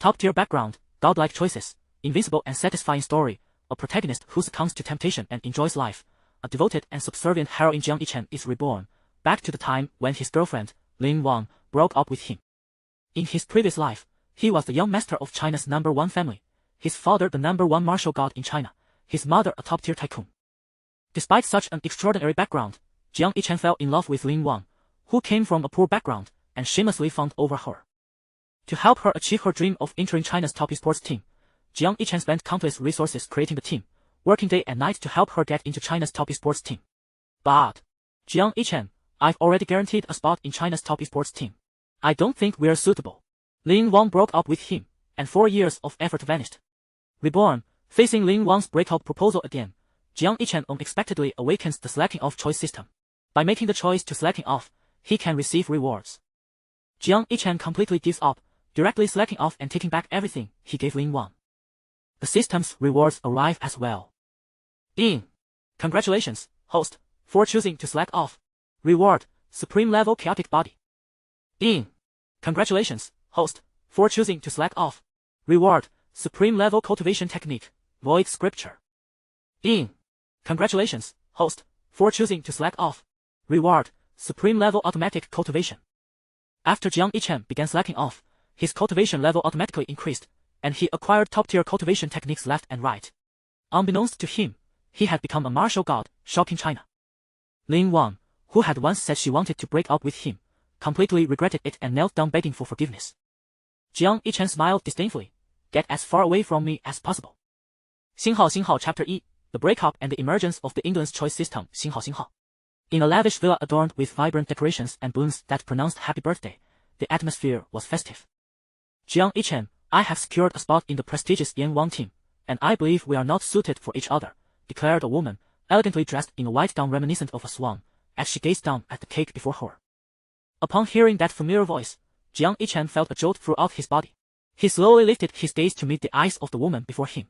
Top-tier background, godlike choices, invincible and satisfying story, a protagonist who succumbs to temptation and enjoys life. A devoted and subservient heroine Jiang Yichen is reborn, back to the time when his girlfriend, Lin Wan, broke up with him. In his previous life, he was the young master of China's #1 family, his father the #1 martial god in China, his mother a top-tier tycoon. Despite such an extraordinary background, Jiang Yichen fell in love with Lin Wan, who came from a poor background, and shamelessly fawned over her. To help her achieve her dream of entering China's top esports team, Jiang Yichen spent countless resources creating the team, working day and night to help her get into China's top esports team. But, Jiang Yichen, I've already guaranteed a spot in China's top esports team. I don't think we're suitable. Lin Wan broke up with him, and 4 years of effort vanished. Reborn, facing Lin Wan's breakup proposal again, Jiang Yichen unexpectedly awakens the selecting off choice system. By making the choice to selecting off, he can receive rewards. Jiang Yichen completely gives up, directly selecting off and taking back everything he gave Lin Wan. The system's rewards arrive as well. Congratulations, host, for choosing to select off. Reward, Supreme Level Chaotic Body. Congratulations, host, for choosing to select off. Reward, Supreme Level Cultivation Technique, Void Scripture. Congratulations, host, for choosing to select off. Reward, Supreme Level Automatic Cultivation. After Jiang Yichen began selecting off, his cultivation level automatically increased, and he acquired top-tier cultivation techniques left and right. Unbeknownst to him, he had become a martial god, shocking China. Lin Wan, who had once said she wanted to break up with him, completely regretted it and knelt down begging for forgiveness. Jiang Yichen smiled disdainfully. Get as far away from me as possible. 星号 Chapter 1, The Breakup and the Emergence of the Indolence Choice System. 星号. In a lavish villa adorned with vibrant decorations and balloons that pronounced happy birthday, the atmosphere was festive. Jiang Yichen, I have secured a spot in the prestigious Yan team, and I believe we are not suited for each other, declared a woman, elegantly dressed in a white gown reminiscent of a swan, as she gazed down at the cake before her. Upon hearing that familiar voice, Jiang Yichen felt a jolt throughout his body. He slowly lifted his gaze to meet the eyes of the woman before him.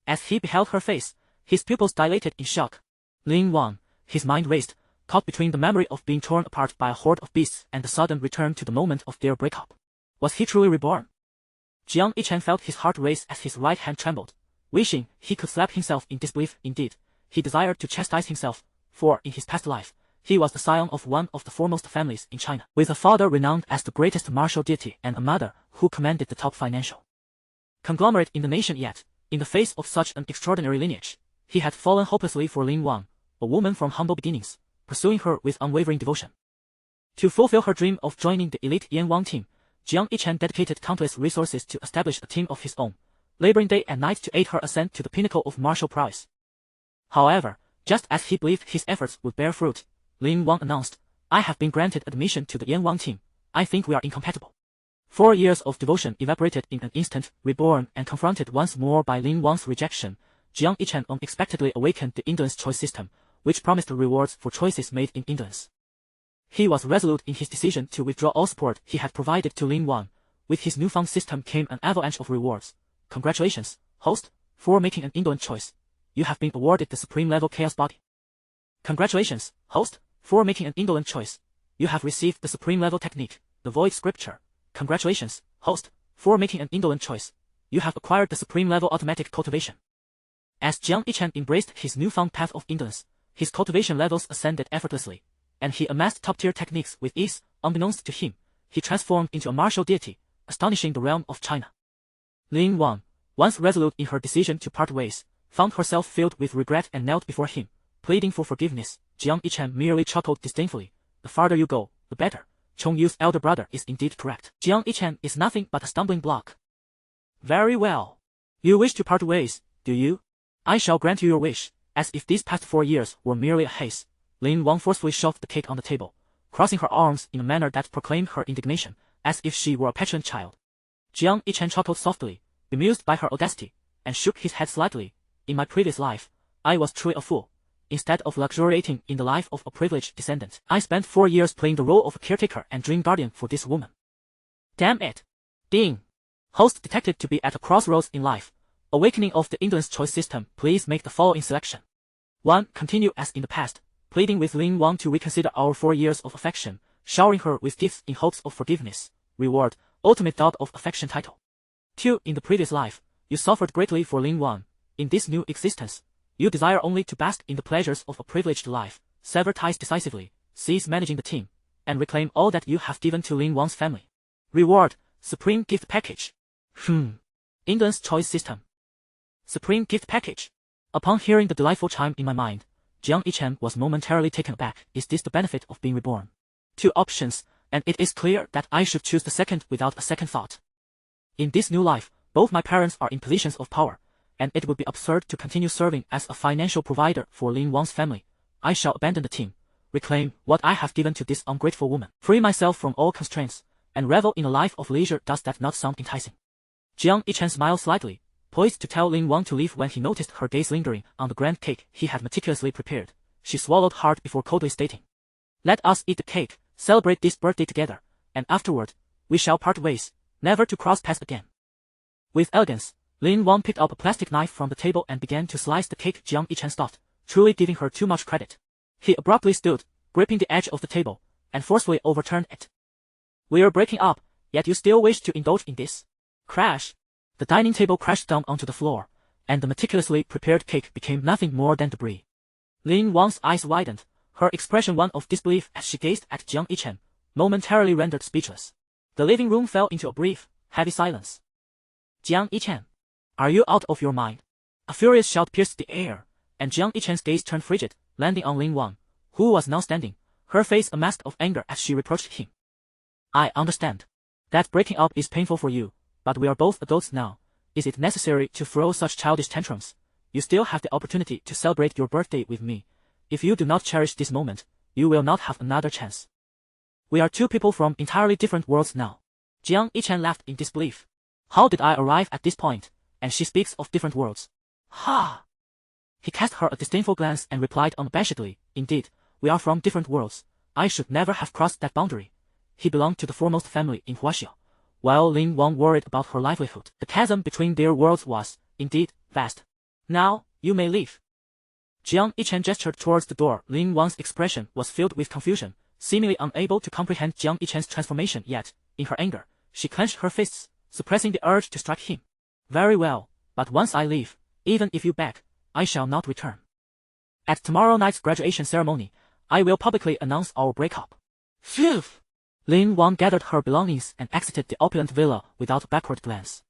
As he beheld her face, his pupils dilated in shock. Lin Wan, his mind raced, caught between the memory of being torn apart by a horde of beasts and the sudden return to the moment of their breakup. Was he truly reborn? Jiang Yichen felt his heart race as his right hand trembled, wishing he could slap himself in disbelief. Indeed, he desired to chastise himself, for in his past life, he was the scion of one of the foremost families in China, with a father renowned as the greatest martial deity and a mother who commanded the top financial conglomerate in the nation. Yet, in the face of such an extraordinary lineage, he had fallen hopelessly for Lin Wan, a woman from humble beginnings, pursuing her with unwavering devotion. To fulfill her dream of joining the elite Yan team, Jiang Yichen dedicated countless resources to establish a team of his own, laboring day and night to aid her ascent to the pinnacle of martial prowess. However, just as he believed his efforts would bear fruit, Lin Wan announced, I have been granted admission to the Yan team. I think we are incompatible. 4 years of devotion evaporated in an instant. Reborn and confronted once more by Lin Wan's rejection, Jiang Yichen unexpectedly awakened the indolence choice system, which promised rewards for choices made in indolence. He was resolute in his decision to withdraw all support he had provided to Lin Wan. With his newfound system came an avalanche of rewards. Congratulations, host, for making an indolent choice. You have been awarded the Supreme Level Chaos Body. Congratulations, host, for making an indolent choice. You have received the Supreme Level Technique, the Void Scripture. Congratulations, host, for making an indolent choice. You have acquired the Supreme Level Automatic Cultivation. As Jiang Yichen embraced his newfound path of indolence, his cultivation levels ascended effortlessly, and he amassed top-tier techniques with ease. Unbeknownst to him, he transformed into a martial deity, astonishing the realm of China. Lin Wan, once resolute in her decision to part ways, found herself filled with regret and knelt before him, pleading for forgiveness. Jiang Yichen merely chuckled disdainfully. The farther you go, the better. Chong Yu's elder brother is indeed correct. Jiang Yichen is nothing but a stumbling block. Very well. You wish to part ways, do you? I shall grant you your wish. As if these past 4 years were merely a haze, Lin Wan forcefully shoved the cake on the table, crossing her arms in a manner that proclaimed her indignation, as if she were a petulant child. Jiang Yichen chuckled softly, bemused by her audacity, and shook his head slightly. In my previous life, I was truly a fool. Instead of luxuriating in the life of a privileged descendant, I spent 4 years playing the role of a caretaker and dream guardian for this woman. Damn it. Ding. Host detected to be at a crossroads in life. Awakening of the indolence choice system. Please make the following selection. 1. Continue as in the past, pleading with Lin Wan to reconsider our 4 years of affection, showering her with gifts in hopes of forgiveness. Reward, Ultimate God of Affection title. 2. In the previous life, you suffered greatly for Lin Wan. In this new existence, you desire only to bask in the pleasures of a privileged life, sever ties decisively, cease managing the team, and reclaim all that you have given to Lin Wan's family. Reward, Supreme Gift Package. England's choice system. Supreme Gift Package. Upon hearing the delightful chime in my mind, Jiang Yichen was momentarily taken aback. Is this the benefit of being reborn? 2 options, and it is clear that I should choose the second without a second thought. In this new life, both my parents are in positions of power, and it would be absurd to continue serving as a financial provider for Lin Wan's family. I shall abandon the team, reclaim what I have given to this ungrateful woman, free myself from all constraints, and revel in a life of leisure. Does that not sound enticing? Jiang Yichen smiled slightly, poised to tell Lin Wan to leave when he noticed her gaze lingering on the grand cake he had meticulously prepared. She swallowed hard before coldly stating, "Let us eat the cake, celebrate this birthday together, and afterward, we shall part ways, never to cross paths again." With elegance, Lin Wan picked up a plastic knife from the table and began to slice the cake. Jiang Yichen stopped, truly giving her too much credit. He abruptly stood, gripping the edge of the table, and forcefully overturned it. "We're breaking up, yet you still wish to indulge in this?" Crash! The dining table crashed down onto the floor, and the meticulously prepared cake became nothing more than debris. Lin Wan's eyes widened, her expression one of disbelief as she gazed at Jiang Yichen, momentarily rendered speechless. The living room fell into a brief, heavy silence. "Jiang Yichen, are you out of your mind?" A furious shout pierced the air, and Jiang Yichen's gaze turned frigid, landing on Lin Wan, who was now standing, her face a mask of anger as she reproached him. "I understand that breaking up is painful for you, but we are both adults now. Is it necessary to throw such childish tantrums? You still have the opportunity to celebrate your birthday with me. If you do not cherish this moment, you will not have another chance. We are 2 people from entirely different worlds now." Jiang Yichen laughed in disbelief. "How did I arrive at this point? And she speaks of different worlds." "Ha!" He cast her a disdainful glance and replied unabashedly, "Indeed, we are from different worlds. I should never have crossed that boundary." He belonged to the foremost family in Huaxia, while Lin Wan worried about her livelihood. The chasm between their worlds was, indeed, vast. "Now, you may leave." Jiang Yichen gestured towards the door. Lin Wan's expression was filled with confusion, seemingly unable to comprehend Jiang Yichen's transformation yet. In her anger, she clenched her fists, suppressing the urge to strike him. "Very well, but once I leave, even if you beg, I shall not return. At tomorrow night's graduation ceremony, I will publicly announce our breakup." Phew! Lin Wan gathered her belongings and exited the opulent villa without a backward glance.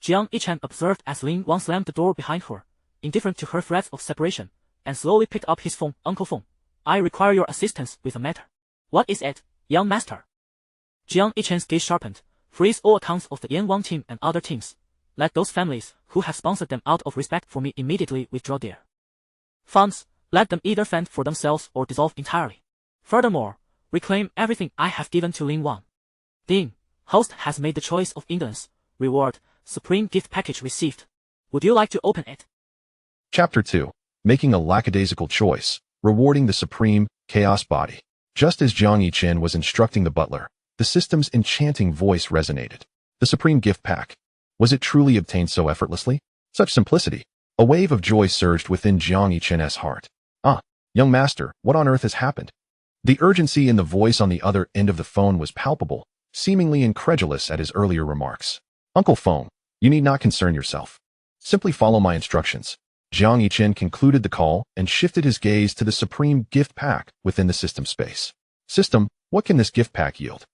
Jiang Yichen observed as Lin Wan slammed the door behind her, indifferent to her threats of separation, and slowly picked up his phone. "Uncle Feng, I require your assistance with a matter." "What is it, young master?" Jiang Yichen's gaze sharpened. "Freeze all accounts of the Yan Wang team and other teams. Let those families who have sponsored them out of respect for me immediately withdraw their funds. Let them either fend for themselves or dissolve entirely. Furthermore, reclaim everything I have given to Lin Wan." Ding! Host has made the choice of England's reward, Supreme Gift Package received. Would you like to open it? Chapter 2. Making a lackadaisical choice, rewarding the supreme chaos body. Just as Jiang Yichen was instructing the butler, the system's enchanting voice resonated. The supreme gift pack. Was it truly obtained so effortlessly? Such simplicity. A wave of joy surged within Jiang Yichen's heart. "Ah, young master, what on earth has happened?" The urgency in the voice on the other end of the phone was palpable, seemingly incredulous at his earlier remarks. "Uncle Feng, you need not concern yourself. Simply follow my instructions." Jiang Yichen concluded the call and shifted his gaze to the supreme gift pack within the system space. "System, what can this gift pack yield?"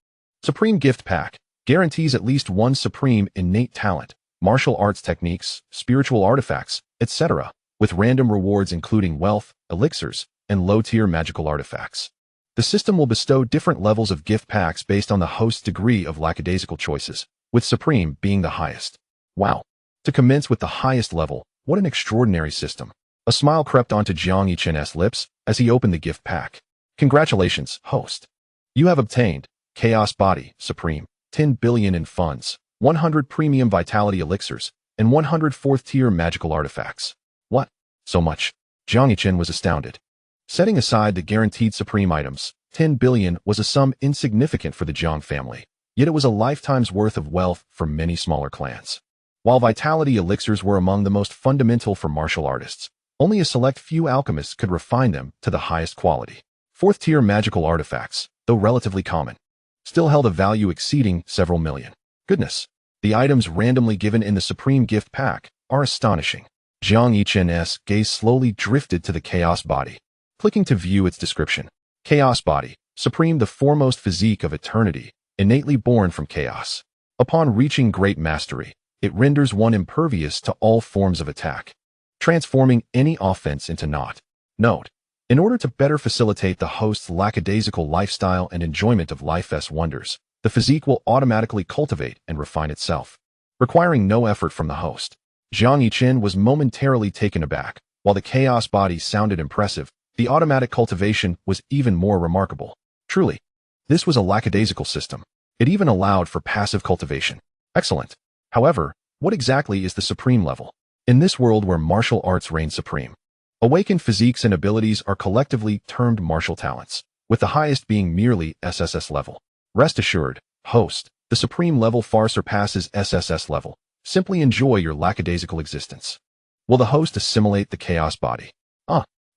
Supreme Gift Pack guarantees at least 1 supreme innate talent, martial arts techniques, spiritual artifacts, etc., with random rewards including wealth, elixirs, and low-tier magical artifacts. The system will bestow different levels of gift packs based on the host's degree of lackadaisical choices, with supreme being the highest. Wow! To commence with the highest level, what an extraordinary system. A smile crept onto Jiang Yichen's lips as he opened the gift pack. "Congratulations, host. You have obtained Chaos Body Supreme, 10 billion in funds, 100 premium vitality elixirs, and 100 4th-tier magical artifacts." "What? So much?" Jiang Yichen was astounded. Setting aside the guaranteed supreme items, 10 billion was a sum insignificant for the Jiang family, yet it was a lifetime's worth of wealth for many smaller clans. While vitality elixirs were among the most fundamental for martial artists, only a select few alchemists could refine them to the highest quality. 4th-tier magical artifacts, though relatively common, still held a value exceeding several million. Goodness! The items randomly given in the Supreme Gift Pack are astonishing. Jiang Yichen's gaze slowly drifted to the Chaos Body. Clicking to view its description. Chaos Body, Supreme, the foremost physique of eternity, innately born from chaos. Upon reaching great mastery, it renders one impervious to all forms of attack, transforming any offense into naught. Note: in order to better facilitate the host's lackadaisical lifestyle and enjoyment of life's wonders, the physique will automatically cultivate and refine itself, requiring no effort from the host. Jiang Yichen was momentarily taken aback. While the Chaos Body sounded impressive, the automatic cultivation was even more remarkable. Truly, this was a lackadaisical system. It even allowed for passive cultivation. Excellent. However, what exactly is the supreme level? In this world where martial arts reign supreme, awakened physiques and abilities are collectively termed martial talents, with the highest being merely SSS level. Rest assured, host, the supreme level far surpasses SSS level. Simply enjoy your lackadaisical existence. Will the host assimilate the Chaos Body?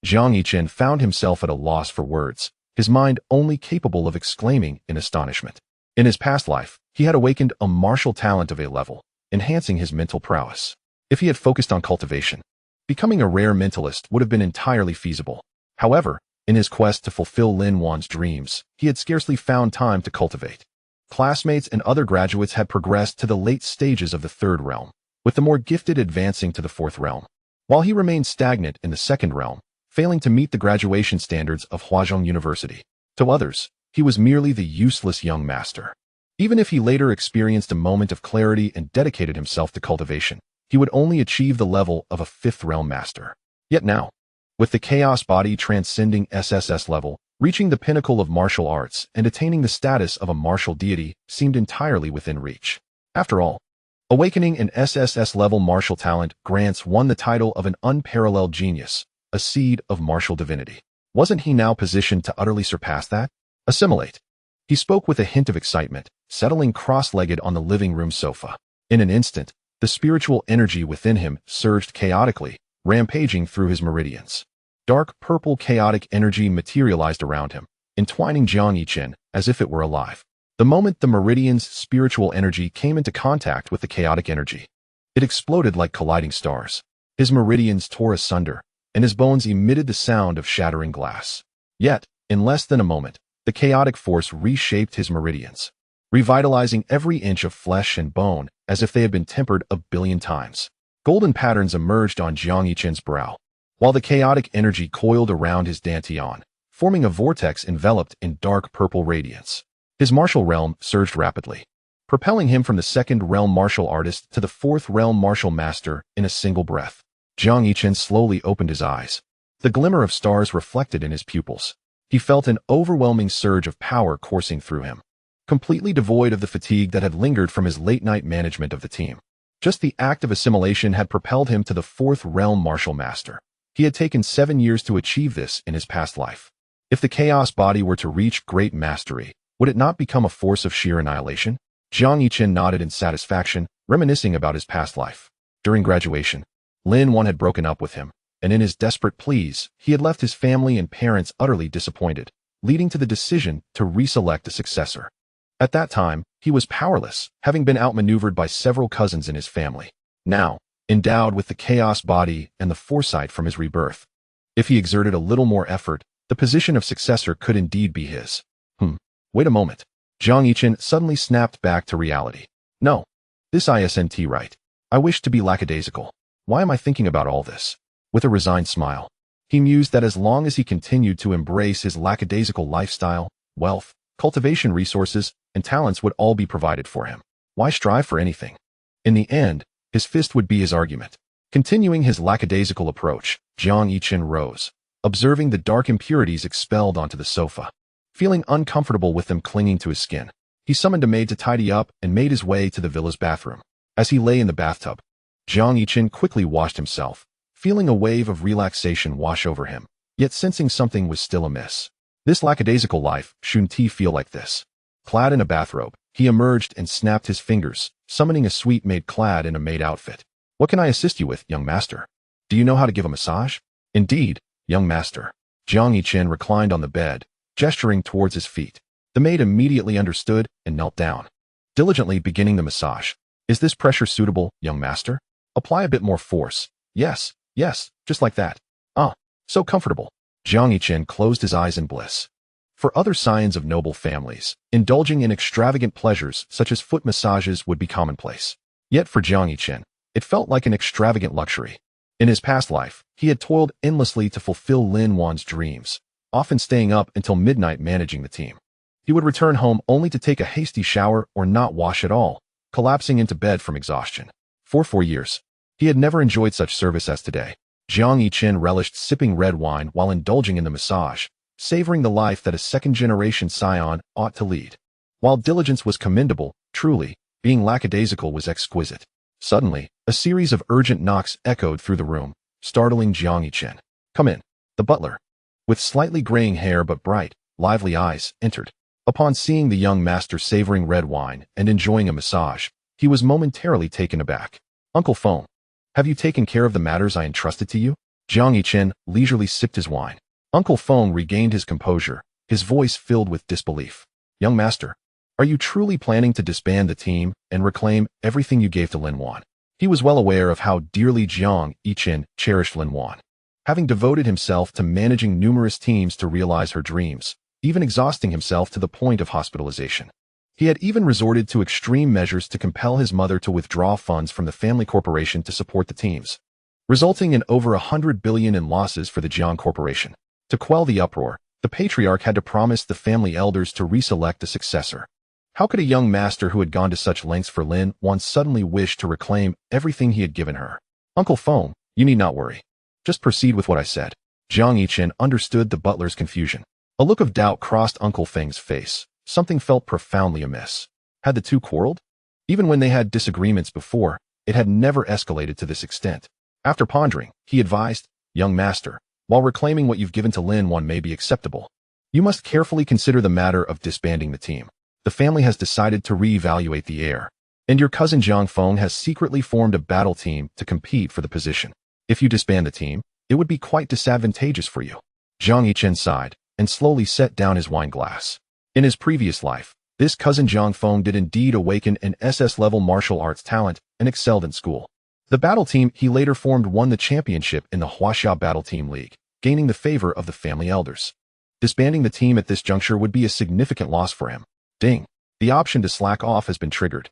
Jiang Yichen found himself at a loss for words, his mind only capable of exclaiming in astonishment. In his past life, he had awakened a martial talent of A level, enhancing his mental prowess. If he had focused on cultivation, becoming a rare mentalist would have been entirely feasible. However, in his quest to fulfill Lin Wan's dreams, he had scarcely found time to cultivate. Classmates and other graduates had progressed to the late stages of the third realm, with the more gifted advancing to the fourth realm, while he remained stagnant in the second realm, failing to meet the graduation standards of Huazhong University. To others, he was merely the useless young master. Even if he later experienced a moment of clarity and dedicated himself to cultivation, he would only achieve the level of a fifth realm master. Yet now, with the Chaos Body transcending SSS level, reaching the pinnacle of martial arts and attaining the status of a martial deity seemed entirely within reach. After all, awakening an SSS-level martial talent grants one the title of an unparalleled genius, a seed of martial divinity. Wasn't he now positioned to utterly surpass that? Assimilate. He spoke with a hint of excitement, settling cross-legged on the living room sofa. In an instant, the spiritual energy within him surged chaotically, rampaging through his meridians. Dark purple chaotic energy materialized around him, entwining Jiang Yichen as if it were alive. The moment the meridian's spiritual energy came into contact with the chaotic energy, it exploded like colliding stars. His meridians tore asunder, and his bones emitted the sound of shattering glass. Yet, in less than a moment, the chaotic force reshaped his meridians, revitalizing every inch of flesh and bone as if they had been tempered 1 billion times. Golden patterns emerged on Jiang Yichen's brow, while the chaotic energy coiled around his dantian, forming a vortex enveloped in dark purple radiance. His martial realm surged rapidly, propelling him from the second realm martial artist to the fourth realm martial master in a single breath. Jiang Yichen slowly opened his eyes. The glimmer of stars reflected in his pupils. He felt an overwhelming surge of power coursing through him, completely devoid of the fatigue that had lingered from his late-night management of the team. Just the act of assimilation had propelled him to the fourth realm martial master. He had taken 7 years to achieve this in his past life. If the Chaos Body were to reach great mastery, would it not become a force of sheer annihilation? Jiang Yichen nodded in satisfaction, reminiscing about his past life. During graduation, Lin Wan had broken up with him, and in his desperate pleas, he had left his family and parents utterly disappointed, leading to the decision to reselect a successor. At that time, he was powerless, having been outmaneuvered by several cousins in his family. Now, endowed with the Chaos Body and the foresight from his rebirth, if he exerted a little more effort, the position of successor could indeed be his. Wait a moment. Jiang Yichen suddenly snapped back to reality. No, this isn't right. I wish to be lackadaisical. Why am I thinking about all this? With a resigned smile, he mused that as long as he continued to embrace his lackadaisical lifestyle, wealth, cultivation resources, and talents would all be provided for him. Why strive for anything? In the end, his fist would be his argument. Continuing his lackadaisical approach, Jiang Yichen rose, observing the dark impurities expelled onto the sofa. Feeling uncomfortable with them clinging to his skin, he summoned a maid to tidy up and made his way to the villa's bathroom. As he lay in the bathtub, Jiang Yichen quickly washed himself, feeling a wave of relaxation wash over him, yet sensing something was still amiss. This lackadaisical life shouldn't feel like this. Clad in a bathrobe, he emerged and snapped his fingers, summoning a sweet maid clad in a maid outfit. What can I assist you with, young master? Do you know how to give a massage? Indeed, young master. Jiang Yichen reclined on the bed, gesturing towards his feet. The maid immediately understood and knelt down, diligently beginning the massage. Is this pressure suitable, young master? Apply a bit more force. Yes, yes, just like that. Ah, so comfortable. Jiang Yichen closed his eyes in bliss. For other scions of noble families, indulging in extravagant pleasures such as foot massages would be commonplace. Yet for Jiang Yichen, it felt like an extravagant luxury. In his past life, he had toiled endlessly to fulfill Lin Wan's dreams, often staying up until midnight managing the team. He would return home only to take a hasty shower or not wash at all, collapsing into bed from exhaustion. For 4 years, he had never enjoyed such service as today. Jiang Yichen relished sipping red wine while indulging in the massage, savoring the life that a second-generation scion ought to lead. While diligence was commendable, truly, being lackadaisical was exquisite. Suddenly, a series of urgent knocks echoed through the room, startling Jiang Yichen. "Come in." The butler, with slightly graying hair but bright, lively eyes, entered. Upon seeing the young master savoring red wine and enjoying a massage, he was momentarily taken aback. "Uncle Feng, have you taken care of the matters I entrusted to you?" Jiang Yichen leisurely sipped his wine. Uncle Feng regained his composure, his voice filled with disbelief. "Young master, are you truly planning to disband the team and reclaim everything you gave to Lin Wan?" He was well aware of how dearly Jiang Yichen cherished Lin Wan, having devoted himself to managing numerous teams to realize her dreams, even exhausting himself to the point of hospitalization. He had even resorted to extreme measures to compel his mother to withdraw funds from the family corporation to support the teams, resulting in over 100 billion in losses for the Jiang Corporation. To quell the uproar, the patriarch had to promise the family elders to reselect a successor. How could a young master who had gone to such lengths for Lin Wan suddenly wish to reclaim everything he had given her? "Uncle Feng, you need not worry. Just proceed with what I said." Jiang Yichen understood the butler's confusion. A look of doubt crossed Uncle Feng's face. Something felt profoundly amiss. Had the two quarreled? Even when they had disagreements before, it had never escalated to this extent. After pondering, he advised, "Young master, while reclaiming what you've given to Lin Wan may be acceptable, you must carefully consider the matter of disbanding the team. The family has decided to re-evaluate the heir, and your cousin Jiang Feng has secretly formed a battle team to compete for the position. If you disband the team, it would be quite disadvantageous for you." Jiang Yichen sighed and slowly set down his wine glass. In his previous life, this cousin Jiang Feng did indeed awaken an SS-level martial arts talent and excelled in school. The battle team he later formed won the championship in the Huaxia Battle Team League, gaining the favor of the family elders. Disbanding the team at this juncture would be a significant loss for him. Ding! The option to slack off has been triggered.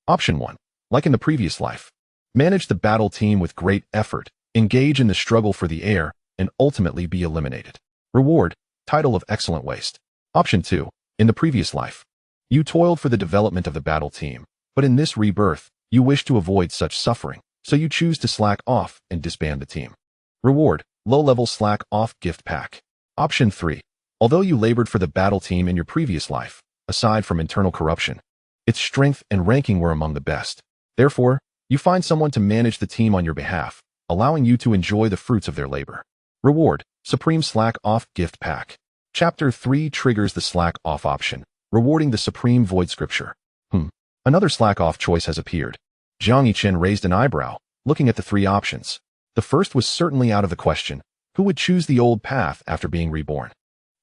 Option 1. Like in the previous life, manage the battle team with great effort, engage in the struggle for the heir, and ultimately be eliminated. Reward: title of excellent waste. Option 2. In the previous life, you toiled for the development of the battle team, but in this rebirth, you wish to avoid such suffering, so you choose to slack off and disband the team. Reward: low-level slack off gift pack. Option 3. Although you labored for the battle team in your previous life, aside from internal corruption, its strength and ranking were among the best. Therefore, you find someone to manage the team on your behalf, allowing you to enjoy the fruits of their labor. Reward: Supreme Slack Off Gift Pack. Chapter 3 triggers the slack off option, rewarding the Supreme Void Scripture. Another slack off choice has appeared. Jiang Yichen raised an eyebrow, looking at the 3 options. The first was certainly out of the question. Who would choose the old path after being reborn?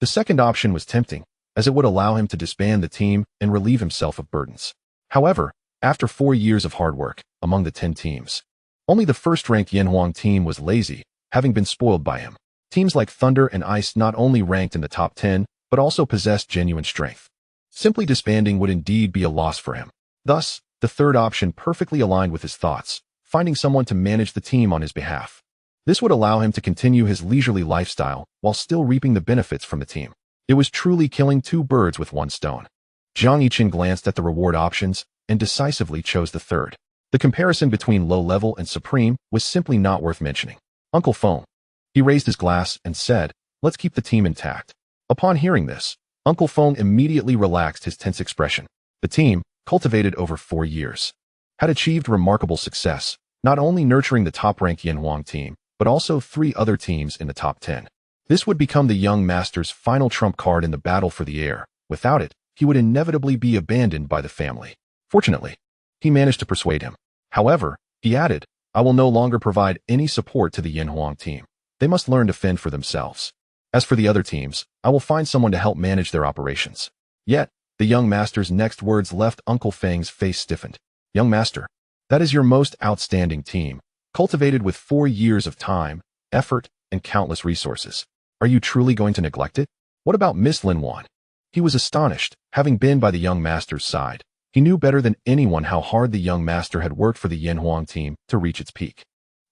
The second option was tempting, as it would allow him to disband the team and relieve himself of burdens. However, after 4 years of hard work, among the 10 teams, only the first-ranked Yanhuang team was lazy, having been spoiled by him. Teams like Thunder and Ice not only ranked in the top 10, but also possessed genuine strength. Simply disbanding would indeed be a loss for him. Thus, the third option perfectly aligned with his thoughts, finding someone to manage the team on his behalf. This would allow him to continue his leisurely lifestyle while still reaping the benefits from the team. It was truly killing 2 birds with 1 stone. Jiang Yichen glanced at the reward options and decisively chose the third. The comparison between low-level and supreme was simply not worth mentioning. "Uncle Feng." He raised his glass and said, "Let's keep the team intact." Upon hearing this, Uncle Feng immediately relaxed his tense expression. The team, cultivated over 4 years, had achieved remarkable success, not only nurturing the top-ranked Yanhuang team, but also 3 other teams in the top 10. This would become the young master's final trump card in the battle for the heir. Without it, he would inevitably be abandoned by the family. Fortunately, he managed to persuade him. However, he added, "I will no longer provide any support to the Yanhuang team. They must learn to fend for themselves. As for the other teams, I will find someone to help manage their operations." Yet, the young master's next words left Uncle Feng's face stiffened. "Young master, That is your most outstanding team, cultivated with 4 years of time, effort, and countless resources. Are you truly going to neglect it? What about Miss Lin Wan? He was astonished, having been by the young master's side. He knew better than anyone how hard the young master had worked for the Yanhuang team to reach its peak.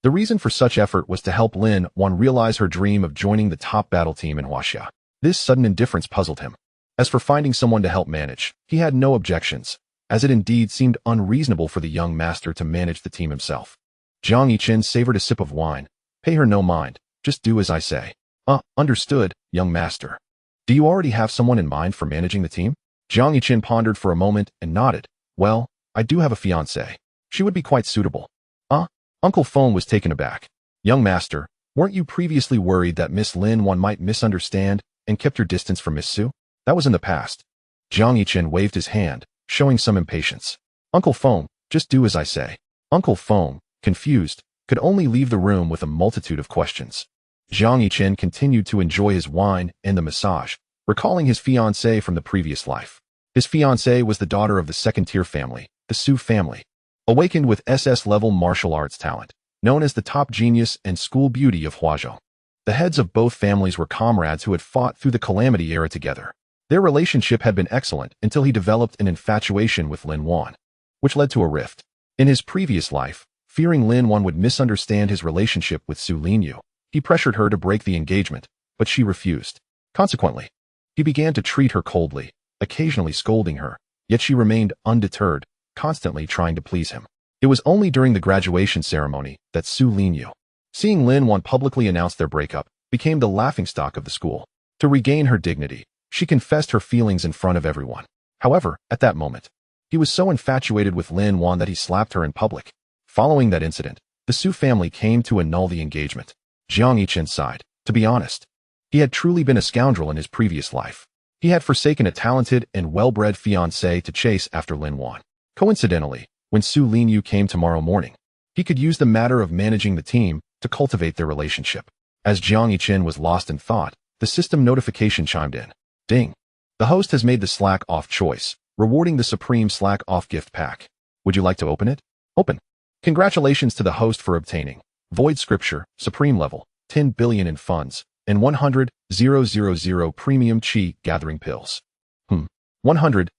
The reason for such effort was to help Lin Wan realize her dream of joining the top battle team in Huaxia. This sudden indifference puzzled him. As for finding someone to help manage, he had no objections, as it indeed seemed unreasonable for the young master to manage the team himself. Jiang Yichen savored a sip of wine. Pay her no mind, just do as I say. Understood, young master. Do you already have someone in mind for managing the team? Jiang Yichen pondered for a moment and nodded. Well, I do have a fiancée. She would be quite suitable. Uncle Feng was taken aback. Young master, weren't you previously worried that Miss Lin Wan might misunderstand and kept your distance from Miss Su? That was in the past. Jiang Yichen waved his hand, showing some impatience. Uncle Feng, just do as I say. Uncle Feng, confused, could only leave the room with a multitude of questions. Jiang Yichen continued to enjoy his wine and the massage, recalling his fiancée from the previous life. His fiancée was the daughter of the second-tier family, the Su family. Awakened with SS-level martial arts talent, known as the top genius and school beauty of Huazhou. The heads of both families were comrades who had fought through the Calamity era together. Their relationship had been excellent until he developed an infatuation with Lin Wan, which led to a rift. In his previous life, fearing Lin Wan would misunderstand his relationship with Su Linyu, he pressured her to break the engagement, but she refused. Consequently, he began to treat her coldly, occasionally scolding her, yet she remained undeterred, constantly trying to please him. It was only during the graduation ceremony that Su Linyu, seeing Lin Wan publicly announce their breakup, became the laughingstock of the school. To regain her dignity, she confessed her feelings in front of everyone. However, at that moment, he was so infatuated with Lin Wan that he slapped her in public. Following that incident, the Su family came to annul the engagement. Jiang Yichen sighed. To be honest, he had truly been a scoundrel in his previous life. He had forsaken a talented and well-bred fiancée to chase after Lin Wan. Coincidentally, when Su Linyu came tomorrow morning, he could use the matter of managing the team to cultivate their relationship. As Jiang Yichen was lost in thought, the system notification chimed in. Ding. The host has made the Slack-Off choice, rewarding the Supreme Slack-Off gift pack. Would you like to open it? Open. Congratulations to the host for obtaining Void Sutra, Supreme Level, 10 billion in funds, and 100,000 Premium Qi Gathering Pills. 100,000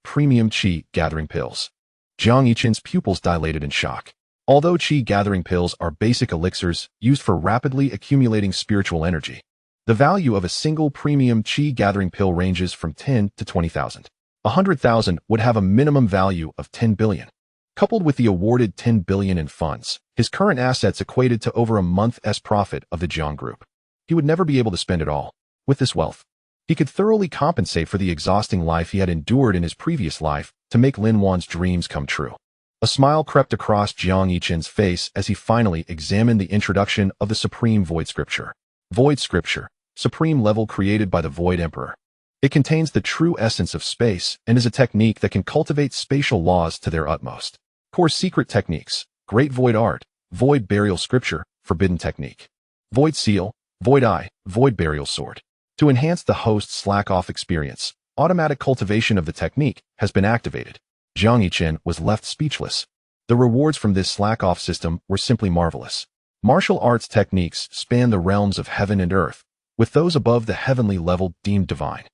Premium Qi Gathering Pills. Jiang Yichen's pupils dilated in shock. Although Qi Gathering Pills are basic elixirs used for rapidly accumulating spiritual energy, the value of a single premium Qi Gathering Pill ranges from 10 to 20,000. 100,000 would have a minimum value of 10 billion. Coupled with the awarded 10 billion in funds, his current assets equated to over a month's profit of the Jiang Group. He would never be able to spend it all. With this wealth, he could thoroughly compensate for the exhausting life he had endured in his previous life to make Lin Wan's dreams come true. A smile crept across Jiang Yichen's face as he finally examined the introduction of the Supreme Void Sutra. Void Sutra, supreme level created by the Void Emperor. It contains the true essence of space and is a technique that can cultivate spatial laws to their utmost. Core secret techniques, Great Void Art, Void Burial Scripture, Forbidden Technique. Void Seal, Void Eye, Void Burial Sword. To enhance the host's slack-off experience, automatic cultivation of the technique has been activated. Jiang Yichen was left speechless. The rewards from this slack-off system were simply marvelous. Martial arts techniques span the realms of heaven and earth, with those above the heavenly level deemed divine.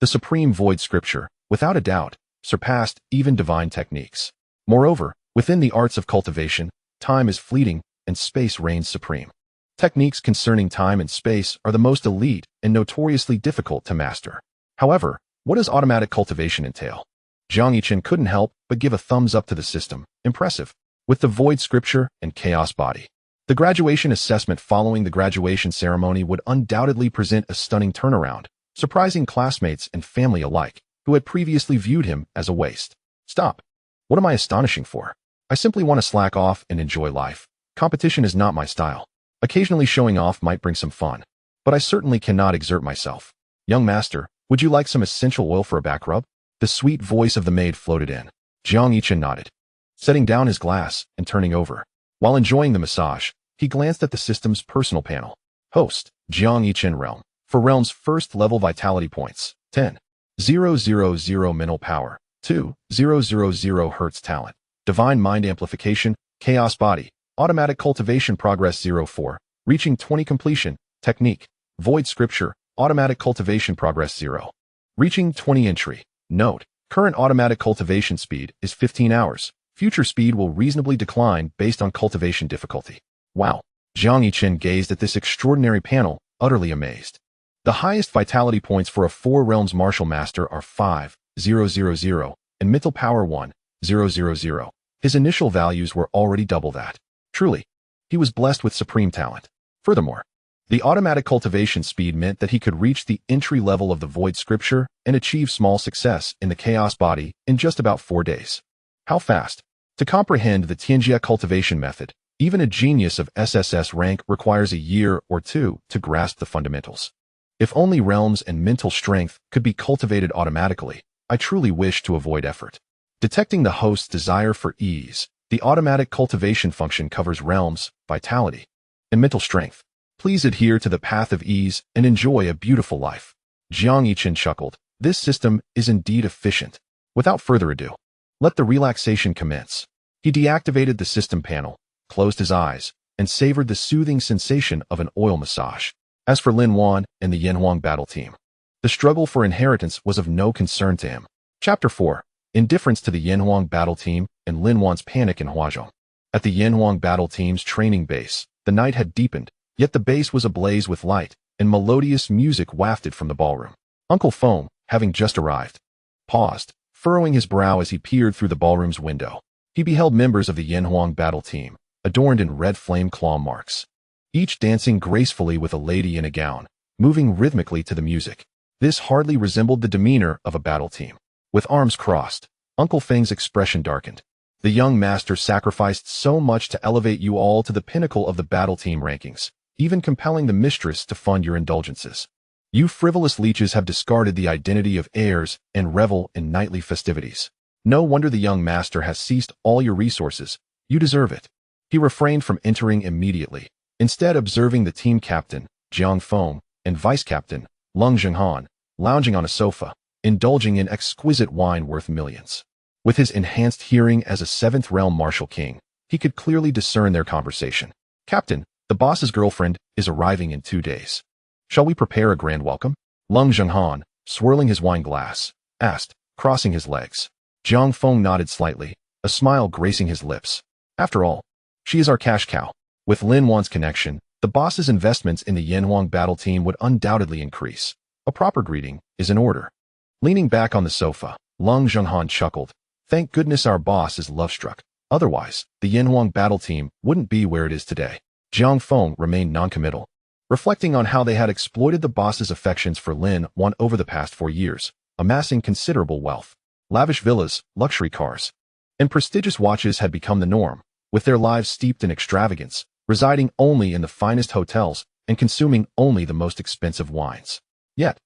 The Supreme Void Scripture, without a doubt, surpassed even divine techniques. Moreover, within the arts of cultivation, time is fleeting and space reigns supreme. Techniques concerning time and space are the most elite and notoriously difficult to master. However, what does automatic cultivation entail? Jiang Yichen couldn't help but give a thumbs up to the system. Impressive. With the Void Scripture and Chaos Body. The graduation assessment following the graduation ceremony would undoubtedly present a stunning turnaround, surprising classmates and family alike, who had previously viewed him as a waste. Stop. What am I astonishing for? I simply want to slack off and enjoy life. Competition is not my style. Occasionally showing off might bring some fun, but I certainly cannot exert myself. Young master, would you like some essential oil for a back rub? The sweet voice of the maid floated in. Jiang Yichen nodded, setting down his glass and turning over. While enjoying the massage, he glanced at the system's personal panel. Host, Jiang Yichen Realm. For Realm's first level vitality points, 10,000 mental power, 2,000 Hertz talent, Divine Mind Amplification, Chaos Body, Automatic Cultivation Progress 04, Reaching 20 Completion, Technique, Void Scripture, Automatic Cultivation Progress 0. Reaching 20 Entry. Note, current automatic cultivation speed is 15 hours. Future speed will reasonably decline based on cultivation difficulty. Wow. Jiang Yichen gazed at this extraordinary panel, utterly amazed. The highest vitality points for a 4 Realms Martial Master are 5,000, and mental power 1,000. His initial values were already double that. Truly, he was blessed with supreme talent. Furthermore, the automatic cultivation speed meant that he could reach the entry level of the Void Scripture and achieve small success in the Chaos Body in just about 4 days. How fast? To comprehend the Tianjia cultivation method, even a genius of SSS rank requires a year or 2 to grasp the fundamentals. If only realms and mental strength could be cultivated automatically, I truly wish to avoid effort. Detecting the host's desire for ease, the automatic cultivation function covers realms, vitality, and mental strength. Please adhere to the path of ease and enjoy a beautiful life. Jiang Yichen chuckled. This system is indeed efficient. Without further ado, let the relaxation commence. He deactivated the system panel, closed his eyes, and savored the soothing sensation of an oil massage. As for Lin Wan and the Yanhuang battle team, the struggle for inheritance was of no concern to him. Chapter 4. Indifference to the Yanhuang battle team and Lin Wan's panic in Huazhong. At the Yanhuang battle team's training base, the night had deepened, yet the base was ablaze with light, and melodious music wafted from the ballroom. Uncle Feng, having just arrived, paused, furrowing his brow as he peered through the ballroom's window. He beheld members of the Yanhuang battle team, adorned in red flame claw marks, each dancing gracefully with a lady in a gown, moving rhythmically to the music. This hardly resembled the demeanor of a battle team. With arms crossed, Uncle Feng's expression darkened. The young master sacrificed so much to elevate you all to the pinnacle of the battle team rankings, even compelling the mistress to fund your indulgences. You frivolous leeches have discarded the identity of heirs and revel in nightly festivities. No wonder the young master has seized all your resources. You deserve it. He refrained from entering immediately, instead observing the team captain, Jiang Feng, and vice captain, Lung Zhenghan, lounging on a sofa, indulging in exquisite wine worth millions. With his enhanced hearing as a 7th realm martial king, he could clearly discern their conversation. Captain, the boss's girlfriend is arriving in 2 days. Shall we prepare a grand welcome? Lung Zhenghan, swirling his wine glass, asked, crossing his legs. Jiang Feng nodded slightly, a smile gracing his lips. After all, she is our cash cow. With Lin Wan's connection, the boss's investments in the Yanhuang battle team would undoubtedly increase. A proper greeting is in order. Leaning back on the sofa, Lung Zhenghan chuckled. Thank goodness our boss is love-struck. Otherwise, the Yanhuang battle team wouldn't be where it is today. Jiang Feng remained noncommittal, reflecting on how they had exploited the boss's affections for Lin Wan over the past 4 years, amassing considerable wealth. Lavish villas, luxury cars, and prestigious watches had become the norm, with their lives steeped in extravagance, residing only in the finest hotels and consuming only the most expensive wines. Yet,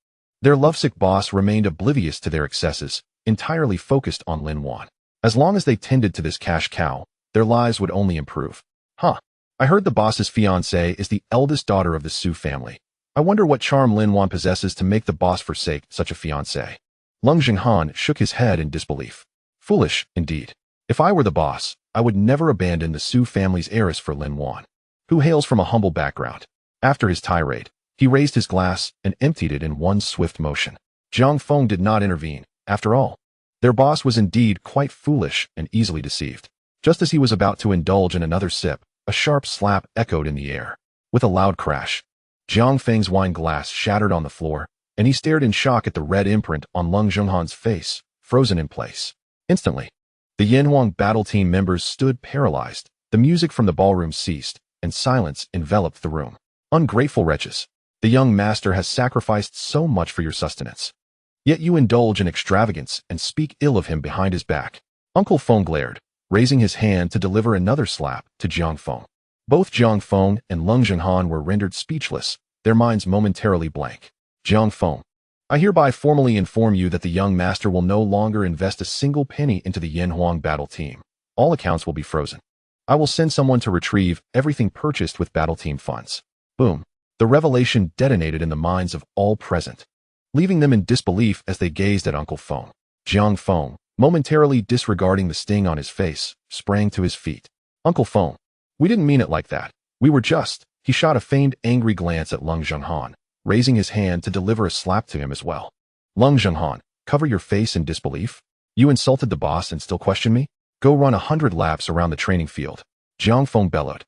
their lovesick boss remained oblivious to their excesses, entirely focused on Lin Wan. As long as they tended to this cash cow, their lives would only improve. I heard the boss's fiancée is the eldest daughter of the Su family. I wonder what charm Lin Wan possesses to make the boss forsake such a fiancée. Lung Zhenghan shook his head in disbelief. Foolish, indeed. If I were the boss, I would never abandon the Su family's heiress for Lin Wan, who hails from a humble background. After his tirade, he raised his glass and emptied it in one swift motion. Jiang Feng did not intervene. After all, their boss was indeed quite foolish and easily deceived. Just as he was about to indulge in another sip, a sharp slap echoed in the air. With a loud crash, Jiang Feng's wine glass shattered on the floor, and he stared in shock at the red imprint on Lung Zhenghan's face, frozen in place. Instantly, the Yanhuang battle team members stood paralyzed. The music from the ballroom ceased, and silence enveloped the room. Ungrateful wretches, the young master has sacrificed so much for your sustenance. Yet you indulge in extravagance and speak ill of him behind his back. Uncle Feng glared, raising his hand to deliver another slap to Jiang Feng. Both Jiang Feng and Lung Zhenghan were rendered speechless, their minds momentarily blank. Jiang Feng, I hereby formally inform you that the young master will no longer invest a single penny into the Yanhuang battle team. All accounts will be frozen. I will send someone to retrieve everything purchased with battle team funds. Boom. The revelation detonated in the minds of all present, leaving them in disbelief as they gazed at Uncle Feng. Jiang Feng, momentarily disregarding the sting on his face, sprang to his feet. Uncle Feng, we didn't mean it like that. We were just— He shot a feigned angry glance at Lin Zhenghan, raising his hand to deliver a slap to him as well. Lin Zhenghan, cover your face in disbelief? You insulted the boss and still question me? Go run 100 laps around the training field. Jiang Feng bellowed,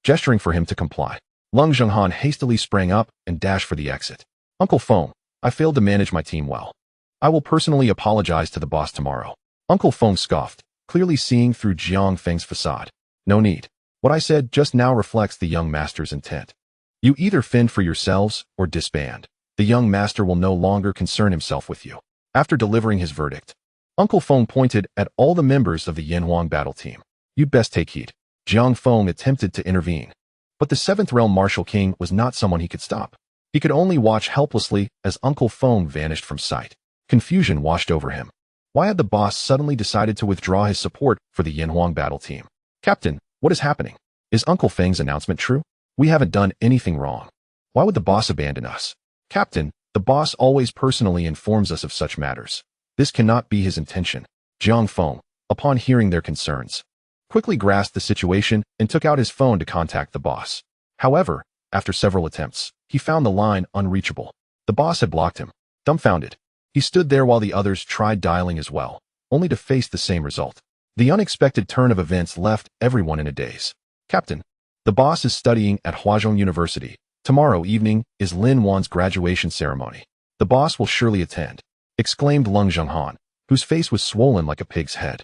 gesturing for him to comply. Lin Zhenghan hastily sprang up and dashed for the exit. Uncle Feng, I failed to manage my team well. I will personally apologize to the boss tomorrow. Uncle Feng scoffed, clearly seeing through Jiang Feng's facade. No need. What I said just now reflects the young master's intent. You either fend for yourselves or disband. The young master will no longer concern himself with you. After delivering his verdict, Uncle Feng pointed at all the members of the Yanhuang battle team. You'd best take heed. Jiang Feng attempted to intervene, but the 7th Realm Martial King was not someone he could stop. He could only watch helplessly as Uncle Feng vanished from sight. Confusion washed over him. Why had the boss suddenly decided to withdraw his support for the Yanhuang battle team? Captain, what is happening? Is Uncle Feng's announcement true? We haven't done anything wrong. Why would the boss abandon us? Captain, the boss always personally informs us of such matters. This cannot be his intention. Jiang Feng, upon hearing their concerns, quickly grasped the situation and took out his phone to contact the boss. However, after several attempts, he found the line unreachable. The boss had blocked him. Dumbfounded, he stood there while the others tried dialing as well, only to face the same result. The unexpected turn of events left everyone in a daze. Captain, the boss is studying at Huazhong University. Tomorrow evening is Lin Wan's graduation ceremony. The boss will surely attend, exclaimed Lin Zhenghan, whose face was swollen like a pig's head.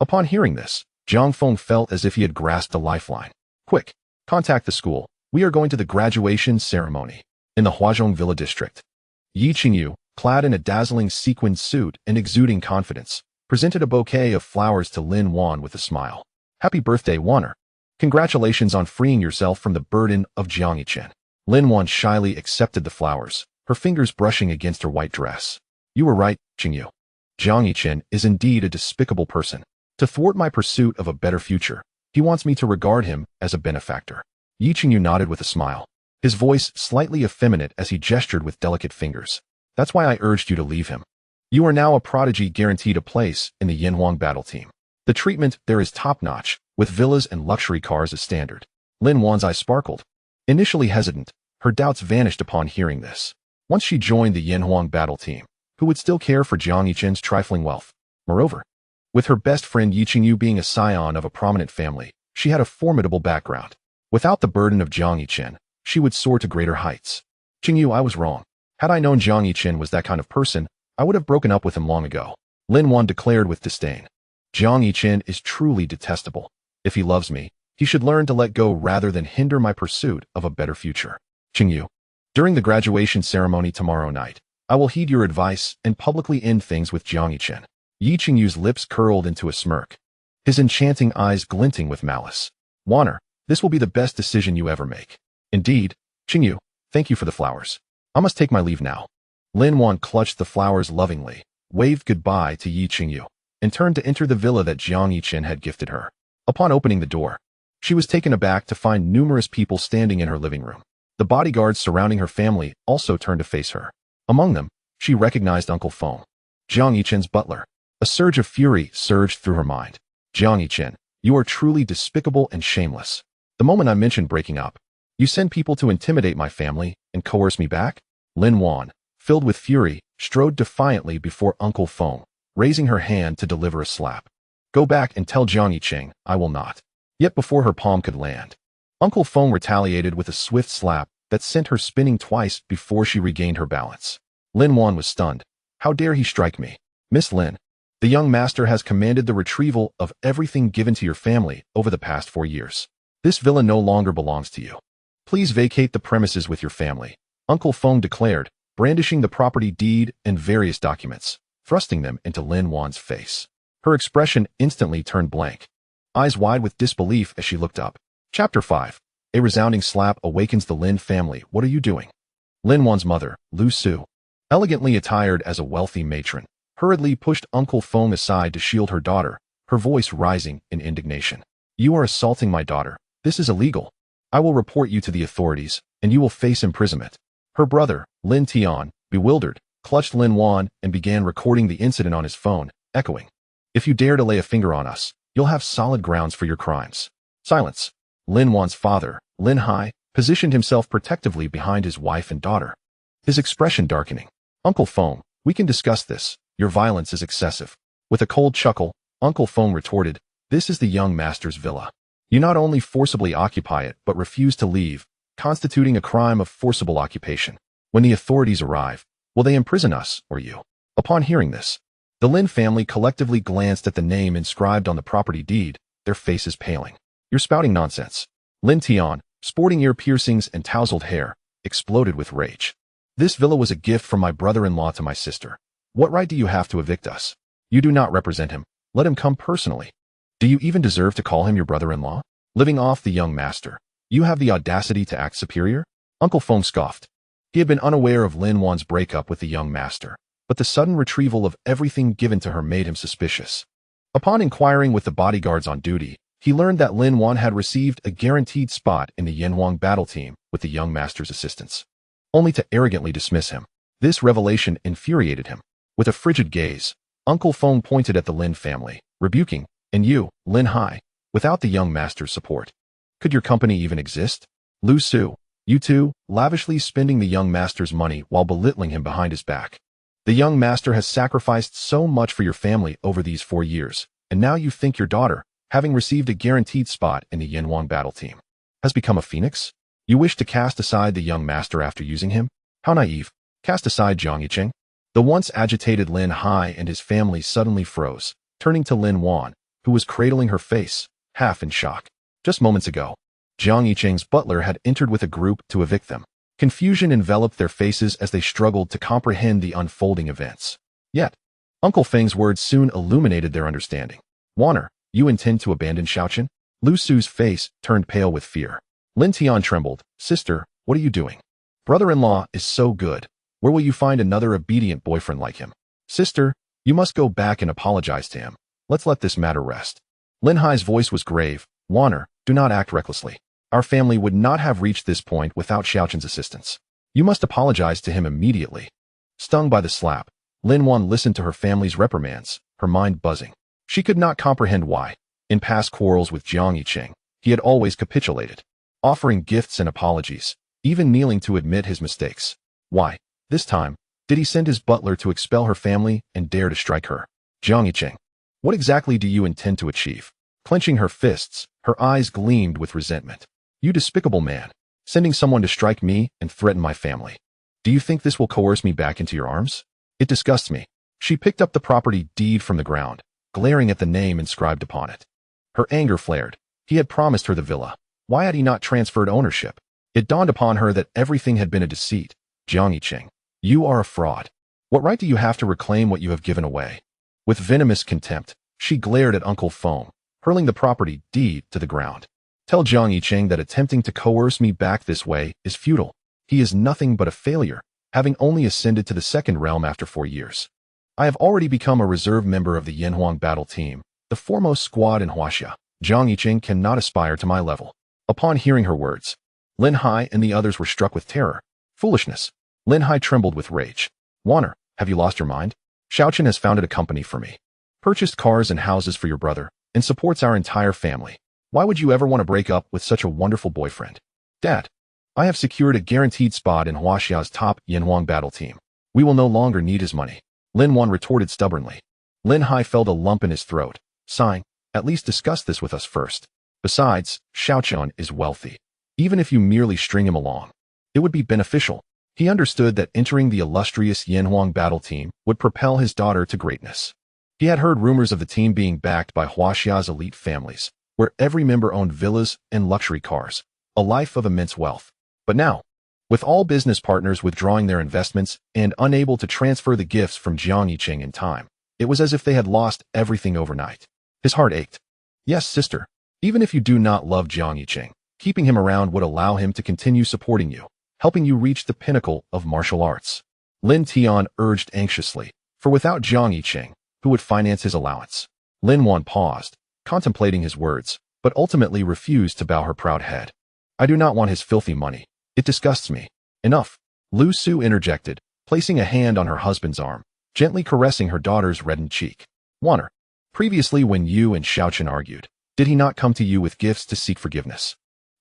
Upon hearing this, Jiang Feng felt as if he had grasped a lifeline. Quick, contact the school. We are going to the graduation ceremony in the Huazhong Villa district. Yi Qingyu, clad in a dazzling sequined suit and exuding confidence, presented a bouquet of flowers to Lin Wan with a smile. Happy birthday, Wanner. Congratulations on freeing yourself from the burden of Jiang Yichen. Lin Wan shyly accepted the flowers, her fingers brushing against her white dress. You were right, Qingyu. Jiang Yichen is indeed a despicable person. To thwart my pursuit of a better future, he wants me to regard him as a benefactor. Yi Qingyu nodded with a smile, his voice slightly effeminate as he gestured with delicate fingers. That's why I urged you to leave him. You are now a prodigy guaranteed a place in the Yanhuang battle team. The treatment there is top-notch, with villas and luxury cars as standard. Lin Wan's eyes sparkled. Initially hesitant, her doubts vanished upon hearing this. Once she joined the Yanhuang battle team, who would still care for Jiang Yichen's trifling wealth? Moreover, with her best friend Yi Qingyu being a scion of a prominent family, she had a formidable background. Without the burden of Jiang Yichen, she would soar to greater heights. Qingyu, I was wrong. Had I known Jiang Yichen was that kind of person, I would have broken up with him long ago. Lin Wan declared with disdain. Jiang Yichen is truly detestable. If he loves me, he should learn to let go rather than hinder my pursuit of a better future. Qingyu, during the graduation ceremony tomorrow night, I will heed your advice and publicly end things with Jiang Yichen. Yi Qingyu's lips curled into a smirk, his enchanting eyes glinting with malice. Wanner, this will be the best decision you ever make. Indeed, Qingyu, thank you for the flowers. I must take my leave now. Lin Wan clutched the flowers lovingly, waved goodbye to Yi Qingyu, and turned to enter the villa that Jiang Yichen had gifted her. Upon opening the door, she was taken aback to find numerous people standing in her living room. The bodyguards surrounding her family also turned to face her. Among them, she recognized Uncle Feng, Jiang Yichen's butler. A surge of fury surged through her mind. Jiang Yichen, you are truly despicable and shameless. The moment I mentioned breaking up, you send people to intimidate my family and coerce me back? Lin Wan, filled with fury, strode defiantly before Uncle Feng, raising her hand to deliver a slap. Go back and tell Jiang Yichen, I will not. Yet before her palm could land, Uncle Feng retaliated with a swift slap that sent her spinning twice before she regained her balance. Lin Wan was stunned. How dare he strike me? Miss Lin, the young master has commanded the retrieval of everything given to your family over the past 4 years. This villa no longer belongs to you. Please vacate the premises with your family, Uncle Feng declared, brandishing the property deed and various documents, thrusting them into Lin Wan's face. Her expression instantly turned blank, eyes wide with disbelief as she looked up. Chapter 5. A resounding slap awakens the Lin family. What are you doing? Lin Wan's mother, Lu Su, elegantly attired as a wealthy matron, hurriedly pushed Uncle Feng aside to shield her daughter, her voice rising in indignation. You are assaulting my daughter. This is illegal. I will report you to the authorities, and you will face imprisonment. Her brother, Lin Tian, bewildered, clutched Lin Wan and began recording the incident on his phone, echoing. If you dare to lay a finger on us, you'll have solid grounds for your crimes. Silence. Lin Wan's father, Lin Hai, positioned himself protectively behind his wife and daughter, his expression darkening. Uncle Feng, we can discuss this. Your violence is excessive. With a cold chuckle, Uncle Feng retorted, this is the young master's villa. You not only forcibly occupy it but refuse to leave, constituting a crime of forcible occupation. When the authorities arrive, will they imprison us or you? Upon hearing this, the Lin family collectively glanced at the name inscribed on the property deed, their faces paling. You're spouting nonsense. Lin Tian, sporting ear piercings and tousled hair, exploded with rage. This villa was a gift from my brother-in-law to my sister. What right do you have to evict us? You do not represent him. Let him come personally. Do you even deserve to call him your brother-in-law? Living off the young master, you have the audacity to act superior? Uncle Feng scoffed. He had been unaware of Lin Wan's breakup with the young master, but the sudden retrieval of everything given to her made him suspicious. Upon inquiring with the bodyguards on duty, he learned that Lin Wan had received a guaranteed spot in the Yanhuang battle team with the young master's assistance, only to arrogantly dismiss him. This revelation infuriated him. With a frigid gaze, Uncle Feng pointed at the Lin family, rebuking, and you, Lin Hai, without the young master's support, could your company even exist? Lu Su, you two, lavishly spending the young master's money while belittling him behind his back. The young master has sacrificed so much for your family over these 4 years, and now you think your daughter, having received a guaranteed spot in the Yanhuang battle team, has become a phoenix? You wish to cast aside the young master after using him? How naive. Cast aside Jiang Yichen? The once agitated Lin Hai and his family suddenly froze, turning to Lin Wan, who was cradling her face, half in shock. Just moments ago, Jiang Yichen's butler had entered with a group to evict them. Confusion enveloped their faces as they struggled to comprehend the unfolding events. Yet, Uncle Feng's words soon illuminated their understanding. Wanner, you intend to abandon Xiaochen? Lu Su's face turned pale with fear. Lin Tian trembled. Sister, what are you doing? Brother-in-law is so good. Where will you find another obedient boyfriend like him? Sister, you must go back and apologize to him. Let's let this matter rest. Lin Hai's voice was grave. Wanner, do not act recklessly. Our family would not have reached this point without Xiaochen's assistance. You must apologize to him immediately. Stung by the slap, Lin Wan listened to her family's reprimands, her mind buzzing. She could not comprehend why. In past quarrels with Jiang Yichen, he had always capitulated, offering gifts and apologies, even kneeling to admit his mistakes. Why, this time, did he send his butler to expel her family and dare to strike her? Jiang Yichen, what exactly do you intend to achieve? Clenching her fists, her eyes gleamed with resentment. You despicable man, sending someone to strike me and threaten my family. Do you think this will coerce me back into your arms? It disgusts me. She picked up the property deed from the ground, glaring at the name inscribed upon it. Her anger flared. He had promised her the villa. Why had he not transferred ownership? It dawned upon her that everything had been a deceit. Jiang Yichen, you are a fraud. What right do you have to reclaim what you have given away? With venomous contempt, she glared at Uncle Feng, hurling the property deed to the ground. Tell Jiang Yichen that attempting to coerce me back this way is futile. He is nothing but a failure, having only ascended to the second realm after 4 years. I have already become a reserve member of the Yanhuang battle team, the foremost squad in Huaxia. Jiang Yichen cannot aspire to my level. Upon hearing her words, Lin Hai and the others were struck with terror. Foolishness. Lin Hai trembled with rage. Wanner, have you lost your mind? Xiaochen has founded a company for me, purchased cars and houses for your brother, and supports our entire family. Why would you ever want to break up with such a wonderful boyfriend? Dad, I have secured a guaranteed spot in Huaxia's top Yanhuang battle team. We will no longer need his money. Lin Wan retorted stubbornly. Lin Hai felt a lump in his throat, sighing, at least discuss this with us first. Besides, Xiaochen is wealthy. Even if you merely string him along, it would be beneficial. He understood that entering the illustrious Yanhuang battle team would propel his daughter to greatness. He had heard rumors of the team being backed by Huaxia's elite families, where every member owned villas and luxury cars, a life of immense wealth. But now, with all business partners withdrawing their investments and unable to transfer the gifts from Jiang Yichen in time, it was as if they had lost everything overnight. His heart ached. Yes, sister, even if you do not love Jiang Yichen, keeping him around would allow him to continue supporting you, helping you reach the pinnacle of martial arts. Lin Tian urged anxiously, for without Jiang Yichen, who would finance his allowance? Lin Wan paused, contemplating his words, but ultimately refused to bow her proud head. I do not want his filthy money. It disgusts me. Enough. Lu Su interjected, placing a hand on her husband's arm, gently caressing her daughter's reddened cheek. Wanner, Previously, when you and Xiaochen argued, did he not come to you with gifts to seek forgiveness?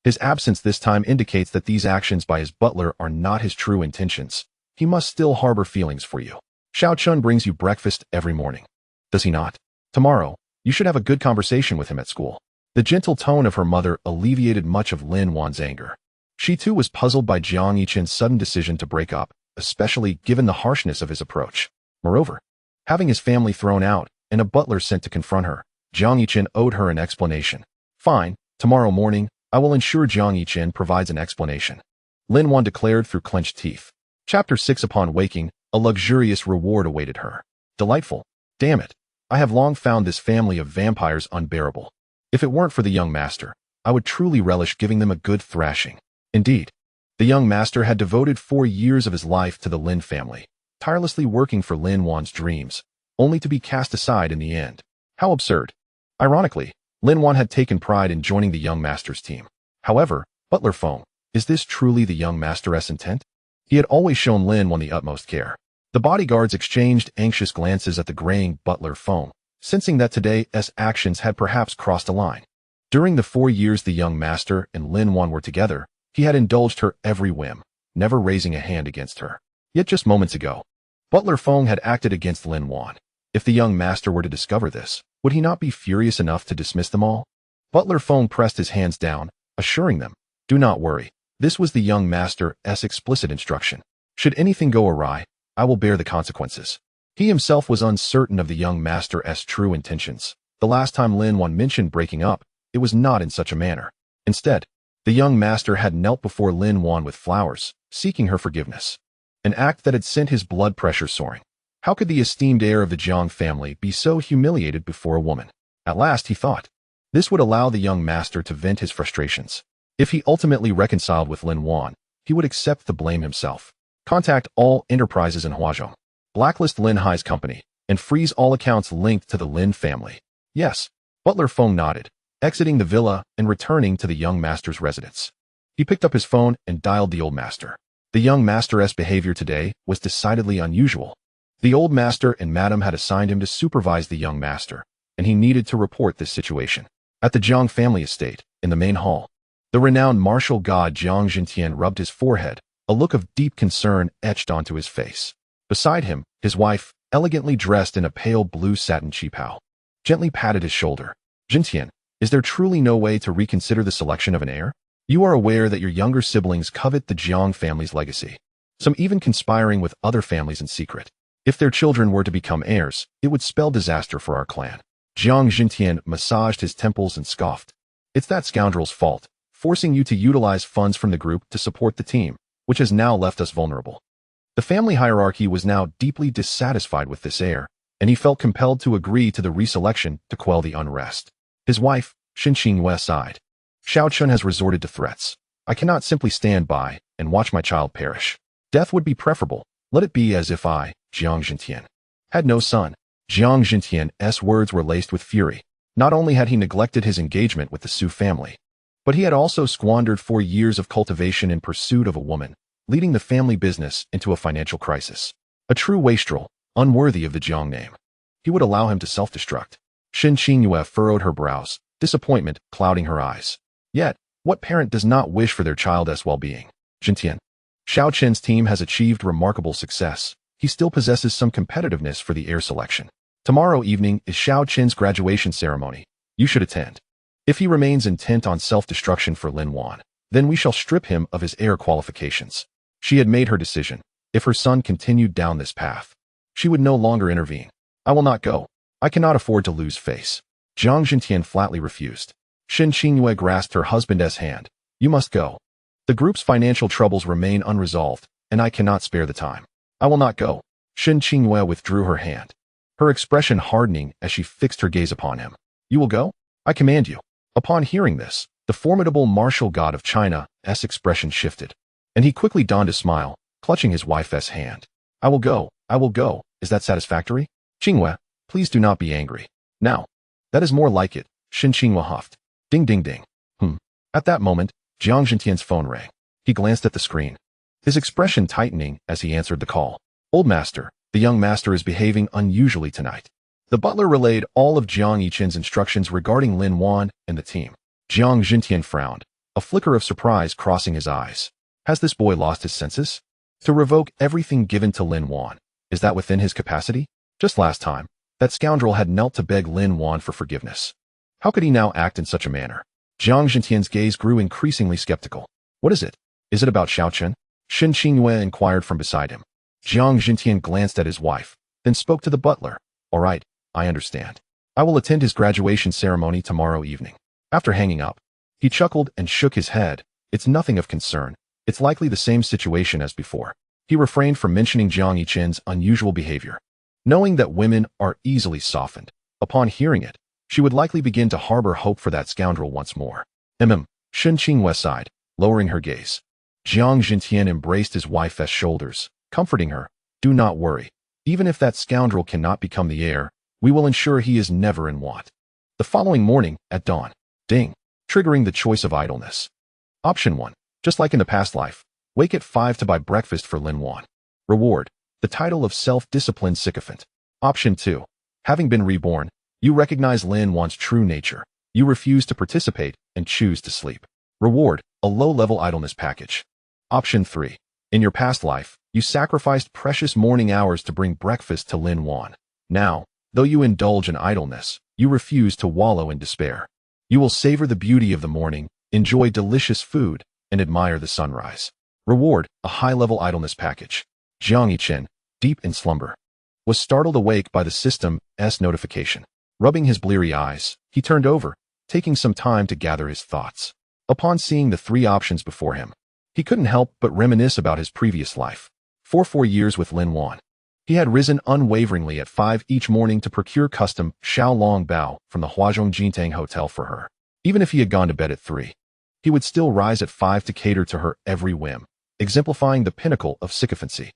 His absence this time indicates that these actions by his butler are not his true intentions. He must still harbor feelings for you. Xiaochen brings you breakfast every morning. Does he not? Tomorrow, you should have a good conversation with him at school. The gentle tone of her mother alleviated much of Lin Wan's anger. She too was puzzled by Jiang Yichen's sudden decision to break up, especially given the harshness of his approach. Moreover, having his family thrown out and a butler sent to confront her, Jiang Yichen owed her an explanation. Fine, tomorrow morning, I will ensure Jiang Yichen provides an explanation. Lin Wan declared through clenched teeth. Chapter 6. Upon waking, a luxurious reward awaited her. Delightful. Damn it. I have long found this family of vampires unbearable. If it weren't for the young master, I would truly relish giving them a good thrashing. Indeed, the young master had devoted 4 years of his life to the Lin family, tirelessly working for Lin Wan's dreams, only to be cast aside in the end. How absurd. Ironically, Lin Wan had taken pride in joining the young master's team. However, Butler Feng, is this truly the young master's intent? He had always shown Lin Wan the utmost care. The bodyguards exchanged anxious glances at the graying Butler Feng, sensing that today's actions had perhaps crossed a line. During the 4 years the young master and Lin Wan were together, he had indulged her every whim, never raising a hand against her. Yet just moments ago, Butler Feng had acted against Lin Wan. If the young master were to discover this, would he not be furious enough to dismiss them all? Butler Feng pressed his hands down, assuring them, do not worry. This was the young master's explicit instruction. Should anything go awry, I will bear the consequences. He himself was uncertain of the young master's true intentions. The last time Lin Wan mentioned breaking up, it was not in such a manner. Instead, the young master had knelt before Lin Wan with flowers, seeking her forgiveness. An act that had sent his blood pressure soaring. How could the esteemed heir of the Jiang family be so humiliated before a woman? At last, he thought. This would allow the young master to vent his frustrations. If he ultimately reconciled with Lin Wan, he would accept the blame himself. Contact all enterprises in Huazhong. Blacklist Lin Hai's company, and freeze all accounts linked to the Lin family. Yes. Butler Feng nodded, exiting the villa and returning to the young master's residence. He picked up his phone and dialed the old master. The young master's behavior today was decidedly unusual. The old master and madam had assigned him to supervise the young master, and he needed to report this situation. At the Jiang family estate, in the main hall, the renowned martial god Jiang Yichen rubbed his forehead, a look of deep concern etched onto his face. Beside him, his wife, elegantly dressed in a pale blue satin qipao, gently patted his shoulder. Jintian, is there truly no way to reconsider the selection of an heir? You are aware that your younger siblings covet the Jiang family's legacy, some even conspiring with other families in secret. If their children were to become heirs, it would spell disaster for our clan. Jiang Yichen massaged his temples and scoffed. It's that scoundrel's fault, forcing you to utilize funds from the group to support the team, which has now left us vulnerable. The family hierarchy was now deeply dissatisfied with this heir, and he felt compelled to agree to the reselection to quell the unrest. His wife, Xin Qingyue, sighed. Xiaochen has resorted to threats. I cannot simply stand by and watch my child perish. Death would be preferable. Let it be as if I, Jiang Yichen, had no son. Jiang Yichen's words were laced with fury. Not only had he neglected his engagement with the Su family, but he had also squandered 4 years of cultivation in pursuit of a woman, leading the family business into a financial crisis. A true wastrel, unworthy of the Jiang name. He would allow him to self-destruct. Xin Qingyue furrowed her brows, disappointment clouding her eyes. Yet, what parent does not wish for their child's well-being? Jintian. Xiaochen's team has achieved remarkable success. He still possesses some competitiveness for the heir selection. Tomorrow evening is Xiaochen's graduation ceremony. You should attend. If he remains intent on self-destruction for Lin Wan, then we shall strip him of his heir qualifications. She had made her decision. If her son continued down this path, she would no longer intervene. I will not go. I cannot afford to lose face. Jiang Jintian flatly refused. Xin Qingyue grasped her husband's hand. You must go. The group's financial troubles remain unresolved, and I cannot spare the time. I will not go. Xin Qingyue withdrew her hand, her expression hardening as she fixed her gaze upon him. You will go? I command you. Upon hearing this, the formidable martial god of China's expression shifted, and he quickly donned a smile, clutching his wife's hand. I will go. I will go. Is that satisfactory? Qingyue, please do not be angry. Now. That is more like it, Xin Qingyue huffed. Ding ding ding. At that moment, Jiang Jintian's phone rang. He glanced at the screen, his expression tightening as he answered the call. Old master, the young master is behaving unusually tonight. The butler relayed all of Jiang Yichen's instructions regarding Lin Wan and the team. Jiang Yichen frowned, a flicker of surprise crossing his eyes. Has this boy lost his senses? To revoke everything given to Lin Wan, is that within his capacity? Just last time, that scoundrel had knelt to beg Lin Wan for forgiveness. How could he now act in such a manner? Jiang Yichen's gaze grew increasingly skeptical. What is it? Is it about Xiao Chen? Shen Qingyue inquired from beside him. Jiang Yichen glanced at his wife, then spoke to the butler. All right, I understand. I will attend his graduation ceremony tomorrow evening. After hanging up, he chuckled and shook his head. It's nothing of concern. It's likely the same situation as before. He refrained from mentioning Jiang Yichen's unusual behavior. Knowing that women are easily softened, upon hearing it, she would likely begin to harbor hope for that scoundrel once more. Shen Qingyue sighed, lowering her gaze. Jiang Yichen embraced his wife's shoulders, comforting her. Do not worry. Even if that scoundrel cannot become the heir, we will ensure he is never in want. The following morning, at dawn, ding, triggering the choice of idleness. Option 1. Just like in the past life, wake at 5 to buy breakfast for Lin Wan. Reward. The title of self-disciplined sycophant. Option 2. Having been reborn, you recognize Lin Wan's true nature. You refuse to participate and choose to sleep. Reward. A low-level idleness package. Option 3. In your past life, you sacrificed precious morning hours to bring breakfast to Lin Wan. Now, though you indulge in idleness, you refuse to wallow in despair. You will savor the beauty of the morning, enjoy delicious food, and admire the sunrise. Reward. A high-level idleness package. Jiang Yichen, deep in slumber, was startled awake by the system's notification. Rubbing his bleary eyes, he turned over, taking some time to gather his thoughts. Upon seeing the 3 options before him, he couldn't help but reminisce about his previous life. For 4 years with Lin Wan, he had risen unwaveringly at 5 each morning to procure custom Xiaolong Bao from the Huazhong Jintang Hotel for her. Even if he had gone to bed at 3, he would still rise at 5 to cater to her every whim, exemplifying the pinnacle of sycophancy.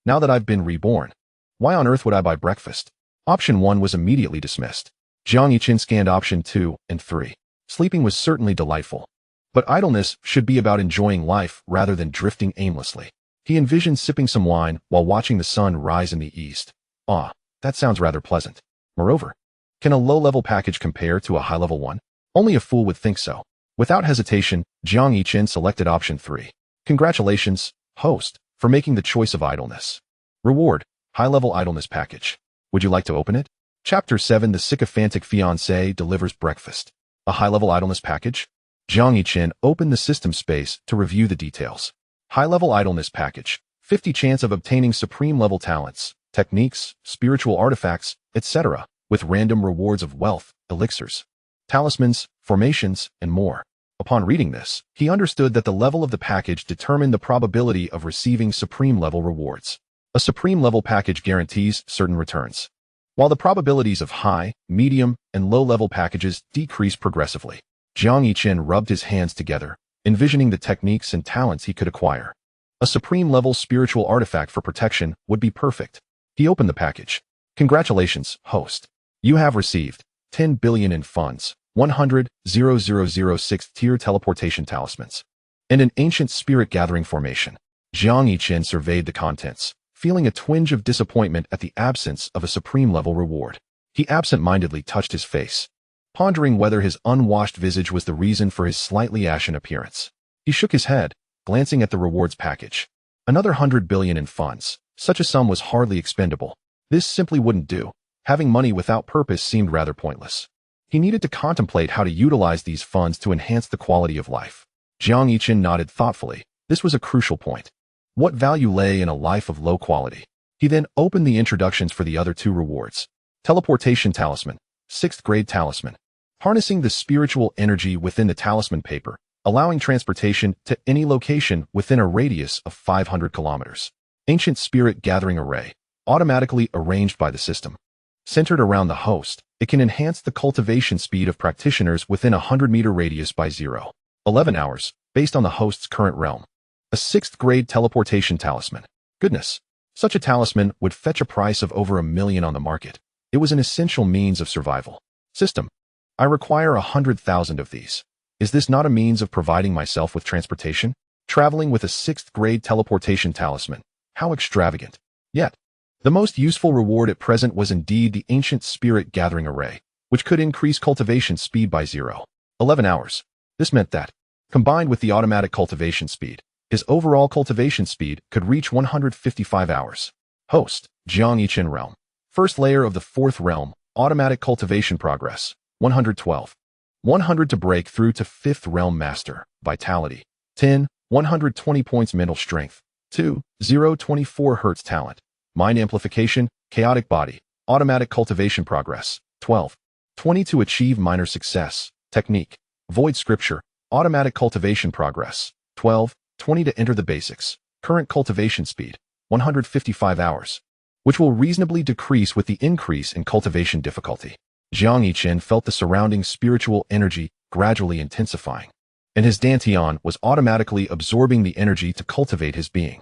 Now that I've been reborn, why on earth would I buy breakfast? Option 1 was immediately dismissed. Jiang Yichen scanned option 2 and 3. Sleeping was certainly delightful, but idleness should be about enjoying life rather than drifting aimlessly. He envisioned sipping some wine while watching the sun rise in the east. That sounds rather pleasant. Moreover, can a low-level package compare to a high-level one? Only a fool would think so. Without hesitation, Jiang Yichen selected option 3. Congratulations, host, for making the choice of idleness. Reward. High-level idleness package. Would you like to open it? Chapter 7. The sycophantic fiancé delivers breakfast. A high-level idleness package? Jiang Yichen opened the system space to review the details. High-level idleness package. 50 chance of obtaining supreme-level talents, techniques, spiritual artifacts, etc., with random rewards of wealth, elixirs, talismans, formations, and more. Upon reading this, he understood that the level of the package determined the probability of receiving supreme-level rewards. A supreme-level package guarantees certain returns, while the probabilities of high, medium, and low-level packages decrease progressively. Jiang Yichen rubbed his hands together, envisioning the techniques and talents he could acquire. A supreme-level spiritual artifact for protection would be perfect. He opened the package. Congratulations, host. You have received 10 billion in funds, 100,006 tier teleportation talismans, and an ancient spirit gathering formation. Jiang Yichen surveyed the contents, feeling a twinge of disappointment at the absence of a supreme-level reward. He absent-mindedly touched his face, pondering whether his unwashed visage was the reason for his slightly ashen appearance. He shook his head, glancing at the rewards package. Another 100 billion in funds. Such a sum was hardly expendable. This simply wouldn't do. Having money without purpose seemed rather pointless. He needed to contemplate how to utilize these funds to enhance the quality of life. Jiang Yichen nodded thoughtfully. This was a crucial point. What value lay in a life of low quality? He then opened the introductions for the other 2 rewards. Teleportation Talisman, 6th grade talisman. Harnessing the spiritual energy within the talisman paper, allowing transportation to any location within a radius of 500 kilometers. Ancient Spirit Gathering Array, automatically arranged by the system. Centered around the host, it can enhance the cultivation speed of practitioners within a 100-meter radius by 0.11 hours, based on the host's current realm. A 6th grade teleportation talisman. Goodness, such a talisman would fetch a price of over $1 million on the market. It was an essential means of survival. System. I require 100,000 of these. Is this not a means of providing myself with transportation? Traveling with a 6th grade teleportation talisman. How extravagant. Yet, The most useful reward at present was indeed the ancient spirit gathering array, which could increase cultivation speed by 0.11 hours. This meant that, combined with the automatic cultivation speed, his overall cultivation speed could reach 155 hours. Host, Jiang Yichen realm. First layer of the fourth realm, automatic cultivation progress, 112. 100 to break through to fifth realm master, vitality, 10, 120 points mental strength, 2, 0.24 Hz talent, mind amplification, chaotic body, automatic cultivation progress, 12. 20 to achieve minor success, technique, void scripture, automatic cultivation progress, 12. 20 to enter the basics, current cultivation speed, 155 hours, which will reasonably decrease with the increase in cultivation difficulty. Jiang Yichen felt the surrounding spiritual energy gradually intensifying, and his dantian was automatically absorbing the energy to cultivate his being.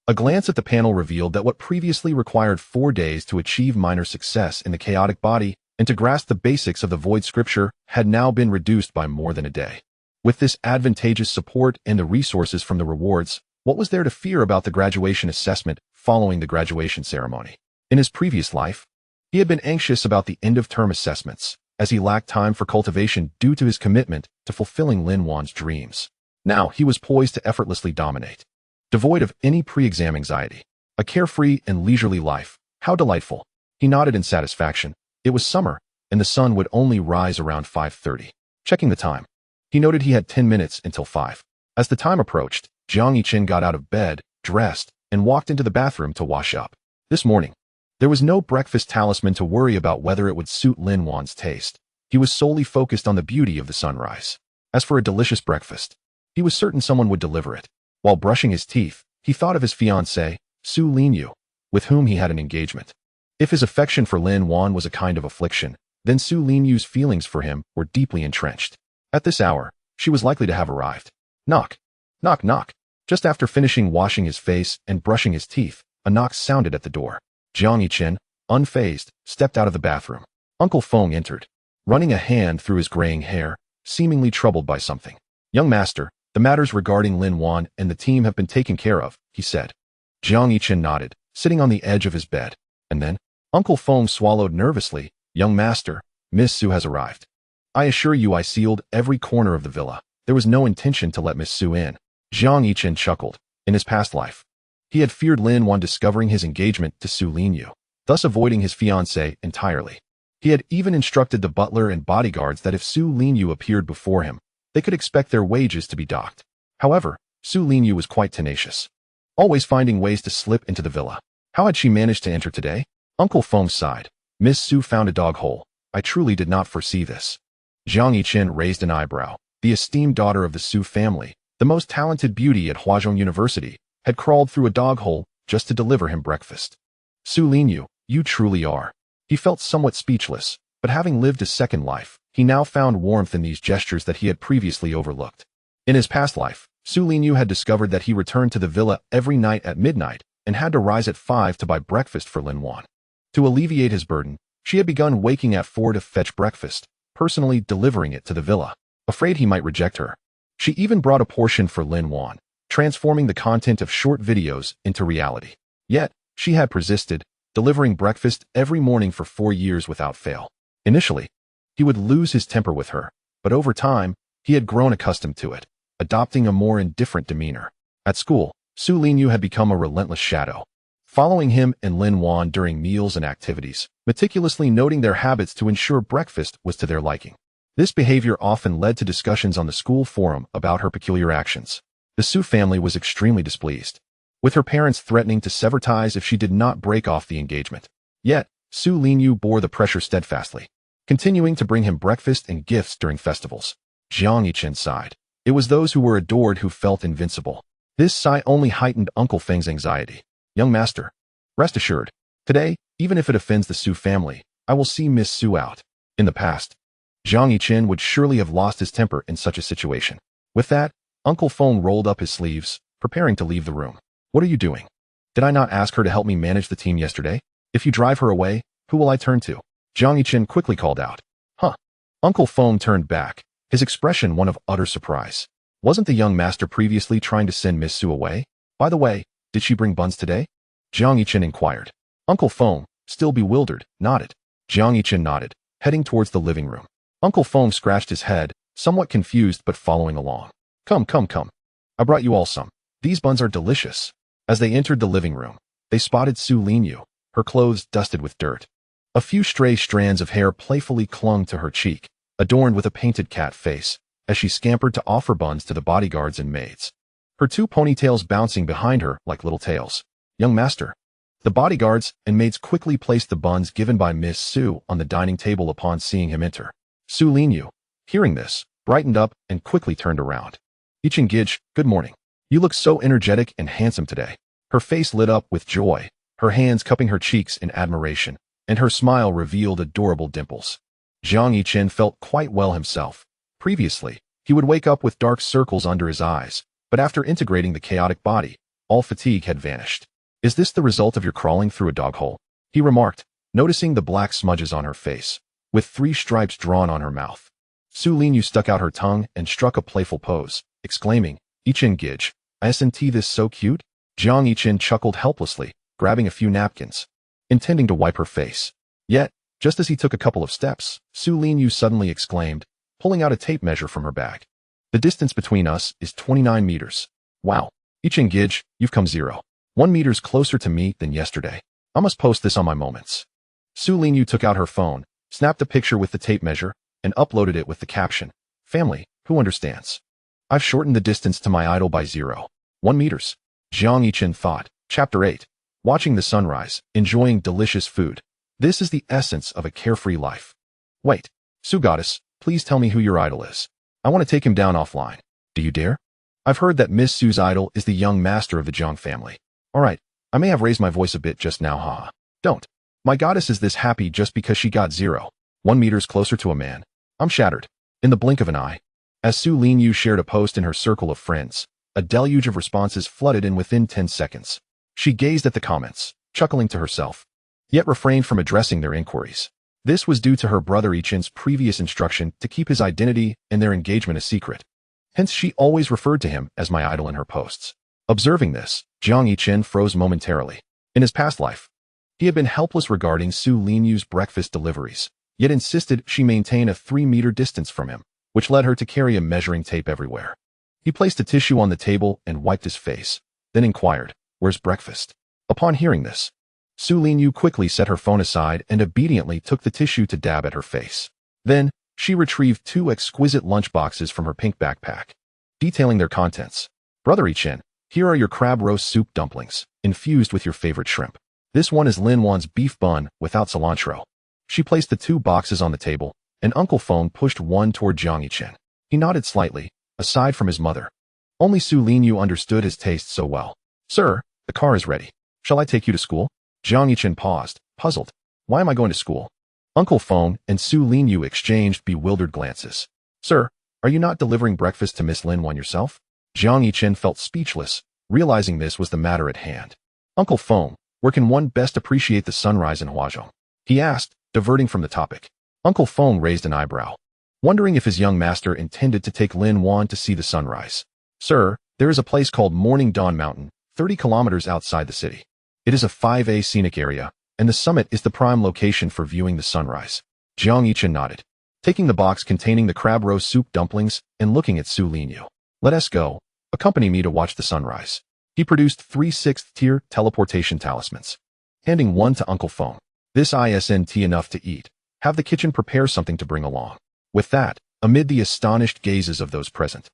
A glance at the panel revealed that what previously required 4 days to achieve minor success in the chaotic body and to grasp the basics of the void scripture had now been reduced by more than a day. With this advantageous support and the resources from the rewards, what was there to fear about the graduation assessment following the graduation ceremony? In his previous life, he had been anxious about the end-of-term assessments, as he lacked time for cultivation due to his commitment to fulfilling Lin Wan's dreams. Now he was poised to effortlessly dominate. Devoid of any pre-exam anxiety. A carefree and leisurely life. How delightful. He nodded in satisfaction. It was summer, and the sun would only rise around 5:30. Checking the time, he noted he had 10 minutes until 5. As the time approached, Jiang Yichen got out of bed, dressed, and walked into the bathroom to wash up. This morning, there was no breakfast talisman to worry about whether it would suit Lin Wan's taste. He was solely focused on the beauty of the sunrise. As for a delicious breakfast, he was certain someone would deliver it. While brushing his teeth, he thought of his fiancée, Su Linyu, with whom he had an engagement. If his affection for Lin Wan was a kind of affliction, then Su Linyu's feelings for him were deeply entrenched. At this hour, she was likely to have arrived. Knock. Knock, knock. Just after finishing washing his face and brushing his teeth, a knock sounded at the door. Jiang Yichen, unfazed, stepped out of the bathroom. Uncle Feng entered, running a hand through his graying hair, seemingly troubled by something. Young master, the matters regarding Lin Wan and the team have been taken care of, he said. Jiang Yichen nodded, sitting on the edge of his bed. And then, Uncle Feng swallowed nervously. Young master, Miss Su has arrived. I assure you I sealed every corner of the villa. There was no intention to let Miss Su in. Jiang Yichen chuckled. In his past life, he had feared Lin Wan discovering his engagement to Su Linyu, thus avoiding his fiancée entirely. He had even instructed the butler and bodyguards that if Su Linyu appeared before him, they could expect their wages to be docked. However, Su Linyu was quite tenacious, always finding ways to slip into the villa. How had she managed to enter today? Uncle Feng sighed. Miss Su found a dog hole. I truly did not foresee this. Jiang Yichen raised an eyebrow. The esteemed daughter of the Su family, the most talented beauty at Huazhong University, had crawled through a dog hole just to deliver him breakfast. Su Linyu, you truly are. He felt somewhat speechless, but having lived a second life, he now found warmth in these gestures that he had previously overlooked. In his past life, Su Linyu had discovered that he returned to the villa every night at midnight and had to rise at 5 to buy breakfast for Lin Wan. To alleviate his burden, she had begun waking at 4 to fetch breakfast, personally delivering it to the villa, afraid he might reject her. She even brought a portion for Lin Wan, transforming the content of short videos into reality. Yet, she had persisted, delivering breakfast every morning for 4 years without fail. Initially, he would lose his temper with her, but over time, he had grown accustomed to it, adopting a more indifferent demeanor. At school, Su Linyu had become a relentless shadow, following him and Lin Wan during meals and activities, meticulously noting their habits to ensure breakfast was to their liking. This behavior often led to discussions on the school forum about her peculiar actions. The Su family was extremely displeased, with her parents threatening to sever ties if she did not break off the engagement. Yet, Su Linyu bore the pressure steadfastly, continuing to bring him breakfast and gifts during festivals. Jiang Yichen sighed. It was those who were adored who felt invincible. This sigh only heightened Uncle Feng's anxiety. Young master, rest assured, today, even if it offends the Su family, I will see Miss Su out. In the past, Jiang Yichen would surely have lost his temper in such a situation. With that, Uncle Feng rolled up his sleeves, preparing to leave the room. What are you doing? Did I not ask her to help me manage the team yesterday? If you drive her away, who will I turn to? Jiang Yichen quickly called out. Huh. Uncle Feng turned back, his expression one of utter surprise. Wasn't the young master previously trying to send Miss Su away? By the way, did she bring buns today? Jiang Yichen inquired. Uncle Feng, still bewildered, nodded. Jiang Yichen nodded, heading towards the living room. Uncle Feng scratched his head, somewhat confused but following along. Come, come, come. I brought you all some. These buns are delicious. As they entered the living room, they spotted Su Linyu, her clothes dusted with dirt. A few stray strands of hair playfully clung to her cheek, adorned with a painted cat face, as she scampered to offer buns to the bodyguards and maids. Her two ponytails bouncing behind her like little tails. Young master. The bodyguards and maids quickly placed the buns given by Miss Su on the dining table upon seeing him enter. Su Linyu, hearing this, brightened up and quickly turned around. Yichen Gij, good morning. You look so energetic and handsome today. Her face lit up with joy, her hands cupping her cheeks in admiration, and her smile revealed adorable dimples. Jiang Yichen felt quite well himself. Previously, he would wake up with dark circles under his eyes, but after integrating the chaotic body, all fatigue had vanished. Is this the result of your crawling through a dog hole? He remarked, noticing the black smudges on her face, with 3 stripes drawn on her mouth. Su Linyu stuck out her tongue and struck a playful pose, exclaiming, Yichen Gij, isn't this so cute? Jiang Yichen chuckled helplessly, grabbing a few napkins, intending to wipe her face. Yet, just as he took a couple of steps, Su Linyu suddenly exclaimed, pulling out a tape measure from her bag. The distance between us is 29 meters. Wow. Yichen Gij, you've come 1 meters closer to me than yesterday. I must post this on my moments. Su Linyu took out her phone, snapped a picture with the tape measure, and uploaded it with the caption, Family, who understands? I've shortened the distance to my idol by 1 meters. Jiang Yichen thought. Chapter 8. Watching the sunrise, enjoying delicious food. This is the essence of a carefree life. Wait, Su Goddess, please tell me who your idol is. I want to take him down offline. Do you dare? I've heard that Miss Su's idol is the young master of the Jiang family. Alright, I may have raised my voice a bit just now, haha. Don't. My goddess is this happy just because she got 1 meters closer to a man. I'm shattered. In the blink of an eye. As Su Linyu shared a post in her circle of friends, a deluge of responses flooded in within 10 seconds. She gazed at the comments, chuckling to herself, yet refrained from addressing their inquiries. This was due to her brother Yichen's previous instruction to keep his identity and their engagement a secret. Hence she always referred to him as my idol in her posts. Observing this, Jiang Yichen froze momentarily. In his past life, he had been helpless regarding Su Linyu's breakfast deliveries, yet insisted she maintain a 3-meter distance from him, which led her to carry a measuring tape everywhere. He placed a tissue on the table and wiped his face, then inquired, Where's breakfast? Upon hearing this, Su Linyu quickly set her phone aside and obediently took the tissue to dab at her face. Then, she retrieved 2 exquisite lunchboxes from her pink backpack, detailing their contents. Brother Yichen, here are your crab roast soup dumplings, infused with your favorite shrimp. This one is Lin Wan's beef bun without cilantro. She placed the 2 boxes on the table, and Uncle Feng pushed one toward Jiang Yichen. He nodded slightly, aside from his mother. Only Su Linyu understood his taste so well. Sir, the car is ready. Shall I take you to school? Jiang Yichen paused, puzzled. Why am I going to school? Uncle Feng and Su Linyu exchanged bewildered glances. Sir, are you not delivering breakfast to Miss Lin Wan yourself? Jiang Yichen felt speechless, realizing this was the matter at hand. Uncle Feng, where can one best appreciate the sunrise in Huazhong? He asked, diverting from the topic. Uncle Feng raised an eyebrow, wondering if his young master intended to take Lin Wan to see the sunrise. Sir, there is a place called Morning Dawn Mountain, 30 kilometers outside the city. It is a 5A scenic area, and the summit is the prime location for viewing the sunrise. Jiang Yichen nodded, taking the box containing the crab roast soup dumplings and looking at Su Linyu. Let us go. Accompany me to watch the sunrise. He produced 3 6th-tier teleportation talismans, handing one to Uncle Feng. This isn't enough to eat. Have the kitchen prepare something to bring along. With that, amid the astonished gazes of those present,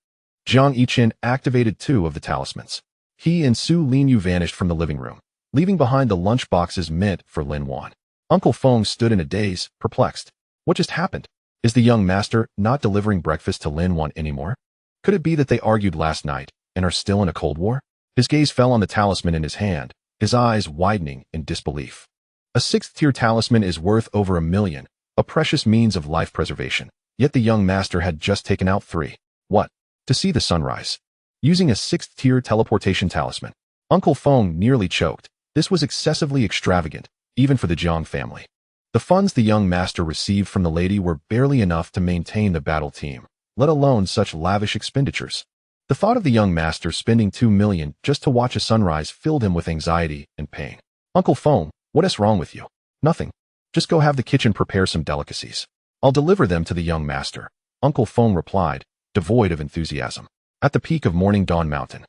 Jiang Yichen activated 2 of the talismans. He and Su Linyu vanished from the living room, leaving behind the lunch boxes meant for Lin Wan. Uncle Feng stood in a daze, perplexed. What just happened? Is the young master not delivering breakfast to Lin Wan anymore? Could it be that they argued last night and are still in a cold war? His gaze fell on the talisman in his hand, his eyes widening in disbelief. A 6th-tier talisman is worth over 1 million, a precious means of life preservation. Yet the young master had just taken out 3. What? To see the sunrise. Using a 6th-tier teleportation talisman. Uncle Feng nearly choked. This was excessively extravagant, even for the Jiang family. The funds the young master received from the lady were barely enough to maintain the battle team, let alone such lavish expenditures. The thought of the young master spending 2 million just to watch a sunrise filled him with anxiety and pain. Uncle Feng, What is wrong with you? Nothing. Just go have the kitchen prepare some delicacies. I'll deliver them to the young master, Uncle Feng replied, devoid of enthusiasm. At the peak of Morning Dawn Mountain,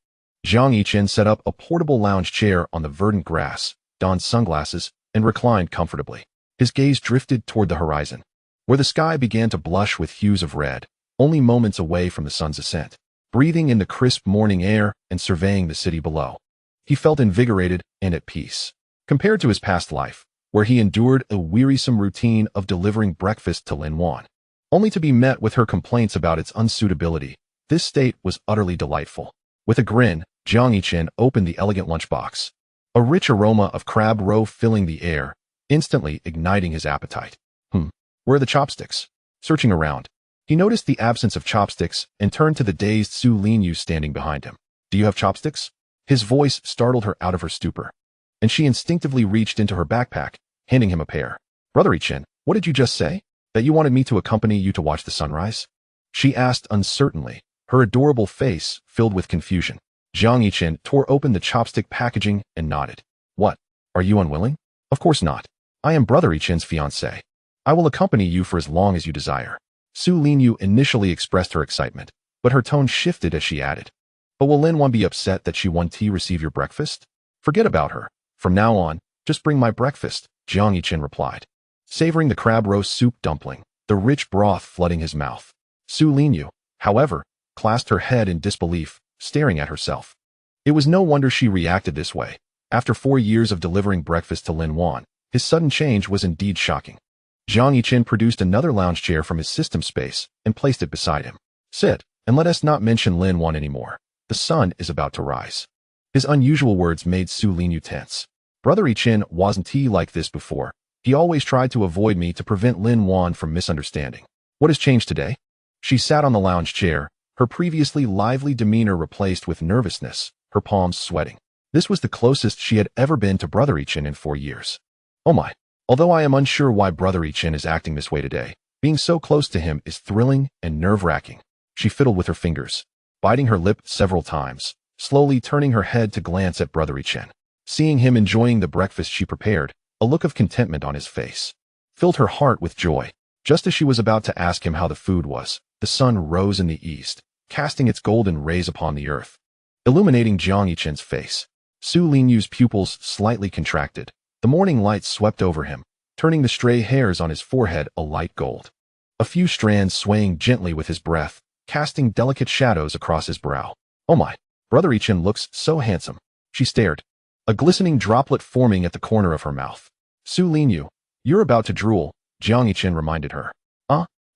Jiang Yichen set up a portable lounge chair on the verdant grass, donned sunglasses, and reclined comfortably. His gaze drifted toward the horizon, where the sky began to blush with hues of red, only moments away from the sun's ascent. Breathing in the crisp morning air and surveying the city below, he felt invigorated and at peace. Compared to his past life, where he endured a wearisome routine of delivering breakfast to Lin Wan, only to be met with her complaints about its unsuitability, this state was utterly delightful. With a grin, Jiang Yichen opened the elegant lunchbox. A rich aroma of crab roe filling the air, instantly igniting his appetite. Where are the chopsticks? Searching around, he noticed the absence of chopsticks and turned to the dazed Su Linyu standing behind him. Do you have chopsticks? His voice startled her out of her stupor, and she instinctively reached into her backpack, handing him a pair. Brother Yichen, what did you just say? That you wanted me to accompany you to watch the sunrise? She asked uncertainly, her adorable face filled with confusion. Jiang Yichen tore open the chopstick packaging and nodded. What? Are you unwilling? Of course not. I am Brother Yichen's fiancée. I will accompany you for as long as you desire. Su Linyu initially expressed her excitement, but her tone shifted as she added. But will Lin Wan be upset that she won't receive your breakfast? Forget about her. From now on, just bring my breakfast, Jiang Yichen replied, savoring the crab roast soup dumpling, the rich broth flooding his mouth. Su Linyu, however, clasped her head in disbelief, staring at herself. It was no wonder she reacted this way. After 4 years of delivering breakfast to Lin Wan, his sudden change was indeed shocking. Jiang Yichen produced another lounge chair from his system space and placed it beside him. Sit, and let us not mention Lin Wan anymore. The sun is about to rise. His unusual words made Su Linyu tense. Brother Yichen wasn't he like this before. He always tried to avoid me to prevent Lin Wan from misunderstanding. What has changed today? She sat on the lounge chair, her previously lively demeanor replaced with nervousness, her palms sweating. This was the closest she had ever been to Brother Yichen in 4 years. Oh my. Although I am unsure why Brother Yichen is acting this way today, being so close to him is thrilling and nerve-wracking. She fiddled with her fingers, biting her lip several times, slowly turning her head to glance at Brother Yichen. Seeing him enjoying the breakfast she prepared, a look of contentment on his face filled her heart with joy. Just as she was about to ask him how the food was, the sun rose in the east, casting its golden rays upon the earth, illuminating Jiang Yichen's face. Su Linyu's pupils slightly contracted. The morning light swept over him, turning the stray hairs on his forehead a light gold. A few strands swaying gently with his breath, casting delicate shadows across his brow. Oh my, Brother Yichen looks so handsome. She stared, a glistening droplet forming at the corner of her mouth. Su Linyu, you're about to drool, Jiang Yichen reminded her.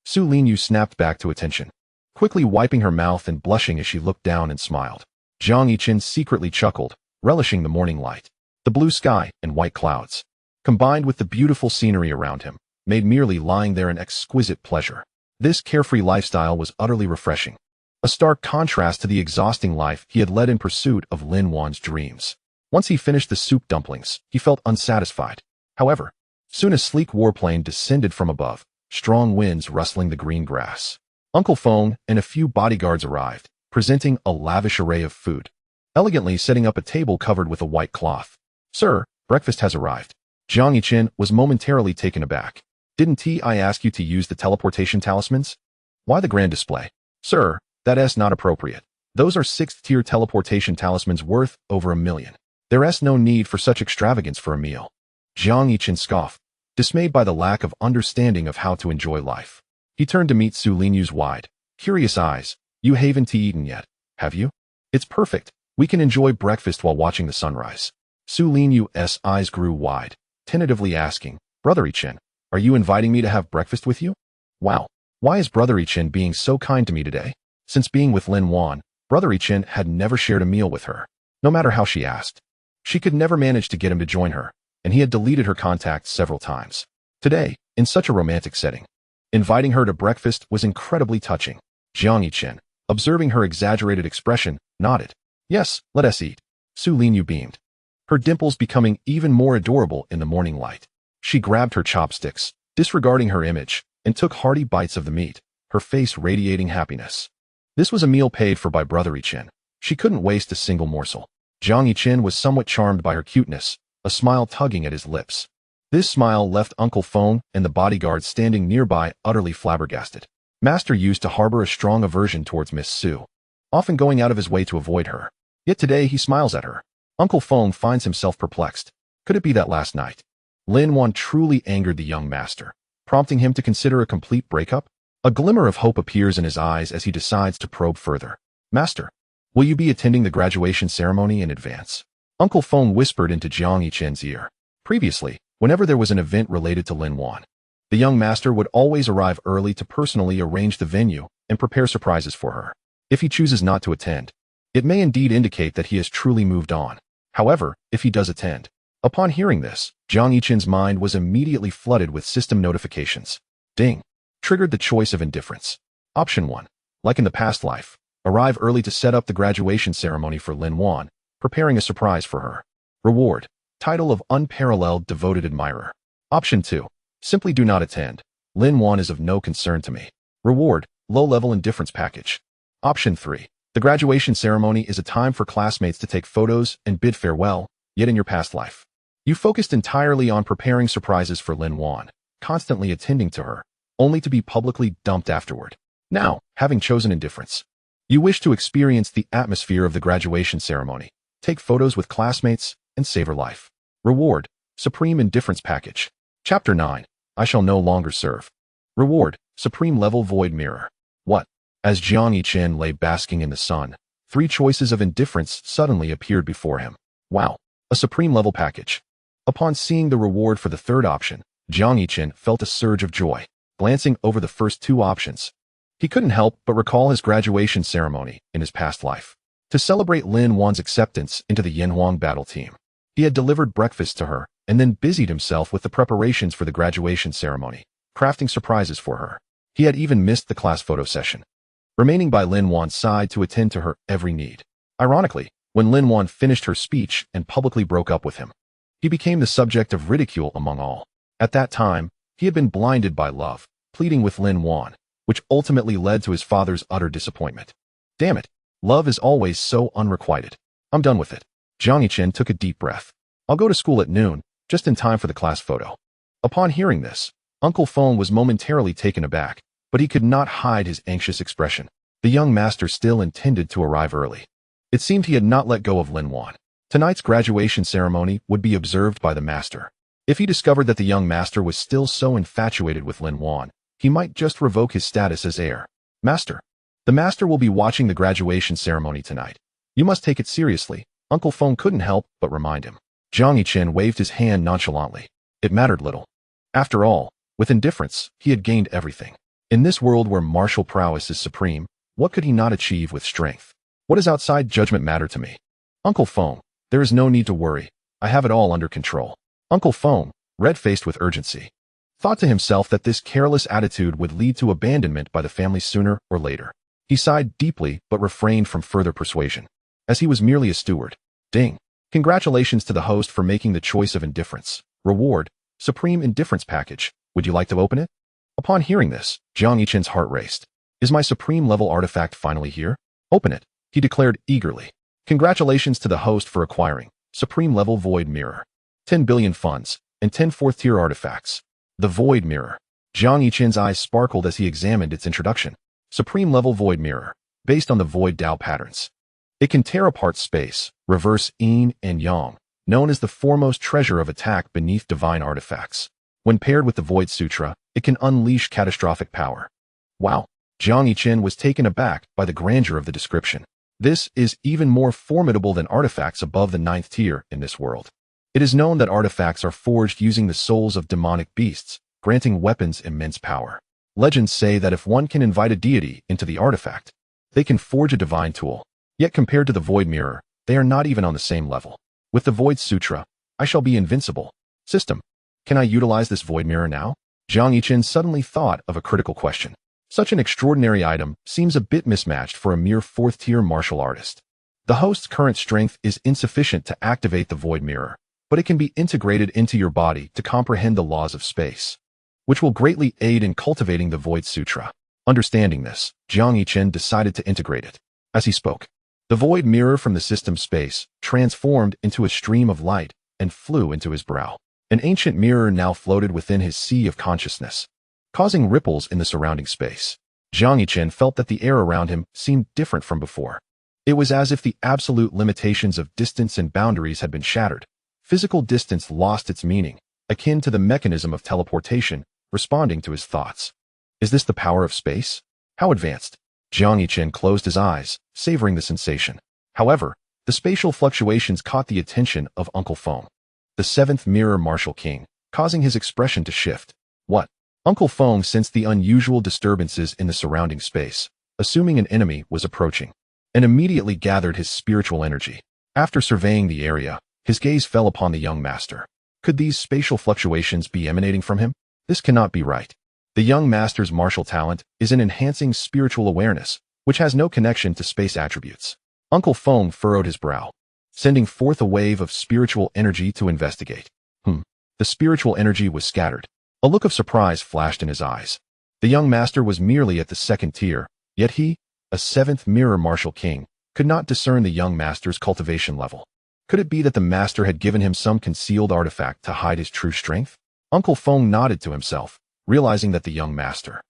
Su Linyu snapped back to attention, quickly wiping her mouth and blushing as she looked down and smiled. Jiang Yichen secretly chuckled, relishing the morning light. The blue sky and white clouds, combined with the beautiful scenery around him, made merely lying there an exquisite pleasure. This carefree lifestyle was utterly refreshing, a stark contrast to the exhausting life he had led in pursuit of Lin Wan's dreams. Once he finished the soup dumplings, he felt unsatisfied. However, soon a sleek warplane descended from above, strong winds rustling the green grass. Uncle Feng and a few bodyguards arrived, presenting a lavish array of food, elegantly setting up a table covered with a white cloth. Sir, breakfast has arrived. Jiang Yichen was momentarily taken aback. Didn't I ask you to use the teleportation talismans? Why the grand display? Sir, that is not appropriate. Those are 6th-tier teleportation talismans worth over 1 million. There is no need for such extravagance for a meal. Jiang Yichen scoffed, dismayed by the lack of understanding of how to enjoy life. He turned to meet Su Linyu's wide, curious eyes. You haven't eaten yet, have you? It's perfect. We can enjoy breakfast while watching the sunrise. Su Linyu's eyes grew wide, tentatively asking, Brother Yichen, are you inviting me to have breakfast with you? Wow. Why is Brother Yichen being so kind to me today? Since being with Lin Wan, Brother Yichen had never shared a meal with her. No matter how she asked, she could never manage to get him to join her, and he had deleted her contacts several times. Today, in such a romantic setting, inviting her to breakfast was incredibly touching. Jiang Yichen, observing her exaggerated expression, nodded. Yes, let us eat. Su Linyu beamed, her dimples becoming even more adorable in the morning light. She grabbed her chopsticks, disregarding her image, and took hearty bites of the meat, her face radiating happiness. This was a meal paid for by Brother Yichen. She couldn't waste a single morsel. Jiang Yichen was somewhat charmed by her cuteness, a smile tugging at his lips. This smile left Uncle Feng and the bodyguard standing nearby utterly flabbergasted. Master used to harbor a strong aversion towards Miss Su, often going out of his way to avoid her. Yet today he smiles at her. Uncle Feng finds himself perplexed. Could it be that last night Lin Wan truly angered the young master, prompting him to consider a complete breakup? A glimmer of hope appears in his eyes as he decides to probe further. Master, will you be attending the graduation ceremony in advance? Uncle Feng whispered into Jiang Yichen's ear. Previously, whenever there was an event related to Lin Wan, the young master would always arrive early to personally arrange the venue and prepare surprises for her. If he chooses not to attend, it may indeed indicate that he has truly moved on. However, if he does attend, upon hearing this, Jiang Yichen's mind was immediately flooded with system notifications. Ding! Triggered the choice of indifference. Option 1. Like in the past life, arrive early to set up the graduation ceremony for Lin Wan, preparing a surprise for her. Reward. Title of unparalleled devoted admirer. Option 2. Simply do not attend. Lin Wan is of no concern to me. Reward. Low-level indifference package. Option 3. The graduation ceremony is a time for classmates to take photos and bid farewell, yet in your past life, you focused entirely on preparing surprises for Lin Wan, constantly attending to her, only to be publicly dumped afterward. Now, having chosen indifference, you wish to experience the atmosphere of the graduation ceremony, take photos with classmates, and save her life. Reward. Supreme Indifference Package. Chapter 9. I shall no longer serve. Reward. Supreme Level Void Mirror. What? As Jiang Yichen lay basking in the sun, 3 choices of indifference suddenly appeared before him. Wow. A supreme level package. Upon seeing the reward for the third option, Jiang Yichen felt a surge of joy. Glancing over the first 2 options, he couldn't help but recall his graduation ceremony in his past life. To celebrate Lin Wan's acceptance into the Yanhuang battle team, he had delivered breakfast to her and then busied himself with the preparations for the graduation ceremony, crafting surprises for her. He had even missed the class photo session, remaining by Lin Wan's side to attend to her every need. Ironically, when Lin Wan finished her speech and publicly broke up with him, he became the subject of ridicule among all. At that time, he had been blinded by love, pleading with Lin Wan, which ultimately led to his father's utter disappointment. Damn it, love is always so unrequited. I'm done with it. Jiang Yichen took a deep breath. I'll go to school at noon, just in time for the class photo. Upon hearing this, Uncle Feng was momentarily taken aback, but he could not hide his anxious expression. The young master still intended to arrive early. It seemed he had not let go of Lin Wan. Tonight's graduation ceremony would be observed by the master. If he discovered that the young master was still so infatuated with Lin Wan, he might just revoke his status as heir. Master. The master will be watching the graduation ceremony tonight. You must take it seriously. Uncle Feng couldn't help but remind him. Jiang Yichen waved his hand nonchalantly. It mattered little. After all, with indifference, he had gained everything. In this world where martial prowess is supreme, what could he not achieve with strength? What does outside judgment matter to me? Uncle Feng, there is no need to worry. I have it all under control. Uncle Feng, red-faced with urgency, thought to himself that this careless attitude would lead to abandonment by the family sooner or later. He sighed deeply but refrained from further persuasion, as he was merely a steward. Ding. Congratulations to the host for making the choice of indifference. Reward. Supreme Indifference Package. Would you like to open it? Upon hearing this, Jiang Yichen's heart raced. Is my supreme level artifact finally here? Open it, he declared eagerly. Congratulations to the host for acquiring Supreme Level Void Mirror. 10 billion funds, and 10 4th-tier artifacts. The Void Mirror. Jiang Yichen's eyes sparkled as he examined its introduction. Supreme Level Void Mirror, based on the Void Dao patterns. It can tear apart space, reverse yin and yang, known as the foremost treasure of attack beneath divine artifacts. When paired with the Void Sutra, it can unleash catastrophic power. Wow! Jiang Yichen was taken aback by the grandeur of the description. This is even more formidable than artifacts above the 9th tier in this world. It is known that artifacts are forged using the souls of demonic beasts, granting weapons immense power. Legends say that if one can invite a deity into the artifact, they can forge a divine tool. Yet compared to the Void Mirror, they are not even on the same level. With the Void Sutra, I shall be invincible. System. Can I utilize this Void Mirror now? Jiang Yichen suddenly thought of a critical question. Such an extraordinary item seems a bit mismatched for a mere 4th-tier martial artist. The host's current strength is insufficient to activate the Void Mirror, but it can be integrated into your body to comprehend the laws of space, which will greatly aid in cultivating the Void Sutra. Understanding this, Jiang Yichen decided to integrate it. As he spoke, the Void Mirror from the system space transformed into a stream of light and flew into his brow. An ancient mirror now floated within his sea of consciousness, causing ripples in the surrounding space. Jiang Yichen felt that the air around him seemed different from before. It was as if the absolute limitations of distance and boundaries had been shattered. Physical distance lost its meaning, akin to the mechanism of teleportation, responding to his thoughts. Is this the power of space? How advanced? Jiang Yichen closed his eyes, savoring the sensation. However, the spatial fluctuations caught the attention of Uncle Feng, the seventh mirror martial king, causing his expression to shift. What? Uncle Feng sensed the unusual disturbances in the surrounding space, assuming an enemy was approaching, and immediately gathered his spiritual energy. After surveying the area, his gaze fell upon the young master. Could these spatial fluctuations be emanating from him? This cannot be right. The young master's martial talent is in enhancing spiritual awareness, which has no connection to space attributes. Uncle Feng furrowed his brow, sending forth a wave of spiritual energy to investigate. The spiritual energy was scattered. A look of surprise flashed in his eyes. The young master was merely at the second tier, yet he, a seventh mirror martial king, could not discern the young master's cultivation level. Could it be that the master had given him some concealed artifact to hide his true strength? Uncle Feng nodded to himself, realizing that the young master,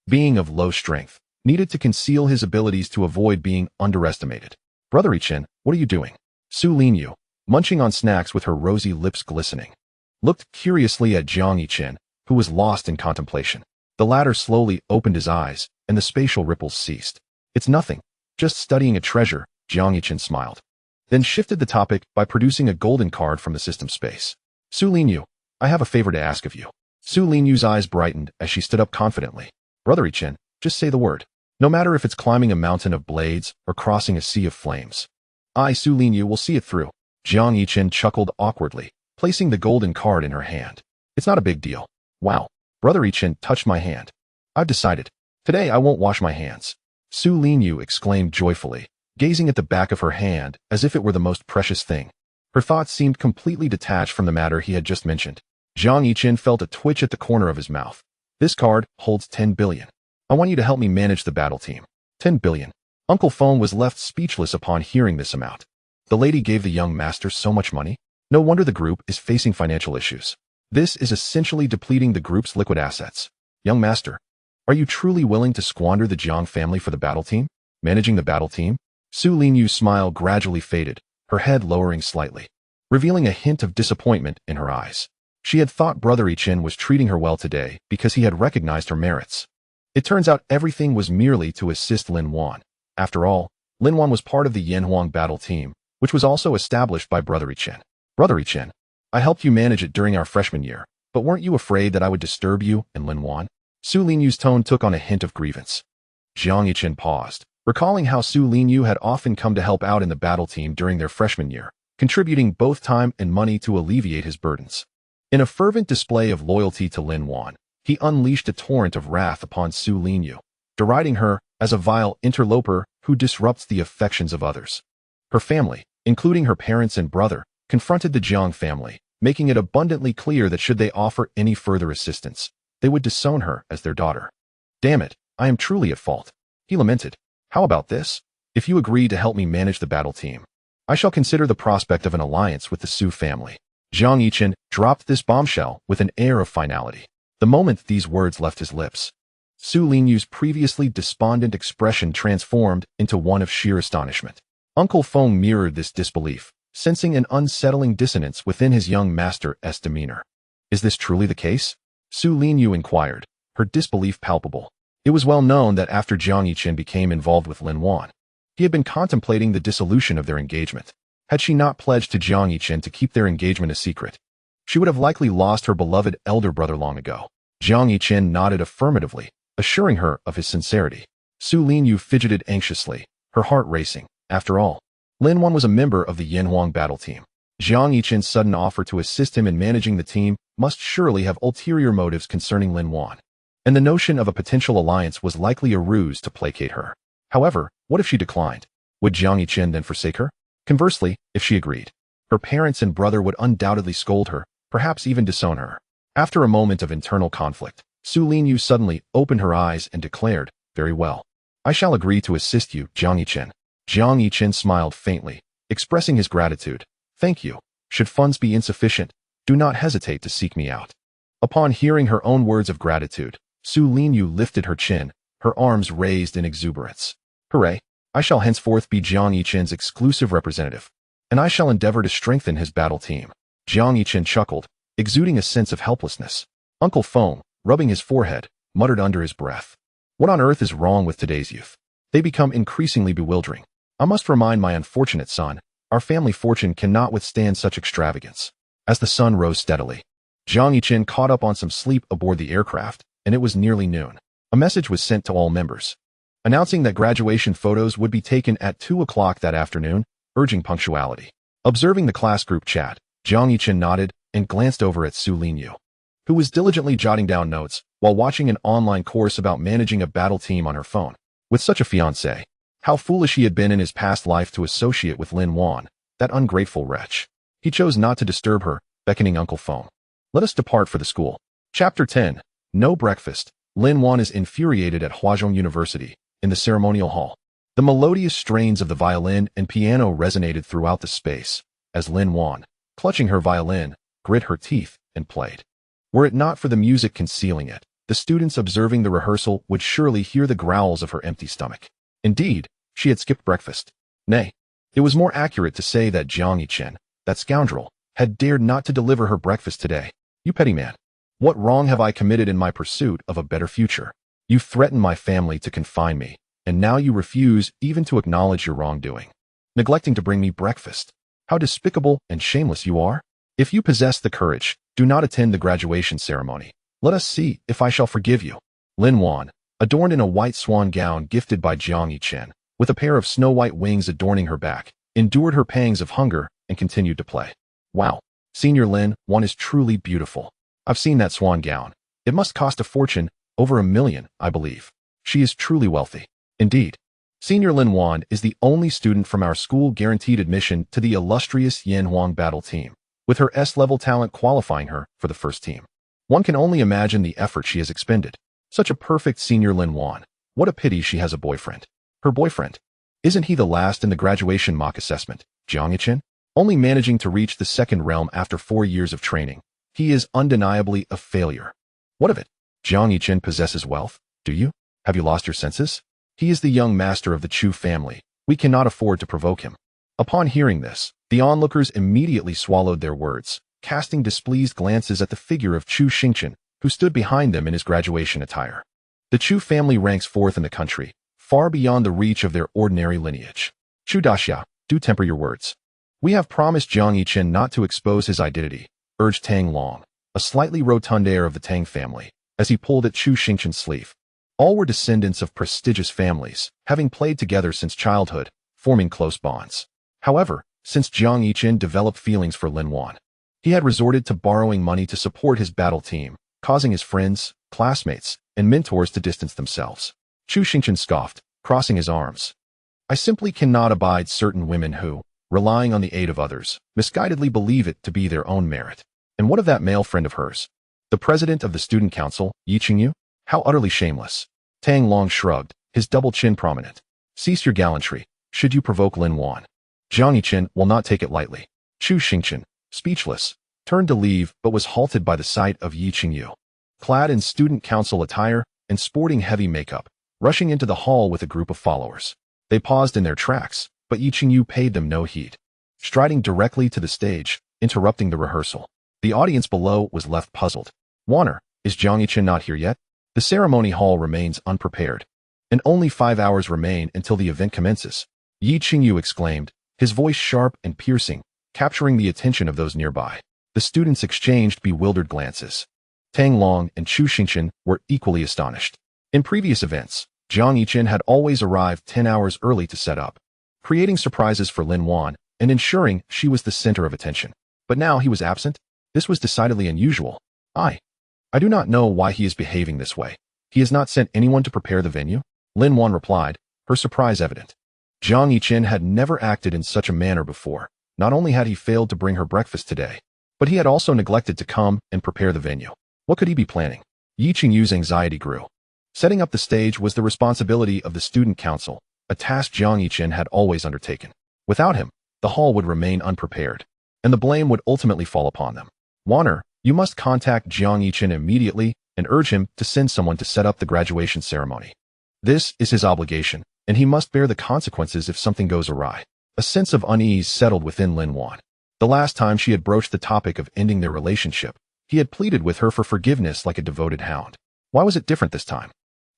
being of low strength, needed to conceal his abilities to avoid being underestimated. Brother Yichen, what are you doing? Su Linyu, munching on snacks with her rosy lips glistening, looked curiously at Jiang Yichen, who was lost in contemplation. The latter slowly opened his eyes, and the spatial ripples ceased. It's nothing, just studying a treasure, Jiang Yichen smiled, then shifted the topic by producing a golden card from the system space. Su Linyu, I have a favor to ask of you. Su Linyu's eyes brightened as she stood up confidently. Brother Yichen, just say the word. No matter if it's climbing a mountain of blades or crossing a sea of flames. I, Su Linyu, will see it through. Jiang Yichen chuckled awkwardly, placing the golden card in her hand. It's not a big deal. Wow. Brother Yichen touched my hand. I've decided. Today I won't wash my hands. Su Linyu exclaimed joyfully, gazing at the back of her hand as if it were the most precious thing. Her thoughts seemed completely detached from the matter he had just mentioned. Jiang Yichen felt a twitch at the corner of his mouth. This card holds 10 billion. I want you to help me manage the battle team. 10 billion. Uncle Feng was left speechless upon hearing this amount. The lady gave the young master so much money? No wonder the group is facing financial issues. This is essentially depleting the group's liquid assets. Young master, are you truly willing to squander the Jiang family for the battle team? Managing the battle team? Su Linyu's smile gradually faded, her head lowering slightly, revealing a hint of disappointment in her eyes. She had thought Brother Yichen was treating her well today because he had recognized her merits. It turns out everything was merely to assist Lin Wan. After all, Lin Wan was part of the Yanhuang battle team, which was also established by Brother Yichen. Brother Yichen, I helped you manage it during our freshman year, but weren't you afraid that I would disturb you and Lin Wan? Su Linyu's tone took on a hint of grievance. Jiang Yichen paused, recalling how Su Linyu had often come to help out in the battle team during their freshman year, contributing both time and money to alleviate his burdens. In a fervent display of loyalty to Lin Wan, he unleashed a torrent of wrath upon Su Linyu, deriding her as a vile interloper who disrupts the affections of others. Her family, including her parents and brother, confronted the Jiang family, making it abundantly clear that should they offer any further assistance, they would disown her as their daughter. Damn it, I am truly at fault. He lamented. How about this? If you agree to help me manage the battle team, I shall consider the prospect of an alliance with the Su family. Jiang Yichen dropped this bombshell with an air of finality. The moment these words left his lips, Su Linyu's previously despondent expression transformed into one of sheer astonishment. Uncle Feng mirrored this disbelief, sensing an unsettling dissonance within his young master's demeanor. Is this truly the case? Su Linyu inquired, her disbelief palpable. It was well known that after Jiang Yichen became involved with Lin Wan, he had been contemplating the dissolution of their engagement. Had she not pledged to Jiang Yichen to keep their engagement a secret, she would have likely lost her beloved elder brother long ago. Jiang Yichen nodded affirmatively, assuring her of his sincerity. Su Linyu fidgeted anxiously, her heart racing. After all, Lin Wan was a member of the Yanhuang battle team. Jiang Yichen's sudden offer to assist him in managing the team must surely have ulterior motives concerning Lin Wan, and the notion of a potential alliance was likely a ruse to placate her. However, what if she declined? Would Jiang Yichen then forsake her? Conversely, if she agreed, her parents and brother would undoubtedly scold her, perhaps even disown her. After a moment of internal conflict, Su Linyu suddenly opened her eyes and declared, "Very well. I shall agree to assist you, Jiang Yichen." Jiang Yichen smiled faintly, expressing his gratitude. "Thank you. Should funds be insufficient, do not hesitate to seek me out. Upon hearing her own words of gratitude, Su Linyu lifted her chin, her arms raised in exuberance. Hooray! I shall henceforth be Jiang Yichen's exclusive representative, and I shall endeavor to strengthen his battle team. Jiang Yichen chuckled, exuding a sense of helplessness. Uncle Feng, rubbing his forehead, muttered under his breath. What on earth is wrong with today's youth? They become increasingly bewildering. I must remind my unfortunate son, our family fortune cannot withstand such extravagance. As the sun rose steadily, Jiang Yichen caught up on some sleep aboard the aircraft, and it was nearly noon. A message was sent to all members, announcing that graduation photos would be taken at 2 o'clock that afternoon, urging punctuality. Observing the class group chat, Jiang Yichen nodded and glanced over at Su Linyu, who was diligently jotting down notes while watching an online course about managing a battle team on her phone. With such a fiancé, how foolish he had been in his past life to associate with Lin Wan, that ungrateful wretch. He chose not to disturb her, beckoning Uncle Feng. Let us depart for the school. Chapter 10. No breakfast. Lin Wan is infuriated at Huazhong University, in the ceremonial hall. The melodious strains of the violin and piano resonated throughout the space, as Lin Wan, clutching her violin, grit her teeth, and played. Were it not for the music concealing it, the students observing the rehearsal would surely hear the growls of her empty stomach. Indeed, she had skipped breakfast. Nay, it was more accurate to say that Jiang Yichen, that scoundrel, had dared not to deliver her breakfast today. You petty man. What wrong have I committed in my pursuit of a better future? You threatened my family to confine me, and now you refuse even to acknowledge your wrongdoing, neglecting to bring me breakfast. How despicable and shameless you are! If you possess the courage, do not attend the graduation ceremony. Let us see if I shall forgive you. Lin Wan, adorned in a white swan gown gifted by Jiang Yichen, with a pair of snow-white wings adorning her back, endured her pangs of hunger and continued to play. Wow, Senior Lin Wan is truly beautiful. I've seen that swan gown. It must cost a fortune, over $1 million, I believe. She is truly wealthy. Indeed. Senior Lin Wan is the only student from our school guaranteed admission to the illustrious Yanhuang battle team, with her S-level talent qualifying her for the first team. One can only imagine the effort she has expended. Such a perfect Senior Lin Wan. What a pity she has a boyfriend. Her boyfriend. Isn't he the last in the graduation mock assessment, Jiang Yichen? Only managing to reach the second realm after 4 years of training. He is undeniably a failure. What of it? Jiang Yichen possesses wealth, do you? Have you lost your senses? He is the young master of the Chu family. We cannot afford to provoke him. Upon hearing this, the onlookers immediately swallowed their words, casting displeased glances at the figure of Chu Xingchen, who stood behind them in his graduation attire. The Chu family ranks fourth in the country, far beyond the reach of their ordinary lineage. Chu Daxia, do temper your words. We have promised Jiang Yichen not to expose his identity, urged Tang Long, a slightly rotund heir of the Tang family, as he pulled at Chu Xingchen's sleeve. All were descendants of prestigious families, having played together since childhood, forming close bonds. However, since Jiang Yichen developed feelings for Lin Wan, he had resorted to borrowing money to support his battle team, causing his friends, classmates, and mentors to distance themselves. Chu Xingchen scoffed, crossing his arms. I simply cannot abide certain women who, relying on the aid of others, misguidedly believe it to be their own merit. And what of that male friend of hers? The president of the student council, Yi Qingyu? How utterly shameless. Tang Long shrugged, his double chin prominent. Cease your gallantry, should you provoke Lin Wan. Jiang Yichen will not take it lightly. Chu Xingchen, speechless, turned to leave but was halted by the sight of Yi Qingyu, clad in student council attire and sporting heavy makeup, rushing into the hall with a group of followers. They paused in their tracks, but Yi Qingyu paid them no heed, striding directly to the stage, interrupting the rehearsal. The audience below was left puzzled. Wanner, is Jiang Yichen not here yet? The ceremony hall remains unprepared, and only 5 hours remain until the event commences. Yi Qingyu exclaimed, his voice sharp and piercing, capturing the attention of those nearby. The students exchanged bewildered glances. Tang Long and Chu Xingchen were equally astonished. In previous events, Jiang Yichen had always arrived 10 hours early to set up, creating surprises for Lin Wan and ensuring she was the center of attention. But now he was absent. This was decidedly unusual. I do not know why he is behaving this way. He has not sent anyone to prepare the venue? Lin Wan replied, her surprise evident. Jiang Yichen had never acted in such a manner before. Not only had he failed to bring her breakfast today, but he had also neglected to come and prepare the venue. What could he be planning? Yi Qingyu's anxiety grew. Setting up the stage was the responsibility of the student council, a task Jiang Yichen had always undertaken. Without him, the hall would remain unprepared. and the blame would ultimately fall upon them. Wanner, you must contact Jiang Yichen immediately and urge him to send someone to set up the graduation ceremony. This is his obligation, and he must bear the consequences if something goes awry. A sense of unease settled within Lin Wan. The last time she had broached the topic of ending their relationship, he had pleaded with her for forgiveness like a devoted hound. Why was it different this time?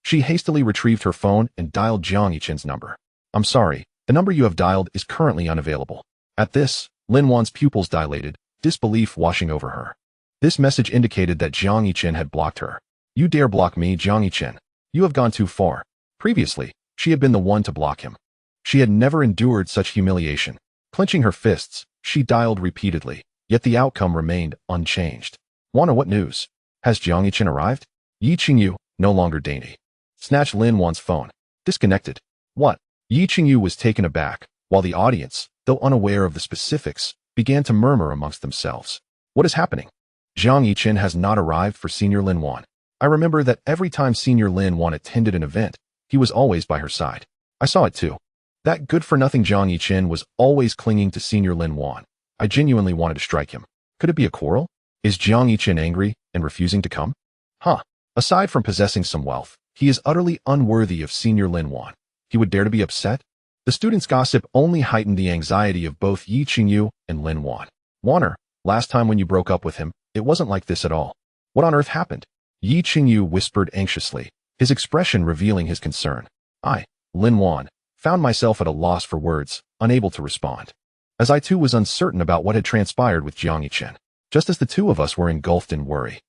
She hastily retrieved her phone and dialed Jiang Yichen's number. I'm sorry, the number you have dialed is currently unavailable. At this, Lin Wan's pupils dilated, disbelief washing over her. This message indicated that Jiang Yichen had blocked her. You dare block me, Jiang Yichen? You have gone too far. Previously, she had been the one to block him. She had never endured such humiliation. Clenching her fists, she dialed repeatedly, yet the outcome remained unchanged. Wanna, what news? Has Jiang Yichen arrived? Yichengyu, no longer dainty. Snatched Lin Wan's phone. Disconnected. What? Yichengyu was taken aback, while the audience, though unaware of the specifics, began to murmur amongst themselves. What is happening? Jiang Yichen has not arrived for Senior Lin Wan. I remember that every time Senior Lin Wan attended an event, he was always by her side. I saw it too. That good-for-nothing Jiang Yichen was always clinging to Senior Lin Wan. I genuinely wanted to strike him. Could it be a quarrel? Is Jiang Yichen angry and refusing to come? Huh. Aside from possessing some wealth, he is utterly unworthy of Senior Lin Wan. He would dare to be upset? The students' gossip only heightened the anxiety of both Yichengyu and Lin Wan. Wanner, last time when you broke up with him, it wasn't like this at all. What on earth happened? Yichengyu whispered anxiously, his expression revealing his concern. I, Lin Wan, found myself at a loss for words, unable to respond. As I too was uncertain about what had transpired with Jiang Yichen. Just as the two of us were engulfed in worry,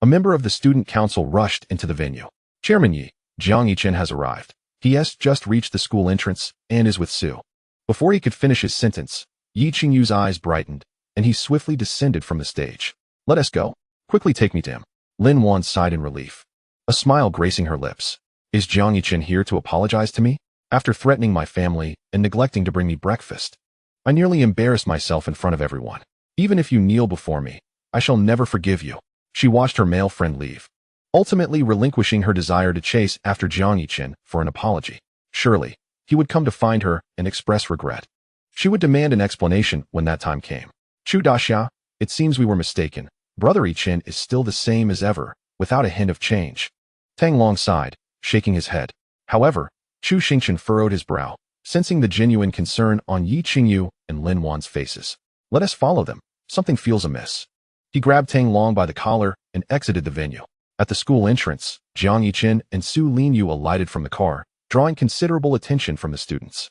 a member of the student council rushed into the venue. Chairman Yi, Jiang Yichen has arrived. He has just reached the school entrance and is with Sue. Before he could finish his sentence, Yichengyu's eyes brightened, and he swiftly descended from the stage. Let us go. Quickly take me to him. Lin Wan sighed in relief, a smile gracing her lips. Is Jiang Yichen here to apologize to me? After threatening my family and neglecting to bring me breakfast, I nearly embarrassed myself in front of everyone. Even if you kneel before me, I shall never forgive you. She watched her male friend leave, ultimately relinquishing her desire to chase after Jiang Yichen for an apology. Surely, he would come to find her and express regret. She would demand an explanation when that time came. Chu Daxia, it seems we were mistaken. Brother Yichen is still the same as ever, without a hint of change. Tang Long sighed, shaking his head. However, Chu Xingchen furrowed his brow, sensing the genuine concern on Yichengyu and Lin Wan's faces. Let us follow them. Something feels amiss. He grabbed Tang Long by the collar and exited the venue. At the school entrance, Jiang Yichen and Su Linyu alighted from the car, drawing considerable attention from the students.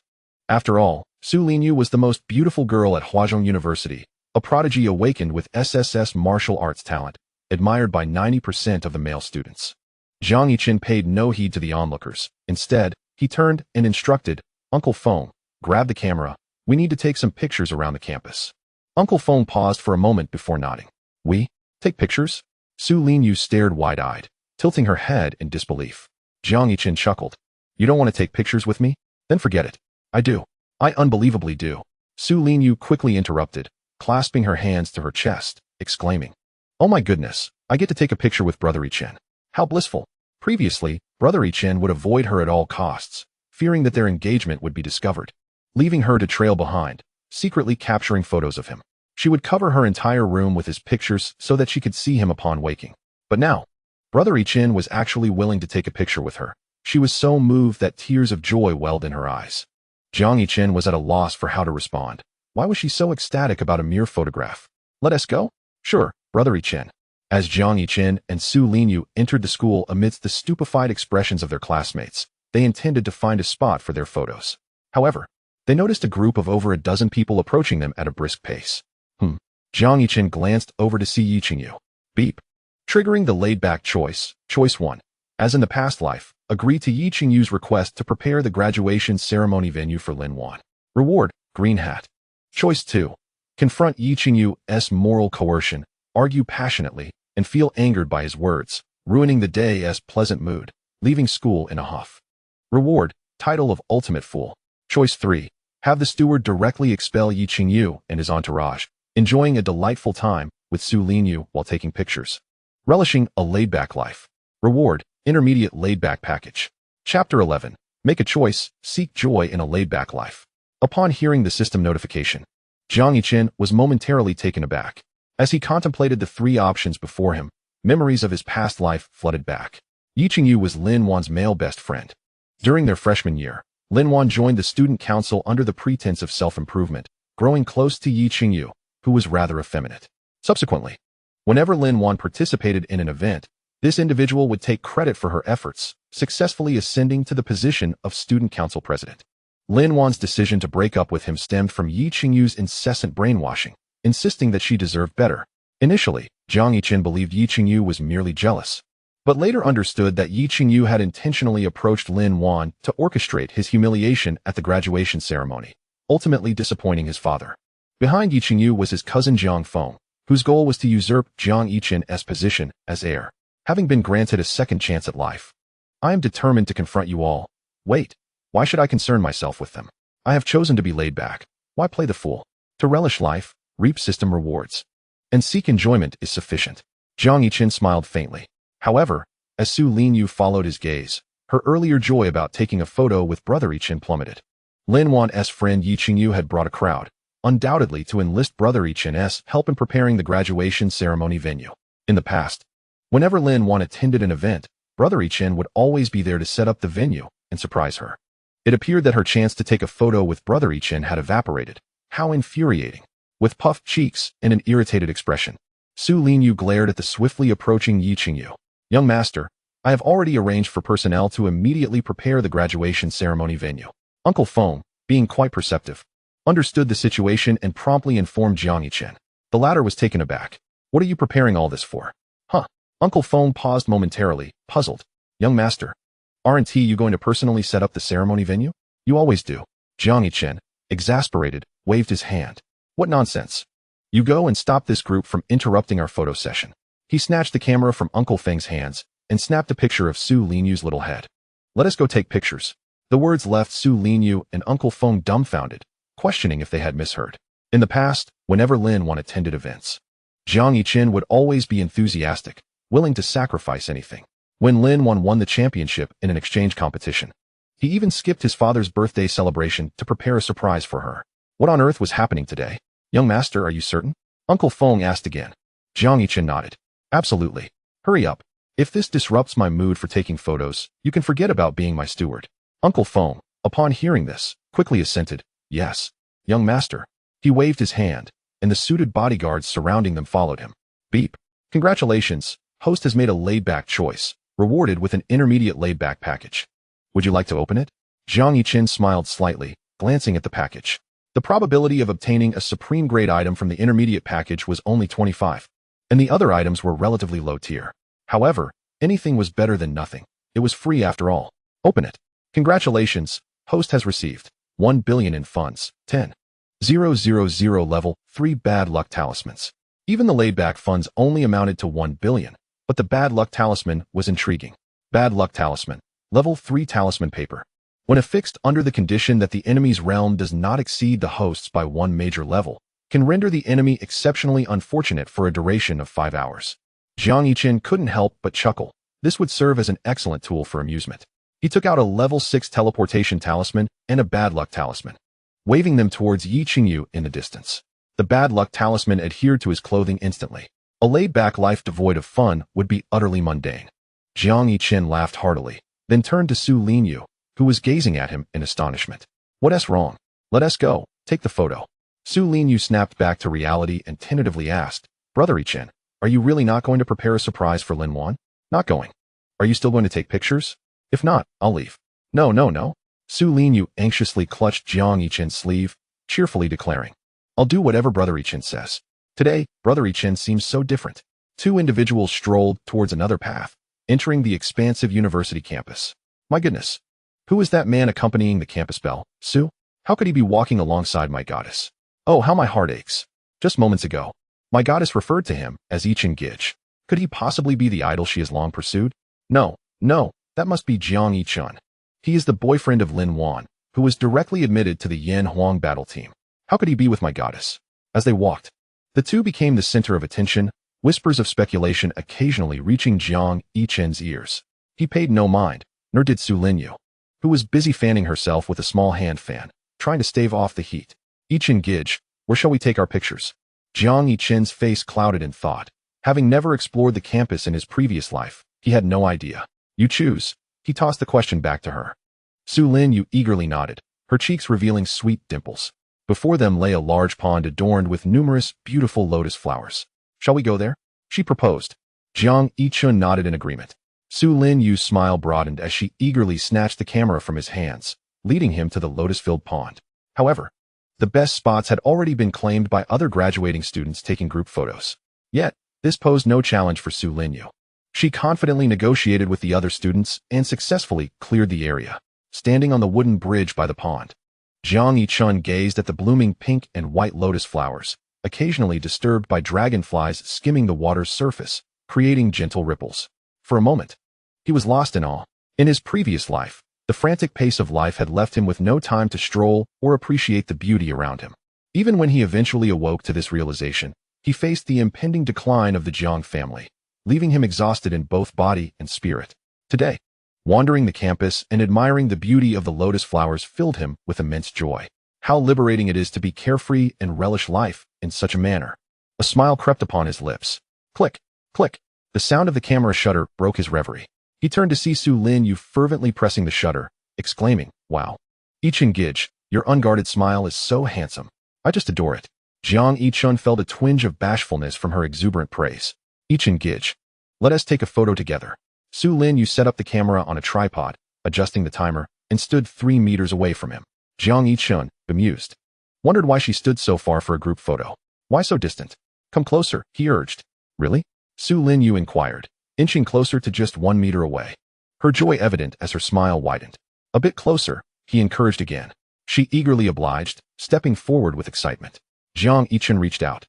After all, Su Linyu was the most beautiful girl at Huazhong University, a prodigy awakened with SSS martial arts talent, admired by 90% of the male students. Jiang Yichen paid no heed to the onlookers. Instead, he turned and instructed, Uncle Feng, grab the camera. We need to take some pictures around the campus. Uncle Feng paused for a moment before nodding. We? Take pictures? Su Linyu stared wide-eyed, tilting her head in disbelief. Jiang Yichen chuckled. You don't want to take pictures with me? Then forget it. I do. I unbelievably do. Su Linyu quickly interrupted, clasping her hands to her chest, exclaiming. Oh my goodness, I get to take a picture with Brother Yichen. How blissful. Previously, Brother Yichen would avoid her at all costs, fearing that their engagement would be discovered, leaving her to trail behind, secretly capturing photos of him. She would cover her entire room with his pictures so that she could see him upon waking. But now, Brother Yichen was actually willing to take a picture with her. She was so moved that tears of joy welled in her eyes. Jiang Yichen was at a loss for how to respond. Why was she so ecstatic about a mere photograph? Let us go? Sure, Brother Yichen. As Jiang Yichen and Su Linyu entered the school amidst the stupefied expressions of their classmates, they intended to find a spot for their photos. However, they noticed a group of over a dozen people approaching them at a brisk pace. Jiang Yichen glanced over to see Yichengyu. Beep. Triggering the laid-back choice. Choice 1. As in the past life, agree to Yichengyu's request to prepare the graduation ceremony venue for Lin Wan. Reward, green hat. Choice 2. Confront Yichengyu's moral coercion, argue passionately, and feel angered by his words, ruining the day's pleasant mood, leaving school in a huff. Reward, title of ultimate fool. Choice 3. Have the steward directly expel Yichengyu and his entourage, enjoying a delightful time with Su Linyu while taking pictures. Relishing a laid-back life. Reward, intermediate laid-back package. Chapter 11. Make a choice, seek joy in a laid-back life. Upon hearing the system notification, Jiang Yichen was momentarily taken aback. As he contemplated the three options before him, memories of his past life flooded back. Yichen was Lin Wan's male best friend. During their freshman year, Lin Wan joined the student council under the pretense of self-improvement, growing close to Yichen, who was rather effeminate. Subsequently, whenever Lin Wan participated in an event, this individual would take credit for her efforts, successfully ascending to the position of student council president. Lin Wan's decision to break up with him stemmed from Yichen's incessant brainwashing, insisting that she deserved better. Initially, Jiang Yichen believed Yichen was merely jealous, but later understood that Yichen had intentionally approached Lin Wan to orchestrate his humiliation at the graduation ceremony, ultimately disappointing his father. Behind Yichen was his cousin Jiang Feng, whose goal was to usurp Jiang Yichen's position as heir. Having been granted a second chance at life, I am determined to confront you all. Wait, why should I concern myself with them? I have chosen to be laid back. Why play the fool? To relish life, reap system rewards, and seek enjoyment is sufficient. Jiang Yichen smiled faintly. However, as Su Linyu followed his gaze, her earlier joy about taking a photo with brother Yichen plummeted. Lin Wan's friend Yichen had brought a crowd, undoubtedly to enlist brother Yichen's help in preparing the graduation ceremony venue. In the past, whenever Lin Wan attended an event, brother Yichen would always be there to set up the venue and surprise her. It appeared that her chance to take a photo with brother Yichen had evaporated. How infuriating. With puffed cheeks and an irritated expression, Su Linyu glared at the swiftly approaching Yichen. Young master, I have already arranged for personnel to immediately prepare the graduation ceremony venue. Uncle Feng, being quite perceptive, understood the situation and promptly informed Jiang Yichen. The latter was taken aback. What are you preparing all this for? Huh? Uncle Feng paused momentarily, puzzled. Young master, aren't you going to personally set up the ceremony venue? You always do. Jiang Yichen, exasperated, waved his hand. What nonsense. You go and stop this group from interrupting our photo session. He snatched the camera from Uncle Feng's hands and snapped a picture of Su Linyu's little head. Let us go take pictures. The words left Su Linyu and Uncle Feng dumbfounded, questioning if they had misheard. In the past, whenever Lin Wan attended events, Jiang Yichen would always be enthusiastic, willing to sacrifice anything. When Lin Wan won the championship in an exchange competition, he even skipped his father's birthday celebration to prepare a surprise for her. What on earth was happening today? Young master, are you certain? Uncle Feng asked again. Jiang Yichen nodded. Absolutely. Hurry up. If this disrupts my mood for taking photos, you can forget about being my steward. Uncle Feng, upon hearing this, quickly assented. Yes. Young master. He waved his hand, and the suited bodyguards surrounding them followed him. Beep. Congratulations. Host has made a laid-back choice, rewarded with an intermediate laid-back package. Would you like to open it? Jiang Yichen smiled slightly, glancing at the package. The probability of obtaining a supreme-grade item from the intermediate package was only 25, and the other items were relatively low tier. However, anything was better than nothing. It was free after all. Open it. Congratulations. Host has received 1 billion in funds, 10,000 level 3 bad luck talismans. Even the laid-back funds only amounted to 1 billion, but the bad luck talisman was intriguing. Bad luck talisman, level 3 talisman paper. When affixed under the condition that the enemy's realm does not exceed the host's by 1 major level, can render the enemy exceptionally unfortunate for a duration of 5 hours. Jiang Yichen couldn't help but chuckle. This would serve as an excellent tool for amusement. He took out a level 6 teleportation talisman and a bad luck talisman, waving them towards Yichen in the distance. The bad luck talisman adhered to his clothing instantly. A laid-back life devoid of fun would be utterly mundane. Jiang Yichen laughed heartily, then turned to Su Linyu, who was gazing at him in astonishment. What's wrong? Let us go. Take the photo. Su Linyu snapped back to reality and tentatively asked, Brother Yichen, are you really not going to prepare a surprise for Lin Wan? Not going. Are you still going to take pictures? If not, I'll leave. No. Su Linyu anxiously clutched Jiang Yichen's sleeve, cheerfully declaring, I'll do whatever Brother Yichen says. Today, Brother Yichen seems so different. Two individuals strolled towards another path, entering the expansive university campus. My goodness. Who is that man accompanying the campus bell? Su? How could he be walking alongside my goddess? Oh, how my heart aches. Just moments ago, my goddess referred to him as Yichen Gij. Could he possibly be the idol she has long pursued? No, that must be Jiang Yichen. He is the boyfriend of Lin Wan, who was directly admitted to the Yan Huang battle team. How could he be with my goddess? As they walked, the two became the center of attention, whispers of speculation occasionally reaching Jiang Yichen's ears. He paid no mind, nor did Su Linyu, who was busy fanning herself with a small hand fan, trying to stave off the heat. Yichen Gij, Where shall we take our pictures? Jiang Yichen's face clouded in thought. Having never explored the campus in his previous life, he had no idea. You choose. He tossed the question back to her. Su Lin Yu eagerly nodded, her cheeks revealing sweet dimples. Before them lay a large pond adorned with numerous beautiful lotus flowers. Shall we go there? She proposed. Jiang Yichen nodded in agreement. Su Lin Yu's smile broadened as she eagerly snatched the camera from his hands, leading him to the lotus-filled pond. However, the best spots had already been claimed by other graduating students taking group photos. Yet, this posed no challenge for Su Lin Yu. She confidently negotiated with the other students and successfully cleared the area, standing on the wooden bridge by the pond. Jiang Yichen gazed at the blooming pink and white lotus flowers, occasionally disturbed by dragonflies skimming the water's surface, creating gentle ripples. For a moment, he was lost in awe. In his previous life, the frantic pace of life had left him with no time to stroll or appreciate the beauty around him. Even when he eventually awoke to this realization, he faced the impending decline of the Jiang family, leaving him exhausted in both body and spirit. Today, wandering the campus and admiring the beauty of the lotus flowers filled him with immense joy. How liberating it is to be carefree and relish life in such a manner. A smile crept upon his lips. Click, click. The sound of the camera shutter broke his reverie. He turned to see Su Lin Yu fervently pressing the shutter, exclaiming, "Wow. Yichen Gij, your unguarded smile is so handsome. I just adore it." Jiang Yichen felt a twinge of bashfulness from her exuberant praise. "Yichen Gij, let us take a photo together." Su Lin Yu set up the camera on a tripod, adjusting the timer, and stood 3 meters away from him. Jiang Yichen, bemused, wondered why she stood so far for a group photo. "Why so distant? Come closer," he urged. "Really?" Su Lin Yu inquired, inching closer to just 1 meter away. Her joy evident as her smile widened. "A bit closer," he encouraged again. She eagerly obliged, stepping forward with excitement. Jiang Yichen reached out,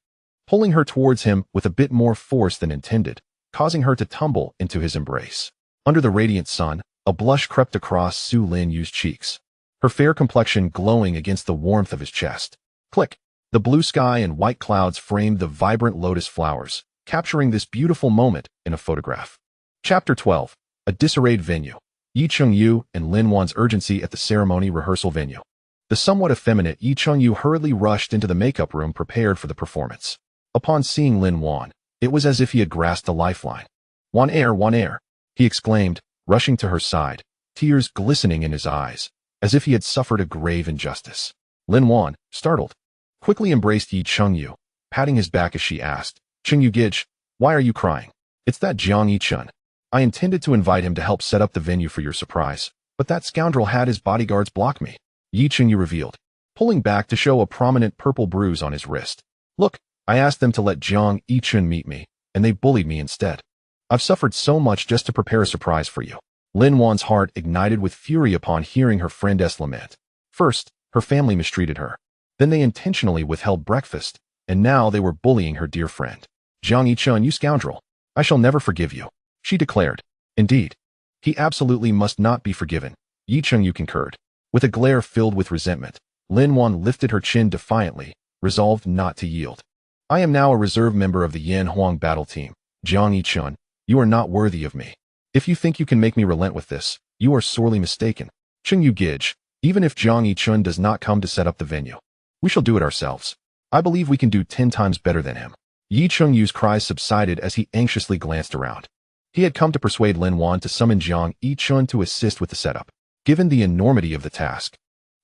pulling her towards him with a bit more force than intended, causing her to tumble into his embrace. Under the radiant sun, a blush crept across Su Lin Yu's cheeks, her fair complexion glowing against the warmth of his chest. Click! The blue sky and white clouds framed the vibrant lotus flowers, capturing this beautiful moment in a photograph. Chapter 12. A disarrayed venue. Yichen Yu and Lin Wan's urgency at the ceremony rehearsal venue. The somewhat effeminate Yichen Yu hurriedly rushed into the makeup room prepared for the performance. Upon seeing Lin Wan, it was as if he had grasped a lifeline. "Wan heir," he exclaimed, rushing to her side, tears glistening in his eyes, as if he had suffered a grave injustice. Lin Wan, startled, quickly embraced Yichen Yu, patting his back as she asked, "Jiang Yichen, why are you crying?" "It's that Jiang Yichen. I intended to invite him to help set up the venue for your surprise, but that scoundrel had his bodyguards block me," Yichen Yu revealed, pulling back to show a prominent purple bruise on his wrist. "Look, I asked them to let Jiang Yichen meet me, and they bullied me instead. I've suffered so much just to prepare a surprise for you." Lin Wan's heart ignited with fury upon hearing her friend's lament. First, her family mistreated her. Then they intentionally withheld breakfast, and now they were bullying her dear friend. "Jiang Yichen, you scoundrel. I shall never forgive you," she declared. "Indeed, he absolutely must not be forgiven," Yichen Yu concurred. With a glare filled with resentment, Lin Wan lifted her chin defiantly, resolved not to yield. "I am now a reserve member of the Yan Huang battle team. Jiang Yichen, you are not worthy of me. If you think you can make me relent with this, you are sorely mistaken. Jiang Yichen, even if Jiang Yichen does not come to set up the venue, we shall do it ourselves. I believe we can do 10 times better than him." Yichen Yu's cries subsided as he anxiously glanced around. He had come to persuade Lin Wan to summon Jiang Yichen to assist with the setup. Given the enormity of the task,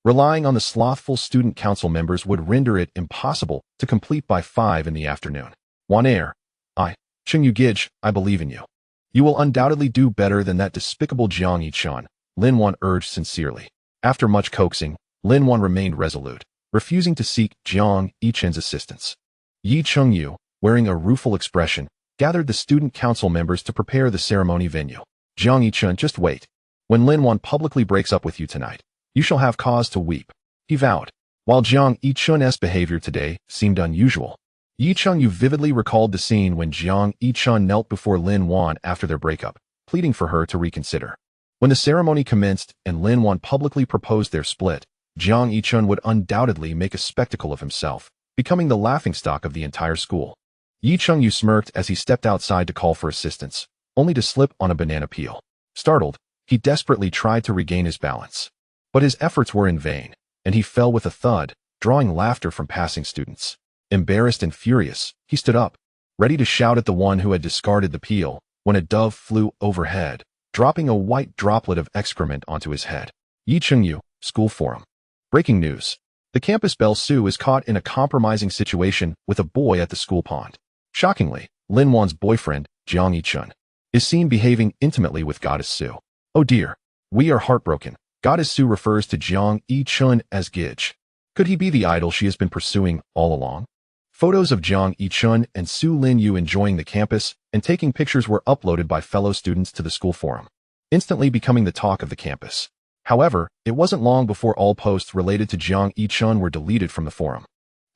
relying on the slothful student council members would render it impossible to complete by 5 in the afternoon. "Wan heir, Jiang Yichen, I believe in you. You will undoubtedly do better than that despicable Jiang Yichen," Lin Wan urged sincerely. After much coaxing, Lin Wan remained resolute, refusing to seek Jiang Yichen's assistance. Yichen Yu, wearing a rueful expression, gathered the student council members to prepare the ceremony venue. "Jiang Yichen, just wait. When Lin Wan publicly breaks up with you tonight, you shall have cause to weep," he vowed. While Jiang Yichen's behavior today seemed unusual, Yichen Yu vividly recalled the scene when Jiang Yichen knelt before Lin Wan after their breakup, pleading for her to reconsider. When the ceremony commenced and Lin Wan publicly proposed their split, Jiang Yichen would undoubtedly make a spectacle of himself, becoming the laughingstock of the entire school. Yichen Yu smirked as he stepped outside to call for assistance, only to slip on a banana peel. Startled, he desperately tried to regain his balance. But his efforts were in vain, and he fell with a thud, drawing laughter from passing students. Embarrassed and furious, he stood up, ready to shout at the one who had discarded the peel, when a dove flew overhead, dropping a white droplet of excrement onto his head. Yichen, school forum. Breaking news. The campus belle Sue is caught in a compromising situation with a boy at the school pond. Shockingly, Lin Wan's boyfriend, Jiang Yichen, is seen behaving intimately with Goddess Sue. Oh dear. We are heartbroken. Goddess Sue refers to Jiang Yichen as Gij. Could he be the idol she has been pursuing all along? Photos of Jiang Yichen and Su Linyu enjoying the campus and taking pictures were uploaded by fellow students to the school forum, instantly becoming the talk of the campus. However, it wasn't long before all posts related to Jiang Yichen were deleted from the forum,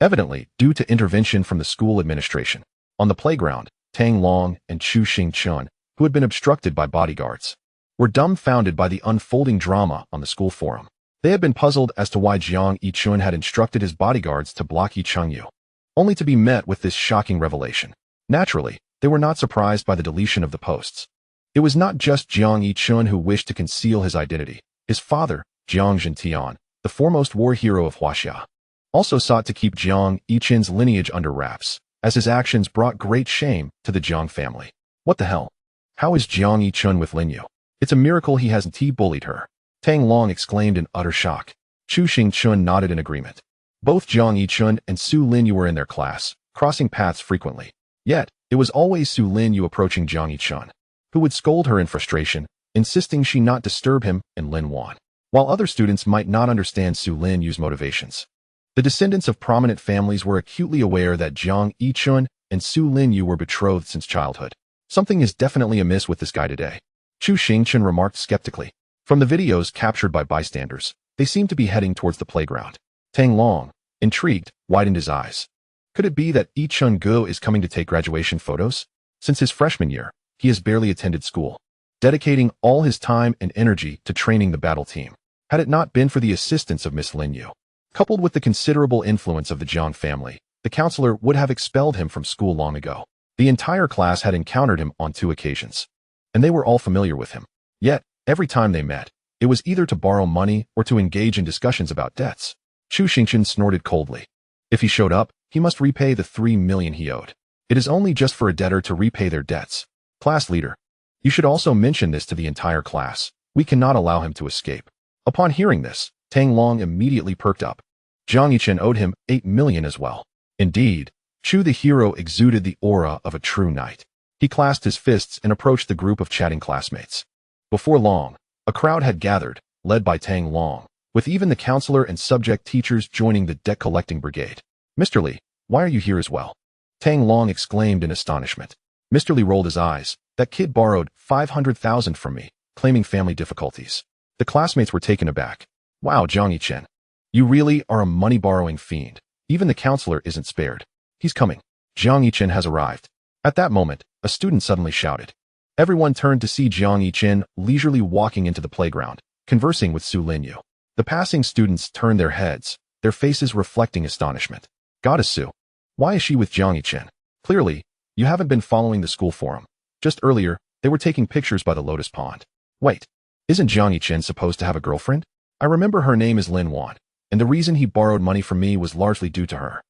evidently due to intervention from the school administration. On the playground, Tang Long and Chu Xingchun, who had been obstructed by bodyguards, were dumbfounded by the unfolding drama on the school forum. They had been puzzled as to why Jiang Yichen had instructed his bodyguards to block Yichengyu, only to be met with this shocking revelation. Naturally, they were not surprised by the deletion of the posts. It was not just Jiang Yichen who wished to conceal his identity. His father, Jiang Zhentian, the foremost war hero of Huaxia, also sought to keep Jiang Yichen's lineage under wraps, as his actions brought great shame to the Jiang family. What the hell? How is Jiang Yichen with Linyu? It's a miracle he hasn't bullied her. Tang Long exclaimed in utter shock. Chu Xingchun nodded in agreement. Both Jiang Yichen and Su Linyu were in their class, crossing paths frequently. Yet, it was always Su Linyu approaching Jiang Yichen, who would scold her in frustration, insisting she not disturb him and Lin Wan. While other students might not understand Su Linyu's motivations, the descendants of prominent families were acutely aware that Jiang Yichen and Su Linyu were betrothed since childhood. Something is definitely amiss with this guy today, Chu Xingchen remarked skeptically. From the videos captured by bystanders, they seemed to be heading towards the playground. Tang Long, intrigued, widened his eyes. Could it be that Yichen Go is coming to take graduation photos? Since his freshman year, he has barely attended school, dedicating all his time and energy to training the battle team. Had it not been for the assistance of Miss Linyu, coupled with the considerable influence of the Jiang family, the counselor would have expelled him from school long ago. The entire class had encountered him on 2 occasions, and they were all familiar with him. Yet, every time they met, it was either to borrow money or to engage in discussions about debts. Chu Xingchen snorted coldly. If he showed up, he must repay the 3 million he owed. It is only just for a debtor to repay their debts. Class leader, you should also mention this to the entire class. We cannot allow him to escape. Upon hearing this, Tang Long immediately perked up. Jiang Yichen owed him 8 million as well. Indeed, Chu the hero exuded the aura of a true knight. He clasped his fists and approached the group of chatting classmates. Before long, a crowd had gathered, led by Tang Long, with even the counselor and subject teachers joining the debt-collecting brigade. Mr. Li, why are you here as well? Tang Long exclaimed in astonishment. Mr. Li rolled his eyes. That kid borrowed 500,000 from me, claiming family difficulties. The classmates were taken aback. Wow, Jiang Yichen, you really are a money-borrowing fiend. Even the counselor isn't spared. He's coming. Jiang Yichen has arrived. At that moment, a student suddenly shouted. Everyone turned to see Jiang Yichen leisurely walking into the playground, conversing with Su Linyu. The passing students turned their heads, their faces reflecting astonishment. Goddess Su, why is she with Jiang Yichen? Clearly, you haven't been following the school forum. Just earlier, they were taking pictures by the lotus pond. Wait, isn't Jiang Yichen supposed to have a girlfriend? I remember her name is Lin Wan, and the reason he borrowed money from me was largely due to her.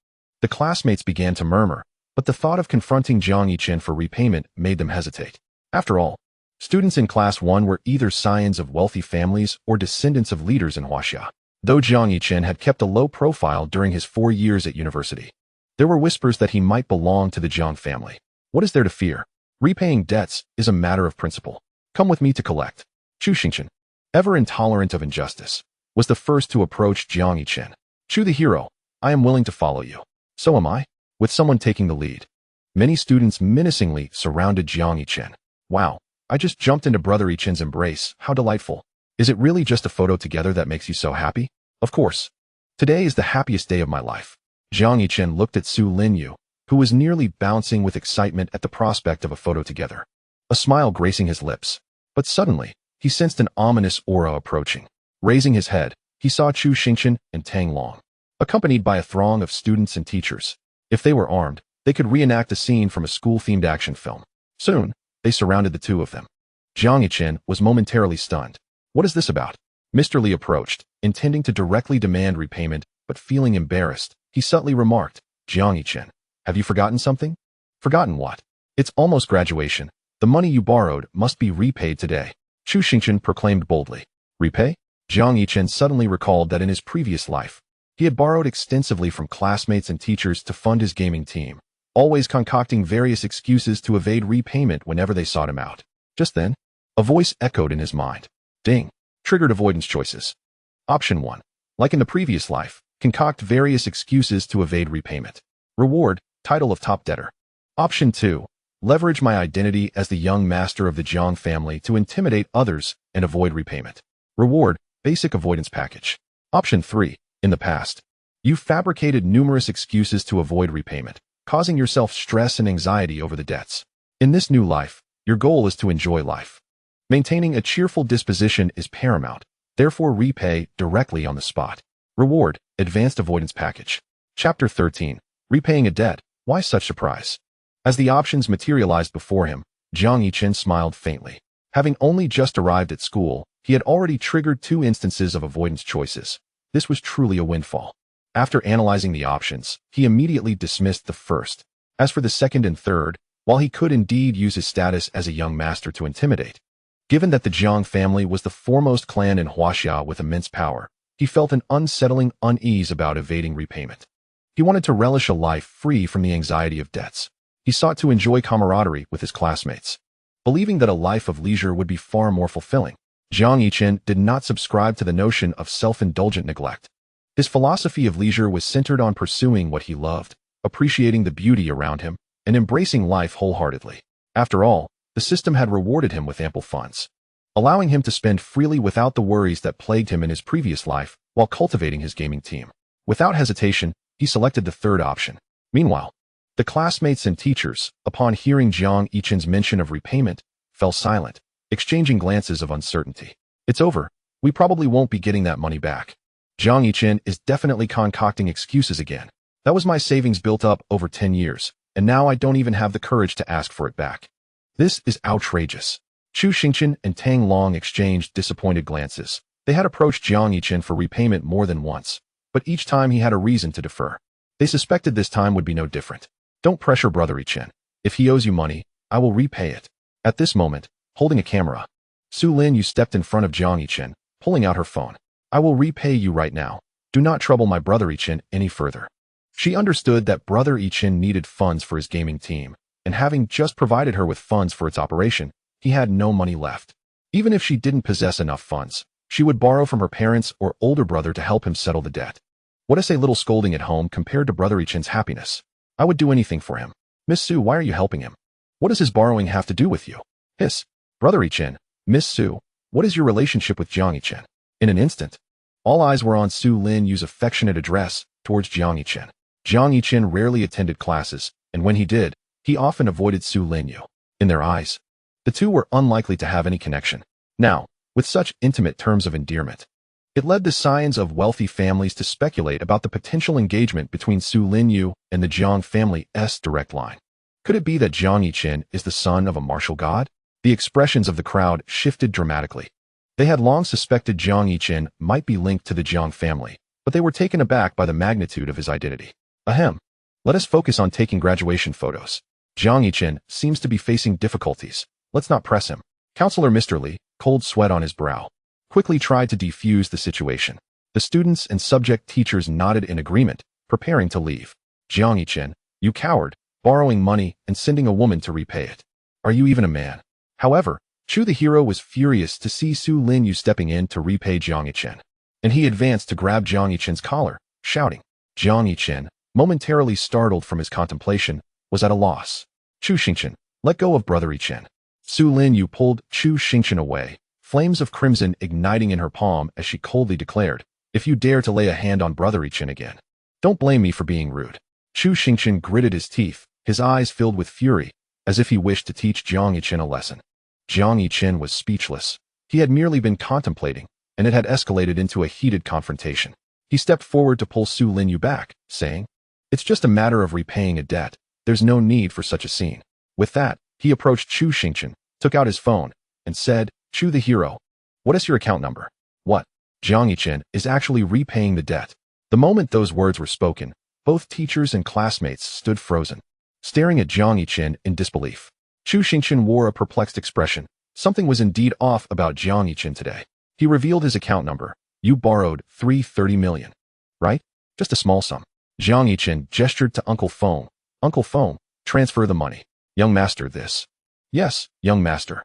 The classmates began to murmur, but the thought of confronting Jiang Yichen for repayment made them hesitate. After all, students in Class 1 were either scions of wealthy families or descendants of leaders in Huaxia. Though Jiang Yichen had kept a low profile during his 4 years at university, there were whispers that he might belong to the Jiang family. What is there to fear? Repaying debts is a matter of principle. Come with me to collect. Chu Xingchen, ever intolerant of injustice, was the first to approach Jiang Yichen. Chu the hero, I am willing to follow you. So am I, with someone taking the lead. Many students menacingly surrounded Jiang Yichen. Wow, I just jumped into Brother Yichen's embrace. How delightful. Is it really just a photo together that makes you so happy? Of course. Today is the happiest day of my life. Jiang Yichen looked at Su Linyu, who was nearly bouncing with excitement at the prospect of a photo together, a smile gracing his lips. But suddenly, he sensed an ominous aura approaching. Raising his head, he saw Chu Xingchen and Tang Long, accompanied by a throng of students and teachers. If they were armed, they could reenact a scene from a school-themed action film. Soon, they surrounded the two of them. Jiang Yichen was momentarily stunned. What is this about? Mr. Li approached, intending to directly demand repayment but feeling embarrassed, he subtly remarked, "Jiang Yichen, have you forgotten something?" "Forgotten what?" "It's almost graduation. The money you borrowed must be repaid today," Chu Xingchen proclaimed boldly. "Repay?" Jiang Yichen suddenly recalled that in his previous life, he had borrowed extensively from classmates and teachers to fund his gaming team, always concocting various excuses to evade repayment whenever they sought him out. Just then, a voice echoed in his mind. Ding! Triggered avoidance choices. Option 1. Like in the previous life, concoct various excuses to evade repayment. Reward, title of top debtor. Option 2. Leverage my identity as the young master of the Jiang family to intimidate others and avoid repayment. Reward, basic avoidance package. Option 3. In the past, you fabricated numerous excuses to avoid repayment, causing yourself stress and anxiety over the debts. In this new life, your goal is to enjoy life. Maintaining a cheerful disposition is paramount, therefore repay directly on the spot. Reward, advanced avoidance package. Chapter 13. Repaying a debt. Why such surprise? As the options materialized before him, Jiang Yichen smiled faintly. Having only just arrived at school, he had already triggered 2 instances of avoidance choices. This was truly a windfall. After analyzing the options, he immediately dismissed the first. As for the second and third, while he could indeed use his status as a young master to intimidate, given that the Jiang family was the foremost clan in Huaxia with immense power, he felt an unsettling unease about evading repayment. He wanted to relish a life free from the anxiety of debts. He sought to enjoy camaraderie with his classmates, believing that a life of leisure would be far more fulfilling. Jiang Yichen did not subscribe to the notion of self-indulgent neglect. His philosophy of leisure was centered on pursuing what he loved, appreciating the beauty around him, and embracing life wholeheartedly. After all, the system had rewarded him with ample funds, allowing him to spend freely without the worries that plagued him in his previous life while cultivating his gaming team. Without hesitation, he selected the third option. Meanwhile, the classmates and teachers, upon hearing Jiang Yichen's mention of repayment, fell silent, exchanging glances of uncertainty. "It's over. We probably won't be getting that money back. Jiang Yichen is definitely concocting excuses again. That was my savings built up over 10 years, and now I don't even have the courage to ask for it back. This is outrageous." Chu Xingchen and Tang Long exchanged disappointed glances. They had approached Jiang Yichen for repayment more than once, but each time he had a reason to defer. They suspected this time would be no different. "Don't pressure Brother Yichen. If he owes you money, I will repay it." At this moment, holding a camera, Su Lin Yu stepped in front of Jiang Yichen, pulling out her phone. "I will repay you right now. Do not trouble my Brother Yichen any further." She understood that Brother Yichen needed funds for his gaming team, and having just provided her with funds for its operation, he had no money left. Even if she didn't possess enough funds, she would borrow from her parents or older brother to help him settle the debt. What is a little scolding at home compared to Brother Yichen's happiness? I would do anything for him. "Miss Su, why are you helping him? What does his borrowing have to do with you?" "Hiss. Brother Yichen, Miss Su, what is your relationship with Jiang Yichen?" In an instant, all eyes were on Su Lin Yu's affectionate address towards Jiang Yichen. Jiang Yichen rarely attended classes, and when he did, he often avoided Su Lin Yu. In their eyes, the two were unlikely to have any connection. Now, with such intimate terms of endearment, it led the scions of wealthy families to speculate about the potential engagement between Su Lin Yu and the Jiang family's direct line. Could it be that Jiang Yichen is the son of a martial god? The expressions of the crowd shifted dramatically. They had long suspected Jiang Yichen might be linked to the Jiang family, but they were taken aback by the magnitude of his identity. Ahem. Let us focus on taking graduation photos. Jiang Yichen seems to be facing difficulties. Let's not press him. Counselor Mr. Li, cold sweat on his brow, quickly tried to defuse the situation. The students and subject teachers nodded in agreement, preparing to leave. "Jiang Yichen, you coward, borrowing money and sending a woman to repay it. Are you even a man?" However, Chu the hero was furious to see Su Lin Yu stepping in to repay Jiang Yichen, and he advanced to grab Jiang Yichen's collar, shouting. Jiang Yichen, momentarily startled from his contemplation, was at a loss. "Chu Xingchen, let go of Brother Yichen." Su Lin Yu pulled Chu Xingchen away, flames of crimson igniting in her palm as she coldly declared, "If you dare to lay a hand on Brother Yichen again, don't blame me for being rude." Chu Xingchen gritted his teeth, his eyes filled with fury, as if he wished to teach Jiang Yichen a lesson. Jiang Yichen was speechless. He had merely been contemplating, and it had escalated into a heated confrontation. He stepped forward to pull Su Lin Yu back, saying, "It's just a matter of repaying a debt. There's no need for such a scene." With that, he approached Chu Xingchen, took out his phone, and said, "Chu the hero, what is your account number?" "What? Jiang Yichen is actually repaying the debt. The moment those words were spoken, both teachers and classmates stood frozen, staring at Jiang Yichen in disbelief. Chu Xingchen wore a perplexed expression. Something was indeed off about Jiang Yichen today. He revealed his account number. You borrowed 330 million, right? Just a small sum. Jiang Yichen gestured to Uncle Feng. Uncle Feng, transfer the money. Young master, this. Yes, young master.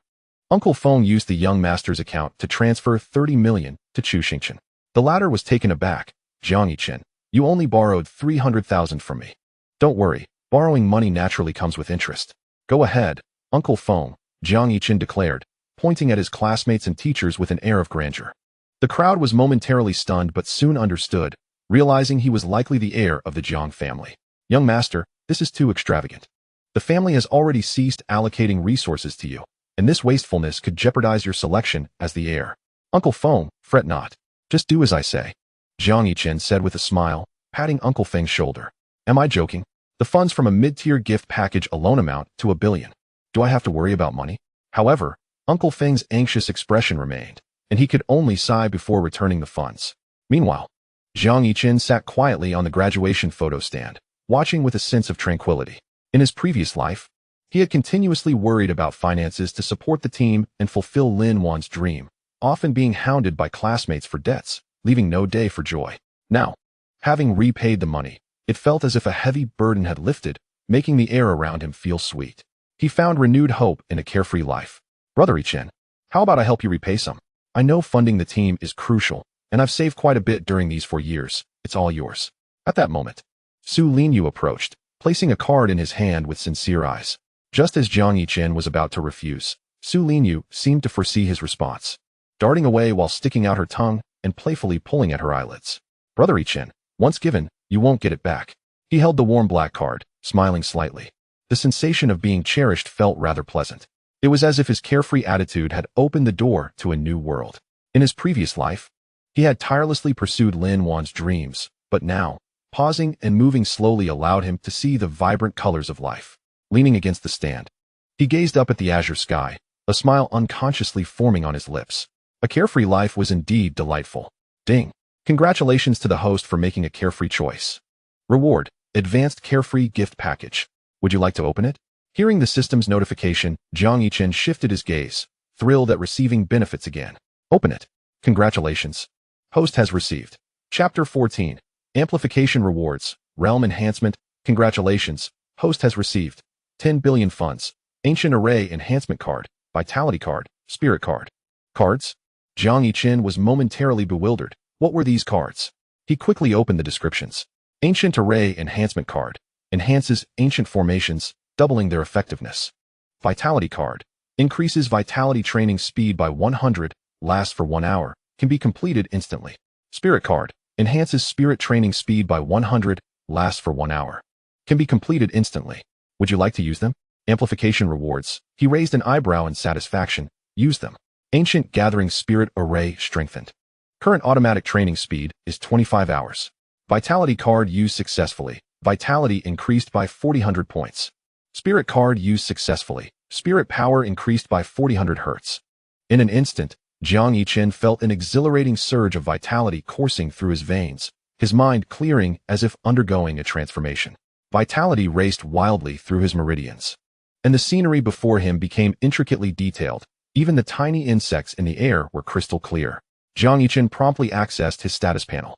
Uncle Feng used the young master's account to transfer 30 million to Chu Xingchen. The latter was taken aback. Jiang Yichen, you only borrowed 300,000 from me. Don't worry, borrowing money naturally comes with interest. Go ahead, Uncle Feng, Jiang Yichen declared, pointing at his classmates and teachers with an air of grandeur. The crowd was momentarily stunned but soon understood, realizing he was likely the heir of the Jiang family. Young master, this is too extravagant. The family has already ceased allocating resources to you, and this wastefulness could jeopardize your selection as the heir. Uncle Feng, fret not. Just do as I say. Jiang Yichen said with a smile, patting Uncle Feng's shoulder. Am I joking? The funds from a mid-tier gift package alone amount to 1 billion. Do I have to worry about money? However, Uncle Feng's anxious expression remained, and he could only sigh before returning the funds. Meanwhile, Jiang Yichen sat quietly on the graduation photo stand, watching with a sense of tranquility. In his previous life, he had continuously worried about finances to support the team and fulfill Lin Wan's dream, often being hounded by classmates for debts, leaving no day for joy. Now, having repaid the money, it felt as if a heavy burden had lifted, making the air around him feel sweet. He found renewed hope in a carefree life. Brother Yichen, how about I help you repay some? I know funding the team is crucial, and I've saved quite a bit during these 4 years. It's all yours. At that moment, Su Linyu approached, placing a card in his hand with sincere eyes. Just as Jiang Yichen was about to refuse, Su Linyu seemed to foresee his response, darting away while sticking out her tongue and playfully pulling at her eyelids. Brother Yichen, once given, you won't get it back. He held the warm black card, smiling slightly. The sensation of being cherished felt rather pleasant. It was as if his carefree attitude had opened the door to a new world. In his previous life, he had tirelessly pursued Lin Wan's dreams, but now, pausing and moving slowly allowed him to see the vibrant colors of life. Leaning against the stand, he gazed up at the azure sky, a smile unconsciously forming on his lips. A carefree life was indeed delightful. Ding! Congratulations to the host for making a carefree choice. Reward, Advanced Carefree Gift Package. Would you like to open it? Hearing the system's notification, Jiang Yichen shifted his gaze, thrilled at receiving benefits again. Open it. Congratulations. Host has received. Chapter 14. Amplification Rewards, Realm Enhancement. Congratulations. Host has received 10 billion funds, Ancient Array Enhancement Card, Vitality Card, Spirit Card. Cards? Jiang Yichen was momentarily bewildered. What were these cards? He quickly opened the descriptions. Ancient Array Enhancement Card. Enhances ancient formations, doubling their effectiveness. Vitality Card. Increases vitality training speed by 100, lasts for 1 hour, can be completed instantly. Spirit Card. Enhances spirit training speed by 100, lasts for 1 hour. Can be completed instantly. Would you like to use them? Amplification Rewards. He raised an eyebrow in satisfaction. Use them. Ancient Gathering Spirit Array Strengthened. Current automatic training speed is 25 hours. Vitality Card used successfully. Vitality increased by 400 points. Spirit Card used successfully. Spirit power increased by 400 Hz. In an instant, Jiang Yichen felt an exhilarating surge of vitality coursing through his veins, his mind clearing as if undergoing a transformation. Vitality raced wildly through his meridians, and the scenery before him became intricately detailed. Even the tiny insects in the air were crystal clear. Jiang Yichen promptly accessed his status panel.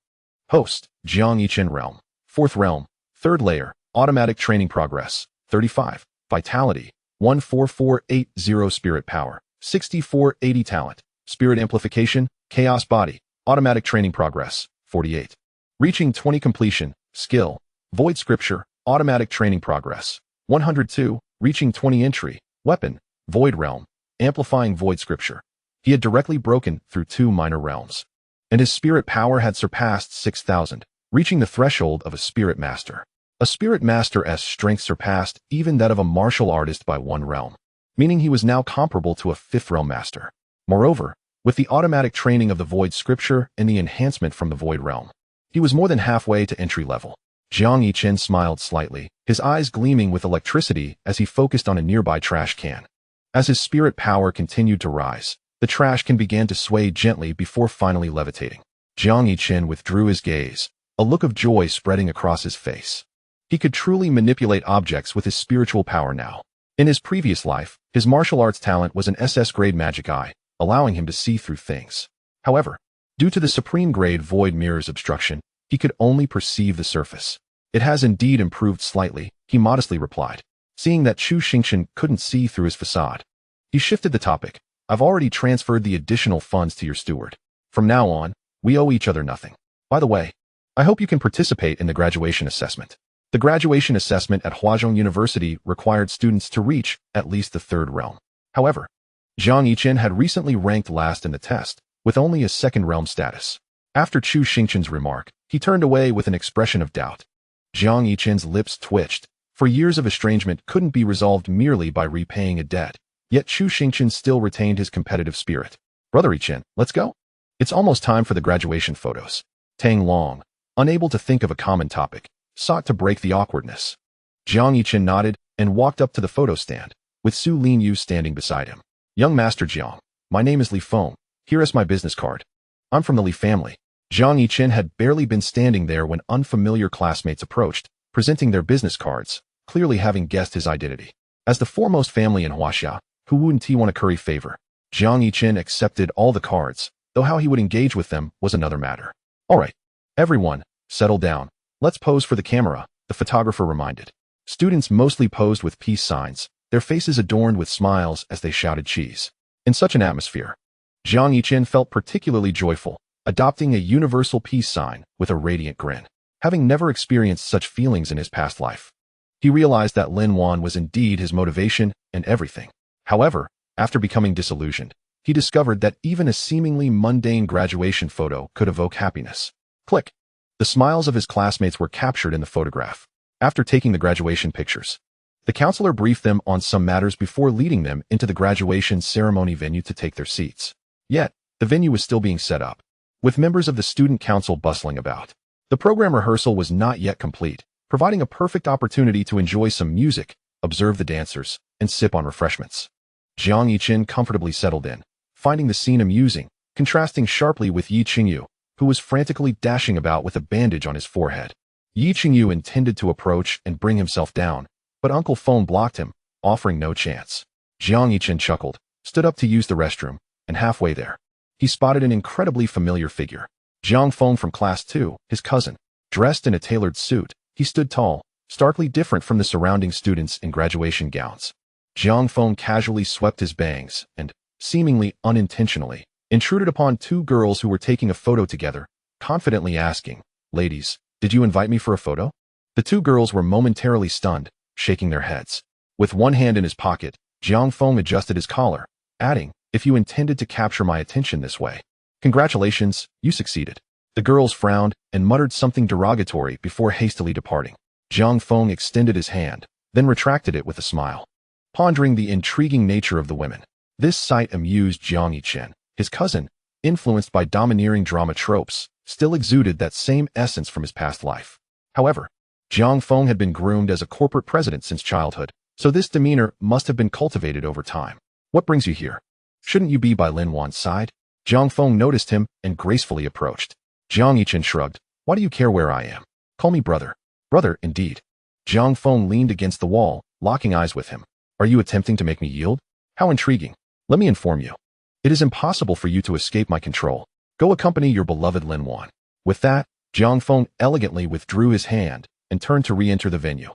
Host, Jiang Yichen Realm. 4th Realm. 3rd Layer. Automatic Training Progress. 35. Vitality. 14480 Spirit Power. 6480 Talent. Spirit Amplification. Chaos Body. Automatic Training Progress. 48. Reaching 20 Completion. Skill. Void Scripture. Automatic Training Progress. 102. Reaching 20 Entry. Weapon. Void Realm. Amplifying Void Scripture. He had directly broken through 2 minor realms, and his spirit power had surpassed 6,000, reaching the threshold of a spirit master. A spirit master's strength surpassed even that of a martial artist by 1 realm, meaning he was now comparable to a 5th realm master. Moreover, with the automatic training of the Void Scripture and the enhancement from the Void Realm, he was more than halfway to entry level. Jiang Yichen smiled slightly, his eyes gleaming with electricity as he focused on a nearby trash can. As his spirit power continued to rise, the trash can began to sway gently before finally levitating. Jiang Yichen withdrew his gaze, a look of joy spreading across his face. He could truly manipulate objects with his spiritual power now. In his previous life, his martial arts talent was an SS-grade magic eye, allowing him to see through things. However, due to the supreme-grade void mirror's obstruction, he could only perceive the surface. It has indeed improved slightly, he modestly replied, seeing that Chu Xingchen couldn't see through his facade. He shifted the topic. I've already transferred the additional funds to your steward. From now on, we owe each other nothing. By the way, I hope you can participate in the graduation assessment. The graduation assessment at Huazhong University required students to reach at least the third realm. However, Jiang Yichen had recently ranked last in the test, with only a second realm status. After Chu Xingchen's remark, he turned away with an expression of doubt. Jiang Yichen's lips twitched, for years of estrangement couldn't be resolved merely by repaying a debt, yet Chu Xingchen still retained his competitive spirit. Brother Yichen, let's go. It's almost time for the graduation photos. Tang Long, unable to think of a common topic, sought to break the awkwardness. Jiang Yichen nodded and walked up to the photo stand, with Su Linyu standing beside him. Young Master Jiang, my name is Li Feng. Here is my business card. I'm from the Li family. Jiang Yichen had barely been standing there when unfamiliar classmates approached, presenting their business cards, clearly having guessed his identity. As the foremost family in Huaxia, who wouldn't he want to curry favor? Jiang Yichen accepted all the cards, though how he would engage with them was another matter. All right, everyone, settle down. Let's pose for the camera, the photographer reminded. Students mostly posed with peace signs, their faces adorned with smiles as they shouted cheese. In such an atmosphere, Jiang Yichen felt particularly joyful, adopting a universal peace sign with a radiant grin. Having never experienced such feelings in his past life, he realized that Lin Wan was indeed his motivation and everything. However, after becoming disillusioned, he discovered that even a seemingly mundane graduation photo could evoke happiness. Click. The smiles of his classmates were captured in the photograph. After taking the graduation pictures, the counselor briefed them on some matters before leading them into the graduation ceremony venue to take their seats. Yet, the venue was still being set up, with members of the student council bustling about. The program rehearsal was not yet complete, providing a perfect opportunity to enjoy some music, observe the dancers, and sip on refreshments. Jiang Yichen comfortably settled in, finding the scene amusing, contrasting sharply with Yi Qingyu, who was frantically dashing about with a bandage on his forehead. Yi Qingyu intended to approach and bring himself down, but Uncle Feng blocked him, offering no chance. Jiang Yichen chuckled, stood up to use the restroom, and halfway there, he spotted an incredibly familiar figure. Jiang Feng from Class 2, his cousin. Dressed in a tailored suit, he stood tall, starkly different from the surrounding students in graduation gowns. Jiang Feng casually swept his bangs and, seemingly unintentionally, intruded upon two girls who were taking a photo together, confidently asking, "Ladies, did you invite me for a photo?" The two girls were momentarily stunned, shaking their heads. With one hand in his pocket, Jiang Feng adjusted his collar, adding, "If you intended to capture my attention this way, congratulations, you succeeded." The girls frowned and muttered something derogatory before hastily departing. Jiang Feng extended his hand, then retracted it with a smile, pondering the intriguing nature of the women. This sight amused Jiang Yichen. His cousin, influenced by domineering drama tropes, still exuded that same essence from his past life. However, Jiang Feng had been groomed as a corporate president since childhood, so this demeanor must have been cultivated over time. "What brings you here? Shouldn't you be by Lin Wan's side?" Jiang Feng noticed him and gracefully approached. Jiang Yichen shrugged. "Why do you care where I am? Call me brother." "Brother, indeed." Jiang Feng leaned against the wall, locking eyes with him. "Are you attempting to make me yield? How intriguing. Let me inform you. It is impossible for you to escape my control. Go accompany your beloved Lin Wan." With that, Jiang Feng elegantly withdrew his hand and turned to re-enter the venue.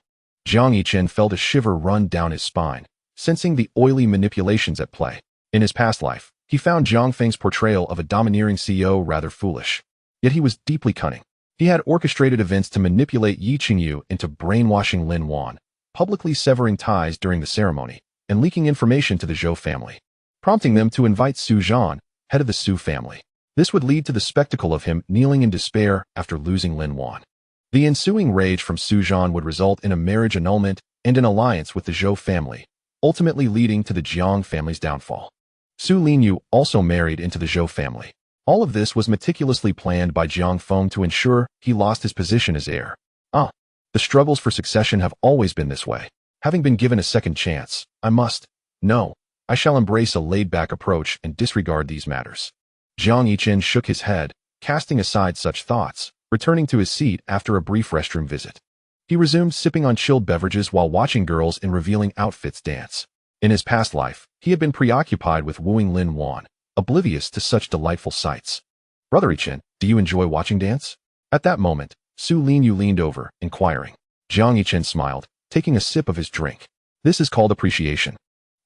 Jiang Yichen felt a shiver run down his spine, sensing the oily manipulations at play. In his past life, he found Jiang Feng's portrayal of a domineering CEO rather foolish. Yet he was deeply cunning. He had orchestrated events to manipulate Yi Qingyu into brainwashing Lin Wan, publicly severing ties during the ceremony, and leaking information to the Zhou family, prompting them to invite Su Zhan, head of the Su family. This would lead to the spectacle of him kneeling in despair after losing Lin Wan. The ensuing rage from Su Zhan would result in a marriage annulment and an alliance with the Zhou family, ultimately leading to the Jiang family's downfall. Su Linyu also married into the Zhou family. All of this was meticulously planned by Jiang Feng to ensure he lost his position as heir. The struggles for succession have always been this way. Having been given a second chance, I shall embrace a laid-back approach and disregard these matters. Jiang Yichen shook his head, casting aside such thoughts, returning to his seat after a brief restroom visit. He resumed sipping on chilled beverages while watching girls in revealing outfits dance. In his past life, he had been preoccupied with wooing Lin Wan, oblivious to such delightful sights. Brother Yichen, do you enjoy watching dance? At that moment, Su Linyu leaned over, inquiring. Jiang Yichen smiled, taking a sip of his drink. This is called appreciation.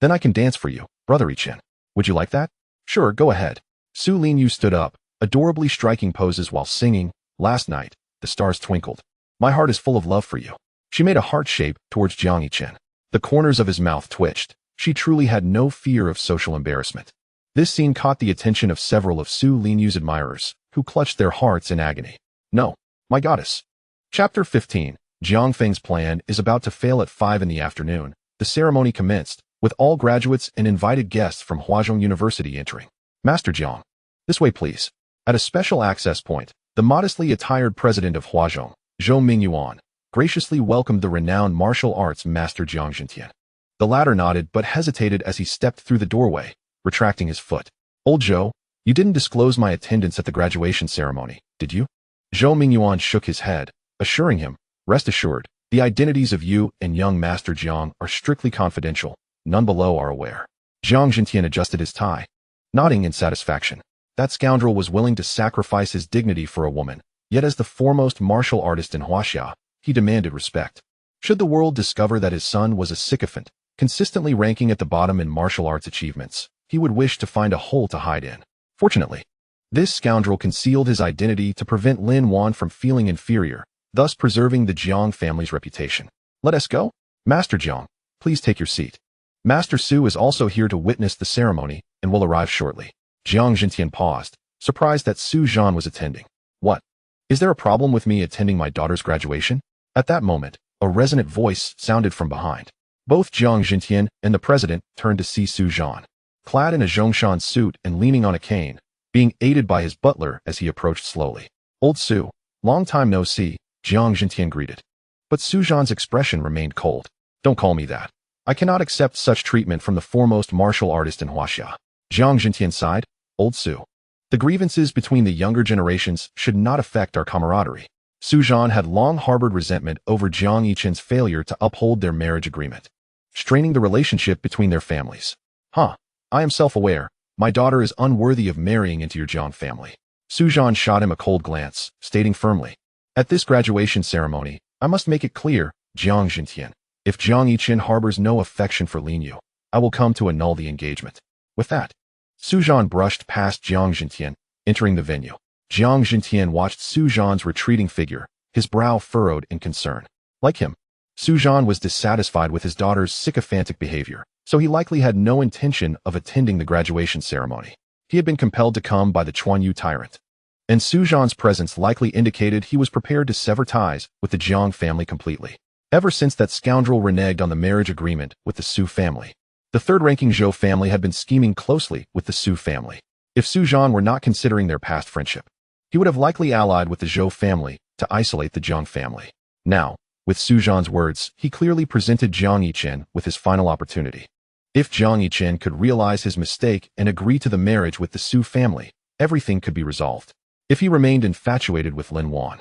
Then I can dance for you, Brother Yichen. Would you like that? Sure, go ahead. Su Linyu stood up, adorably striking poses while singing, Last night, the stars twinkled. My heart is full of love for you. She made a heart shape towards Jiang Yichen. The corners of his mouth twitched. She truly had no fear of social embarrassment. This scene caught the attention of several of Su Linyu's admirers, who clutched their hearts in agony. No, my goddess. Chapter 15. Jiang Feng's plan is about to fail at 5 in the afternoon. The ceremony commenced, with all graduates and invited guests from Huazhong University entering. Master Jiang. This way, please. At a special access point, the modestly attired president of Huazhong, Zhou Mingyuan, graciously welcomed the renowned martial arts master Jiang Yichen. The latter nodded but hesitated as he stepped through the doorway, retracting his foot. Old Zhou, you didn't disclose my attendance at the graduation ceremony, did you? Zhou Mingyuan shook his head, assuring him, rest assured, the identities of you and young Master Jiang are strictly confidential. None below are aware. Jiang Yichen adjusted his tie, nodding in satisfaction. That scoundrel was willing to sacrifice his dignity for a woman, yet as the foremost martial artist in Huaxia, he demanded respect. Should the world discover that his son was a sycophant, consistently ranking at the bottom in martial arts achievements, he would wish to find a hole to hide in. Fortunately, this scoundrel concealed his identity to prevent Lin Wan from feeling inferior, thus preserving the Jiang family's reputation. Let us go? Master Jiang, please take your seat. Master Su is also here to witness the ceremony and will arrive shortly. Jiang Yichen paused, surprised that Su Zhan was attending. What? Is there a problem with me attending my daughter's graduation? At that moment, a resonant voice sounded from behind. Both Jiang Yichen and the president turned to see Su Zhan, clad in a Zhongshan suit and leaning on a cane, being aided by his butler as he approached slowly. Old Su, long time no see, Jiang Yichen greeted. But Su Zhan's expression remained cold. Don't call me that. I cannot accept such treatment from the foremost martial artist in Huaxia. Jiang Yichen sighed. Old Su. The grievances between the younger generations should not affect our camaraderie. Su Zhan had long harbored resentment over Jiang Yichen's failure to uphold their marriage agreement, straining the relationship between their families. I am self-aware. My daughter is unworthy of marrying into your Jiang family. Su Zhan shot him a cold glance, stating firmly. At this graduation ceremony, I must make it clear, Jiang Yichen, if Jiang Yichen harbors no affection for Lin Yu, I will come to annul the engagement. With that, Su Zhan brushed past Jiang Yichen, entering the venue. Jiang Yichen watched Su Zhan's retreating figure, his brow furrowed in concern. Like him, Su Zhan was dissatisfied with his daughter's sycophantic behavior, so he likely had no intention of attending the graduation ceremony. He had been compelled to come by the Chuanyu tyrant, and Su Zhan's presence likely indicated he was prepared to sever ties with the Jiang family completely. Ever since that scoundrel reneged on the marriage agreement with the Su family, the third-ranking Zhou family had been scheming closely with the Su family. If Su Zhan were not considering their past friendship, he would have likely allied with the Zhou family to isolate the Jiang family. Now, with Su Zhan's words, he clearly presented Jiang Yichen with his final opportunity. If Jiang Yichen could realize his mistake and agree to the marriage with the Su family, everything could be resolved. If he remained infatuated with Lin Wan,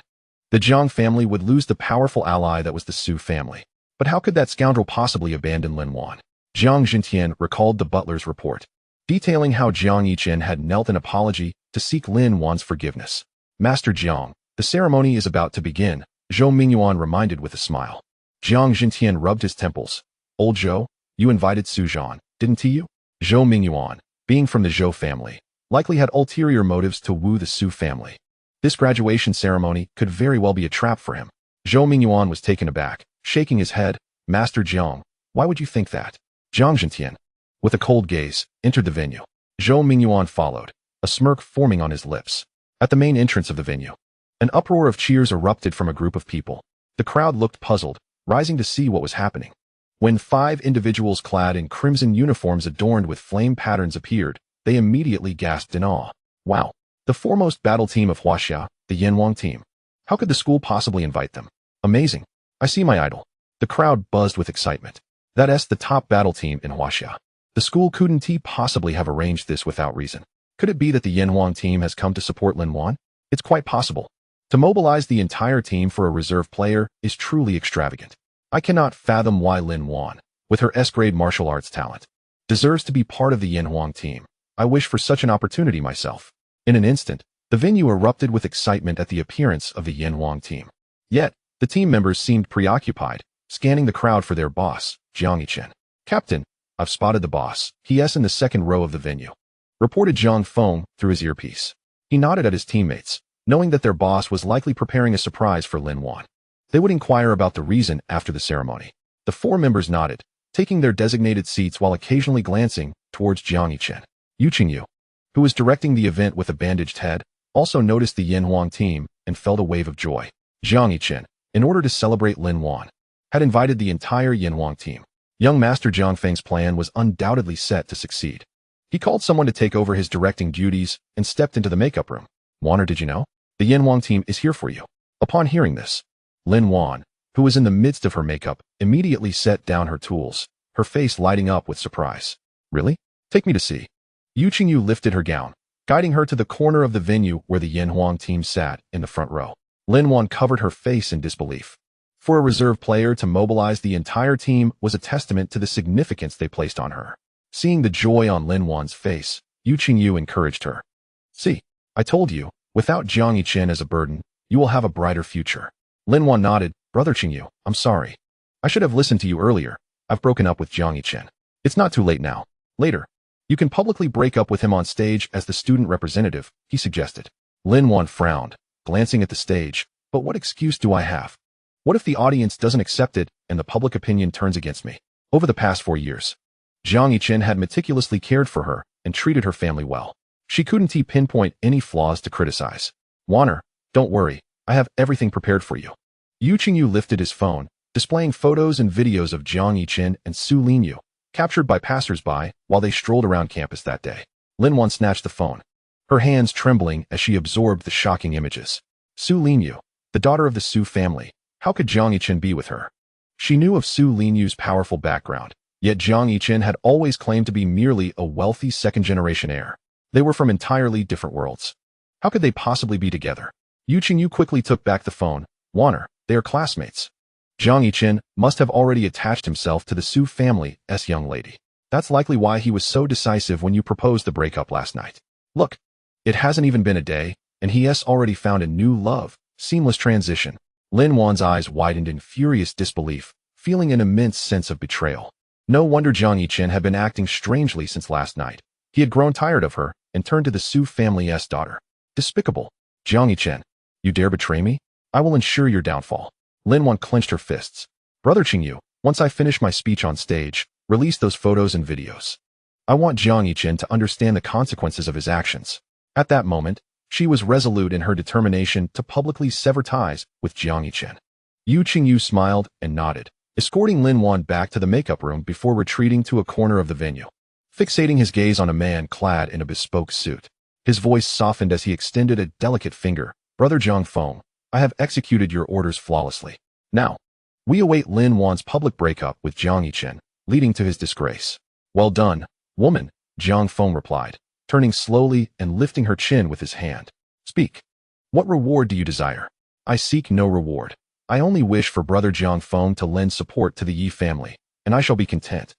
the Jiang family would lose the powerful ally that was the Su family. But how could that scoundrel possibly abandon Lin Wan? Jiang Yichen recalled the butler's report, detailing how Jiang Yichen had knelt in apology to seek Lin Wan's forgiveness. Master Jiang, the ceremony is about to begin, Zhou Mingyuan reminded with a smile. Jiang Yichen rubbed his temples. Old Zhou, you invited Su Zhan, didn't you? Zhou Mingyuan, being from the Zhou family, likely had ulterior motives to woo the Su family. This graduation ceremony could very well be a trap for him. Zhou Mingyuan was taken aback, shaking his head. Master Jiang, why would you think that? Jiang Yichen, with a cold gaze, entered the venue. Zhou Mingyuan followed, a smirk forming on his lips. At the main entrance of the venue, an uproar of cheers erupted from a group of people. The crowd looked puzzled, rising to see what was happening. When 5 individuals clad in crimson uniforms adorned with flame patterns appeared, they immediately gasped in awe. Wow! The foremost battle team of Huaxia, the Yanwang team. How could the school possibly invite them? Amazing. I see my idol. The crowd buzzed with excitement. That's the top battle team in Huaxia. The school couldn't possibly have arranged this without reason. Could it be that the Yanwang team has come to support Lin Wan? It's quite possible. To mobilize the entire team for a reserve player is truly extravagant. I cannot fathom why Lin Wan, with her S-grade martial arts talent, deserves to be part of the Yinhuang team. I wish for such an opportunity myself. In an instant, the venue erupted with excitement at the appearance of the Yinhuang team. Yet, the team members seemed preoccupied, scanning the crowd for their boss, Jiang Yichen. "Captain, I've spotted the boss. He's in the second row of the venue," reported Zhang Feng through his earpiece. He nodded at his teammates, knowing that their boss was likely preparing a surprise for Lin Wan. They would inquire about the reason after the ceremony. The four members nodded, taking their designated seats while occasionally glancing towards Jiang Yichen. Yichen, who was directing the event with a bandaged head, also noticed the Yinhuang team and felt a wave of joy. Jiang Yichen, in order to celebrate Lin Wan, had invited the entire Yinhuang team. Young Master Zhang Feng's plan was undoubtedly set to succeed. He called someone to take over his directing duties and stepped into the makeup room. "Wanner, did you know? The Yinhuang team is here for you." Upon hearing this, Lin Wan, who was in the midst of her makeup, immediately set down her tools, her face lighting up with surprise. "Really? Take me to see." Yichen lifted her gown, guiding her to the corner of the venue where the Yinhuang team sat in the front row. Lin Wan covered her face in disbelief. For a reserve player to mobilize the entire team was a testament to the significance they placed on her. Seeing the joy on Lin Wan's face, Yichen encouraged her. "See, I told you, without Jiang Yichen as a burden, you will have a brighter future." Lin Wan nodded. "Brother Qingyu, I'm sorry. I should have listened to you earlier. I've broken up with Jiang Yichen. It's not too late now. Later, you can publicly break up with him on stage as the student representative," he suggested. Lin Wan frowned, glancing at the stage. "But what excuse do I have? What if the audience doesn't accept it and the public opinion turns against me?" Over the past 4 years, Jiang Yichen had meticulously cared for her and treated her family well. She couldn't pinpoint any flaws to criticize. "Wanner, don't worry. I have everything prepared for you." Yichen lifted his phone, displaying photos and videos of Jiang Yichen and Su Linyu, captured by passers-by while they strolled around campus that day. Lin Wan snatched the phone, her hands trembling as she absorbed the shocking images. Su Linyu, the daughter of the Su family. How could Jiang Yichen be with her? She knew of Su Linyu's powerful background, yet Jiang Yichen had always claimed to be merely a wealthy second-generation heir. They were from entirely different worlds. How could they possibly be together? Yichen quickly took back the phone. "Wanner, they are classmates." Jiang Yichen must have already attached himself to the Su family's young lady. That's likely why he was so decisive when you proposed the breakup last night. Look, it hasn't even been a day, and he has already found a new love. Seamless transition. Lin Wan's eyes widened in furious disbelief, feeling an immense sense of betrayal. No wonder Jiang Yichen had been acting strangely since last night. He had grown tired of her and turned to the Su family's daughter. Despicable. "Jiang Yichen, you dare betray me? I will ensure your downfall." Lin Wan clenched her fists. "Brother Qingyu, once I finish my speech on stage, release those photos and videos. I want Jiang Yichen to understand the consequences of his actions." At that moment, she was resolute in her determination to publicly sever ties with Jiang Yichen. Yichen smiled and nodded, escorting Lin Wan back to the makeup room before retreating to a corner of the venue, fixating his gaze on a man clad in a bespoke suit. His voice softened as he extended a delicate finger. "Brother Zhang Feng, I have executed your orders flawlessly. Now, we await Lin Wan's public breakup with Jiang Yichen, leading to his disgrace." "Well done, woman," Zhang Feng replied, turning slowly and lifting her chin with his hand. "Speak. What reward do you desire?" "I seek no reward. I only wish for Brother Jiang Feng to lend support to the Yi family, and I shall be content."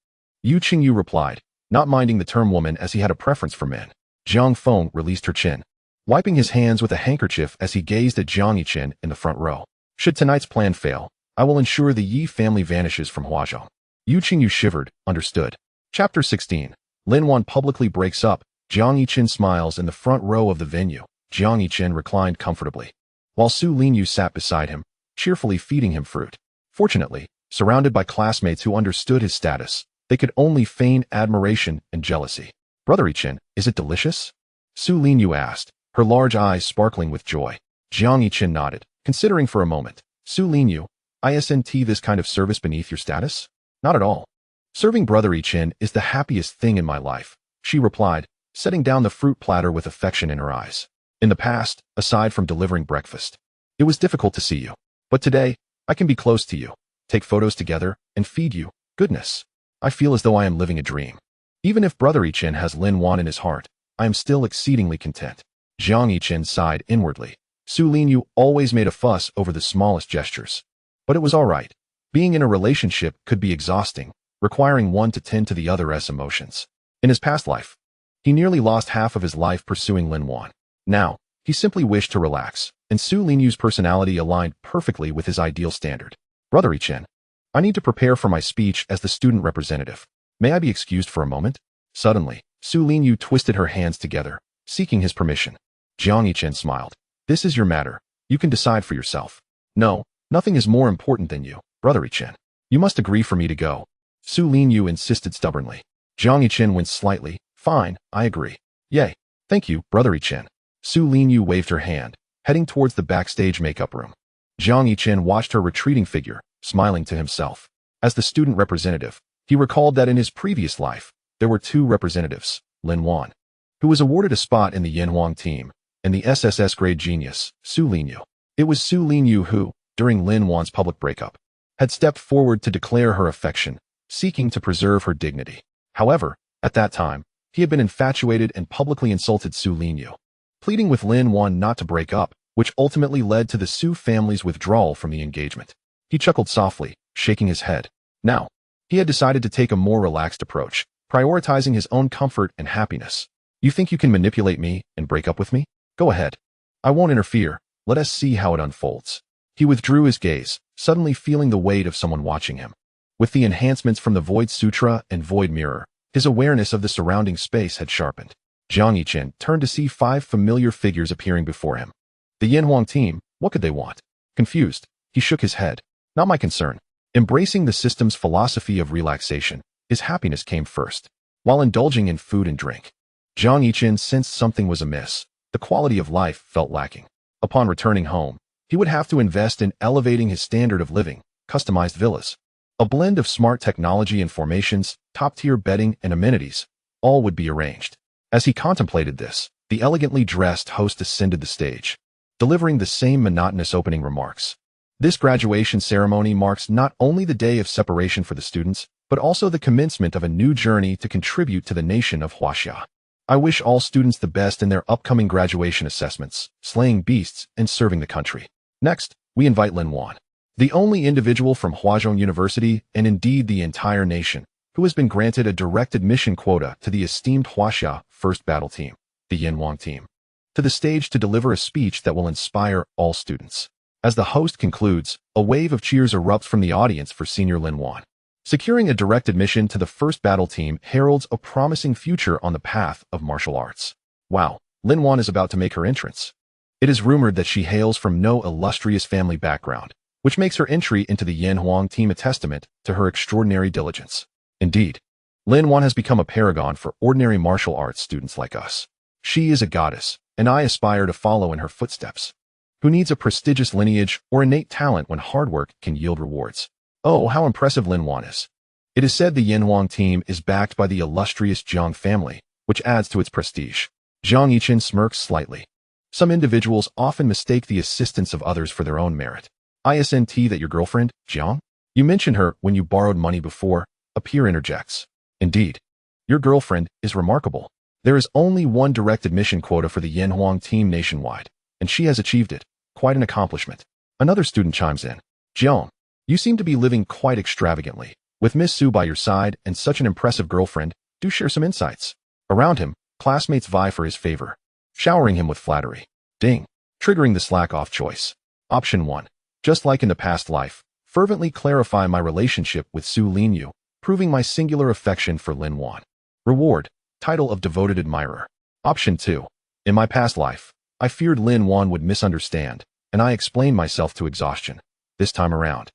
Yichen replied, not minding the term woman as he had a preference for men. Jiang Feng released her chin, wiping his hands with a handkerchief as he gazed at Jiang Yichen in the front row. "Should tonight's plan fail, I will ensure the Yi family vanishes from Huazhong." Yichen shivered, understood. Chapter 16. Lin Wan publicly breaks up. Jiang Yichen smiles in the front row of the venue. Jiang Yichen reclined comfortably, while Su Linyu sat beside him, cheerfully feeding him fruit. Fortunately, surrounded by classmates who understood his status, they could only feign admiration and jealousy. "Brother Yichen, is it delicious?" Su Linyu asked, her large eyes sparkling with joy. Jiang Yichen nodded, considering for a moment. "Su Linyu, isn't this kind of service beneath your status?" "Not at all. Serving Brother Yichen is the happiest thing in my life," she replied, setting down the fruit platter with affection in her eyes. "In the past, aside from delivering breakfast, it was difficult to see you. But today, I can be close to you, take photos together, and feed you. Goodness, I feel as though I am living a dream. Even if Brother Yichen has Lin Wan in his heart, I am still exceedingly content." Jiang Yichen sighed inwardly. Su Linyu always made a fuss over the smallest gestures. But it was all right. Being in a relationship could be exhausting, requiring one to tend to the other's emotions. In his past life, he nearly lost half of his life pursuing Lin Wan. Now, he simply wished to relax, and Su Linyu's personality aligned perfectly with his ideal standard. Brother Yichen, I need to prepare for my speech as the student representative. May I be excused for a moment? Suddenly, Su Linyu twisted her hands together, seeking his permission. Jiang Yichen smiled. This is your matter. You can decide for yourself. No, nothing is more important than you, Brother Yichen. You must agree for me to go. Su Linyu insisted stubbornly. Jiang Yichen winced slightly. Fine, I agree. Yay. Thank you, Brother Yichen. Su Linyu waved her hand, heading towards the backstage makeup room. Jiang Yichen watched her retreating figure, smiling to himself. As the student representative, he recalled that in his previous life, there were two representatives, Lin Wan, who was awarded a spot in the Yanhuang team, and the SSS grade genius, Su Linyu. It was Su Linyu who, during Lin Wan's public breakup, had stepped forward to declare her affection, seeking to preserve her dignity. However, at that time, he had been infatuated and publicly insulted Su Linyu, pleading with Lin Wan not to break up, which ultimately led to the Su family's withdrawal from the engagement. He chuckled softly, shaking his head. Now, he had decided to take a more relaxed approach, prioritizing his own comfort and happiness. You think you can manipulate me and break up with me? Go ahead. I won't interfere. Let us see how it unfolds. He withdrew his gaze, suddenly feeling the weight of someone watching him. With the enhancements from the Void Sutra and Void Mirror, his awareness of the surrounding space had sharpened. Jiang Yichen turned to see 5 familiar figures appearing before him. The Yanhuang team, what could they want? Confused, he shook his head. Not my concern. Embracing the system's philosophy of relaxation, his happiness came first. While indulging in food and drink, Jiang Yichen sensed something was amiss. The quality of life felt lacking. Upon returning home, he would have to invest in elevating his standard of living, customized villas. A blend of smart technology and formations, top-tier bedding and amenities, all would be arranged. As he contemplated this, the elegantly dressed host ascended the stage, delivering the same monotonous opening remarks. This graduation ceremony marks not only the day of separation for the students, but also the commencement of a new journey to contribute to the nation of Huaxia. I wish all students the best in their upcoming graduation assessments, slaying beasts and serving the country. Next, we invite Lin Wan, the only individual from Huazhong University, and indeed the entire nation, who has been granted a direct admission quota to the esteemed Huaxia First Battle Team, the Yanhuang team, to the stage to deliver a speech that will inspire all students. As the host concludes, a wave of cheers erupts from the audience for senior Lin Wan. Securing a direct admission to the First Battle Team heralds a promising future on the path of martial arts. Wow, Lin Wan is about to make her entrance. It is rumored that she hails from no illustrious family background, which makes her entry into the Yanhuang team a testament to her extraordinary diligence. Indeed, Lin Wan has become a paragon for ordinary martial arts students like us. She is a goddess, and I aspire to follow in her footsteps. Who needs a prestigious lineage or innate talent when hard work can yield rewards? Oh, how impressive Lin Wan is. It is said the Yanhuang team is backed by the illustrious Jiang family, which adds to its prestige. Jiang Yichen smirks slightly. Some individuals often mistake the assistance of others for their own merit. Isn't that your girlfriend, Jiang? You mentioned her when you borrowed money before. A peer interjects. Indeed. Your girlfriend is remarkable. There is only one direct admission quota for the Yanhuang team nationwide, and she has achieved it. Quite an accomplishment. Another student chimes in. Jiang, you seem to be living quite extravagantly. With Miss Su by your side and such an impressive girlfriend, do share some insights. Around him, classmates vie for his favor, showering him with flattery. Ding. Triggering the slack-off choice. Option 1. Just like in the past life, fervently clarify my relationship with Su Linyu, proving my singular affection for Lin Wan. Reward. Title of devoted admirer. Option 2. In my past life, I feared Lin Wan would misunderstand, and I explained myself to exhaustion. This time around,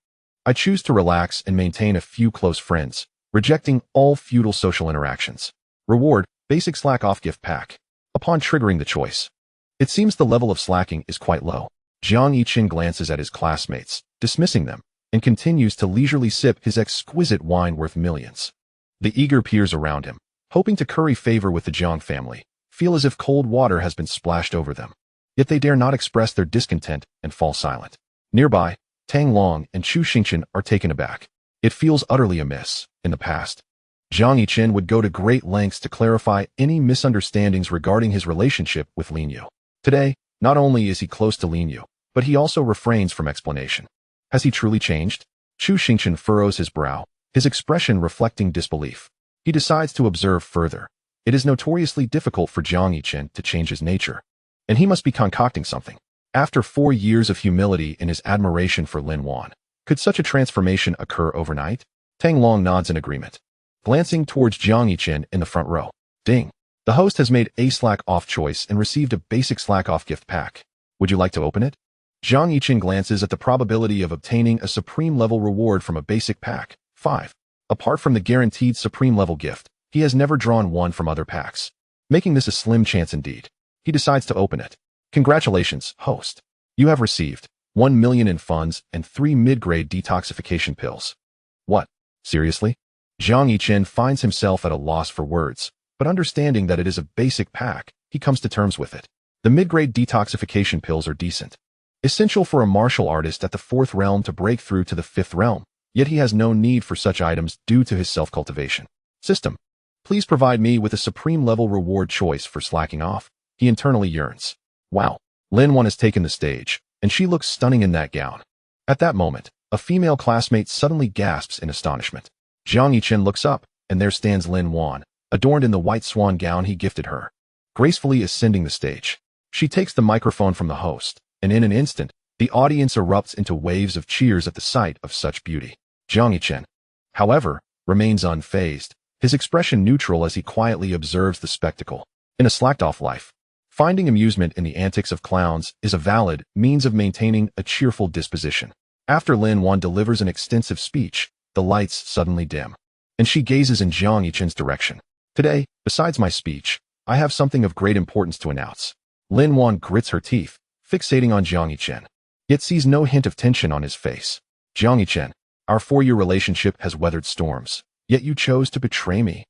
I choose to relax and maintain a few close friends, rejecting all futile social interactions. Reward. Basic slack-off gift pack. Upon triggering the choice, it seems the level of slacking is quite low. Jiang Yichen glances at his classmates, dismissing them, and continues to leisurely sip his exquisite wine worth millions. The eager peers around him, hoping to curry favor with the Jiang family, feel as if cold water has been splashed over them. Yet they dare not express their discontent and fall silent. Nearby, Tang Long and Chu Xingchen are taken aback. It feels utterly amiss. In the past, Jiang Yichen would go to great lengths to clarify any misunderstandings regarding his relationship with Lin Yu. Today, Not only is he close to Lin Yu, but he also refrains from explanation. Has he truly changed? Chu Xingchen furrows his brow, his expression reflecting disbelief. He decides to observe further. It is notoriously difficult for Jiang Yichen to change his nature, and he must be concocting something. After 4 years of humility in his admiration for Lin Wan, could such a transformation occur overnight? Tang Long nods in agreement, glancing towards Jiang Yichen in the front row. Ding. The host has made a slack-off choice and received a basic slack-off gift pack. Would you like to open it? Jiang Yichen glances at the probability of obtaining a supreme-level reward from a basic pack. 5. Apart from the guaranteed supreme-level gift, he has never drawn one from other packs, making this a slim chance indeed. He decides to open it. Congratulations, host. You have received 1 million in funds and 3 mid-grade detoxification pills. What? Seriously? Jiang Yichen finds himself at a loss for words, but understanding that it is a basic pack, he comes to terms with it. The mid-grade detoxification pills are decent, essential for a martial artist at the 4th realm to break through to the 5th realm, yet he has no need for such items due to his self-cultivation. System. Please provide me with a supreme-level reward choice for slacking off. He internally yearns. Wow. Lin Wan has taken the stage, and she looks stunning in that gown. At that moment, a female classmate suddenly gasps in astonishment. Jiang Yichen looks up, and there stands Lin Wan, adorned in the white swan gown he gifted her, gracefully ascending the stage. She takes the microphone from the host, and in an instant, the audience erupts into waves of cheers at the sight of such beauty. Jiang Yichen, however, remains unfazed, his expression neutral as he quietly observes the spectacle. In a slacked-off life, finding amusement in the antics of clowns is a valid means of maintaining a cheerful disposition. After Lin Wan delivers an extensive speech, the lights suddenly dim, and she gazes in Jiang Yichen's direction. Today, besides my speech, I have something of great importance to announce. Lin Wan grits her teeth, fixating on Jiang Yichen, yet sees no hint of tension on his face. Jiang Yichen, our 4-year relationship has weathered storms, yet you chose to betray me.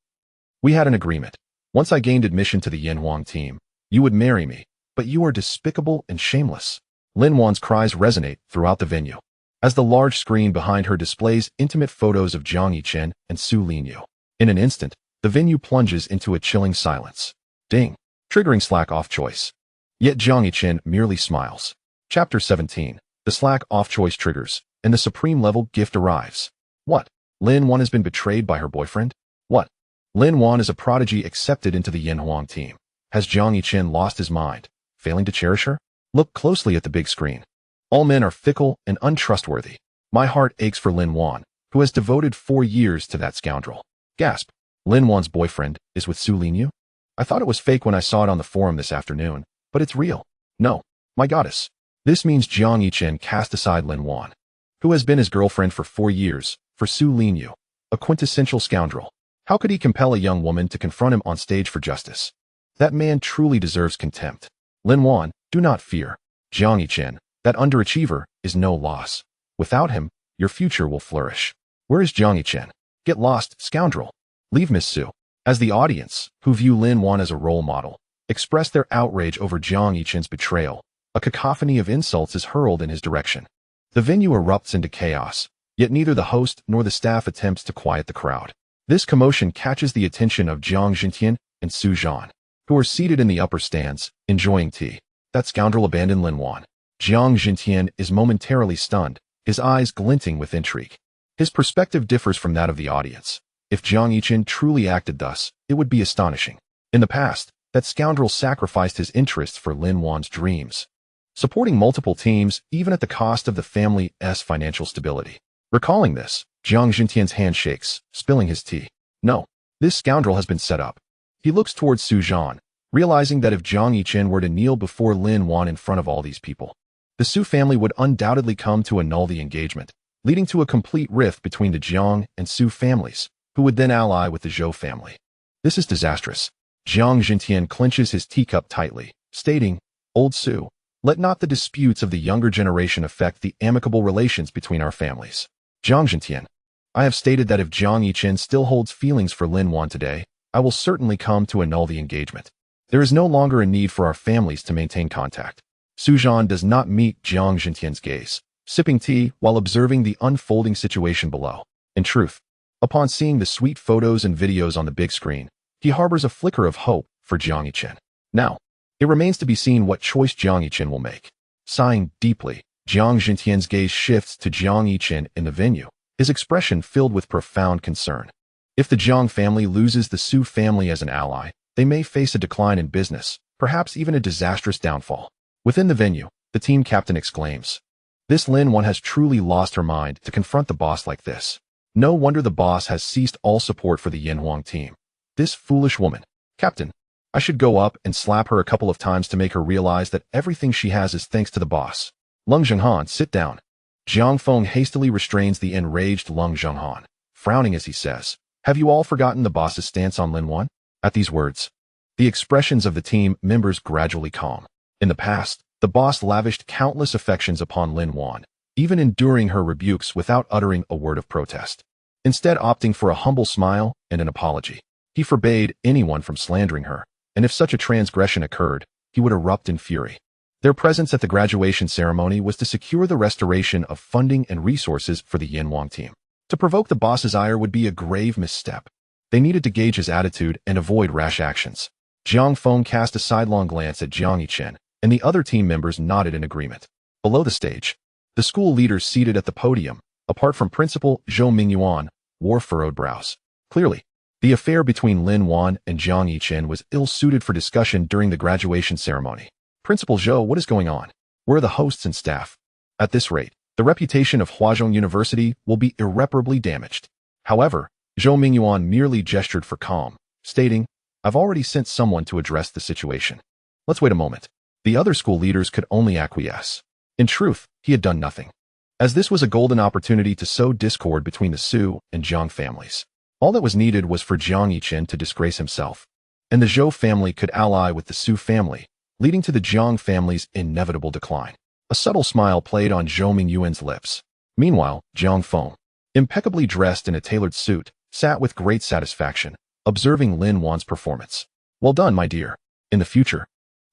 We had an agreement. Once I gained admission to the Yin Huang team, you would marry me, but you are despicable and shameless. Lin Wan's cries resonate throughout the venue, as the large screen behind her displays intimate photos of Jiang Yichen and Su Linyu. In an instant, the venue plunges into a chilling silence. Ding. Triggering slack-off choice. Yet Jiang Yichen merely smiles. Chapter 17. The slack-off choice triggers, and the supreme-level gift arrives. What? Lin Wan has been betrayed by her boyfriend? What? Lin Wan is a prodigy accepted into the Yin Huang team. Has Jiang Yichen lost his mind, failing to cherish her? Look closely at the big screen. All men are fickle and untrustworthy. My heart aches for Lin Wan, who has devoted 4 years to that scoundrel. Gasp. Lin Wan's boyfriend is with Su Linyu? I thought it was fake when I saw it on the forum this afternoon, but it's real. No. My goddess. This means Jiang Yichen cast aside Lin Wan, who has been his girlfriend for 4 years, for Su Linyu, a quintessential scoundrel. How could he compel a young woman to confront him on stage for justice? That man truly deserves contempt. Lin Wan, do not fear. Jiang Yichen, that underachiever, is no loss. Without him, your future will flourish. Where is Jiang Yichen? Get lost, scoundrel. Leave Miss Su. As the audience, who view Lin Wan as a role model, express their outrage over Jiang Yichen's betrayal, a cacophony of insults is hurled in his direction. The venue erupts into chaos, yet neither the host nor the staff attempts to quiet the crowd. This commotion catches the attention of Jiang Yichen and Su Zhan, who are seated in the upper stands, enjoying tea. That scoundrel abandoned Lin Wan. Jiang Yichen is momentarily stunned, his eyes glinting with intrigue. His perspective differs from that of the audience. If Jiang Yichen truly acted thus, it would be astonishing. In the past, that scoundrel sacrificed his interests for Lin Wan's dreams, supporting multiple teams even at the cost of the family's financial stability. Recalling this, Jiang Yichen's hand shakes, spilling his tea. No, this scoundrel has been set up. He looks towards Su Zhan, realizing that if Jiang Yichen were to kneel before Lin Wan in front of all these people, the Su family would undoubtedly come to annul the engagement, leading to a complete rift between the Jiang and Su families, who would then ally with the Zhou family. This is disastrous. Jiang Yichen clenches his teacup tightly, stating, Old Su, let not the disputes of the younger generation affect the amicable relations between our families. Jiang Yichen, I have stated that if Jiang Yichen still holds feelings for Lin Wan today, I will certainly come to annul the engagement. There is no longer a need for our families to maintain contact. Su Zhan does not meet Jiang Yichen's gaze, sipping tea while observing the unfolding situation below. In truth, upon seeing the sweet photos and videos on the big screen, he harbors a flicker of hope for Jiang Yichen. Now, It remains to be seen what choice Jiang Yichen will make. Sighing deeply, Jiang Zhintian's gaze shifts to Jiang Yichen in the venue, his expression filled with profound concern. If the Jiang family loses the Su family as an ally, they may face a decline in business, perhaps even a disastrous downfall. Within the venue, the team captain exclaims, "This Lin Wan has truly lost her mind to confront the boss like this. No wonder the boss has ceased all support for the Yanhuang team. This foolish woman. Captain, I should go up and slap her a couple of times to make her realize that everything she has is thanks to the boss." Lung Zhenghan, sit down. Jiang Feng hastily restrains the enraged Lung Zhenghan, frowning as he says, "Have you all forgotten the boss's stance on Lin Wan?" At these words, the expressions of the team members gradually calm. In the past, the boss lavished countless affections upon Lin Wan, even enduring her rebukes without uttering a word of protest. Instead opting for a humble smile and an apology, he forbade anyone from slandering her, and if such a transgression occurred, he would erupt in fury. Their presence at the graduation ceremony was to secure the restoration of funding and resources for the Yanhuang team. To provoke the boss's ire would be a grave misstep. They needed to gauge his attitude and avoid rash actions. Jiang Feng cast a sidelong glance at Jiang Yichen, and the other team members nodded in agreement. Below the stage, the school leaders seated at the podium, apart from Principal Zhou Mingyuan, wore furrowed brows. Clearly, the affair between Lin Wan and Jiang Yichen was ill-suited for discussion during the graduation ceremony. "Principal Zhou, what is going on? Where are the hosts and staff? At this rate, the reputation of Huazhong University will be irreparably damaged." However, Zhou Mingyuan merely gestured for calm, stating, "I've already sent someone to address the situation. Let's wait a moment." The other school leaders could only acquiesce. In truth, he had done nothing, as this was a golden opportunity to sow discord between the Su and Jiang families. All that was needed was for Jiang Yichen to disgrace himself, and the Zhou family could ally with the Su family, leading to the Jiang family's inevitable decline. A subtle smile played on Zhou Mingyuan's lips. Meanwhile, Jiang Feng, impeccably dressed in a tailored suit, sat with great satisfaction, observing Lin Wan's performance. "Well done, my dear. In the future,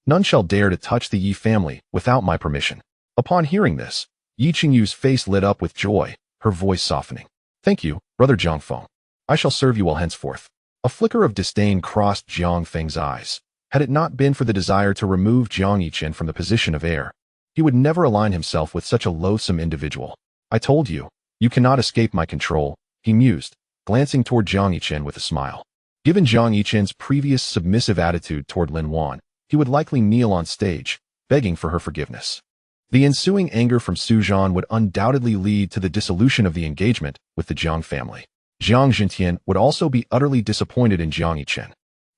none shall dare to touch the Yi family without my permission." Upon hearing this, Yi Qingyu's face lit up with joy, her voice softening. "Thank you, brother Jiang Feng. I shall serve you well henceforth." A flicker of disdain crossed Jiang Feng's eyes. Had it not been for the desire to remove Jiang Yichen from the position of heir, he would never align himself with such a loathsome individual. "I told you, you cannot escape my control," he mused, glancing toward Jiang Yichen with a smile. Given Jiang Yichen's previous submissive attitude toward Lin Wan, he would likely kneel on stage, begging for her forgiveness. The ensuing anger from Su Zhan would undoubtedly lead to the dissolution of the engagement with the Jiang family. Jiang Zhintian would also be utterly disappointed in Jiang Yichen,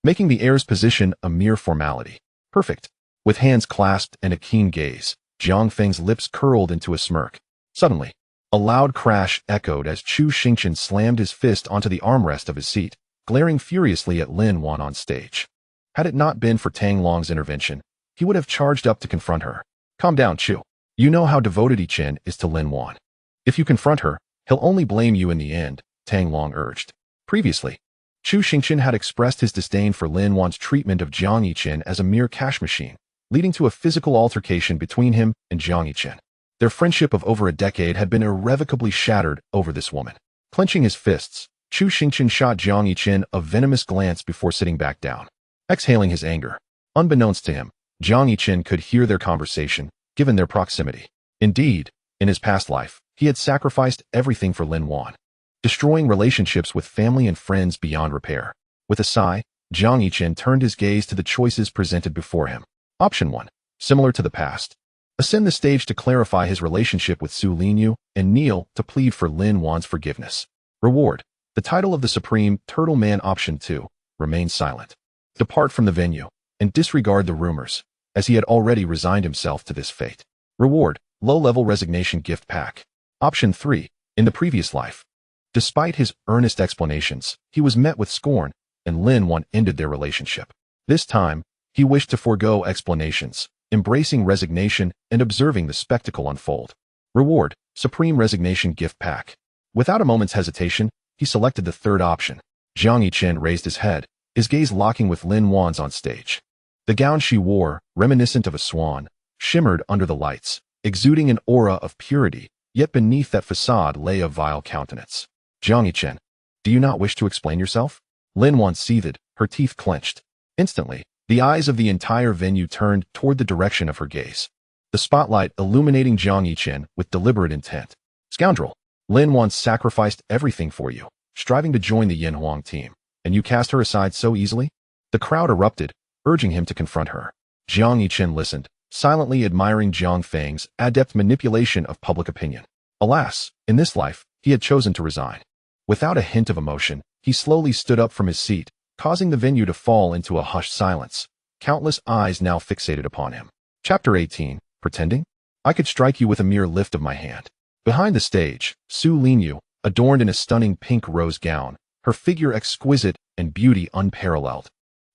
making the heir's position a mere formality. Perfect. With hands clasped and a keen gaze, Jiang Feng's lips curled into a smirk. Suddenly, a loud crash echoed as Chu Xingchen slammed his fist onto the armrest of his seat, glaring furiously at Lin Wan on stage. Had it not been for Tang Long's intervention, he would have charged up to confront her. "Calm down, Chu. You know how devoted Yichen is to Lin Wan. If you confront her, he'll only blame you in the end," Tang Long urged. Previously, Chu Xingchen had expressed his disdain for Lin Wan's treatment of Jiang Yichen as a mere cash machine, leading to a physical altercation between him and Jiang Yichen. Their friendship of over a decade had been irrevocably shattered over this woman. Clenching his fists, Chu Xingchen shot Jiang Yichen a venomous glance before sitting back down, exhaling his anger. Unbeknownst to him, Jiang Yichen could hear their conversation, given their proximity. Indeed, in his past life, he had sacrificed everything for Lin Wan, destroying relationships with family and friends beyond repair. With a sigh, Jiang Yichen turned his gaze to the choices presented before him. Option 1. Similar to the past. Ascend the stage to clarify his relationship with Su Linyu, and kneel to plead for Lin Wan's forgiveness. Reward. The title of the Supreme Turtle Man. Option 2. Remain silent. Depart from the venue, and disregard the rumors, as he had already resigned himself to this fate. Reward. Low-level resignation gift pack. Option 3. In the previous life. Despite his earnest explanations, he was met with scorn, and Lin Wan ended their relationship. This time, he wished to forego explanations, embracing resignation and observing the spectacle unfold. Reward. Supreme Resignation Gift Pack. Without a moment's hesitation, he selected the third option. Jiang Yichen raised his head, his gaze locking with Lin Wan's on stage. The gown she wore, reminiscent of a swan, shimmered under the lights, exuding an aura of purity, yet beneath that facade lay a vile countenance. "Jiang Yichen, do you not wish to explain yourself?" Lin Wan seethed, her teeth clenched. Instantly, The eyes of the entire venue turned toward the direction of her gaze, the spotlight illuminating Jiang Yichen with deliberate intent. Scoundrel, Lin Wan sacrificed everything for you, striving to join the Yin Huang team, and you cast her aside so easily? The crowd erupted, urging him to confront her. Jiang Yichen listened, silently admiring Jiang Feng's adept manipulation of public opinion. Alas, in this life, he had chosen to resign. Without a hint of emotion, he slowly stood up from his seat, causing the venue to fall into a hushed silence, countless eyes now fixated upon him. Chapter 18, Pretending? I could strike you with a mere lift of my hand. Behind the stage, Su Linyu, adorned in a stunning pink rose gown, her figure exquisite and beauty unparalleled,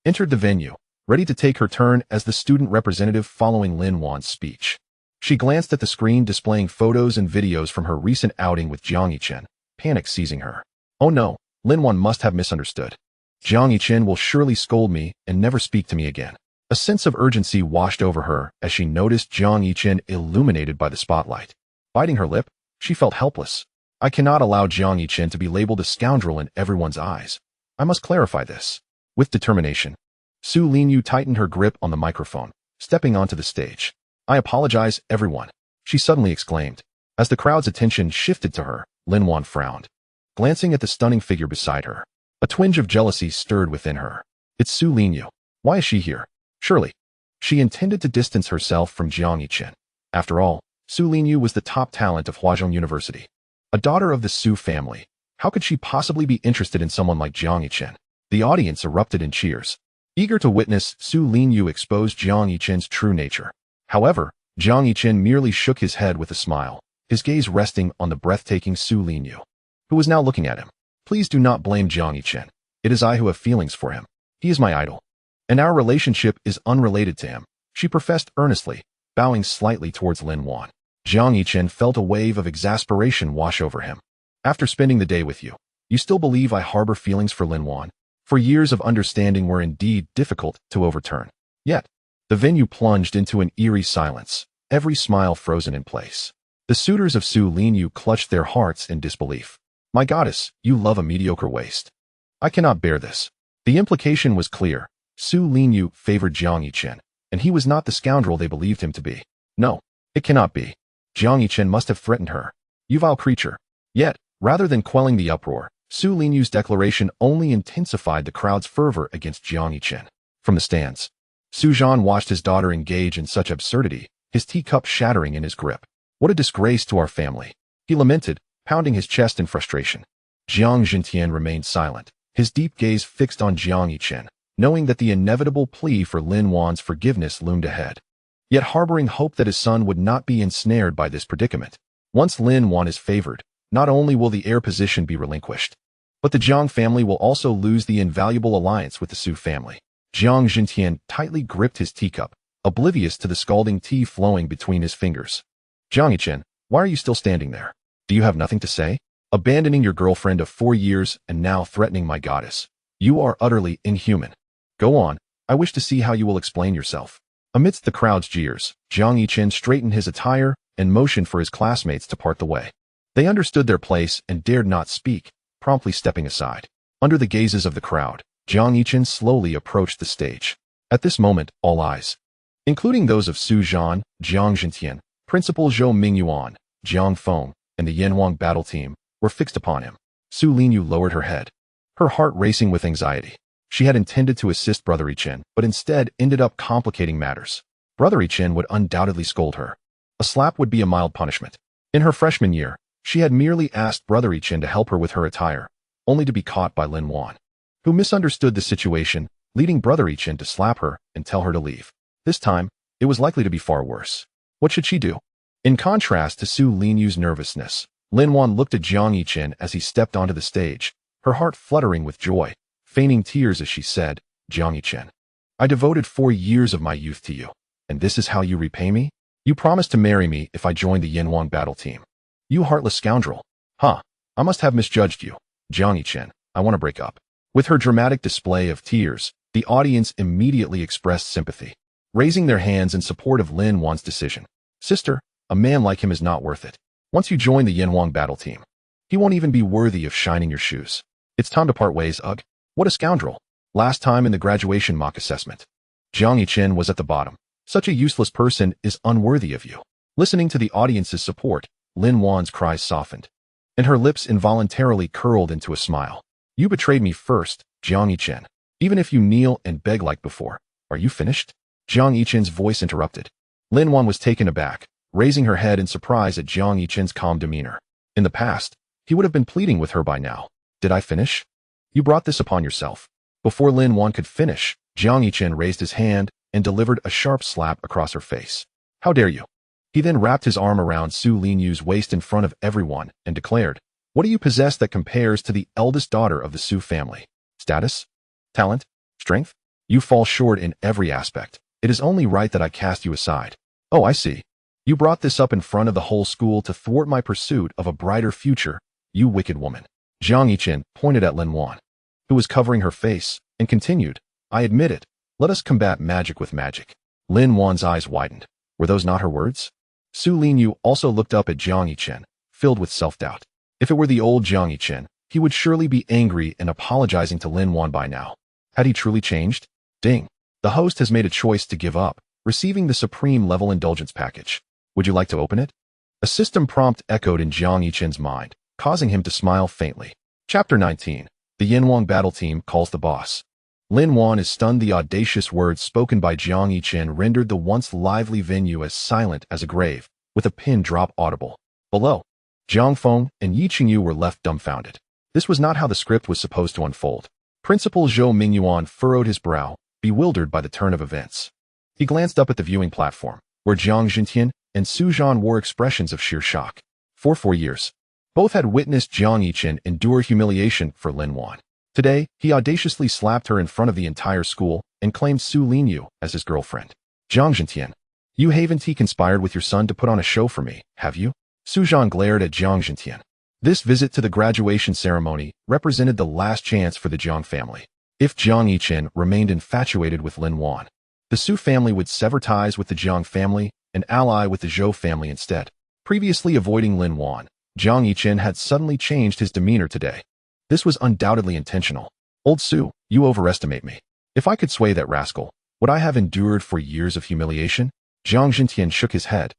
entered the venue, ready to take her turn as the student representative following Lin Wan's speech. She glanced at the screen displaying photos and videos from her recent outing with Jiang Yichen, panic seizing her. Oh no, Lin Wan must have misunderstood. Jiang Yichen will surely scold me and never speak to me again. A sense of urgency washed over her as she noticed Jiang Yichen illuminated by the spotlight. Biting her lip, she felt helpless. I cannot allow Jiang Yichen to be labeled a scoundrel in everyone's eyes. I must clarify this. With determination, Su Linyu tightened her grip on the microphone, stepping onto the stage. I apologize, everyone, she suddenly exclaimed. As the crowd's attention shifted to her, Lin Wan frowned, glancing at the stunning figure beside her. A twinge of jealousy stirred within her. It's Su Linyu. Why is she here? Surely, she intended to distance herself from Jiang Yichen. After all, Su Linyu was the top talent of Huazhong University. A daughter of the Su family, how could she possibly be interested in someone like Jiang Yichen? The audience erupted in cheers, eager to witness Su Linyu expose Jiang Yichen's true nature. However, Jiang Yichen merely shook his head with a smile, his gaze resting on the breathtaking Su Linyu, who was now looking at him. Please do not blame Jiang Yichen. It is I who have feelings for him. He is my idol, and our relationship is unrelated to him, she professed earnestly, bowing slightly towards Lin Wan. Jiang Yichen felt a wave of exasperation wash over him. After spending the day with you, you still believe I harbor feelings for Lin Wan? For years of understanding were indeed difficult to overturn. Yet, the venue plunged into an eerie silence, every smile frozen in place. The suitors of Su Linyu clutched their hearts in disbelief. My goddess, you love a mediocre waste. I cannot bear this. The implication was clear. Su Linyu favored Jiang Yichen, and he was not the scoundrel they believed him to be. No, it cannot be. Jiang Yichen must have threatened her. You vile creature. Yet, rather than quelling the uproar, Su Linyu's declaration only intensified the crowd's fervor against Jiang Yichen. From the stands, Su Zhan watched his daughter engage in such absurdity, his teacup shattering in his grip. What a disgrace to our family, he lamented, pounding his chest in frustration. Jiang Zhentian remained silent, his deep gaze fixed on Jiang Yichen, knowing that the inevitable plea for Lin Wan's forgiveness loomed ahead, yet harboring hope that his son would not be ensnared by this predicament. Once Lin Wan is favored, not only will the heir position be relinquished, but the Jiang family will also lose the invaluable alliance with the Su family. Jiang Zhentian tightly gripped his teacup, oblivious to the scalding tea flowing between his fingers. Jiang Yichen, why are you still standing there? Do you have nothing to say? Abandoning your girlfriend of 4 years and now threatening my goddess. You are utterly inhuman. Go on, I wish to see how you will explain yourself. Amidst the crowd's jeers, Jiang Yichen straightened his attire and motioned for his classmates to part the way. They understood their place and dared not speak, promptly stepping aside. Under the gazes of the crowd, Jiang Yichen slowly approached the stage. At this moment, all eyes, including those of Su Zhan, Jiang Zhentian, Principal Zhou Mingyuan, Jiang Feng, and the Yanhuang battle team, were fixed upon him. Su Linyu lowered her head, her heart racing with anxiety. She had intended to assist Brother Yichen, but instead ended up complicating matters. Brother Yichen would undoubtedly scold her. A slap would be a mild punishment. In her freshman year, she had merely asked Brother Yichen to help her with her attire, only to be caught by Lin Wan, who misunderstood the situation, leading Brother Yichen to slap her and tell her to leave. This time, it was likely to be far worse. What should she do? In contrast to Su Linyu's nervousness, Lin Wan looked at Jiang Yichen as he stepped onto the stage, her heart fluttering with joy, feigning tears as she said, Jiang Yichen, I devoted 4 years of my youth to you, and this is how you repay me? You promised to marry me if I joined the Yanhuang battle team. You heartless scoundrel. Huh, I must have misjudged you. Jiang Yichen, I want to break up. With her dramatic display of tears, the audience immediately expressed sympathy, raising their hands in support of Lin Wan's decision. Sister, a man like him is not worth it. Once you join the Yanhuang battle team, he won't even be worthy of shining your shoes. It's time to part ways, ugh. What a scoundrel. Last time in the graduation mock assessment, Jiang Yichen was at the bottom. Such a useless person is unworthy of you. Listening to the audience's support, Lin Wan's cries softened, and her lips involuntarily curled into a smile. You betrayed me first, Jiang Yichen. Even if you kneel and beg like before, are you finished? Jiang Yichen's voice interrupted. Lin Wan was taken aback, raising her head in surprise at Jiang Yichen's calm demeanor. In the past, he would have been pleading with her by now. Did I finish? You brought this upon yourself. Before Lin Wan could finish, Jiang Yichen raised his hand and delivered a sharp slap across her face. How dare you? He then wrapped his arm around Su Linyu's waist in front of everyone and declared, what do you possess that compares to the eldest daughter of the Su family? Status? Talent? Strength? You fall short in every aspect. It is only right that I cast you aside. Oh, I see. You brought this up in front of the whole school to thwart my pursuit of a brighter future, you wicked woman. Jiang Yichen pointed at Lin Wan, who was covering her face, and continued, I admit it. Let us combat magic with magic. Lin Wan's eyes widened. Were those not her words? Su Linyu also looked up at Jiang Yichen, filled with self-doubt. If it were the old Jiang Yichen, he would surely be angry and apologizing to Lin Wan by now. Had he truly changed? Ding. The host has made a choice to give up, receiving the supreme level indulgence package. Would you like to open it? A system prompt echoed in Jiang Yichen's mind, causing him to smile faintly. Chapter 19. The Yinhuang battle team calls the boss. Lin Wan is stunned. The audacious words spoken by Jiang Yichen rendered the once lively venue as silent as a grave, with a pin drop audible. Below, Jiang Feng and Yi Qingyu were left dumbfounded. This was not how the script was supposed to unfold. Principal Zhou Mingyuan furrowed his brow, bewildered by the turn of events. He glanced up at the viewing platform, where Jiang Zhintian and Su Zhan wore expressions of sheer shock. For 4 years, both had witnessed Jiang Yichen endure humiliation for Lin Wan. Today, he audaciously slapped her in front of the entire school and claimed Su Linyu as his girlfriend. Jiang Zhintian, you haven't conspired with your son to put on a show for me, have you? Su Zhan glared at Jiang Zhintian. This visit to the graduation ceremony represented the last chance for the Jiang family. If Jiang Yichen remained infatuated with Lin Wan, the Su family would sever ties with the Jiang family and ally with the Zhou family instead. Previously avoiding Lin Wan, Jiang Yichen had suddenly changed his demeanor today. This was undoubtedly intentional. Old Su, you overestimate me. If I could sway that rascal, would I have endured 4 years of humiliation? Jiang Zhintian shook his head,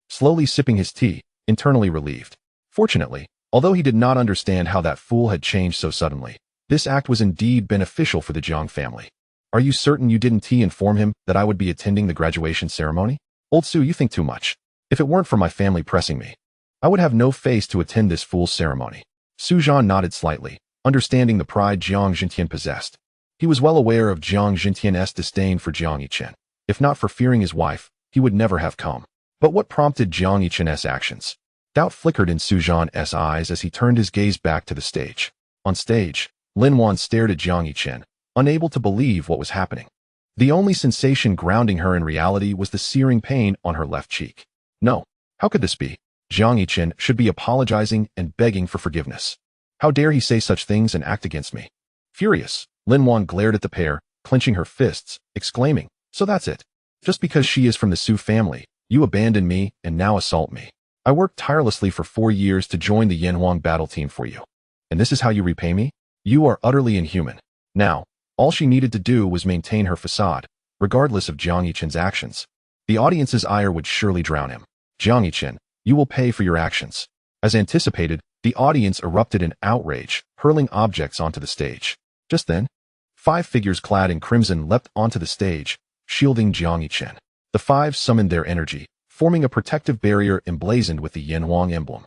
slowly sipping his tea, internally relieved. Fortunately, although he did not understand how that fool had changed so suddenly, this act was indeed beneficial for the Jiang family. Are you certain you didn't inform him that I would be attending the graduation ceremony? Old Su, you think too much. If it weren't for my family pressing me, I would have no face to attend this fool's ceremony. Su Zhan nodded slightly, understanding the pride Jiang Zhintian possessed. He was well aware of Jiang Zhintian's disdain for Jiang Yichen. If not for fearing his wife, he would never have come. But what prompted Jiang Yichen's actions? Doubt flickered in Su Zhan's eyes as he turned his gaze back to the stage. On stage, Lin Wan stared at Jiang Yichen, unable to believe what was happening. The only sensation grounding her in reality was the searing pain on her left cheek. No, how could this be? Jiang Yichen should be apologizing and begging for forgiveness. How dare he say such things and act against me? Furious, Lin Wan glared at the pair, clenching her fists, exclaiming, so that's it. Just because she is from the Su family, you abandon me and now assault me. I worked tirelessly for 4 years to join the Yinhuang battle team for you. And this is how you repay me? You are utterly inhuman. Now, all she needed to do was maintain her facade, regardless of Jiang Yichen's actions. The audience's ire would surely drown him. Jiang Yichen, you will pay for your actions. As anticipated, the audience erupted in outrage, hurling objects onto the stage. Just then, 5 figures clad in crimson leapt onto the stage, shielding Jiang Yichen. The 5 summoned their energy, forming a protective barrier emblazoned with the Yinhuang emblem,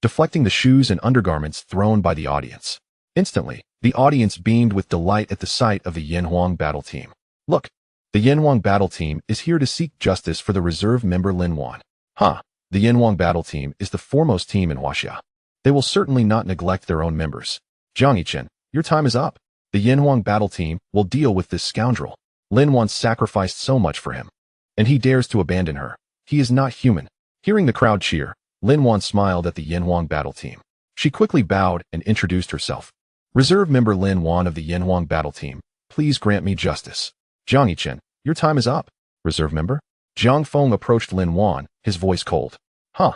deflecting the shoes and undergarments thrown by the audience. Instantly, the audience beamed with delight at the sight of the Yinhuang battle team. Look, the Yinhuang battle team is here to seek justice for the reserve member Lin Wan. Huh, the Yinhuang battle team is the foremost team in Huaxia. They will certainly not neglect their own members. Jiang Yichen, your time is up. The Yinhuang battle team will deal with this scoundrel. Lin Wan sacrificed so much for him, and he dares to abandon her. He is not human. Hearing the crowd cheer, Lin Wan smiled at the Yinhuang battle team. She quickly bowed and introduced herself. Reserve member Lin Wan of the Yinhuang battle team, please grant me justice. Jiang Yichen, your time is up. Reserve member? Jiang Feng approached Lin Wan, his voice cold. Huh.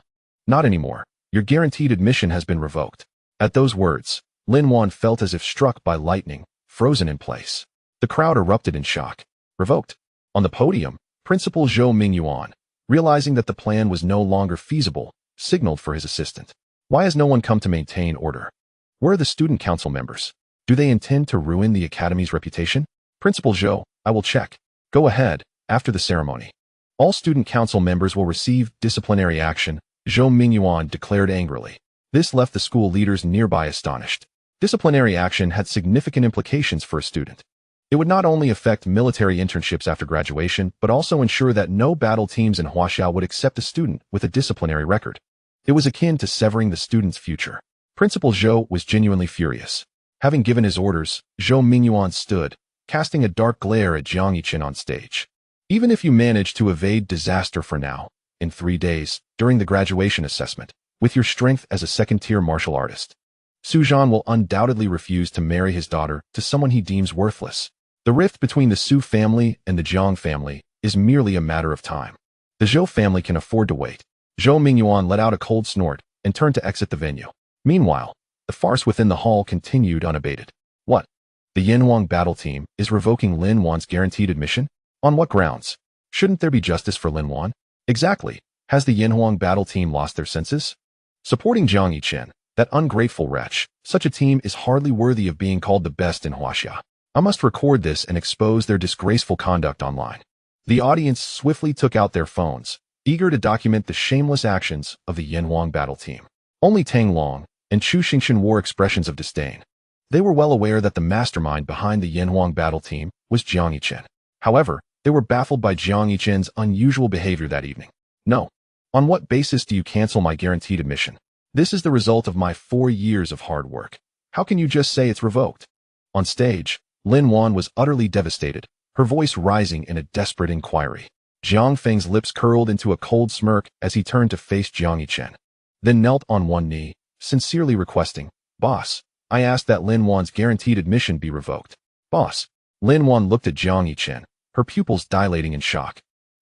Not anymore. Your guaranteed admission has been revoked. At those words, Lin Wan felt as if struck by lightning, frozen in place. The crowd erupted in shock. Revoked? On the podium, Principal Jiang Yichen, realizing that the plan was no longer feasible, signaled for his assistant. Why has no one come to maintain order? Where are the student council members? Do they intend to ruin the academy's reputation? Principal Zhou, I will check. Go ahead, after the ceremony. All student council members will receive disciplinary action, Zhou Mingyuan declared angrily. This left the school leaders nearby astonished. Disciplinary action had significant implications for a student. It would not only affect military internships after graduation, but also ensure that no battle teams in Huaxia would accept a student with a disciplinary record. It was akin to severing the student's future. Principal Zhou was genuinely furious. Having given his orders, Zhou Mingyuan stood, casting a dark glare at Jiang Yichen on stage. Even if you manage to evade disaster for now, in 3 days, during the graduation assessment, with your strength as a second-tier martial artist, Su Zhan will undoubtedly refuse to marry his daughter to someone he deems worthless. The rift between the Su family and the Jiang family is merely a matter of time. The Zhou family can afford to wait. Zhou Mingyuan let out a cold snort and turned to exit the venue. Meanwhile, the farce within the hall continued unabated. What? The Yanhuang battle team is revoking Lin Wan's guaranteed admission? On what grounds? Shouldn't there be justice for Lin Wan? Exactly. Has the Yanhuang battle team lost their senses? Supporting Jiang Yichen, that ungrateful wretch, such a team is hardly worthy of being called the best in Huaxia. I must record this and expose their disgraceful conduct online. The audience swiftly took out their phones, eager to document the shameless actions of the Yanhuang battle team. Only Tang Long and Chu Xingchen wore expressions of disdain. They were well aware that the mastermind behind the Yanhuang battle team was Jiang Yichen. However, they were baffled by Jiang Yichen's unusual behavior that evening. No. On what basis do you cancel my guaranteed admission? This is the result of my 4 years of hard work. How can you just say it's revoked? On stage, Lin Wan was utterly devastated, her voice rising in a desperate inquiry. Jiang Feng's lips curled into a cold smirk as he turned to face Jiang Yichen, then knelt on one knee, sincerely requesting, Boss, I ask that Lin Wan's guaranteed admission be revoked. Boss. Lin Wan looked at Jiang Yichen, her pupils dilating in shock.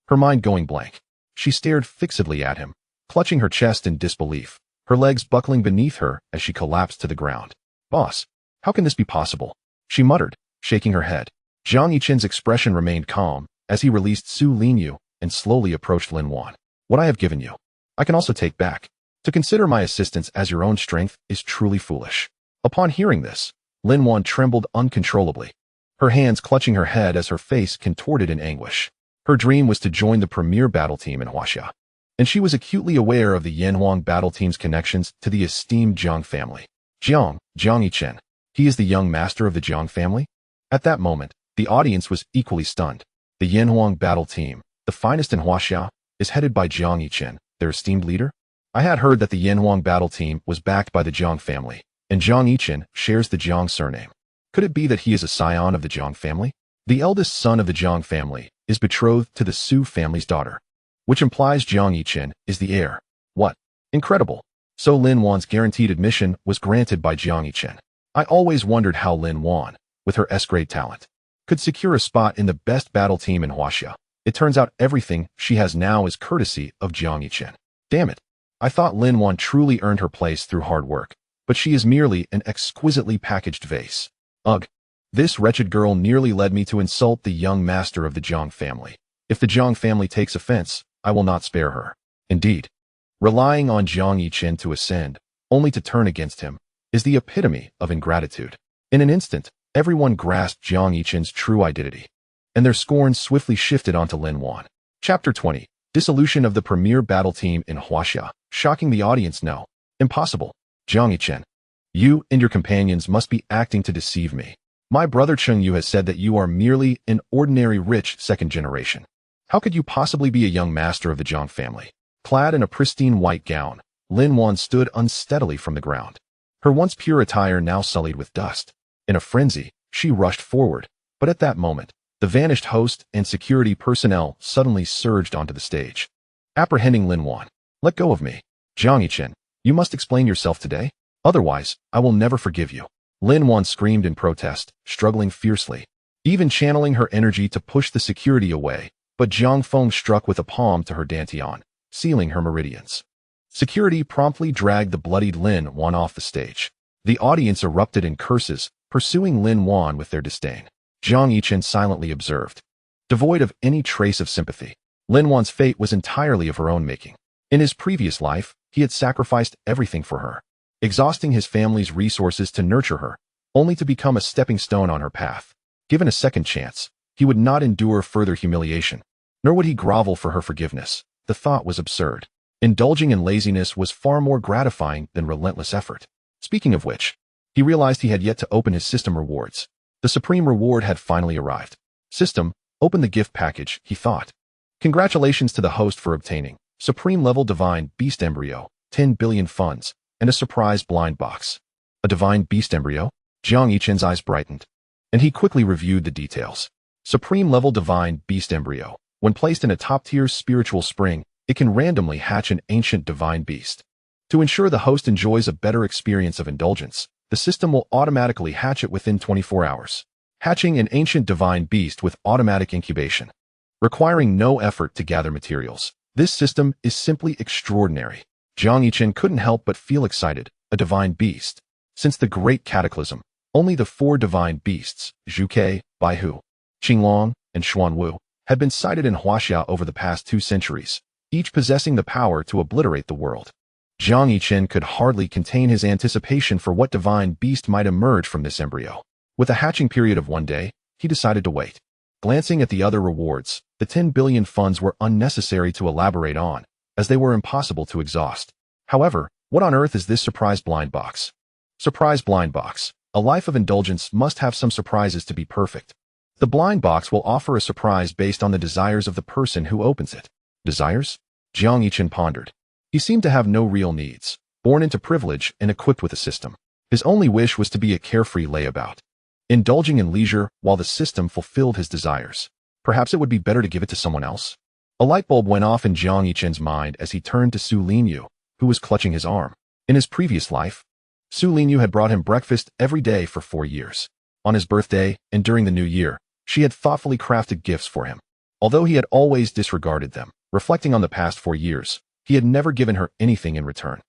Her mind going blank. She stared fixedly at him, clutching her chest in disbelief, her legs buckling beneath her as she collapsed to the ground. Boss, how can this be possible? She muttered, shaking her head. Jiang Yichen's expression remained calm as he released Su Linyu and slowly approached Lin Wan. What I have given you, I can also take back. To consider my assistance as your own strength is truly foolish. Upon hearing this, Lin Wan trembled uncontrollably, her hands clutching her head as her face contorted in anguish. Her dream was to join the premier battle team in Huaxia, and she was acutely aware of the Yanhuang battle team's connections to the esteemed Jiang family. Jiang Yichen. He is the young master of the Jiang family? At that moment, the audience was equally stunned. The Yanhuang battle team, the finest in Huaxia, is headed by Jiang Yichen, their esteemed leader? I had heard that the Yanhuang battle team was backed by the Jiang family, and Jiang Yichen shares the Jiang surname. Could it be that he is a scion of the Jiang family? The eldest son of the Jiang family is betrothed to the Su family's daughter, which implies Jiang Yichen is the heir. What? Incredible. So Lin Wan's guaranteed admission was granted by Jiang Yichen. I always wondered how Lin Wan, with her S-grade talent, could secure a spot in the best battle team in Huaxia. It turns out everything she has now is courtesy of Jiang Yichen. Damn it. I thought Lin Wan truly earned her place through hard work, but she is merely an exquisitely packaged vase. Ugh. This wretched girl nearly led me to insult the young master of the Jiang family. If the Jiang family takes offense, I will not spare her. Indeed, relying on Jiang Yichen to ascend, only to turn against him, is the epitome of ingratitude. In an instant, everyone grasped Jiang Yichen's true identity, and their scorn swiftly shifted onto Lin Wan. Chapter 20. Dissolution of the premier battle team in Huaxia. Shocking the audience? No. Impossible. Jiang Yichen, you and your companions must be acting to deceive me. My brother Cheng Yu has said that you are merely an ordinary rich second generation. How could you possibly be a young master of the Jiang family? Clad in a pristine white gown, Lin Wan stood unsteadily from the ground, her once pure attire now sullied with dust. In a frenzy, she rushed forward, but at that moment, the vanished host and security personnel suddenly surged onto the stage. Apprehending Lin Wan, let go of me. Jiang Yichen, you must explain yourself today. Otherwise, I will never forgive you. Lin Wan screamed in protest, struggling fiercely, even channeling her energy to push the security away, but Jiang Feng struck with a palm to her dantian, sealing her meridians. Security promptly dragged the bloodied Lin Wan off the stage. The audience erupted in curses, pursuing Lin Wan with their disdain. Jiang Yichen silently observed. devoid of any trace of sympathy. Lin Wan's fate was entirely of her own making. In his previous life, he had sacrificed everything for her, exhausting his family's resources to nurture her, only to become a stepping stone on her path. Given a second chance, he would not endure further humiliation, nor would he grovel for her forgiveness. The thought was absurd. Indulging in laziness was far more gratifying than relentless effort. Speaking of which, he realized he had yet to open his system rewards. The supreme reward had finally arrived. System, open the gift package, he thought. Congratulations to the host for obtaining supreme level divine beast embryo, 10 billion funds, and a surprise blind box. A divine beast embryo? Jiang Yichen's eyes brightened, and he quickly reviewed the details. Supreme level divine beast embryo. When placed in a top-tier spiritual spring, it can randomly hatch an ancient divine beast. To ensure the host enjoys a better experience of indulgence, the system will automatically hatch it within 24 hours. Hatching an ancient divine beast with automatic incubation, requiring no effort to gather materials. This system is simply extraordinary. Jiang Yichen couldn't help but feel excited. A divine beast. Since the Great Cataclysm, only the 4 divine beasts, Zhuke, Baihu, Qinglong, and Xuanwu, had been sighted in Huaxia over the past 2 centuries, each possessing the power to obliterate the world. Jiang Yichen could hardly contain his anticipation for what divine beast might emerge from this embryo. With a hatching period of 1 day, he decided to wait. Glancing at the other rewards, the 10 billion funds were unnecessary to elaborate on, as they were impossible to exhaust. However, what on earth is this surprise blind box? Surprise blind box. A life of indulgence must have some surprises to be perfect. The blind box will offer a surprise based on the desires of the person who opens it. Desires? Jiang Yichen pondered. He seemed to have no real needs, born into privilege and equipped with a system. His only wish was to be a carefree layabout, indulging in leisure while the system fulfilled his desires. Perhaps it would be better to give it to someone else. A light bulb went off in Jiang Yichen's mind as he turned to Su Linyu, who was clutching his arm. In his previous life, Su Linyu had brought him breakfast every day for 4 years. On his birthday and during the new year, she had thoughtfully crafted gifts for him. Although he had always disregarded them, reflecting on the past 4 years, he had never given her anything in return.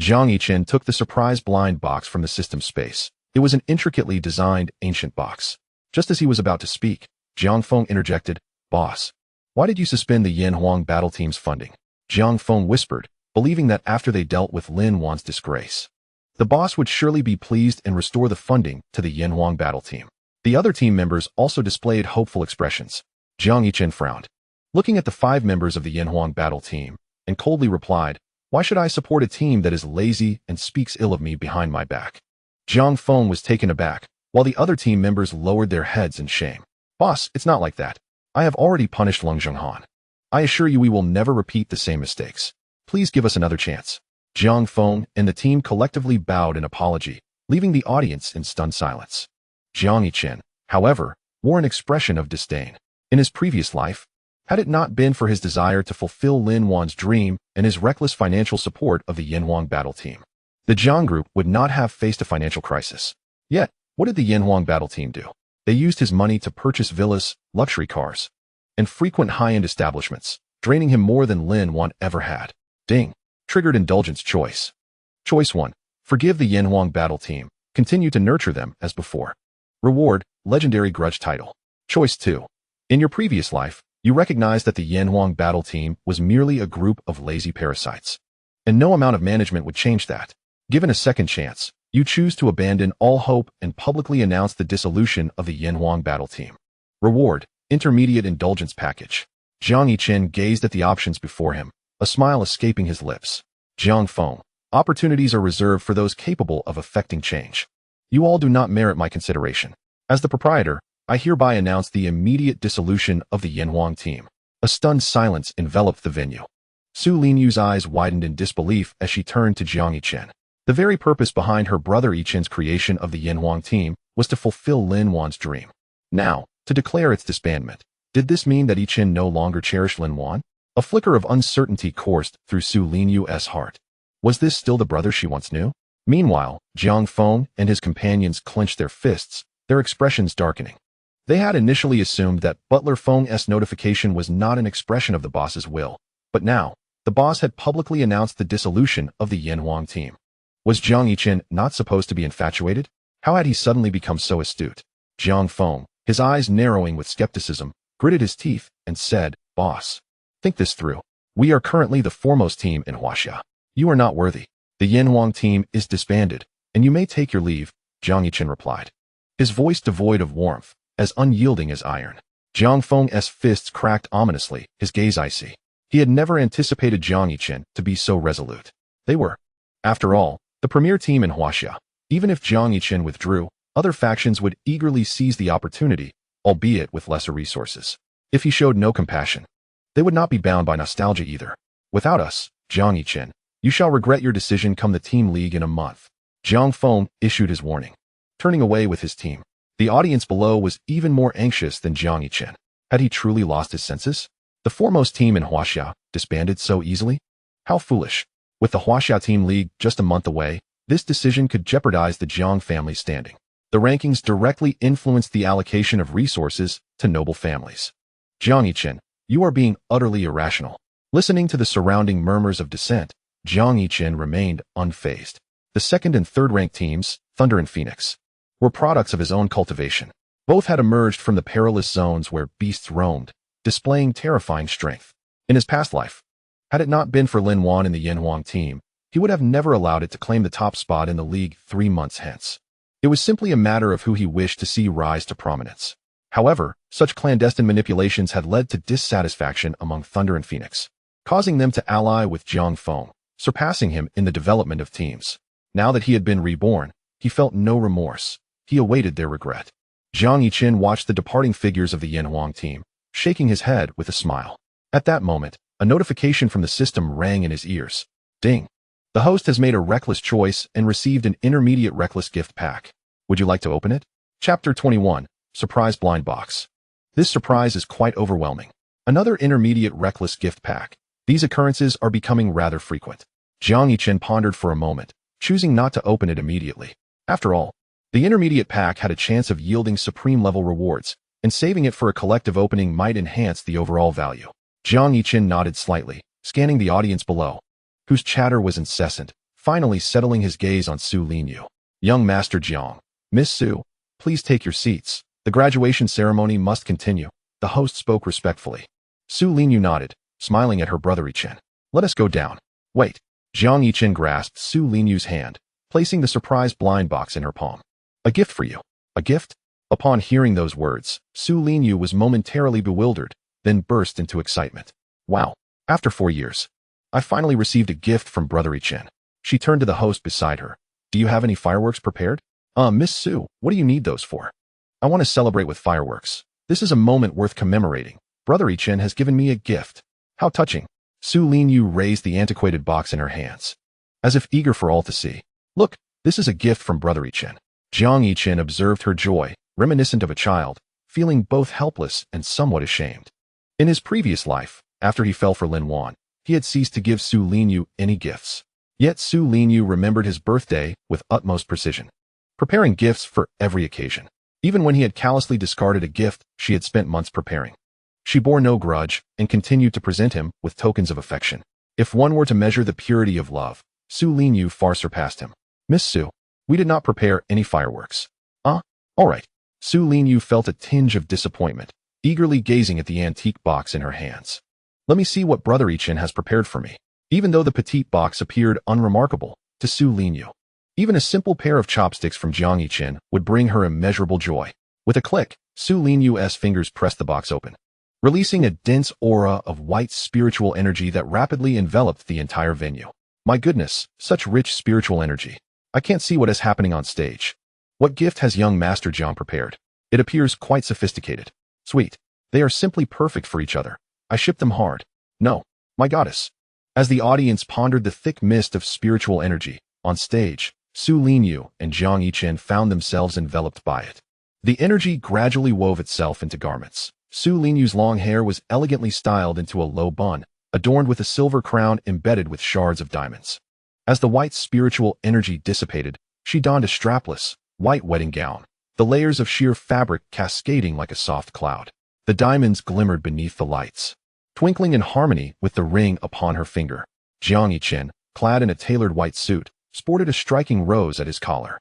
Jiang Yichen took the surprise blind box from the system space. It was an intricately designed ancient box. Just as he was about to speak, Jiang Feng interjected, "Boss, why did you suspend the Yin Huang battle team's funding?" Jiang Feng whispered, believing that after they dealt with Lin Wan's disgrace, the boss would surely be pleased and restore the funding to the Yin Huang battle team. The other team members also displayed hopeful expressions. Jiang Yichen frowned, looking at the 5 members of the Yin Huang battle team, and coldly replied, "Why should I support a team that is lazy and speaks ill of me behind my back?" Jiang Feng was taken aback, while the other team members lowered their heads in shame. "Boss, it's not like that. I have already punished Leng Zhenghan. I assure you we will never repeat the same mistakes. Please give us another chance." Jiang Feng and the team collectively bowed in apology, leaving the audience in stunned silence. Jiang Yichen, however, wore an expression of disdain. In his previous life, had it not been for his desire to fulfill Lin Wan's dream and his reckless financial support of the Yin Huang battle team, the Jiang group would not have faced a financial crisis. Yet, what did the Yin Huang battle team do? They used his money to purchase villas, luxury cars, and frequent high-end establishments, draining him more than Lin Wan ever had. Ding. Triggered indulgence choice. Choice 1. Forgive the Yin Huang battle team. Continue to nurture them as before. Reward, legendary grudge title. Choice 2. In your previous life, you recognized that the Yin Huang battle team was merely a group of lazy parasites, and no amount of management would change that. Given a second chance, you choose to abandon all hope and publicly announce the dissolution of the Yin Huang battle team. Reward, intermediate indulgence package. Jiang Yichen gazed at the options before him, a smile escaping his lips. Jiang Feng, opportunities are reserved for those capable of effecting change. You all do not merit my consideration. As the proprietor, I hereby announce the immediate dissolution of the Yin Huang team. A stunned silence enveloped the venue. Su Linyu's eyes widened in disbelief as she turned to Jiang Yichen. The very purpose behind her brother Yichen's creation of the Yin Huang team was to fulfill Lin Wan's dream. Now, to declare its disbandment. Did this mean that Yichen no longer cherished Lin Wan? A flicker of uncertainty coursed through Su Linyu's heart. Was this still the brother she once knew? Meanwhile, Jiang Feng and his companions clenched their fists, their expressions darkening. They had initially assumed that Butler Feng's notification was not an expression of the boss's will, but now, the boss had publicly announced the dissolution of the Yin Huang team. Was Jiang Yichen not supposed to be infatuated? How had he suddenly become so astute? Jiang Feng, his eyes narrowing with skepticism, gritted his teeth, and said, "Boss, think this through. We are currently the foremost team in Huaxia. You are not worthy. The Yanhuang team is disbanded, and you may take your leave," Jiang Yichen replied. His voice devoid of warmth, as unyielding as iron. Jiang Feng's fists cracked ominously, his gaze icy. He had never anticipated Jiang Yichen to be so resolute. They were, after all, the premier team in Huaxia. Even if Jiang Yichen withdrew, other factions would eagerly seize the opportunity, albeit with lesser resources. If he showed no compassion, they would not be bound by nostalgia either. "Without us, Jiang Yichen, you shall regret your decision come the team league in a month." Jiang Feng issued his warning, turning away with his team. The audience below was even more anxious than Jiang Yichen. Had he truly lost his senses? The foremost team in Huaxia disbanded so easily? How foolish. With the Huaxia team league just a month away, this decision could jeopardize the Jiang family's standing. The rankings directly influenced the allocation of resources to noble families. "Jiang Yichen, you are being utterly irrational." Listening to the surrounding murmurs of dissent, Jiang Yichen remained unfazed. The second and third ranked teams, Thunder and Phoenix, were products of his own cultivation. Both had emerged from the perilous zones where beasts roamed, displaying terrifying strength. In his past life, had it not been for Lin Wan and the Yanhuang team, he would have never allowed it to claim the top spot in the league 3 months hence. It was simply a matter of who he wished to see rise to prominence. However, such clandestine manipulations had led to dissatisfaction among Thunder and Phoenix, causing them to ally with Jiang Feng, surpassing him in the development of teams. Now that he had been reborn, he felt no remorse. He awaited their regret. Jiang Yichen watched the departing figures of the Yanhuang team, shaking his head with a smile. At that moment, a notification from the system rang in his ears. Ding! The host has made a reckless choice and received an intermediate reckless gift pack. Would you like to open it? Chapter 21, Surprise Blind Box. This surprise is quite overwhelming. Another intermediate reckless gift pack. These occurrences are becoming rather frequent. Jiang Yichen pondered for a moment, choosing not to open it immediately. After all, the intermediate pack had a chance of yielding supreme-level rewards, and saving it for a collective opening might enhance the overall value. Jiang Yichen nodded slightly, scanning the audience below, whose chatter was incessant, finally settling his gaze on Su Linyu. "Young Master Jiang, Miss Su, please take your seats. The graduation ceremony must continue," the host spoke respectfully. Su Linyu nodded, smiling at her brother Yichen. "Let us go down." "Wait." Jiang Yichen grasped Su Linyu's hand, placing the surprise blind box in her palm. "A gift for you." "A gift?" Upon hearing those words, Su Linyu was momentarily bewildered, then burst into excitement. "Wow. After 4 years, I finally received a gift from Brother Yichen." She turned to the host beside her. "Do you have any fireworks prepared?" Miss Su, what do you need those for?" "I want to celebrate with fireworks. This is a moment worth commemorating. Brother Yichen has given me a gift." "How touching." Su Linyu raised the antiquated box in her hands, as if eager for all to see. "Look, this is a gift from Brother Yichen." Jiang Yichen observed her joy, reminiscent of a child, feeling both helpless and somewhat ashamed. In his previous life, after he fell for Lin Wan, he had ceased to give Su Linyu any gifts. Yet Su Linyu remembered his birthday with utmost precision, preparing gifts for every occasion. Even when he had callously discarded a gift she had spent months preparing, she bore no grudge and continued to present him with tokens of affection. If one were to measure the purity of love, Su Linyu far surpassed him. "Miss Su, we did not prepare any fireworks." All right." Su Linyu felt a tinge of disappointment, eagerly gazing at the antique box in her hands. "Let me see what Brother Yichen has prepared for me." Even though the petite box appeared unremarkable to Su Linyu, even a simple pair of chopsticks from Jiang Yichen would bring her immeasurable joy. With a click, Su Linyu's fingers pressed the box open, releasing a dense aura of white spiritual energy that rapidly enveloped the entire venue. My goodness, such rich spiritual energy. I can't see what is happening on stage. What gift has young Master Jiang prepared? It appears quite sophisticated. Sweet. They are simply perfect for each other. I ship them hard. No, my goddess. As the audience pondered the thick mist of spiritual energy, on stage, Su Linyu and Jiang Yichen found themselves enveloped by it. The energy gradually wove itself into garments. Su Linyu's long hair was elegantly styled into a low bun, adorned with a silver crown embedded with shards of diamonds. As the white spiritual energy dissipated, she donned a strapless, white wedding gown, the layers of sheer fabric cascading like a soft cloud. The diamonds glimmered beneath the lights, twinkling in harmony with the ring upon her finger. Jiang Yichen, clad in a tailored white suit, sported a striking rose at his collar.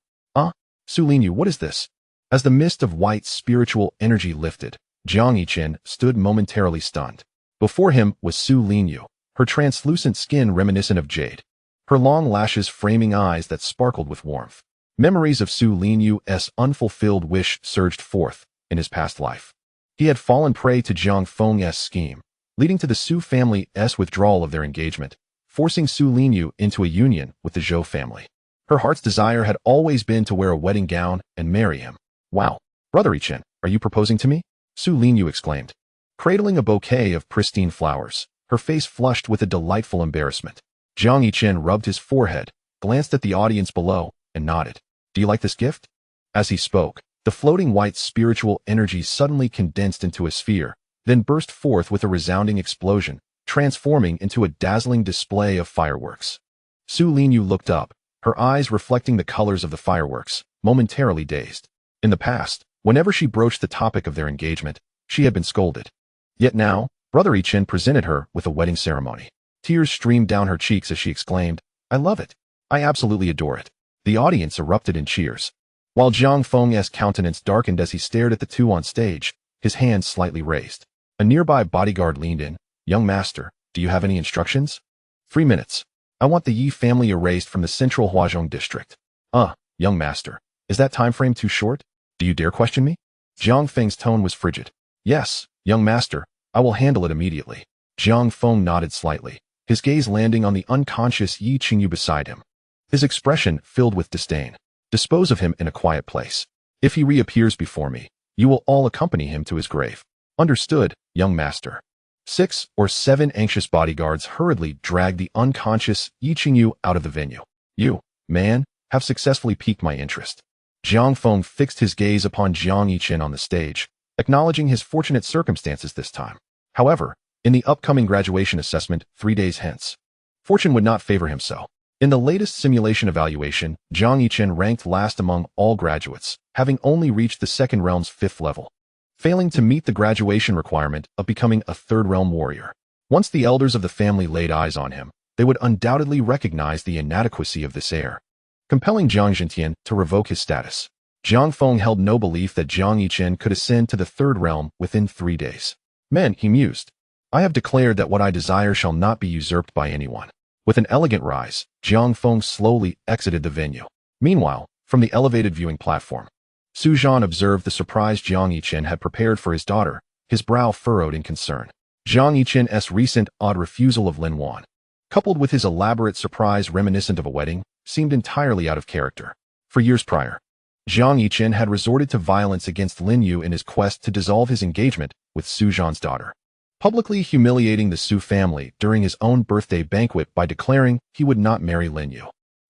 Su Linyu, what is this?" As the mist of white spiritual energy lifted, Jiang Yichen stood momentarily stunned. Before him was Su Linyu, her translucent skin reminiscent of jade, her long lashes framing eyes that sparkled with warmth. Memories of Su Linyu's unfulfilled wish surged forth in his past life. He had fallen prey to Jiang Feng's scheme, leading to the Su family's withdrawal of their engagement, forcing Su Linyu into a union with the Zhou family. Her heart's desire had always been to wear a wedding gown and marry him. Wow, Brother Yichen, are you proposing to me? Su Linyu exclaimed, cradling a bouquet of pristine flowers, her face flushed with a delightful embarrassment. Jiang Yichen rubbed his forehead, glanced at the audience below, and nodded. Do you like this gift? As he spoke, the floating white spiritual energy suddenly condensed into a sphere, then burst forth with a resounding explosion, transforming into a dazzling display of fireworks. Su Linyu looked up, her eyes reflecting the colors of the fireworks, momentarily dazed. In the past, whenever she broached the topic of their engagement, she had been scolded. Yet now, Brother Yichen presented her with a wedding ceremony. Tears streamed down her cheeks as she exclaimed, I love it. I absolutely adore it. The audience erupted in cheers. While Jiang Feng's countenance darkened as he stared at the two on stage, his hands slightly raised. A nearby bodyguard leaned in. Young master, do you have any instructions? 3 minutes. I want the Yi family erased from the central Huazhong district. Young master, is that time frame too short? Do you dare question me? Jiang Feng's tone was frigid. Yes, young master, I will handle it immediately. Jiang Feng nodded slightly, his gaze landing on the unconscious Yi Qingyu beside him. His expression filled with disdain. Dispose of him in a quiet place. If he reappears before me, you will all accompany him to his grave. Understood, young master. 6 or 7 anxious bodyguards hurriedly dragged the unconscious Yi Qingyu out of the venue. You, man, have successfully piqued my interest. Jiang Feng fixed his gaze upon Jiang Yichen on the stage, acknowledging his fortunate circumstances this time. However, in the upcoming graduation assessment 3 days hence, fortune would not favor him so. In the latest simulation evaluation, Jiang Yichen ranked last among all graduates, having only reached the second realm's 5th level, failing to meet the graduation requirement of becoming a third realm warrior. Once the elders of the family laid eyes on him, they would undoubtedly recognize the inadequacy of this heir, compelling Jiang Yichen to revoke his status. Jiang Feng held no belief that Jiang Yichen could ascend to the third realm within 3 days. Men, he mused, I have declared that what I desire shall not be usurped by anyone. With an elegant rise, Jiang Feng slowly exited the venue. Meanwhile, from the elevated viewing platform, Su Zhan observed the surprise Jiang Yichen had prepared for his daughter, his brow furrowed in concern. Jiang Yichen's recent odd refusal of Lin Wan, coupled with his elaborate surprise reminiscent of a wedding, seemed entirely out of character. For years prior, Jiang Yichen had resorted to violence against Lin Yu in his quest to dissolve his engagement with Su Zhan's daughter, publicly humiliating the Su family during his own birthday banquet by declaring he would not marry Lin Yu.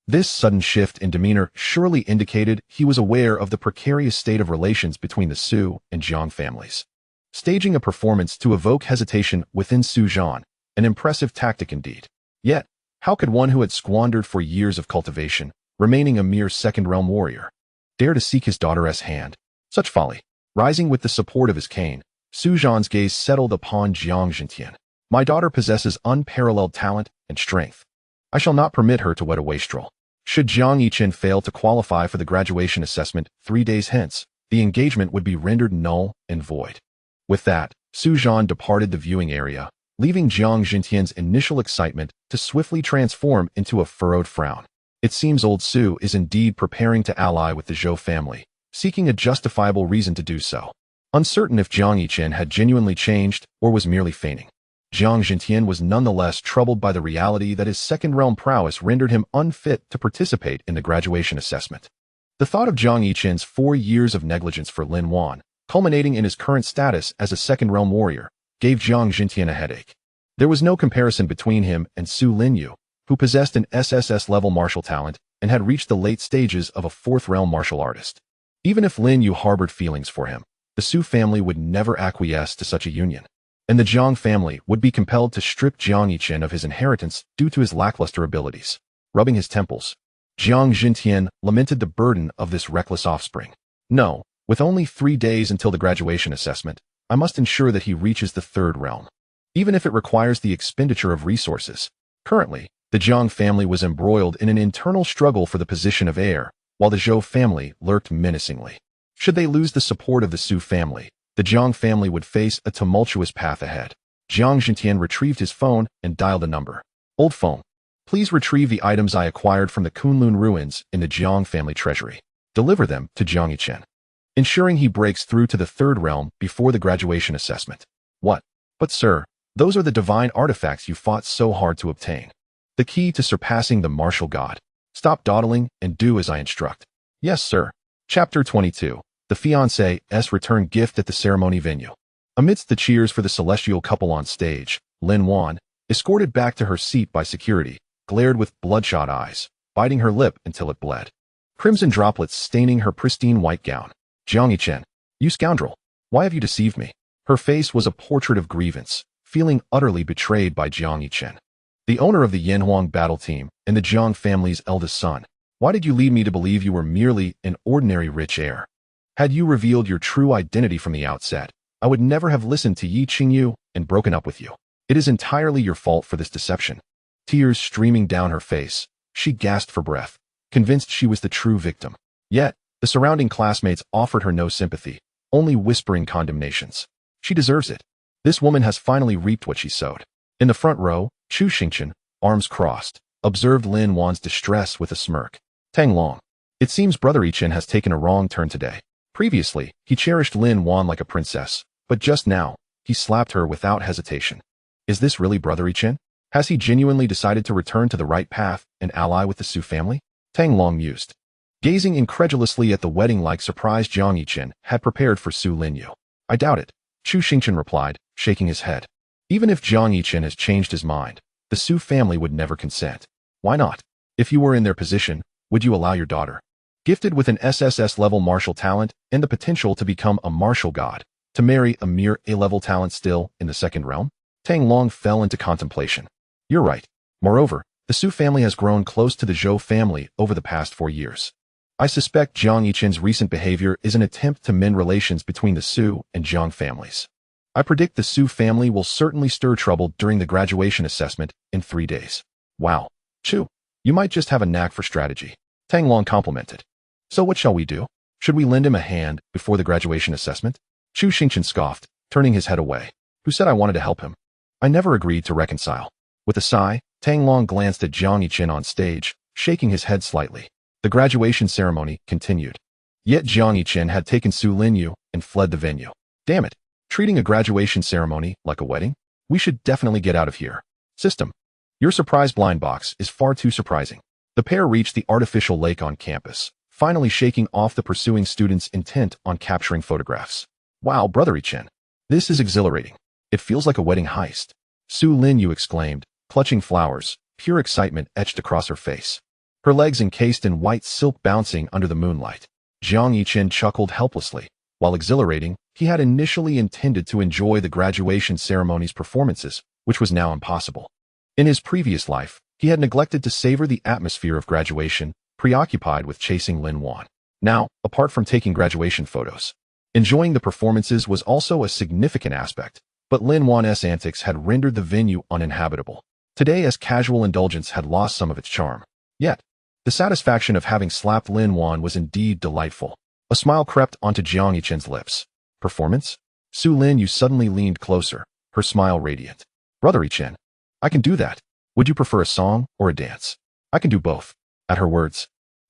This sudden shift in demeanor surely indicated he was aware of the precarious state of relations between the Su and Jiang families. Staging a performance to evoke hesitation within Su Zhan, an impressive tactic indeed. Yet, how could one who had squandered for years of cultivation, remaining a mere second-realm warrior, dare to seek his daughter's hand? Such folly. Rising with the support of his cane, Su Zhan's gaze settled upon Jiang Yichen. My daughter possesses unparalleled talent and strength. I shall not permit her to wed a wastrel. Should Jiang Yichen fail to qualify for the graduation assessment 3 days hence, the engagement would be rendered null and void. With that, Su Zhan departed the viewing area, leaving Jiang Yichen's initial excitement to swiftly transform into a furrowed frown. It seems old Su is indeed preparing to ally with the Zhou family, seeking a justifiable reason to do so. Uncertain if Jiang Yichen had genuinely changed or was merely feigning, Jiang Yichen was nonetheless troubled by the reality that his second-realm prowess rendered him unfit to participate in the graduation assessment. The thought of Jiang Yichen's 4 years of negligence for Lin Wan, culminating in his current status as a second-realm warrior, gave Jiang Yichen a headache. There was no comparison between him and Su Linyu, who possessed an SSS-level martial talent and had reached the late stages of a 4th-realm martial artist. Even if Lin Yu harbored feelings for him, the Su family would never acquiesce to such a union, and the Jiang family would be compelled to strip Jiang Yichen of his inheritance due to his lackluster abilities. Rubbing his temples, Jiang Yichen lamented the burden of this reckless offspring. No, with only 3 days until the graduation assessment, I must ensure that he reaches the third realm, even if it requires the expenditure of resources. Currently, the Jiang family was embroiled in an internal struggle for the position of heir, while the Zhou family lurked menacingly. Should they lose the support of the Su family, the Jiang family would face a tumultuous path ahead. Jiang Yichen retrieved his phone and dialed a number. Old phone. Please retrieve the items I acquired from the Kunlun ruins in the Jiang family treasury. Deliver them to Jiang Yichen, ensuring he breaks through to the third realm before the graduation assessment. What? But sir, those are the divine artifacts you fought so hard to obtain. The key to surpassing the martial god. Stop dawdling and do as I instruct. Yes, sir. Chapter 22. The fiancé's return gift at the ceremony venue. Amidst the cheers for the celestial couple on stage, Lin Wan, escorted back to her seat by security, glared with bloodshot eyes, biting her lip until it bled. Crimson droplets staining her pristine white gown. Jiang Yichen, you scoundrel, why have you deceived me? Her face was a portrait of grievance, feeling utterly betrayed by Jiang Yichen, the owner of the Yanhuang battle team and the Jiang family's eldest son. Why did you lead me to believe you were merely an ordinary rich heir? Had you revealed your true identity from the outset, I would never have listened to Yi Qingyu and broken up with you. It is entirely your fault for this deception. Tears streaming down her face, she gasped for breath, convinced she was the true victim. Yet, the surrounding classmates offered her no sympathy, only whispering condemnations. She deserves it. This woman has finally reaped what she sowed. In the front row, Chu Xingchen, arms crossed, observed Lin Wan's distress with a smirk. Tang Long. It seems Brother Yichen has taken a wrong turn today. Previously, he cherished Lin Wan like a princess, but just now, he slapped her without hesitation. Is this really Brother Yichen? Has he genuinely decided to return to the right path and ally with the Su family? Tang Long mused, gazing incredulously at the wedding-like surprise Jiang Yichen had prepared for Su Linyu. I doubt it, Chu Xingchen replied, shaking his head. Even if Jiang Yichen has changed his mind, the Su family would never consent. Why not? If you were in their position, would you allow your daughter, gifted with an SSS-level martial talent and the potential to become a martial god, to marry a mere A-level talent still in the second realm? Tang Long fell into contemplation. You're right. Moreover, the Su family has grown close to the Zhou family over the past 4 years. I suspect Jiang Yichen's recent behavior is an attempt to mend relations between the Su and Jiang families. I predict the Su family will certainly stir trouble during the graduation assessment in 3 days. Wow. Chu, you might just have a knack for strategy. Tang Long complimented. So what shall we do? Should we lend him a hand before the graduation assessment? Chu Xingchen scoffed, turning his head away. Who said I wanted to help him? I never agreed to reconcile. With a sigh, Tang Long glanced at Jiang Yichen on stage, shaking his head slightly. The graduation ceremony continued. Yet Jiang Yichen had taken Su Linyu and fled the venue. Damn it. Treating a graduation ceremony like a wedding? We should definitely get out of here. System. Your surprise blind box is far too surprising. The pair reached the artificial lake on campus, finally shaking off the pursuing students intent on capturing photographs. Wow, Brother Yichen. This is exhilarating. It feels like a wedding heist. Su Linyu exclaimed, clutching flowers, pure excitement etched across her face. Her legs encased in white silk bouncing under the moonlight. Jiang Yichen chuckled helplessly. While exhilarating, he had initially intended to enjoy the graduation ceremony's performances, which was now impossible. In his previous life, he had neglected to savor the atmosphere of graduation, preoccupied with chasing Lin Wan. Now, apart from taking graduation photos, enjoying the performances was also a significant aspect, but Lin Wan's antics had rendered the venue uninhabitable. Today, as casual indulgence had lost some of its charm. Yet, the satisfaction of having slapped Lin Wan was indeed delightful. A smile crept onto Jiang Yichen's lips. Performance? Su Linyu suddenly leaned closer, her smile radiant. Brother Yichen, I can do that. Would you prefer a song or a dance? I can do both. At her words,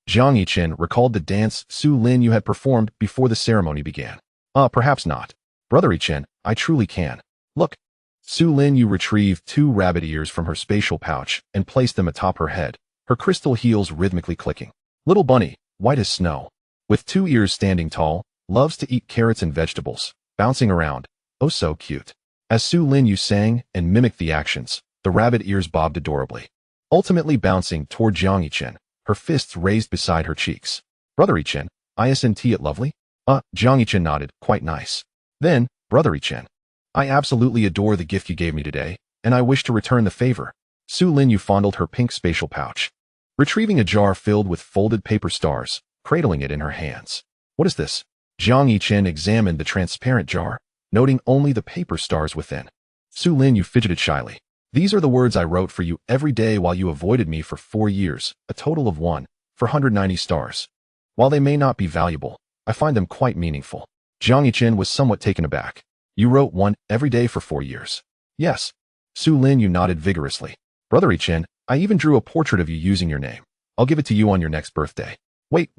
Jiang Yichen recalled the dance Su Linyu had performed before the ceremony began. Perhaps not. Brother Yichen, I truly can. Look. Su Linyu retrieved 2 rabbit ears from her spatial pouch and placed them atop her head, her crystal heels rhythmically clicking. Little bunny, white as snow, with 2 ears standing tall, loves to eat carrots and vegetables, bouncing around. Oh, so cute. As Su Linyu sang and mimicked the actions, the rabbit ears bobbed adorably, ultimately bouncing toward Jiang Yichen, her fists raised beside her cheeks. Brother Yichen, isn't it lovely? Jiang Yichen nodded, quite nice. Then, Brother Yichen, I absolutely adore the gift you gave me today, and I wish to return the favor. Su Linyu fondled her pink spatial pouch, retrieving a jar filled with folded paper stars, cradling it in her hands. What is this? Jiang Yichen examined the transparent jar, noting only the paper stars within. Su Linyu fidgeted shyly. These are the words I wrote for you every day while you avoided me for 4 years, a total of 1, for 190 stars. While they may not be valuable, I find them quite meaningful. Jiang Yichen was somewhat taken aback. You wrote one every day for 4 years. Yes. Su Lin Yu nodded vigorously. Brother Yichen, I even drew a portrait of you using your name. I'll give it to you on your next birthday. Wait.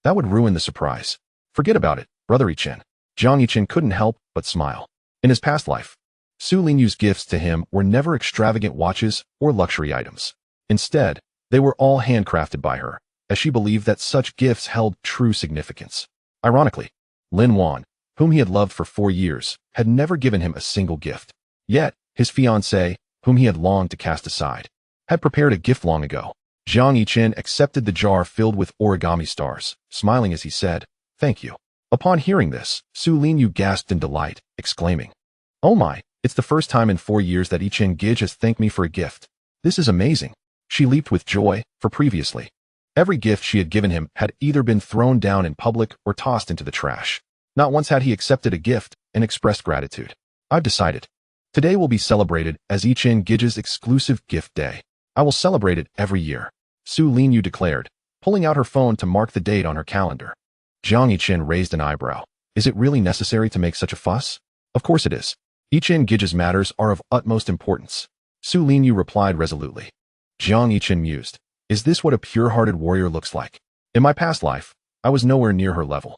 That would ruin the surprise. Forget about it, Brother Yichen. Jiang Yichen couldn't help but smile. In his past life, Su Lin Yu's gifts to him were never extravagant watches or luxury items. Instead, they were all handcrafted by her, as she believed that such gifts held true significance. Ironically, Lin Wan, whom he had loved for 4 years, had never given him a single gift. Yet, his fiancée, whom he had longed to cast aside, had prepared a gift long ago. Jiang Yichen accepted the jar filled with origami stars, smiling as he said, "Thank you." Upon hearing this, Su Lin Yu gasped in delight, exclaiming, "Oh my, it's the first time in 4 years that Yichen Gij has thanked me for a gift. This is amazing." She leaped with joy, for previously, every gift she had given him had either been thrown down in public or tossed into the trash. Not once had he accepted a gift and expressed gratitude. "I've decided. Today will be celebrated as Yichen Gij's exclusive gift day. I will celebrate it every year," Su Lin Yu declared, pulling out her phone to mark the date on her calendar. Jiang Yichen raised an eyebrow. "Is it really necessary to make such a fuss?" "Of course it is. Yichen Gij's matters are of utmost importance," Su Lin Yu replied resolutely. Jiang Yichen mused. "Is this what a pure-hearted warrior looks like? In my past life, I was nowhere near her level."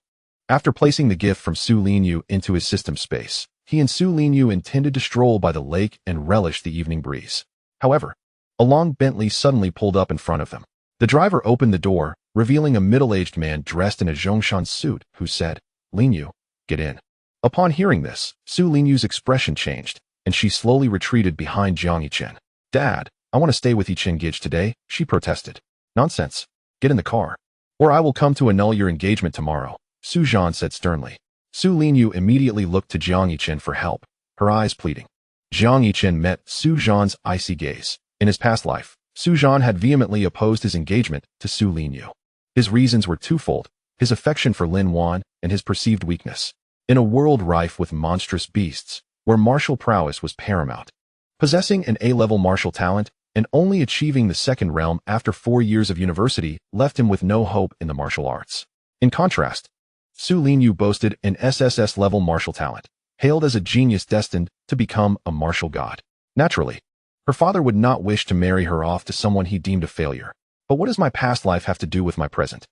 After placing the gift from Su Lin Yu into his system space, he and Su Lin Yu intended to stroll by the lake and relish the evening breeze. However, a long Bentley suddenly pulled up in front of them. The driver opened the door, revealing a middle-aged man dressed in a Zhongshan suit, who said, "Lin Yu, get in." Upon hearing this, Su Lin Yu's expression changed, and she slowly retreated behind Jiang Yichen. "Dad, I want to stay with Yichen Gij today," she protested. "Nonsense. Get in the car, or I will come to annul your engagement tomorrow," Su Zhan said sternly. Su Lin Yu immediately looked to Jiang Yichen for help, her eyes pleading. Jiang Yichen met Su Zhan's icy gaze. In his past life, Su Zhan had vehemently opposed his engagement to Su Lin Yu. His reasons were twofold: his affection for Lin Wan and his perceived weakness. In a world rife with monstrous beasts, where martial prowess was paramount, possessing an A-level martial talent and only achieving the second realm after 4 years of university left him with no hope in the martial arts. In contrast, Su Lin Yu boasted an SSS-level martial talent, hailed as a genius destined to become a martial god. Naturally, her father would not wish to marry her off to someone he deemed a failure. "But what does my past life have to do with my present?"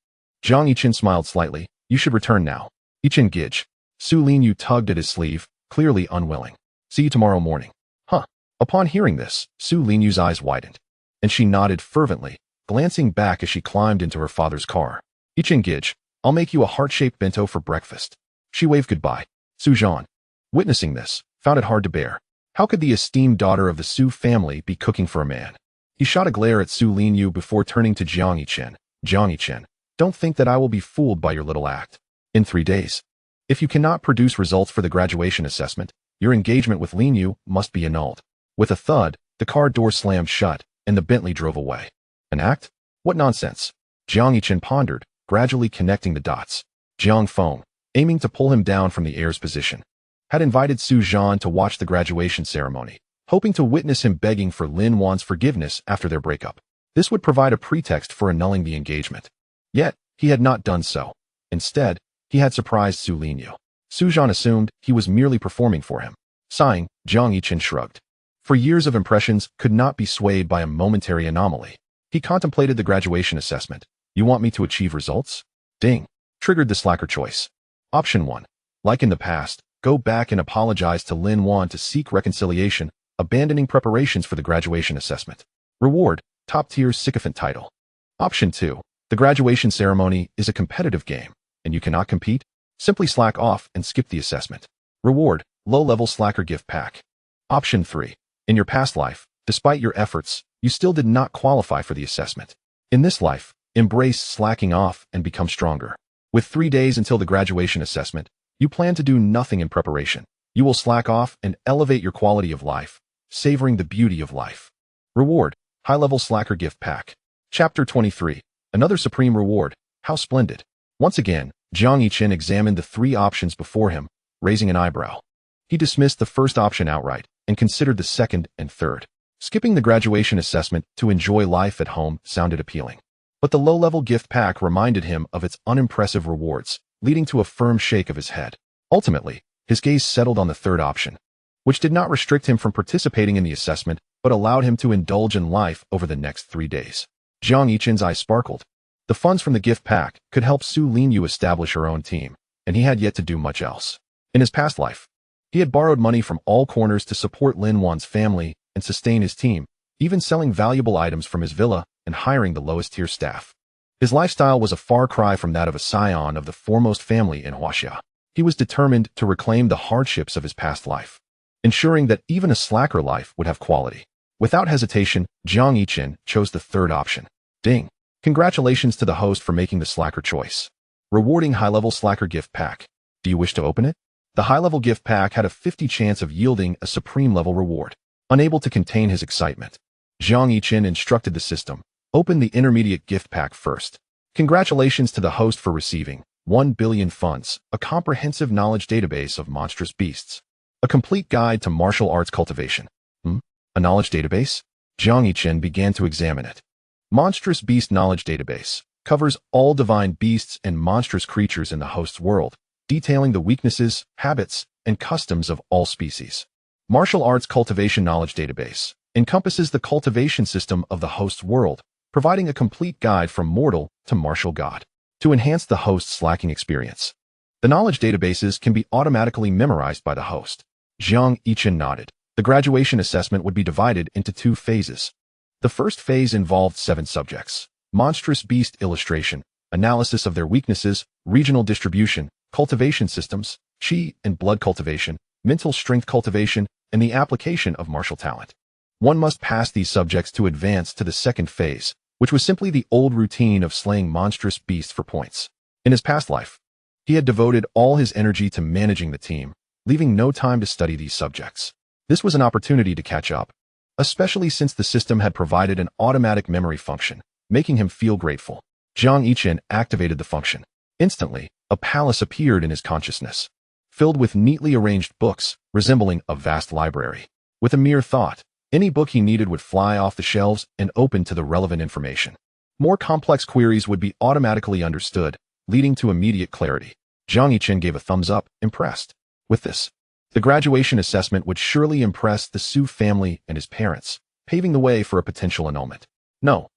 Jiang Yichen smiled slightly. "You should return now. Yichen Gij." Su Lin Yu tugged at his sleeve, clearly unwilling. "See you tomorrow morning." "Huh." Upon hearing this, Su Lin Yu's eyes widened, and she nodded fervently, glancing back as she climbed into her father's car. "Yichen Gij, I'll make you a heart-shaped bento for breakfast." She waved goodbye. Su Zhan, witnessing this, found it hard to bear. How could the esteemed daughter of the Su family be cooking for a man? He shot a glare at Su Lin Yu before turning to Jiang Yichen. "Jiang Yichen, don't think that I will be fooled by your little act. In 3 days, if you cannot produce results for the graduation assessment, your engagement with Lin Yu must be annulled." With a thud, the car door slammed shut, and the Bentley drove away. An act? What nonsense! Jiang Yichen pondered, gradually connecting the dots. Jiang Feng, aiming to pull him down from the heir's position, had invited Su Zhan to watch the graduation ceremony, hoping to witness him begging for Lin Wan's forgiveness after their breakup. This would provide a pretext for annulling the engagement. Yet, he had not done so. Instead, he had surprised Su Lin Yu. Su Zhan assumed he was merely performing for him. Sighing, Jiang Yichen shrugged. For years of impressions could not be swayed by a momentary anomaly. He contemplated the graduation assessment. "You want me to achieve results?" Ding. Triggered the slacker choice. Option 1. Like in the past, go back and apologize to Lin Wan to seek reconciliation, abandoning preparations for the graduation assessment. Reward, top-tier sycophant title. Option 2. The graduation ceremony is a competitive game, and you cannot compete? Simply slack off and skip the assessment. Reward, low-level slacker gift pack. Option 3. In your past life, despite your efforts, you still did not qualify for the assessment. In this life, embrace slacking off and become stronger. With 3 days until the graduation assessment, you plan to do nothing in preparation. You will slack off and elevate your quality of life, savoring the beauty of life. Reward, high-level slacker gift pack. Chapter 23. Another supreme reward. How splendid. Once again, Jiang Yichen examined the 3 options before him, raising an eyebrow. He dismissed the first option outright and considered the second and third. Skipping the graduation assessment to enjoy life at home sounded appealing. But the low-level gift pack reminded him of its unimpressive rewards, leading to a firm shake of his head. Ultimately, his gaze settled on the third option, which did not restrict him from participating in the assessment, but allowed him to indulge in life over the next 3 days. Jiang Yichen's eyes sparkled. The funds from the gift pack could help Su Linyu establish her own team, and he had yet to do much else. In his past life, he had borrowed money from all corners to support Lin Wan's family and sustain his team, even selling valuable items from his villa and hiring the lowest-tier staff. His lifestyle was a far cry from that of a scion of the foremost family in Huaxia. He was determined to reclaim the hardships of his past life, ensuring that even a slacker life would have quality. Without hesitation, Jiang Yichen chose the third option. Ding! Congratulations to the host for making the slacker choice. Rewarding high-level slacker gift pack. Do you wish to open it? The high-level gift pack had a 50% chance of yielding a supreme level reward. Unable to contain his excitement, Jiang Yichen instructed the system, open the intermediate gift pack first. Congratulations to the host for receiving 1 billion funds, a comprehensive knowledge database of monstrous beasts. A complete guide to martial arts cultivation. A knowledge database? Jiang Yichen began to examine it. Monstrous Beast Knowledge Database covers all divine beasts and monstrous creatures in the host's world, detailing the weaknesses, habits, and customs of all species. Martial Arts Cultivation Knowledge Database encompasses the cultivation system of the host's world, providing a complete guide from mortal to martial god to enhance the host's slacking experience. The knowledge databases can be automatically memorized by the host. Jiang Yichen nodded. The graduation assessment would be divided into 2 phases. The first phase involved 7 subjects: monstrous beast illustration, analysis of their weaknesses, regional distribution, cultivation systems, qi and blood cultivation, mental strength cultivation, and the application of martial talent. One must pass these subjects to advance to the second phase, which was simply the old routine of slaying monstrous beasts for points. In his past life, he had devoted all his energy to managing the team, leaving no time to study these subjects. This was an opportunity to catch up, especially since the system had provided an automatic memory function, making him feel grateful. Jiang Yichen activated the function. Instantly, a palace appeared in his consciousness, filled with neatly arranged books, resembling a vast library. With a mere thought, any book he needed would fly off the shelves and open to the relevant information. More complex queries would be automatically understood, leading to immediate clarity. Jiang Yichen gave a thumbs up, impressed. With this, the graduation assessment would surely impress the Su family and his parents, paving the way for a potential annulment. No,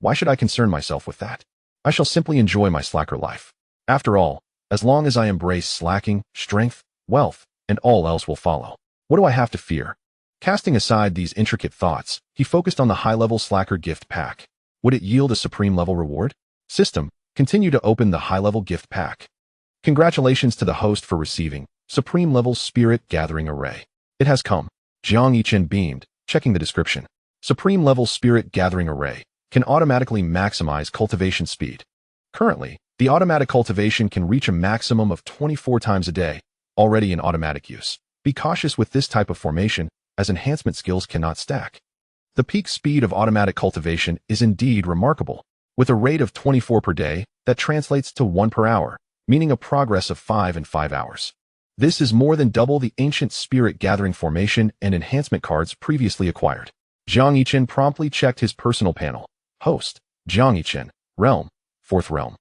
why should I concern myself with that? I shall simply enjoy my slacker life. After all, as long as I embrace slacking, strength, wealth, and all else will follow. What do I have to fear? Casting aside these intricate thoughts, he focused on the high-level slacker gift pack. Would it yield a supreme level reward? System, continue to open the high-level gift pack. Congratulations to the host for receiving Supreme Level Spirit Gathering Array. It has come. Jiang Yichen beamed, checking the description. Supreme Level Spirit Gathering Array can automatically maximize cultivation speed. Currently, the automatic cultivation can reach a maximum of 24 times a day, already in automatic use. Be cautious with this type of formation, as enhancement skills cannot stack. The peak speed of automatic cultivation is indeed remarkable. With a rate of 24 per day, that translates to 1 per hour, meaning a progress of 5 in 5 hours. This is more than double the ancient spirit gathering formation and enhancement cards previously acquired. Jiang Yichen promptly checked his personal panel. Host, Jiang Yichen, Realm, 4th Realm.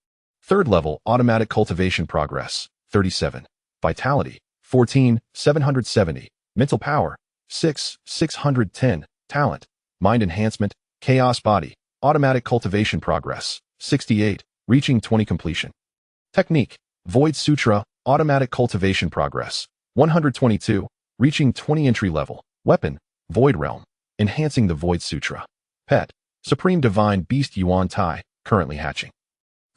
3rd level automatic cultivation progress, 37. Vitality, 14, 770. Mental power, 6, 610. Talent, mind enhancement, chaos body, automatic cultivation progress, 68, reaching 20 completion. Technique, Void Sutra, automatic cultivation progress, 122, reaching 20 entry level. Weapon, Void Realm, enhancing the Void Sutra. Pet, Supreme Divine Beast Yuan Tai, currently hatching.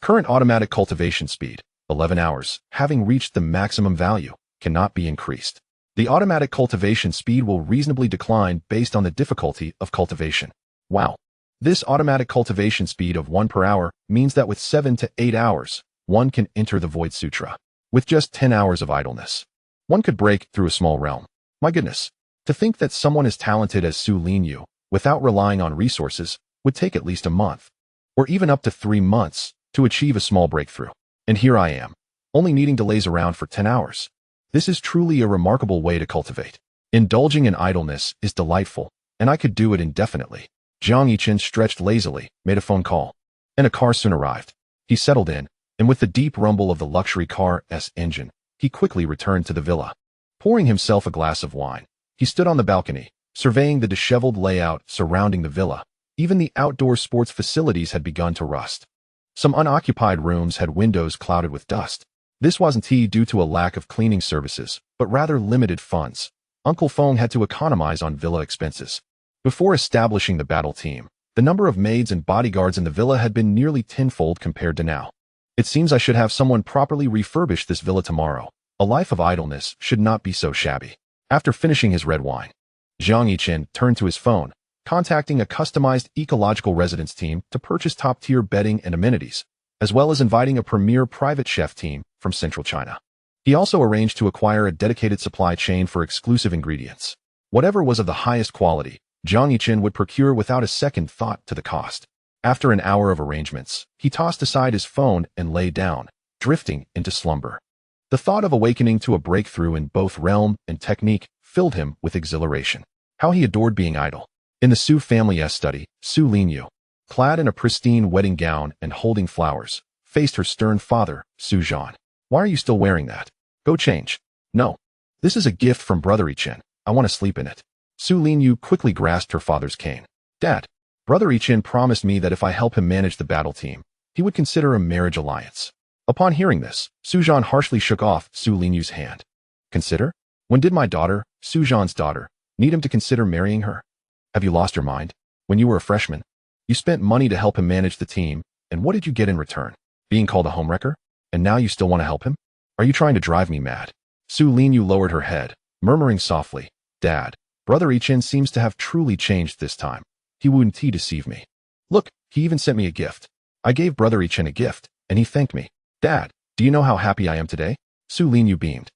Current automatic cultivation speed, 11 hours, having reached the maximum value, cannot be increased. The automatic cultivation speed will reasonably decline based on the difficulty of cultivation. Wow. This automatic cultivation speed of 1 per hour means that with 7 to 8 hours, one can enter the Void Sutra. With just 10 hours of idleness, one could break through a small realm. My goodness, to think that someone as talented as Su Linyu, without relying on resources, would take at least a month, or even up to 3 months, to achieve a small breakthrough. And here I am, only needing to laze around for 10 hours. This is truly a remarkable way to cultivate. Indulging in idleness is delightful, and I could do it indefinitely. Jiang Yichen stretched lazily, made a phone call, and a car soon arrived. He settled in, and with the deep rumble of the luxury car's engine, he quickly returned to the villa. Pouring himself a glass of wine, he stood on the balcony, surveying the disheveled layout surrounding the villa. Even the outdoor sports facilities had begun to rust. Some unoccupied rooms had windows clouded with dust. This wasn't due to a lack of cleaning services, but rather limited funds. Uncle Feng had to economize on villa expenses. Before establishing the battle team, the number of maids and bodyguards in the villa had been nearly tenfold compared to now. It seems I should have someone properly refurbish this villa tomorrow. A life of idleness should not be so shabby. After finishing his red wine, Jiang Yichen turned to his phone, contacting a customized ecological residence team to purchase top-tier bedding and amenities, as well as inviting a premier private chef team from central China. He also arranged to acquire a dedicated supply chain for exclusive ingredients. Whatever was of the highest quality, Jiang Yichen would procure without a second thought to the cost. After an hour of arrangements, he tossed aside his phone and lay down, drifting into slumber. The thought of awakening to a breakthrough in both realm and technique filled him with exhilaration. How he adored being idle. In the Su family's study, Su Linyu, clad in a pristine wedding gown and holding flowers, faced her stern father, Su Zhan. Why are you still wearing that? Go change. No. This is a gift from Brother Yichen. I want to sleep in it. Su Linyu quickly grasped her father's cane. Dad, Brother Yichen promised me that if I help him manage the battle team, he would consider a marriage alliance. Upon hearing this, Su Zhan harshly shook off Su Linyu's hand. Consider? When did my daughter, Su Zhan's daughter, need him to consider marrying her? Have you lost your mind? When you were a freshman, you spent money to help him manage the team, and what did you get in return? Being called a homewrecker? And now you still want to help him? Are you trying to drive me mad? Su Linyu lowered her head, murmuring softly, Dad, Brother Yichen seems to have truly changed this time. He wouldn't deceive me. Look, he even sent me a gift. I gave Brother Yichen a gift, and he thanked me. Dad, do you know how happy I am today? Su Linyu beamed,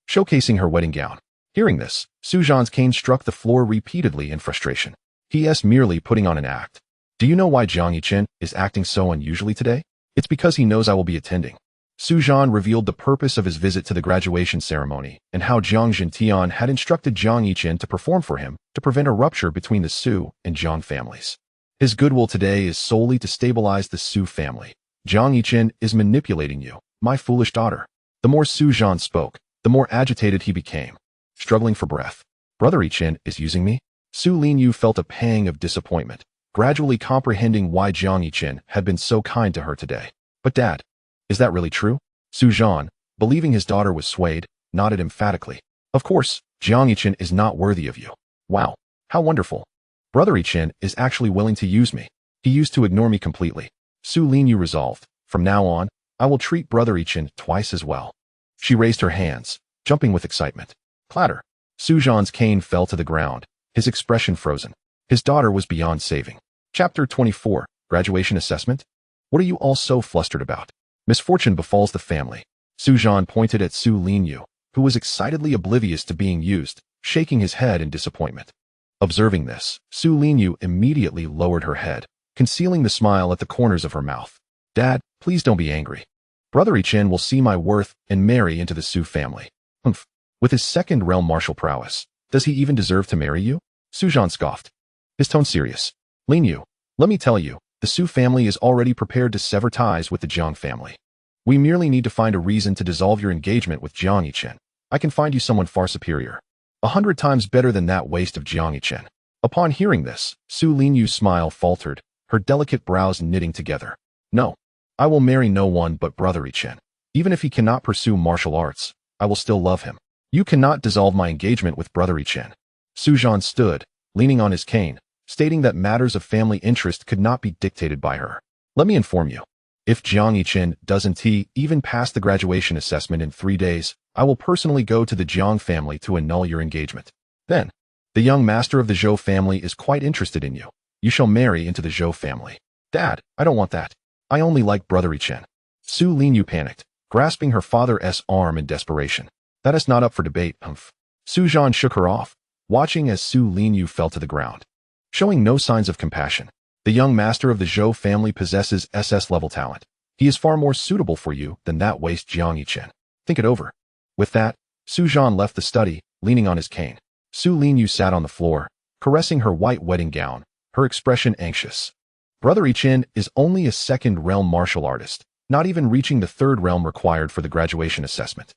showcasing her wedding gown. Hearing this, Su Zhan's cane struck the floor repeatedly in frustration. He merely putting on an act. Do you know why Jiang Yichen is acting so unusually today? It's because he knows I will be attending. Su Zhan revealed the purpose of his visit to the graduation ceremony and how Jiang Zhentian had instructed Jiang Yichen to perform for him to prevent a rupture between the Su and Jiang families. His goodwill today is solely to stabilize the Su family. Jiang Yichen is manipulating you, my foolish daughter. The more Su Zhan spoke, the more agitated he became. Struggling for breath. Brother Yichen is using me? Su Linyu felt a pang of disappointment, gradually comprehending why Jiang Yichen had been so kind to her today. But Dad, is that really true? Su Zhan, believing his daughter was swayed, nodded emphatically. Of course, Jiang Yichen is not worthy of you. Wow, how wonderful. Brother Yichen is actually willing to use me. He used to ignore me completely. Su Linyu resolved, from now on, I will treat Brother Yichen twice as well. She raised her hands, jumping with excitement. Clatter. Su Zhan's cane fell to the ground, his expression frozen. His daughter was beyond saving. Chapter 24, Graduation Assessment? What are you all so flustered about? Misfortune befalls the family. Su Zhan pointed at Su Linyu, who was excitedly oblivious to being used, shaking his head in disappointment. Observing this, Su Linyu immediately lowered her head, concealing the smile at the corners of her mouth. Dad, please don't be angry. Brother Yichen will see my worth and marry into the Su family. Humph. With his second realm martial prowess, does he even deserve to marry you? Su Zhan scoffed, his tone serious. Linyu, let me tell you, the Su family is already prepared to sever ties with the Jiang family. We merely need to find a reason to dissolve your engagement with Jiang Yichen. I can find you someone far superior. 100 times better than that waste of Jiang Yichen. Upon hearing this, Su Linyu's smile faltered, her delicate brows knitting together. No, I will marry no one but Brother Yichen. Even if he cannot pursue martial arts, I will still love him. You cannot dissolve my engagement with Brother Yichen. Su Zhan stood, leaning on his cane, stating that matters of family interest could not be dictated by her. Let me inform you. If Jiang Yichen doesn't even pass the graduation assessment in 3 days, I will personally go to the Jiang family to annul your engagement. Then, the young master of the Zhou family is quite interested in you. You shall marry into the Zhou family. Dad, I don't want that. I only like Brother Yichen. Su Linyu panicked, grasping her father's arm in desperation. That is not up for debate, humph. Su Zhan shook her off, watching as Su Linyu fell to the ground. Showing no signs of compassion, the young master of the Zhou family possesses SS-level talent. He is far more suitable for you than that waste Jiang Yichen. Think it over. With that, Su Zhan left the study, leaning on his cane. Su Linyu sat on the floor, caressing her white wedding gown, her expression anxious. Brother Yichen is only a second realm martial artist, not even reaching the third realm required for the graduation assessment.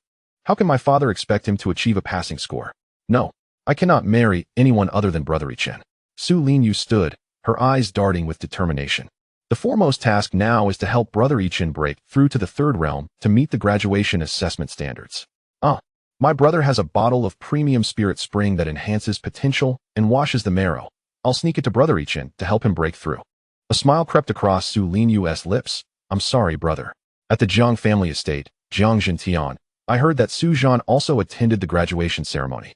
How can my father expect him to achieve a passing score? No, I cannot marry anyone other than Brother Yichen. Su Linyu stood, her eyes darting with determination. The foremost task now is to help Brother Yichen break through to the third realm to meet the graduation assessment standards. My brother has a bottle of premium spirit spring that enhances potential and washes the marrow. I'll sneak it to Brother Yichen to help him break through. A smile crept across Su Linyu's lips. I'm sorry, brother. At the Jiang family estate, Jiang Yichen, I heard that Su Zhan also attended the graduation ceremony.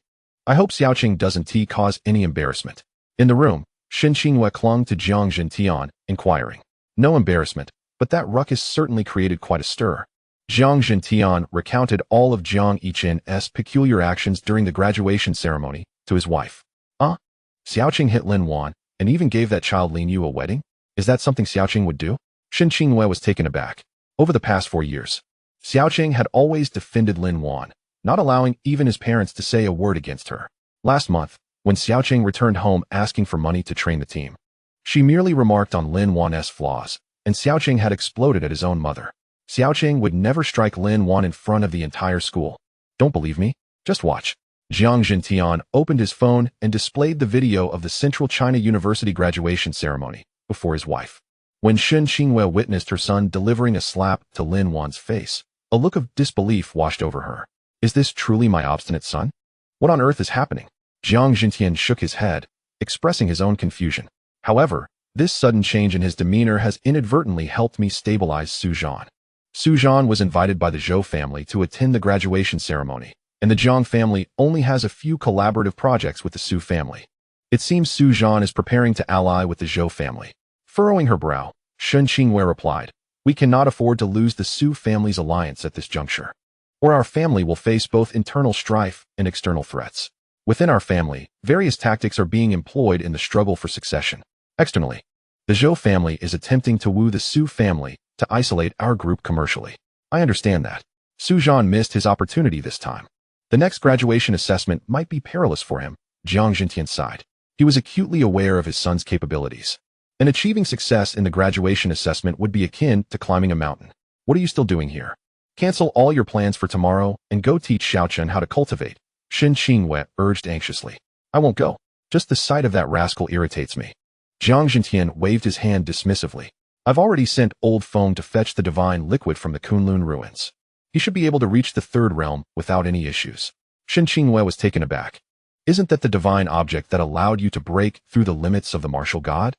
I hope Xiaoqing doesn't cause any embarrassment. In the room, Shen Qinghua clung to Jiang Yichen, inquiring. No embarrassment, but that ruckus certainly created quite a stir. Jiang Yichen recounted all of Jiang Yichen's peculiar actions during the graduation ceremony to his wife. Xiaoqing hit Lin Wan and even gave that child Lin Yu a wedding? Is that something Xiaoqing would do? Shen Qinghua was taken aback. Over the past 4 years, Xiaoqing had always defended Lin Wan, not allowing even his parents to say a word against her. Last month, when Xiaoqing returned home asking for money to train the team, she merely remarked on Lin Wan's flaws, and Xiaoqing had exploded at his own mother. Xiaoqing would never strike Lin Wan in front of the entire school. Don't believe me? Just watch. Jiang Yichen opened his phone and displayed the video of the Central China University graduation ceremony before his wife. When Shen Qinghua witnessed her son delivering a slap to Lin Wan's face, a look of disbelief washed over her. Is this truly my obstinate son? What on earth is happening? Jiang Yichen shook his head, expressing his own confusion. However, this sudden change in his demeanor has inadvertently helped me stabilize Su Zhan. Su Zhan was invited by the Zhou family to attend the graduation ceremony, and the Jiang family only has a few collaborative projects with the Su family. It seems Su Zhan is preparing to ally with the Zhou family. Furrowing her brow, Shen Qinghua replied, we cannot afford to lose the Su family's alliance at this juncture, or our family will face both internal strife and external threats. Within our family, various tactics are being employed in the struggle for succession. Externally, the Zhou family is attempting to woo the Su family to isolate our group commercially. I understand that. Su Zhan missed his opportunity this time. The next graduation assessment might be perilous for him, Jiang Yichen sighed. He was acutely aware of his son's capabilities, and achieving success in the graduation assessment would be akin to climbing a mountain. What are you still doing here? Cancel all your plans for tomorrow and go teach Xiaochen how to cultivate, Shen Qinghua urged anxiously. I won't go. Just the sight of that rascal irritates me. Jiang Yichen waved his hand dismissively. I've already sent Old Feng to fetch the divine liquid from the Kunlun ruins. He should be able to reach the third realm without any issues. Shen Qinghua was taken aback. Isn't that the divine object that allowed you to break through the limits of the martial god?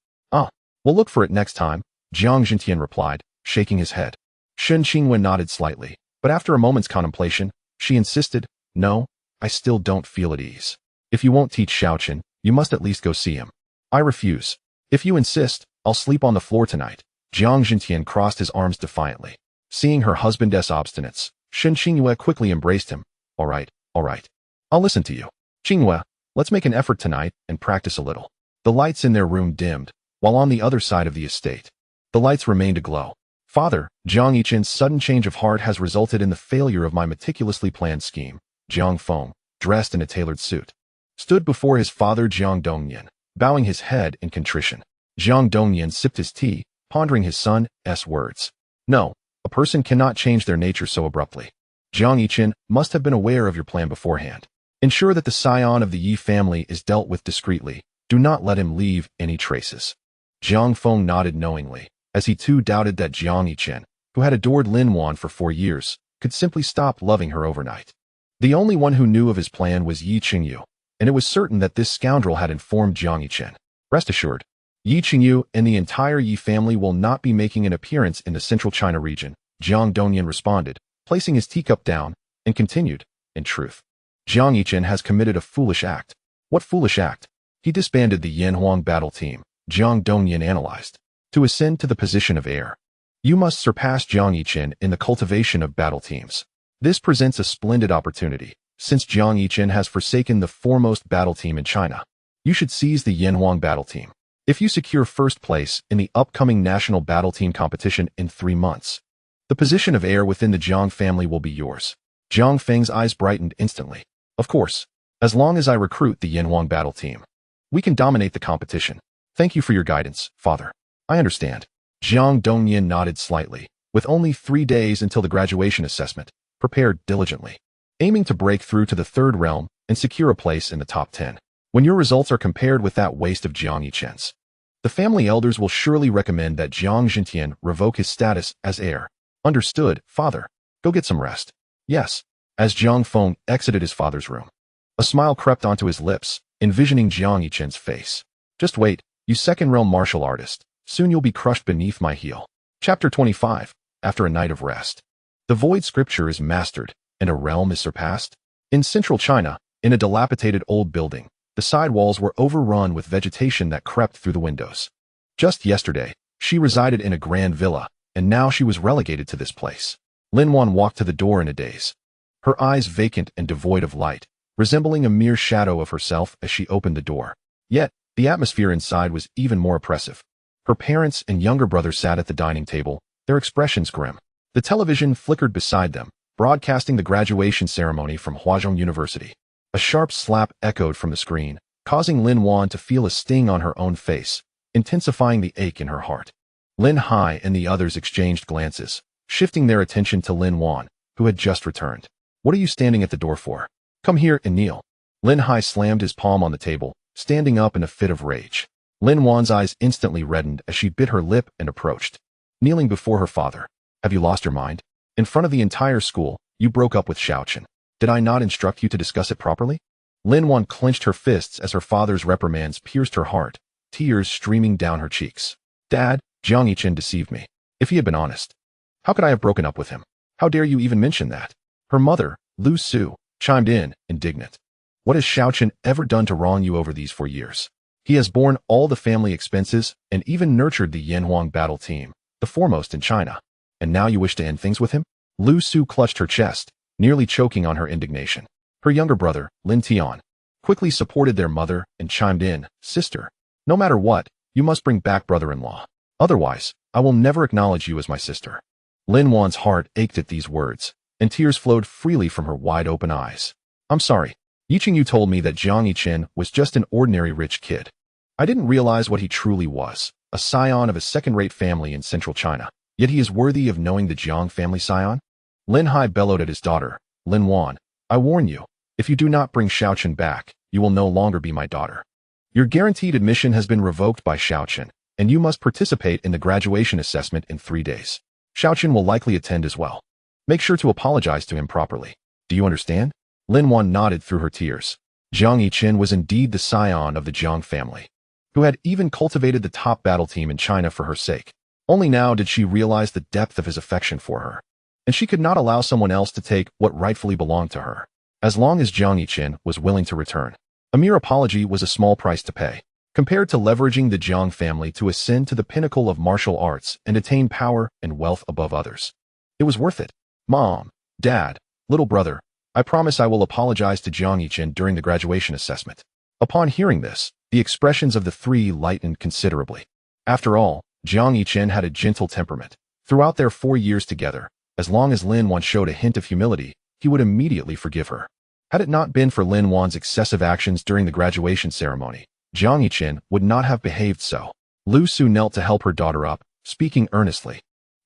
We'll look for it next time, Jiang Yichen replied, shaking his head. Shen Qinghua nodded slightly, but after a moment's contemplation, she insisted, no, I still don't feel at ease. If you won't teach Xiaochen, you must at least go see him. I refuse. If you insist, I'll sleep on the floor tonight. Jiang Yichen crossed his arms defiantly. Seeing her husband's obstinance, Shen Qinghua quickly embraced him. All right. I'll listen to you. Qinghua, let's make an effort tonight and practice a little. The lights in their room dimmed, while on the other side of the estate, the lights remained aglow. Father, Jiang Yichen's sudden change of heart has resulted in the failure of my meticulously planned scheme. Jiang Feng, dressed in a tailored suit, stood before his father Jiang Dongyan, bowing his head in contrition. Jiang Dongyan sipped his tea, pondering his son's words. No, a person cannot change their nature so abruptly. Jiang Yichen must have been aware of your plan beforehand. Ensure that the scion of the Yi family is dealt with discreetly. Do not let him leave any traces. Jiang Feng nodded knowingly, as he too doubted that Jiang Yichen, who had adored Lin Wan for 4 years, could simply stop loving her overnight. The only one who knew of his plan was Yi Qingyu, and it was certain that this scoundrel had informed Jiang Yichen. Rest assured, Yi Qingyu and the entire Yi family will not be making an appearance in the central China region, Jiang Dongyan responded, placing his teacup down, and continued, in truth, Jiang Yichen has committed a foolish act. What foolish act? He disbanded the Yanhuang battle team, Jiang Dongyan analyzed, to ascend to the position of heir. You must surpass Jiang Yichen in the cultivation of battle teams. This presents a splendid opportunity, since Jiang Yichen has forsaken the foremost battle team in China. You should seize the Yanhuang battle team. If you secure first place in the upcoming national battle team competition in 3 months, the position of heir within the Jiang family will be yours. Jiang Feng's eyes brightened instantly. Of course, as long as I recruit the Yanhuang battle team, we can dominate the competition. Thank you for your guidance, father. I understand. Jiang Dongyan nodded slightly. With only 3 days until the graduation assessment, prepared diligently. aiming to break through to the third realm and secure a place in the top 10. When your results are compared with that waste of Jiang Yichen's, the family elders will surely recommend that Jiang Yichen revoke his status as heir. Understood, father. Go get some rest. Yes. As Jiang Feng exited his father's room, a smile crept onto his lips, envisioning Jiang Yichen's face. Just wait, you second-realm martial artist. Soon you'll be crushed beneath my heel. Chapter 25. After a night of rest. The Void Scripture is mastered, and a realm is surpassed. In central China, in a dilapidated old building, the side walls were overrun with vegetation that crept through the windows. Just yesterday, she resided in a grand villa, and now she was relegated to this place. Lin Wan walked to the door in a daze, her eyes vacant and devoid of light, resembling a mere shadow of herself as she opened the door. Yet, the atmosphere inside was even more oppressive. Her parents and younger brother sat at the dining table, their expressions grim. The television flickered beside them, broadcasting the graduation ceremony from Huazhong University. A sharp slap echoed from the screen, causing Lin Wan to feel a sting on her own face, intensifying the ache in her heart. Lin Hai and the others exchanged glances, shifting their attention to Lin Wan, who had just returned. What are you standing at the door for? Come here and kneel. Lin Hai slammed his palm on the table, standing up in a fit of rage. Lin Wan's eyes instantly reddened as she bit her lip and approached, kneeling before her father. Have you lost your mind? In front of the entire school, you broke up with Xiaochen. Did I not instruct you to discuss it properly? Lin Wan clenched her fists as her father's reprimands pierced her heart, tears streaming down her cheeks. Dad, Jiang Yichen deceived me. If he had been honest, how could I have broken up with him? How dare you even mention that? Her mother, Lu Su, chimed in, indignant. What has Xiaochen ever done to wrong you over these 4 years? He has borne all the family expenses and even nurtured the Yanhuang battle team, the foremost in China. And now you wish to end things with him? Lu Su clutched her chest, nearly choking on her indignation. Her younger brother, Lin Tian, quickly supported their mother and chimed in, Sister, no matter what, you must bring back brother-in-law. Otherwise, I will never acknowledge you as my sister. Lin Wan's heart ached at these words, and tears flowed freely from her wide-open eyes. I'm sorry. Yichen, you told me that Jiang Yichen was just an ordinary rich kid. I didn't realize what he truly was, a scion of a second-rate family in central China. Yet he is worthy of knowing the Jiang family scion? Lin Hai bellowed at his daughter, Lin Wan. I warn you, if you do not bring Xiaochen back, you will no longer be my daughter. Your guaranteed admission has been revoked by Xiaochen, and you must participate in the graduation assessment in 3 days. Xiaochen will likely attend as well. Make sure to apologize to him properly. Do you understand? Lin Wan nodded through her tears. Jiang Yichen was indeed the scion of the Jiang family, who had even cultivated the top battle team in China for her sake. Only now did she realize the depth of his affection for her, and she could not allow someone else to take what rightfully belonged to her. As long as Jiang Yichen was willing to return, a mere apology was a small price to pay, compared to leveraging the Jiang family to ascend to the pinnacle of martial arts and attain power and wealth above others. It was worth it. Mom, Dad, little brother, I promise I will apologize to Jiang Yichen during the graduation assessment. Upon hearing this, the expressions of the three lightened considerably. After all, Jiang Yichen had a gentle temperament. Throughout their 4 years together, as long as Lin Wan showed a hint of humility, he would immediately forgive her. Had it not been for Lin Wan's excessive actions during the graduation ceremony, Jiang Yichen would not have behaved so. Lu Su knelt to help her daughter up, speaking earnestly.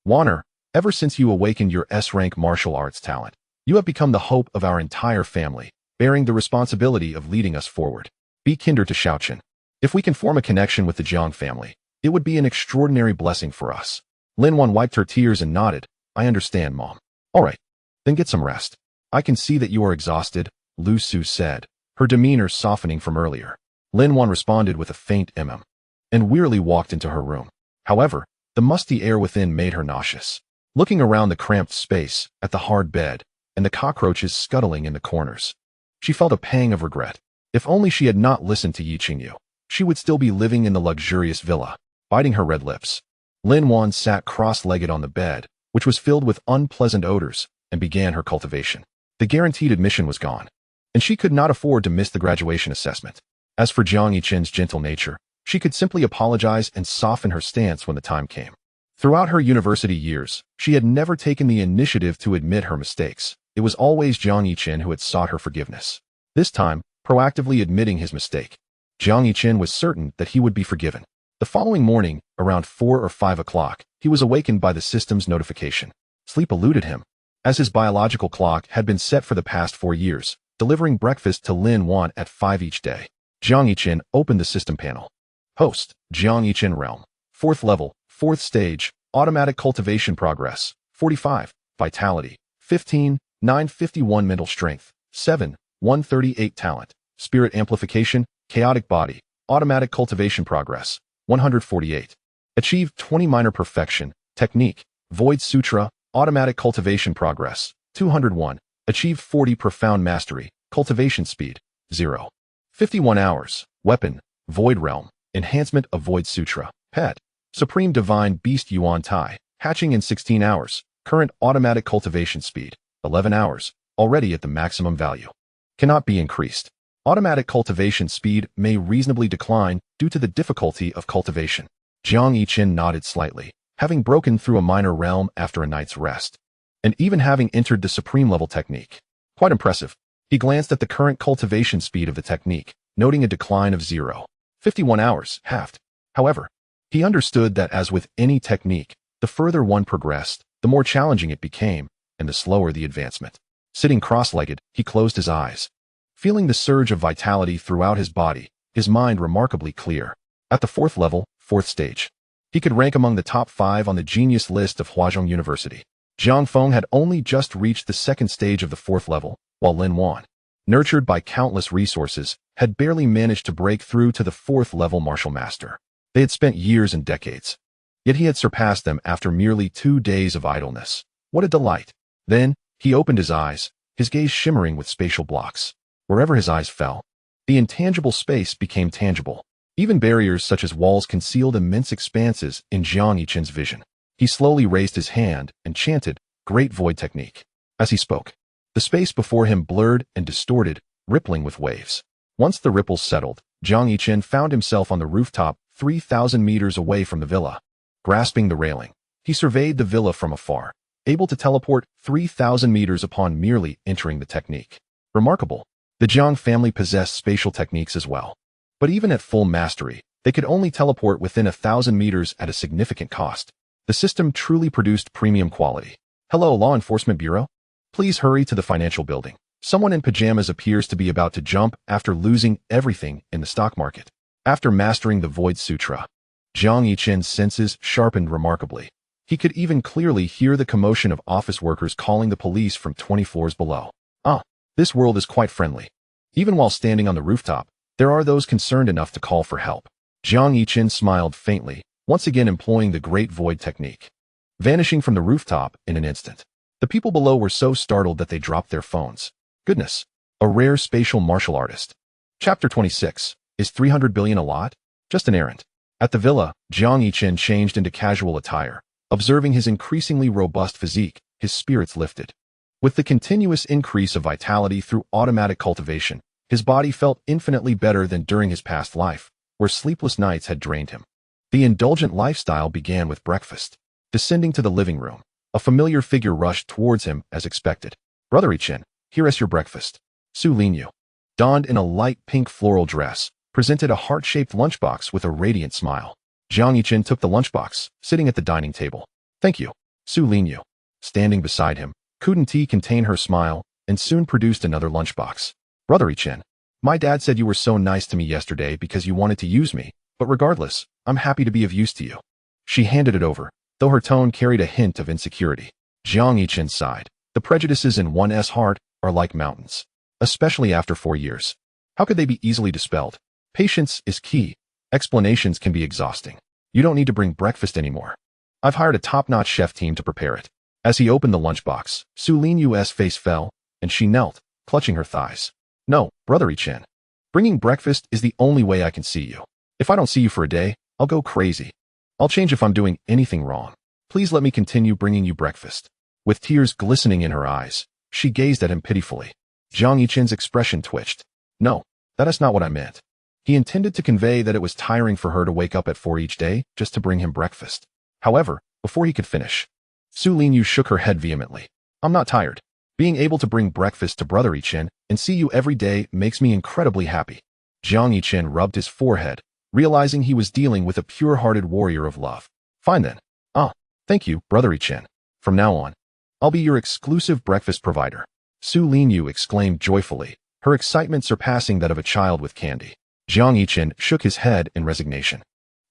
Wanner, ever since you awakened your S-rank martial arts talent, you have become the hope of our entire family, bearing the responsibility of leading us forward. Be kinder to Xiaochen. If we can form a connection with the Jiang family, it would be an extraordinary blessing for us. Lin Wan wiped her tears and nodded. I understand, Mom. All right, then get some rest. I can see that you are exhausted, Lu Su said, her demeanor softening from earlier. Lin Wan responded with a faint and wearily walked into her room. However, the musty air within made her nauseous. Looking around the cramped space, at the hard bed, and the cockroaches scuttling in the corners, she felt a pang of regret. If only she had not listened to Yichen Yu, she would still be living in the luxurious villa. Biting her red lips, Lin Wan sat cross-legged on the bed, which was filled with unpleasant odors, and began her cultivation. The guaranteed admission was gone, and she could not afford to miss the graduation assessment. As for Jiang Yichen's gentle nature, she could simply apologize and soften her stance when the time came. Throughout her university years, she had never taken the initiative to admit her mistakes. It was always Jiang Yichen who had sought her forgiveness. This time, proactively admitting his mistake, Jiang Yichen was certain that he would be forgiven. The following morning, around 4 or 5 o'clock, he was awakened by the system's notification. Sleep eluded him. as his biological clock had been set for the past 4 years, delivering breakfast to Lin Wan at 5 each day. Jiang Yichen opened the system panel. Host, Jiang Yichen realm. 4th level, 4th stage, automatic cultivation progress, 45, vitality, 15, 951 mental strength, 7, 138 talent, spirit amplification, chaotic body, automatic cultivation progress, 148. Achieved 20 minor perfection, technique, Void Sutra, automatic cultivation progress, 201. Achieved 40 profound mastery, cultivation speed, 0. 51 hours, weapon, Void realm, enhancement of Void Sutra, pet, supreme divine beast Yuan Tai, hatching in 16 hours, current automatic cultivation speed, 11 hours, already at the maximum value. Cannot be increased. Automatic cultivation speed may reasonably decline due to the difficulty of cultivation. Jiang Yichen nodded slightly, having broken through a minor realm after a night's rest, and even having entered the supreme level technique. Quite impressive. He glanced at the current cultivation speed of the technique, noting a decline of 0. 51 hours, halved. However, he understood that as with any technique, the further one progressed, the more challenging it became, and the slower the advancement. Sitting cross-legged, he closed his eyes. Feeling the surge of vitality throughout his body, his mind remarkably clear. At the 4th level, 4th stage, he could rank among the top 5 on the genius list of Huazhong University. Jiang Feng had only just reached the 2nd stage of the 4th level, while Lin Wan, nurtured by countless resources, had barely managed to break through to the 4th level martial master. They had spent years and decades. Yet he had surpassed them after merely 2 days of idleness. What a delight. Then, he opened his eyes, his gaze shimmering with spatial blocks. Wherever his eyes fell, the intangible space became tangible. Even barriers such as walls concealed immense expanses in Jiang Yichen's vision. He slowly raised his hand and chanted, Great Void Technique. As he spoke, the space before him blurred and distorted, rippling with waves. Once the ripples settled, Jiang Yichen found himself on the rooftop 3,000 meters away from the villa. Grasping the railing, he surveyed the villa from afar, able to teleport 3,000 meters upon merely entering the technique. Remarkable. The Jiang family possessed spatial techniques as well. But even at full mastery, they could only teleport within 1,000 meters at a significant cost. The system truly produced premium quality. Hello, Law Enforcement Bureau? Please hurry to the financial building. Someone in pajamas appears to be about to jump after losing everything in the stock market. After mastering the Void Sutra, Jiang Yichen's senses sharpened remarkably. He could even clearly hear the commotion of office workers calling the police from 20 floors below. This world is quite friendly. Even while standing on the rooftop, there are those concerned enough to call for help. Jiang Yichen smiled faintly, once again employing the Great Void Technique, vanishing from the rooftop in an instant. The people below were so startled that they dropped their phones. Goodness, a rare spatial martial artist. Chapter 26. Is 300 billion a lot? Just an errand. At the villa, Jiang Yichen changed into casual attire. Observing his increasingly robust physique, his spirits lifted. With the continuous increase of vitality through automatic cultivation, his body felt infinitely better than during his past life, where sleepless nights had drained him. The indulgent lifestyle began with breakfast. Descending to the living room, a familiar figure rushed towards him as expected. Brother Yichen, here is your breakfast. Su Linyu, donned in a light pink floral dress, presented a heart-shaped lunchbox with a radiant smile. Jiang Yichen took the lunchbox, sitting at the dining table. Thank you. Su Linyu, standing beside him, couldn't contain her smile, and soon produced another lunchbox. Brother Yichen, my dad said you were so nice to me yesterday because you wanted to use me, but regardless, I'm happy to be of use to you. She handed it over, though her tone carried a hint of insecurity. Jiang Yichen sighed. The prejudices in one's heart are like mountains, especially after 4 years. How could they be easily dispelled? Patience is key. Explanations can be exhausting. You don't need to bring breakfast anymore. I've hired a top-notch chef team to prepare it. As he opened the lunchbox, Su Linyu's face fell, and she knelt, clutching her thighs. No, Brother Yichen. Bringing breakfast is the only way I can see you. If I don't see you for a day, I'll go crazy. I'll change if I'm doing anything wrong. Please let me continue bringing you breakfast. With tears glistening in her eyes, she gazed at him pitifully. Jiang Yichen's expression twitched. No, that is not what I meant. He intended to convey that it was tiring for her to wake up at 4 each day just to bring him breakfast. However, before he could finish, Su Linyu shook her head vehemently. I'm not tired. Being able to bring breakfast to Brother Yichen and see you every day makes me incredibly happy. Jiang Yichen rubbed his forehead, realizing he was dealing with a pure-hearted warrior of love. Fine then. Thank you, Brother Yichen. From now on, I'll be your exclusive breakfast provider. Su Linyu exclaimed joyfully, her excitement surpassing that of a child with candy. Jiang Yichen shook his head in resignation.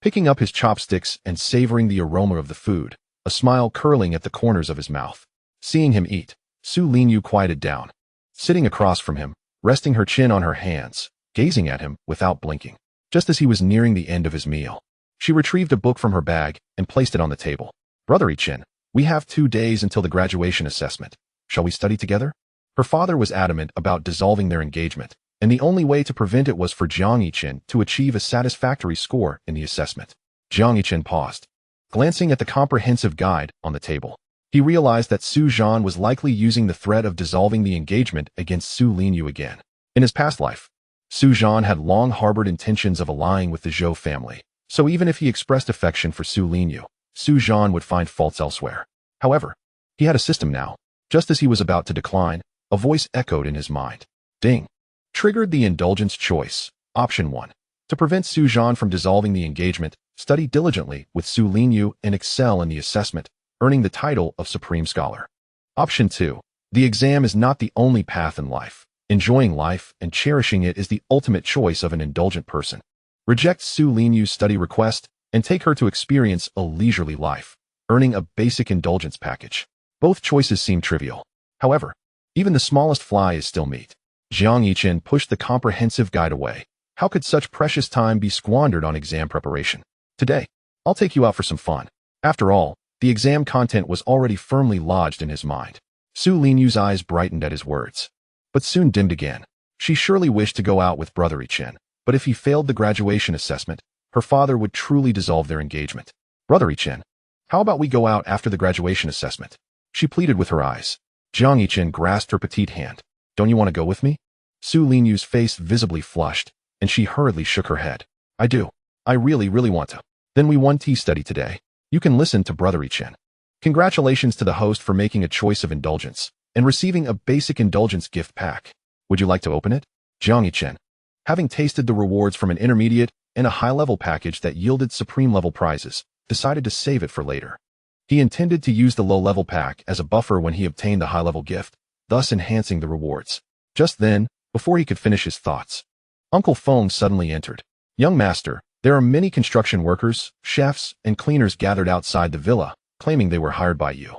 Picking up his chopsticks and savoring the aroma of the food, a smile curling at the corners of his mouth. Seeing him eat, Su Linyu quieted down. Sitting across from him, resting her chin on her hands, gazing at him without blinking. Just as he was nearing the end of his meal, she retrieved a book from her bag and placed it on the table. Brother Yichen, we have 2 days until the graduation assessment. Shall we study together? Her father was adamant about dissolving their engagement, and the only way to prevent it was for Jiang Yichen to achieve a satisfactory score in the assessment. Jiang Yichen paused. Glancing at the comprehensive guide on the table, he realized that Su Zhan was likely using the threat of dissolving the engagement against Su Linyu again. In his past life, Su Zhan had long harbored intentions of allying with the Zhou family, so even if he expressed affection for Su Linyu, Su Zhan would find faults elsewhere. However, he had a system now. Just as he was about to decline, a voice echoed in his mind. Ding. Triggered the indulgence choice. Option 1. To prevent Su Zhan from dissolving the engagement, study diligently with Su Linyu and excel in the assessment, earning the title of Supreme Scholar. Option 2. The exam is not the only path in life. Enjoying life and cherishing it is the ultimate choice of an indulgent person. Reject Su Linyu's study request and take her to experience a leisurely life, earning a basic indulgence package. Both choices seem trivial. However, even the smallest fly is still meat. Jiang Yichen pushed the comprehensive guide away. How could such precious time be squandered on exam preparation? Today, I'll take you out for some fun. After all, the exam content was already firmly lodged in his mind. Su Linyu's eyes brightened at his words, but soon dimmed again. She surely wished to go out with Brother Yichen, but if he failed the graduation assessment, her father would truly dissolve their engagement. Brother Yichen, how about we go out after the graduation assessment? She pleaded with her eyes. Jiang Yichen grasped her petite hand. Don't you want to go with me? Su Linyu's face visibly flushed, and she hurriedly shook her head. I do. I really want to. Then we 1T study today. You can listen to Brother Yichen. Congratulations to the host for making a choice of indulgence and receiving a basic indulgence gift pack. Would you like to open it? Jiang Yichen, having tasted the rewards from an intermediate and a high-level package that yielded supreme-level prizes, decided to save it for later. He intended to use the low-level pack as a buffer when he obtained the high-level gift, thus enhancing the rewards. Just then, before he could finish his thoughts, Uncle Feng suddenly entered. Young master, there are many construction workers, chefs, and cleaners gathered outside the villa, claiming they were hired by you.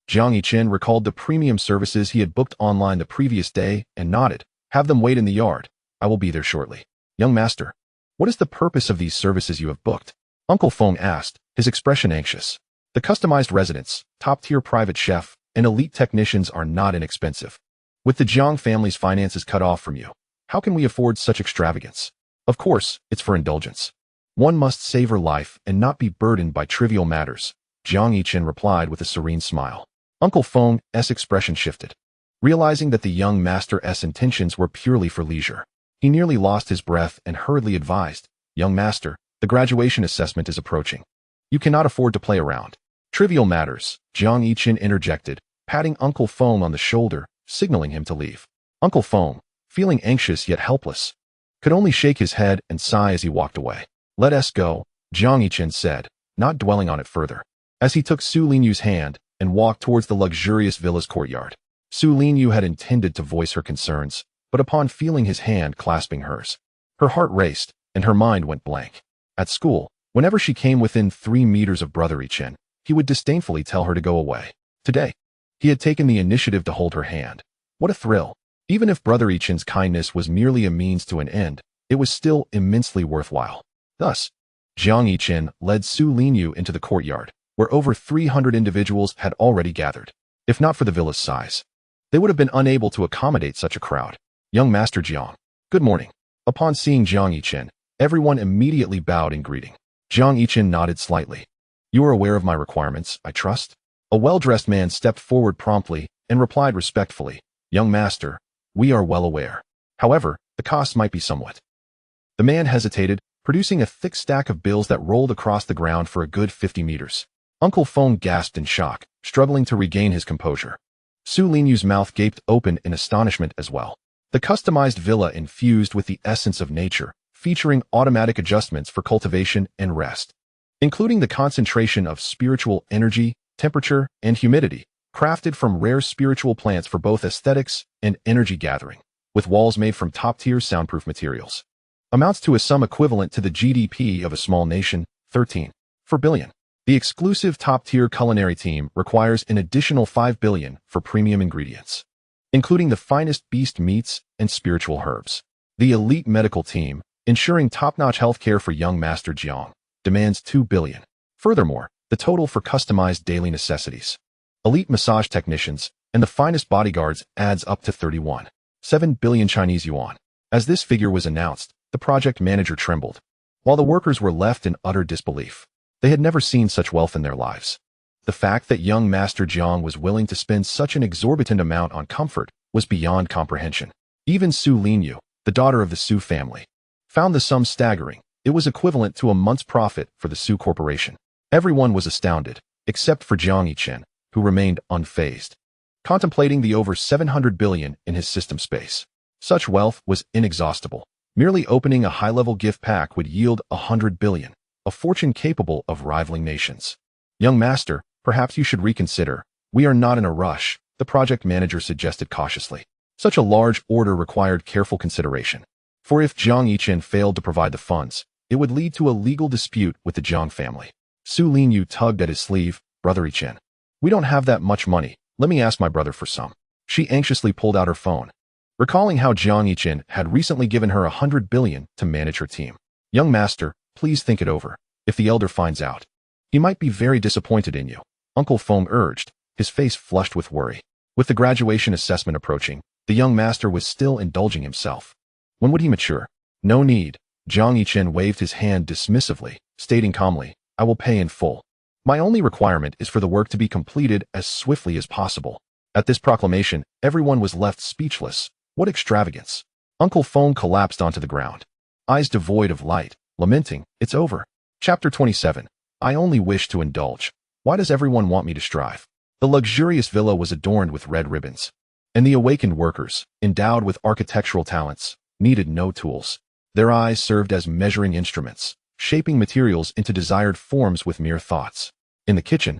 Jiang Yichen recalled the premium services he had booked online the previous day and nodded. Have them wait in the yard. I will be there shortly. Young master, what is the purpose of these services you have booked? Uncle Feng asked, his expression anxious. The customized residence, top-tier private chef, and elite technicians are not inexpensive. With the Jiang family's finances cut off from you, how can we afford such extravagance? Of course, it's for indulgence. One must savor life and not be burdened by trivial matters, Jiang Yichen replied with a serene smile. Uncle Feng's expression shifted. Realizing that the young master's intentions were purely for leisure, he nearly lost his breath and hurriedly advised, Young master, the graduation assessment is approaching. You cannot afford to play around. Trivial matters, Jiang Yichen interjected, patting Uncle Feng on the shoulder, signaling him to leave. Uncle Feng, feeling anxious yet helpless, could only shake his head and sigh as he walked away. Let us go, Jiang Yichen said, not dwelling on it further, as he took Su Linyu's hand and walked towards the luxurious villa's courtyard. Su Linyu had intended to voice her concerns, but upon feeling his hand clasping hers, her heart raced and her mind went blank. At school, whenever she came within 3 meters of Brother Yichen, he would disdainfully tell her to go away. Today, he had taken the initiative to hold her hand. What a thrill! Even if Brother Yichen's kindness was merely a means to an end, it was still immensely worthwhile. Thus, Jiang Yichen led Su Linyu into the courtyard, where over 300 individuals had already gathered. If not for the villa's size, they would have been unable to accommodate such a crowd. Young Master Jiang, good morning. Upon seeing Jiang Yichen, everyone immediately bowed in greeting. Jiang Yichen nodded slightly. You are aware of my requirements, I trust? A well-dressed man stepped forward promptly and replied respectfully, Young Master, we are well aware. However, the cost might be somewhat. The man hesitated, producing a thick stack of bills that rolled across the ground for a good 50 meters. Uncle Feng gasped in shock, struggling to regain his composure. Su Linyu's mouth gaped open in astonishment as well. The customized villa infused with the essence of nature, featuring automatic adjustments for cultivation and rest, including the concentration of spiritual energy, temperature, and humidity, crafted from rare spiritual plants for both aesthetics and energy gathering, with walls made from top-tier soundproof materials. Amounts to a sum equivalent to the GDP of a small nation, 13.4 billion. The exclusive top-tier culinary team requires an additional 5 billion for premium ingredients, including the finest beast meats and spiritual herbs. The elite medical team, ensuring top-notch healthcare for young Master Jiang, demands 2 billion. Furthermore, the total for customized daily necessities, elite massage technicians, and the finest bodyguards adds up to 31.7 billion Chinese yuan. As this figure was announced, the project manager trembled, while the workers were left in utter disbelief. They had never seen such wealth in their lives. The fact that young Master Jiang was willing to spend such an exorbitant amount on comfort was beyond comprehension. Even Su Linyu, the daughter of the Su family, found the sum staggering. It was equivalent to a month's profit for the Su Corporation. Everyone was astounded, except for Jiang Yichen, who remained unfazed, contemplating the over 700 billion in his system space. Such wealth was inexhaustible. Merely opening a high-level gift pack would yield 100 billion, a fortune capable of rivaling nations. Young Master, perhaps you should reconsider. We are not in a rush, the project manager suggested cautiously. Such a large order required careful consideration. For if Jiang Yichen failed to provide the funds, it would lead to a legal dispute with the Jiang family. Su Linyu tugged at his sleeve. Brother Yichen, we don't have that much money. Let me ask my brother for some. She anxiously pulled out her phone, recalling how Jiang Yichen had recently given her 100 billion to manage her team. Young Master, please think it over. If the elder finds out, he might be very disappointed in you, Uncle Feng urged, his face flushed with worry. With the graduation assessment approaching, the young master was still indulging himself. When would he mature? No need. Jiang Yichen waved his hand dismissively, stating calmly, I will pay in full. My only requirement is for the work to be completed as swiftly as possible. At this proclamation, everyone was left speechless. What extravagance! Uncle Feng collapsed onto the ground, eyes devoid of light, lamenting, it's over. Chapter 27. I only wish to indulge. Why does everyone want me to strive? The luxurious villa was adorned with red ribbons, and the awakened workers, endowed with architectural talents, needed no tools. Their eyes served as measuring instruments, shaping materials into desired forms with mere thoughts. In the kitchen,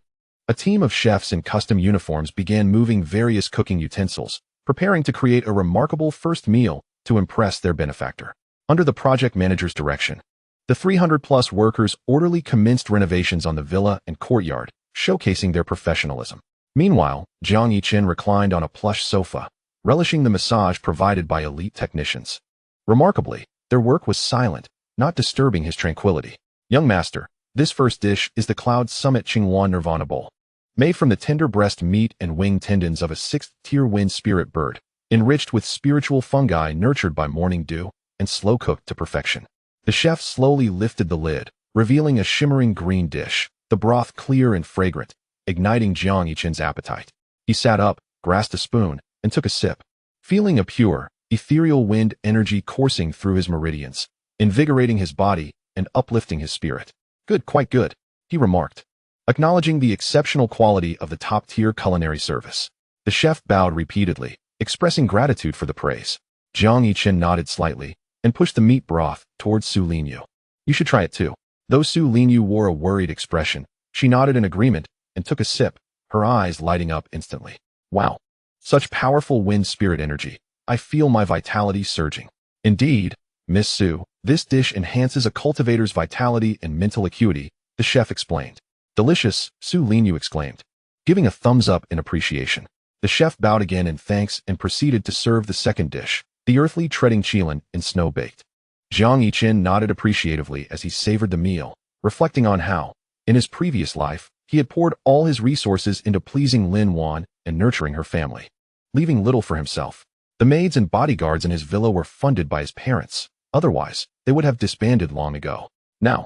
a team of chefs in custom uniforms began moving various cooking utensils, preparing to create a remarkable first meal to impress their benefactor. Under the project manager's direction, the 300-plus workers orderly commenced renovations on the villa and courtyard, showcasing their professionalism. Meanwhile, Jiang Yichen reclined on a plush sofa, relishing the massage provided by elite technicians. Remarkably, their work was silent, not disturbing his tranquility. Young Master, this first dish is the Cloud Summit Qingwan Nirvana Bowl, made from the tender breast meat and wing tendons of a 6th-tier wind spirit bird, enriched with spiritual fungi nurtured by morning dew and slow-cooked to perfection. The chef slowly lifted the lid, revealing a shimmering green dish, the broth clear and fragrant, igniting Jiang Yichen's appetite. He sat up, grasped a spoon, and took a sip, feeling a pure, ethereal wind energy coursing through his meridians, invigorating his body and uplifting his spirit. Good, quite good, he remarked, acknowledging the exceptional quality of the top-tier culinary service. The chef bowed repeatedly, expressing gratitude for the praise. Jiang Yichen nodded slightly and pushed the meat broth towards Su Linyu. You should try it too. Though Su Linyu wore a worried expression, she nodded in agreement and took a sip, her eyes lighting up instantly. Wow! Such powerful wind spirit energy. I feel my vitality surging. Indeed, Miss Su, this dish enhances a cultivator's vitality and mental acuity, the chef explained. Delicious, Su Linyu exclaimed, giving a thumbs up in appreciation. The chef bowed again in thanks and proceeded to serve the second dish, the earthly treading chilan and snow-baked. Jiang Yichen nodded appreciatively as he savored the meal, reflecting on how, in his previous life, he had poured all his resources into pleasing Lin Wan and nurturing her family, leaving little for himself. The maids and bodyguards in his villa were funded by his parents. Otherwise, they would have disbanded long ago. Now,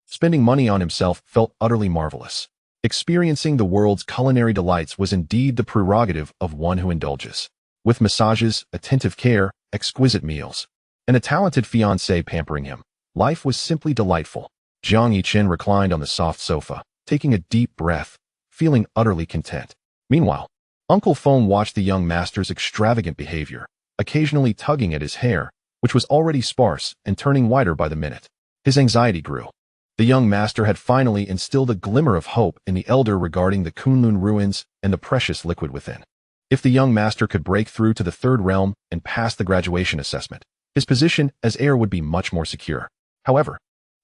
spending money on himself felt utterly marvelous. Experiencing the world's culinary delights was indeed the prerogative of one who indulges. With massages, attentive care, exquisite meals, and a talented fiancée pampering him, life was simply delightful. Jiang Yichen reclined on the soft sofa, taking a deep breath, feeling utterly content. Meanwhile, Uncle Feng watched the young master's extravagant behavior, occasionally tugging at his hair, which was already sparse and turning whiter by the minute. His anxiety grew. The young master had finally instilled a glimmer of hope in the elder regarding the Kunlun ruins and the precious liquid within. If the young master could break through to the third realm and pass the graduation assessment, his position as heir would be much more secure. However,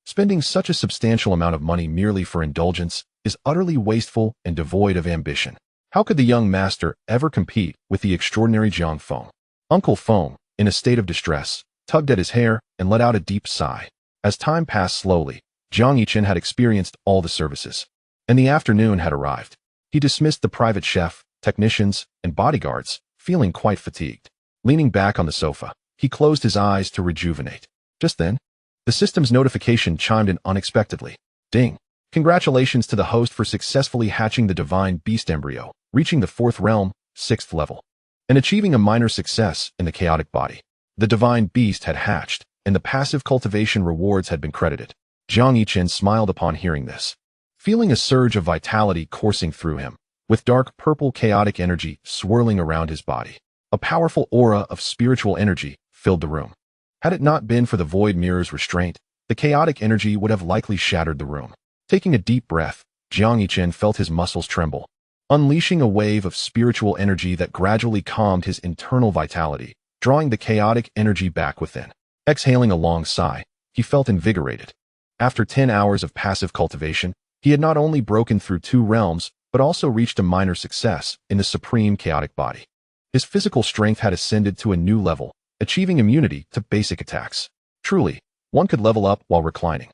spending such a substantial amount of money merely for indulgence is utterly wasteful and devoid of ambition. How could the young master ever compete with the extraordinary Jiang Feng? Uncle Feng, in a state of distress, tugged at his hair and let out a deep sigh. As time passed slowly, Jiang Yichen had experienced all the services, and the afternoon had arrived. He dismissed the private chef, technicians, and bodyguards, feeling quite fatigued. Leaning back on the sofa, he closed his eyes to rejuvenate. Just then, the system's notification chimed in unexpectedly. Ding! Congratulations to the host for successfully hatching the divine beast embryo, reaching the 4th realm, 6th level, and achieving a minor success in the chaotic body. The divine beast had hatched, and the passive cultivation rewards had been credited. Jiang Yichen smiled upon hearing this, feeling a surge of vitality coursing through him, with dark purple chaotic energy swirling around his body. A powerful aura of spiritual energy filled the room. Had it not been for the void mirror's restraint, the chaotic energy would have likely shattered the room. Taking a deep breath, Jiang Yichen felt his muscles tremble, unleashing a wave of spiritual energy that gradually calmed his internal vitality, drawing the chaotic energy back within. Exhaling a long sigh, he felt invigorated. After 10 hours of passive cultivation, he had not only broken through 2 realms, but also reached a minor success in the supreme chaotic body. His physical strength had ascended to a new level, achieving immunity to basic attacks. Truly, one could level up while reclining.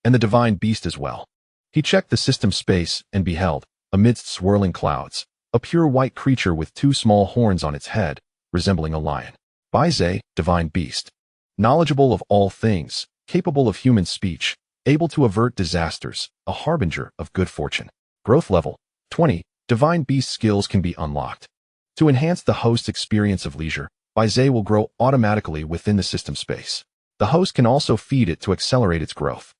And the divine beast as well. He checked the system space and beheld, amidst swirling clouds, a pure white creature with 2 small horns on its head, resembling a lion. Baizhe, divine beast. Knowledgeable of all things, capable of human speech, able to avert disasters, a harbinger of good fortune. Growth level 20. Divine beast skills can be unlocked. To enhance the host's experience of leisure, Baizhe will grow automatically within the system space. The host can also feed it to accelerate its growth.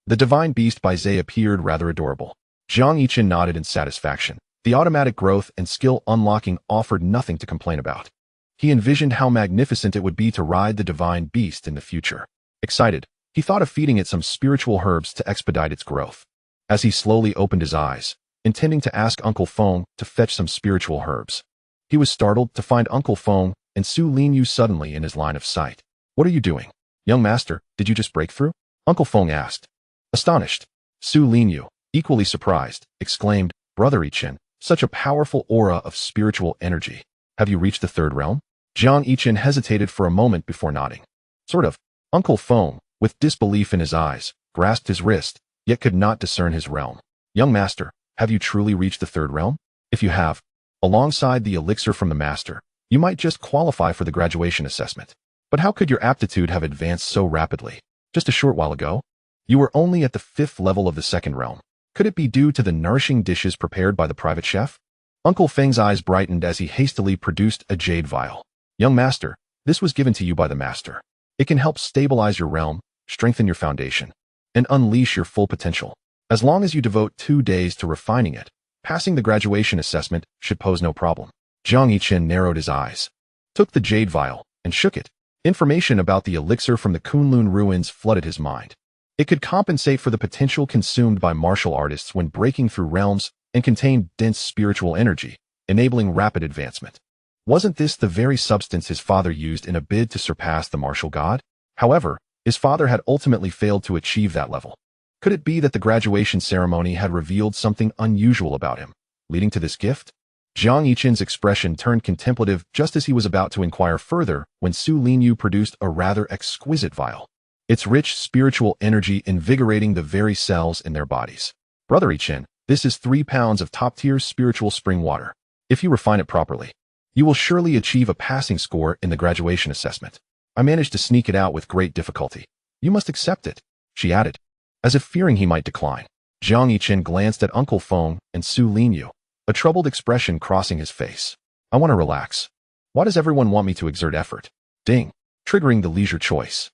The divine beast Baizhe appeared rather adorable. Jiang Yichen nodded in satisfaction. The automatic growth and skill unlocking offered nothing to complain about. He envisioned how magnificent it would be to ride the divine beast in the future. Excited, he thought of feeding it some spiritual herbs to expedite its growth. As he slowly opened his eyes, intending to ask Uncle Feng to fetch some spiritual herbs, he was startled to find Uncle Feng and Su Linyu suddenly in his line of sight. What are you doing? Young master, did you just break through? Uncle Feng asked. Astonished, Su Linyu, equally surprised, exclaimed, Brother Yichen, such a powerful aura of spiritual energy. Have you reached the 3rd realm? Jiang Yichen hesitated for a moment before nodding. Sort of. Uncle Feng, with disbelief in his eyes, grasped his wrist, yet could not discern his realm. Young master, have you truly reached the 3rd realm? If you have, alongside the elixir from the master, you might just qualify for the graduation assessment. But how could your aptitude have advanced so rapidly? Just a short while ago, you were only at the 5th level of the 2nd realm. Could it be due to the nourishing dishes prepared by the private chef? Uncle Feng's eyes brightened as he hastily produced a jade vial. Young master, this was given to you by the master. It can help stabilize your realm, strengthen your foundation, and unleash your full potential. As long as you devote 2 days to refining it, passing the graduation assessment should pose no problem. Jiang Yichen narrowed his eyes, took the jade vial, and shook it. Information about the elixir from the Kunlun ruins flooded his mind. It could compensate for the potential consumed by martial artists when breaking through realms and contained dense spiritual energy, enabling rapid advancement. Wasn't this the very substance his father used in a bid to surpass the martial god? However, his father had ultimately failed to achieve that level. Could it be that the graduation ceremony had revealed something unusual about him, leading to this gift? Jiang Yichen's expression turned contemplative just as he was about to inquire further when Su Linyu produced a rather exquisite vial, its rich spiritual energy invigorating the very cells in their bodies. Brother Yichen, this is 3 pounds of top-tier spiritual spring water. If you refine it properly, you will surely achieve a passing score in the graduation assessment. I managed to sneak it out with great difficulty. You must accept it, she added, as if fearing he might decline. Jiang Yichen glanced at Uncle Feng and Su Linyu, a troubled expression crossing his face. I want to relax. Why does everyone want me to exert effort? Ding. Triggering the leisure choice.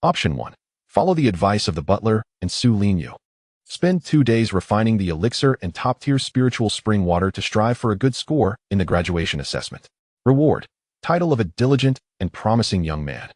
Option 1. Follow the advice of the butler and Su Linyu. Spend 2 days refining the elixir and top-tier spiritual spring water to strive for a good score in the graduation assessment. Reward. Title of a diligent and promising young man.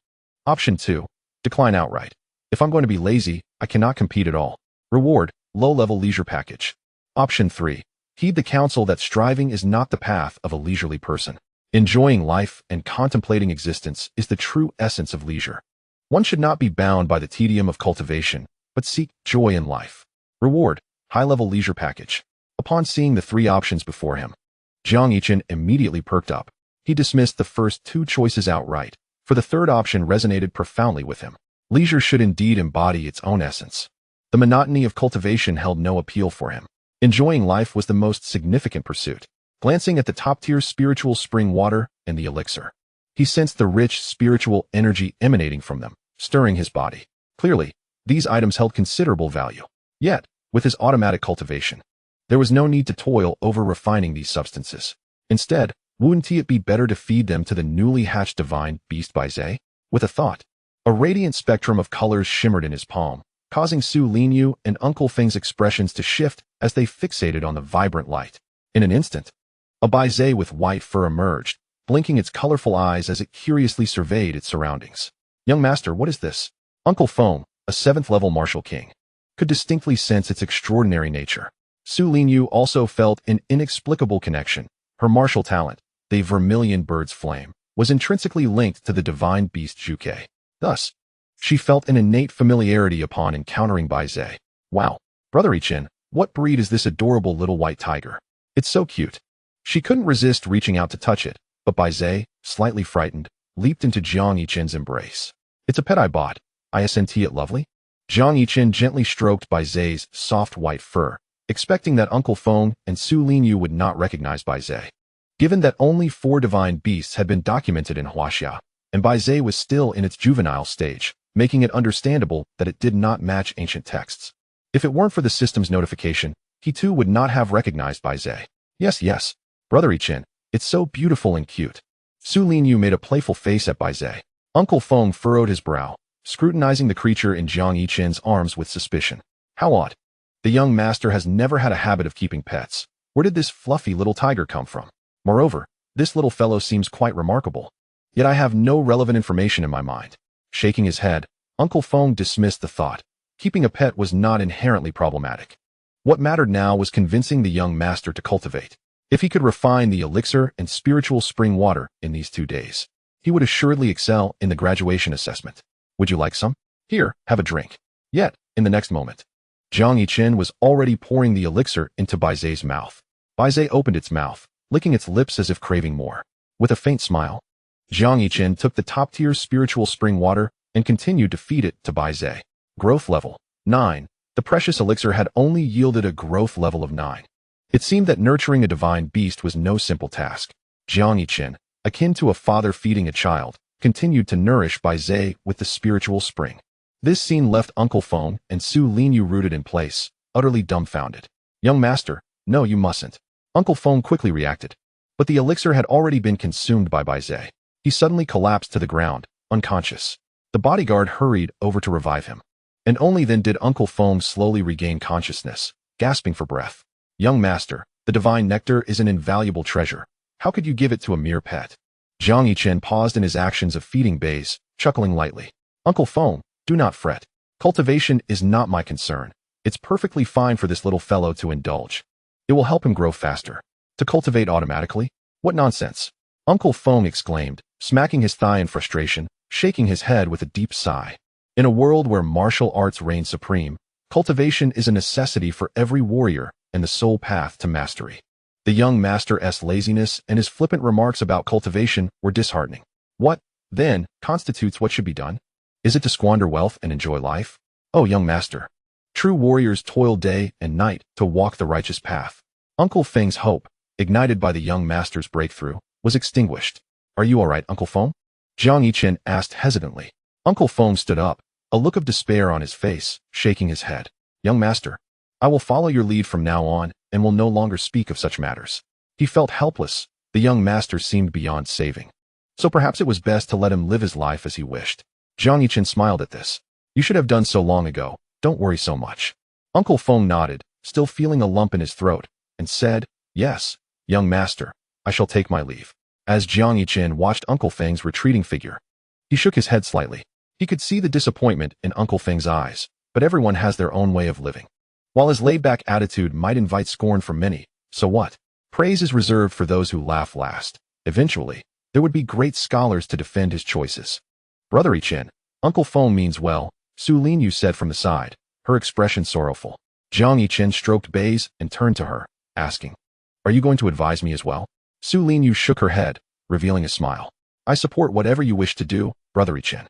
Option 2. Decline outright. If I'm going to be lazy, I cannot compete at all. Reward, low-level leisure package. Option 3. Heed the counsel that striving is not the path of a leisurely person. Enjoying life and contemplating existence is the true essence of leisure. One should not be bound by the tedium of cultivation, but seek joy in life. Reward, high-level leisure package. Upon seeing the 3 options before him, Jiang Yichen immediately perked up. He dismissed the first 2 choices outright, for the third option resonated profoundly with him. Leisure should indeed embody its own essence. The monotony of cultivation held no appeal for him. Enjoying life was the most significant pursuit. Glancing at the top-tier spiritual spring water and the elixir, he sensed the rich spiritual energy emanating from them, stirring his body. Clearly, these items held considerable value. Yet, with his automatic cultivation, there was no need to toil over refining these substances. Instead, wouldn't it be better to feed them to the newly hatched divine beast by Zhe? With a thought, a radiant spectrum of colors shimmered in his palm, causing Su Linyu and Uncle Feng's expressions to shift as they fixated on the vibrant light. In an instant, a Baize with white fur emerged, blinking its colorful eyes as it curiously surveyed its surroundings. Young master, what is this? Uncle Feng, a 7th-level martial king, could distinctly sense its extraordinary nature. Su Linyu also felt an inexplicable connection. Her martial talent, the vermilion bird's flame, was intrinsically linked to the divine beast Zhuke. Thus, she felt an innate familiarity upon encountering Baize. Wow, Brother Yichen, what breed is this adorable little white tiger? It's so cute. She couldn't resist reaching out to touch it, but Baize, slightly frightened, leaped into Jiang Yichen's embrace. It's a pet I bought. Isn't it lovely? Jiang Yichen gently stroked Baize's soft white fur, expecting that Uncle Feng and Su Linyu would not recognize Baize. Given that only 4 divine beasts had been documented in Huaxia, and Baize was still in its juvenile stage, making it understandable that it did not match ancient texts. If it weren't for the system's notification, he too would not have recognized Baize. Yes, Brother Yichen, it's so beautiful and cute. Su Linyu made a playful face at Baize. Uncle Feng furrowed his brow, scrutinizing the creature in Jiang Yichen's arms with suspicion. How odd. The young master has never had a habit of keeping pets. Where did this fluffy little tiger come from? Moreover, this little fellow seems quite remarkable. Yet I have no relevant information in my mind. Shaking his head, Uncle Feng dismissed the thought. Keeping a pet was not inherently problematic. What mattered now was convincing the young master to cultivate. If he could refine the elixir and spiritual spring water in these 2 days, he would assuredly excel in the graduation assessment. Would you like some? Here, have a drink. Yet, in the next moment, Jiang Yichen was already pouring the elixir into Baize's mouth. Baize opened its mouth, licking its lips as if craving more. With a faint smile, Jiang Yichen took the top-tier spiritual spring water and continued to feed it to Baize. Growth level 9. The precious elixir had only yielded a growth level of 9. It seemed that nurturing a divine beast was no simple task. Jiang Yichen, akin to a father feeding a child, continued to nourish Baize with the spiritual spring. This scene left Uncle Feng and Su Linyu rooted in place, utterly dumbfounded. Young master, no, you mustn't. Uncle Feng quickly reacted. But the elixir had already been consumed by Baize. He suddenly collapsed to the ground, unconscious. The bodyguard hurried over to revive him. And only then did Uncle Feng slowly regain consciousness, gasping for breath. Young master, the divine nectar is an invaluable treasure. How could you give it to a mere pet? Jiang Yichen paused in his actions of feeding Baize, chuckling lightly. Uncle Feng, do not fret. Cultivation is not my concern. It's perfectly fine for this little fellow to indulge. It will help him grow faster. To cultivate automatically? What nonsense! Uncle Feng exclaimed, smacking his thigh in frustration, shaking his head with a deep sigh. In a world where martial arts reign supreme, cultivation is a necessity for every warrior and the sole path to mastery. The young master's laziness and his flippant remarks about cultivation were disheartening. What, then, constitutes what should be done? Is it to squander wealth and enjoy life? Oh, young master. True warriors toil day and night to walk the righteous path. Uncle Feng's hope, ignited by the young master's breakthrough, was extinguished. Are you all right, Uncle Feng? Jiang Yichen asked hesitantly. Uncle Feng stood up, a look of despair on his face, shaking his head. Young master, I will follow your lead from now on and will no longer speak of such matters. He felt helpless. The young master seemed beyond saving. So perhaps it was best to let him live his life as he wished. Jiang Yichen smiled at this. You should have done so long ago. Don't worry so much. Uncle Feng nodded, still feeling a lump in his throat, and said, Yes, young master, I shall take my leave. As Jiang Yichen watched Uncle Feng's retreating figure, he shook his head slightly. He could see the disappointment in Uncle Feng's eyes, but everyone has their own way of living. While his laid-back attitude might invite scorn from many, so what? Praise is reserved for those who laugh last. Eventually, there would be great scholars to defend his choices. Brother Yichen, Uncle Feng means well, Su Linyu said from the side, her expression sorrowful. Jiang Yichen stroked Baize and turned to her, asking, "Are you going to advise me as well?" Su Linyu shook her head, revealing a smile. "I support whatever you wish to do, Brother Yichen.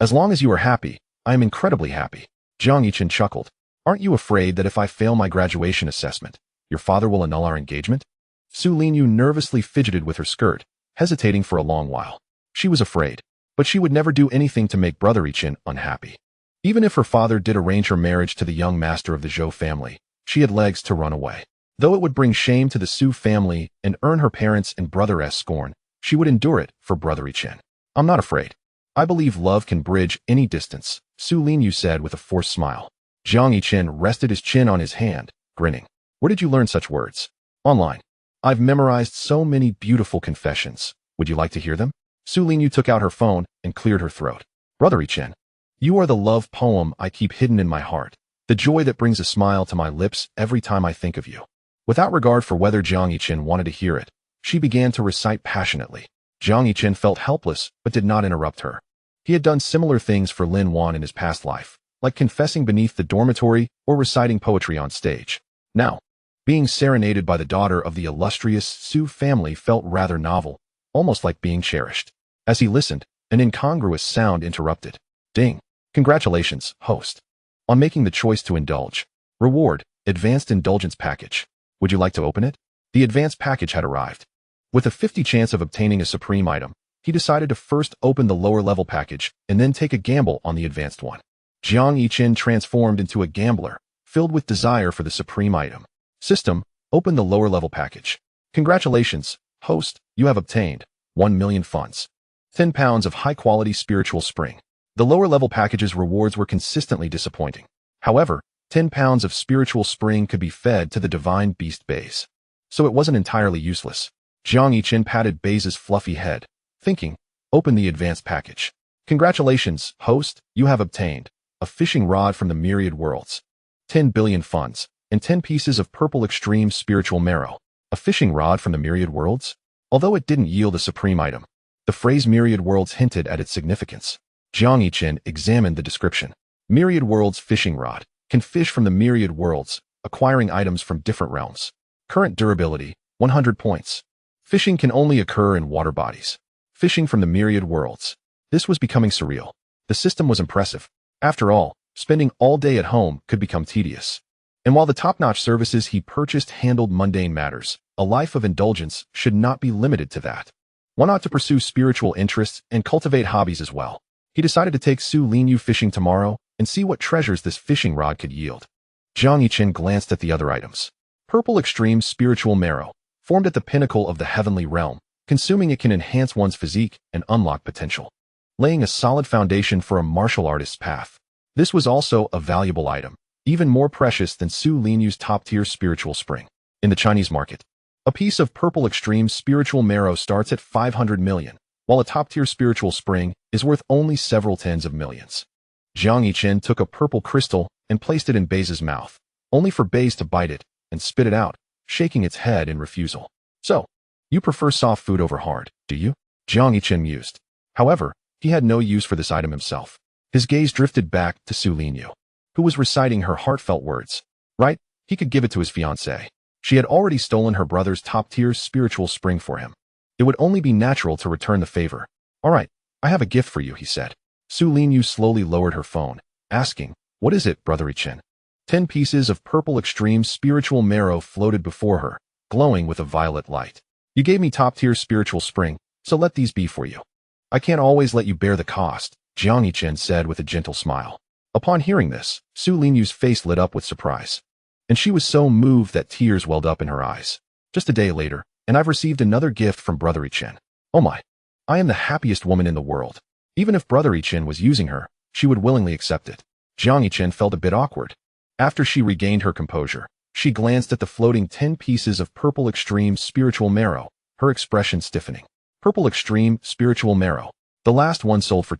As long as you are happy, I am incredibly happy." Jiang Yichen chuckled. "Aren't you afraid that if I fail my graduation assessment, your father will annul our engagement?" Su Linyu nervously fidgeted with her skirt, hesitating for a long while. She was afraid, but she would never do anything to make Brother Yichen unhappy. Even if her father did arrange her marriage to the young master of the Zhou family, she had legs to run away. Though it would bring shame to the Su family and earn her parents' and brother's scorn, she would endure it for Brother Yichen. "I'm not afraid. I believe love can bridge any distance," Su Linyu said with a forced smile. Jiang Yichen rested his chin on his hand, grinning. "Where did you learn such words?" "Online. I've memorized so many beautiful confessions. Would you like to hear them?" Su Linyu took out her phone and cleared her throat. "Brother Yichen, you are the love poem I keep hidden in my heart, the joy that brings a smile to my lips every time I think of you." Without regard for whether Jiang Yichen wanted to hear it, she began to recite passionately. Jiang Yichen felt helpless but did not interrupt her. He had done similar things for Lin Wan in his past life, like confessing beneath the dormitory or reciting poetry on stage. Now, being serenaded by the daughter of the illustrious Su family felt rather novel, almost like being cherished. As he listened, an incongruous sound interrupted. Ding. "Congratulations, host, on making the choice to indulge. Reward, Advanced Indulgence Package. Would you like to open it?" The advanced package had arrived. With a 50 chance of obtaining a supreme item, he decided to first open the lower-level package and then take a gamble on the advanced one. Jiang Yichen transformed into a gambler, filled with desire for the supreme item. System, open the lower-level package. "Congratulations, host, you have obtained 1 million funds. 10 pounds of high-quality spiritual spring." The lower-level package's rewards were consistently disappointing. However, 10 pounds of spiritual spring could be fed to the divine beast Baize, so it wasn't entirely useless. Jiang Yichen patted Baize's fluffy head, thinking, "Open the advanced package." "Congratulations, host, you have obtained a fishing rod from the myriad worlds. 10 billion funds, and 10 pieces of purple extreme spiritual marrow." A fishing rod from the myriad worlds? Although it didn't yield a supreme item, the phrase myriad worlds hinted at its significance. Jiang Yichen examined the description. Myriad worlds fishing rod can fish from the myriad worlds, acquiring items from different realms. Current durability, 100 points. Fishing can only occur in water bodies. Fishing from the myriad worlds. This was becoming surreal. The system was impressive. After all, spending all day at home could become tedious. And while the top-notch services he purchased handled mundane matters, a life of indulgence should not be limited to that. One ought to pursue spiritual interests and cultivate hobbies as well. He decided to take Su Linyu fishing tomorrow and see what treasures this fishing rod could yield. Jiang Yichen glanced at the other items. Purple extreme spiritual marrow, formed at the pinnacle of the heavenly realm. Consuming it can enhance one's physique and unlock potential, laying a solid foundation for a martial artist's path. This was also a valuable item, even more precious than Su Linyu's top-tier spiritual spring. In the Chinese market, a piece of purple extreme spiritual marrow starts at 500 million, while a top-tier spiritual spring is worth only several tens of millions. Jiang Yichen took a purple crystal and placed it in Baize's mouth, only for Baize to bite it and spit it out, shaking its head in refusal. "So, you prefer soft food over hard, do you?" Jiang Yichen mused. However, he had no use for this item himself. His gaze drifted back to Su Linyu, who was reciting her heartfelt words. Right, he could give it to his fiancée. She had already stolen her brother's top-tier spiritual spring for him. It would only be natural to return the favor. "All right, I have a gift for you," he said. Su Linyu slowly lowered her phone, asking, "What is it, Brother Yichen?" 10 pieces of purple extreme spiritual marrow floated before her, glowing with a violet light. "You gave me top-tier spiritual spring, so let these be for you." "I can't always let you bear the cost," Jiang Yichen said with a gentle smile. Upon hearing this, Su Linyu's face lit up with surprise, and she was so moved that tears welled up in her eyes. "Just a day later, and I've received another gift from Brother Yichen. Oh my, I am the happiest woman in the world." Even if Brother Yichen was using her, she would willingly accept it. Jiang Yichen felt a bit awkward. After she regained her composure, she glanced at the floating 10 pieces of purple extreme spiritual marrow, her expression stiffening. Purple extreme spiritual marrow. The last one sold for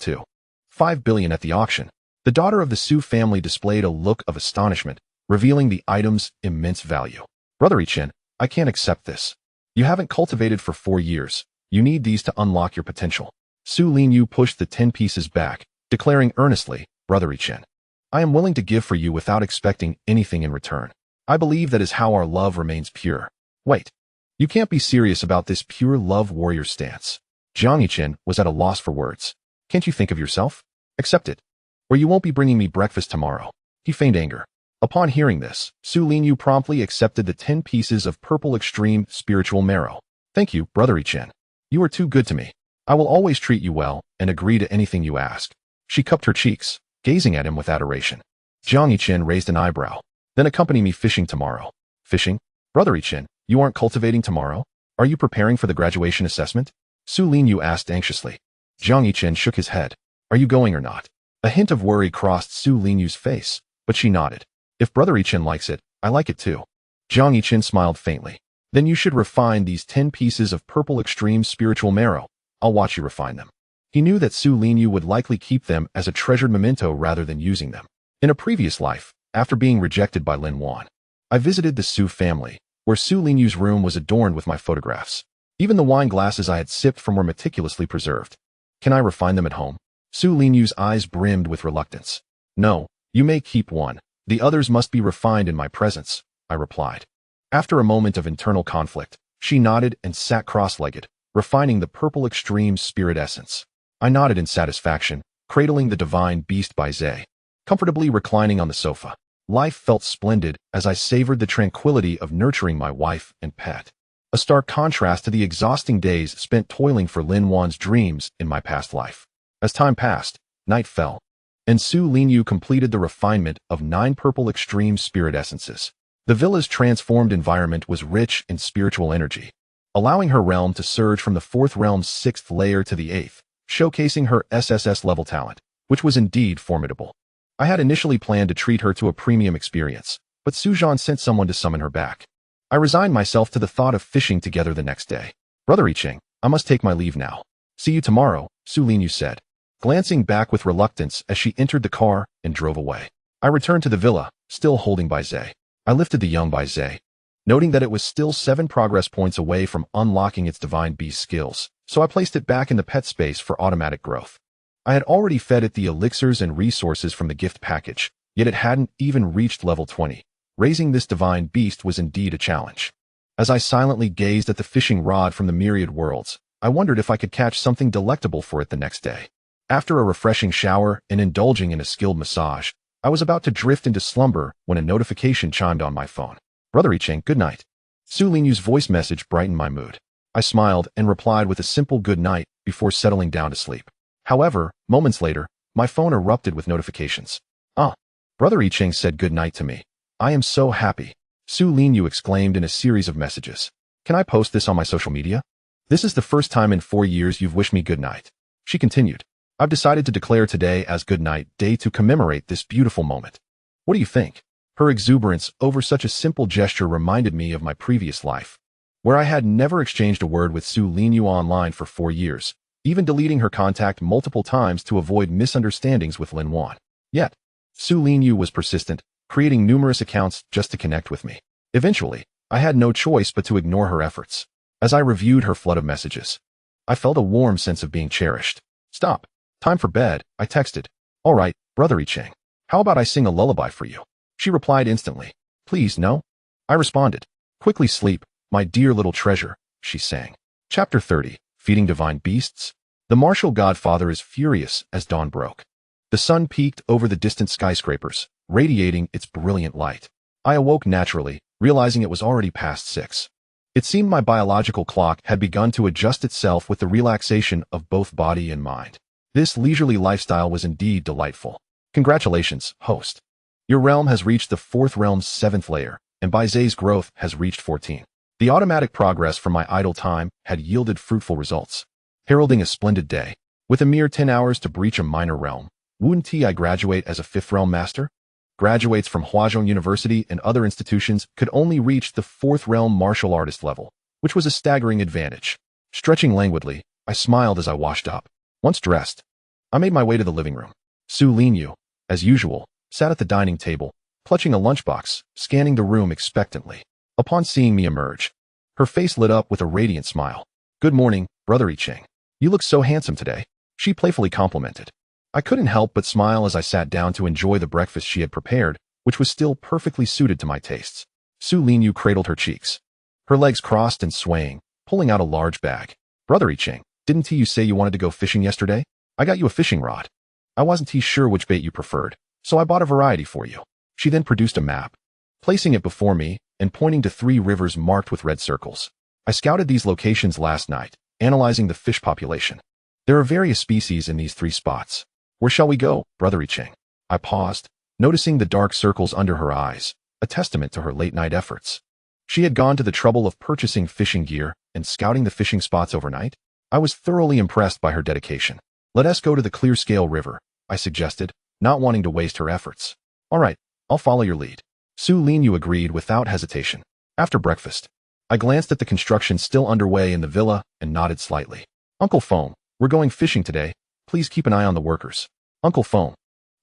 5 billion at the auction. The daughter of the Su family displayed a look of astonishment, revealing the item's immense value. Brother Yichen, I can't accept this. You haven't cultivated for 4 years. You need these to unlock your potential. Su Linyu pushed the 10 pieces back, declaring earnestly, Brother Yichen, I am willing to give for you without expecting anything in return. I believe that is how our love remains pure. Wait. You can't be serious about this pure love warrior stance. Jiang Yichen was at a loss for words. Can't you think of yourself? Accept it, or you won't be bringing me breakfast tomorrow. He feigned anger. Upon hearing this, Su Linyu promptly accepted the 10 pieces of purple extreme spiritual marrow. Thank you, Brother Yichen. You are too good to me. I will always treat you well and agree to anything you ask. She cupped her cheeks, gazing at him with adoration. Jiang Yichen raised an eyebrow. Then accompany me fishing tomorrow. Fishing? Brother Yichen, you aren't cultivating tomorrow? Are you preparing for the graduation assessment? Su Linyu asked anxiously. Jiang Yichen shook his head. Are you going or not? A hint of worry crossed Su Linyu's face, but she nodded. If Brother Yichen likes it, I like it too. Jiang Yichen smiled faintly. Then you should refine these 10 pieces of purple extreme spiritual marrow. I'll watch you refine them. He knew that Su Linyu would likely keep them as a treasured memento rather than using them. In a previous life, after being rejected by Lin Wan, I visited the Su family, where Su Linyu's room was adorned with my photographs. Even the wine glasses I had sipped from were meticulously preserved. Can I refine them at home? Su Linyu's eyes brimmed with reluctance. No, you may keep one. The others must be refined in my presence, I replied. After a moment of internal conflict, she nodded and sat cross-legged, refining the purple extreme spirit essence. I nodded in satisfaction, cradling the divine beast by Zhe. Comfortably reclining on the sofa, life felt splendid as I savored the tranquility of nurturing my wife and pet. A stark contrast to the exhausting days spent toiling for Lin Wan's dreams in my past life. As time passed, night fell, and Su Linyu completed the refinement of 9 purple extreme spirit essences. The villa's transformed environment was rich in spiritual energy, allowing her realm to surge from the 4th realm's 6th layer to the 8th, showcasing her SSS level talent, which was indeed formidable. I had initially planned to treat her to a premium experience, but Su Zhan sent someone to summon her back. I resigned myself to the thought of fishing together the next day. Brother Yichen, I must take my leave now. See you tomorrow, Su Linyu said, glancing back with reluctance as she entered the car and drove away. I returned to the villa, still holding Bai Zhe. I lifted the young Bai Zhe, noting that it was still 7 progress points away from unlocking its divine beast skills, so I placed it back in the pet space for automatic growth. I had already fed it the elixirs and resources from the gift package, yet it hadn't even reached level 20. Raising this divine beast was indeed a challenge. As I silently gazed at the fishing rod from the myriad worlds, I wondered if I could catch something delectable for it the next day. After a refreshing shower and indulging in a skilled massage, I was about to drift into slumber when a notification chimed on my phone. Brother Yichen, good night. Su Linyu's voice message brightened my mood. I smiled and replied with a simple good night before settling down to sleep. However, moments later, my phone erupted with notifications. Brother Yichen said good night to me. I am so happy. Su Linyu exclaimed in a series of messages. Can I post this on my social media? This is the first time in 4 years you've wished me good night. She continued. I've decided to declare today as Good Night Day to commemorate this beautiful moment. What do you think? Her exuberance over such a simple gesture reminded me of my previous life, where I had never exchanged a word with Su Linyu online for 4 years, even deleting her contact multiple times to avoid misunderstandings with Lin Wan. Yet, Su Linyu was persistent, creating numerous accounts just to connect with me. Eventually, I had no choice but to ignore her efforts. As I reviewed her flood of messages, I felt a warm sense of being cherished. Stop. Time for bed, I texted. All right, Brother Yichen. How about I sing a lullaby for you? She replied instantly. Please, no? I responded. Quickly sleep, my dear little treasure, she sang. Chapter 30, Feeding Divine Beasts. The martial godfather is furious as dawn broke. The sun peeked over the distant skyscrapers, radiating its brilliant light. I awoke naturally, realizing it was already past 6. It seemed my biological clock had begun to adjust itself with the relaxation of both body and mind. This leisurely lifestyle was indeed delightful. Congratulations, host. Your realm has reached the 4th realm's 7th layer, and Bai Zhe's growth has reached 14. The automatic progress from my idle time had yielded fruitful results, heralding a splendid day. With a mere 10 hours to breach a minor realm, wouldn't I graduate as a 5th realm master? Graduates from Huazhong University and other institutions could only reach the 4th realm martial artist level, which was a staggering advantage. Stretching languidly, I smiled as I washed up. Once dressed, I made my way to the living room. Su Linyu, as usual, sat at the dining table, clutching a lunchbox, scanning the room expectantly. Upon seeing me emerge, her face lit up with a radiant smile. "Good morning, Brother Yicheng. You look so handsome today," she playfully complimented. I couldn't help but smile as I sat down to enjoy the breakfast she had prepared, which was still perfectly suited to my tastes. Su Linyu cradled her cheeks, her legs crossed and swaying, pulling out a large bag. "Brother Yicheng, didn't you say you wanted to go fishing yesterday? I got you a fishing rod. I wasn't sure which bait you preferred, so I bought a variety for you." She then produced a map, placing it before me and pointing to 3 rivers marked with red circles. "I scouted these locations last night, analyzing the fish population. There are various species in these 3 spots. Where shall we go, Brother Yicheng?" I paused, noticing the dark circles under her eyes, a testament to her late-night efforts. She had gone to the trouble of purchasing fishing gear and scouting the fishing spots overnight. I was thoroughly impressed by her dedication. "Let us go to the Clearscale River," I suggested, not wanting to waste her efforts. "All right, I'll follow your lead." Su Linyu agreed without hesitation. After breakfast, I glanced at the construction still underway in the villa and nodded slightly. "Uncle Feng, we're going fishing today. Please keep an eye on the workers." Uncle Feng,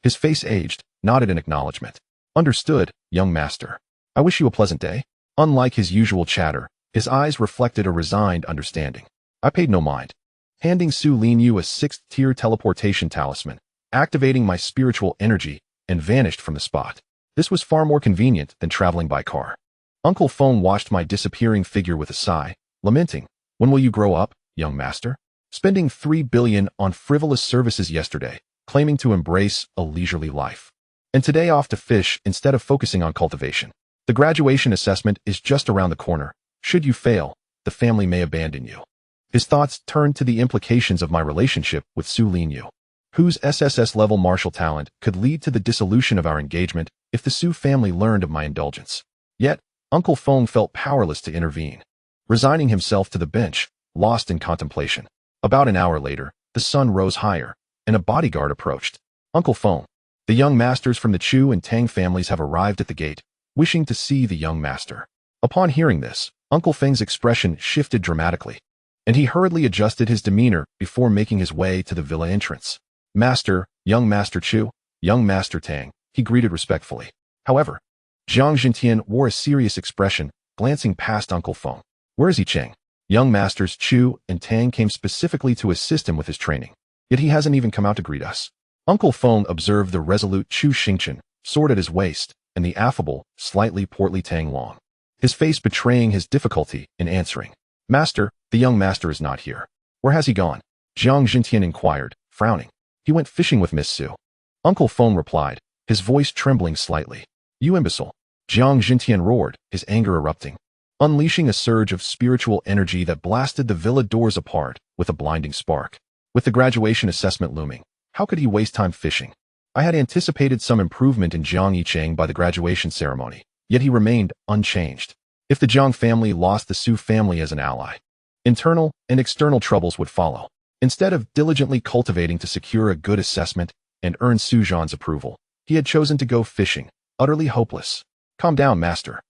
his face aged, nodded in acknowledgement. "Understood, young master. I wish you a pleasant day." Unlike his usual chatter, his eyes reflected a resigned understanding. I paid no mind, handing Su Linyu a 6th-tier teleportation talisman, activating my spiritual energy, and vanished from the spot. This was far more convenient than traveling by car. Uncle Feng watched my disappearing figure with a sigh, lamenting, "When will you grow up, young master?" Spending 3 billion on frivolous services yesterday, claiming to embrace a leisurely life. And today off to fish instead of focusing on cultivation. The graduation assessment is just around the corner. Should you fail, the family may abandon you. His thoughts turned to the implications of my relationship with Su Linyu, whose SSS-level martial talent could lead to the dissolution of our engagement if the Su family learned of my indulgence. Yet, Uncle Feng felt powerless to intervene, resigning himself to the bench, lost in contemplation. About an hour later, the sun rose higher, and a bodyguard approached. "Uncle Feng, the young masters from the Chu and Tang families have arrived at the gate, wishing to see the young master." Upon hearing this, Uncle Feng's expression shifted dramatically, and he hurriedly adjusted his demeanor before making his way to the villa entrance. "Master, young Master Chu, young Master Tang," he greeted respectfully. However, Jiang Yichen wore a serious expression, glancing past Uncle Feng. "Where is Yicheng?" Young Masters Chu and Tang came specifically to assist him with his training, yet he hasn't even come out to greet us. Uncle Feng observed the resolute Chu Xingchen, sword at his waist, and the affable, slightly portly Tang Long, his face betraying his difficulty in answering. "Master, the young master is not here." "Where has he gone?" Jiang Yichen inquired, frowning. "He went fishing with Miss Su." Uncle Feng replied, his voice trembling slightly. "You imbecile!" Jiang Yichen roared, his anger erupting, unleashing a surge of spiritual energy that blasted the villa doors apart with a blinding spark. With the graduation assessment looming, how could he waste time fishing? I had anticipated some improvement in Jiang Yicheng by the graduation ceremony, yet he remained unchanged. If the Jiang family lost the Su family as an ally, internal and external troubles would follow. Instead of diligently cultivating to secure a good assessment and earn Su Zhan's approval, he had chosen to go fishing, utterly hopeless. "Calm down, master.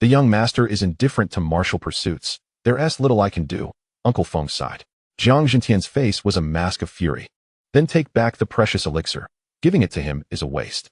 The young master is indifferent to martial pursuits. There's little I can do," Uncle Feng sighed. Jiang Yichen's face was a mask of fury. "Then take back the precious elixir. Giving it to him is a waste."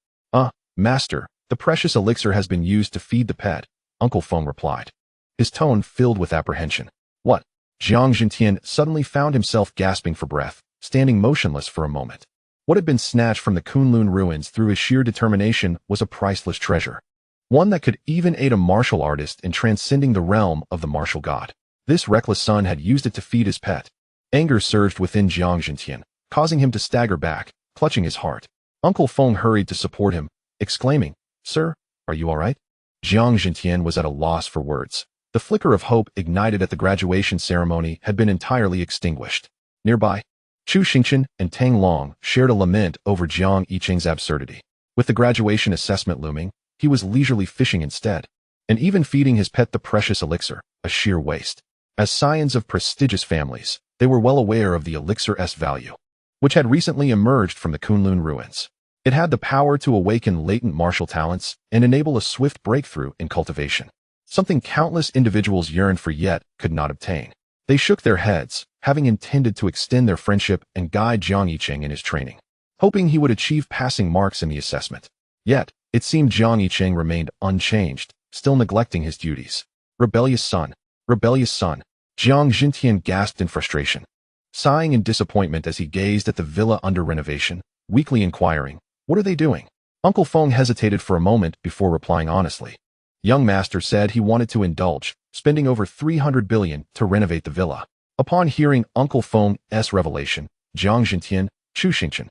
Master, the precious elixir has been used to feed the pet," Uncle Feng replied, his tone filled with apprehension. "What?" Jiang Yichen suddenly found himself gasping for breath, standing motionless for a moment. What had been snatched from the Kunlun ruins through his sheer determination was a priceless treasure, one that could even aid a martial artist in transcending the realm of the martial god. This reckless son had used it to feed his pet. Anger surged within Jiang Yichen, causing him to stagger back, clutching his heart. Uncle Feng hurried to support him, exclaiming, "Sir, are you all right?" Jiang Yichen was at a loss for words. The flicker of hope ignited at the graduation ceremony had been entirely extinguished. Nearby, Chu Xingchen and Tang Long shared a lament over Jiang Yicheng's absurdity. With the graduation assessment looming, he was leisurely fishing instead, and even feeding his pet the precious elixir, a sheer waste. As scions of prestigious families, they were well aware of the elixir's value, which had recently emerged from the Kunlun ruins. It had the power to awaken latent martial talents and enable a swift breakthrough in cultivation, something countless individuals yearned for yet could not obtain. They shook their heads, having intended to extend their friendship and guide Jiang Yichen in his training, hoping he would achieve passing marks in the assessment. Yet, it seemed Jiang Yichen remained unchanged, still neglecting his duties. Rebellious son, rebellious son. Jiang Yichen gasped in frustration, sighing in disappointment as he gazed at the villa under renovation, weakly inquiring, "What are they doing?" Uncle Feng hesitated for a moment before replying honestly. Young master said he wanted to indulge, spending over 300 billion to renovate the villa. Upon hearing Uncle Feng's revelation, Jiang Yichen, Chu Xingchen,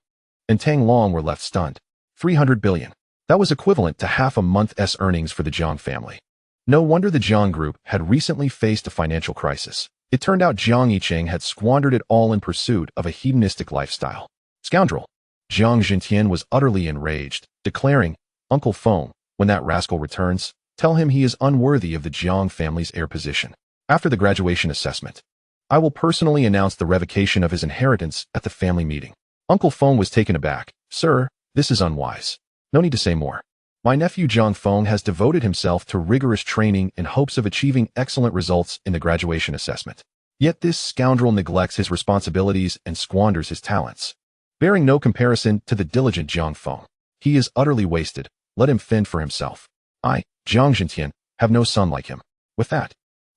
and Tang Long were left stunned. 300 billion. That was equivalent to half a month's earnings for the Jiang family. No wonder the Jiang group had recently faced a financial crisis. It turned out Jiang Yichen had squandered it all in pursuit of a hedonistic lifestyle. Scoundrel! Jiang Yichen was utterly enraged, declaring, "Uncle Feng, when that rascal returns, tell him he is unworthy of the Jiang family's heir position. After the graduation assessment, I will personally announce the revocation of his inheritance at the family meeting." Uncle Feng was taken aback. "Sir, this is unwise. No need to say more. My nephew Jiang Feng has devoted himself to rigorous training in hopes of achieving excellent results in the graduation assessment. Yet this scoundrel neglects his responsibilities and squanders his talents, bearing no comparison to the diligent Jiang Feng. He is utterly wasted. Let him fend for himself. I, Jiang Yichen, have no son like him." With that,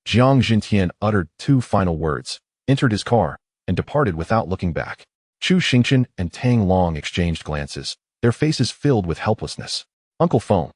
Jiang Yichen uttered two final words, entered his car, and departed without looking back. Chu Xingchen and Tang Long exchanged glances, their faces filled with helplessness. Uncle Feng,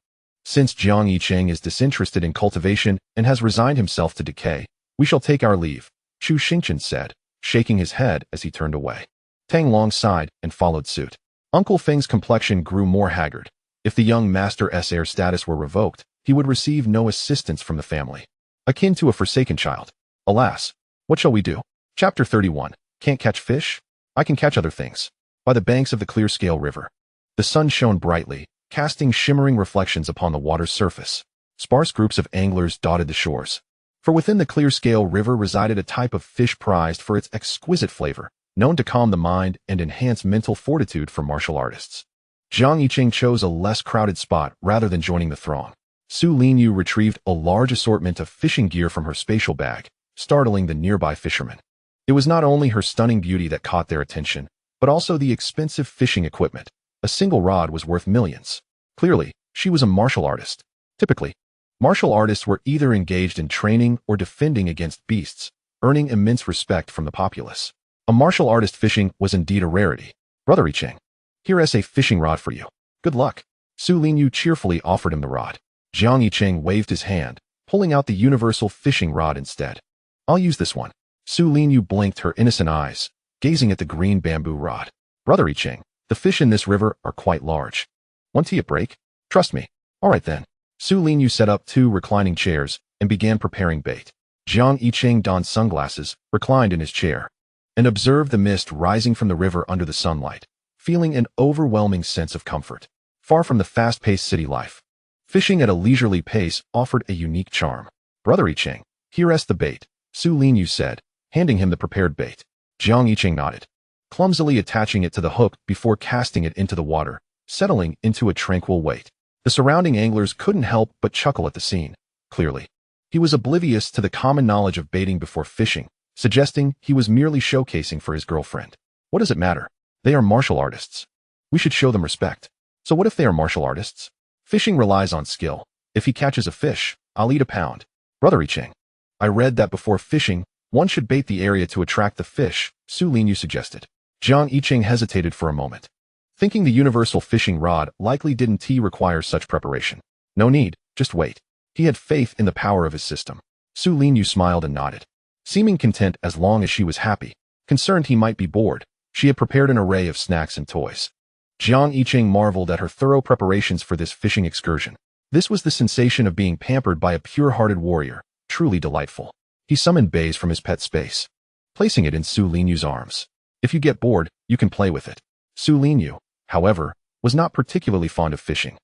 since Jiang Yichen is disinterested in cultivation and has resigned himself to decay, we shall take our leave, Chu Xingchen said, shaking his head as he turned away. Tang Long sighed and followed suit. Uncle Feng's complexion grew more haggard. If the young master's heir status were revoked, he would receive no assistance from the family, akin to a forsaken child. Alas, what shall we do? Chapter 31. Can't catch fish? I can catch other things. By the banks of the clear scale river, the sun shone brightly, casting shimmering reflections upon the water's surface. Sparse groups of anglers dotted the shores. For within the clear scale river resided a type of fish prized for its exquisite flavor, known to calm the mind and enhance mental fortitude for martial artists. Jiang Yichen chose a less crowded spot rather than joining the throng. Su Linyu retrieved a large assortment of fishing gear from her spatial bag, startling the nearby fishermen. It was not only her stunning beauty that caught their attention, but also the expensive fishing equipment. A single rod was worth millions. Clearly, she was a martial artist. Typically, martial artists were either engaged in training or defending against beasts, earning immense respect from the populace. A martial artist fishing was indeed a rarity. "Brother Yichen, here is a fishing rod for you. Good luck." Su Linyu cheerfully offered him the rod. Jiang Yichen waved his hand, pulling out the universal fishing rod instead. "I'll use this one." Su Linyu blinked her innocent eyes, gazing at the green bamboo rod. "Brother Yichen, the fish in this river are quite large. Want tea at break? Trust me." "All right then." Su Linyu set up two reclining chairs and began preparing bait. Jiang Yichen donned sunglasses, reclined in his chair, and observed the mist rising from the river under the sunlight, feeling an overwhelming sense of comfort. Far from the fast-paced city life, fishing at a leisurely pace offered a unique charm. "Brother Yichen, here is the bait," Su Linyu said, handing him the prepared bait. Jiang Yichen nodded, clumsily attaching it to the hook before casting it into the water, settling into a tranquil weight. The surrounding anglers couldn't help but chuckle at the scene. Clearly, he was oblivious to the common knowledge of baiting before fishing, suggesting he was merely showcasing for his girlfriend. What does it matter? They are martial artists. We should show them respect. So what if they are martial artists? Fishing relies on skill. If he catches a fish, I'll eat a pound. "Brother Yichen, I read that before fishing, one should bait the area to attract the fish," Su Linyu suggested. Jiang Yichen hesitated for a moment, thinking the universal fishing rod likely didn't require such preparation. No need, just wait. He had faith in the power of his system. Su Linyu smiled and nodded, seeming content as long as she was happy. Concerned he might be bored, she had prepared an array of snacks and toys. Jiang Yichen marveled at her thorough preparations for this fishing excursion. This was the sensation of being pampered by a pure-hearted warrior, truly delightful. He summoned Bays from his pet space, placing it in Su Linyu's arms. "If you get bored, you can play with it." Su Linyu, however, was not particularly fond of fishing.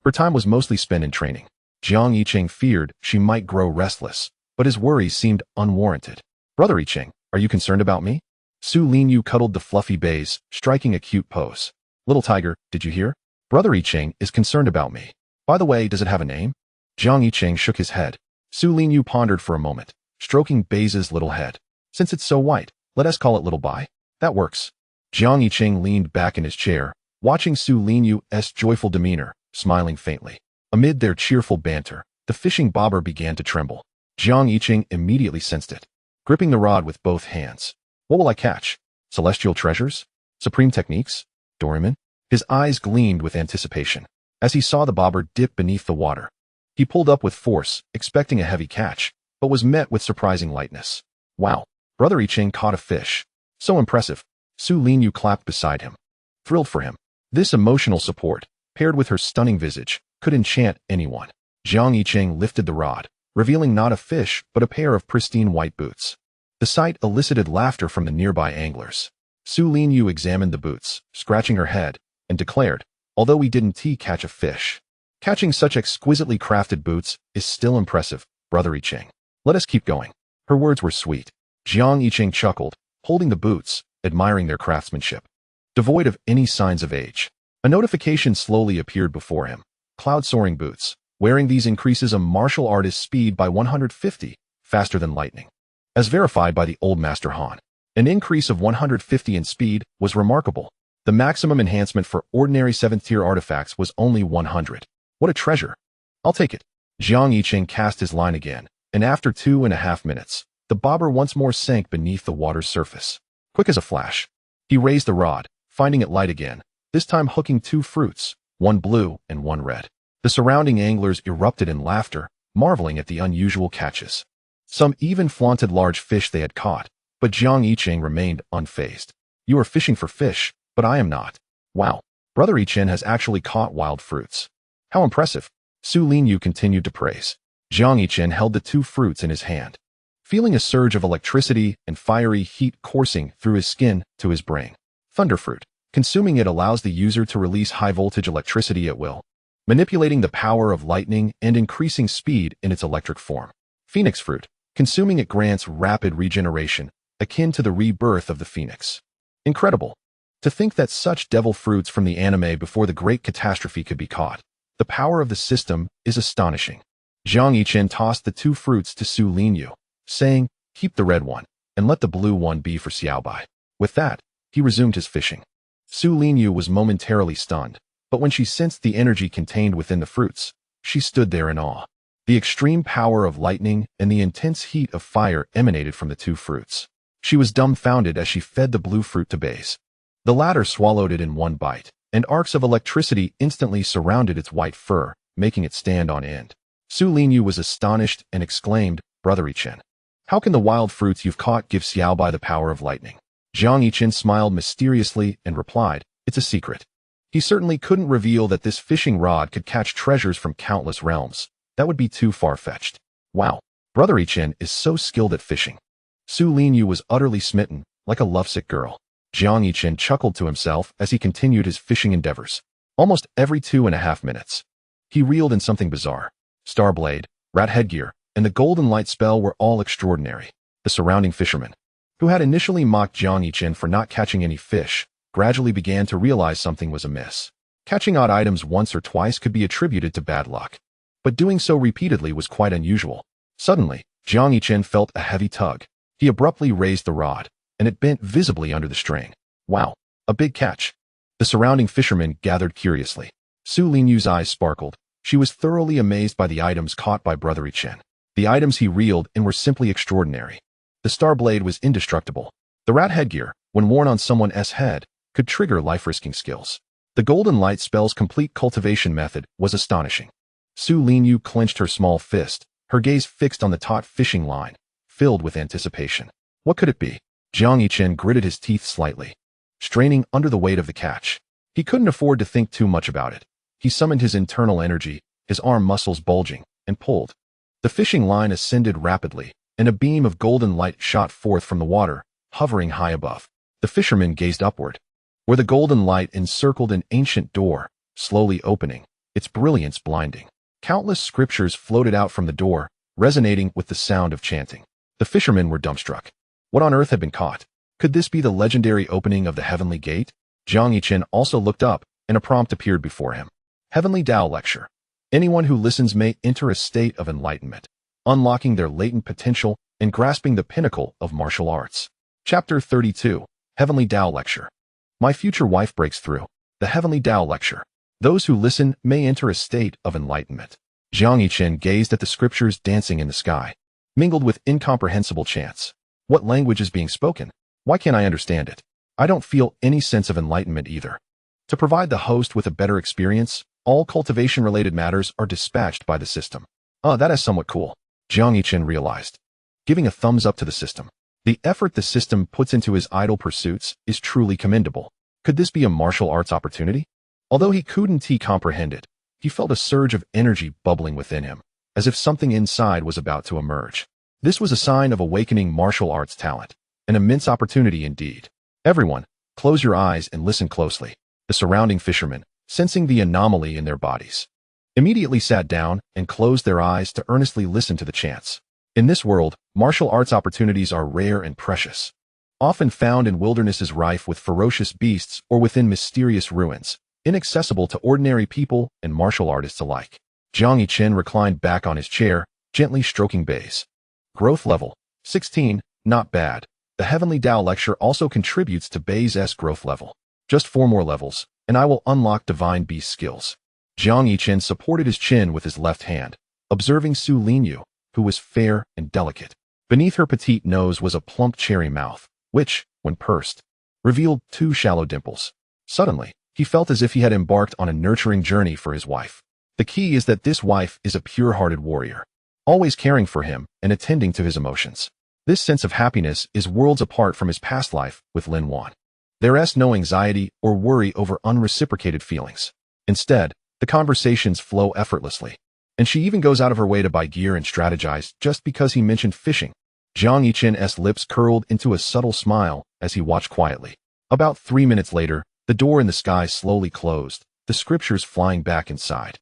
Her time was mostly spent in training. Jiang Yichen feared she might grow restless, but his worries seemed unwarranted. "Brother Yichen, are you concerned about me?" Su Linyu cuddled the fluffy Bays, striking a cute pose. "Little tiger, did you hear? Brother Yichen is concerned about me. By the way, does it have a name?" Jiang Yichen shook his head. Su Linyu pondered for a moment, stroking Bays' little head. Since it's so white, let us call it Little Bai. That works. Jiang Yichen leaned back in his chair, watching Su Linyu's joyful demeanor, smiling faintly. Amid their cheerful banter, the fishing bobber began to tremble. Jiang Yichen immediately sensed it. Gripping the rod with both hands. What will I catch? Celestial treasures? Supreme techniques? Doraemon? His eyes gleamed with anticipation as he saw the bobber dip beneath the water. He pulled up with force, expecting a heavy catch, but was met with surprising lightness. Wow! Brother Yichen caught a fish. So impressive. Su Linyu clapped beside him. Thrilled for him. This emotional support, paired with her stunning visage, could enchant anyone. Jiang Yichen lifted the rod, revealing not a fish but a pair of pristine white boots. The sight elicited laughter from the nearby anglers. Su Linyu examined the boots, scratching her head, and declared, although we didn't catch a fish, catching such exquisitely crafted boots is still impressive, Brother Yichen. Let us keep going. Her words were sweet. Jiang Yichen chuckled, holding the boots, admiring their craftsmanship. Devoid of any signs of age, a notification slowly appeared before him. Cloud-soaring boots. Wearing these increases a martial artist's speed by 150, faster than lightning. As verified by the old Master Han, an increase of 150 in speed was remarkable. The maximum enhancement for ordinary 7th-tier artifacts was only 100. What a treasure! I'll take it. Jiang Yichen cast his line again, and after 2.5 minutes, the bobber once more sank beneath the water's surface. Quick as a flash, he raised the rod, finding it light again, this time hooking 2 fruits, one blue and one red. The surrounding anglers erupted in laughter, marveling at the unusual catches. Some even flaunted large fish they had caught, but Jiang Yichen remained unfazed. You are fishing for fish, but I am not. Wow, Brother Yichen has actually caught wild fruits. How impressive. Su Linyu continued to praise. Jiang Yichen held the 2 fruits in his hand, feeling a surge of electricity and fiery heat coursing through his skin to his brain. Thunderfruit. Consuming it allows the user to release high-voltage electricity at will, manipulating the power of lightning and increasing speed in its electric form. Phoenix fruit. Consuming it grants rapid regeneration, akin to the rebirth of the phoenix. Incredible. To think that such devil fruits from the anime before the great catastrophe could be caught. The power of the system is astonishing. Jiang Yichen tossed the 2 fruits to Su Linyu, saying, keep the red one, and let the blue one be for Xiaobai. With that, he resumed his fishing. Su Linyu was momentarily stunned, but when she sensed the energy contained within the fruits, she stood there in awe. The extreme power of lightning and the intense heat of fire emanated from the 2 fruits. She was dumbfounded as she fed the blue fruit to Baze. The latter swallowed it in one bite, and arcs of electricity instantly surrounded its white fur, making it stand on end. Su Linyu was astonished and exclaimed, Brother Yichen, how can the wild fruits you've caught give Xiaobai the power of lightning? Jiang Yichen smiled mysteriously and replied, it's a secret. He certainly couldn't reveal that this fishing rod could catch treasures from countless realms. That would be too far-fetched. Wow, Brother Yichen is so skilled at fishing. Su Linyu was utterly smitten, like a lovesick girl. Jiang Yichen chuckled to himself as he continued his fishing endeavors. Almost every 2.5 minutes, he reeled in something bizarre. Star blade, rat headgear, and the golden light spell were all extraordinary. The surrounding fishermen, who had initially mocked Jiang Yichen for not catching any fish, gradually began to realize something was amiss. Catching odd items once or twice could be attributed to bad luck, but doing so repeatedly was quite unusual. Suddenly, Jiang Yichen felt a heavy tug. He abruptly raised the rod, and it bent visibly under the strain. Wow, a big catch. The surrounding fishermen gathered curiously. Su Linyu's eyes sparkled. She was thoroughly amazed by the items caught by Brother Yichen. The items he reeled in were simply extraordinary. The star blade was indestructible. The rat headgear, when worn on someone's head, could trigger life-risking skills. The golden light spell's complete cultivation method was astonishing. Su Linyu clenched her small fist, her gaze fixed on the taut fishing line, filled with anticipation. What could it be? Jiang Yichen gritted his teeth slightly, straining under the weight of the catch. He couldn't afford to think too much about it. He summoned his internal energy, his arm muscles bulging, and pulled. The fishing line ascended rapidly, and a beam of golden light shot forth from the water, hovering high above. The fisherman gazed upward, where the golden light encircled an ancient door, slowly opening, its brilliance blinding. Countless scriptures floated out from the door, resonating with the sound of chanting. The fishermen were dumbstruck. What on earth had been caught? Could this be the legendary opening of the Heavenly Gate? Jiang Yichen also looked up, and a prompt appeared before him. Heavenly Tao Lecture. Anyone who listens may enter a state of enlightenment, unlocking their latent potential and grasping the pinnacle of martial arts. Chapter 32, Heavenly Tao Lecture. My future wife breaks through. The Heavenly Tao Lecture. Those who listen may enter a state of enlightenment. Jiang Yichen gazed at the scriptures dancing in the sky, mingled with incomprehensible chants. What language is being spoken? Why can't I understand it? I don't feel any sense of enlightenment either. To provide the host with a better experience, all cultivation-related matters are dispatched by the system. That is somewhat cool, Jiang Yichen realized, giving a thumbs up to the system. The effort the system puts into his idle pursuits is truly commendable. Could this be a martial arts opportunity? Although he couldn't comprehend it, he felt a surge of energy bubbling within him, as if something inside was about to emerge. This was a sign of awakening martial arts talent, an immense opportunity indeed. Everyone, close your eyes and listen closely. The surrounding fishermen, sensing the anomaly in their bodies, immediately sat down and closed their eyes to earnestly listen to the chants. In this world, martial arts opportunities are rare and precious, often found in wildernesses rife with ferocious beasts or within mysterious ruins, inaccessible to ordinary people and martial artists alike. Jiang Yichen reclined back on his chair, gently stroking Bai's growth level. 16, not bad. The Heavenly Tao Lecture also contributes to Bai's growth level. Just 4 more levels, and I will unlock Divine Beast skills. Jiang Yichen supported his chin with his left hand, observing Su Linyu, who was fair and delicate. Beneath her petite nose was a plump cherry mouth, which, when pursed, revealed 2 shallow dimples. Suddenly, he felt as if he had embarked on a nurturing journey for his wife. The key is that this wife is a pure-hearted warrior, always caring for him and attending to his emotions. This sense of happiness is worlds apart from his past life with Lin Wan. There is no anxiety or worry over unreciprocated feelings. Instead, the conversations flow effortlessly, and she even goes out of her way to buy gear and strategize just because he mentioned fishing. Jiang Yichen's lips curled into a subtle smile as he watched quietly. About 3 minutes later, the door in the sky slowly closed, the scriptures flying back inside,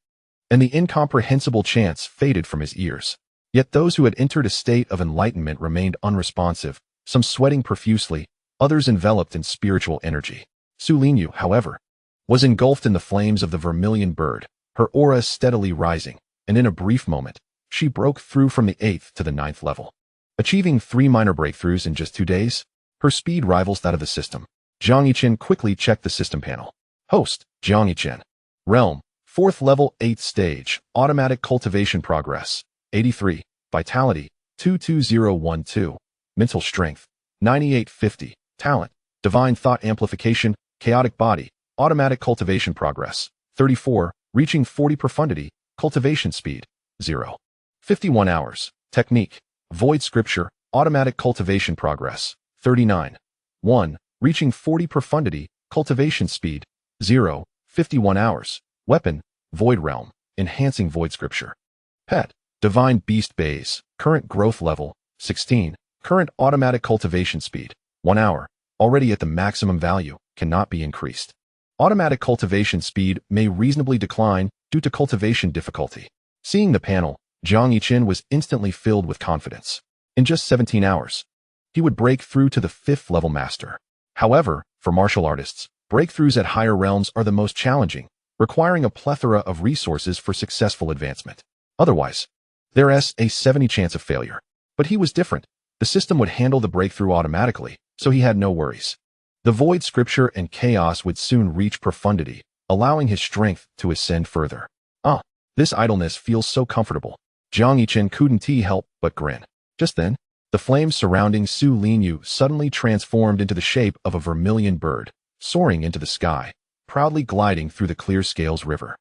and the incomprehensible chants faded from his ears. Yet those who had entered a state of enlightenment remained unresponsive, some sweating profusely, others enveloped in spiritual energy. Su Linyu, however, was engulfed in the flames of the vermilion bird, her aura steadily rising, and in a brief moment, she broke through from the 8th to the 9th level. Achieving 3 minor breakthroughs in just 2 days, her speed rivals that of the system. Jiang Yichen quickly checked the system panel. Host, Jiang Yichen. Realm, 4th level, 8th stage, automatic cultivation progress, 83, vitality, 22012, mental strength, 9850, talent, divine thought amplification, chaotic body, automatic cultivation progress, 34, reaching 40 profundity, cultivation speed, 0. 51 hours, technique, void scripture, automatic cultivation progress, 39. 1, reaching 40 profundity, cultivation speed, 0. 51 hours, weapon, void realm, enhancing void scripture. Pet, divine beast base, current growth level, 16, current automatic cultivation speed, 1 hour, already at the maximum value, cannot be increased. Automatic cultivation speed may reasonably decline due to cultivation difficulty. Seeing the panel, Jiang Yichen was instantly filled with confidence. In just 17 hours, he would break through to the 5th level master. However, for martial artists, breakthroughs at higher realms are the most challenging, requiring a plethora of resources for successful advancement. Otherwise, there is a 70 chance of failure. But he was different. The system would handle the breakthrough automatically, so he had no worries. The void scripture and chaos would soon reach profundity, allowing his strength to ascend further. This idleness feels so comfortable. Jiang Yichen couldn't help but grin. Just then, the flames surrounding Su Linyu suddenly transformed into the shape of a vermilion bird, soaring into the sky, proudly gliding through the clear scales river.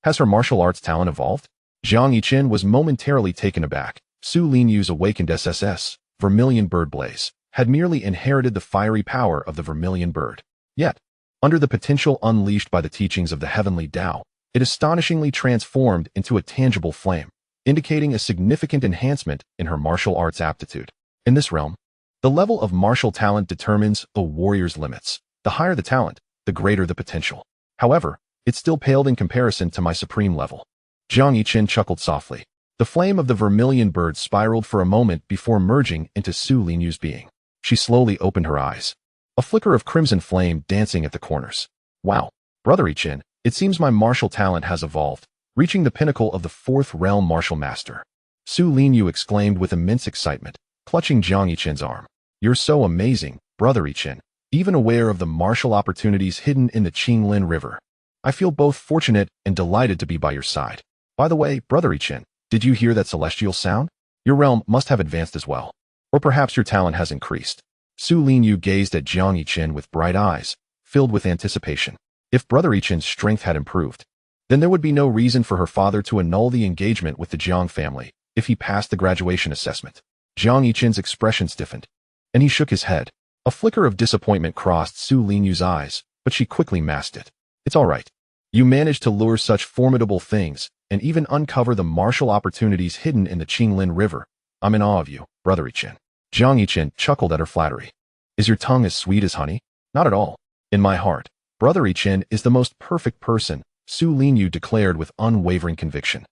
Has her martial arts talent evolved? Jiang Yichen was momentarily taken aback. Su Linyu's awakened SSS, vermilion bird blaze, had merely inherited the fiery power of the vermilion bird. Yet, under the potential unleashed by the teachings of the Heavenly Tao, it astonishingly transformed into a tangible flame, indicating a significant enhancement in her martial arts aptitude. In this realm, the level of martial talent determines a warrior's limits. The higher the talent, the greater the potential. However, it still paled in comparison to my supreme level. Jiang Yichen chuckled softly. The flame of the vermilion bird spiraled for a moment before merging into Su Linyu's being. She slowly opened her eyes, a flicker of crimson flame dancing at the corners. Wow, Brother Yichen, it seems my martial talent has evolved, reaching the pinnacle of the 4th realm martial master. Su Linyu exclaimed with immense excitement, clutching Jiang Yichen's arm. You're so amazing, Brother Yichen, even aware of the martial opportunities hidden in the Qinglin River. I feel both fortunate and delighted to be by your side. By the way, Brother Yichen, did you hear that celestial sound? Your realm must have advanced as well. Or perhaps your talent has increased. Su Linyu gazed at Jiang Yichen with bright eyes, filled with anticipation. If Brother Yichen's strength had improved, then there would be no reason for her father to annul the engagement with the Jiang family if he passed the graduation assessment. Jiang Yichen's expression stiffened, and he shook his head. A flicker of disappointment crossed Su Linyu's eyes, but she quickly masked it. It's all right. You managed to lure such formidable things and even uncover the martial opportunities hidden in the Qinglin River. I'm in awe of you, Brother Yichen. Jiang Yichen chuckled at her flattery. Is your tongue as sweet as honey? Not at all. In my heart, Brother Yichen is the most perfect person, Su Linyu declared with unwavering conviction.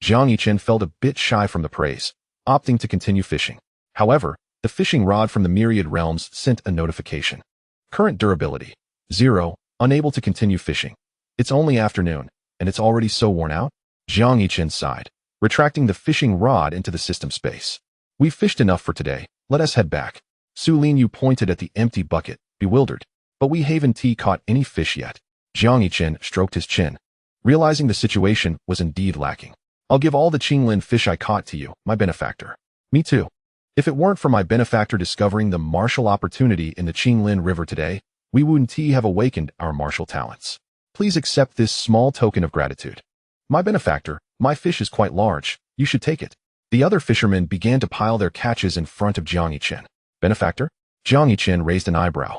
Jiang Yichen felt a bit shy from the praise, opting to continue fishing. However, the fishing rod from the myriad realms sent a notification. Current durability, 0, unable to continue fishing. It's only afternoon, and it's already so worn out? Jiang Yichen sighed, retracting the fishing rod into the system space. We've fished enough for today, let us head back. Su Linyu pointed at the empty bucket, bewildered. But we haven't caught any fish yet. Jiang Yichen stroked his chin, realizing the situation was indeed lacking. I'll give all the Qinglin fish I caught to you, my benefactor. Me too. If it weren't for my benefactor discovering the martial opportunity in the Qinglin River today, we wouldn't have awakened our martial talents. Please accept this small token of gratitude. My benefactor, my fish is quite large. You should take it. The other fishermen began to pile their catches in front of Jiang Yichen. Benefactor? Jiang Yichen raised an eyebrow.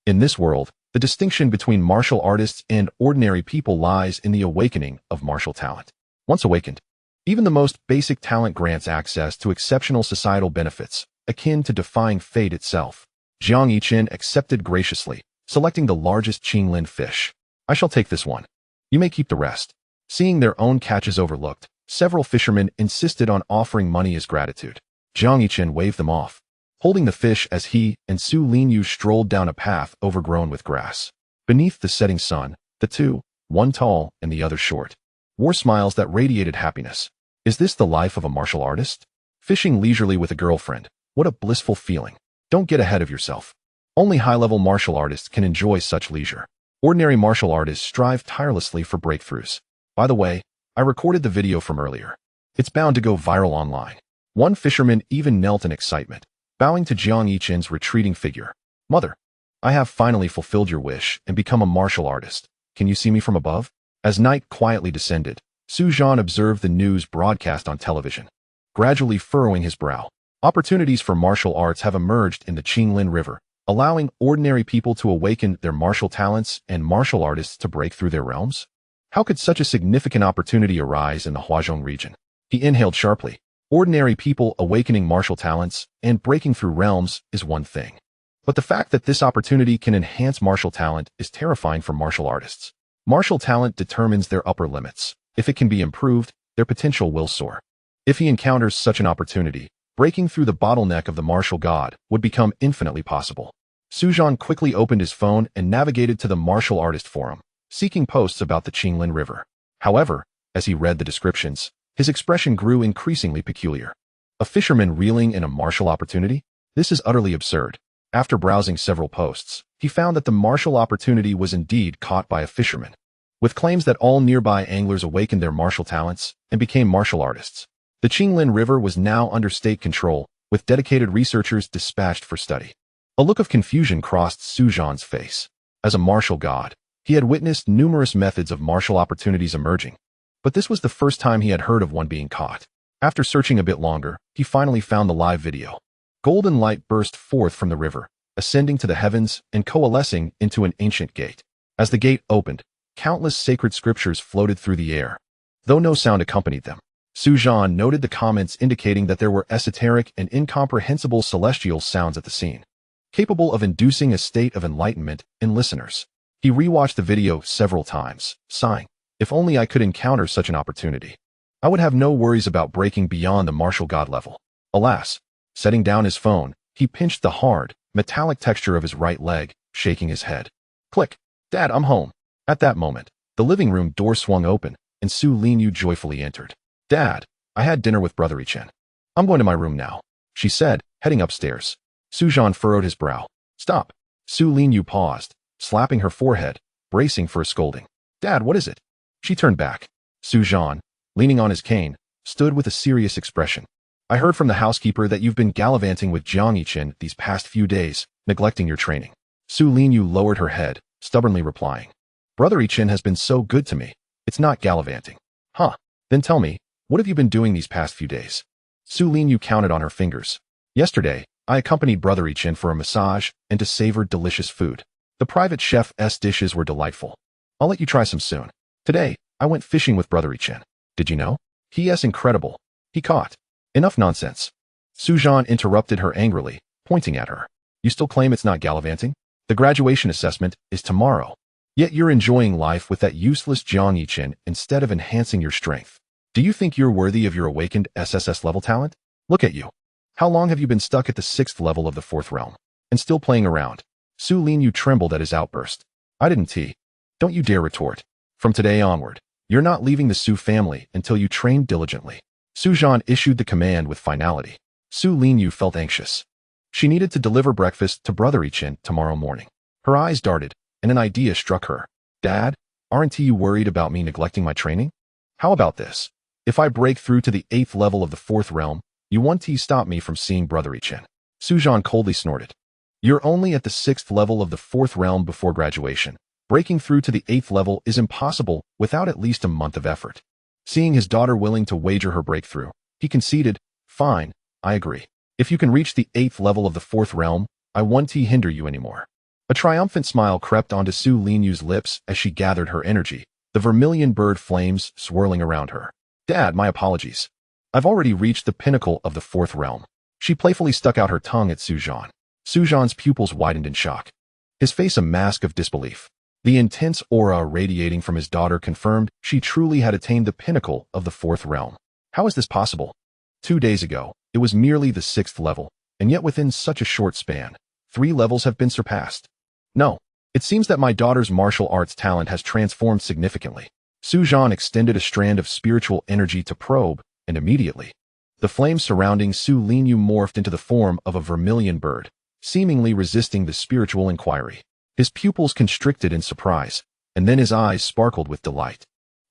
In this world, the distinction between martial artists and ordinary people lies in the awakening of martial talent. Once awakened, even the most basic talent grants access to exceptional societal benefits, akin to defying fate itself. Jiang Yichen accepted graciously, selecting the largest Qinglin fish. I shall take this one. You may keep the rest. Seeing their own catches overlooked, several fishermen insisted on offering money as gratitude. Jiang Yichen waved them off, holding the fish as he and Su Linyu strolled down a path overgrown with grass. Beneath the setting sun, the two, one tall and the other short, wore smiles that radiated happiness. Is this the life of a martial artist? Fishing leisurely with a girlfriend. What a blissful feeling. Don't get ahead of yourself. Only high-level martial artists can enjoy such leisure. Ordinary martial artists strive tirelessly for breakthroughs. By the way, I recorded the video from earlier. It's bound to go viral online. One fisherman even knelt in excitement, bowing to Jiang Yichen's retreating figure. Mother, I have finally fulfilled your wish and become a martial artist. Can you see me from above? As night quietly descended, Su Zhan observed the news broadcast on television, gradually furrowing his brow. Opportunities for martial arts have emerged in the Qinglin River, allowing ordinary people to awaken their martial talents and martial artists to break through their realms? How could such a significant opportunity arise in the Huazhong region? He inhaled sharply. Ordinary people awakening martial talents and breaking through realms is one thing. But the fact that this opportunity can enhance martial talent is terrifying for martial artists. Martial talent determines their upper limits. If it can be improved, their potential will soar. If he encounters such an opportunity, breaking through the bottleneck of the martial god would become infinitely possible. Su Zhan quickly opened his phone and navigated to the martial artist forum, seeking posts about the Qinglin River. However, as he read the descriptions, his expression grew increasingly peculiar. A fisherman reeling in a martial opportunity? This is utterly absurd. After browsing several posts, he found that the martial opportunity was indeed caught by a fisherman, with claims that all nearby anglers awakened their martial talents and became martial artists. The Qinglin River was now under state control, with dedicated researchers dispatched for study. A look of confusion crossed Su Zhan's face. As a martial god, he had witnessed numerous methods of martial opportunities emerging, but this was the first time he had heard of one being caught. After searching a bit longer, he finally found the live video. Golden light burst forth from the river, ascending to the heavens and coalescing into an ancient gate. As the gate opened, countless sacred scriptures floated through the air, though no sound accompanied them. Su Zhan noted the comments indicating that there were esoteric and incomprehensible celestial sounds at the scene, capable of inducing a state of enlightenment in listeners. He rewatched the video several times, sighing, if only I could encounter such an opportunity. I would have no worries about breaking beyond the martial god level. Alas, setting down his phone, he pinched the hard, metallic texture of his right leg, shaking his head. Click. Dad, I'm home. At that moment, the living room door swung open, and Su Linyu joyfully entered. Dad, I had dinner with Brother Yichen. I'm going to my room now, she said, heading upstairs. Su Zhan furrowed his brow. Stop. Su Linyu paused, slapping her forehead, bracing for a scolding. Dad, what is it? She turned back. Su Zhan, leaning on his cane, stood with a serious expression. I heard from the housekeeper that you've been gallivanting with Jiang Yichen these past few days, neglecting your training. Su Linyu lowered her head, stubbornly replying. Brother Yichen has been so good to me. It's not gallivanting. Huh. Then tell me, what have you been doing these past few days? Su Linyu counted on her fingers. Yesterday, I accompanied Brother Yichen for a massage and to savor delicious food. The private chef's dishes were delightful. I'll let you try some soon. Today, I went fishing with Brother Yichen. Did you know? He is incredible. He caught. Enough nonsense. Su Zhan interrupted her angrily, pointing at her. You still claim it's not gallivanting? The graduation assessment is tomorrow. Yet you're enjoying life with that useless Jiang Yichen instead of enhancing your strength. Do you think you're worthy of your awakened SSS level talent? Look at you. How long have you been stuck at the 6th level of the 4th realm? And still playing around? Su Linyu trembled at his outburst. I didn't tea. Don't you dare retort. From today onward, you're not leaving the Su family until you train diligently. Su Zhan issued the command with finality. Su Linyu felt anxious. She needed to deliver breakfast to Brother Yichen tomorrow morning. Her eyes darted, and an idea struck her. Dad, aren't you worried about me neglecting my training? How about this? If I break through to the 8th level of the 4th realm, you won't stop me from seeing Brother Yichen. Su Zhan coldly snorted. You're only at the 6th level of the 4th realm before graduation. Breaking through to the 8th level is impossible without at least a month of effort. Seeing his daughter willing to wager her breakthrough, he conceded, Fine, I agree. If you can reach the 8th level of the 4th realm, I won't hinder you anymore. A triumphant smile crept onto Su Linyu's lips as she gathered her energy, the vermilion bird flames swirling around her. Dad, my apologies. I've already reached the pinnacle of the 4th realm. She playfully stuck out her tongue at Su Zhan. Su Zhan's pupils widened in shock. His face a mask of disbelief. The intense aura radiating from his daughter confirmed she truly had attained the pinnacle of the 4th realm. How is this possible? 2 days ago, it was merely the 6th level, and yet within such a short span, 3 levels have been surpassed. No, it seems that my daughter's martial arts talent has transformed significantly. Su Zhan extended a strand of spiritual energy to probe, and immediately, the flames surrounding Su Linyu morphed into the form of a vermilion bird, seemingly resisting the spiritual inquiry. His pupils constricted in surprise, and then his eyes sparkled with delight.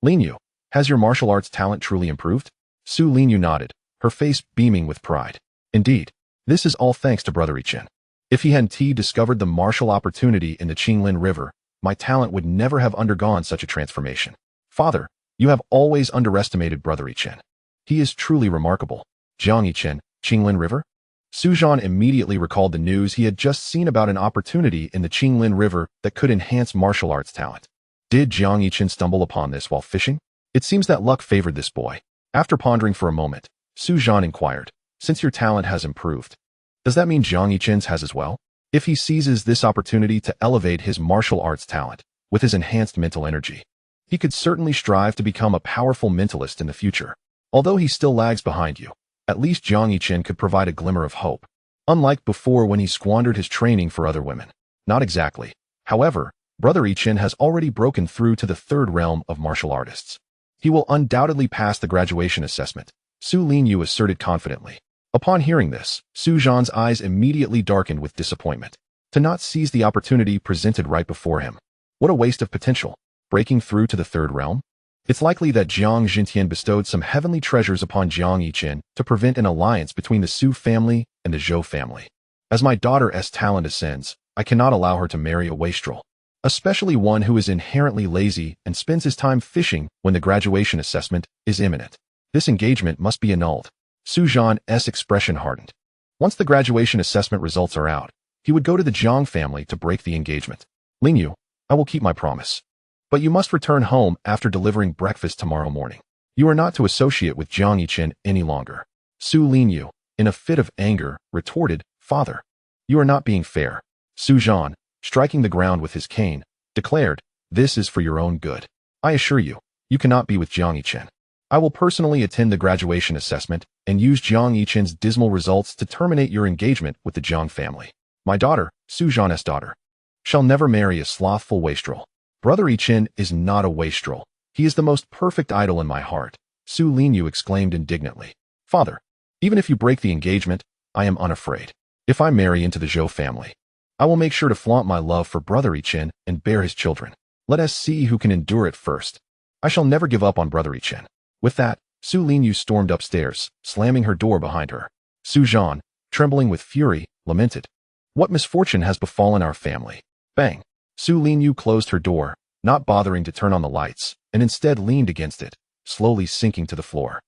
Linyu, has your martial arts talent truly improved? Su Linyu nodded, her face beaming with pride. Indeed, this is all thanks to Brother Yichen. If he hadn't discovered the martial opportunity in the Qinglin River, my talent would never have undergone such a transformation. Father, you have always underestimated Brother Yichen. He is truly remarkable. Jiang Yichen, Qinglin River? Su Zhan immediately recalled the news he had just seen about an opportunity in the Qinglin River that could enhance martial arts talent. Did Jiang Yichen stumble upon this while fishing? It seems that luck favored this boy. After pondering for a moment, Su Zhan inquired, since your talent has improved, does that mean Jiang Yichen's has as well? If he seizes this opportunity to elevate his martial arts talent with his enhanced mental energy, he could certainly strive to become a powerful mentalist in the future. Although he still lags behind you, at least Jiang Yichen could provide a glimmer of hope. Unlike before when he squandered his training for other women. Not exactly. However, Brother Yichen has already broken through to the 3rd realm of martial artists. He will undoubtedly pass the graduation assessment, Su Linyu asserted confidently. Upon hearing this, Su Zhan's eyes immediately darkened with disappointment. To not seize the opportunity presented right before him. What a waste of potential. Breaking through to the 3rd realm? It's likely that Jiang Yichen bestowed some heavenly treasures upon Jiang Yichen to prevent an alliance between the Su family and the Zhou family. As my daughter's talent ascends, I cannot allow her to marry a wastrel, especially one who is inherently lazy and spends his time fishing when the graduation assessment is imminent. This engagement must be annulled. Su Zhan's expression hardened. Once the graduation assessment results are out, he would go to the Jiang family to break the engagement. Linyu, I will keep my promise. But you must return home after delivering breakfast tomorrow morning. You are not to associate with Jiang Yichen any longer. Su Linyu, in a fit of anger, retorted, Father, you are not being fair. Su Zhan, striking the ground with his cane, declared, This is for your own good. I assure you, you cannot be with Jiang Yichen. I will personally attend the graduation assessment and use Jiang Yichen's dismal results to terminate your engagement with the Jiang family. My daughter, Su Zhan's daughter, shall never marry a slothful wastrel. Brother Yichen is not a wastrel. He is the most perfect idol in my heart, Su Linyu exclaimed indignantly. Father, Even if you break the engagement, I am unafraid. If I marry into the Zhou family, I will make sure to flaunt my love for Brother Yichen and bear his children. Let us see who can endure it first. I shall never give up on Brother Yichen." With that, Su Linyu stormed upstairs, slamming her door behind her. Su Zhan, trembling with fury, lamented, "What misfortune has befallen our family?" Bang! Su Linyu closed her door, not bothering to turn on the lights, and instead leaned against it, slowly sinking to the floor.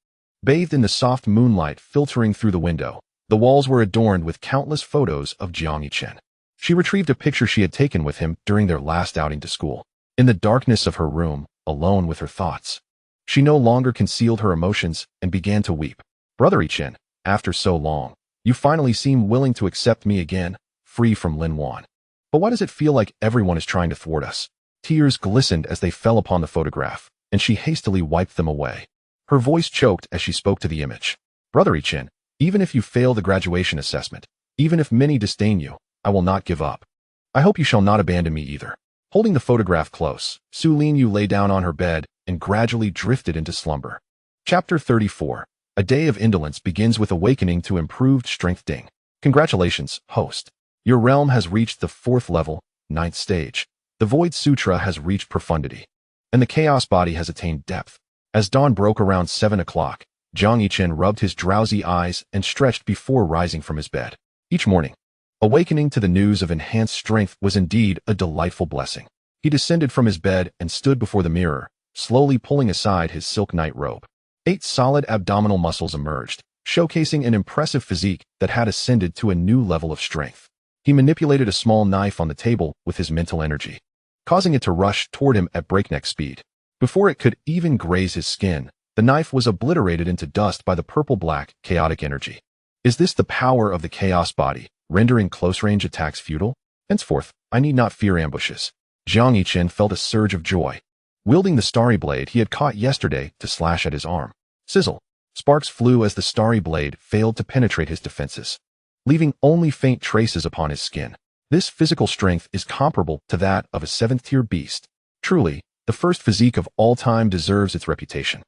Bathed in the soft moonlight filtering through the window, the walls were adorned with countless photos of Jiang Yichen. She retrieved a picture she had taken with him during their last outing to school. In the darkness of her room, alone with her thoughts, she no longer concealed her emotions and began to weep. "Brother Yichen, after so long, you finally seem willing to accept me again, free from Lin Wan. But why does it feel like everyone is trying to thwart us?" Tears glistened as they fell upon the photograph, and she hastily wiped them away. Her voice choked as she spoke to the image. "Brother Yichen, even if you fail the graduation assessment, even if many disdain you, I will not give up. I hope you shall not abandon me either." Holding the photograph close, Su Linyu lay down on her bed and gradually drifted into slumber. Chapter 34. A day of indolence begins with awakening to improved strength. Ding. Congratulations, host. Your realm has reached the 4th level, 9th stage. The Void Sutra has reached profundity, and the chaos body has attained depth. As dawn broke around 7 o'clock, Jiang Yichen rubbed his drowsy eyes and stretched before rising from his bed. Each morning, awakening to the news of enhanced strength was indeed a delightful blessing. He descended from his bed and stood before the mirror, slowly pulling aside his silk night robe. 8 solid abdominal muscles emerged, showcasing an impressive physique that had ascended to a new level of strength. He manipulated a small knife on the table with his mental energy, causing it to rush toward him at breakneck speed. Before it could even graze his skin, the knife was obliterated into dust by the purple-black, chaotic energy. Is this the power of the chaos body, rendering close-range attacks futile? Henceforth, I need not fear ambushes. Jiang Yichen felt a surge of joy, wielding the starry blade he had caught yesterday to slash at his arm. Sizzle! Sparks flew as the starry blade failed to penetrate his defenses, leaving only faint traces upon his skin. This physical strength is comparable to that of a 7th-tier beast. Truly, the first physique of all time deserves its reputation.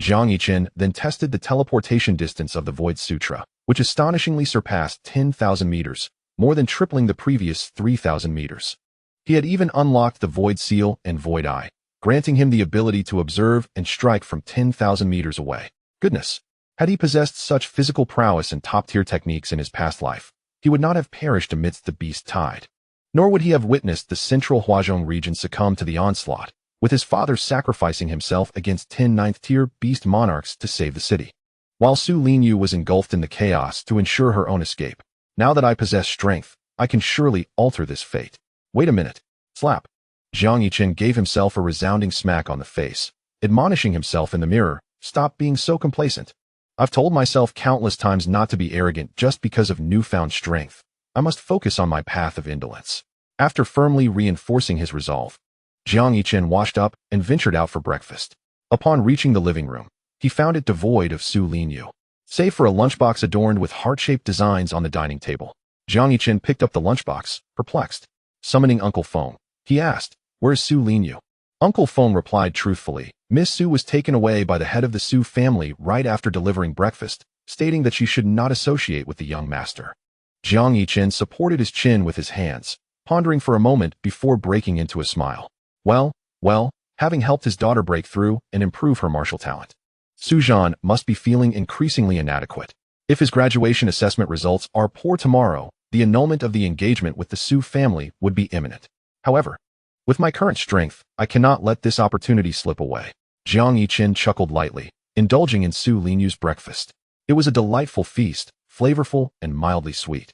Jiang Yichen then tested the teleportation distance of the Void Sutra, which astonishingly surpassed 10,000 meters, more than tripling the previous 3,000 meters. He had even unlocked the Void Seal and Void Eye, granting him the ability to observe and strike from 10,000 meters away. Goodness! Had he possessed such physical prowess and top-tier techniques in his past life, he would not have perished amidst the beast tide. Nor would he have witnessed the central Huazhong region succumb to the onslaught, with his father sacrificing himself against 10 9th-tier beast monarchs to save the city, while Su Linyu was engulfed in the chaos to ensure her own escape. Now that I possess strength, I can surely alter this fate. Wait a minute. Slap. Jiang Yichen gave himself a resounding smack on the face, admonishing himself in the mirror, "Stop being so complacent. I've told myself countless times not to be arrogant just because of newfound strength. I must focus on my path of indolence." After firmly reinforcing his resolve, Jiang Yichen washed up and ventured out for breakfast. Upon reaching the living room, he found it devoid of Su Linyu, save for a lunchbox adorned with heart-shaped designs on the dining table. Jiang Yichen picked up the lunchbox, perplexed. Summoning Uncle Feng, he asked, "Where's Su Linyu?" Uncle Feng replied truthfully, "Miss Su was taken away by the head of the Su family right after delivering breakfast, stating that she should not associate with the young master." Jiang Yichen supported his chin with his hands, pondering for a moment before breaking into a smile. Well, having helped his daughter break through and improve her martial talent, Su Zhan must be feeling increasingly inadequate. If his graduation assessment results are poor tomorrow, the annulment of the engagement with the Su family would be imminent. However, with my current strength, I cannot let this opportunity slip away. Jiang Yichen chuckled lightly, indulging in Su Linyu's breakfast. It was a delightful feast, flavorful and mildly sweet,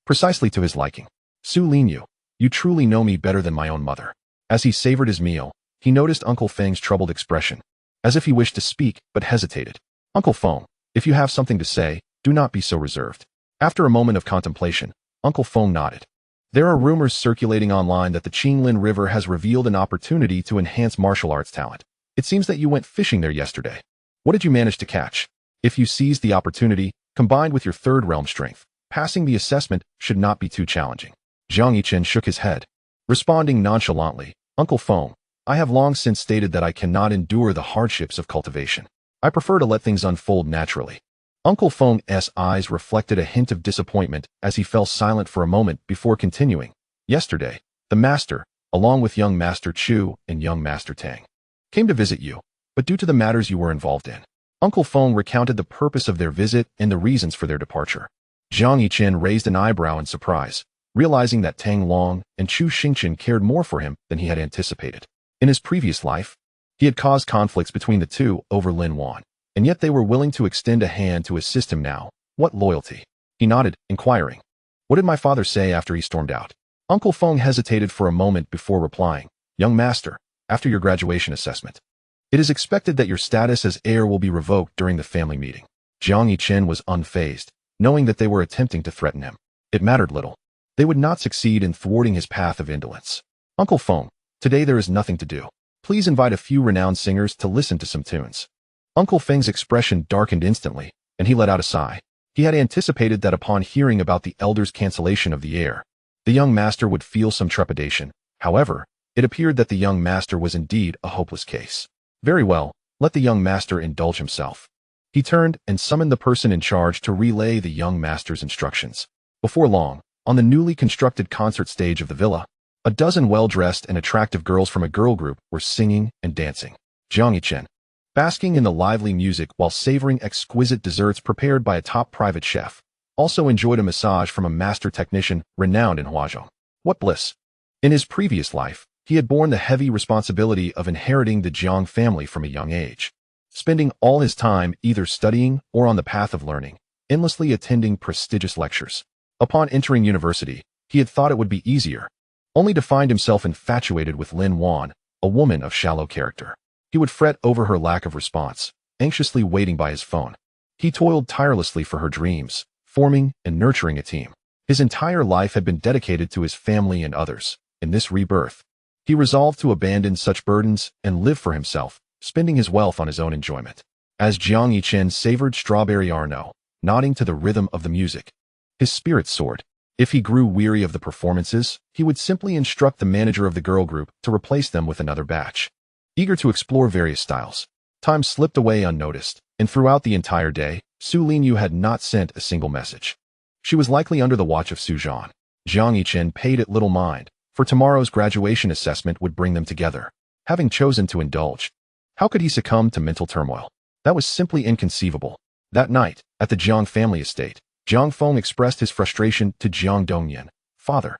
precisely to his liking. "Su Linyu, you truly know me better than my own mother." As he savored his meal, he noticed Uncle Feng's troubled expression, as if he wished to speak but hesitated. "Uncle Feng, if you have something to say, do not be so reserved." After a moment of contemplation, Uncle Feng nodded. "There are rumors circulating online that the Qinglin River has revealed an opportunity to enhance martial arts talent. It seems that you went fishing there yesterday. What did you manage to catch? If you seized the opportunity, combined with your 3rd realm strength, passing the assessment should not be too challenging." Jiang Yichen shook his head. Responding nonchalantly, "Uncle Feng, I have long since stated that I cannot endure the hardships of cultivation. I prefer to let things unfold naturally." Uncle Feng's eyes reflected a hint of disappointment as he fell silent for a moment before continuing. Yesterday, the master, along with young Master Chu and young Master Tang, came to visit you, but due to the matters you were involved in, Uncle Feng recounted the purpose of their visit and the reasons for their departure. Jiang Yichen raised an eyebrow in surprise, realizing that Tang Long and Chu Xingchen cared more for him than he had anticipated. In his previous life, he had caused conflicts between the two over Lin Wan, and yet they were willing to extend a hand to assist him now. What loyalty? He nodded, inquiring. What did my father say after he stormed out? Uncle Feng hesitated for a moment before replying. Young master, after your graduation assessment, it is expected that your status as heir will be revoked during the family meeting. Jiang Yichen was unfazed, knowing that they were attempting to threaten him. It mattered little. They would not succeed in thwarting his path of indolence. Uncle Feng, today there is nothing to do. Please invite a few renowned singers to listen to some tunes. Uncle Feng's expression darkened instantly, and he let out a sigh. He had anticipated that upon hearing about the elder's cancellation of the heir, the young master would feel some trepidation. However, it appeared that the young master was indeed a hopeless case. Very well, let the young master indulge himself. He turned and summoned the person in charge to relay the young master's instructions. Before long, on the newly constructed concert stage of the villa, a dozen well-dressed and attractive girls from a girl group were singing and dancing. Jiang Yichen, basking in the lively music while savoring exquisite desserts prepared by a top private chef, also enjoyed a massage from a master technician renowned in Huazhong. What bliss! In his previous life, he had borne the heavy responsibility of inheriting the Jiang family from a young age, spending all his time either studying or on the path of learning, endlessly attending prestigious lectures. Upon entering university, he had thought it would be easier, only to find himself infatuated with Lin Wan, a woman of shallow character. He would fret over her lack of response, anxiously waiting by his phone. He toiled tirelessly for her dreams, forming and nurturing a team. His entire life had been dedicated to his family and others. In this rebirth, he resolved to abandon such burdens and live for himself, spending his wealth on his own enjoyment. As Jiang Yichen savored strawberry Arno, nodding to the rhythm of the music, his spirits soared. If he grew weary of the performances, he would simply instruct the manager of the girl group to replace them with another batch. Eager to explore various styles, time slipped away unnoticed, and throughout the entire day, Su Linyu had not sent a single message. She was likely under the watch of Su Zhan. Jiang Yichen paid it little mind, for tomorrow's graduation assessment would bring them together. Having chosen to indulge, how could he succumb to mental turmoil? That was simply inconceivable. That night, at the Jiang family estate, Jiang Feng expressed his frustration to Jiang Dongyan. Father,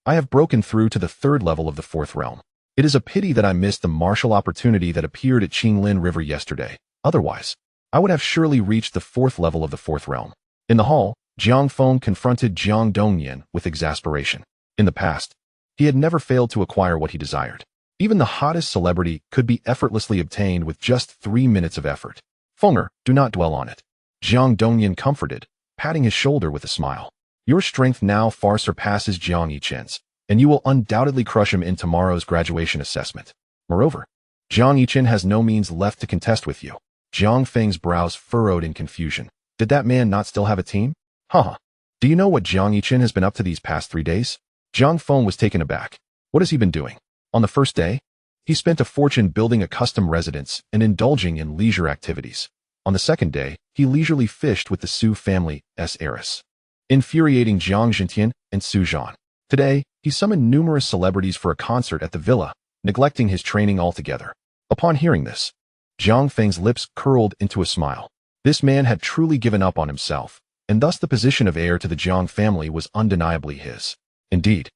I have broken through to the 3rd level of the 4th realm. It is a pity that I missed the martial opportunity that appeared at Qinglin River yesterday. Otherwise, I would have surely reached the 4th level of the 4th realm. In the hall, Jiang Feng confronted Jiang Dongyan with exasperation. In the past, he had never failed to acquire what he desired. Even the hottest celebrity could be effortlessly obtained with just 3 minutes of effort. Fenger, do not dwell on it. Jiang Dongyan comforted, patting his shoulder with a smile. Your strength now far surpasses Jiang Yichen's, and you will undoubtedly crush him in tomorrow's graduation assessment. Moreover, Jiang Yichen has no means left to contest with you. Jiang Feng's brows furrowed in confusion. Did that man not still have a team? Haha. Do you know what Jiang Yichen has been up to these past 3 days? Jiang Feng was taken aback. What has he been doing? On the first day, he spent a fortune building a custom residence and indulging in leisure activities. On the second day, he leisurely fished with the Su family's heiress, infuriating Jiang Zhentian and Su Zhan. Today, he summoned numerous celebrities for a concert at the villa, neglecting his training altogether. Upon hearing this, Jiang Feng's lips curled into a smile. This man had truly given up on himself, and thus the position of heir to the Jiang family was undeniably his. Indeed,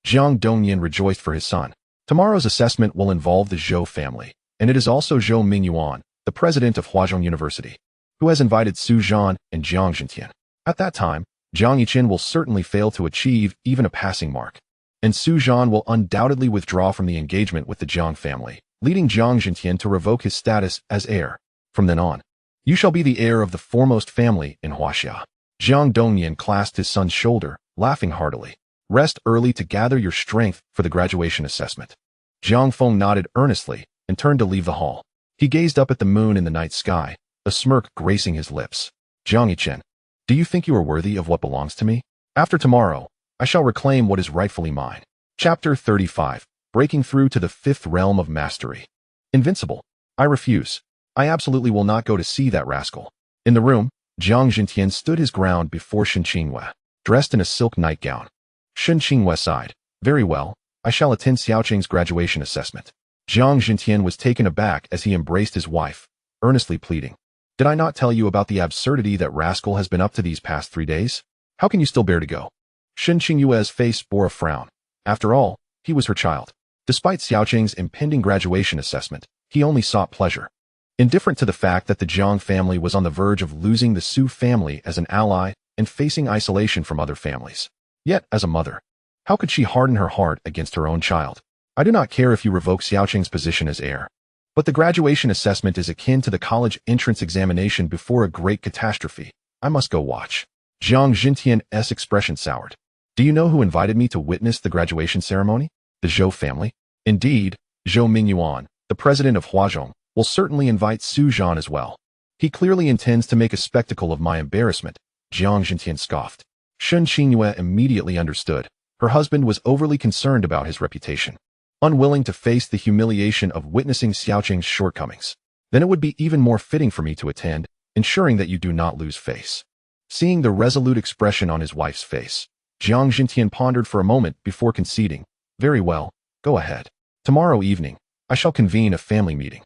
Jiang Dongyan rejoiced for his son. Tomorrow's assessment will involve the Zhou family, and it is also Zhou Mingyuan, the president of Huazhong University, who has invited Su Zhan and Jiang Zhentian. At that time, Jiang Yichen will certainly fail to achieve even a passing mark, and Su Zhan will undoubtedly withdraw from the engagement with the Jiang family, leading Jiang Zhentian to revoke his status as heir. From then on, you shall be the heir of the foremost family in Huaxia. Jiang Dongyan clasped his son's shoulder, laughing heartily. Rest early to gather your strength for the graduation assessment. Jiang Feng nodded earnestly and turned to leave the hall. He gazed up at the moon in the night sky, a smirk gracing his lips. Jiang Yichen, do you think you are worthy of what belongs to me? After tomorrow, I shall reclaim what is rightfully mine. Chapter 35. Breaking through to the 5th realm of mastery. Invincible. I refuse. I absolutely will not go to see that rascal. In the room, Jiang Yichen stood his ground before Shen Qinghue, dressed in a silk nightgown. Shen Qinghue sighed. Very well, I shall attend Xiaoqing's graduation assessment. Jiang Yichen was taken aback as he embraced his wife, earnestly pleading. Did I not tell you about the absurdity that rascal has been up to these past 3 days? How can you still bear to go? Shen Qinghue's face bore a frown. After all, he was her child. Despite Xiaoqing's impending graduation assessment, he only sought pleasure. Indifferent to the fact that the Jiang family was on the verge of losing the Su family as an ally and facing isolation from other families. Yet, as a mother, how could she harden her heart against her own child? I do not care if you revoke Xiaoqing's position as heir. But the graduation assessment is akin to the college entrance examination before a great catastrophe. I must go watch. Jiang Yichen's expression soured. Do you know who invited me to witness the graduation ceremony? The Zhou family? Indeed, Zhou Mingyuan, the president of Huazhong, will certainly invite Su Zhan as well. He clearly intends to make a spectacle of my embarrassment, Jiang Yichen scoffed. Shen Qinghue immediately understood. Her husband was overly concerned about his reputation, unwilling to face the humiliation of witnessing Xiaoqing's shortcomings. Then it would be even more fitting for me to attend, ensuring that you do not lose face. Seeing the resolute expression on his wife's face, Jiang Yichen pondered for a moment before conceding. Very well, go ahead. Tomorrow evening, I shall convene a family meeting.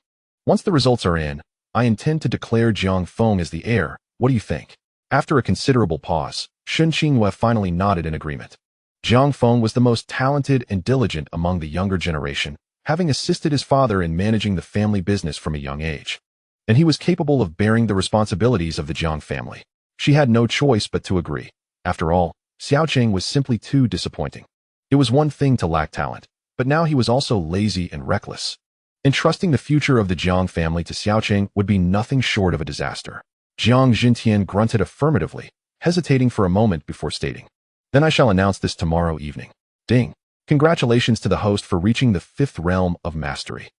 Once the results are in, I intend to declare Jiang Feng as the heir. What do you think? After a considerable pause, Shen Qinghue finally nodded in agreement. Jiang Feng was the most talented and diligent among the younger generation, having assisted his father in managing the family business from a young age. And he was capable of bearing the responsibilities of the Jiang family. She had no choice but to agree. After all, Xiaoqing was simply too disappointing. It was one thing to lack talent, but now he was also lazy and reckless. Entrusting the future of the Jiang family to Xiaoqing would be nothing short of a disaster. Jiang Yichen grunted affirmatively, hesitating for a moment before stating. Then I shall announce this tomorrow evening. Ding! Congratulations to the host for reaching the 5th realm of mastery.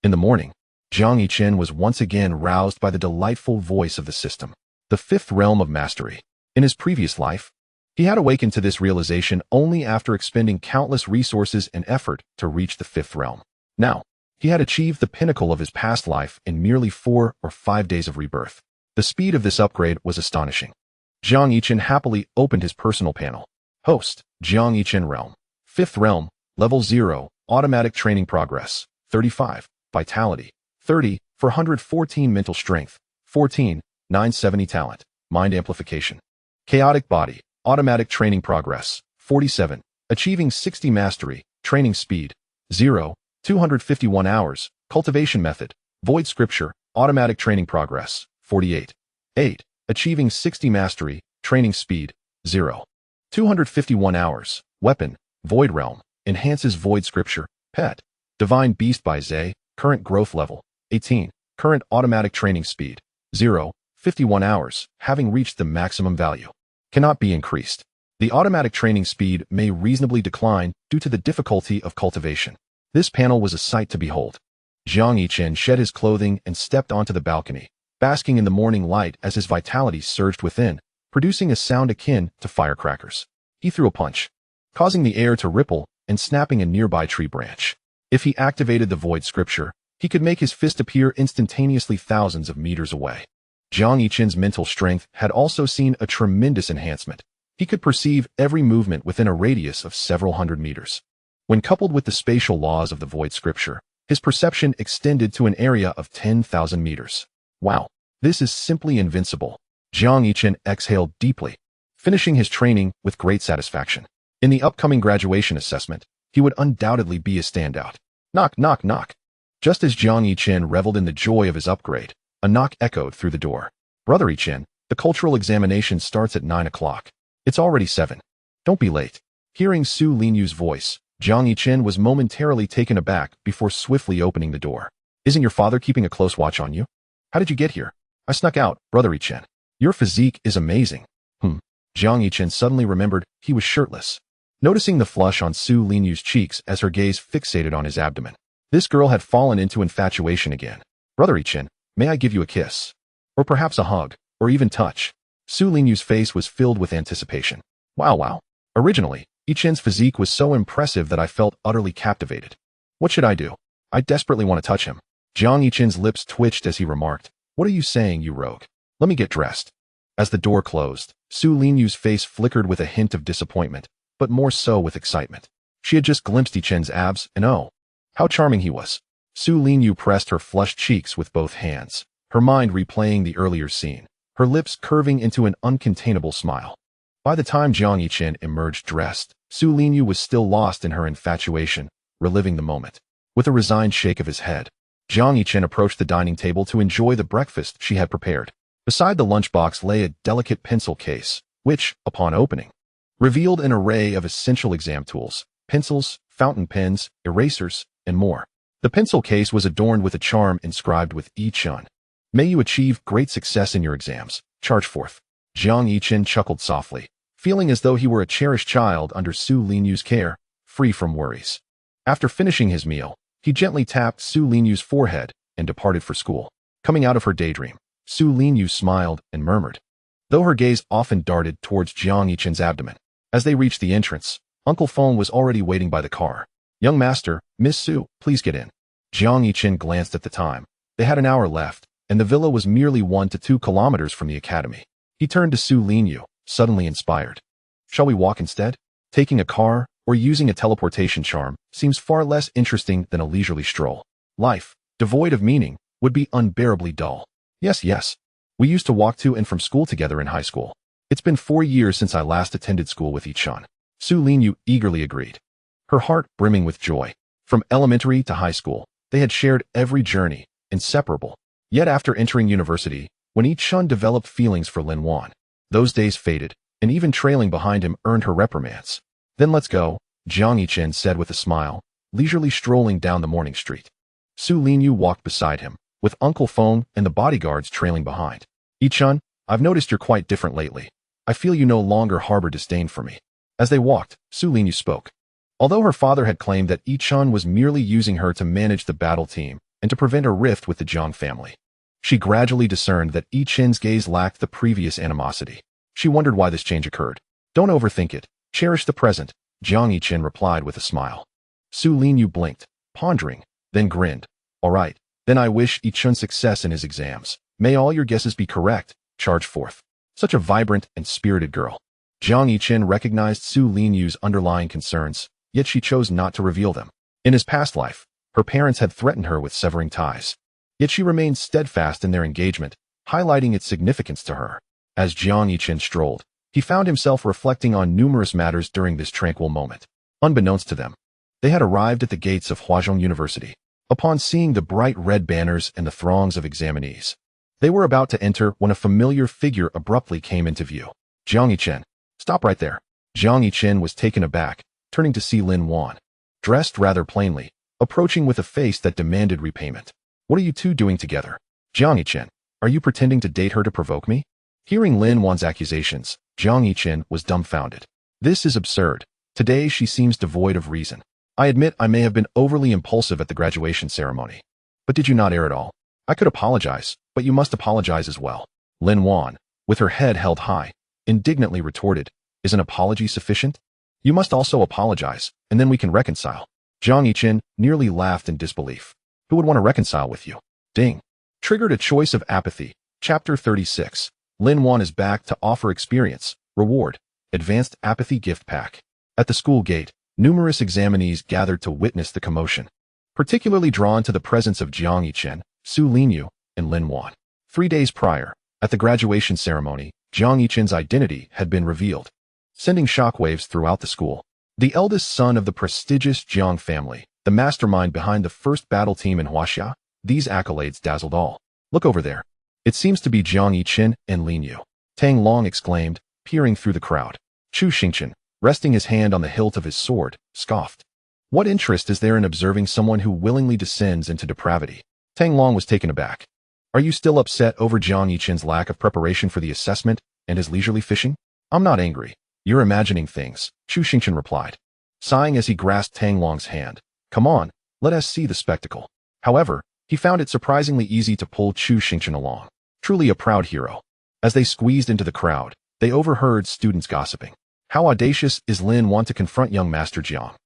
In the morning, Jiang Yichen was once again roused by the delightful voice of the system. The 5th realm of mastery. In his previous life, he had awakened to this realization only after expending countless resources and effort to reach the 5th realm. Now, he had achieved the pinnacle of his past life in merely 4 or 5 days of rebirth. The speed of this upgrade was astonishing. Jiang Yichen happily opened his personal panel. Host, Jiang Yichen Realm. 5th Realm, Level 0, Automatic Training Progress, 35, Vitality, 30, 414 Mental Strength, 14, 970 Talent, Mind Amplification. Chaotic Body, Automatic Training Progress, 47, Achieving 60 Mastery, Training Speed, 0, 251 Hours, Cultivation Method, Void Scripture, Automatic Training Progress, 48, 8, Achieving 60 Mastery, Training Speed, 0. 251 Hours, Weapon, Void Realm, Enhances Void Scripture, Pet, Divine Beast by Zay, Current Growth Level, 18, Current Automatic Training Speed, 0, 51 Hours, having reached the maximum value. Cannot be increased. The automatic training speed may reasonably decline due to the difficulty of cultivation. This panel was a sight to behold. Jiang Yichen shed his clothing and stepped onto the balcony, basking in the morning light as his vitality surged within, producing a sound akin to firecrackers. He threw a punch, causing the air to ripple and snapping a nearby tree branch. If he activated the Void Scripture, he could make his fist appear instantaneously thousands of meters away. Jiang Yichen's mental strength had also seen a tremendous enhancement. He could perceive every movement within a radius of several hundred meters. When coupled with the spatial laws of the Void Scripture, his perception extended to an area of 10,000 meters. Wow, this is simply invincible. Jiang Yichen exhaled deeply, finishing his training with great satisfaction. In the upcoming graduation assessment, he would undoubtedly be a standout. Knock, knock, knock. Just as Jiang Yichen reveled in the joy of his upgrade, a knock echoed through the door. Brother Yichen, the cultural examination starts at 9 o'clock. It's already 7. Don't be late. Hearing Su Linyu's voice, Jiang Yichen was momentarily taken aback before swiftly opening the door. Isn't your father keeping a close watch on you? How did you get here? I snuck out, Brother Yichen. Your physique is amazing. Jiang Yichen suddenly remembered he was shirtless. Noticing the flush on Su Linyu's cheeks as her gaze fixated on his abdomen, this girl had fallen into infatuation again. Brother Yichen, may I give you a kiss? Or perhaps a hug, or even touch? Su Linyu's face was filled with anticipation. Wow. Originally, Yichen's physique was so impressive that I felt utterly captivated. What should I do? I desperately want to touch him. Jiang Yichen's lips twitched as he remarked, What are you saying, you rogue? Let me get dressed. As the door closed, Su Linyu's face flickered with a hint of disappointment, but more so with excitement. She had just glimpsed Yichen's abs, and oh, how charming he was. Su Linyu pressed her flushed cheeks with both hands, her mind replaying the earlier scene, her lips curving into an uncontainable smile. By the time Jiang Yichen emerged dressed, Su Linyu was still lost in her infatuation, reliving the moment. With a resigned shake of his head, Jiang Yichen approached the dining table to enjoy the breakfast she had prepared. Beside the lunchbox lay a delicate pencil case, which, upon opening, revealed an array of essential exam tools, pencils, fountain pens, erasers, and more. The pencil case was adorned with a charm inscribed with Yichen. May you achieve great success in your exams. Charge forth. Jiang Yichen chuckled softly, feeling as though he were a cherished child under Su Linyu's care, free from worries. After finishing his meal, he gently tapped Su Linyu's forehead and departed for school. Coming out of her daydream, Su Linyu smiled and murmured, though her gaze often darted towards Jiang Yichen's abdomen. As they reached the entrance, Uncle Feng was already waiting by the car. Young master, Miss Su, please get in. Jiang Yichen glanced at the time. They had an hour left, and the villa was merely 1 to 2 kilometers from the academy. He turned to Su Linyu, suddenly inspired. Shall we walk instead? Taking a car, or using a teleportation charm, seems far less interesting than a leisurely stroll. Life, devoid of meaning, would be unbearably dull. Yes. We used to walk to and from school together in high school. It's been 4 years since I last attended school with Yichen. Su Linyu eagerly agreed, her heart brimming with joy. From elementary to high school, they had shared every journey, inseparable. Yet after entering university, when Yichen developed feelings for Lin Wan, those days faded, and even trailing behind him earned her reprimands. Then let's go, Jiang Yichen said with a smile, leisurely strolling down the morning street. Su Linyu walked beside him, with Uncle Feng and the bodyguards trailing behind. Yichen, I've noticed you're quite different lately. I feel you no longer harbor disdain for me. As they walked, Su Linyu spoke. Although her father had claimed that Yichen was merely using her to manage the battle team and to prevent a rift with the Jiang family, she gradually discerned that Yichen's gaze lacked the previous animosity. She wondered why this change occurred. Don't overthink it. Cherish the present, Jiang Yichen replied with a smile. Su Linyu blinked, pondering, then grinned. All right, then I wish Yichen success in his exams. May all your guesses be correct. Charge forth. Such a vibrant and spirited girl. Jiang Yichen recognized Su Linyu's underlying concerns, yet she chose not to reveal them. In his past life, her parents had threatened her with severing ties. Yet she remained steadfast in their engagement, highlighting its significance to her. As Jiang Yichen strolled, he found himself reflecting on numerous matters during this tranquil moment. Unbeknownst to them, they had arrived at the gates of Huazhong University. Upon seeing the bright red banners and the throngs of examinees, they were about to enter when a familiar figure abruptly came into view. Jiang Yichen, stop right there. Jiang Yichen was taken aback, turning to see Lin Wan, dressed rather plainly, approaching with a face that demanded repayment. What are you two doing together? Jiang Yichen, are you pretending to date her to provoke me? Hearing Lin Wan's accusations, Jiang Yichen was dumbfounded. This is absurd. Today she seems devoid of reason. I admit I may have been overly impulsive at the graduation ceremony. But did you not err at all? I could apologize, but you must apologize as well. Lin Wan, with her head held high, indignantly retorted, is an apology sufficient? You must also apologize, and then we can reconcile. Jiang Yichen nearly laughed in disbelief. Who would want to reconcile with you? Ding. Triggered a choice of apathy. Chapter 36. Lin Wan is back to offer experience, reward, advanced apathy gift pack. At the school gate, numerous examinees gathered to witness the commotion, particularly drawn to the presence of Jiang Yichen, Su Linyu, and Lin Wan. 3 days prior, at the graduation ceremony, Jiang Yichen's identity had been revealed, sending shockwaves throughout the school. The eldest son of the prestigious Jiang family, the mastermind behind the first battle team in Huaxia, these accolades dazzled all. Look over there. It seems to be Jiang Yichen and Lin Yu. Tang Long exclaimed, peering through the crowd. Chu Xingchen, resting his hand on the hilt of his sword, scoffed. What interest is there in observing someone who willingly descends into depravity? Tang Long was taken aback. Are you still upset over Jiang Yichen's lack of preparation for the assessment and his leisurely fishing? I'm not angry. You're imagining things, Chu Xingchen replied, sighing as he grasped Tang Long's hand. Come on, let us see the spectacle. However, he found it surprisingly easy to pull Chu Xingchen along. Truly a proud hero. As they squeezed into the crowd, they overheard students gossiping. How audacious is Lin Wan to confront young Master Jiang?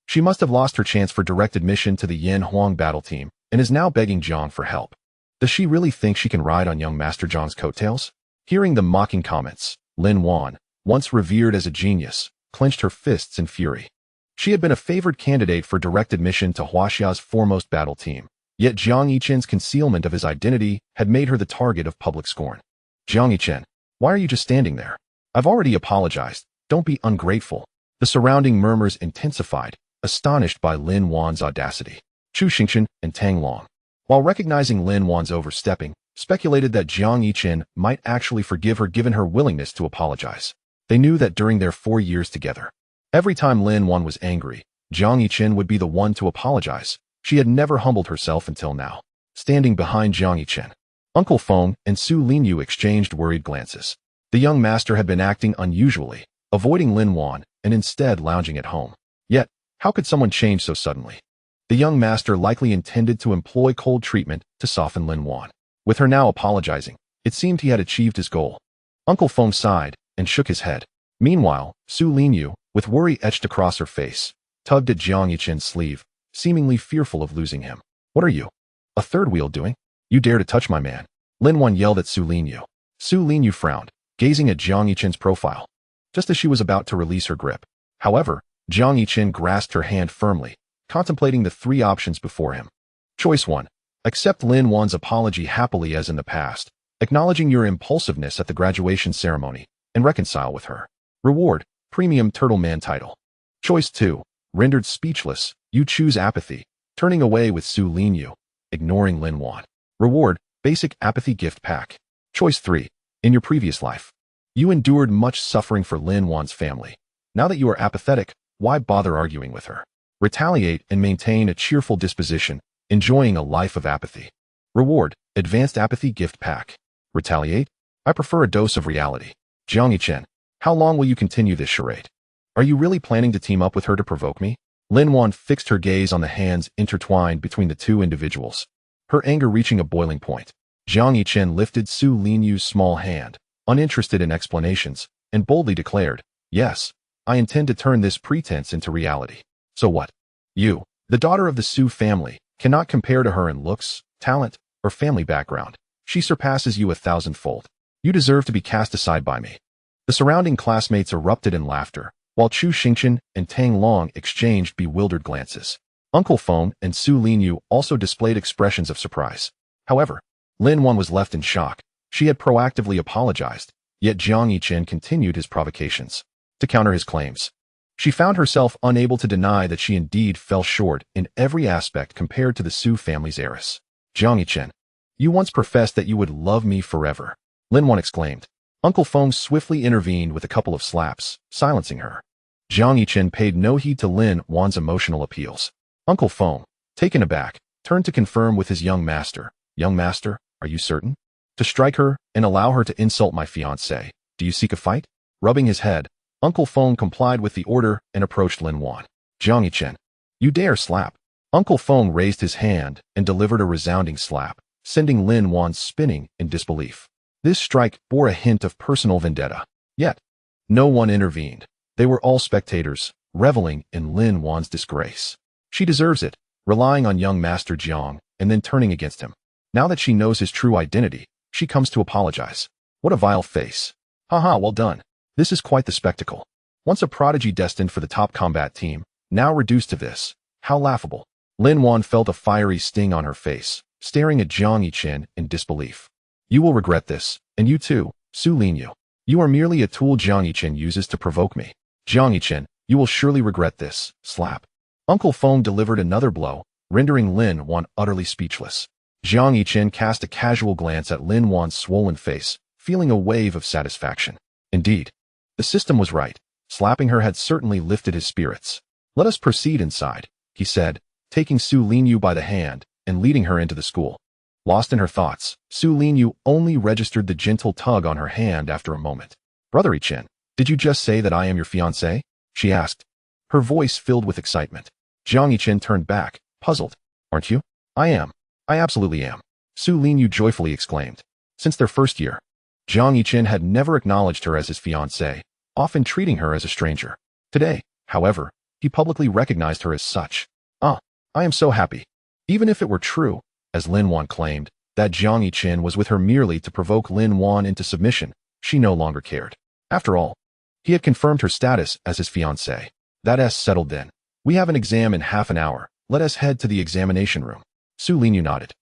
She must have lost her chance for direct admission to the Yan Huang battle team and is now begging Jiang for help. Does she really think she can ride on young Master Jiang's coattails? Hearing the mocking comments, Lin Wan, once revered as a genius, clenched her fists in fury. She had been a favored candidate for direct admission to Huaxia's foremost battle team, yet Jiang Yichen's concealment of his identity had made her the target of public scorn. Jiang Yichen, why are you just standing there? I've already apologized, don't be ungrateful. The surrounding murmurs intensified, astonished by Lin Wan's audacity. Chu Xingchen and Tang Long, while recognizing Lin Wan's overstepping, speculated that Jiang Yichen might actually forgive her given her willingness to apologize. They knew that during their 4 years together, every time Lin Wan was angry, Jiang Yichen would be the one to apologize. She had never humbled herself until now. Standing behind Jiang Yichen, Uncle Feng and Su Linyu exchanged worried glances. The young master had been acting unusually, avoiding Lin Wan and instead lounging at home. Yet, how could someone change so suddenly? The young master likely intended to employ cold treatment to soften Lin Wan. With her now apologizing, it seemed he had achieved his goal. Uncle Feng sighed and shook his head. Meanwhile, Su Linyu, with worry etched across her face, tugged at Jiang Yichen's sleeve, seemingly fearful of losing him. What are you, a third wheel, doing? You dare to touch my man? Lin Wan yelled at Su Linyu. Su Linyu frowned, gazing at Jiang Yichen's profile, just as she was about to release her grip. However, Jiang Yichen grasped her hand firmly, contemplating the 3 options before him. Choice 1. Accept Lin Wan's apology happily as in the past, acknowledging your impulsiveness at the graduation ceremony, and reconcile with her. Reward, Premium Turtle Man title. Choice 2. Rendered speechless, you choose apathy, turning away with Su Linyu, ignoring Lin Wan. Reward, Basic Apathy Gift Pack. Choice 3. In your previous life, you endured much suffering for Lin Wan's family. Now that you are apathetic, why bother arguing with her? Retaliate and maintain a cheerful disposition, enjoying a life of apathy. Reward, Advanced Apathy Gift Pack. Retaliate? I prefer a dose of reality. Jiang Yichen, how long will you continue this charade? Are you really planning to team up with her to provoke me? Lin Wan fixed her gaze on the hands intertwined between the 2 individuals, her anger reaching a boiling point. Jiang Yichen lifted Su Linyu's small hand, uninterested in explanations, and boldly declared, yes, I intend to turn this pretense into reality. So what? You, the daughter of the Su family, cannot compare to her in looks, talent, or family background. She surpasses you 1,000-fold. You deserve to be cast aside by me. The surrounding classmates erupted in laughter, while Chu Xingchen and Tang Long exchanged bewildered glances. Uncle Feng and Su Linyu also displayed expressions of surprise. However, Lin Wan was left in shock. She had proactively apologized, yet Jiang Yichen continued his provocations. To counter his claims, she found herself unable to deny that she indeed fell short in every aspect compared to the Su family's heiress. Jiang Yichen, you once professed that you would love me forever, Lin Wan exclaimed. Uncle Feng swiftly intervened with a couple of slaps, silencing her. Jiang Yichen paid no heed to Lin Wan's emotional appeals. Uncle Feng, taken aback, turned to confirm with his young master. Young master, are you certain? To strike her and allow her to insult my fiancé, do you seek a fight? Rubbing his head, Uncle Feng complied with the order and approached Lin Wan. Jiang Yichen, you dare slap. Uncle Feng raised his hand and delivered a resounding slap, sending Lin Wan spinning in disbelief. This strike bore a hint of personal vendetta. Yet, no one intervened. They were all spectators, reveling in Lin Wan's disgrace. She deserves it, relying on young Master Jiang, and then turning against him. Now that she knows his true identity, she comes to apologize. What a vile face. Haha, well done. This is quite the spectacle. Once a prodigy destined for the top combat team, now reduced to this. How laughable. Lin Wan felt a fiery sting on her face, staring at Jiang Yichen in disbelief. You will regret this, and you too, Su Linyu. You are merely a tool Jiang Yichen uses to provoke me. Jiang Yichen, you will surely regret this. Slap. Uncle Feng delivered another blow, rendering Lin Wan utterly speechless. Jiang Yichen cast a casual glance at Lin Wan's swollen face, feeling a wave of satisfaction. Indeed, the system was right. Slapping her had certainly lifted his spirits. Let us proceed inside, he said, taking Su Linyu by the hand and leading her into the school. Lost in her thoughts, Su Linyu only registered the gentle tug on her hand after a moment. Brother Yichen, did you just say that I am your fiancé? She asked, her voice filled with excitement. Jiang Yichen turned back, puzzled. Aren't you? I am. I absolutely am. Su Linyu joyfully exclaimed. Since their first year, Jiang Yichen had never acknowledged her as his fiancé, often treating her as a stranger. Today, however, he publicly recognized her as such. Ah, I am so happy. Even if it were true, as Lin Wan claimed, That Jiang Yichen was with her merely to provoke Lin Wan into submission, she no longer cared. After all, he had confirmed her status as his fiancée. That S settled then. We have an exam in half an hour. Let us head to the examination room. Su Linyu nodded,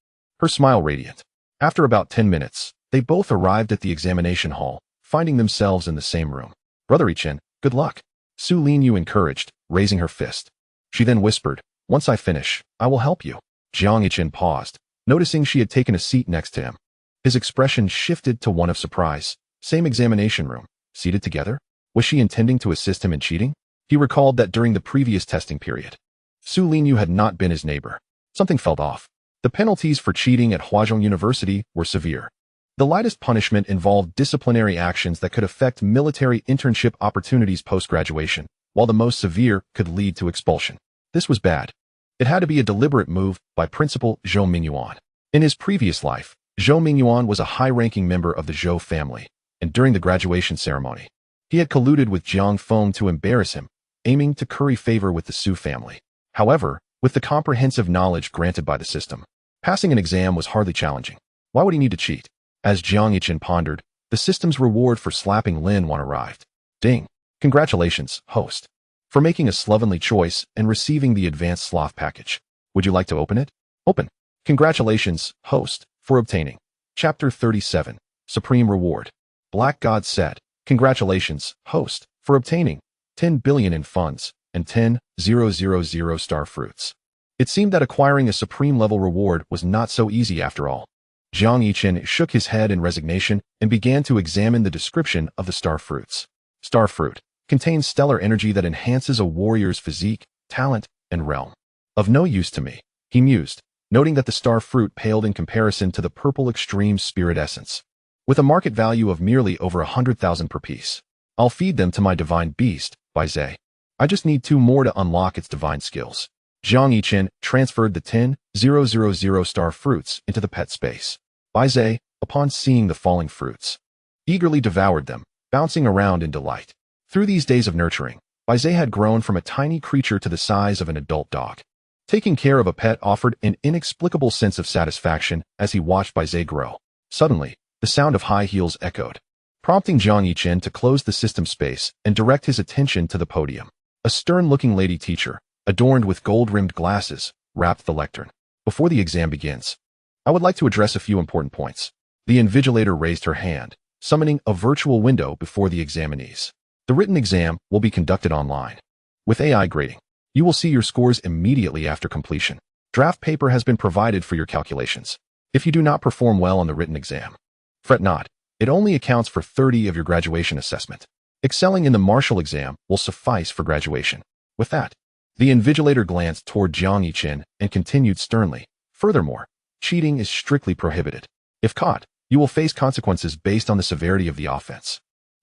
her smile radiant. After about 10 minutes, they both arrived at the examination hall, finding themselves in the same room. Brother Yichen, good luck. Su Linyu encouraged, raising her fist. She then whispered, once I finish, I will help you. Jiang Yichen paused, noticing she had taken a seat next to him. His expression shifted to one of surprise. Same examination room, seated together? Was she intending to assist him in cheating? He recalled that during the previous testing period, Su Linyu had not been his neighbor. Something felt off. The penalties for cheating at Huazhong University were severe. The lightest punishment involved disciplinary actions that could affect military internship opportunities post-graduation, while the most severe could lead to expulsion. This was bad. It had to be a deliberate move by Principal Zhou Mingyuan. In his previous life, Zhou Mingyuan was a high-ranking member of the Zhou family, and during the graduation ceremony, he had colluded with Jiang Feng to embarrass him, aiming to curry favor with the Su family. However, with the comprehensive knowledge granted by the system, passing an exam was hardly challenging. Why would he need to cheat? As Jiang Yichen pondered, the system's reward for slapping Lin Wan arrived. Ding! Congratulations, host, for making a slovenly choice and receiving the advanced sloth package. Would you like to open it? Open. Congratulations, host, for obtaining. Chapter 37, Supreme Reward. Black God said, congratulations, host, for obtaining 10 billion in funds and 10,000 star fruits. It seemed that acquiring a supreme-level reward was not so easy after all. Jiang Yichen shook his head in resignation and began to examine the description of the star fruits. Star fruit contains stellar energy that enhances a warrior's physique, talent, and realm. Of no use to me, he mused, noting that the star fruit paled in comparison to the purple extreme spirit essence. With a market value of merely over 100,000 per piece, I'll feed them to my divine beast, Bai Zhe. I just need 2 more to unlock its divine skills. Jiang Yichen transferred the 10,000 star fruits into the pet space. Bai Zhe, upon seeing the falling fruits, eagerly devoured them, bouncing around in delight. Through these days of nurturing, Bai Zhe had grown from a tiny creature to the size of an adult dog. Taking care of a pet offered an inexplicable sense of satisfaction as he watched Bai Zhe grow. Suddenly, the sound of high heels echoed, prompting Jiang Yichen to close the system space and direct his attention to the podium. A stern-looking lady teacher, adorned with gold-rimmed glasses, wrapped the lectern. Before the exam begins, I would like to address a few important points. The invigilator raised her hand, summoning a virtual window before the examinees. The written exam will be conducted online. With AI grading, you will see your scores immediately after completion. Draft paper has been provided for your calculations. If you do not perform well on the written exam, fret not. It only accounts for 30 of your graduation assessment. Excelling in the martial exam will suffice for graduation. With that, the invigilator glanced toward Jiang Yichen and continued sternly, furthermore, cheating is strictly prohibited. If caught, you will face consequences based on the severity of the offense.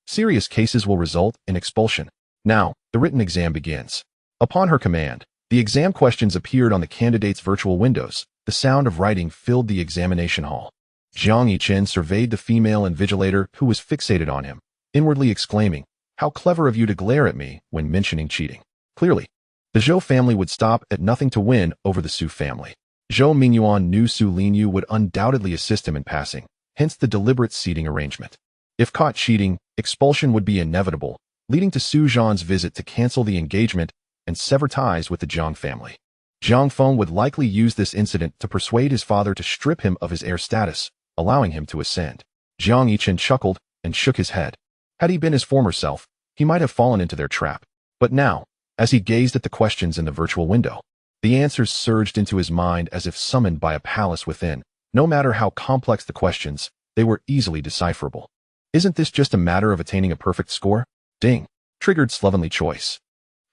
Serious cases will result in expulsion. Now, the written exam begins. Upon her command, the exam questions appeared on the candidates' virtual windows. The sound of writing filled the examination hall. Jiang Yichen surveyed the female invigilator who was fixated on him, inwardly exclaiming, how clever of you to glare at me when mentioning cheating. Clearly, the Zhou family would stop at nothing to win over the Su family. Zhou Mingyuan knew Su Linyu would undoubtedly assist him in passing, hence the deliberate seating arrangement. If caught cheating, expulsion would be inevitable, leading to Su Zhan's visit to cancel the engagement and sever ties with the Jiang family. Jiang Feng would likely use this incident to persuade his father to strip him of his heir status, allowing him to ascend. Jiang Yichen chuckled and shook his head. Had he been his former self, he might have fallen into their trap. But now, as he gazed at the questions in the virtual window, the answers surged into his mind as if summoned by a palace within. No matter how complex the questions, they were easily decipherable. Isn't this just a matter of attaining a perfect score? Ding. Triggered slovenly choice.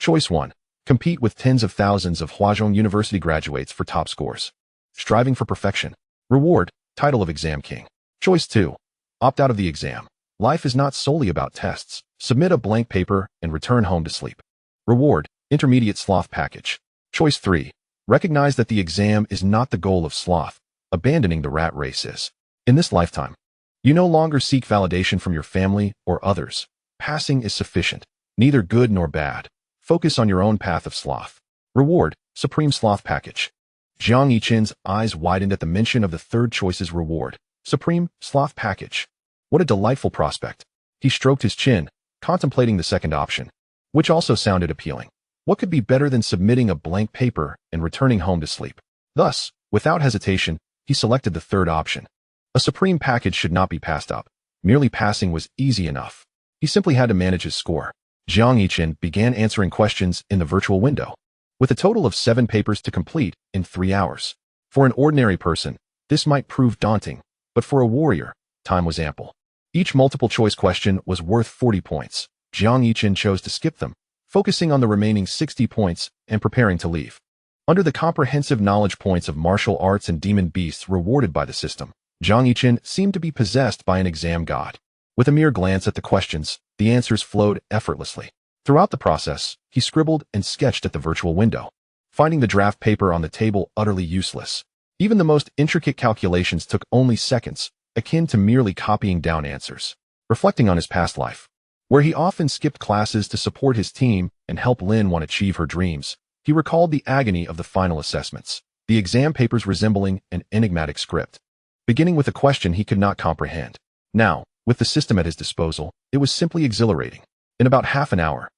Choice 1. Compete with tens of thousands of Huazhong University graduates for top scores. Striving for perfection. Reward. Title of Exam King. Choice 2. Opt out of the exam. Life is not solely about tests. Submit a blank paper and return home to sleep. Reward. Intermediate sloth package. Choice 3. Recognize that the exam is not the goal of sloth. Abandoning the rat race is. In this lifetime, you no longer seek validation from your family or others. Passing is sufficient. Neither good nor bad. Focus on your own path of sloth. Reward. Supreme sloth package. Jiang Yichen's eyes widened at the mention of the third choice's reward, Supreme Sloth Package. What a delightful prospect. He stroked his chin, contemplating the second option, which also sounded appealing. What could be better than submitting a blank paper and returning home to sleep? Thus, without hesitation, he selected the third option. A Supreme Package should not be passed up. Merely passing was easy enough. He simply had to manage his score. Jiang Yichen began answering questions in the virtual window, with a total of 7 papers to complete in 3 hours. For an ordinary person, this might prove daunting, but for a warrior, time was ample. Each multiple-choice question was worth 40 points. Jiang Yichen chose to skip them, focusing on the remaining 60 points and preparing to leave. Under the comprehensive knowledge points of martial arts and demon beasts rewarded by the system, Jiang Yichen seemed to be possessed by an exam god. With a mere glance at the questions, the answers flowed effortlessly. Throughout the process, he scribbled and sketched at the virtual window, finding the draft paper on the table utterly useless. Even the most intricate calculations took only seconds, akin to merely copying down answers. Reflecting on his past life, where he often skipped classes to support his team and help Lin Wan achieve her dreams, he recalled the agony of the final assessments, the exam papers resembling an enigmatic script, beginning with a question he could not comprehend. Now, with the system at his disposal, it was simply exhilarating. In about half an hour,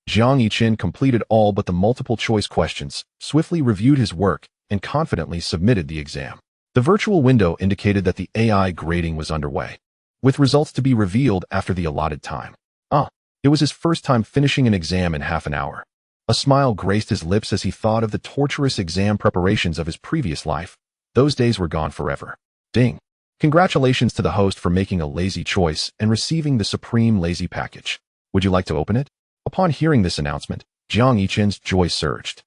Jiang Yichen completed all but the multiple-choice questions, swiftly reviewed his work, and confidently submitted the exam. The virtual window indicated that the AI grading was underway, with results to be revealed after the allotted time. It was his first time finishing an exam in half an hour. A smile graced his lips as he thought of the torturous exam preparations of his previous life. Those days were gone forever. Ding! Congratulations to the host for making a lazy choice and receiving the Supreme Lazy Package. Would you like to open it? Upon hearing this announcement, Jiang Yichen's joy surged.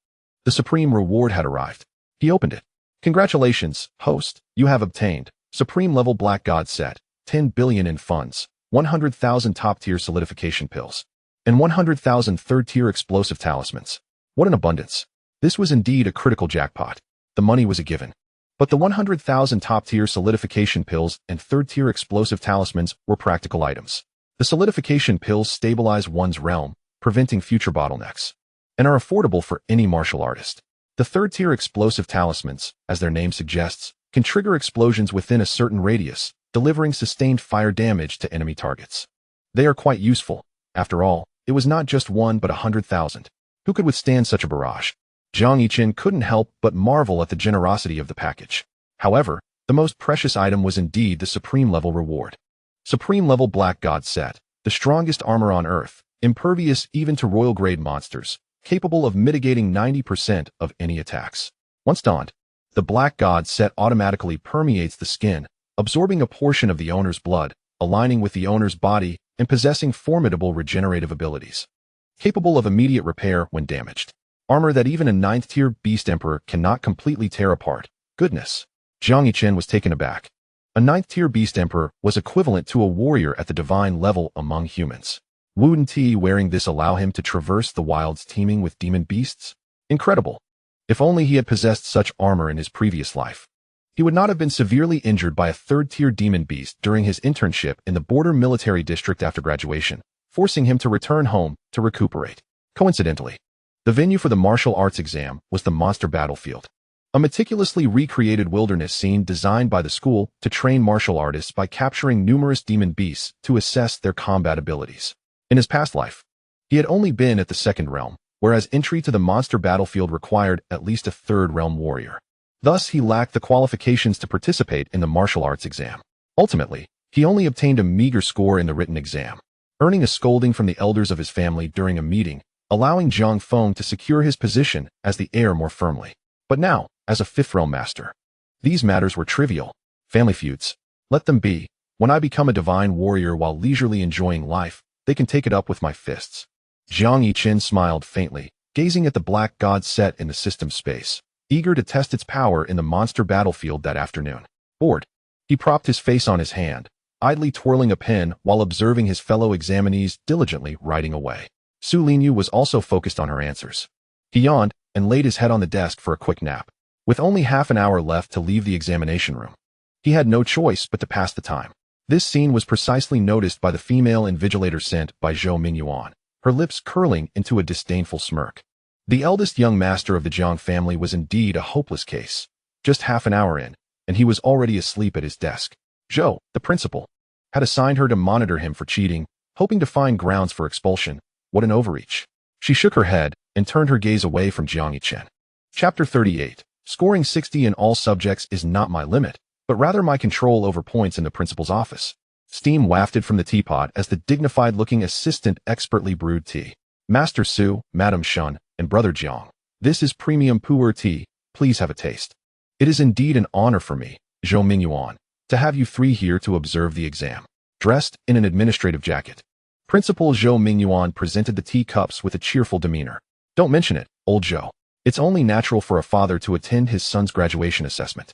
The Supreme Reward had arrived. He opened it. Congratulations, host. You have obtained Supreme Level Black God Set, 10 billion in funds, 100,000 top-tier solidification pills, and 100,000 third-tier explosive talismans. What an abundance. This was indeed a critical jackpot. The money was a given. But the 100,000 top-tier solidification pills and third-tier explosive talismans were practical items. The solidification pills stabilize one's realm, preventing future bottlenecks, and are affordable for any martial artist. The third-tier explosive talismans, as their name suggests, can trigger explosions within a certain radius, delivering sustained fire damage to enemy targets. They are quite useful. After all, it was not just 1 but 100,000. Who could withstand such a barrage? Jiang Yichen couldn't help but marvel at the generosity of the package. However, the most precious item was indeed the Supreme Level Reward. Supreme Level Black God Set, the strongest armor on Earth, impervious even to royal-grade monsters, capable of mitigating 90% of any attacks. Once donned, the Black God Set automatically permeates the skin, absorbing a portion of the owner's blood, aligning with the owner's body, and possessing formidable regenerative abilities. Capable of immediate repair when damaged. Armor that even a 9th-tier Beast Emperor cannot completely tear apart. Goodness. Jiang Yichen was taken aback. A 9th-tier Beast Emperor was equivalent to a warrior at the divine level among humans. Wouldn't he wearing this allow him to traverse the wilds teeming with demon beasts? Incredible. If only he had possessed such armor in his previous life. He would not have been severely injured by a 3rd-tier demon beast during his internship in the border military district after graduation, forcing him to return home to recuperate. Coincidentally, the venue for the martial arts exam was the monster battlefield, a meticulously recreated wilderness scene designed by the school to train martial artists by capturing numerous demon beasts to assess their combat abilities. In his past life, he had only been at the 2nd realm, whereas entry to the monster battlefield required at least a 3rd realm warrior. Thus, he lacked the qualifications to participate in the martial arts exam. Ultimately, he only obtained a meager score in the written exam, earning a scolding from the elders of his family during a meeting, allowing Zhang Feng to secure his position as the heir more firmly. But now, as a 5th realm master, these matters were trivial. Family feuds. Let them be. When I become a divine warrior while leisurely enjoying life, they can take it up with my fists. Jiang Yichen smiled faintly, gazing at the Black God Set in the system space, eager to test its power in the monster battlefield that afternoon. Bored, he propped his face on his hand, idly twirling a pen while observing his fellow examinees diligently writing away. Su Linyu was also focused on her answers. He yawned and laid his head on the desk for a quick nap. With only half an hour left to leave the examination room, he had no choice but to pass the time. This scene was precisely noticed by the female invigilator sent by Zhou Mingyuan, her lips curling into a disdainful smirk. The eldest young master of the Jiang family was indeed a hopeless case. Just half an hour in, and he was already asleep at his desk. Zhou, the principal, had assigned her to monitor him for cheating, hoping to find grounds for expulsion. What an overreach. She shook her head and turned her gaze away from Jiang Yichen. Chapter 38. Scoring 60 in all subjects is not my limit, but rather my control over points in the principal's office. Steam wafted from the teapot as the dignified-looking assistant expertly brewed tea. Master Su, Madam Shun, and Brother Jiang. This is premium pu'er tea. Please have a taste. It is indeed an honor for me, Zhou Mingyuan, to have you three here to observe the exam. Dressed in an administrative jacket, Principal Zhou Mingyuan presented the teacups with a cheerful demeanor. Don't mention it, old Zhou. It's only natural for a father to attend his son's graduation assessment.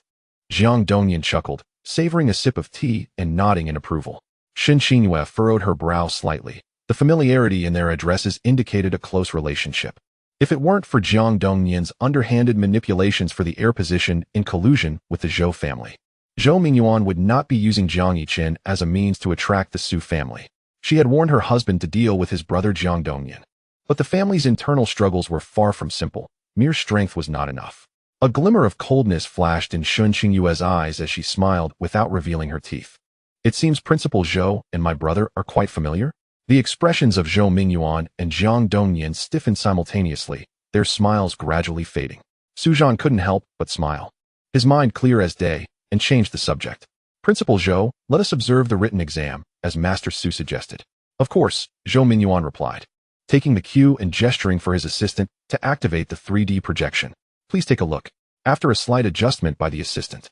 Jiang Dongyan chuckled, savoring a sip of tea and nodding in approval. Shen Xingyue furrowed her brow slightly. The familiarity in their addresses indicated a close relationship. If it weren't for Jiang Dongyan's underhanded manipulations for the heir position in collusion with the Zhou family, Zhou Mingyuan would not be using Jiang Yichen as a means to attract the Su family. She had warned her husband to deal with his brother Jiang Dongyan. But the family's internal struggles were far from simple. Mere strength was not enough. A glimmer of coldness flashed in Shen Xingyue's eyes as she smiled without revealing her teeth. It seems Principal Zhou and my brother are quite familiar? The expressions of Zhou Mingyuan and Jiang Dongyan stiffened simultaneously, their smiles gradually fading. Su Zhan couldn't help but smile. His mind clear as day, and changed the subject. Principal Zhou, let us observe the written exam, as Master Su suggested. Of course, Zhou Mingyuan replied, taking the cue and gesturing for his assistant to activate the 3D projection. Please take a look. After a slight adjustment by the assistant,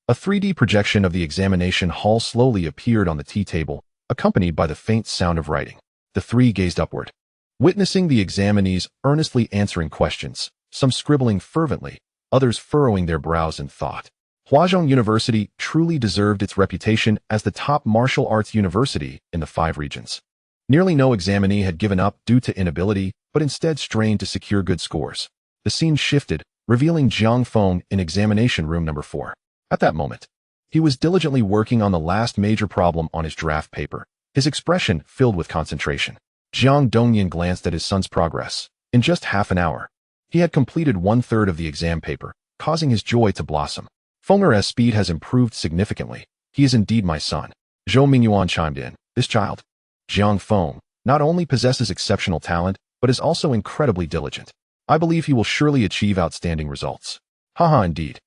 a 3D projection of the examination hall slowly appeared on the tea table, accompanied by the faint sound of writing. The three gazed upward, witnessing the examinees earnestly answering questions, some scribbling fervently, others furrowing their brows in thought. Huazhong University truly deserved its reputation as the top martial arts university in the 5 regions. Nearly no examinee had given up due to inability, but instead strained to secure good scores. The scene shifted, revealing Jiang Feng in examination room number 4. At that moment, he was diligently working on the last major problem on his draft paper, his expression filled with concentration. Jiang Dongyan glanced at his son's progress. In just half an hour, he had completed 1/3 of the exam paper, causing his joy to blossom. Feng'er's speed has improved significantly. He is indeed my son. Zhou Mingyuan chimed in. This child, Jiang Feng, not only possesses exceptional talent, but is also incredibly diligent. I believe he will surely achieve outstanding results. Haha, indeed.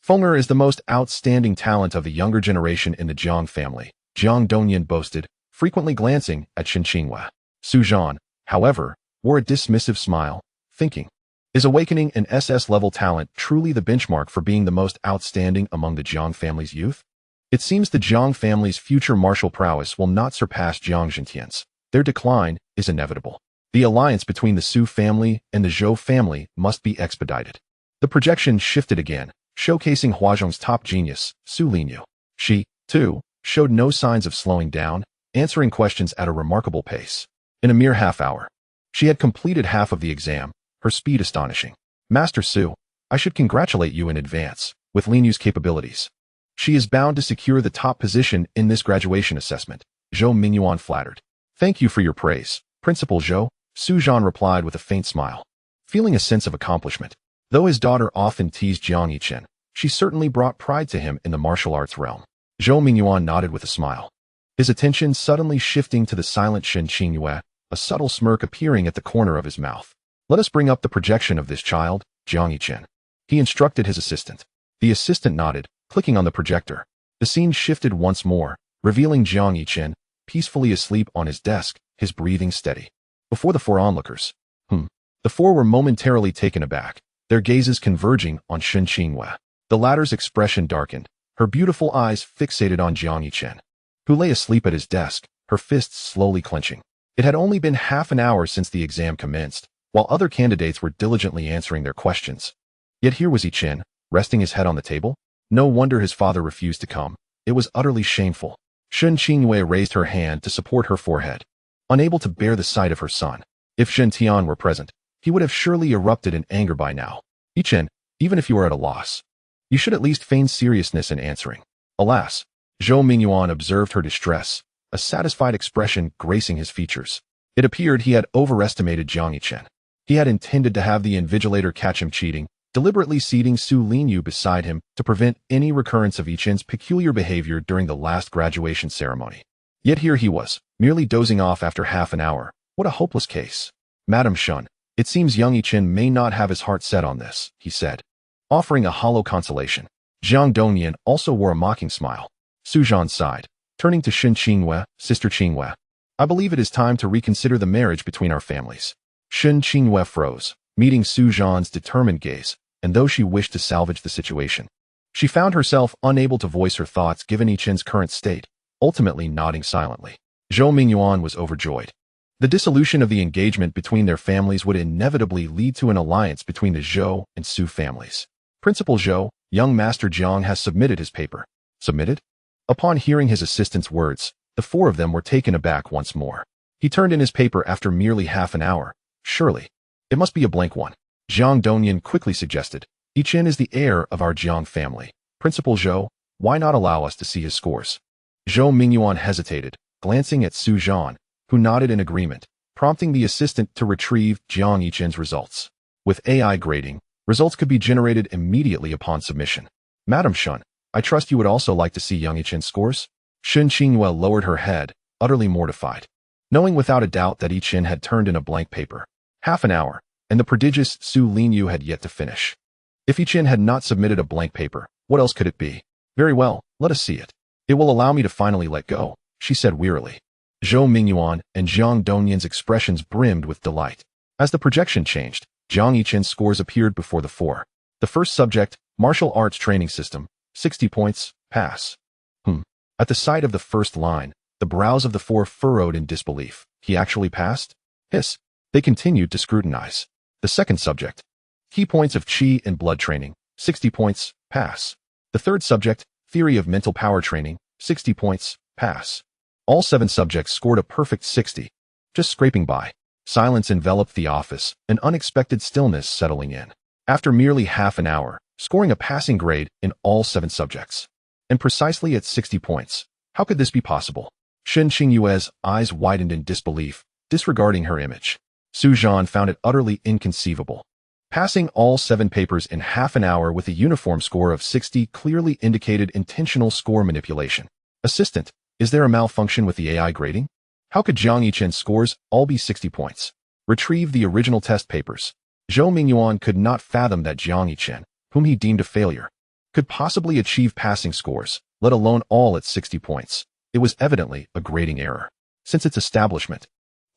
Feng'er is the most outstanding talent of the younger generation in the Jiang family, Jiang Dongyan boasted, frequently glancing at Shen Xingyue. Su Zhan, however, wore a dismissive smile, thinking, is awakening an SS-level talent truly the benchmark for being the most outstanding among the Jiang family's youth? It seems the Jiang family's future martial prowess will not surpass Jiang Zhentian's. Their decline is inevitable. The alliance between the Su family and the Zhou family must be expedited. The projection shifted again, showcasing Huazhong's top genius, Su Linyu. She, too, showed no signs of slowing down, answering questions at a remarkable pace. In a mere half hour, she had completed half of the exam, her speed astonishing. Master Su, I should congratulate you in advance, with Linyu's capabilities. She is bound to secure the top position in this graduation assessment, Zhou Mingyuan flattered. Thank you for your praise, Principal Zhou, Su Zhan replied with a faint smile, feeling a sense of accomplishment. Though his daughter often teased Jiang Yichen, she certainly brought pride to him in the martial arts realm. Zhou Mingyuan nodded with a smile, his attention suddenly shifting to the silent Shen Xingyue, a subtle smirk appearing at the corner of his mouth. Let us bring up the projection of this child, Jiang Yichen. He instructed his assistant. The assistant nodded, clicking on the projector. The scene shifted once more, revealing Jiang Yichen, peacefully asleep on his desk, his breathing steady. Before the 4 onlookers. The 4 were momentarily taken aback, their gazes converging on Shen Xingyue. The latter's expression darkened, her beautiful eyes fixated on Jiang Yichen, who lay asleep at his desk, her fists slowly clenching. It had only been half an hour since the exam commenced, while other candidates were diligently answering their questions. Yet here was Yichen, resting his head on the table. No wonder his father refused to come. It was utterly shameful. Shen Xingyue raised her hand to support her forehead, unable to bear the sight of her son. If Shen Tian were present, he would have surely erupted in anger by now. Yichen, even if you are at a loss, you should at least feign seriousness in answering. Alas, Zhou Mingyuan observed her distress, a satisfied expression gracing his features. It appeared he had overestimated Jiang Yichen. He had intended to have the invigilator catch him cheating, deliberately seating Su Linyu beside him to prevent any recurrence of Yichen's peculiar behavior during the last graduation ceremony. Yet here he was, merely dozing off after half an hour. What a hopeless case. Madam Shun, it seems Jiang Yichen may not have his heart set on this, he said, offering a hollow consolation. Jiang Dongyan also wore a mocking smile. Su Zhan sighed, turning to Shen Qinghue, Sister Qinghue. I believe it is time to reconsider the marriage between our families. Shen Qinghue froze, meeting Su Zhan's determined gaze, and though she wished to salvage the situation, she found herself unable to voice her thoughts given Yichen's current state, ultimately nodding silently. Zhou Mingyuan was overjoyed. The dissolution of the engagement between their families would inevitably lead to an alliance between the Zhou and Su families. Principal Zhou, young Master Jiang has submitted his paper. Submitted? Upon hearing his assistant's words, the four of them were taken aback once more. He turned in his paper after merely half an hour. Surely, it must be a blank one. Jiang Dongyan quickly suggested. Yichen is the heir of our Jiang family. Principal Zhou, why not allow us to see his scores? Zhou Mingyuan hesitated, glancing at Su Zhan, who nodded in agreement, prompting the assistant to retrieve Jiang Yichen's results. With AI grading, results could be generated immediately upon submission. Madam Shun, I trust you would also like to see Jiang Yichen's scores? Shen Qinghue lowered her head, utterly mortified, knowing without a doubt that Yichen had turned in a blank paper. Half an hour, and the prodigious Su Linyu had yet to finish. If Yichen had not submitted a blank paper, what else could it be? Very well, let us see it. It will allow me to finally let go, she said wearily. Zhou Mingyuan and Jiang Dongyan's expressions brimmed with delight. As the projection changed, Jiang Yichen's scores appeared before the four. The first subject, Martial Arts Training System, 60 points, pass. At the sight of the first line, the brows of the four furrowed in disbelief. He actually passed? Hiss. They continued to scrutinize. The second subject, Key Points of Qi and Blood Training, 60 points, pass. The third subject, Theory of Mental Power Training, 60 points, pass. All 7 subjects scored a perfect 60, just scraping by. Silence enveloped the office, an unexpected stillness settling in. After merely half an hour, scoring a passing grade in all 7 subjects. And precisely at 60 points. How could this be possible? Shen Qingyue's eyes widened in disbelief, disregarding her image. Su Zhan found it utterly inconceivable. Passing all 7 papers in half an hour with a uniform score of 60 clearly indicated intentional score manipulation. Assistant, is there a malfunction with the AI grading? How could Jiang Yichen's scores all be 60 points? Retrieve the original test papers. Zhou Mingyuan could not fathom that Jiang Yichen, whom he deemed a failure, could possibly achieve passing scores, let alone all at 60 points. It was evidently a grading error. Since its establishment,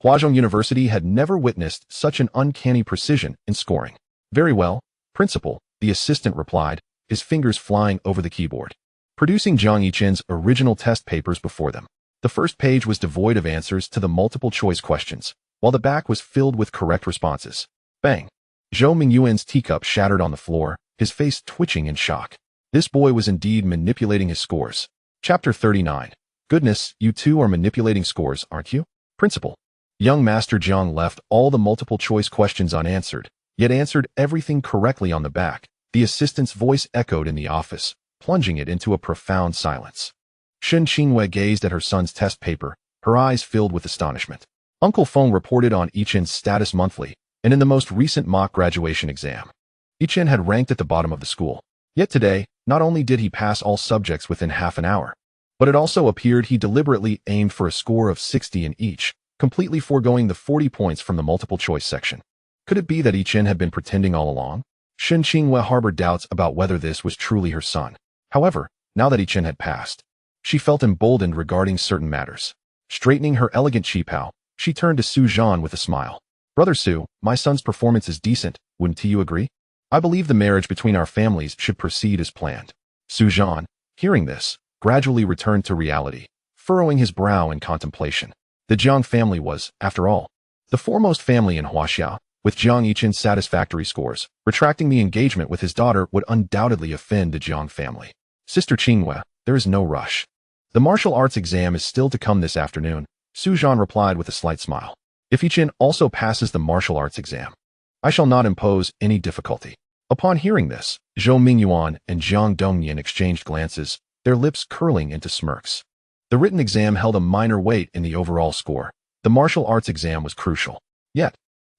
Huazhong University had never witnessed such an uncanny precision in scoring. Very well, Principal, the assistant replied, his fingers flying over the keyboard, producing Jiang Yichen's original test papers before them. The first page was devoid of answers to the multiple-choice questions, while the back was filled with correct responses. Bang! Zhou Mingyuan's teacup shattered on the floor, his face twitching in shock. This boy was indeed manipulating his scores. Chapter 39. Goodness, you two are manipulating scores, aren't you? Principal. Young Master Jiang left all the multiple-choice questions unanswered, yet answered everything correctly on the back. The assistant's voice echoed in the office, plunging it into a profound silence. Shen Qinghue gazed at her son's test paper, her eyes filled with astonishment. Uncle Feng reported on Yichen's status monthly, and in the most recent mock graduation exam, Yichen had ranked at the bottom of the school. Yet today, not only did he pass all subjects within half an hour, but it also appeared he deliberately aimed for a score of 60 in each, completely foregoing the 40 points from the multiple-choice section. Could it be that Yichen had been pretending all along? Shen Qinghue harbored doubts about whether this was truly her son. However, now that Yichen had passed, she felt emboldened regarding certain matters. Straightening her elegant qipao, she turned to Su Zhan with a smile. Brother Su, my son's performance is decent, wouldn't you agree? I believe the marriage between our families should proceed as planned. Su Zhan, hearing this, gradually returned to reality, furrowing his brow in contemplation. The Jiang family was, after all, the foremost family in Huaxia. With Jiang Yichen's satisfactory scores, retracting the engagement with his daughter would undoubtedly offend the Jiang family. Sister Qinghue, there is no rush. The martial arts exam is still to come this afternoon, Su Zhan replied with a slight smile. If Yichen also passes the martial arts exam, I shall not impose any difficulty. Upon hearing this, Zhou Mingyuan and Jiang Dongyan exchanged glances, their lips curling into smirks. The written exam held a minor weight in the overall score. The martial arts exam was crucial. Yet,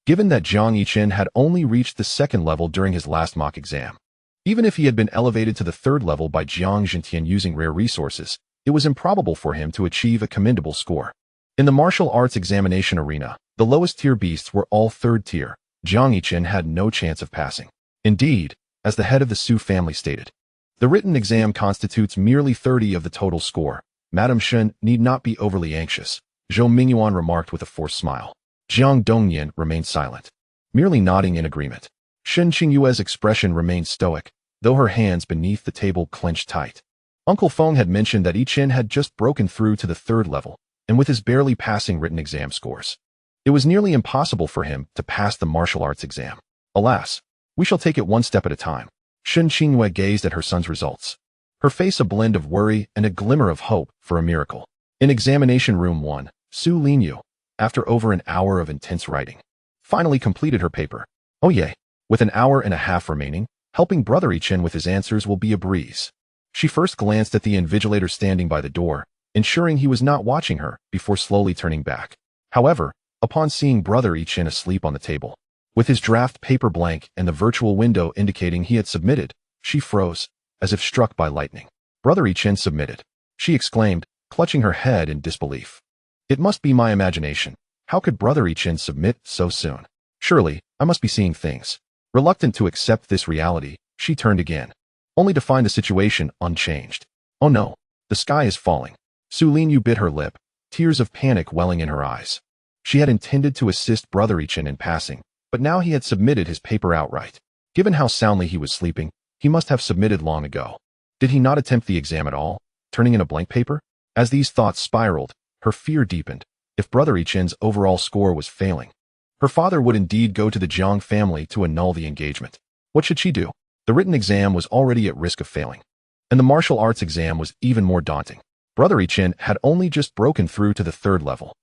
given that Jiang Yichen had only reached the second level during his last mock exam. Even if he had been elevated to the third level by Jiang Yichen using rare resources, it was improbable for him to achieve a commendable score. In the martial arts examination arena, the lowest tier beasts were all third tier. Jiang Yichen had no chance of passing. Indeed, as the head of the Su family stated, the written exam constitutes merely 30 of the total score. Madame Shen need not be overly anxious, Zhou Mingyuan remarked with a forced smile. Jiang Dongyan remained silent, merely nodding in agreement. Shen Qingyue's expression remained stoic, though her hands beneath the table clenched tight. Uncle Feng had mentioned that Yichen had just broken through to the third level, and with his barely passing written exam scores, it was nearly impossible for him to pass the martial arts exam. Alas, we shall take it one step at a time. Shen Qingyue gazed at her son's results, her face a blend of worry and a glimmer of hope for a miracle. In examination room 1, Su Linyu, after over an hour of intense writing, finally completed her paper. Oh yay! With an hour and a half remaining, helping brother Yichen with his answers will be a breeze. She first glanced at the invigilator standing by the door, ensuring he was not watching her, before slowly turning back. However, upon seeing brother Yichen asleep on the table, with his draft paper blank and the virtual window indicating he had submitted, she froze, as if struck by lightning. Brother Yichen submitted, she exclaimed, clutching her head in disbelief. It must be my imagination. How could brother Yichen submit so soon? Surely, I must be seeing things. Reluctant to accept this reality, she turned again, only to find the situation unchanged. Oh no, the sky is falling. Su Linyu bit her lip, tears of panic welling in her eyes. She had intended to assist brother Yichen in passing, but now he had submitted his paper outright. Given how soundly he was sleeping, he must have submitted long ago. Did he not attempt the exam at all, turning in a blank paper? As these thoughts spiraled, her fear deepened. If brother Yichen's overall score was failing, her father would indeed go to the Jiang family to annul the engagement. What should she do? The written exam was already at risk of failing, and the martial arts exam was even more daunting. Brother Yichen had only just broken through to the third level,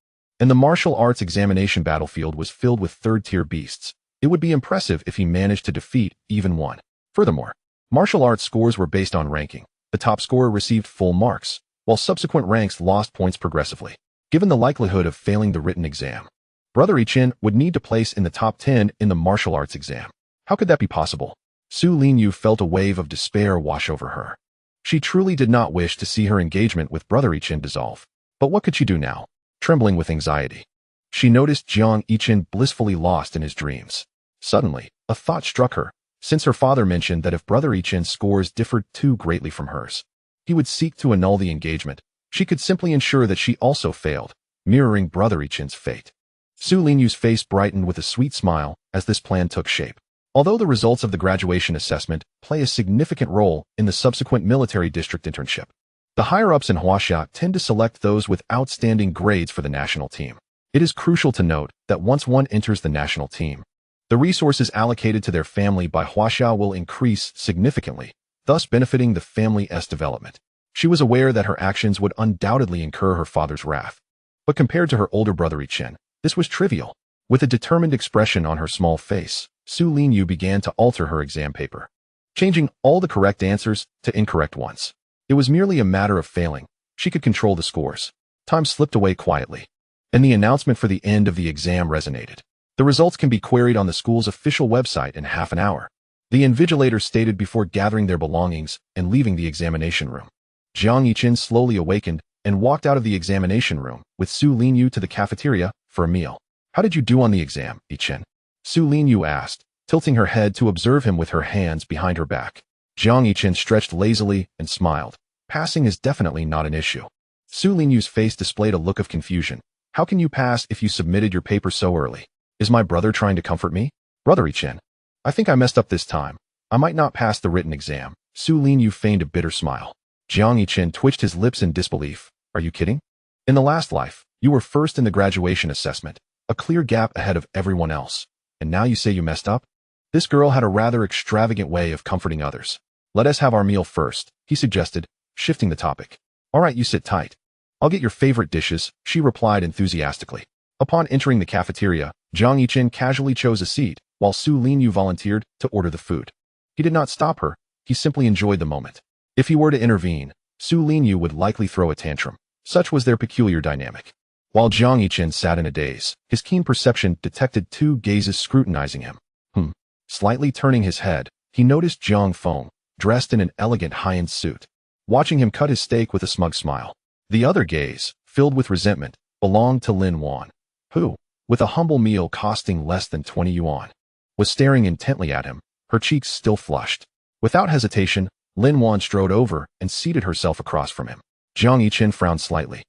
and the martial arts examination battlefield was filled with third-tier beasts. It would be impressive if he managed to defeat even one. Furthermore, martial arts scores were based on ranking. The top scorer received full marks, while subsequent ranks lost points progressively. Given the likelihood of failing the written exam, brother Yichen would need to place in the top 10 in the martial arts exam. How could that be possible? Su Linyu felt a wave of despair wash over her. She truly did not wish to see her engagement with brother Yichen dissolve. But what could she do now? Trembling with anxiety, she noticed Jiang Yichen blissfully lost in his dreams. Suddenly, a thought struck her. Since her father mentioned that if brother Yichen's scores differed too greatly from hers, he would seek to annul the engagement, she could simply ensure that she also failed, mirroring brother Yichen's fate. Su Linyu's face brightened with a sweet smile as this plan took shape. Although the results of the graduation assessment play a significant role in the subsequent military district internship, the higher-ups in Huaxia tend to select those with outstanding grades for the national team. It is crucial to note that once one enters the national team, the resources allocated to their family by Huaxia will increase significantly, thus benefiting the family's development. She was aware that her actions would undoubtedly incur her father's wrath, but compared to her older brother Yichen, this was trivial. With a determined expression on her small face, Su Linyu began to alter her exam paper, changing all the correct answers to incorrect ones. It was merely a matter of failing. She could control the scores. Time slipped away quietly, and the announcement for the end of the exam resonated. The results can be queried on the school's official website in half an hour, the invigilator stated before gathering their belongings and leaving the examination room. Jiang Yichen slowly awakened and walked out of the examination room with Su Linyu to the cafeteria for a meal. How did you do on the exam, Yichen? Su Linyu asked, tilting her head to observe him with her hands behind her back. Jiang Yichen stretched lazily and smiled. Passing is definitely not an issue. Su Linyu's face displayed a look of confusion. How can you pass if you submitted your paper so early? Is my brother trying to comfort me? Brother Yichen, I think I messed up this time. I might not pass the written exam. Su Linyu feigned a bitter smile. Jiang Yichen twitched his lips in disbelief. Are you kidding? In the last life, you were first in the graduation assessment, a clear gap ahead of everyone else. And now you say you messed up? This girl had a rather extravagant way of comforting others. Let us have our meal first, he suggested, shifting the topic. All right, you sit tight. I'll get your favorite dishes, she replied enthusiastically. Upon entering the cafeteria, Jiang Yichen casually chose a seat, while Su Linyu volunteered to order the food. He did not stop her, he simply enjoyed the moment. If he were to intervene, Su Linyu would likely throw a tantrum. Such was their peculiar dynamic. While Jiang Yichen sat in a daze, his keen perception detected two gazes scrutinizing him. Slightly turning his head, he noticed Jiang Feng, dressed in an elegant high-end suit, watching him cut his steak with a smug smile. The other gaze, filled with resentment, belonged to Lin Wan, who, with a humble meal costing less than 20 yuan, was staring intently at him, her cheeks still flushed. Without hesitation, Lin Wan strode over and seated herself across from him. Jiang Yichen frowned slightly,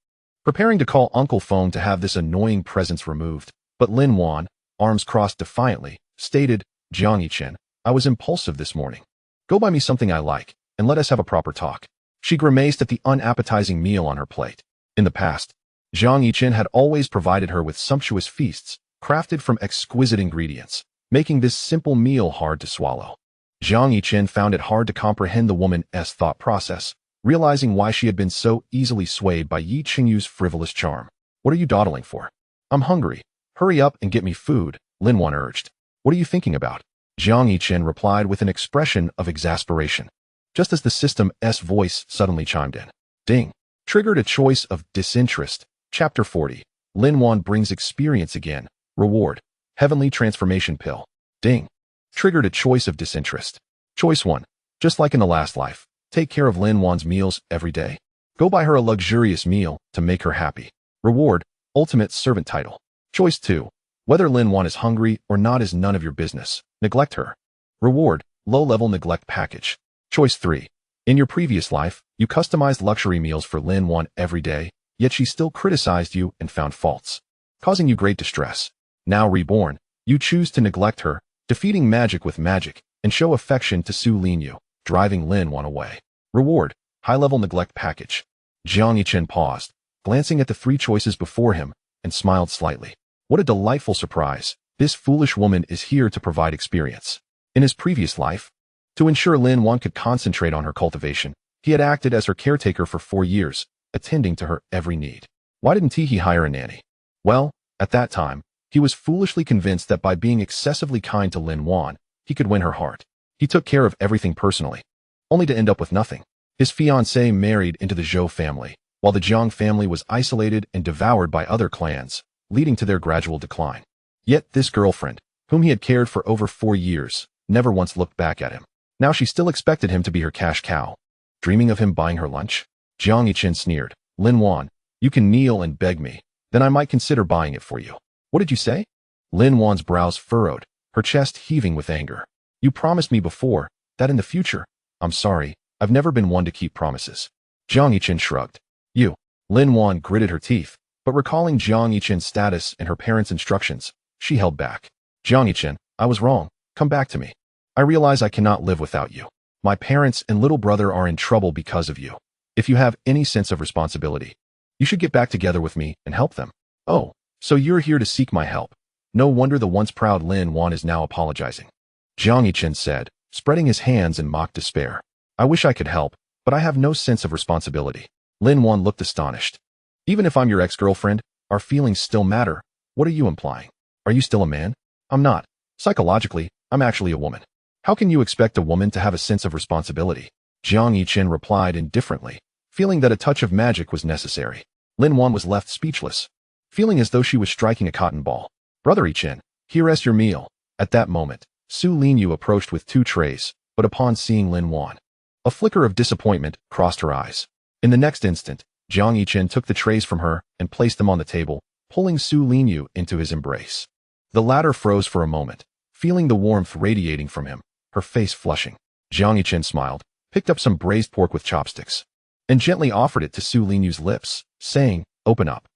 preparing to call Uncle Feng to have this annoying presence removed, but Lin Wan, arms crossed defiantly, stated, "Jiang Yichen, I was impulsive this morning. Go buy me something I like, and let us have a proper talk." She grimaced at the unappetizing meal on her plate. In the past, Jiang Yichen had always provided her with sumptuous feasts, crafted from exquisite ingredients, making this simple meal hard to swallow. Jiang Yichen found it hard to comprehend the woman's thought process, realizing why she had been so easily swayed by Yi Qingyu's frivolous charm. "What are you dawdling for?" "I'm hungry. Hurry up and get me food," Lin Wan urged. "What are you thinking about?" Jiang Yichen replied with an expression of exasperation, just as the system's voice suddenly chimed in. Ding. Triggered a choice of disinterest. Chapter 40. Lin Wan brings experience again. Reward. Heavenly transformation pill. Ding. Triggered a choice of disinterest. Choice 1. Just like in the last life, take care of Lin Wan's meals every day. Go buy her a luxurious meal to make her happy. Reward. Ultimate servant title. Choice 2. Whether Lin Wan is hungry or not is none of your business. Neglect her. Reward. Low-level neglect package. Choice 3. In your previous life, you customized luxury meals for Lin Wan every day, yet she still criticized you and found faults, causing you great distress. Now reborn, you choose to neglect her, defeating magic with magic, and show affection to Su Linyu, driving Lin Wan away. Reward. High-level neglect package. Jiang Yichen paused, glancing at the three choices before him, and smiled slightly. What a delightful surprise. This foolish woman is here to provide experience. In his previous life, to ensure Lin Wan could concentrate on her cultivation, he had acted as her caretaker for 4 years, attending to her every need. Why didn't he hire a nanny? Well, at that time, he was foolishly convinced that by being excessively kind to Lin Wan, he could win her heart. He took care of everything personally, only to end up with nothing. His fiancée married into the Zhou family, while the Jiang family was isolated and devoured by other clans, leading to their gradual decline. Yet this girlfriend, whom he had cared for over 4 years, never once looked back at him. Now she still expected him to be her cash cow. Dreaming of him buying her lunch? Jiang Yichen sneered. Lin Wan, you can kneel and beg me, then I might consider buying it for you. What did you say? Lin Wan's brows furrowed, her chest heaving with anger. You promised me before, that in the future. I'm sorry, I've never been one to keep promises. Jiang Yichen shrugged. You. Lin Wan gritted her teeth, but recalling Jiang Yichen's status and her parents' instructions, she held back. Jiang Yichen, I was wrong. Come back to me. I realize I cannot live without you. My parents and little brother are in trouble because of you. If you have any sense of responsibility, you should get back together with me and help them. Oh, so you're here to seek my help. No wonder the once proud Lin Wan is now apologizing. Jiang Yichen said, spreading his hands in mock despair. I wish I could help, but I have no sense of responsibility. Lin Wan looked astonished. Even if I'm your ex-girlfriend, our feelings still matter. What are you implying? Are you still a man? I'm not. Psychologically, I'm actually a woman. How can you expect a woman to have a sense of responsibility? Jiang Yichen replied indifferently, feeling that a touch of magic was necessary. Lin Wan was left speechless, feeling as though she was striking a cotton ball. Brother Yichen, here's your meal. At that moment, Su Linyu approached with 2 trays, but upon seeing Lin Wan, a flicker of disappointment crossed her eyes. In the next instant, Jiang Yichen took the trays from her and placed them on the table, pulling Su Linyu into his embrace. The latter froze for a moment, feeling the warmth radiating from him, her face flushing. Jiang Yichen smiled, picked up some braised pork with chopsticks, and gently offered it to Su Linyu's lips, saying, open up.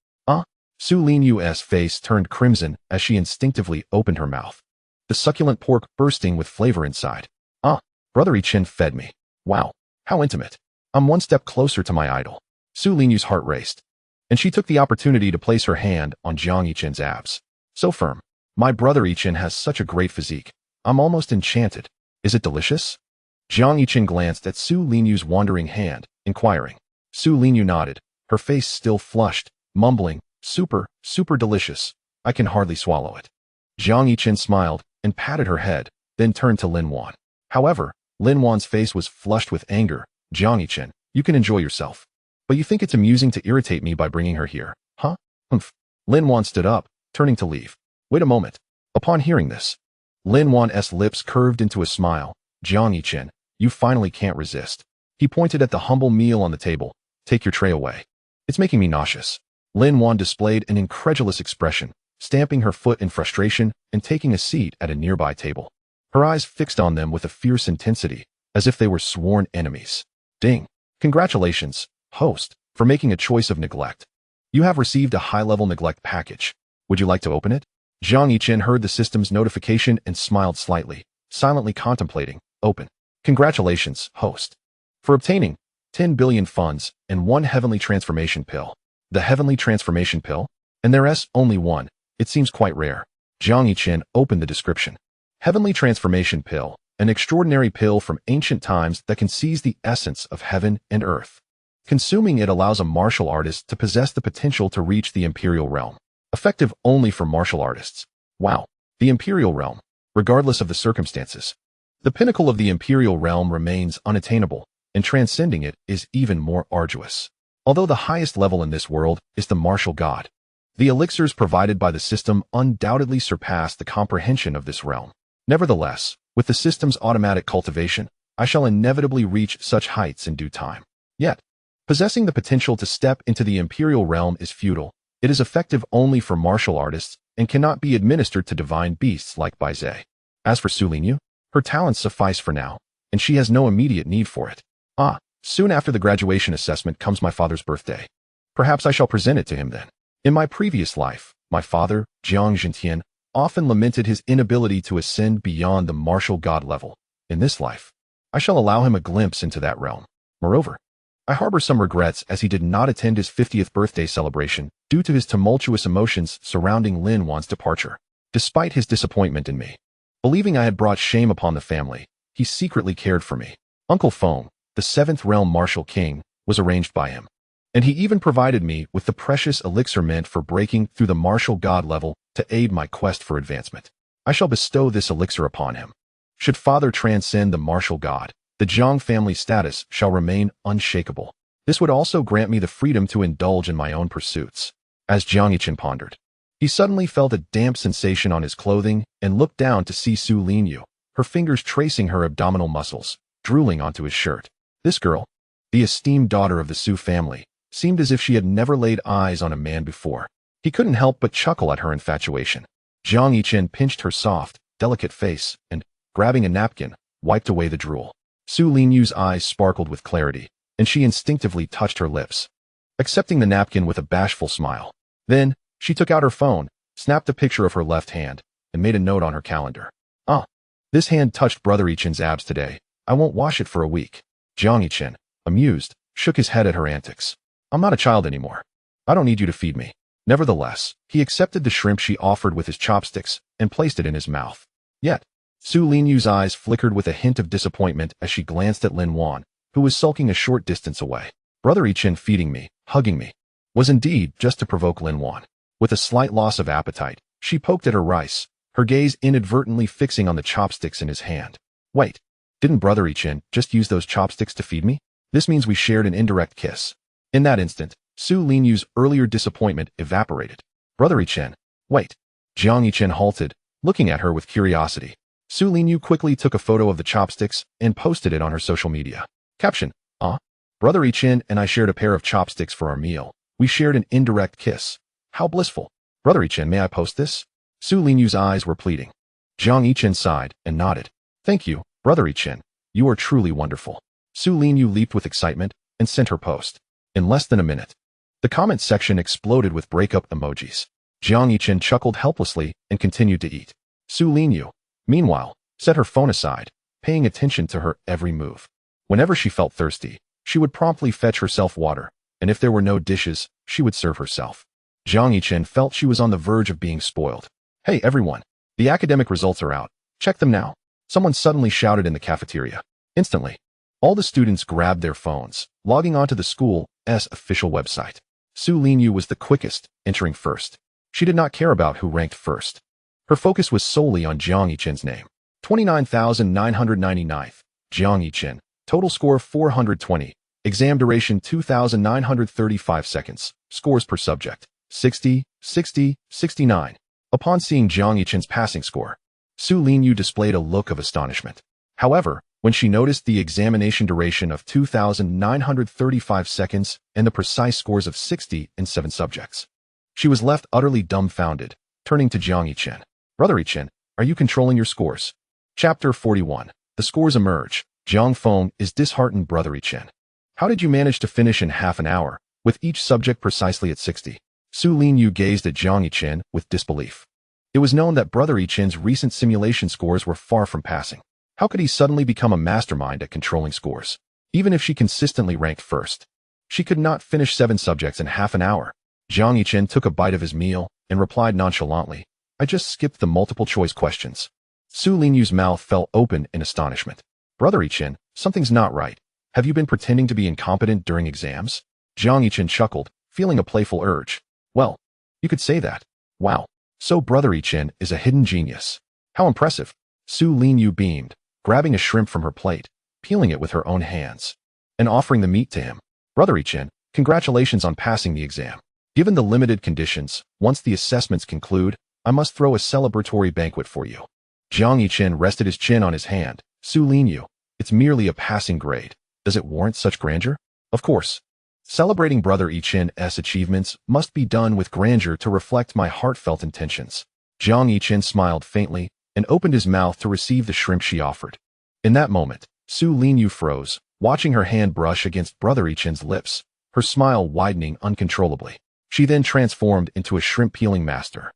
Su Linyu's face turned crimson as she instinctively opened her mouth, the succulent pork bursting with flavor inside. Brother Yichen fed me. Wow, how intimate. I'm one step closer to my idol. Su Linyu's heart raced, and she took the opportunity to place her hand on Jiang Yichen's abs. So firm. My brother Yichen has such a great physique. I'm almost enchanted. Is it delicious? Jiang Yichen glanced at Su Linyu's wandering hand, inquiring. Su Linyu nodded, her face still flushed, mumbling, super delicious. I can hardly swallow it. Jiang Yichen smiled and patted her head, then turned to Lin Wan. However, Lin Wan's face was flushed with anger. Jiang Yichen, you can enjoy yourself. But you think it's amusing to irritate me by bringing her here, huh? Humph. Lin Wan stood up, turning to leave. Wait a moment. Upon hearing this, Lin Wan's lips curved into a smile. Jiang Yichen, you finally can't resist. He pointed at the humble meal on the table. Take your tray away. It's making me nauseous. Lin Wan displayed an incredulous expression, stamping her foot in frustration and taking a seat at a nearby table. Her eyes fixed on them with a fierce intensity, as if they were sworn enemies. Ding. Congratulations, host, for making a choice of neglect. You have received a high-level neglect package. Would you like to open it? Jiang Yichen heard the system's notification and smiled slightly, silently contemplating. Open. Congratulations, host, for obtaining 10 billion funds and 1 heavenly transformation pill. The heavenly transformation pill? And there's only one. It seems quite rare. Jiang Yichen opened the description. Heavenly transformation pill, an extraordinary pill from ancient times that can seize the essence of heaven and earth. Consuming it allows a martial artist to possess the potential to reach the imperial realm. Effective only for martial artists. Wow. The imperial realm. Regardless of the circumstances. The pinnacle of the imperial realm remains unattainable, and transcending it is even more arduous. Although the highest level in this world is the martial god, the elixirs provided by the system undoubtedly surpass the comprehension of this realm. Nevertheless, with the system's automatic cultivation, I shall inevitably reach such heights in due time. Yet, possessing the potential to step into the imperial realm is futile. It is effective only for martial artists and cannot be administered to divine beasts like Baizhe. As for Su Linyu, her talents suffice for now, and she has no immediate need for it. Soon after the graduation assessment comes my father's birthday. Perhaps I shall present it to him then. In my previous life, my father, Jiang Yichen, often lamented his inability to ascend beyond the martial god level. In this life, I shall allow him a glimpse into that realm. Moreover, I harbor some regrets as he did not attend his 50th birthday celebration due to his tumultuous emotions surrounding Lin Wan's departure. Despite his disappointment in me, believing I had brought shame upon the family, he secretly cared for me. Uncle Feng, the 7th realm martial king, was arranged by him. And he even provided me with the precious elixir meant for breaking through the martial god level to aid my quest for advancement. I shall bestow this elixir upon him. Should father transcend the martial god, the Jiang family status shall remain unshakable. This would also grant me the freedom to indulge in my own pursuits. As Jiang Yichen pondered, he suddenly felt a damp sensation on his clothing and looked down to see Su Linyu, her fingers tracing her abdominal muscles, drooling onto his shirt. This girl, the esteemed daughter of the Su family, seemed as if she had never laid eyes on a man before. He couldn't help but chuckle at her infatuation. Jiang Yichen pinched her soft, delicate face and, grabbing a napkin, wiped away the drool. Su Linyu's eyes sparkled with clarity, and she instinctively touched her lips, accepting the napkin with a bashful smile. Then, she took out her phone, snapped a picture of her left hand, and made a note on her calendar. This hand touched Brother Yichen's abs today. I won't wash it for a week. Jiang Yichen, amused, shook his head at her antics. I'm not a child anymore. I don't need you to feed me. Nevertheless, he accepted the shrimp she offered with his chopsticks and placed it in his mouth. Yet, Su Linyu's eyes flickered with a hint of disappointment as she glanced at Lin Wan, who was sulking a short distance away. Brother Yichen feeding me, hugging me, was indeed just to provoke Lin Wan. With a slight loss of appetite, she poked at her rice, her gaze inadvertently fixing on the chopsticks in his hand. Wait, didn't Brother Yichen just use those chopsticks to feed me? This means we shared an indirect kiss. In that instant, Su Linyu's earlier disappointment evaporated. Brother Yichen, wait. Jiang Yichen halted, looking at her with curiosity. Su Linyu quickly took a photo of the chopsticks and posted it on her social media. Caption, Brother Yichen and I shared a pair of chopsticks for our meal. We shared an indirect kiss. How blissful. Brother Yichen, may I post this? Su Linyu's eyes were pleading. Jiang Yichen sighed and nodded. Thank you, Brother Yichen. You are truly wonderful. Su Linyu leaped with excitement and sent her post. In less than a minute, the comment section exploded with breakup emojis. Jiang Yichen chuckled helplessly and continued to eat. Su Linyu, meanwhile, set her phone aside, paying attention to her every move. Whenever she felt thirsty, she would promptly fetch herself water, and if there were no dishes, she would serve herself. Jiang Yichen felt she was on the verge of being spoiled. Hey everyone, the academic results are out. Check them now. Someone suddenly shouted in the cafeteria. Instantly, all the students grabbed their phones, logging onto the school's official website. Su Linyu was the quickest, entering first. She did not care about who ranked first. Her focus was solely on Jiang Yichen's name. 29,999th, Jiang Yichen, total score 420, exam duration 2,935 seconds, scores per subject, 60, 60, 69. Upon seeing Jiang Yichen's passing score, Su Linyu displayed a look of astonishment. However, when she noticed the examination duration of 2,935 seconds and the precise scores of 60 in 7 subjects, she was left utterly dumbfounded, turning to Jiang Yichen. Brother Yichen, are you controlling your scores? Chapter 41. The scores emerge. Jiang Feng is disheartened. Brother Yichen, how did you manage to finish in half an hour, with each subject precisely at 60? Su Linyu gazed at Jiang Yichen with disbelief. It was known that Brother Yichen's recent simulation scores were far from passing. How could he suddenly become a mastermind at controlling scores? Even if she consistently ranked first, she could not finish 7 subjects in half an hour. Jiang Yichen took a bite of his meal and replied nonchalantly, I just skipped the multiple-choice questions. Su Linyu's mouth fell open in astonishment. Brother Yichen, something's not right. Have you been pretending to be incompetent during exams? Jiang Yichen chuckled, feeling a playful urge. Well, you could say that. Wow. So Brother Yichen is a hidden genius. How impressive. Su Linyu beamed, grabbing a shrimp from her plate, peeling it with her own hands, and offering the meat to him. Brother Yichen, congratulations on passing the exam. Given the limited conditions, once the assessments conclude, I must throw a celebratory banquet for you. Jiang Yichen rested his chin on his hand. Su Linyu, it's merely a passing grade. Does it warrant such grandeur? Of course. Celebrating Brother Yichen's achievements must be done with grandeur to reflect my heartfelt intentions. Jiang Yichen smiled faintly and opened his mouth to receive the shrimp she offered. In that moment, Su Linyu froze, watching her hand brush against Brother Yichen's lips, her smile widening uncontrollably. She then transformed into a shrimp-peeling master,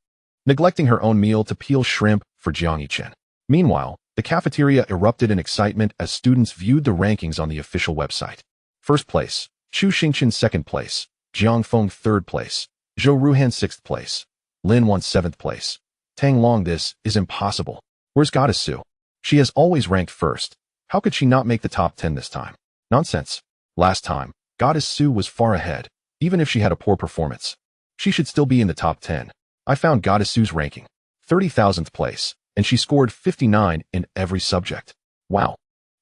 neglecting her own meal to peel shrimp for Jiang Yichen. Meanwhile, the cafeteria erupted in excitement as students viewed the rankings on the official website. First place, Chu Xingchen. Second place, Jiang Feng. Third place, Zhou Ruhan. Sixth place, Lin Wan. Seventh place, Tang Long. This is impossible. Where's Goddess Su? She has always ranked first. How could she not make the top 10 this time? Nonsense. Last time, Goddess Su was far ahead. Even if she had a poor performance, she should still be in the top 10. I found Goddess Su's ranking, 30,000th place, and she scored 59 in every subject. Wow.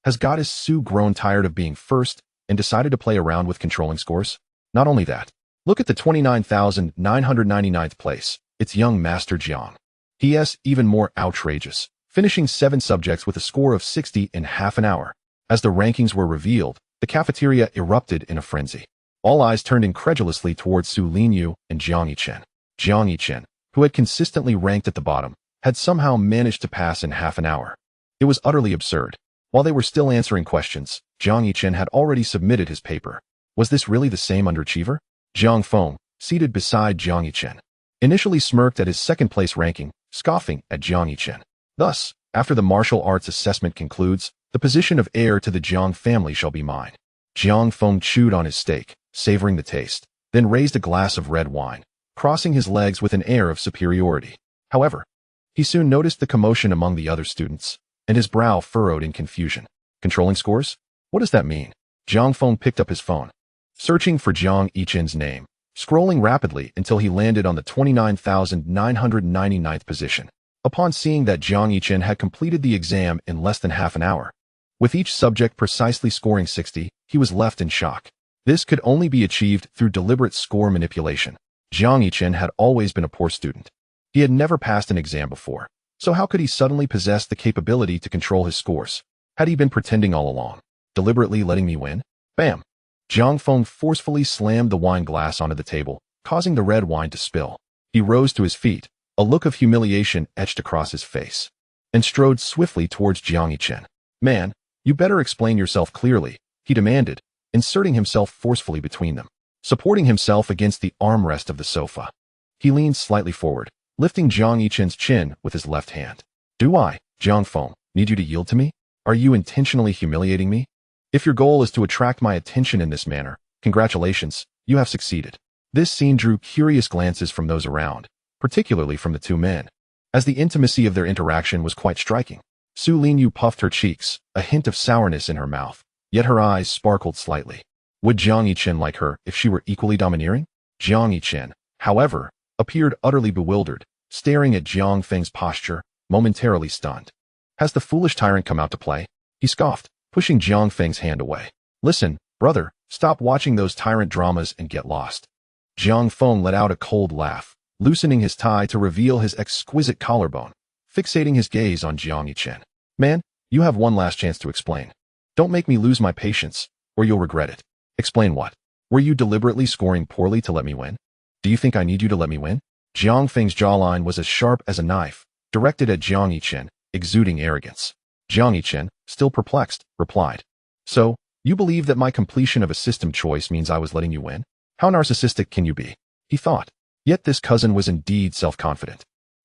Has Goddess Su grown tired of being first and decided to play around with controlling scores? Not only that, look at the 29,999th place. It's young Master Jiang. He is even more outrageous, finishing 7 subjects with a score of 60 in half an hour. As the rankings were revealed, the cafeteria erupted in a frenzy. All eyes turned incredulously towards Su Linyu and Jiang Yichen. Jiang Yichen, who had consistently ranked at the bottom, had somehow managed to pass in half an hour. It was utterly absurd. While they were still answering questions, Jiang Yichen had already submitted his paper. Was this really the same underachiever? Jiang Feng, seated beside Jiang Yichen, initially smirked at his second-place ranking, scoffing at Jiang Yichen. Thus, after the martial arts assessment concludes, the position of heir to the Jiang family shall be mine. Jiang Feng chewed on his steak, savoring the taste, then raised a glass of red wine, crossing his legs with an air of superiority. However, he soon noticed the commotion among the other students, and his brow furrowed in confusion. Controlling scores? What does that mean? Jiang Feng picked up his phone, searching for Jiang Yichen's name, scrolling rapidly until he landed on the 29,999th position. Upon seeing that Jiang Yichen had completed the exam in less than half an hour, with each subject precisely scoring 60, he was left in shock. This could only be achieved through deliberate score manipulation. Jiang Yichen had always been a poor student. He had never passed an exam before, so how could he suddenly possess the capability to control his scores? Had he been pretending all along, deliberately letting me win? Bam! Jiang Feng forcefully slammed the wine glass onto the table, causing the red wine to spill. He rose to his feet, a look of humiliation etched across his face, and strode swiftly towards Jiang Yichen. Man, you better explain yourself clearly, he demanded, inserting himself forcefully between them. Supporting himself against the armrest of the sofa, he leaned slightly forward, lifting Jiang Yichen's chin with his left hand. Do I, Jiang Feng, need you to yield to me? Are you intentionally humiliating me? If your goal is to attract my attention in this manner, congratulations, you have succeeded. This scene drew curious glances from those around, particularly from the two men, as the intimacy of their interaction was quite striking. Su Linyu puffed her cheeks, a hint of sourness in her mouth, yet her eyes sparkled slightly. Would Jiang Yichen like her if she were equally domineering? Jiang Yichen, however, appeared utterly bewildered, staring at Jiang Feng's posture, momentarily stunned. Has the foolish tyrant come out to play? He scoffed, pushing Jiang Feng's hand away. Listen, brother, stop watching those tyrant dramas and get lost. Jiang Feng let out a cold laugh, loosening his tie to reveal his exquisite collarbone, fixating his gaze on Jiang Yichen. Man, you have one last chance to explain. Don't make me lose my patience, or you'll regret it. Explain what? Were you deliberately scoring poorly to let me win? Do you think I need you to let me win? Jiang Feng's jawline was as sharp as a knife, directed at Jiang Yichen, exuding arrogance. Jiang Yichen, still perplexed, replied. So, you believe that my completion of a system choice means I was letting you win? How narcissistic can you be? He thought. Yet this cousin was indeed self-confident.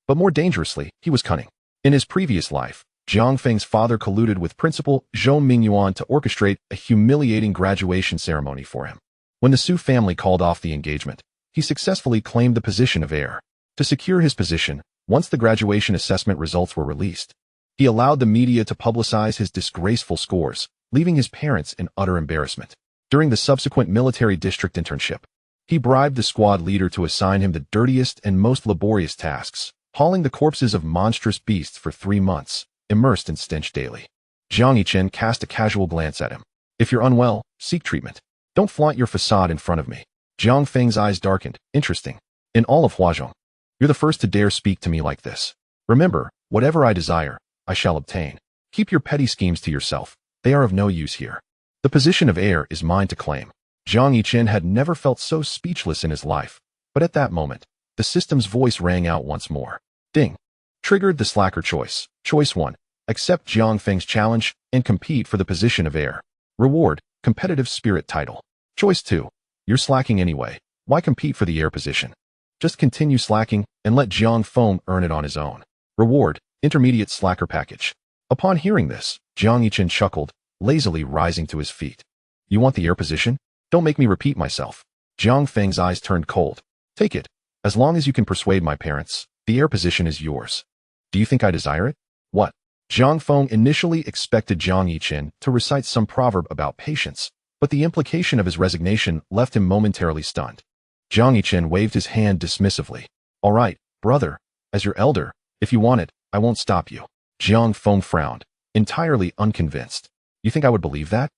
But more dangerously, he was cunning. In his previous life, Jiang Feng's father colluded with Principal Zhou Mingyuan to orchestrate a humiliating graduation ceremony for him. When the Su family called off the engagement, he successfully claimed the position of heir. To secure his position, once the graduation assessment results were released, he allowed the media to publicize his disgraceful scores, leaving his parents in utter embarrassment. During the subsequent military district internship, he bribed the squad leader to assign him the dirtiest and most laborious tasks, hauling the corpses of monstrous beasts for 3 months, immersed in stench daily. Jiang Yichen cast a casual glance at him. If you're unwell, seek treatment. Don't flaunt your facade in front of me. Jiang Feng's eyes darkened. Interesting. In all of Huazhong, you're the first to dare speak to me like this. Remember, whatever I desire, I shall obtain. Keep your petty schemes to yourself. They are of no use here. The position of heir is mine to claim. Jiang Yichen had never felt so speechless in his life, but at that moment, the system's voice rang out once more. Ding. Triggered the slacker choice. Choice 1. Accept Jiang Feng's challenge and compete for the position of heir. Reward, competitive spirit title. Choice 2. You're slacking anyway. Why compete for the heir position? Just continue slacking and let Jiang Feng earn it on his own. Reward, intermediate slacker package. Upon hearing this, Jiang Yichen chuckled, lazily rising to his feet. You want the heir position? Don't make me repeat myself. Jiang Feng's eyes turned cold. Take it. As long as you can persuade my parents, the heir position is yours. Do you think I desire it? What? Jiang Feng initially expected Jiang Yichen to recite some proverb about patience, but the implication of his resignation left him momentarily stunned. Jiang Yichen waved his hand dismissively. All right, brother, as your elder, if you want it, I won't stop you. Jiang Feng frowned, entirely unconvinced. You think I would believe that?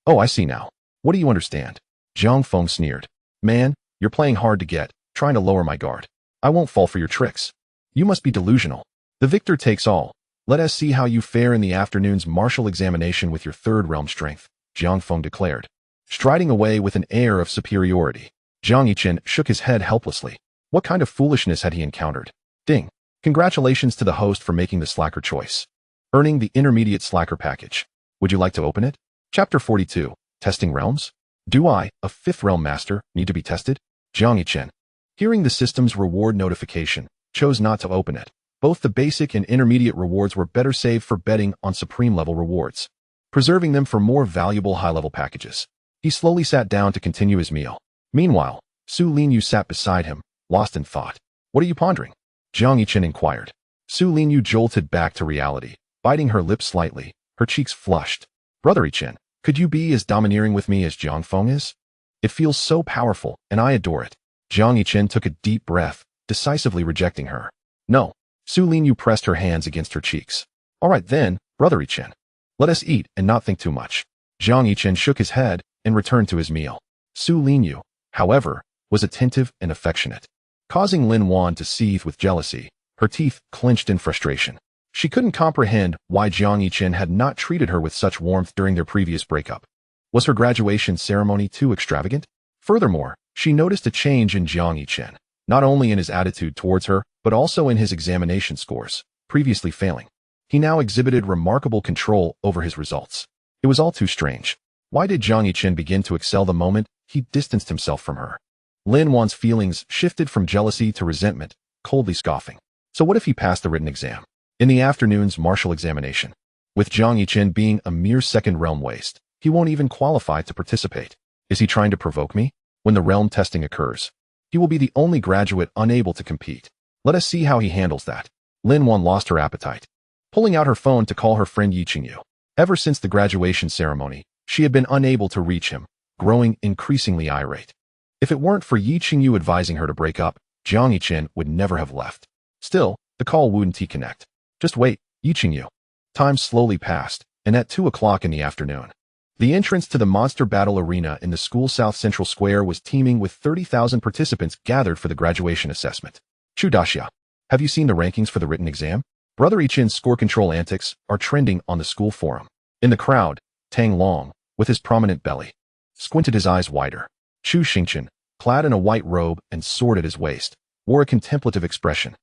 Oh, I see now. What do you understand? Jiang Feng sneered. Man, you're playing hard to get, trying to lower my guard. I won't fall for your tricks. You must be delusional. The victor takes all. Let us see how you fare in the afternoon's martial examination with your third realm strength, Jiang Feng declared. Striding away with an air of superiority, Jiang Yichen shook his head helplessly. What kind of foolishness had he encountered? Ding. Congratulations to the host for making the slacker choice. Earning the intermediate slacker package. Would you like to open it? Chapter 42. Testing realms? Do I, a 5th realm master, need to be tested? Jiang Yichen, hearing the system's reward notification, chose not to open it. Both the basic and intermediate rewards were better saved for betting on supreme level rewards, preserving them for more valuable high-level packages. He slowly sat down to continue his meal. Meanwhile, Su Linyu sat beside him, lost in thought. What are you pondering? Jiang Yichen inquired. Su Linyu jolted back to reality, biting her lips slightly, her cheeks flushed. Brother Yichen, could you be as domineering with me as Jiang Feng is? It feels so powerful, and I adore it. Jiang Yichen took a deep breath, decisively rejecting her. No. Su Linyu pressed her hands against her cheeks. All right then, Brother Yichen. Let us eat and not think too much. Jiang Yichen shook his head and returned to his meal. Su Linyu, however, was attentive and affectionate, causing Lin Wan to seethe with jealousy. Her teeth clenched in frustration. She couldn't comprehend why Jiang Yichen had not treated her with such warmth during their previous breakup. Was her graduation ceremony too extravagant? Furthermore, she noticed a change in Jiang Yichen, not only in his attitude towards her, but also in his examination scores, previously failing. He now exhibited remarkable control over his results. It was all too strange. Why did Jiang Yichen begin to excel the moment he distanced himself from her? Lin Wan's feelings shifted from jealousy to resentment, coldly scoffing. So what if he passed the written exam? In the afternoon's martial examination, with Jiang Yichen being a mere second realm waste, he won't even qualify to participate. Is he trying to provoke me? When the realm testing occurs, he will be the only graduate unable to compete. Let us see how he handles that. Lin Wan lost her appetite, pulling out her phone to call her friend Yichen. Ever since the graduation ceremony, she had been unable to reach him, growing increasingly irate. If it weren't for Yichen advising her to break up, Jiang Yichen would never have left. Still, the call wouldn't connect. Just wait, Yichen. Time slowly passed, and at 2 o'clock in the afternoon, The entrance to the monster battle arena in the school South Central Square was teeming with 30,000 participants gathered for the graduation assessment. Chudashia, have you seen the rankings for the written exam? Brother Yichen's score control antics are trending on the school forum. In the crowd, Tang Long, with his prominent belly, squinted his eyes wider. Chu Xingchen, clad in a white robe and sword at his waist, wore a contemplative expression.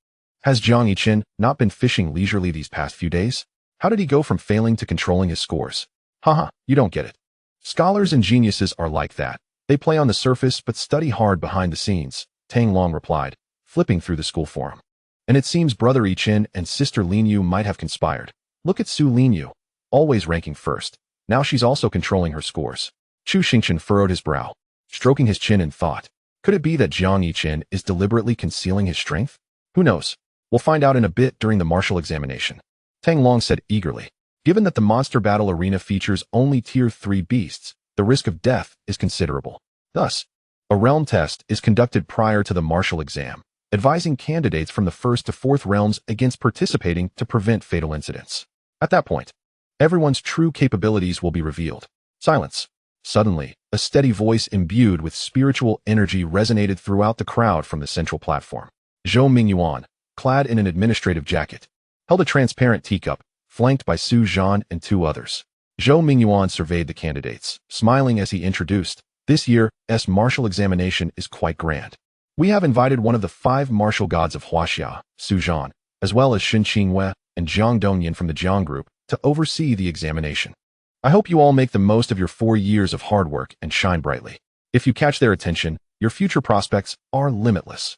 Has Jiang Yichen not been fishing leisurely these past few days? How did he go from failing to controlling his scores? Haha, you don't get it. Scholars and geniuses are like that. They play on the surface but study hard behind the scenes, Tang Long replied, flipping through the school forum. And it seems Brother Yichen and Sister Lin Yu might have conspired. Look at Su Lin Yu, always ranking first. Now she's also controlling her scores. Chu Xingchen furrowed his brow, stroking his chin in thought. Could it be that Jiang Yichen is deliberately concealing his strength? Who knows? We'll find out in a bit during the martial examination. Tang Long said eagerly. Given that the monster battle arena features only Tier 3 beasts, the risk of death is considerable. Thus, a realm test is conducted prior to the martial exam, advising candidates from the 1st to 4th realms against participating to prevent fatal incidents. At that point, everyone's true capabilities will be revealed. Silence. Suddenly, a steady voice imbued with spiritual energy resonated throughout the crowd from the central platform. Zhou Mingyuan, clad in an administrative jacket, held a transparent teacup, flanked by Su Zhan and 2 others. Zhou Mingyuan surveyed the candidates, smiling as he introduced, "This year's martial examination is quite grand. We have invited one of the 5 martial gods of Huaxia, Su Zhan, as well as Shen Qingwei and Jiang Dongyan from the Jiang group, to oversee the examination. I hope you all make the most of your 4 years of hard work and shine brightly. If you catch their attention, your future prospects are limitless."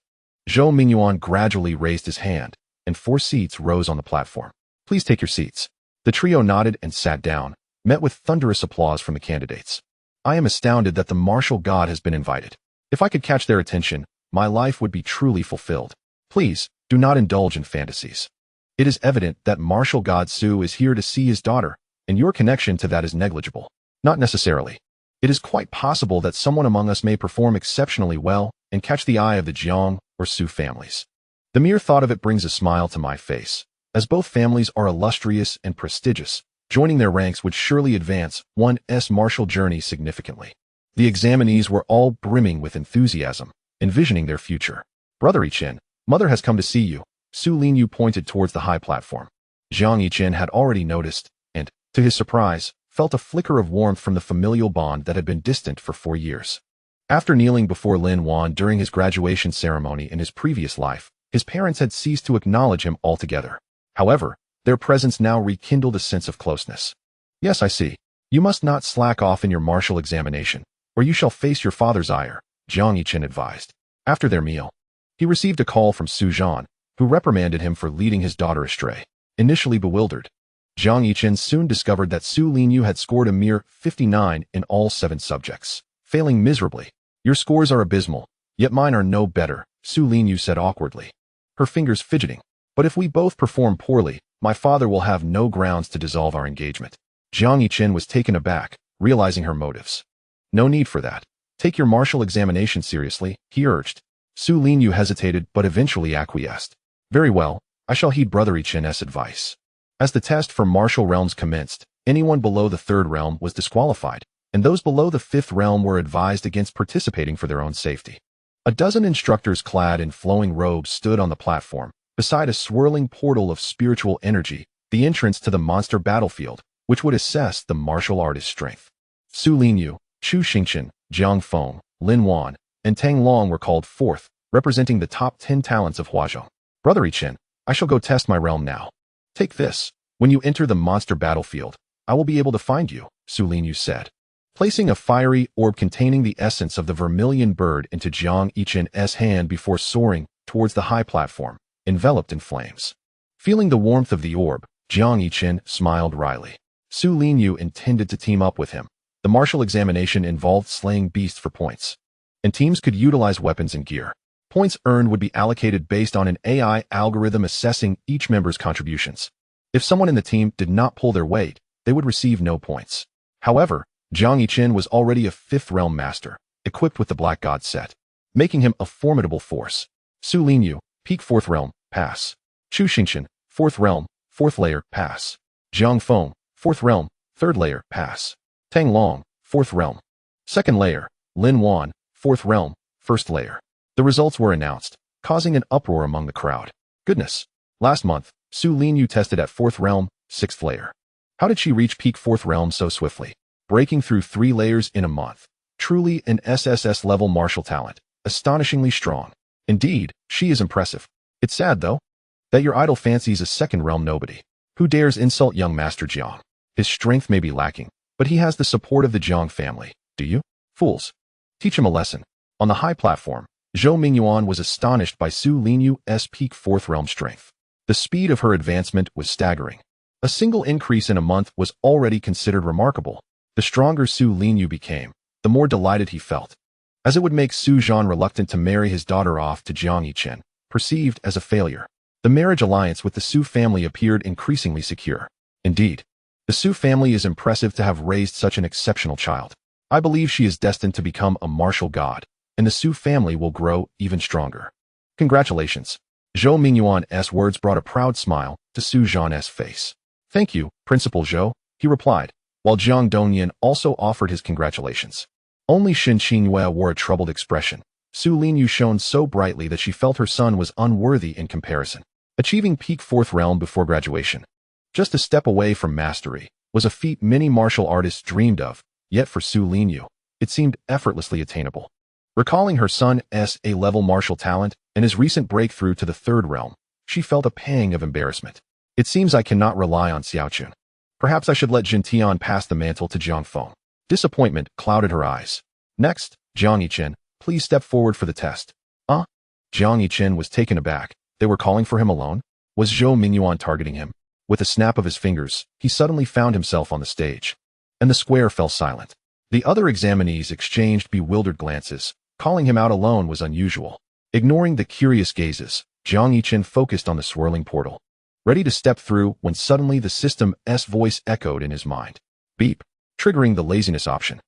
Zhou Mingyuan gradually raised his hand, and 4 seats rose on the platform. "Please take your seats." The trio nodded and sat down, met with thunderous applause from the candidates. "I am astounded that the martial god has been invited. If I could catch their attention, my life would be truly fulfilled. Please, do not indulge in fantasies. It is evident that martial god Su is here to see his daughter, and your connection to that is negligible. Not necessarily. It is quite possible that someone among us may perform exceptionally well and catch the eye of the Jiang or Su families. The mere thought of it brings a smile to my face. As both families are illustrious and prestigious, joining their ranks would surely advance one's martial journey significantly." The examinees were all brimming with enthusiasm, envisioning their future. "Brother Yichen, mother has come to see you." Su Lin Yu pointed towards the high platform. Jiang Yichen had already noticed, and, to his surprise, felt a flicker of warmth from the familial bond that had been distant for 4 years. After kneeling before Lin Wan during his graduation ceremony in his previous life, his parents had ceased to acknowledge him altogether. However, their presence now rekindled a sense of closeness. "Yes, I see. You must not slack off in your martial examination, or you shall face your father's ire," Jiang Yichen advised. After their meal, he received a call from Su Zhan, who reprimanded him for leading his daughter astray. Initially bewildered, Jiang Yichen soon discovered that Su Lin Yu had scored a mere 59 in all 7 subjects, failing miserably. "Your scores are abysmal, yet mine are no better," Su Lin Yu said awkwardly, her fingers fidgeting. "But if we both perform poorly, my father will have no grounds to dissolve our engagement." Jiang Yichen was taken aback, realizing her motives. "No need for that. Take your martial examination seriously," he urged. Su Lin Yu hesitated but eventually acquiesced. "Very well, I shall heed Brother Yichen's advice." As the test for martial realms commenced, anyone below the 3rd realm was disqualified, and those below the 5th realm were advised against participating for their own safety. A dozen instructors clad in flowing robes stood on the platform, beside a swirling portal of spiritual energy, the entrance to the monster battlefield, which would assess the martial artist's strength. Su Lin Yu, Chu Xingchen, Jiang Feng, Lin Wan, and Tang Long were called forth, representing the top 10 talents of Huazhong. "Brother Yichen, I shall go test my realm now. Take this. When you enter the monster battlefield, I will be able to find you," Su Lin Yu said, placing a fiery orb containing the essence of the vermilion bird into Jiang Yichen's hand before soaring towards the high platform, enveloped in flames. Feeling the warmth of the orb, Jiang Yichen smiled wryly. Su Lin Yu intended to team up with him. The martial examination involved slaying beasts for points, and teams could utilize weapons and gear. Points earned would be allocated based on an AI algorithm assessing each member's contributions. If someone in the team did not pull their weight, they would receive no points. However, Jiang Yichen was already a 5th realm master, equipped with the Black God set, making him a formidable force. Su Lin Yu, peak 4th realm, pass. Chu Xingchen, 4th realm, 4th layer, pass. Jiang Feng, 4th realm, 3rd layer, pass. Tang Long, 4th realm. 2nd layer, Lin Wan, 4th realm, 1st layer. The results were announced, causing an uproar among the crowd. Goodness. Last month, Su Linyu tested at 4th realm, 6th layer. How did she reach peak 4th realm so swiftly? Breaking through 3 layers in a month. Truly an SSS level martial talent. Astonishingly strong. Indeed, she is impressive. It's sad, though, that your idol fancies a 2nd realm nobody. Who dares insult young Master Jiang? His strength may be lacking, but he has the support of the Jiang family. Do you? Fools. Teach him a lesson. On the high platform, Zhou Mingyuan was astonished by Su Linyu's peak 4th realm strength. The speed of her advancement was staggering. A single increase in a month was already considered remarkable. The stronger Su Linyu became, the more delighted he felt, as it would make Su Zhan reluctant to marry his daughter off to Jiang Yichen, perceived as a failure. The marriage alliance with the Su family appeared increasingly secure. Indeed, the Su family is impressive to have raised such an exceptional child. I believe she is destined to become a martial god, and the Su family will grow even stronger. Congratulations. Zhou Mingyuan's words brought a proud smile to Su Zhan's face. Thank you, Principal Zhou, he replied, while Jiang Dongyan also offered his congratulations. Only Xin Qingyue wore a troubled expression. Su Linyu shone so brightly that she felt her son was unworthy in comparison. Achieving peak 4th realm before graduation, just a step away from mastery, was a feat many martial artists dreamed of, yet for Su Linyu, it seemed effortlessly attainable. Recalling her son's A-level martial talent and his recent breakthrough to the 3rd realm, she felt a pang of embarrassment. It seems I cannot rely on Xiaochun. Perhaps I should let Jin Tian pass the mantle to Jiang Feng. Disappointment clouded her eyes. Next, Jiang Yichen, please step forward for the test. Jiang Yichen was taken aback. They were calling for him alone? Was Zhou Mingyuan targeting him? With a snap of his fingers, he suddenly found himself on the stage. And the square fell silent. The other examinees exchanged bewildered glances. Calling him out alone was unusual. Ignoring the curious gazes, Jiang Yichen focused on the swirling portal, ready to step through when suddenly the system's voice echoed in his mind. Beep, triggering the laziness option.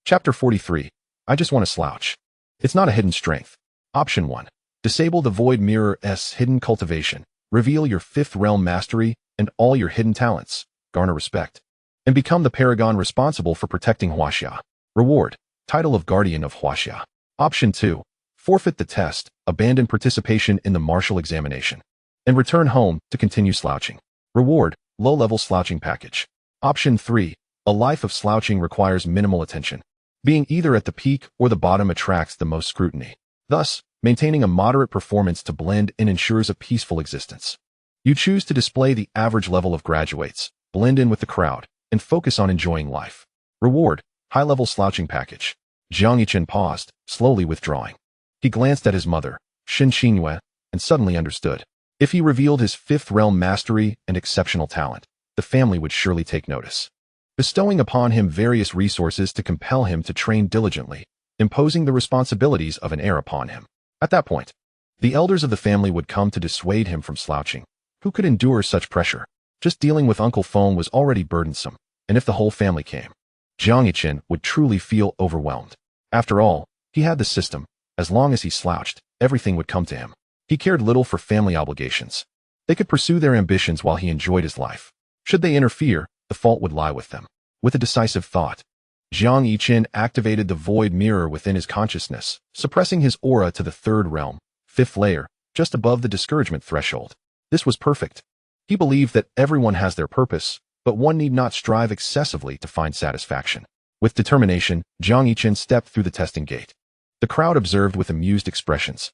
Chapter 43. I just want to slouch. It's not a hidden strength. Option 1. Disable the Void Mirror's hidden cultivation. Reveal your 5th realm mastery and all your hidden talents. Garner respect. And become the paragon responsible for protecting Huaxia. Reward. Title of Guardian of Huaxia. Option 2. Forfeit the test, abandon participation in the martial examination, and return home to continue slouching. Reward. Low-level slouching package. Option 3. A life of slouching requires minimal attention. Being either at the peak or the bottom attracts the most scrutiny. Thus, maintaining a moderate performance to blend in ensures a peaceful existence. You choose to display the average level of graduates, blend in with the crowd, and focus on enjoying life. Reward. High-level slouching package. Jiang Yichen paused, slowly withdrawing. He glanced at his mother, Xin Qingyue, and suddenly understood. If he revealed his 5th realm mastery and exceptional talent, the family would surely take notice, bestowing upon him various resources to compel him to train diligently, imposing the responsibilities of an heir upon him. At that point, the elders of the family would come to dissuade him from slouching. Who could endure such pressure? Just dealing with Uncle Feng was already burdensome, and if the whole family came, Jiang Yichen would truly feel overwhelmed. After all, he had the system. As long as he slouched, everything would come to him. He cared little for family obligations. They could pursue their ambitions while he enjoyed his life. Should they interfere, the fault would lie with them. With a decisive thought, Jiang Yichen activated the void mirror within his consciousness, suppressing his aura to the 3rd realm, 5th layer, just above the discouragement threshold. This was perfect. He believed that everyone has their purpose, but one need not strive excessively to find satisfaction. With determination, Jiang Yichen stepped through the testing gate. The crowd observed with amused expressions.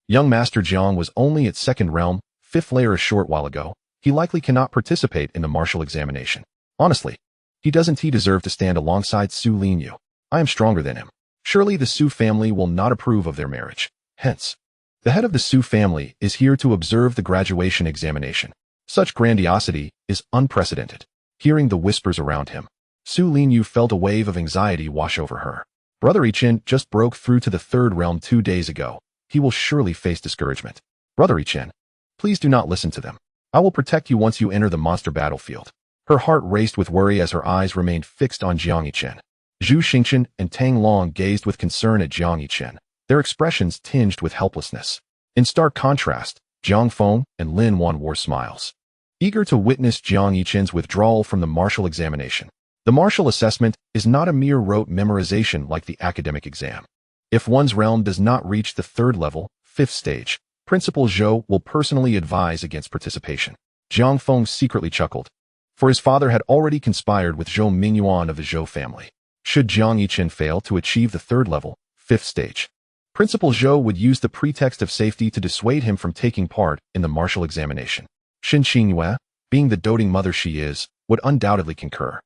Young Master Jiang was only at 2nd realm, 5th layer a short while ago. He likely cannot participate in the martial examination. Honestly, he deserve to stand alongside Su Linyu. I am stronger than him. Surely the Su family will not approve of their marriage. Hence, the head of the Su family is here to observe the graduation examination. Such grandiosity is unprecedented. Hearing the whispers around him, Su Linyu felt a wave of anxiety wash over her. Brother Yichen just broke through to the 3rd realm 2 days ago. He will surely face discouragement. Brother Yichen, please do not listen to them. I will protect you once you enter the monster battlefield. Her heart raced with worry as her eyes remained fixed on Jiang Yichen. Zhu Xingchen and Tang Long gazed with concern at Jiang Yichen, their expressions tinged with helplessness. In stark contrast, Jiang Feng and Lin Wan wore smiles, eager to witness Jiang Yichen's withdrawal from the martial examination. The martial assessment is not a mere rote memorization like the academic exam. If one's realm does not reach the 3rd level, 5th stage, Principal Zhou will personally advise against participation. Jiang Feng secretly chuckled, for his father had already conspired with Zhou Mingyuan of the Zhou family. Should Jiang Yichen fail to achieve the 3rd level, 5th stage, Principal Zhou would use the pretext of safety to dissuade him from taking part in the martial examination. Xin Xingyue, being the doting mother she is, would undoubtedly concur.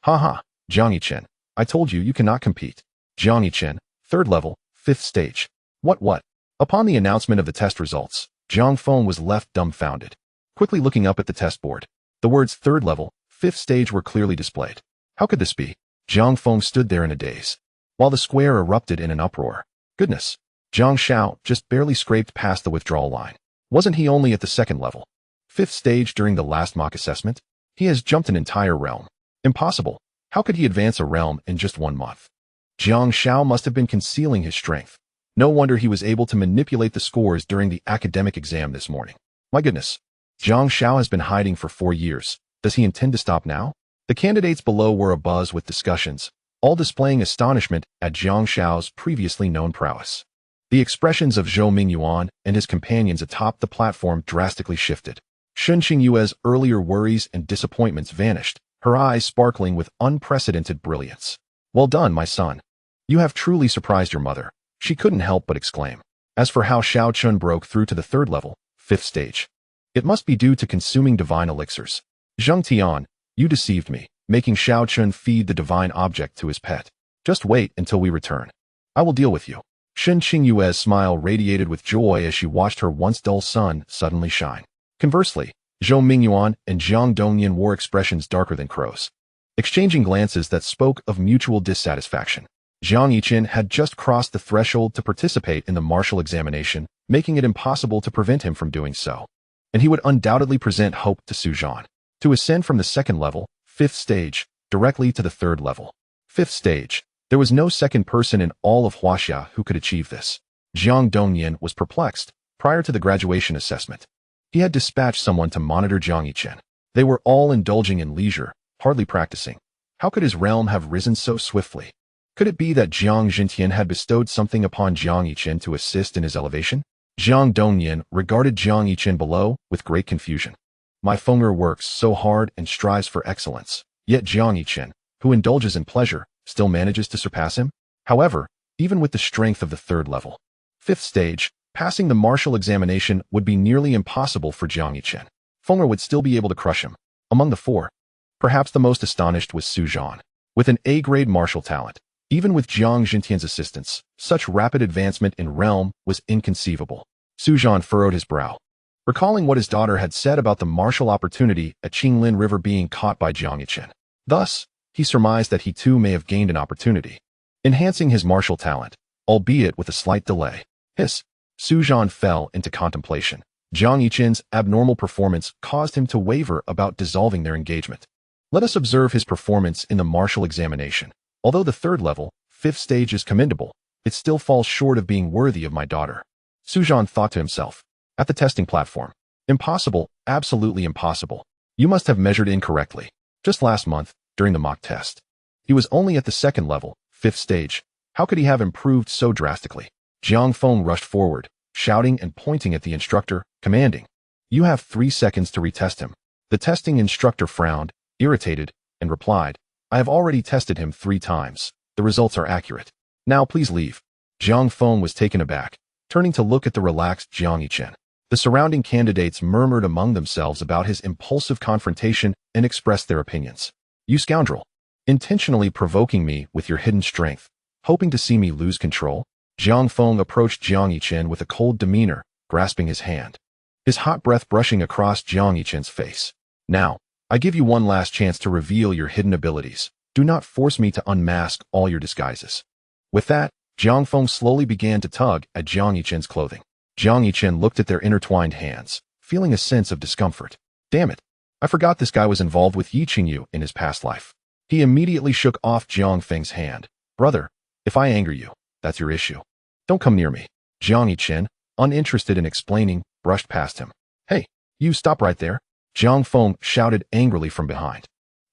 Haha, Jiang Yichen, I told you you cannot compete. Jiang Yichen, 3rd level, 5th stage. What? Upon the announcement of the test results, Jiang Feng was left dumbfounded. Quickly looking up at the test board, the words 3rd level, 5th stage were clearly displayed. How could this be? Jiang Feng stood there in a daze, while the square erupted in an uproar. Goodness, Jiang Xiao just barely scraped past the withdrawal line. Wasn't he only at the 2nd level, 5th stage during the last mock assessment? He has jumped an entire realm. Impossible. How could he advance a realm in just 1 month? Jiang Xiao must have been concealing his strength. No wonder he was able to manipulate the scores during the academic exam this morning. My goodness. Jiang Xiao has been hiding for 4 years. Does he intend to stop now? The candidates below were abuzz with discussions, all displaying astonishment at Jiang Xiao's previously known prowess. The expressions of Zhou Mingyuan and his companions atop the platform drastically shifted. Shen Qingyue's earlier worries and disappointments vanished, her eyes sparkling with unprecedented brilliance. Well done, my son. You have truly surprised your mother, she couldn't help but exclaim. As for how Xiao Chun broke through to the 3rd level, 5th stage, it must be due to consuming divine elixirs. Zheng Tian, you deceived me, making Xiao Chun feed the divine object to his pet. Just wait until we return. I will deal with you. Shen Qingyue's smile radiated with joy as she watched her once dull son suddenly shine. Conversely, Zhou Mingyuan and Jiang Dongyan wore expressions darker than crows, exchanging glances that spoke of mutual dissatisfaction. Jiang Yichen had just crossed the threshold to participate in the martial examination, making it impossible to prevent him from doing so. And he would undoubtedly present hope to Su Zhan to ascend from the 2nd level, 5th stage, directly to the 3rd level, 5th stage. There was no second person in all of Huaxia who could achieve this. Jiang Dongyan was perplexed. Prior to the graduation assessment, he had dispatched someone to monitor Jiang Yichen. They were all indulging in leisure, hardly practicing. How could his realm have risen so swiftly? Could it be that Jiang Zhintian had bestowed something upon Jiang Yichen to assist in his elevation? Jiang Dongyan regarded Jiang Yichen below with great confusion. My Fenger works so hard and strives for excellence, yet Jiang Yichen, who indulges in pleasure, still manages to surpass him? However, even with the strength of the 3rd level, 5th stage, passing the martial examination would be nearly impossible for Jiang Yichen. Fenger would still be able to crush him. Among the 4, perhaps the most astonished was Su Zhan. With an A-grade martial talent, even with Jiang Zhintian's assistance, such rapid advancement in realm was inconceivable. Su Zhan furrowed his brow, recalling what his daughter had said about the martial opportunity at Qinglin River being caught by Jiang Yichen. Thus, he surmised that he too may have gained an opportunity, enhancing his martial talent, albeit with a slight delay. Hiss. Su Zhan fell into contemplation. Jiang Yichen's abnormal performance caused him to waver about dissolving their engagement. Let us observe his performance in the martial examination. Although the 3rd level, 5th stage is commendable, it still falls short of being worthy of my daughter. Su Zhan thought to himself. At the testing platform. Impossible, absolutely impossible. You must have measured incorrectly. Just last month, during the mock test, he was only at the 2nd level, 5th stage. How could he have improved so drastically? Jiang Feng rushed forward, shouting and pointing at the instructor, commanding. You have 3 seconds to retest him. The testing instructor frowned, irritated, and replied, I have already tested him 3 times. The results are accurate. Now please leave. Jiang Feng was taken aback, turning to look at the relaxed Jiang Yichen. The surrounding candidates murmured among themselves about his impulsive confrontation and expressed their opinions. You scoundrel! Intentionally provoking me with your hidden strength, hoping to see me lose control? Jiang Feng approached Jiang Yichen with a cold demeanor, grasping his hand, his hot breath brushing across Jiang Yichen's face. Now, I give you one last chance to reveal your hidden abilities. Do not force me to unmask all your disguises. With that, Jiang Feng slowly began to tug at Jiang Yichen's clothing. Jiang Yichen looked at their intertwined hands, feeling a sense of discomfort. Damn it, I forgot this guy was involved with Yi Qingyu in his past life. He immediately shook off Jiang Feng's hand. Brother, if I anger you, that's your issue. Don't come near me. Jiang Yichen, uninterested in explaining, brushed past him. Hey, you stop right there. Jiang Feng shouted angrily from behind.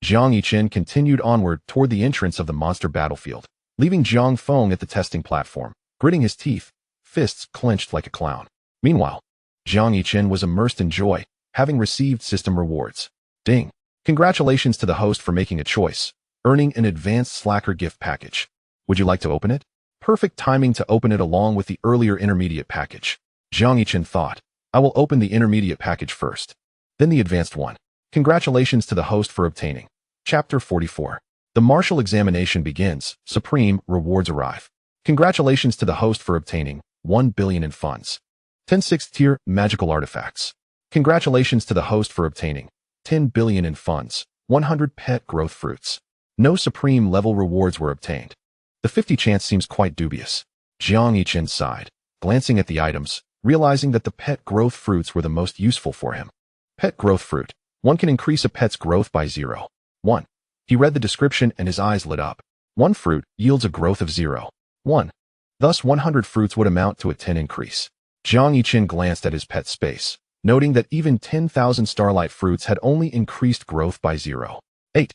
Jiang Yichen continued onward toward the entrance of the monster battlefield, leaving Jiang Feng at the testing platform, gritting his teeth, fists clenched like a clown. Meanwhile, Jiang Yichen was immersed in joy, having received system rewards. Ding! Congratulations to the host for making a choice, earning an advanced Slacker gift package. Would you like to open it? Perfect timing to open it along with the earlier intermediate package. Jiang Yichen thought, I will open the intermediate package first, then the advanced one. Congratulations to the host for obtaining. Chapter 44. The martial examination begins. Supreme rewards arrive. Congratulations to the host for obtaining 1 billion in funds. 10 6th tier magical artifacts. Congratulations to the host for obtaining 10 billion in funds, 100 pet growth fruits. No supreme level rewards were obtained. The 50 chance seems quite dubious. Jiang Yichen sighed, glancing at the items, realizing that the pet growth fruits were the most useful for him. Pet growth fruit. One can increase a pet's growth by 0.1. He read the description and his eyes lit up. 1 fruit yields a growth of 0.1. Thus 100 fruits would amount to a 10 increase. Jiang Yichen glanced at his pet space, noting that even 10,000 starlight fruits had only increased growth by 0.8.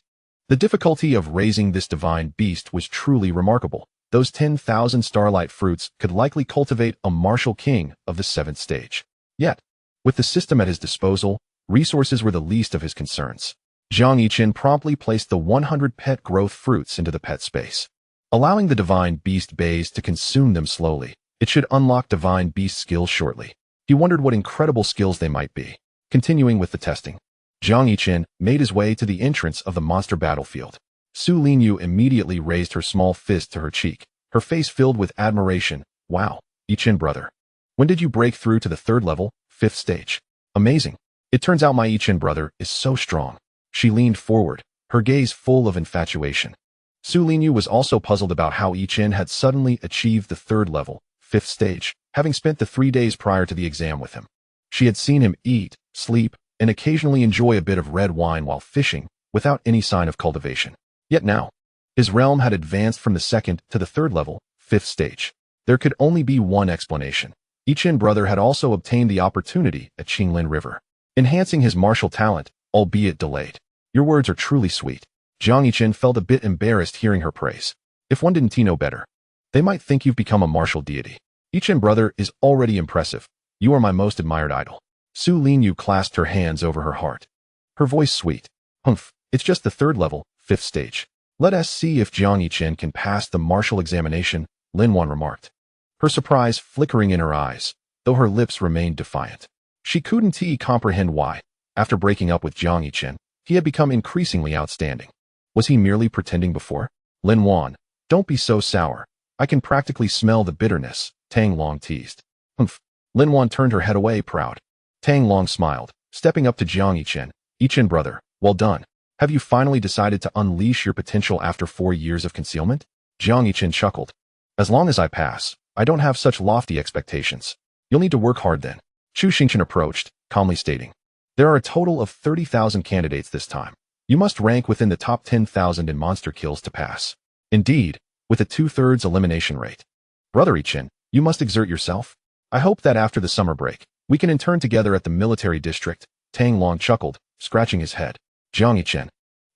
The difficulty of raising this divine beast was truly remarkable. Those 10,000 starlight fruits could likely cultivate a martial king of the 7th stage. Yet, with the system at his disposal, resources were the least of his concerns. Jiang Yichen promptly placed the 100 pet growth fruits into the pet space, allowing the divine beast bays to consume them slowly. It should unlock divine beast skills shortly. He wondered what incredible skills they might be. Continuing with the testing, Jiang Yichen made his way to the entrance of the monster battlefield. Su Linyu immediately raised her small fist to her cheek, her face filled with admiration. Wow, Yichen brother. When did you break through to the 3rd level, 5th stage? Amazing. It turns out my Yichen brother is so strong. She leaned forward, her gaze full of infatuation. Su Linyu was also puzzled about how Yichen had suddenly achieved the 3rd level, 5th stage, having spent the 3 days prior to the exam with him. She had seen him eat, sleep, and occasionally enjoy a bit of red wine while fishing, without any sign of cultivation. Yet now, his realm had advanced from the 2nd to the 3rd level, 5th stage. There could only be one explanation. Yichen brother had also obtained the opportunity at Qinglin River, enhancing his martial talent, albeit delayed. Your words are truly sweet. Jiang Yichen felt a bit embarrassed hearing her praise. If one didn't know better, they might think you've become a martial deity. Yichen brother is already impressive. You are my most admired idol. Su Linyu clasped her hands over her heart, her voice sweet. Humph, it's just the 3rd level, 5th stage. Let us see if Jiang Yichen can pass the martial examination, Lin Wan remarked, her surprise flickering in her eyes, though her lips remained defiant. She couldn't comprehend why, after breaking up with Jiang Yichen, he had become increasingly outstanding. Was he merely pretending before? Lin Wan, don't be so sour. I can practically smell the bitterness, Tang Long teased. Humph. Lin Wan turned her head away proud. Tang Long smiled, stepping up to Jiang Yichen. Yichen brother, well done. Have you finally decided to unleash your potential after 4 years of concealment? Jiang Yichen chuckled. As long as I pass, I don't have such lofty expectations. You'll need to work hard then. Chu Xingchen approached, calmly stating. There are a total of 30,000 candidates this time. You must rank within the top 10,000 in monster kills to pass. Indeed, with a 2/3 elimination rate. Brother Yichen, you must exert yourself. I hope that after the summer break, we can intern together at the military district. Tang Long chuckled, scratching his head. Jiang Yichen,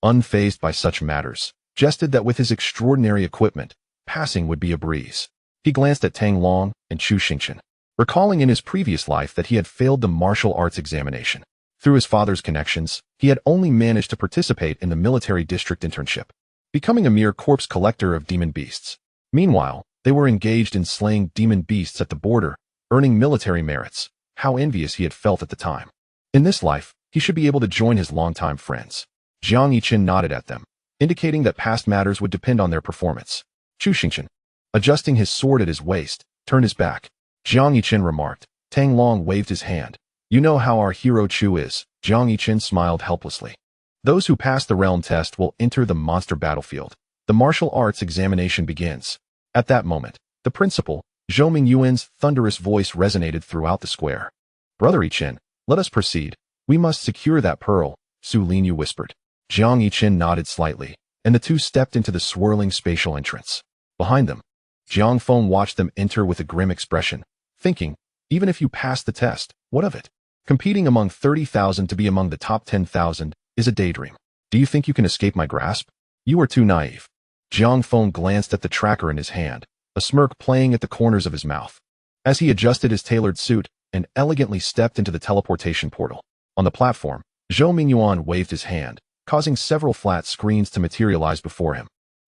unfazed by such matters, jested that with his extraordinary equipment, passing would be a breeze. He glanced at Tang Long and Chu Xingchen, recalling in his previous life that he had failed the martial arts examination. Through his father's connections, he had only managed to participate in the military district internship, becoming a mere corpse collector of demon beasts. Meanwhile, they were engaged in slaying demon beasts at the border, earning military merits. How envious he had felt at the time. In this life, he should be able to join his longtime friends. Jiang Yichen nodded at them, indicating that past matters would depend on their performance. Chu Xingchen, adjusting his sword at his waist, turned his back. Jiang Yichen remarked. Tang Long waved his hand. You know how our hero Chu is. Jiang Yichen smiled helplessly. Those who pass the realm test will enter the monster battlefield. The martial arts examination begins. At that moment, the principal, Zhou Mingyuan's thunderous voice resonated throughout the square. Brother Yichen, let us proceed. We must secure that pearl, Su Linyu whispered. Jiang Yichen nodded slightly, and the two stepped into the swirling spatial entrance. Behind them, Jiang Feng watched them enter with a grim expression, thinking, even if you pass the test, what of it? Competing among 30,000 to be among the top 10,000 is a daydream. Do you think you can escape my grasp? You are too naive. Jiang Feng glanced at the tracker in his hand, a smirk playing at the corners of his mouth. As he adjusted his tailored suit and elegantly stepped into the teleportation portal. On the platform, Zhou Mingyuan waved his hand, causing several flat screens to materialize before him.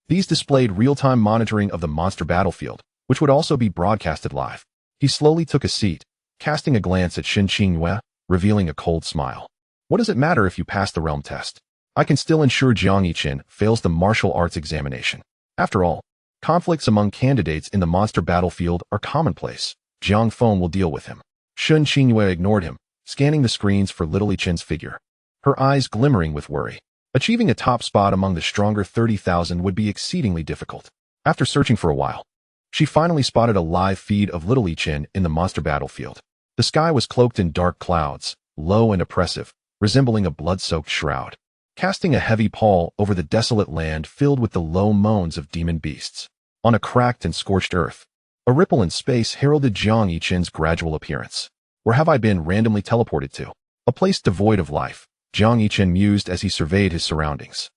These displayed real-time monitoring of the monster battlefield, which would also be broadcasted live. He slowly took a seat, casting a glance at Xin Qingyue, revealing a cold smile. What does it matter if you pass the realm test? I can still ensure Jiang Yichen fails the martial arts examination. After all, conflicts among candidates in the monster battlefield are commonplace. Jiang Feng will deal with him. Xin Qingyue ignored him, scanning the screens for Little Yichen's figure, her eyes glimmering with worry. Achieving a top spot among the stronger 30,000 would be exceedingly difficult. After searching for a while, she finally spotted a live feed of Little Yichen in the monster battlefield. The sky was cloaked in dark clouds, low and oppressive, resembling a blood-soaked shroud, casting a heavy pall over the desolate land filled with the low moans of demon beasts. On a cracked and scorched earth, a ripple in space heralded Jiang Yichen's gradual appearance. Where have I been randomly teleported to? A place devoid of life, Jiang Yichen mused as he surveyed his surroundings.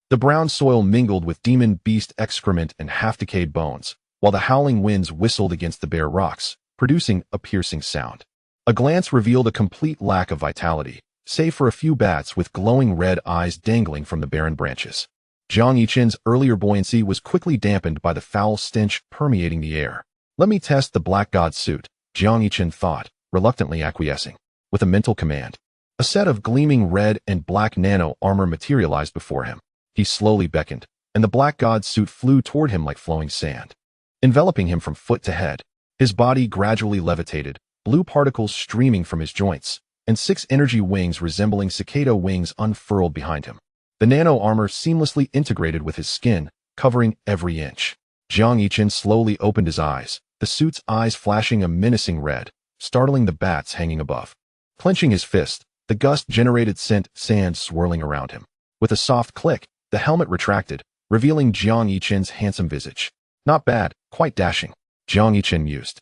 The brown soil mingled with demon beast excrement and half-decayed bones, while the howling winds whistled against the bare rocks, producing a piercing sound. A glance revealed a complete lack of vitality, save for a few bats with glowing red eyes dangling from the barren branches. Jiang Yichen's earlier buoyancy was quickly dampened by the foul stench permeating the air. Let me test the Black God suit, Jiang Yichen thought, reluctantly acquiescing. With a mental command, a set of gleaming red and black nano armor materialized before him. He slowly beckoned, and the Black God suit flew toward him like flowing sand. Enveloping him from foot to head, his body gradually levitated, blue particles streaming from his joints, and 6 energy wings resembling cicada wings unfurled behind him. The nano armor seamlessly integrated with his skin, covering every inch. Jiang Yichen slowly opened his eyes, the suit's eyes flashing a menacing red, startling the bats hanging above. Clenching his fist, the gust-generated sand swirling around him. With a soft click, the helmet retracted, revealing Jiang Yichen's handsome visage. Not bad, quite dashing, Jiang Yichen mused.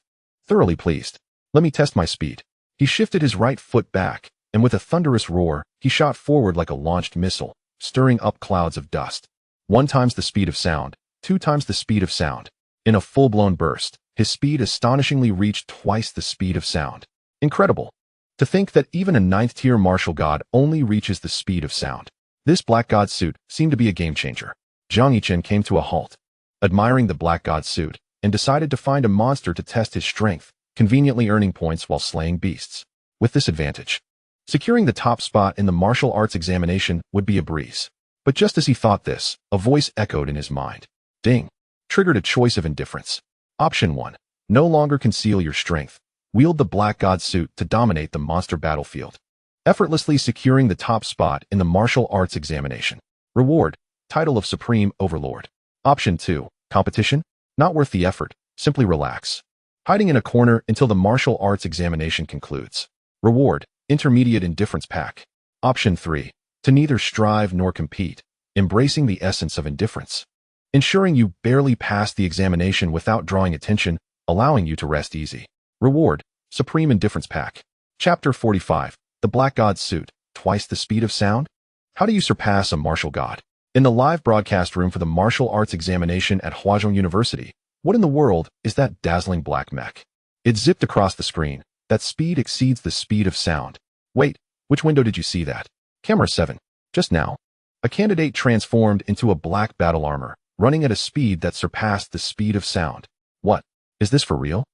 Thoroughly pleased. Let me test my speed. He shifted his right foot back, and with a thunderous roar, he shot forward like a launched missile, stirring up clouds of dust. 1 times the speed of sound, 2 times the speed of sound. In a full-blown burst, his speed astonishingly reached twice the speed of sound. Incredible. To think that even a 9th-tier martial god only reaches the speed of sound. This Black God suit seemed to be a game-changer. Jiang Yichen came to a halt, admiring the Black God suit, and decided to find a monster to test his strength, conveniently earning points while slaying beasts. With this advantage, securing the top spot in the martial arts examination would be a breeze. But just as he thought this, a voice echoed in his mind. Ding! Triggered a choice of indifference. Option 1. No longer conceal your strength. Wield the Black God suit to dominate the monster battlefield, effortlessly securing the top spot in the martial arts examination. Reward: title of Supreme Overlord. Option 2. Competition? Not worth the effort. Simply relax, hiding in a corner until the martial arts examination concludes. Reward: Intermediate Indifference Pack. Option 3. To neither strive nor compete, embracing the essence of indifference, ensuring you barely pass the examination without drawing attention, allowing you to rest easy. Reward: Supreme Indifference Pack. Chapter 45. The Black God Suit. Twice the speed of sound? How do you surpass a martial god? In the live broadcast room for the martial arts examination at Huazhong University, what in the world is that dazzling black mech? It zipped across the screen. That speed exceeds the speed of sound. Wait, which window did you see that? Camera 7. Just now. A candidate transformed into a black battle armor, running at a speed that surpassed the speed of sound. What? Is this for real?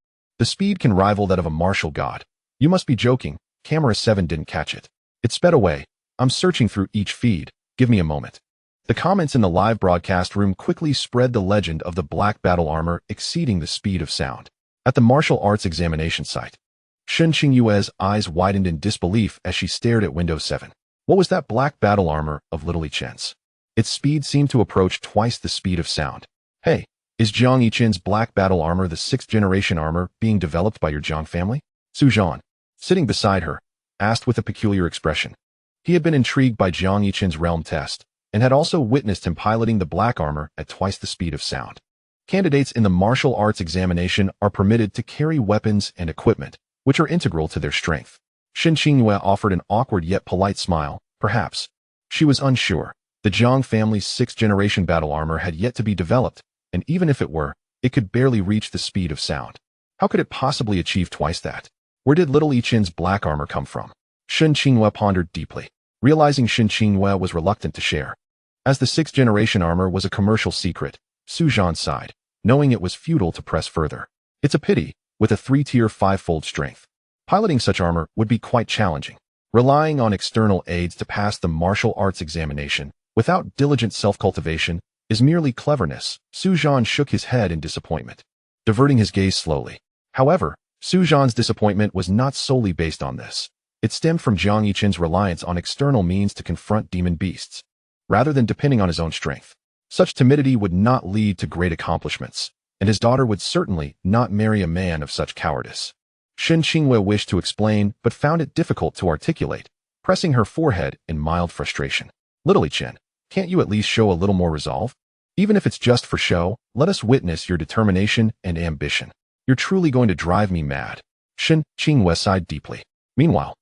The speed can rival that of a martial god. You must be joking. Camera 7 didn't catch it. It sped away. I'm searching through each feed. Give me a moment. The comments in the live broadcast room quickly spread the legend of the black battle armor exceeding the speed of sound. At the martial arts examination site, Xin Qingyue's eyes widened in disbelief as she stared at Window 7. What was that black battle armor of Little Yichen's? Its speed seemed to approach twice the speed of sound. Hey, is Jiang Yichen's black battle armor the 6th-generation armor being developed by your Jiang family? Su Zhan, sitting beside her, asked with a peculiar expression. He had been intrigued by Jiang Yichen's realm test, and had also witnessed him piloting the black armor at twice the speed of sound. Candidates in the martial arts examination are permitted to carry weapons and equipment, which are integral to their strength. Xin Qingyue offered an awkward yet polite smile. Perhaps. She was unsure. The Jiang family's 6th-generation battle armor had yet to be developed, and even if it were, it could barely reach the speed of sound. How could it possibly achieve twice that? Where did little Yichen's black armor come from? Shen Qinghua pondered deeply, realizing Shen Qinghua was reluctant to share. As the 6th-generation armor was a commercial secret, Su Zhan sighed, knowing it was futile to press further. It's a pity, with a 3-tier 5-fold strength. Piloting such armor would be quite challenging. Relying on external aids to pass the martial arts examination, without diligent self-cultivation, is merely cleverness. Su Zhan shook his head in disappointment, diverting his gaze slowly. However, Su Zhan's disappointment was not solely based on this. It stemmed from Jiang Yichen's reliance on external means to confront demon beasts, rather than depending on his own strength. Such timidity would not lead to great accomplishments, and his daughter would certainly not marry a man of such cowardice. Shen Qinghua wished to explain, but found it difficult to articulate, pressing her forehead in mild frustration. Little Yichen, can't you at least show a little more resolve? Even if it's just for show, let us witness your determination and ambition. You're truly going to drive me mad. Shen Qinghua sighed deeply. Meanwhile,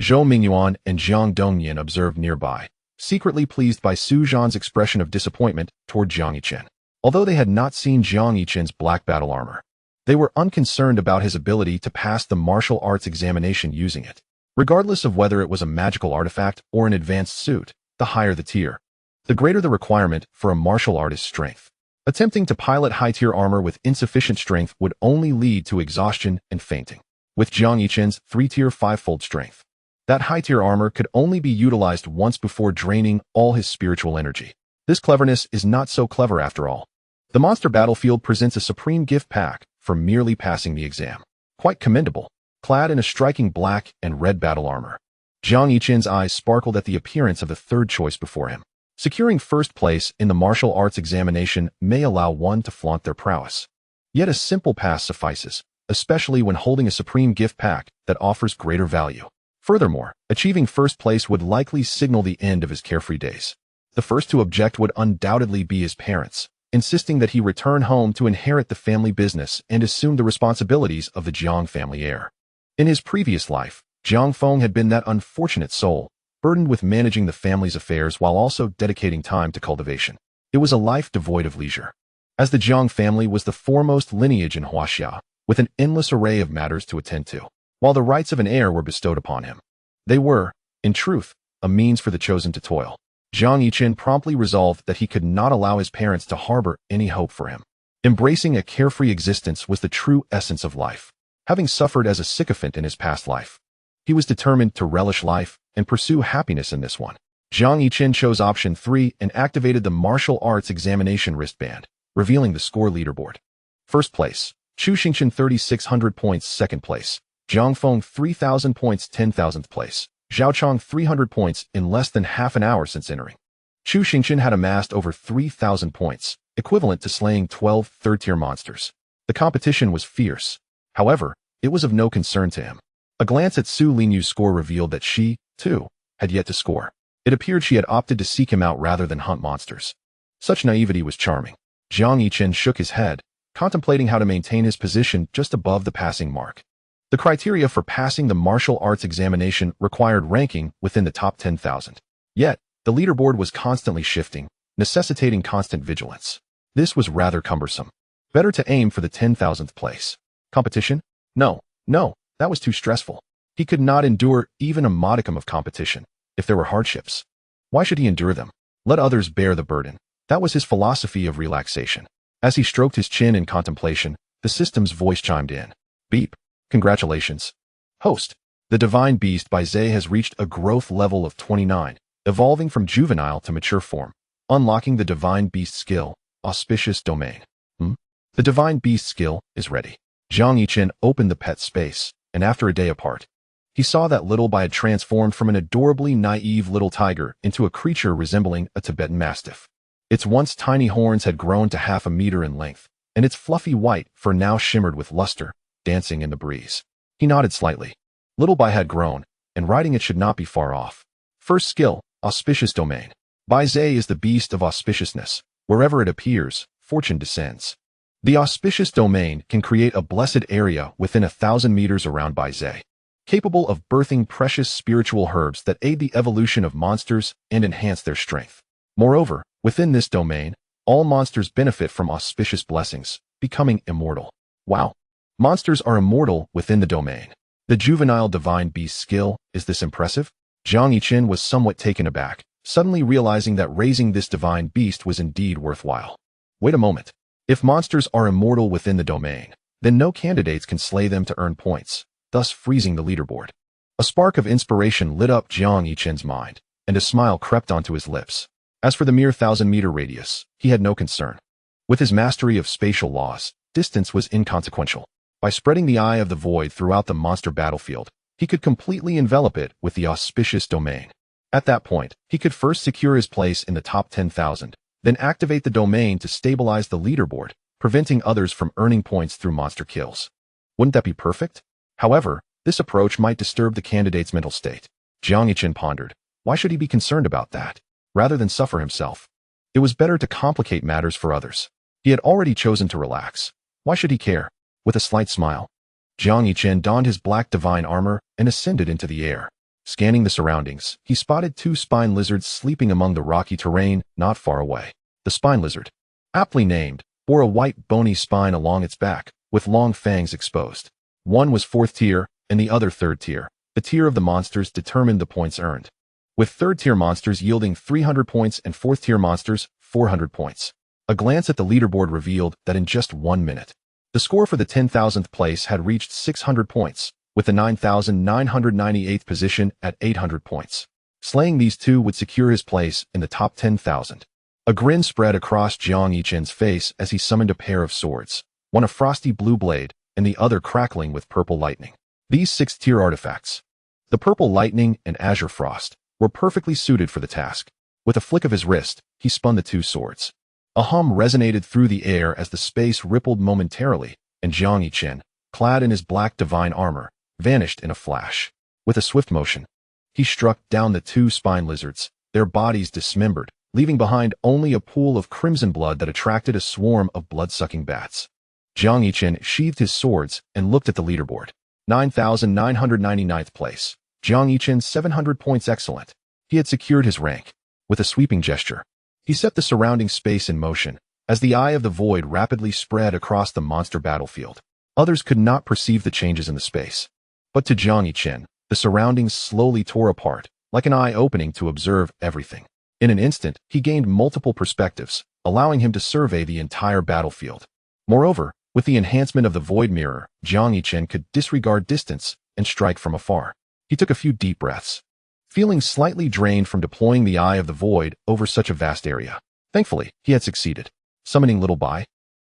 Zhou Mingyuan and Jiang Dongyan observed nearby, secretly pleased by Su Zhan's expression of disappointment toward Jiang Yichen. Although they had not seen Jiang Yichen's black battle armor, they were unconcerned about his ability to pass the martial arts examination using it. Regardless of whether it was a magical artifact or an advanced suit, the higher the tier, the greater the requirement for a martial artist's strength. Attempting to pilot high-tier armor with insufficient strength would only lead to exhaustion and fainting. With Jiang Yichen's 3-tier 5-fold strength, that high-tier armor could only be utilized once before draining all his spiritual energy. This cleverness is not so clever after all. The monster battlefield presents a supreme gift pack for merely passing the exam. Quite commendable, clad in a striking black and red battle armor. Jiang Yichen's eyes sparkled at the appearance of the third choice before him. Securing first place in the martial arts examination may allow one to flaunt their prowess. Yet a simple pass suffices, especially when holding a supreme gift pack that offers greater value. Furthermore, achieving first place would likely signal the end of his carefree days. The first to object would undoubtedly be his parents, insisting that he return home to inherit the family business and assume the responsibilities of the Jiang family heir. In his previous life, Jiang Feng had been that unfortunate soul, burdened with managing the family's affairs while also dedicating time to cultivation. It was a life devoid of leisure. As the Jiang family was the foremost lineage in Huaxia, with an endless array of matters to attend to, while the rights of an heir were bestowed upon him. They were, in truth, a means for the chosen to toil. Jiang Yichen promptly resolved that he could not allow his parents to harbor any hope for him. Embracing a carefree existence was the true essence of life. Having suffered as a sycophant in his past life, he was determined to relish life and pursue happiness in this one. Jiang Yichen chose option 3 and activated the martial arts examination wristband, revealing the score leaderboard. First place, Chu Xingchen 3,600 points. Second place, Jiang Feng 3,000 points. 10,000th place, Zhao Chong 300 points in less than half an hour since entering. Chu Xingchen had amassed over 3,000 points, equivalent to slaying 12 third-tier monsters. The competition was fierce. However, it was of no concern to him. A glance at Su Linyu's score revealed that she, too, had yet to score. It appeared she had opted to seek him out rather than hunt monsters. Such naivety was charming. Jiang Yichen shook his head, contemplating how to maintain his position just above the passing mark. The criteria for passing the martial arts examination required ranking within the top 10,000. Yet, the leaderboard was constantly shifting, necessitating constant vigilance. This was rather cumbersome. Better to aim for the 10,000th place. Competition? No, that was too stressful. He could not endure even a modicum of competition. If there were hardships, why should he endure them? Let others bear the burden. That was his philosophy of relaxation. As he stroked his chin in contemplation, the system's voice chimed in. Beep. Congratulations. Host. The Divine Beast by Zhe has reached a growth level of 29, evolving from juvenile to mature form, unlocking the Divine Beast skill, Auspicious Domain. The Divine Beast skill is ready. Jiang Yichen opened the pet space, and after a day apart, he saw that Little Bai had transformed from an adorably naive little tiger into a creature resembling a Tibetan Mastiff. Its once tiny horns had grown to half a meter in length, and its fluffy white fur now shimmered with luster, dancing in the breeze. He nodded slightly. Little Bai had grown, and riding it should not be far off. First skill, Auspicious Domain. Bai Zhe is the beast of auspiciousness. Wherever it appears, fortune descends. The Auspicious Domain can create a blessed area within 1,000 meters around Bai Zhe, capable of birthing precious spiritual herbs that aid the evolution of monsters and enhance their strength. Moreover, within this domain, all monsters benefit from auspicious blessings, becoming immortal. Wow. Monsters are immortal within the domain. The juvenile divine beast skill, is this impressive? Jiang Yichen was somewhat taken aback, suddenly realizing that raising this divine beast was indeed worthwhile. Wait a moment. If monsters are immortal within the domain, then no candidates can slay them to earn points, thus freezing the leaderboard. A spark of inspiration lit up Jiang Yichen's mind, and a smile crept onto his lips. As for the mere 1,000-meter radius, he had no concern. With his mastery of spatial laws, distance was inconsequential. By spreading the eye of the void throughout the monster battlefield, he could completely envelop it with the auspicious domain. At that point, he could first secure his place in the top 10,000, then activate the domain to stabilize the leaderboard, preventing others from earning points through monster kills. Wouldn't that be perfect? However, this approach might disturb the candidate's mental state. Jiang Yichen pondered. Why should he be concerned about that, rather than suffer himself? It was better to complicate matters for others. He had already chosen to relax. Why should he care? With a slight smile, Jiang Yichen donned his black divine armor and ascended into the air. Scanning the surroundings, he spotted 2 spine lizards sleeping among the rocky terrain not far away. The spine lizard, aptly named, bore a white bony spine along its back, with long fangs exposed. One was 4th tier, and the other 3rd tier. The tier of the monsters determined the points earned, with 3rd tier monsters yielding 300 points and 4th tier monsters 400 points. A glance at the leaderboard revealed that in just 1 minute, the score for the 10,000th place had reached 600 points, with the 9,998th position at 800 points. Slaying these two would secure his place in the top 10,000. A grin spread across Jiang Yichen's face as he summoned a pair of swords, one a frosty blue blade and the other crackling with purple lightning. These 6th-tier artifacts, the purple lightning and azure frost, were perfectly suited for the task. With a flick of his wrist, he spun the 2 swords. A hum resonated through the air as the space rippled momentarily, and Jiang Yichen, clad in his black divine armor, vanished in a flash. With a swift motion, he struck down the 2 spine lizards, their bodies dismembered, leaving behind only a pool of crimson blood that attracted a swarm of blood-sucking bats. Jiang Yichen sheathed his swords and looked at the leaderboard. 9,999th place. Jiang Yichen 700 points excellent. He had secured his rank. With a sweeping gesture, he set the surrounding space in motion, as the eye of the void rapidly spread across the monster battlefield. Others could not perceive the changes in the space. But to Jiang Yichen, the surroundings slowly tore apart, like an eye opening to observe everything. In an instant, he gained multiple perspectives, allowing him to survey the entire battlefield. Moreover, with the enhancement of the void mirror, Jiang Yichen could disregard distance and strike from afar. He took a few deep breaths, feeling slightly drained from deploying the eye of the void over such a vast area. Thankfully, he had succeeded. Summoning Little Bai,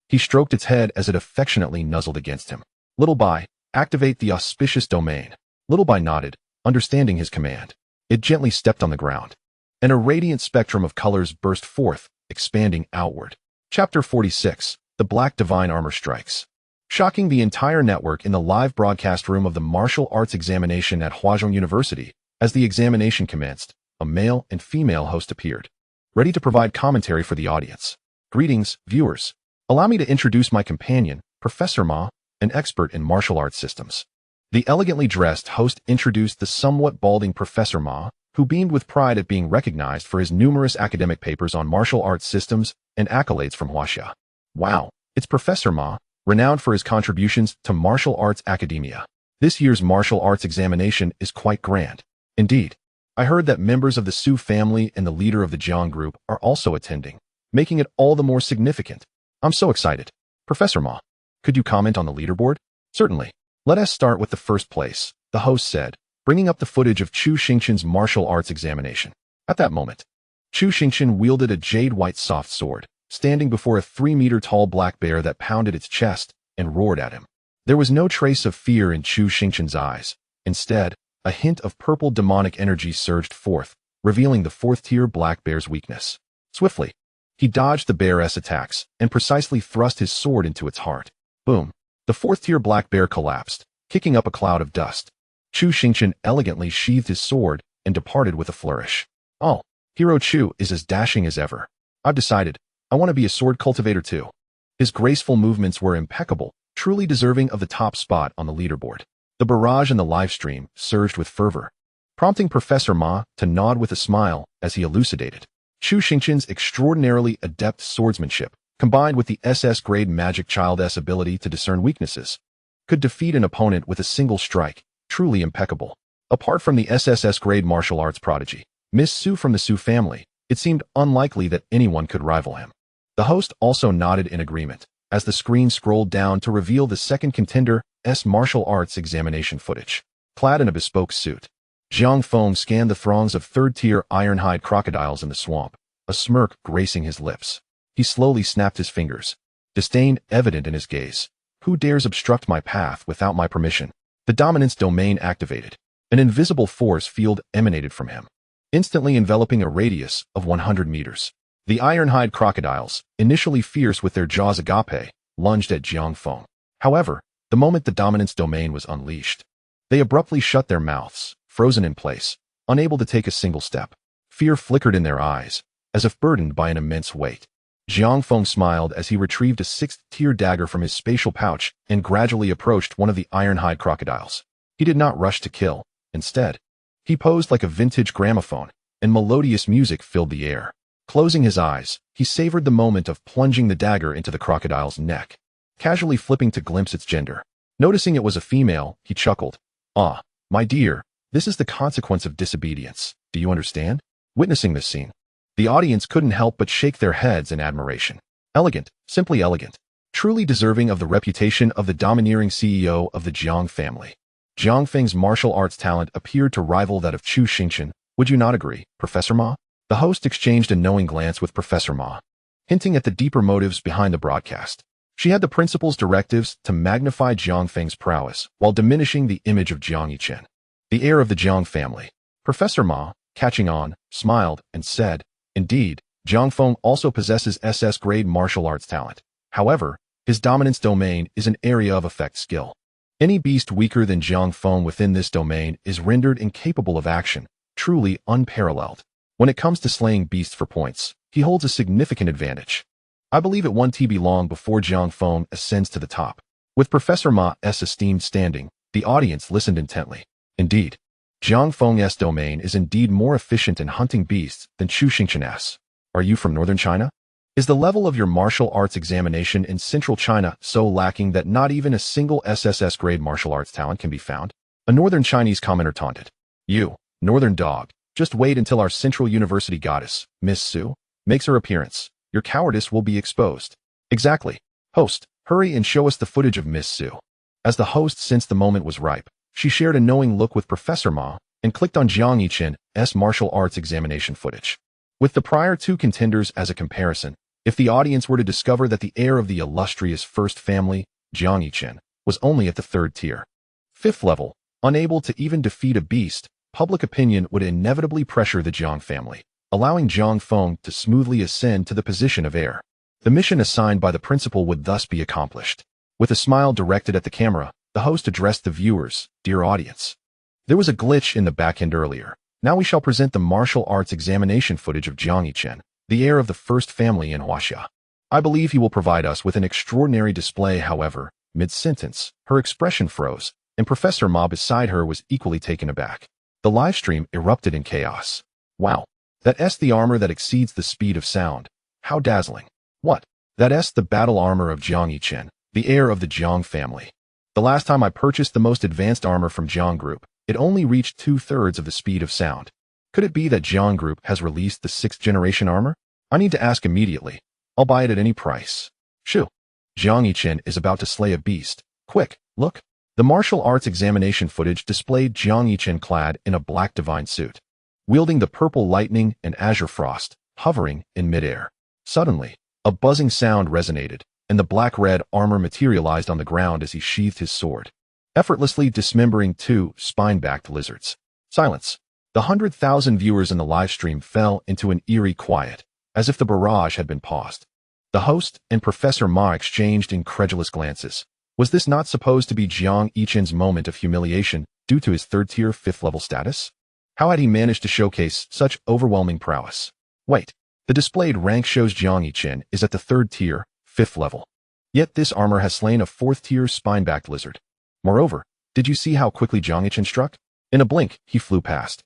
he stroked its head as it affectionately nuzzled against him. Little Bai, activate the auspicious domain. Little Bai nodded, understanding his command. It gently stepped on the ground, and a radiant spectrum of colors burst forth, expanding outward. Chapter 46, The Black Divine Armor Strikes. Shocking the entire network in the live broadcast room of the martial arts examination at Huazhong University, as the examination commenced, a male and female host appeared, ready to provide commentary for the audience. Greetings, viewers. Allow me to introduce my companion, Professor Ma, an expert in martial arts systems. The elegantly dressed host introduced the somewhat balding Professor Ma, who beamed with pride at being recognized for his numerous academic papers on martial arts systems and accolades from Huaxia. Wow, it's Professor Ma, renowned for his contributions to martial arts academia. This year's martial arts examination is quite grand. Indeed, I heard that members of the Su family and the leader of the Jiang group are also attending, making it all the more significant. I'm so excited. Professor Ma, could you comment on the leaderboard? Certainly. Let us start with the first place, the host said, bringing up the footage of Chu Xingqian's martial arts examination. At that moment, Chu Xingqian wielded a jade-white soft sword, standing before a 3-meter-tall black bear that pounded its chest and roared at him. There was no trace of fear in Chu Xingqian's eyes. Instead, a hint of purple demonic energy surged forth, revealing the 4th-tier black bear's weakness. Swiftly, he dodged the bear's attacks and precisely thrust his sword into its heart. Boom! The 4th-tier black bear collapsed, kicking up a cloud of dust. Chu Xingqian elegantly sheathed his sword and departed with a flourish. Oh, Hero Chu is as dashing as ever. I've decided, I want to be a sword cultivator too. His graceful movements were impeccable, truly deserving of the top spot on the leaderboard. The barrage in the live stream surged with fervor, prompting Professor Ma to nod with a smile as he elucidated. Chu Xingqian's extraordinarily adept swordsmanship, combined with the SS-grade magic child's ability to discern weaknesses, could defeat an opponent with a single strike, truly impeccable. Apart from the SSS-grade martial arts prodigy, Miss Su from the Su family, it seemed unlikely that anyone could rival him. The host also nodded in agreement, as the screen scrolled down to reveal the second contender's martial arts examination footage. Clad in a bespoke suit, Jiang Feng scanned the throngs of third-tier ironhide crocodiles in the swamp, a smirk gracing his lips. He slowly snapped his fingers, disdain evident in his gaze. Who dares obstruct my path without my permission? The dominance domain activated. An invisible force field emanated from him, instantly enveloping a radius of 100 meters. The ironhide crocodiles, initially fierce with their jaws agape, lunged at Jiang Feng. However, the moment the dominance domain was unleashed, they abruptly shut their mouths, frozen in place, unable to take a single step. Fear flickered in their eyes, as if burdened by an immense weight. Jiang Feng smiled as he retrieved a sixth-tier dagger from his spatial pouch and gradually approached one of the ironhide crocodiles. He did not rush to kill. Instead, he posed like a vintage gramophone, and melodious music filled the air. Closing his eyes, he savored the moment of plunging the dagger into the crocodile's neck, casually flipping to glimpse its gender. Noticing it was a female, he chuckled. "Ah, my dear, this is the consequence of disobedience. Do you understand?" Witnessing this scene, the audience couldn't help but shake their heads in admiration. Elegant, simply elegant, truly deserving of the reputation of the domineering CEO of the Jiang family. Jiang Feng's martial arts talent appeared to rival that of Chu Xingqian. Would you not agree, Professor Ma? The host exchanged a knowing glance with Professor Ma, hinting at the deeper motives behind the broadcast. She had the principal's directives to magnify Jiang Feng's prowess while diminishing the image of Jiang Yichen, the heir of the Jiang family. Professor Ma, catching on, smiled and said, "Indeed, Jiang Feng also possesses SS-grade martial arts talent. However, his dominance domain is an area of effect skill. Any beast weaker than Jiang Feng within this domain is rendered incapable of action, truly unparalleled. When it comes to slaying beasts for points, he holds a significant advantage. I believe it won't be long before Jiang Feng ascends to the top." With Professor Ma's esteemed standing, the audience listened intently. Indeed, Jiang Feng's domain is indeed more efficient in hunting beasts than Chu Xingqian's. Are you from northern China? Is the level of your martial arts examination in central China so lacking that not even a single SSS-grade martial arts talent can be found? A northern Chinese commenter taunted. "You, northern dog, just wait until our central university goddess, Miss Su, makes her appearance. Your cowardice will be exposed." Exactly. Host, hurry and show us the footage of Miss Su. As the host sensed the moment was ripe, she shared a knowing look with Professor Ma and clicked on Jiang Yichen's martial arts examination footage. With the prior two contenders as a comparison, if the audience were to discover that the heir of the illustrious first family, Jiang Yichen, was only at the third tier, fifth level, unable to even defeat a beast, public opinion would inevitably pressure the Jiang family, allowing Jiang Feng to smoothly ascend to the position of heir. The mission assigned by the principal would thus be accomplished. With a smile directed at the camera, the host addressed the viewers. "Dear audience, there was a glitch in the backend earlier. Now we shall present the martial arts examination footage of Jiang Yichen, the heir of the first family in Huaxia. I believe he will provide us with an extraordinary display." However, mid-sentence, her expression froze, and Professor Ma beside her was equally taken aback. The livestream erupted in chaos. "Wow. That's the armor that exceeds the speed of sound. How dazzling. What? That's the battle armor of Jiang Yichen, the heir of the Jiang family. The last time I purchased the most advanced armor from Jiang Group, it only reached 2/3 of the speed of sound. Could it be that Jiang Group has released the 6th generation armor? I need to ask immediately. I'll buy it at any price. Shoo. Jiang Yichen is about to slay a beast. Quick, look." The martial arts examination footage displayed Jiang Yichen clad in a black divine suit, wielding the purple lightning and azure frost, hovering in midair. Suddenly, a buzzing sound resonated, and the black-red armor materialized on the ground as he sheathed his sword, effortlessly dismembering 2 spine-backed lizards. Silence. The 100,000 viewers in the livestream fell into an eerie quiet, as if the barrage had been paused. The host and Professor Ma exchanged incredulous glances. Was this not supposed to be Jiang Yichen's moment of humiliation due to his third-tier, fifth-level status? How had he managed to showcase such overwhelming prowess? Wait, the displayed rank shows Jiang Yichen is at the third-tier, fifth level. Yet this armor has slain a fourth-tier spine-backed lizard. Moreover, did you see how quickly Jiang Yichen struck? In a blink, he flew past.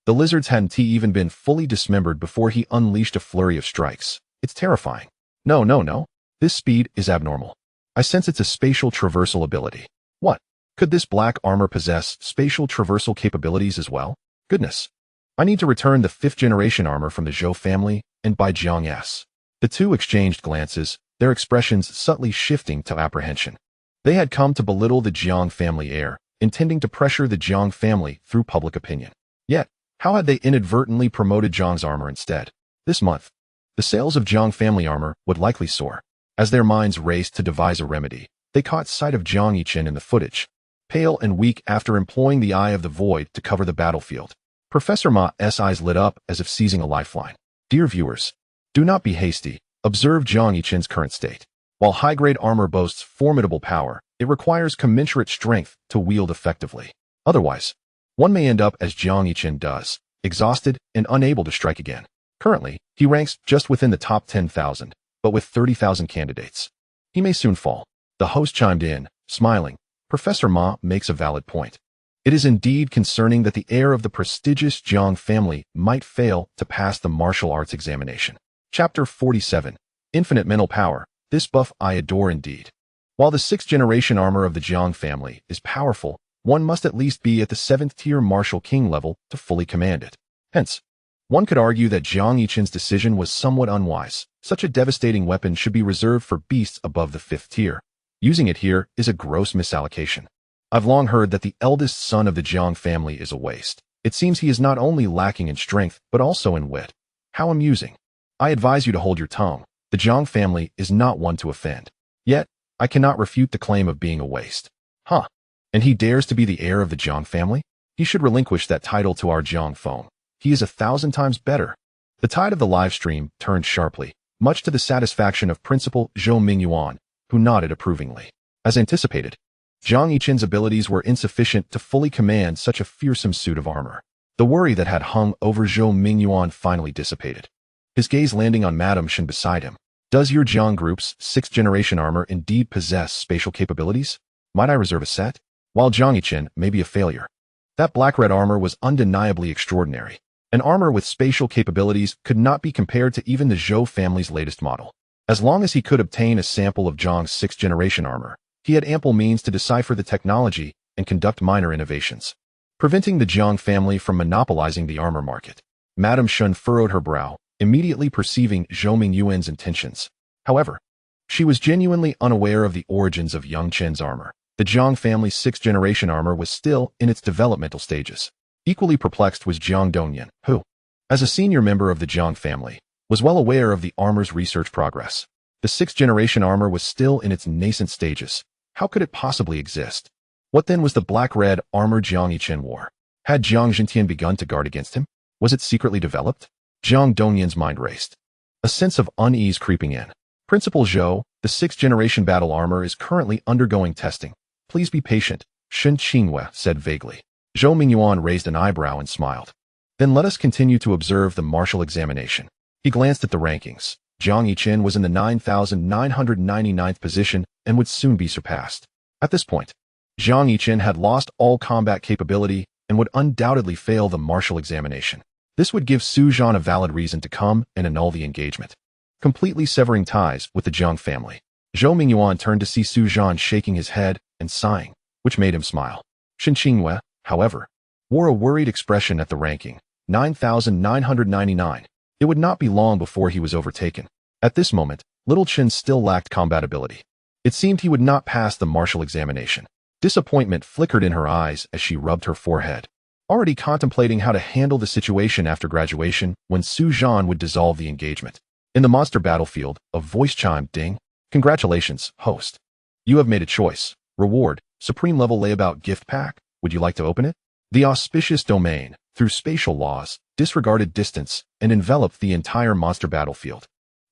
The lizards hadn't even been fully dismembered before he unleashed a flurry of strikes. It's terrifying. No, no, no. This speed is abnormal. I sense it's a spatial traversal ability. What? Could this black armor possess spatial traversal capabilities as well? Goodness. I need to return the 5th generation armor from the Zhou family and buy Jiang S. The two exchanged glances, their expressions subtly shifting to apprehension. They had come to belittle the Jiang family heir, intending to pressure the Jiang family through public opinion. Yet, how had they inadvertently promoted Jiang's armor instead? This month, the sales of Jiang family armor would likely soar. As their minds raced to devise a remedy, they caught sight of Jiang Yichen in the footage, pale and weak after employing the Eye of the Void to cover the battlefield. Professor Ma's eyes lit up as if seizing a lifeline. Dear viewers, do not be hasty. Observe Jiang Yichen's current state. While high-grade armor boasts formidable power, it requires commensurate strength to wield effectively. Otherwise, one may end up as Jiang Yichen does, exhausted and unable to strike again. Currently, he ranks just within the top 10,000, but with 30,000 candidates. He may soon fall. The host chimed in, smiling. Professor Ma makes a valid point. It is indeed concerning that the heir of the prestigious Jiang family might fail to pass the martial arts examination. Chapter 47. Infinite Mental Power. This buff I adore indeed. While the 6th generation armor of the Jiang family is powerful, one must at least be at the 7th tier martial king level to fully command it. Hence, one could argue that Jiang Yichen's decision was somewhat unwise. Such a devastating weapon should be reserved for beasts above the 5th tier. Using it here is a gross misallocation. I've long heard that the eldest son of the Jiang family is a waste. It seems he is not only lacking in strength, but also in wit. How amusing. I advise you to hold your tongue. The Jiang family is not one to offend. Yet, I cannot refute the claim of being a waste. Huh. And he dares to be the heir of the Jiang family? He should relinquish that title to our Jiang phone. He is 1,000 times better. The tide of the live stream turned sharply, much to the satisfaction of Principal Zhou Yuan, who nodded approvingly. As anticipated, Jiang Yichen's abilities were insufficient to fully command such a fearsome suit of armor. The worry that had hung over Zhou Yuan finally dissipated. His gaze landing on Madame Shen beside him. Does your Jiang group's 6th generation armor indeed possess spatial capabilities? Might I reserve a set? While Jiang Yichen may be a failure, that black-red armor was undeniably extraordinary. An armor with spatial capabilities could not be compared to even the Zhou family's latest model. As long as he could obtain a sample of Jiang's 6th generation armor, he had ample means to decipher the technology and conduct minor innovations, preventing the Jiang family from monopolizing the armor market. Madame Shen furrowed her brow, immediately perceiving Zhou Yuan's intentions. However, she was genuinely unaware of the origins of Yang Chen's armor. The Jiang family's 6th generation armor was still in its developmental stages. Equally perplexed was Jiang Dongyan, who, as a senior member of the Jiang family, was well aware of the armor's research progress. The 6th generation armor was still in its nascent stages. How could it possibly exist? What then was the black-red armor Jiang Yichen wore? Had Jiang Zhentian begun to guard against him? Was it secretly developed? Jiang Dongyan's mind raced. A sense of unease creeping in. Principal Zhou, the 6th generation battle armor is currently undergoing testing. Please be patient, Shen Qinghua said vaguely. Zhou Yuan raised an eyebrow and smiled. Then let us continue to observe the martial examination. He glanced at the rankings. Jiang Yichen was in the 9,999th position and would soon be surpassed. At this point, Jiang Yichen had lost all combat capability and would undoubtedly fail the martial examination. This would give Su Zhan a valid reason to come and annul the engagement, completely severing ties with the Jiang family. Zhou Yuan turned to see Su Zhan shaking his head and sighing, which made him smile. Shen Qinghua, however, wore a worried expression at the ranking, 9,999. It would not be long before he was overtaken. At this moment, little Chen still lacked combat ability. It seemed he would not pass the martial examination. Disappointment flickered in her eyes as she rubbed her forehead, already contemplating how to handle the situation after graduation when Su Zhan would dissolve the engagement. In the monster battlefield, a voice chimed, ding. Congratulations, host. You have made a choice. Reward, supreme level layabout gift pack. Would you like to open it? The auspicious domain, through spatial laws, disregarded distance and enveloped the entire monster battlefield.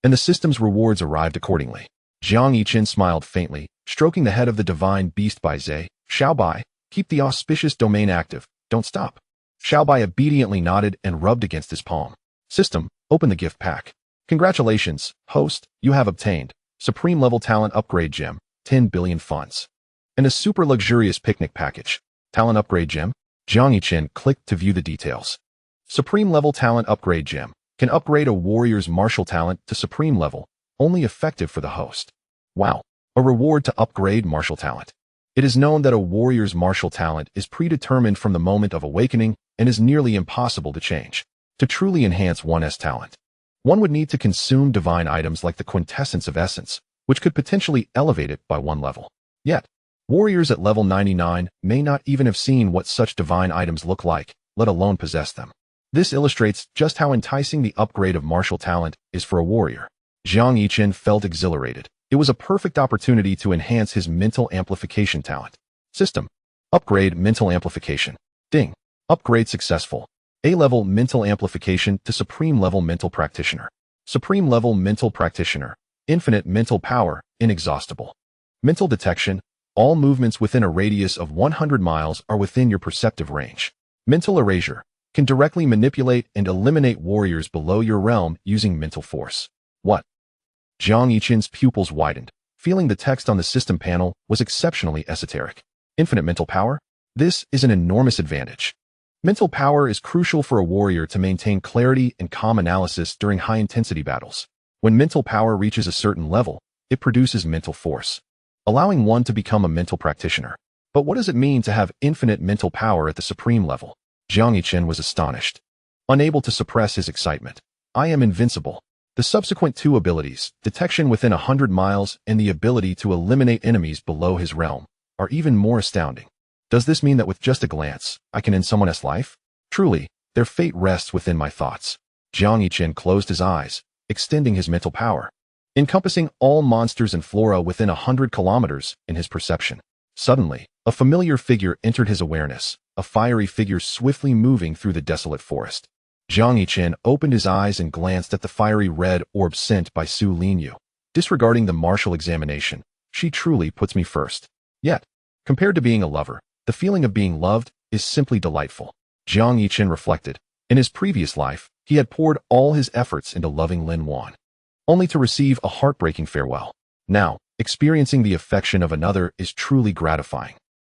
And the system's rewards arrived accordingly. Jiang Yichen smiled faintly, stroking the head of the divine beast by Zhe. Xiaobai, keep the auspicious domain active. Don't stop. Xiaobai obediently nodded and rubbed against his palm. System, open the gift pack. Congratulations, host, you have obtained supreme level talent upgrade gem, 10 billion funds, and a super luxurious picnic package. Talent upgrade gem? Jiang Yichen clicked to view the details. Supreme Level Talent Upgrade Gem can upgrade a warrior's martial talent to Supreme Level, only effective for the host. Wow. A reward to upgrade martial talent. It is known that a warrior's martial talent is predetermined from the moment of awakening and is nearly impossible to change. To truly enhance one's talent, one would need to consume divine items like the quintessence of essence, which could potentially elevate it by one level. Yet, warriors at level 99 may not even have seen what such divine items look like, let alone possess them. This illustrates just how enticing the upgrade of martial talent is for a warrior. Jiang Yichen felt exhilarated. It was a perfect opportunity to enhance his mental amplification talent. System. Upgrade mental amplification. Ding. Upgrade successful. A-level mental amplification to Supreme Level Mental Practitioner. Supreme Level Mental Practitioner. Infinite mental power, inexhaustible. Mental detection. All movements within a radius of 100 miles are within your perceptive range. Mental erasure. Can directly manipulate and eliminate warriors below your realm using mental force. What? Jiang Yichen's pupils widened, feeling the text on the system panel was exceptionally esoteric. Infinite mental power? This is an enormous advantage. Mental power is crucial for a warrior to maintain clarity and calm analysis during high-intensity battles. When mental power reaches a certain level, it produces mental force, allowing one to become a mental practitioner. But what does it mean to have infinite mental power at the supreme level? Jiang Yichen was astonished, unable to suppress his excitement. I am invincible. The subsequent two abilities, detection within 100 miles and the ability to eliminate enemies below his realm, are even more astounding. Does this mean that with just a glance, I can end someone's life? Truly, their fate rests within my thoughts. Jiang Yichen closed his eyes, extending his mental power, encompassing all monsters and flora within 100 kilometers in his perception. Suddenly, a familiar figure entered his awareness, a fiery figure swiftly moving through the desolate forest. Jiang Yichen opened his eyes and glanced at the fiery red orb sent by Su Linyu. Disregarding the martial examination, she truly puts me first. Yet, compared to being a lover, the feeling of being loved is simply delightful. Jiang Yichen reflected. In his previous life, he had poured all his efforts into loving Lin Wan, only to receive a heartbreaking farewell. Now, experiencing the affection of another is truly gratifying.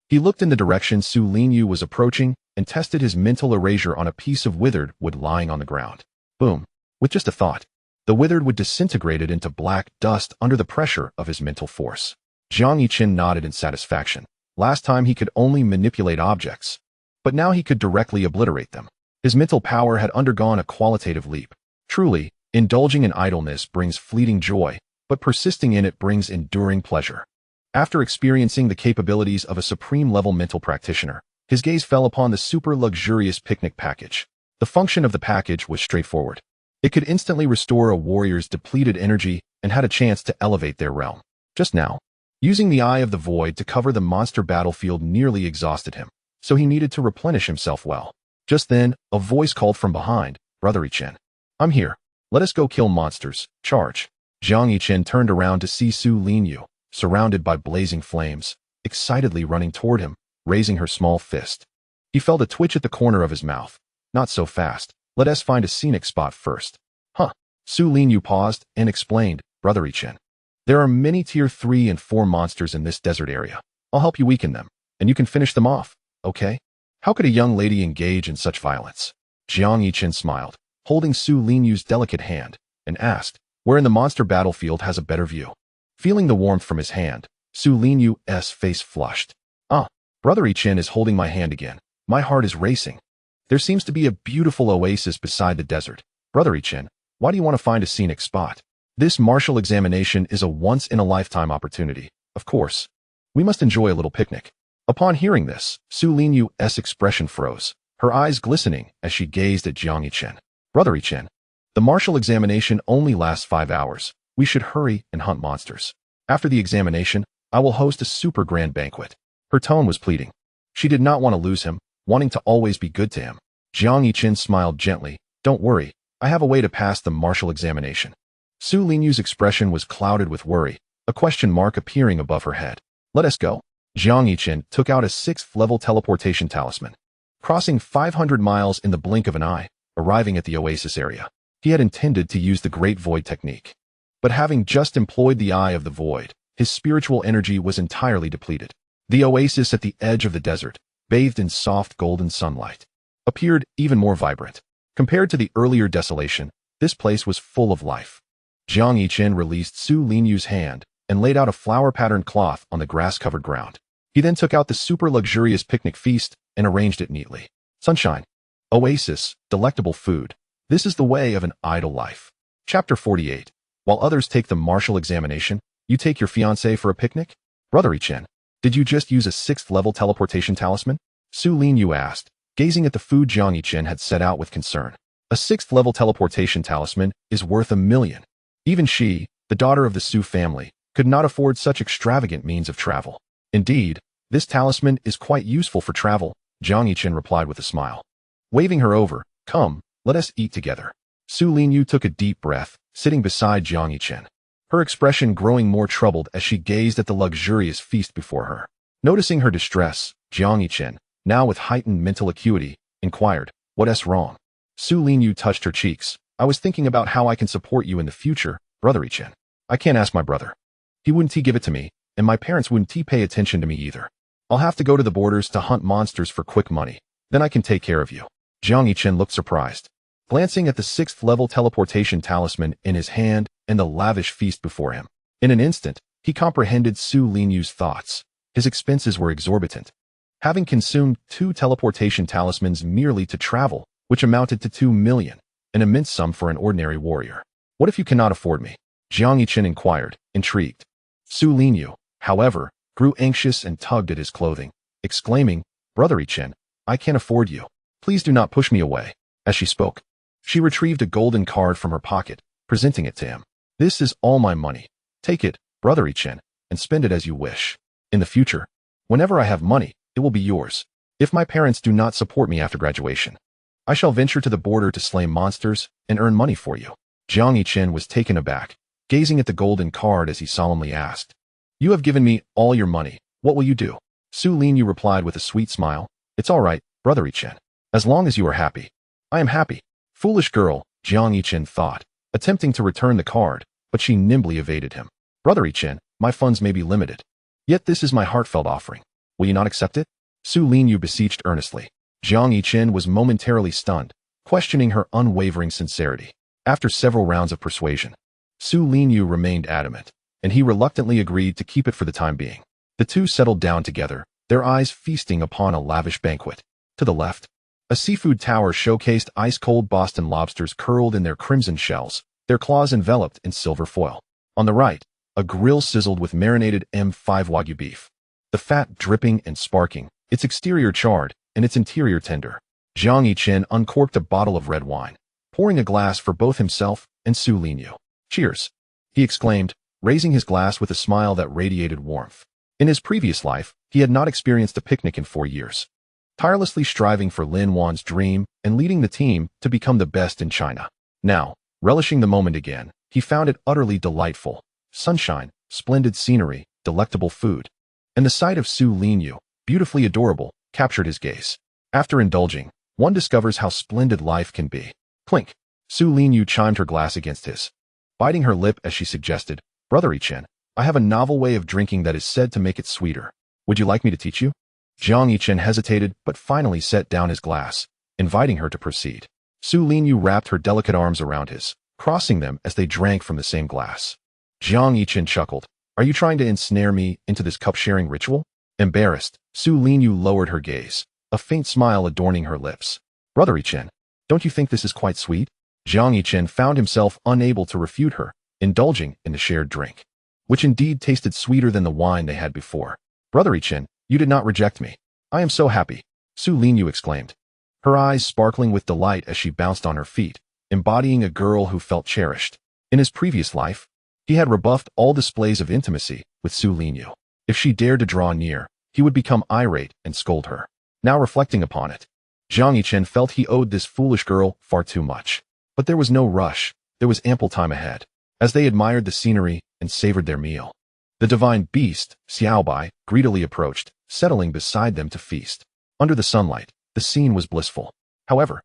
He looked in the direction Su Linyu was approaching and tested his mental erasure on a piece of withered wood lying on the ground. Boom. With just a thought, the withered wood disintegrated into black dust under the pressure of his mental force. Jiang Yichen nodded in satisfaction. Last time he could only manipulate objects, but now he could directly obliterate them. His mental power had undergone a qualitative leap. Truly, indulging in idleness brings fleeting joy, but persisting in it brings enduring pleasure. After experiencing the capabilities of a supreme-level mental practitioner, his gaze fell upon the super-luxurious picnic package. The function of the package was straightforward. It could instantly restore a warrior's depleted energy and had a chance to elevate their realm. Just now, using the Eye of the Void to cover the monster battlefield nearly exhausted him, so he needed to replenish himself well. Just then, a voice called from behind, Brother Yichen. I'm here. Let us go kill monsters. Charge. Jiang Yichen turned around to see Su Linyu, surrounded by blazing flames, excitedly running toward him, raising her small fist. He felt a twitch at the corner of his mouth. Not so fast. Let us find a scenic spot first. Huh. Su Linyu paused and explained, Brother Yichen. There are many tier 3 and 4 monsters in this desert area. I'll help you weaken them, and you can finish them off, okay? How could a young lady engage in such violence? Jiang Yichen smiled, holding Su Linyu's delicate hand, and asked, where in the monster battlefield has a better view? Feeling the warmth from his hand, Su Linyu's face flushed. Brother Yichen is holding my hand again. My heart is racing. There seems to be a beautiful oasis beside the desert. Brother Yichen, why do you want to find a scenic spot? This martial examination is a once-in-a-lifetime opportunity. Of course, we must enjoy a little picnic. Upon hearing this, Su Linyu's expression froze, her eyes glistening as she gazed at Jiang Yichen. Brother Yichen, the martial examination only lasts 5 hours. We should hurry and hunt monsters. After the examination, I will host a super grand banquet. Her tone was pleading. She did not want to lose him, wanting to always be good to him. Jiang Yichen smiled gently. Don't worry, I have a way to pass the martial examination. Su Linyu's expression was clouded with worry, a question mark appearing above her head. Let us go. Jiang Yichen took out a 6th-level teleportation talisman, crossing 500 miles in the blink of an eye, arriving at the oasis area. He had intended to use the Great Void technique, but having just employed the Eye of the Void, his spiritual energy was entirely depleted. The oasis at the edge of the desert, bathed in soft golden sunlight, appeared even more vibrant. Compared to the earlier desolation, this place was full of life. Jiang Yichen released Su Linyu's hand and laid out a flower-patterned cloth on the grass-covered ground. He then took out the super luxurious picnic feast and arranged it neatly. Sunshine, oasis, delectable food. This is the way of an idle life. Chapter 48. While others take the martial examination, you take your fiancé for a picnic? Brother Yichen, did you just use a 6th-level teleportation talisman? Su Linyu asked, gazing at the food Jiang Yichen had set out with concern. A 6th-level teleportation talisman is worth 1,000,000. Even she, the daughter of the Su family, could not afford such extravagant means of travel. Indeed, this talisman is quite useful for travel, Jiang Yichen replied with a smile. Waving her over, come, let us eat together. Su Linyu took a deep breath, sitting beside Jiang Yichen, her expression growing more troubled as she gazed at the luxurious feast before her. Noticing her distress, Jiang Yichen, now with heightened mental acuity, inquired, what's wrong? Su Linyu touched her cheeks. I was thinking about how I can support you in the future, Brother Yichen. I can't ask my brother. He wouldn't give it to me, and my parents wouldn't pay attention to me either. I'll have to go to the borders to hunt monsters for quick money. Then I can take care of you. Jiang Yichen looked surprised, glancing at the 6th-level teleportation talisman in his hand and the lavish feast before him. In an instant, he comprehended Su Linyu's thoughts. His expenses were exorbitant. Having consumed 2 teleportation talismans merely to travel, which amounted to 2,000,000, an immense sum for an ordinary warrior. What if you cannot afford me? Jiang Yichen inquired, intrigued. Su Linyu, however, grew anxious and tugged at his clothing, exclaiming, Brother Yichen, I can't afford you. Please do not push me away. As she spoke, she retrieved a golden card from her pocket, presenting it to him. This is all my money. Take it, Brother Yichen, and spend it as you wish. In the future, whenever I have money, it will be yours. If my parents do not support me after graduation, I shall venture to the border to slay monsters and earn money for you. Jiang Yichen was taken aback, gazing at the golden card as he solemnly asked, You have given me all your money. What will you do? Su Linyu replied with a sweet smile, It's all right, Brother Yichen. As long as you are happy. I am happy. Foolish girl, Jiang Yichen thought, attempting to return the card, but she nimbly evaded him. Brother Yichen, my funds may be limited. Yet this is my heartfelt offering. Will you not accept it? Su Linyu beseeched earnestly. Jiang Yichen was momentarily stunned, questioning her unwavering sincerity. After several rounds of persuasion, Su Linyu remained adamant, and he reluctantly agreed to keep it for the time being. The two settled down together, their eyes feasting upon a lavish banquet. To the left, a seafood tower showcased ice-cold Boston lobsters curled in their crimson shells, their claws enveloped in silver foil. On the right, a grill sizzled with marinated M5 Wagyu beef, the fat dripping and sparking, its exterior charred, and its interior tender. Jiang Yichen uncorked a bottle of red wine, pouring a glass for both himself and Su Linyu. Cheers, he exclaimed, raising his glass with a smile that radiated warmth. In his previous life, he had not experienced a picnic in 4 years, tirelessly striving for Lin Wan's dream and leading the team to become the best in China. Now, relishing the moment again, he found it utterly delightful. Sunshine, splendid scenery, delectable food. And the sight of Su Linyu, beautifully adorable, captured his gaze. After indulging, one discovers how splendid life can be. Clink. Su Linyu chimed her glass against his, biting her lip as she suggested, Brother Yichen, I have a novel way of drinking that is said to make it sweeter. Would you like me to teach you? Jiang Yichen hesitated but finally set down his glass, inviting her to proceed. Su Linyu wrapped her delicate arms around his, crossing them as they drank from the same glass. Jiang Yichen chuckled, Are you trying to ensnare me into this cup-sharing ritual? Embarrassed, Su Linyu lowered her gaze, a faint smile adorning her lips. Brother Yichen, don't you think this is quite sweet? Jiang Yichen found himself unable to refute her, indulging in the shared drink, which indeed tasted sweeter than the wine they had before. Brother Yichen, you did not reject me. I am so happy, Su Linyu exclaimed, her eyes sparkling with delight as she bounced on her feet, embodying a girl who felt cherished. In his previous life, he had rebuffed all displays of intimacy with Su Linyu. If she dared to draw near, he would become irate and scold her. Now reflecting upon it, Jiang Yichen felt he owed this foolish girl far too much. But there was no rush, there was ample time ahead, as they admired the scenery and savored their meal. The divine beast, Xiaobai, greedily approached, settling beside them to feast. Under the sunlight, the scene was blissful. However,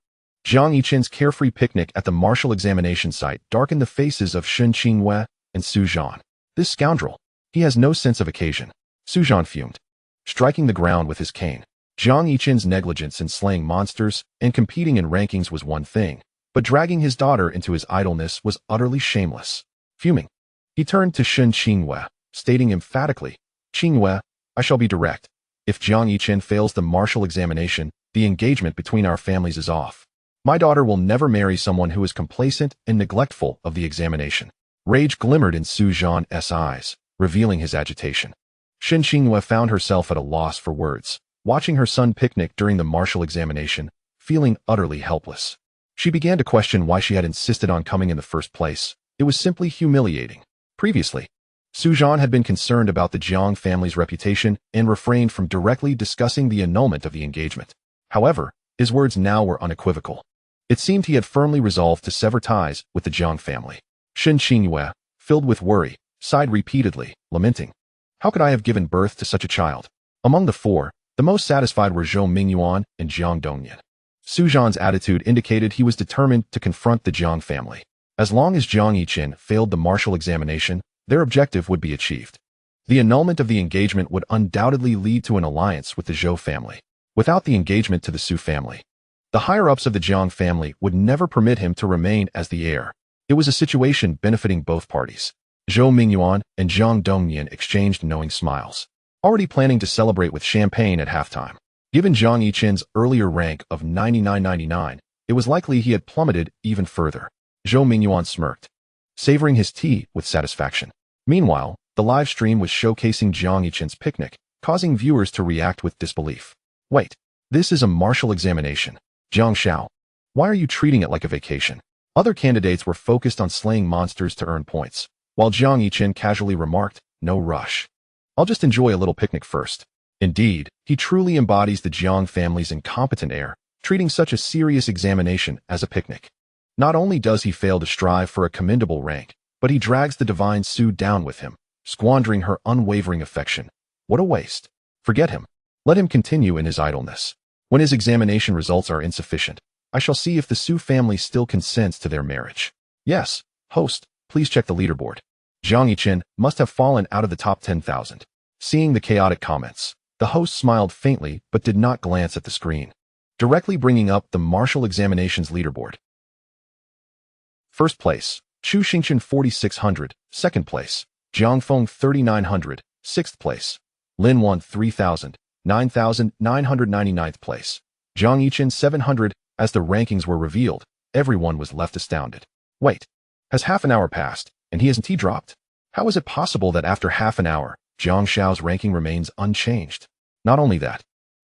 Jiang Yichen's carefree picnic at the martial examination site darkened the faces of Shen Qingwei and Su Zhan. This scoundrel, he has no sense of occasion. Su Zhan fumed, striking the ground with his cane. Jiang Yichen's negligence in slaying monsters and competing in rankings was one thing, but dragging his daughter into his idleness was utterly shameless. Fuming, he turned to Shen Qingyue, stating emphatically, "Qingyue, I shall be direct. If Jiang Yichen fails the martial examination, the engagement between our families is off. My daughter will never marry someone who is complacent and neglectful of the examination." Rage glimmered in Su Zhan's eyes, revealing his agitation. Shen Qingyue found herself at a loss for words, watching her son picnic during the martial examination, feeling utterly helpless. She began to question why she had insisted on coming in the first place. It was simply humiliating. Previously, Su Zhan had been concerned about the Jiang family's reputation and refrained from directly discussing the annulment of the engagement. However, his words now were unequivocal. It seemed he had firmly resolved to sever ties with the Jiang family. Shen Qingyue, filled with worry, sighed repeatedly, lamenting, "How could I have given birth to such a child?" Among the four, the most satisfied were Zhou Mingyuan and Jiang Dongyan. Su Zhan's attitude indicated he was determined to confront the Jiang family. As long as Jiang Yichen failed the martial examination, their objective would be achieved. The annulment of the engagement would undoubtedly lead to an alliance with the Zhou family. Without the engagement to the Su family, the higher-ups of the Jiang family would never permit him to remain as the heir. It was a situation benefiting both parties. Zhou Mingyuan and Jiang Dongyan exchanged knowing smiles, already planning to celebrate with champagne at halftime. Given Jiang Yichen's earlier rank of 99.99, it was likely he had plummeted even further. Zhou Mingyuan smirked, savoring his tea with satisfaction. Meanwhile, the live stream was showcasing Jiang Yichen's picnic, causing viewers to react with disbelief. "Wait, this is a martial examination. Jiang Xiao, why are you treating it like a vacation?" Other candidates were focused on slaying monsters to earn points, while Jiang Yichen casually remarked, "No rush. I'll just enjoy a little picnic first." Indeed, he truly embodies the Jiang family's incompetent heir, treating such a serious examination as a picnic. Not only does he fail to strive for a commendable rank, but he drags the divine Su down with him, squandering her unwavering affection. What a waste. Forget him. Let him continue in his idleness. When his examination results are insufficient, I shall see if the Su family still consents to their marriage. Yes, host, please check the leaderboard. Jiang Yichen must have fallen out of the top 10,000. Seeing the chaotic comments, the host smiled faintly but did not glance at the screen, directly bringing up the martial examinations leaderboard. First place, Chu Xingchen 4600, second place, Jiang Feng 3900, sixth place, Lin Wan 3000, 9999th place, Jiang Yichen 700. As the rankings were revealed, everyone was left astounded. Wait, has half an hour passed, and he hasn't dropped? How is it possible that after half an hour, Jiang Xiao's ranking remains unchanged? Not only that,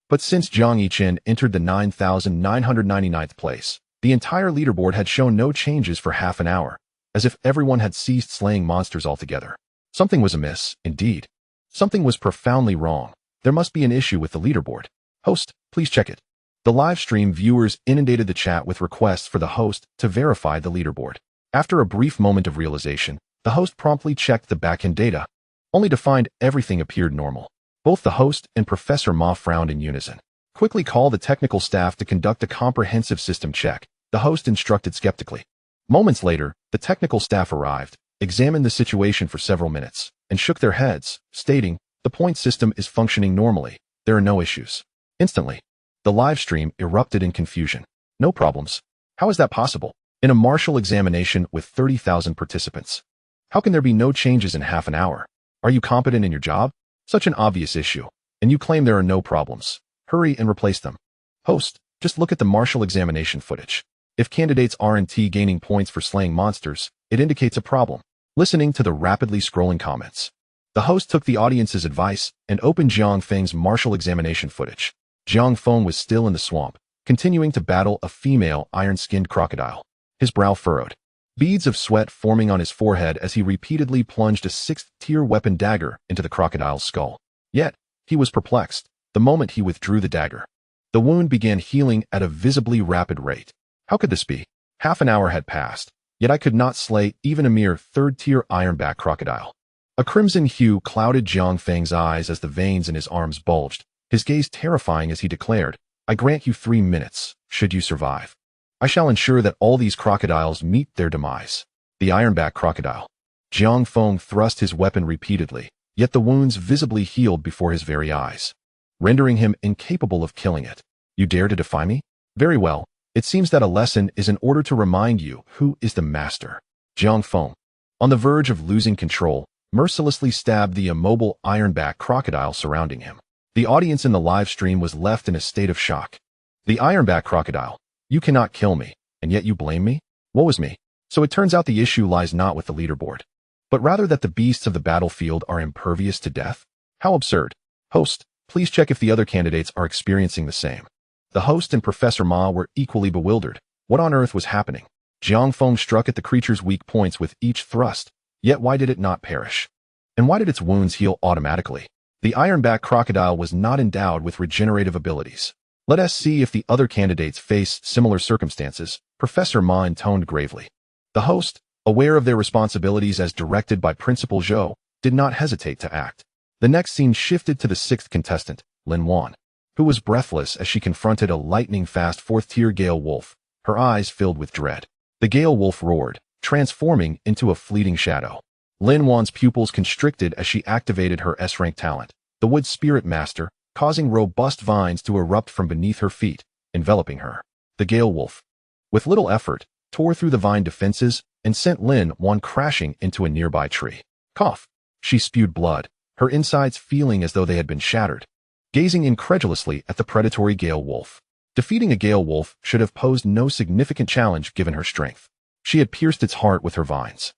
but since Jiang Yichen entered the 9999th place, the entire leaderboard had shown no changes for half an hour, as if everyone had ceased slaying monsters altogether. Something was amiss, indeed. Something was profoundly wrong. There must be an issue with the leaderboard. Host, please check it. The live stream viewers inundated the chat with requests for the host to verify the leaderboard. After a brief moment of realization, the host promptly checked the backend data, only to find everything appeared normal. Both the host and Professor Ma frowned in unison. Quickly call the technical staff to conduct a comprehensive system check, the host instructed skeptically. Moments later, the technical staff arrived, examined the situation for several minutes, and shook their heads, stating, "The point system is functioning normally. There are no issues." Instantly, the live stream erupted in confusion. No problems. How is that possible? In a martial examination with 30,000 participants, how can there be no changes in half an hour? Are you competent in your job? Such an obvious issue. And you claim there are no problems. Hurry and replace them. Host, just look at the martial examination footage. If candidates aren't gaining points for slaying monsters, it indicates a problem. Listening to the rapidly scrolling comments, the host took the audience's advice and opened Jiang Feng's martial examination footage. Jiang Feng was still in the swamp, continuing to battle a female iron-skinned crocodile. His brow furrowed, beads of sweat forming on his forehead as he repeatedly plunged a 6th-tier weapon dagger into the crocodile's skull. Yet, he was perplexed. The moment he withdrew the dagger, the wound began healing at a visibly rapid rate. How could this be? Half an hour had passed, yet I could not slay even a mere 3rd-tier ironback crocodile. A crimson hue clouded Jiang Feng's eyes as the veins in his arms bulged, his gaze terrifying as he declared, "I grant you 3 minutes, should you survive. I shall ensure that all these crocodiles meet their demise." The ironback crocodile. Jiang Feng thrust his weapon repeatedly, yet the wounds visibly healed before his very eyes. rendering him incapable of killing it. You dare to defy me? Very well. It seems that a lesson is in order to remind you who is the master. Jiang Feng, on the verge of losing control, mercilessly stabbed the immobile ironback crocodile surrounding him. The audience in the live stream was left in a state of shock. The ironback crocodile. You cannot kill me, and yet you blame me? Woe is me. So it turns out the issue lies not with the leaderboard, but rather that the beasts of the battlefield are impervious to death? How absurd. Host, please check if the other candidates are experiencing the same. The host and Professor Ma were equally bewildered. What on earth was happening? Jiang Feng struck at the creature's weak points with each thrust, yet why did it not perish? And why did its wounds heal automatically? The ironback crocodile was not endowed with regenerative abilities. Let us see if the other candidates face similar circumstances, Professor Ma intoned gravely. The host, aware of their responsibilities as directed by Principal Zhou, did not hesitate to act. The next scene shifted to the sixth contestant, Lin Wan, who was breathless as she confronted a lightning-fast fourth-tier Gale Wolf, her eyes filled with dread. The Gale Wolf roared, transforming into a fleeting shadow. Lin Wan's pupils constricted as she activated her S-rank talent, the Wood Spirit Master, causing robust vines to erupt from beneath her feet, enveloping her. The Gale Wolf, with little effort, tore through the vine defenses and sent Lin Wan crashing into a nearby tree. Cough. She spewed blood, her insides feeling as though they had been shattered. Gazing incredulously at the predatory Gale Wolf. Defeating a Gale Wolf should have posed no significant challenge given her strength. She had pierced its heart with her vines.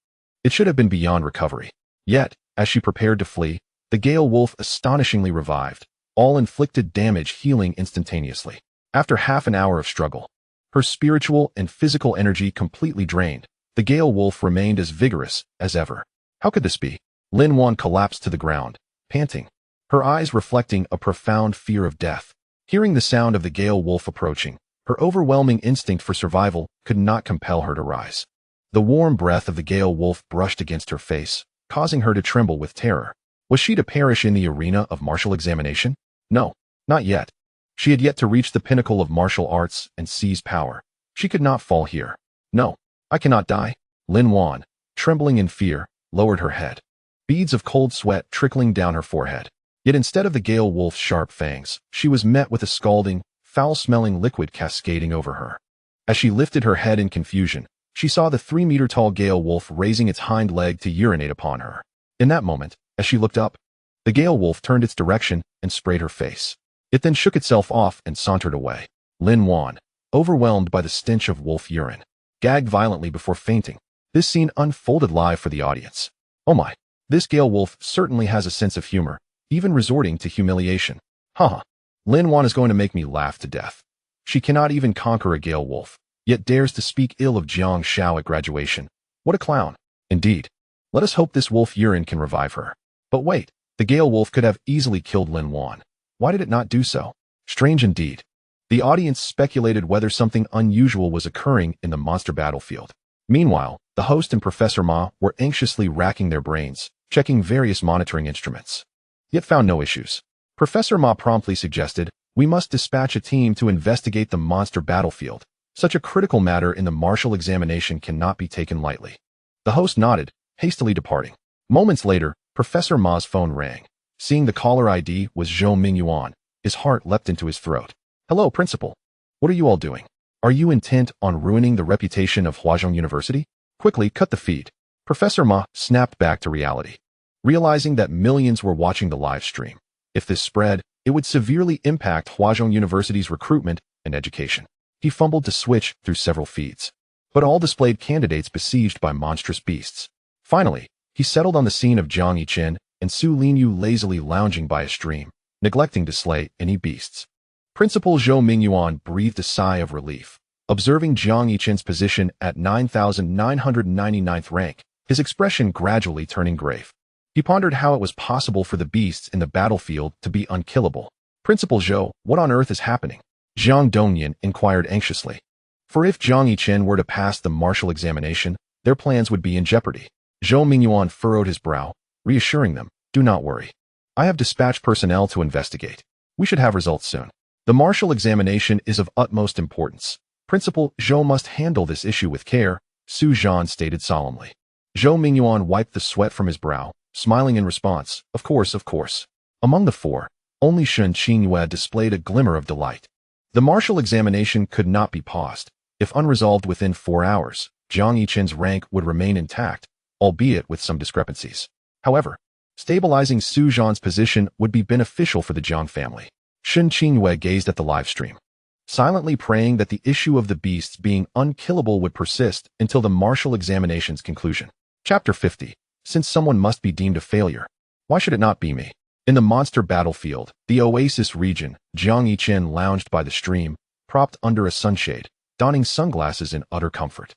It should have been beyond recovery. Yet, as she prepared to flee, the Gale Wolf astonishingly revived, all inflicted damage healing instantaneously. After half an hour of struggle, her spiritual and physical energy completely drained, the Gale Wolf remained as vigorous as ever. How could this be? Lin Wan collapsed to the ground, panting, her eyes reflecting a profound fear of death. Hearing the sound of the Gale Wolf approaching, her overwhelming instinct for survival could not compel her to rise. The warm breath of the Gale Wolf brushed against her face, causing her to tremble with terror. Was she to perish in the arena of martial examination? No, not yet. She had yet to reach the pinnacle of martial arts and seize power. She could not fall here. No, I cannot die. Lin Wan, trembling in fear, lowered her head. Beads of cold sweat trickling down her forehead. Yet instead of the Gale Wolf's sharp fangs, she was met with a scalding, foul-smelling liquid cascading over her. As she lifted her head in confusion, she saw the 3-meter-tall Gale Wolf raising its hind leg to urinate upon her. In that moment, as she looked up, the Gale Wolf turned its direction and sprayed her face. It then shook itself off and sauntered away. Lin Wan, overwhelmed by the stench of wolf urine, gagged violently before fainting. This scene unfolded live for the audience. Oh my, this Gale Wolf certainly has a sense of humor, even resorting to humiliation. Haha. Lin Wan is going to make me laugh to death. She cannot even conquer a Gale Wolf, yet dares to speak ill of Jiang Shao at graduation. What a clown. Indeed. Let us hope this wolf urine can revive her. But wait, the Gale Wolf could have easily killed Lin Wan. Why did it not do so? Strange indeed. The audience speculated whether something unusual was occurring in the monster battlefield. Meanwhile, the host and Professor Ma were anxiously racking their brains, checking various monitoring instruments. Yet found no issues. Professor Ma promptly suggested, we must dispatch a team to investigate the monster battlefield. Such a critical matter in the martial examination cannot be taken lightly. The host nodded, hastily departing. Moments later, Professor Ma's phone rang. Seeing the caller ID was Zhou Yuan, his heart leapt into his throat. Hello, Principal. What are you all doing? Are you intent on ruining the reputation of Huazhong University? Quickly cut the feed. Professor Ma snapped back to reality, realizing that millions were watching the live stream. If this spread, it would severely impact Huazhong University's recruitment and education. He fumbled to switch through several feeds, but all displayed candidates besieged by monstrous beasts. Finally, he settled on the scene of Jiang Yichen and Su Linyu lazily lounging by a stream, neglecting to slay any beasts. Principal Zhou Yuan breathed a sigh of relief, observing Jiang Yichen's position at 9,999th rank, his expression gradually turning grave. He pondered how it was possible for the beasts in the battlefield to be unkillable. Principal Zhou, what on earth is happening? Jiang Dongyan inquired anxiously. For if Jiang Yichen were to pass the martial examination, their plans would be in jeopardy. Zhou Yuan furrowed his brow, reassuring them, do not worry. I have dispatched personnel to investigate. We should have results soon. The martial examination is of utmost importance. Principal Zhou must handle this issue with care, Su Zhan stated solemnly. Zhou Yuan wiped the sweat from his brow, smiling in response, of course. Among the four, Only Shen Qingyue displayed a glimmer of delight. The martial examination could not be paused. If unresolved within 4 hours, Jiang Yichen's rank would remain intact, albeit with some discrepancies. However, stabilizing Su Zhan's position would be beneficial for the Jiang family. Shen Qingyue gazed at the live stream, silently praying that the issue of the beasts being unkillable would persist until the martial examination's conclusion. Chapter 50. Since someone must be deemed a failure, why should it not be me? In the monster battlefield, the Oasis region, Jiang Yichen lounged by the stream, propped under a sunshade, donning sunglasses in utter comfort.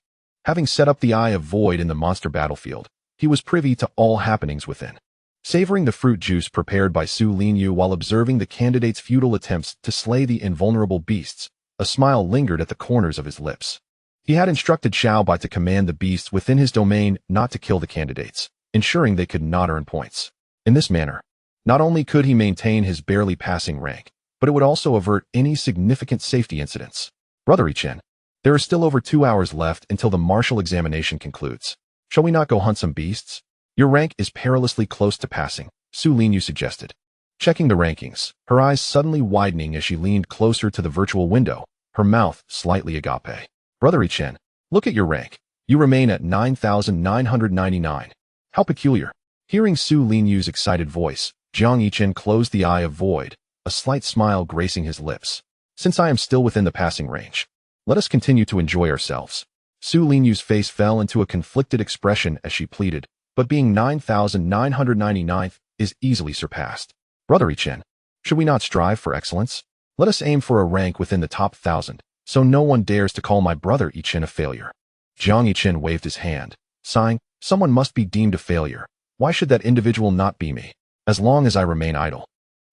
Having set up the Eye of Void in the monster battlefield, he was privy to all happenings within. Savoring the fruit juice prepared by Su Linyu while observing the candidate's futile attempts to slay the invulnerable beasts, a smile lingered at the corners of his lips. He had instructed Xiao Bai to command the beasts within his domain not to kill the candidates, ensuring they could not earn points. In this manner, not only could he maintain his barely passing rank, but it would also avert any significant safety incidents. Brother Yichen, there are still over 2 hours left until the martial examination concludes. Shall we not go hunt some beasts? Your rank is perilously close to passing, Su Linyu suggested. Checking the rankings, her eyes suddenly widening as she leaned closer to the virtual window, her mouth slightly agape. Brother Yichen, look at your rank. You remain at 9,999. How peculiar. Hearing Su Linyu's excited voice, Jiang Yichen closed the Eye of Void, a slight smile gracing his lips. Since I am still within the passing range, let us continue to enjoy ourselves. Su Linyu's face fell into a conflicted expression as she pleaded, but being 9,999th is easily surpassed. Brother Yichen, should we not strive for excellence? Let us aim for a rank within the top 1,000, so no one dares to call my brother Yichen a failure. Jiang Yichen waved his hand, sighing, someone must be deemed a failure. Why should that individual not be me? As long as I remain idle,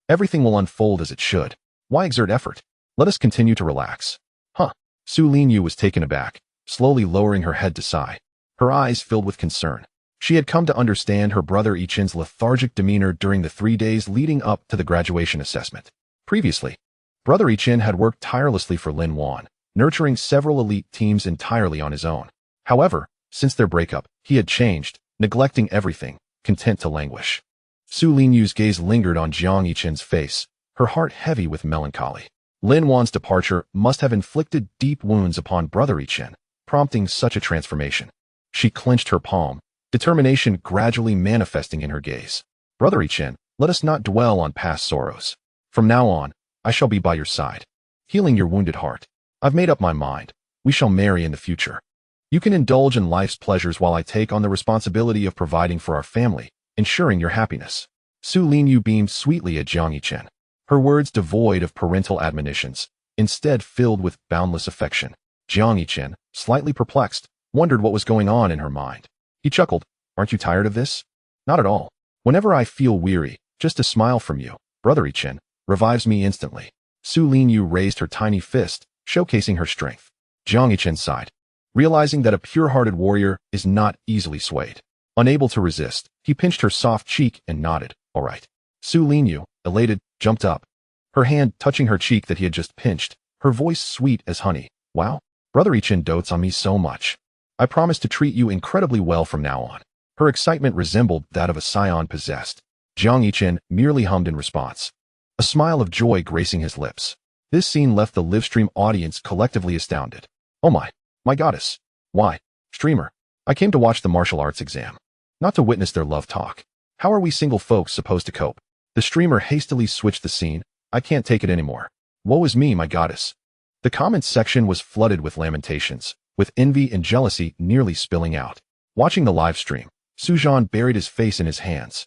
everything will unfold as it should. Why exert effort? Let us continue to relax. Su Linyu was taken aback, slowly lowering her head to sigh. Her eyes filled with concern. She had come to understand her brother Yichen's lethargic demeanor during the 3 days leading up to the graduation assessment. Previously, brother Yichen had worked tirelessly for Lin Wan, nurturing several elite teams entirely on his own. However, since their breakup, he had changed, neglecting everything, content to languish. Su Linyu's gaze lingered on Jiang Yichen's face, her heart heavy with melancholy. Lin Wan's departure must have inflicted deep wounds upon brother Yichen, prompting such a transformation. She clenched her palm, determination gradually manifesting in her gaze. Brother Yichen, let us not dwell on past sorrows. From now on, I shall be by your side, healing your wounded heart. I've made up my mind. We shall marry in the future. You can indulge in life's pleasures while I take on the responsibility of providing for our family, ensuring your happiness. Su Linyu beamed sweetly at Jiang Yichen, her words devoid of parental admonitions, instead filled with boundless affection. Jiang Yichen, slightly perplexed, wondered what was going on in her mind. He chuckled, aren't you tired of this? Not at all. Whenever I feel weary, just a smile from you, brother Yichen, revives me instantly. Su Linyu raised her tiny fist, showcasing her strength. Jiang Yichen sighed, realizing that a pure-hearted warrior is not easily swayed. Unable to resist, he pinched her soft cheek and nodded, all right. Su Linyu, elated, jumped up, her hand touching her cheek that he had just pinched, her voice sweet as honey. Wow, brother Yichen dotes on me so much. I promise to treat you incredibly well from now on. Her excitement resembled that of a scion possessed. Jiang Yichen merely hummed in response, a smile of joy gracing his lips. This scene left the livestream audience collectively astounded. Oh my goddess. Why, streamer, I came to watch the martial arts exam, not to witness their love talk. How are we single folks supposed to cope? The streamer hastily switched the scene. I can't take it anymore. Woe is me, my goddess. The comments section was flooded with lamentations, with envy and jealousy nearly spilling out. Watching the live stream, Su Zhan buried his face in his hands,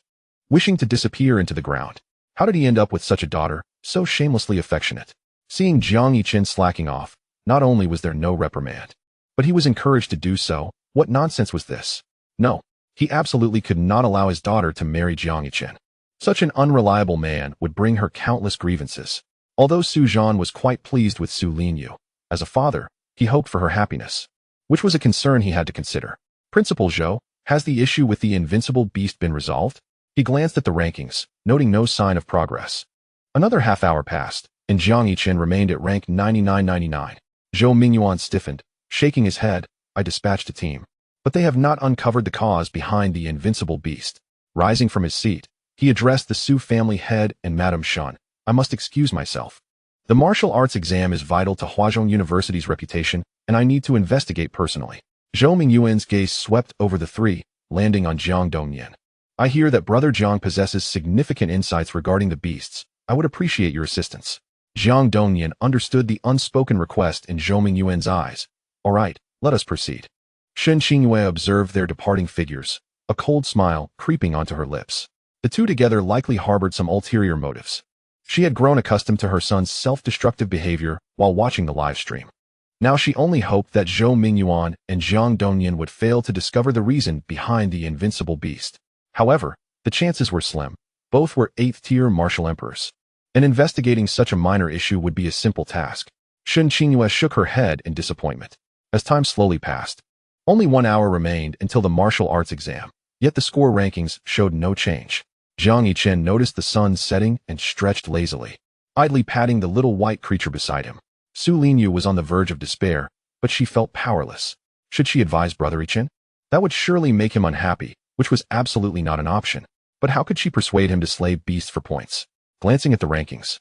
wishing to disappear into the ground. How did he end up with such a daughter, so shamelessly affectionate? Seeing Jiang Yichen slacking off, not only was there no reprimand, but he was encouraged to do so. What nonsense was this? No, he absolutely could not allow his daughter to marry Jiang Yichen. Such an unreliable man would bring her countless grievances. Although Su Zhan was quite pleased with Su Linyu, as a father, he hoped for her happiness, which was a concern he had to consider. Principal Zhou, has the issue with the invincible beast been resolved? He glanced at the rankings, noting no sign of progress. Another half hour passed, and Jiang Yichen remained at rank 9999. Zhou Mingyuan stiffened, shaking his head. I dispatched a team, but they have not uncovered the cause behind the invincible beast. Rising from his seat, he addressed the Su family head and Madame Shun, I must excuse myself. The martial arts exam is vital to Huazhong University's reputation, and I need to investigate personally. Zhou Mingyuan's gaze swept over the three, landing on Jiang Dongyan. I hear that Brother Jiang possesses significant insights regarding the beasts. I would appreciate your assistance. Jiang Dongyan understood the unspoken request in Zhou Mingyuan's eyes. All right, let us proceed. Shen Qingyue observed their departing figures, a cold smile creeping onto her lips. The two together likely harbored some ulterior motives. She had grown accustomed to her son's self-destructive behavior while watching the live stream. Now she only hoped that Zhou Mingyuan and Jiang Dongyan would fail to discover the reason behind the invincible beast. However, the chances were slim. Both were 8th-tier martial emperors, and investigating such a minor issue would be a simple task. Shen Qingyue shook her head in disappointment. As time slowly passed, only 1 hour remained until the martial arts exam, yet the score rankings showed no change. Jiang Yichen noticed the sun setting and stretched lazily, idly patting the little white creature beside him. Su Linyu was on the verge of despair, but she felt powerless. Should she advise Brother Yichen? That would surely make him unhappy, which was absolutely not an option. But how could she persuade him to slay beasts for points? Glancing at the rankings,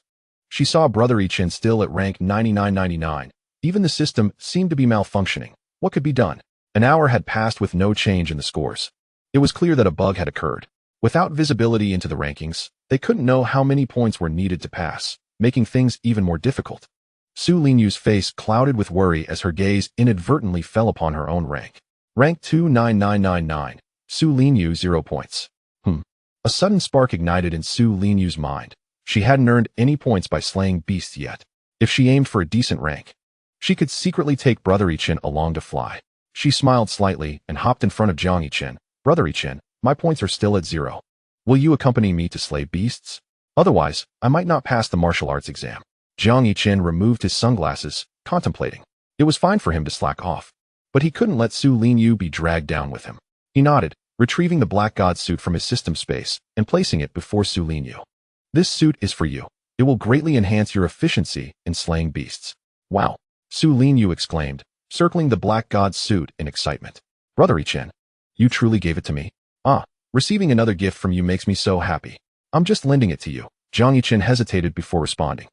she saw Brother Yichen still at rank 9999. Even the system seemed to be malfunctioning. What could be done? An hour had passed with no change in the scores. It was clear that a bug had occurred. Without visibility into the rankings, they couldn't know how many points were needed to pass, making things even more difficult. Su Linyu's face clouded with worry as her gaze inadvertently fell upon her own rank. Rank 29999. Su Linyu 0 points. A sudden spark ignited in Su Linyu's mind. She hadn't earned any points by slaying beasts yet. If she aimed for a decent rank, she could secretly take Brother Yichen along to fly. She smiled slightly and hopped in front of Jiang Yichen. Brother Yichen, my points are still at 0. Will you accompany me to slay beasts? Otherwise, I might not pass the martial arts exam. Jiang Yichen removed his sunglasses, contemplating. It was fine for him to slack off, but he couldn't let Su Linyu be dragged down with him. He nodded, retrieving the Black God suit from his system space and placing it before Su Linyu. This suit is for you. It will greatly enhance your efficiency in slaying beasts. Wow! Su Linyu exclaimed, circling the Black God suit in excitement. Brother Yichen, you truly gave it to me? Receiving another gift from you makes me so happy. I'm just lending it to you. Jiang Yichen hesitated before responding.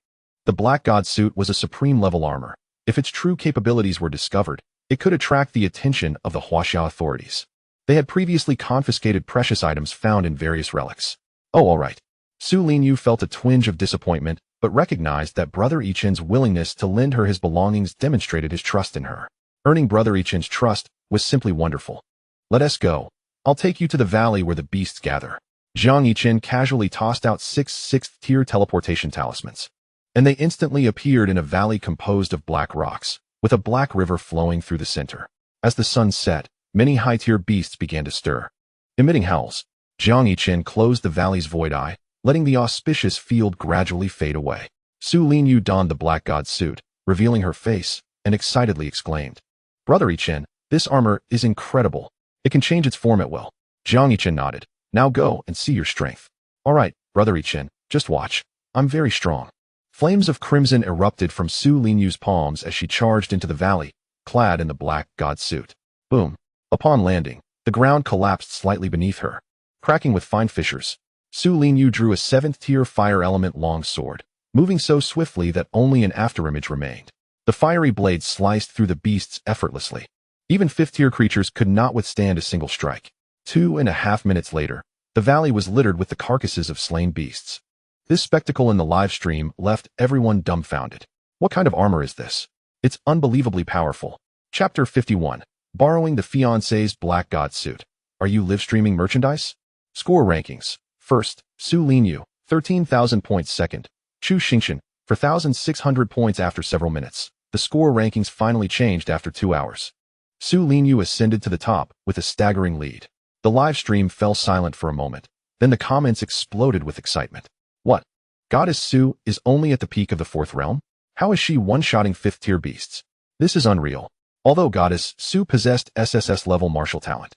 The Black God suit was a supreme level armor. If its true capabilities were discovered, it could attract the attention of the Huaxia authorities. They had previously confiscated precious items found in various relics. Oh, all right. Su Linyu felt a twinge of disappointment, but recognized that Brother Yichen's willingness to lend her his belongings demonstrated his trust in her. Earning Brother Yichen's trust was simply wonderful. Let us go. I'll take you to the valley where the beasts gather. Jiang Yichen casually tossed out 6 6th-tier teleportation talismans, and they instantly appeared in a valley composed of black rocks, with a black river flowing through the center. As the sun set, many high-tier beasts began to stir. Emitting howls, Jiang Yichen closed the valley's void eye, letting the auspicious field gradually fade away. Su Linyu donned the Black God suit, revealing her face, and excitedly exclaimed, Brother Yichen, this armor is incredible. It can change its form at will. Jiang Yichen nodded. Now go and see your strength. All right, Brother Yichen, just watch. I'm very strong. Flames of crimson erupted from Su Linyu's palms as she charged into the valley, clad in the Black God suit. Boom. Upon landing, the ground collapsed slightly beneath her, cracking with fine fissures. Su Linyu drew a 7th-tier fire element long sword, moving so swiftly that only an afterimage remained. The fiery blade sliced through the beasts effortlessly. Even 5th-tier creatures could not withstand a single strike. 2.5 minutes later, the valley was littered with the carcasses of slain beasts. This spectacle in the live stream left everyone dumbfounded. What kind of armor is this? It's unbelievably powerful. Chapter 51. Borrowing the fiancé's Black God suit. Are you live streaming merchandise? Score rankings. First, Su Linyu, 13,000 points. Second, Chu Xingchen, 4,600 points after several minutes. The score rankings finally changed after 2 hours. Su Linyu ascended to the top with a staggering lead. The live stream fell silent for a moment. Then the comments exploded with excitement. What? Goddess Su is only at the peak of the 4th realm? How is she one-shotting 5th-tier beasts? This is unreal. Although Goddess Su possessed SSS-level martial talent,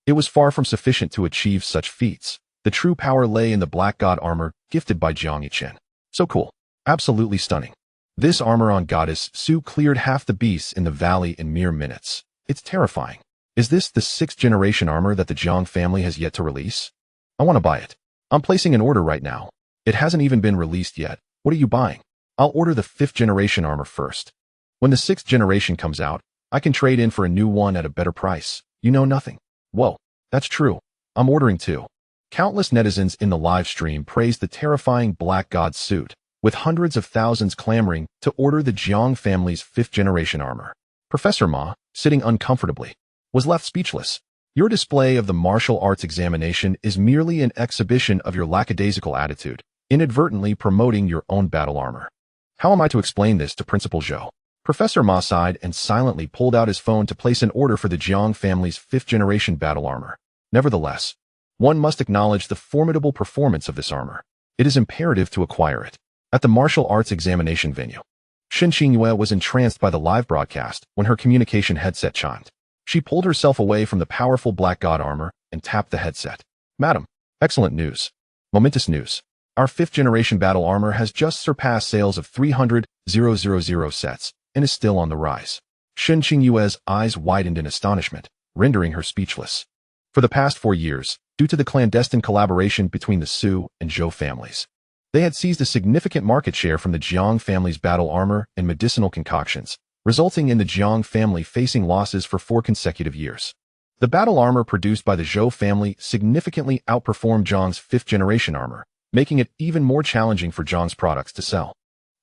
it was far from sufficient to achieve such feats. The true power lay in the Black God armor gifted by Jiang Yichen. So cool. Absolutely stunning. This armor on Goddess Su cleared half the beasts in the valley in mere minutes. It's terrifying. Is this the 6th-generation armor that the Jiang family has yet to release? I want to buy it. I'm placing an order right now. It hasn't even been released yet, What are you buying? I'll order the 5th generation armor first. When the 6th generation comes out, I can trade in for a new one at a better price. You know nothing. Whoa, that's true. I'm ordering too. Countless netizens in the live stream praised the terrifying Black God suit, with hundreds of thousands clamoring to order the Jiang family's 5th generation armor. Professor Ma, sitting uncomfortably, was left speechless. Your display of the martial arts examination is merely an exhibition of your lackadaisical attitude, inadvertently promoting your own battle armor. How am I to explain this to Principal Zhou? Professor Ma sighed and silently pulled out his phone to place an order for the Jiang family's 5th generation battle armor. Nevertheless, one must acknowledge the formidable performance of this armor. It is imperative to acquire it. At the martial arts examination venue, Shen Qingyue was entranced by the live broadcast when her communication headset chimed. She pulled herself away from the powerful Black God armor and tapped the headset. Madam, excellent news. Momentous news. Our 5th generation battle armor has just surpassed sales of 300,000 sets and is still on the rise. Shen Qingyue's eyes widened in astonishment, rendering her speechless. For the past 4 years, due to the clandestine collaboration between the Su and Zhou families, they had seized a significant market share from the Jiang family's battle armor and medicinal concoctions, resulting in the Jiang family facing losses for 4 consecutive years. The battle armor produced by the Zhou family significantly outperformed Jiang's 5th generation armor, making it even more challenging for Jiang's products to sell.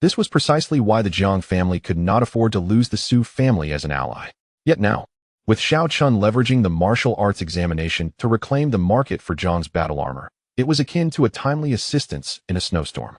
This was precisely why the Jiang family could not afford to lose the Su family as an ally. Yet now, with Xiao Chun leveraging the martial arts examination to reclaim the market for Jiang's battle armor, it was akin to a timely assistance in a snowstorm.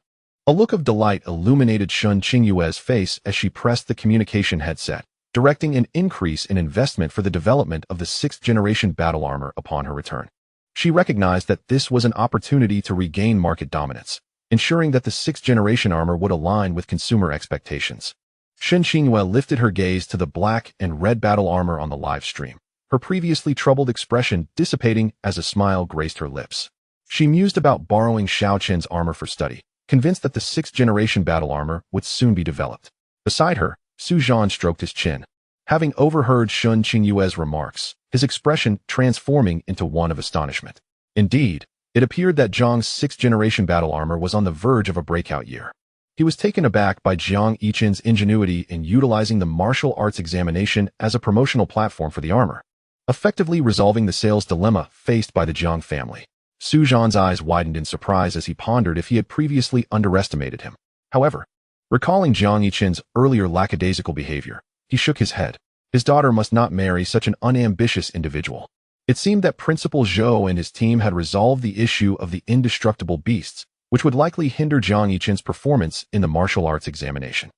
A look of delight illuminated Shen Qingyue's face as she pressed the communication headset, directing an increase in investment for the development of the 6th generation battle armor upon her return. She recognized that this was an opportunity to regain market dominance, ensuring that the 6th generation armor would align with consumer expectations. Shen Qingyue lifted her gaze to the black and red battle armor on the live stream, her previously troubled expression dissipating as a smile graced her lips. She mused about borrowing Xiao Chen's armor for study, convinced that the 6th generation battle armor would soon be developed. Beside her, Su Zhan stroked his chin, having overheard Shen Qingyue's remarks, his expression transforming into one of astonishment. Indeed, it appeared that Jiang's 6th generation battle armor was on the verge of a breakout year. He was taken aback by Jiang Yichen's ingenuity in utilizing the martial arts examination as a promotional platform for the armor, effectively resolving the sales dilemma faced by the Jiang family. Su Zhan's eyes widened in surprise as he pondered if he had previously underestimated him. However, recalling Jiang Yichen's earlier lackadaisical behavior, he shook his head. His daughter must not marry such an unambitious individual. It seemed that Principal Zhou and his team had resolved the issue of the indestructible beasts, which would likely hinder Jiang Yichen's performance in the martial arts examination.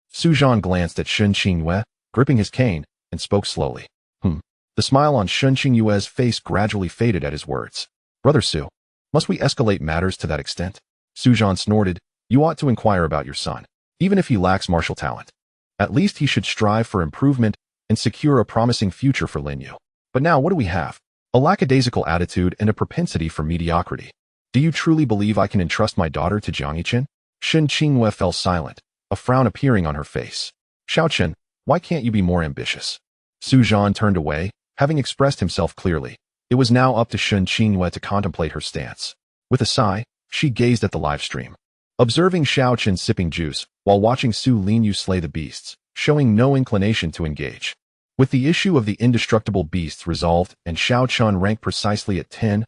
Su Zhan glanced at Shen Qingyue, gripping his cane, and spoke slowly. The smile on Shen Qingyue's face gradually faded at his words. Brother Su, must we escalate matters to that extent? Su Zhan snorted. You ought to inquire about your son, even if he lacks martial talent. At least he should strive for improvement and secure a promising future for Lin Yu. But now what do we have? A lackadaisical attitude and a propensity for mediocrity. Do you truly believe I can entrust my daughter to Jiang Yichen? Shen Qingyue fell silent, a frown appearing on her face. Xiao Chen, why can't you be more ambitious? Su Zhan turned away, having expressed himself clearly. It was now up to Shen Qingyue to contemplate her stance. With a sigh, she gazed at the live stream, observing Xiao Chen sipping juice while watching Su Linyu slay the beasts, showing no inclination to engage. With the issue of the indestructible beasts resolved and Xiao Chen ranked precisely at 10,000,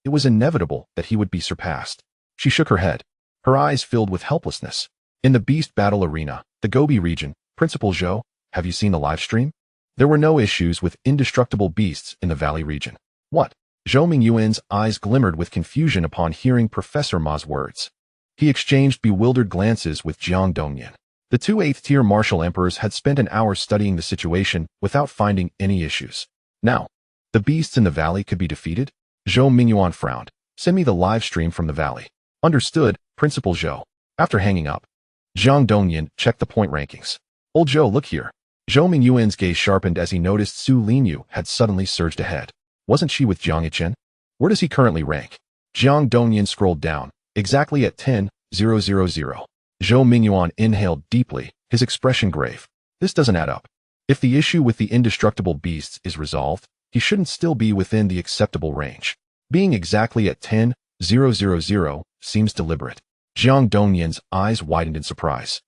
it was inevitable that he would be surpassed. She shook her head, her eyes filled with helplessness. In the beast battle arena, the Gobi region, Principal Zhou, have you seen the live stream? There were no issues with indestructible beasts in the valley region. What? Zhou Mingyuan's eyes glimmered with confusion upon hearing Professor Ma's words. He exchanged bewildered glances with Jiang Dongyan. The 2 8th-tier martial emperors had spent an hour studying the situation without finding any issues. Now, the beasts in the valley could be defeated? Zhou Mingyuan frowned. Send me the live stream from the valley. Understood, Principal Zhou. After hanging up, Jiang Dongyan checked the point rankings. Old Zhou, look here. Zhou Mingyuan's gaze sharpened as he noticed Su Linyu had suddenly surged ahead. Wasn't she with Jiang Yichen? Where does he currently rank? Jiang Dongyan scrolled down, exactly at 10,000. Zhou Mingyuan inhaled deeply, his expression grave. This doesn't add up. If the issue with the indestructible beasts is resolved, he shouldn't still be within the acceptable range. Being exactly at 10,000 seems deliberate. Jiang Dongyan's eyes widened in surprise.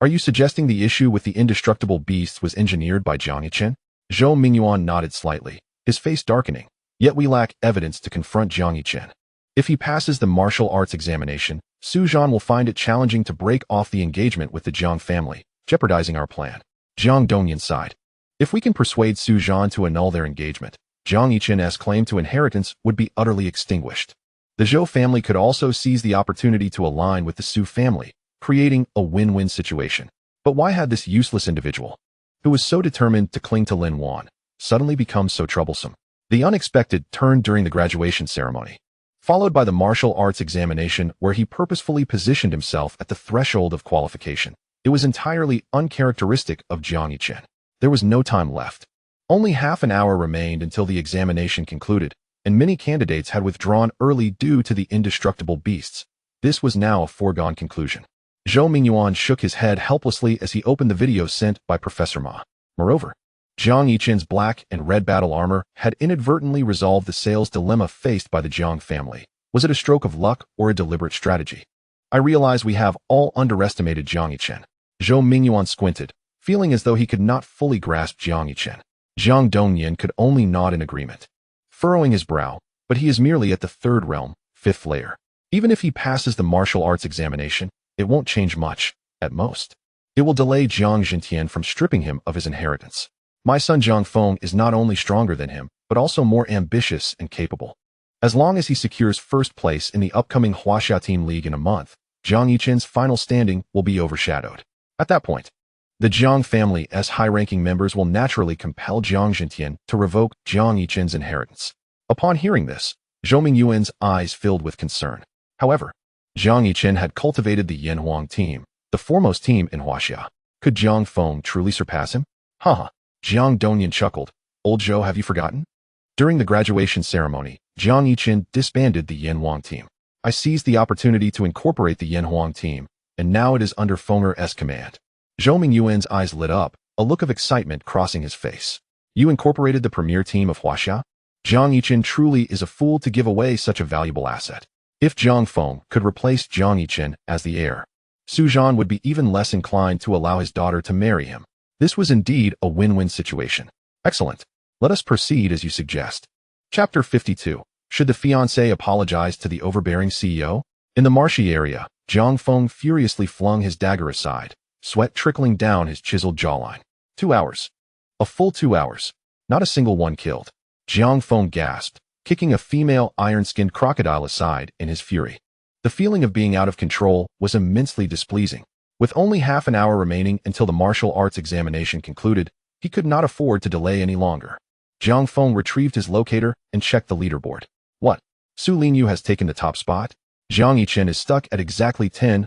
Are you suggesting the issue with the indestructible beasts was engineered by Jiang Yichen? Zhou Mingyuan nodded slightly, his face darkening. Yet we lack evidence to confront Jiang Yichen. If he passes the martial arts examination, Su Zhan will find it challenging to break off the engagement with the Jiang family, jeopardizing our plan. Jiang Dongyan sighed. If we can persuade Su Zhan to annul their engagement, Jiang Yichen's claim to inheritance would be utterly extinguished. The Zhou family could also seize the opportunity to align with the Su family, creating a win-win situation. But why had this useless individual, who was so determined to cling to Lin Wan, suddenly become so troublesome? The unexpected turned during the graduation ceremony, followed by the martial arts examination where he purposefully positioned himself at the threshold of qualification. It was entirely uncharacteristic of Jiang Yichen. There was no time left. Only half an hour remained until the examination concluded, and many candidates had withdrawn early due to the indestructible beasts. This was now a foregone conclusion. Zhou Mingyuan shook his head helplessly as he opened the video sent by Professor Ma. Moreover, Jiang Yichen's black and red battle armor had inadvertently resolved the sales dilemma faced by the Jiang family. Was it a stroke of luck or a deliberate strategy? I realize we have all underestimated Jiang Yichen. Zhou Mingyuan squinted, feeling as though he could not fully grasp Jiang Yichen. Jiang Dongyan could only nod in agreement, furrowing his brow, but he is merely at the third realm, fifth layer. Even if he passes the martial arts examination, it won't change much, at most. It will delay Jiang Zhentian from stripping him of his inheritance. My son Jiang Feng is not only stronger than him, but also more ambitious and capable. As long as he secures first place in the upcoming Huaxia Team League in a month, Jiang Yichen's final standing will be overshadowed. At that point, the Jiang family's high-ranking members will naturally compel Jiang Zhentian to revoke Jiang Yichen's inheritance. Upon hearing this, Zhou Mingyuan's eyes filled with concern. However, Jiang Yichen had cultivated the Yanhuang team, the foremost team in Huaxia. Could Jiang Feng truly surpass him? Haha. Jiang Dongyan chuckled. Old Zhou, have you forgotten? During the graduation ceremony, Jiang Yichen disbanded the Yanhuang team. I seized the opportunity to incorporate the Yanhuang team, and now it is under Fenger's command. Zhou Mingyuan's eyes lit up, a look of excitement crossing his face. You incorporated the premier team of Huaxia? Jiang Yichen truly is a fool to give away such a valuable asset. If Jiang Feng could replace Jiang Yichen as the heir, Su Zhan would be even less inclined to allow his daughter to marry him. This was indeed a win-win situation. Excellent. Let us proceed as you suggest. Chapter 52. Should the fiancé apologize to the overbearing CEO? In the marshy area, Jiang Feng furiously flung his dagger aside, sweat trickling down his chiseled jawline. 2 hours. A full 2 hours. Not a single one killed. Jiang Feng gasped, kicking a female iron-skinned crocodile aside in his fury. The feeling of being out of control was immensely displeasing. With only half an hour remaining until the martial arts examination concluded, he could not afford to delay any longer. Jiang Feng retrieved his locator and checked the leaderboard. What? Su Linyu has taken the top spot? Jiang Yichen is stuck at exactly 10,000.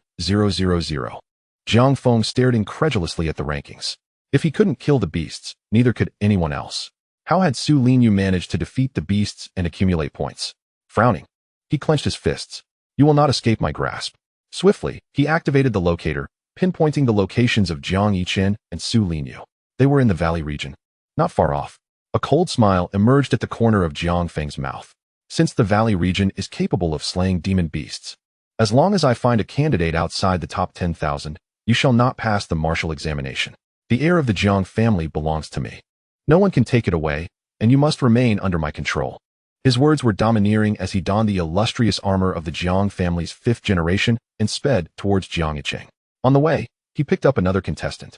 Jiang Feng stared incredulously at the rankings. If he couldn't kill the beasts, neither could anyone else. How had Su Linyu managed to defeat the beasts and accumulate points? Frowning, he clenched his fists. You will not escape my grasp. Swiftly, he activated the locator, pinpointing the locations of Jiang Yichen and Su Linyu. They were in the valley region, not far off. A cold smile emerged at the corner of Jiang Feng's mouth. Since the valley region is capable of slaying demon beasts, as long as I find a candidate outside the top 10,000, you shall not pass the martial examination. The heir of the Jiang family belongs to me. No one can take it away, and you must remain under my control. His words were domineering as he donned the illustrious armor of the Jiang family's 5th generation and sped towards Jiang Yichen. On the way, he picked up another contestant,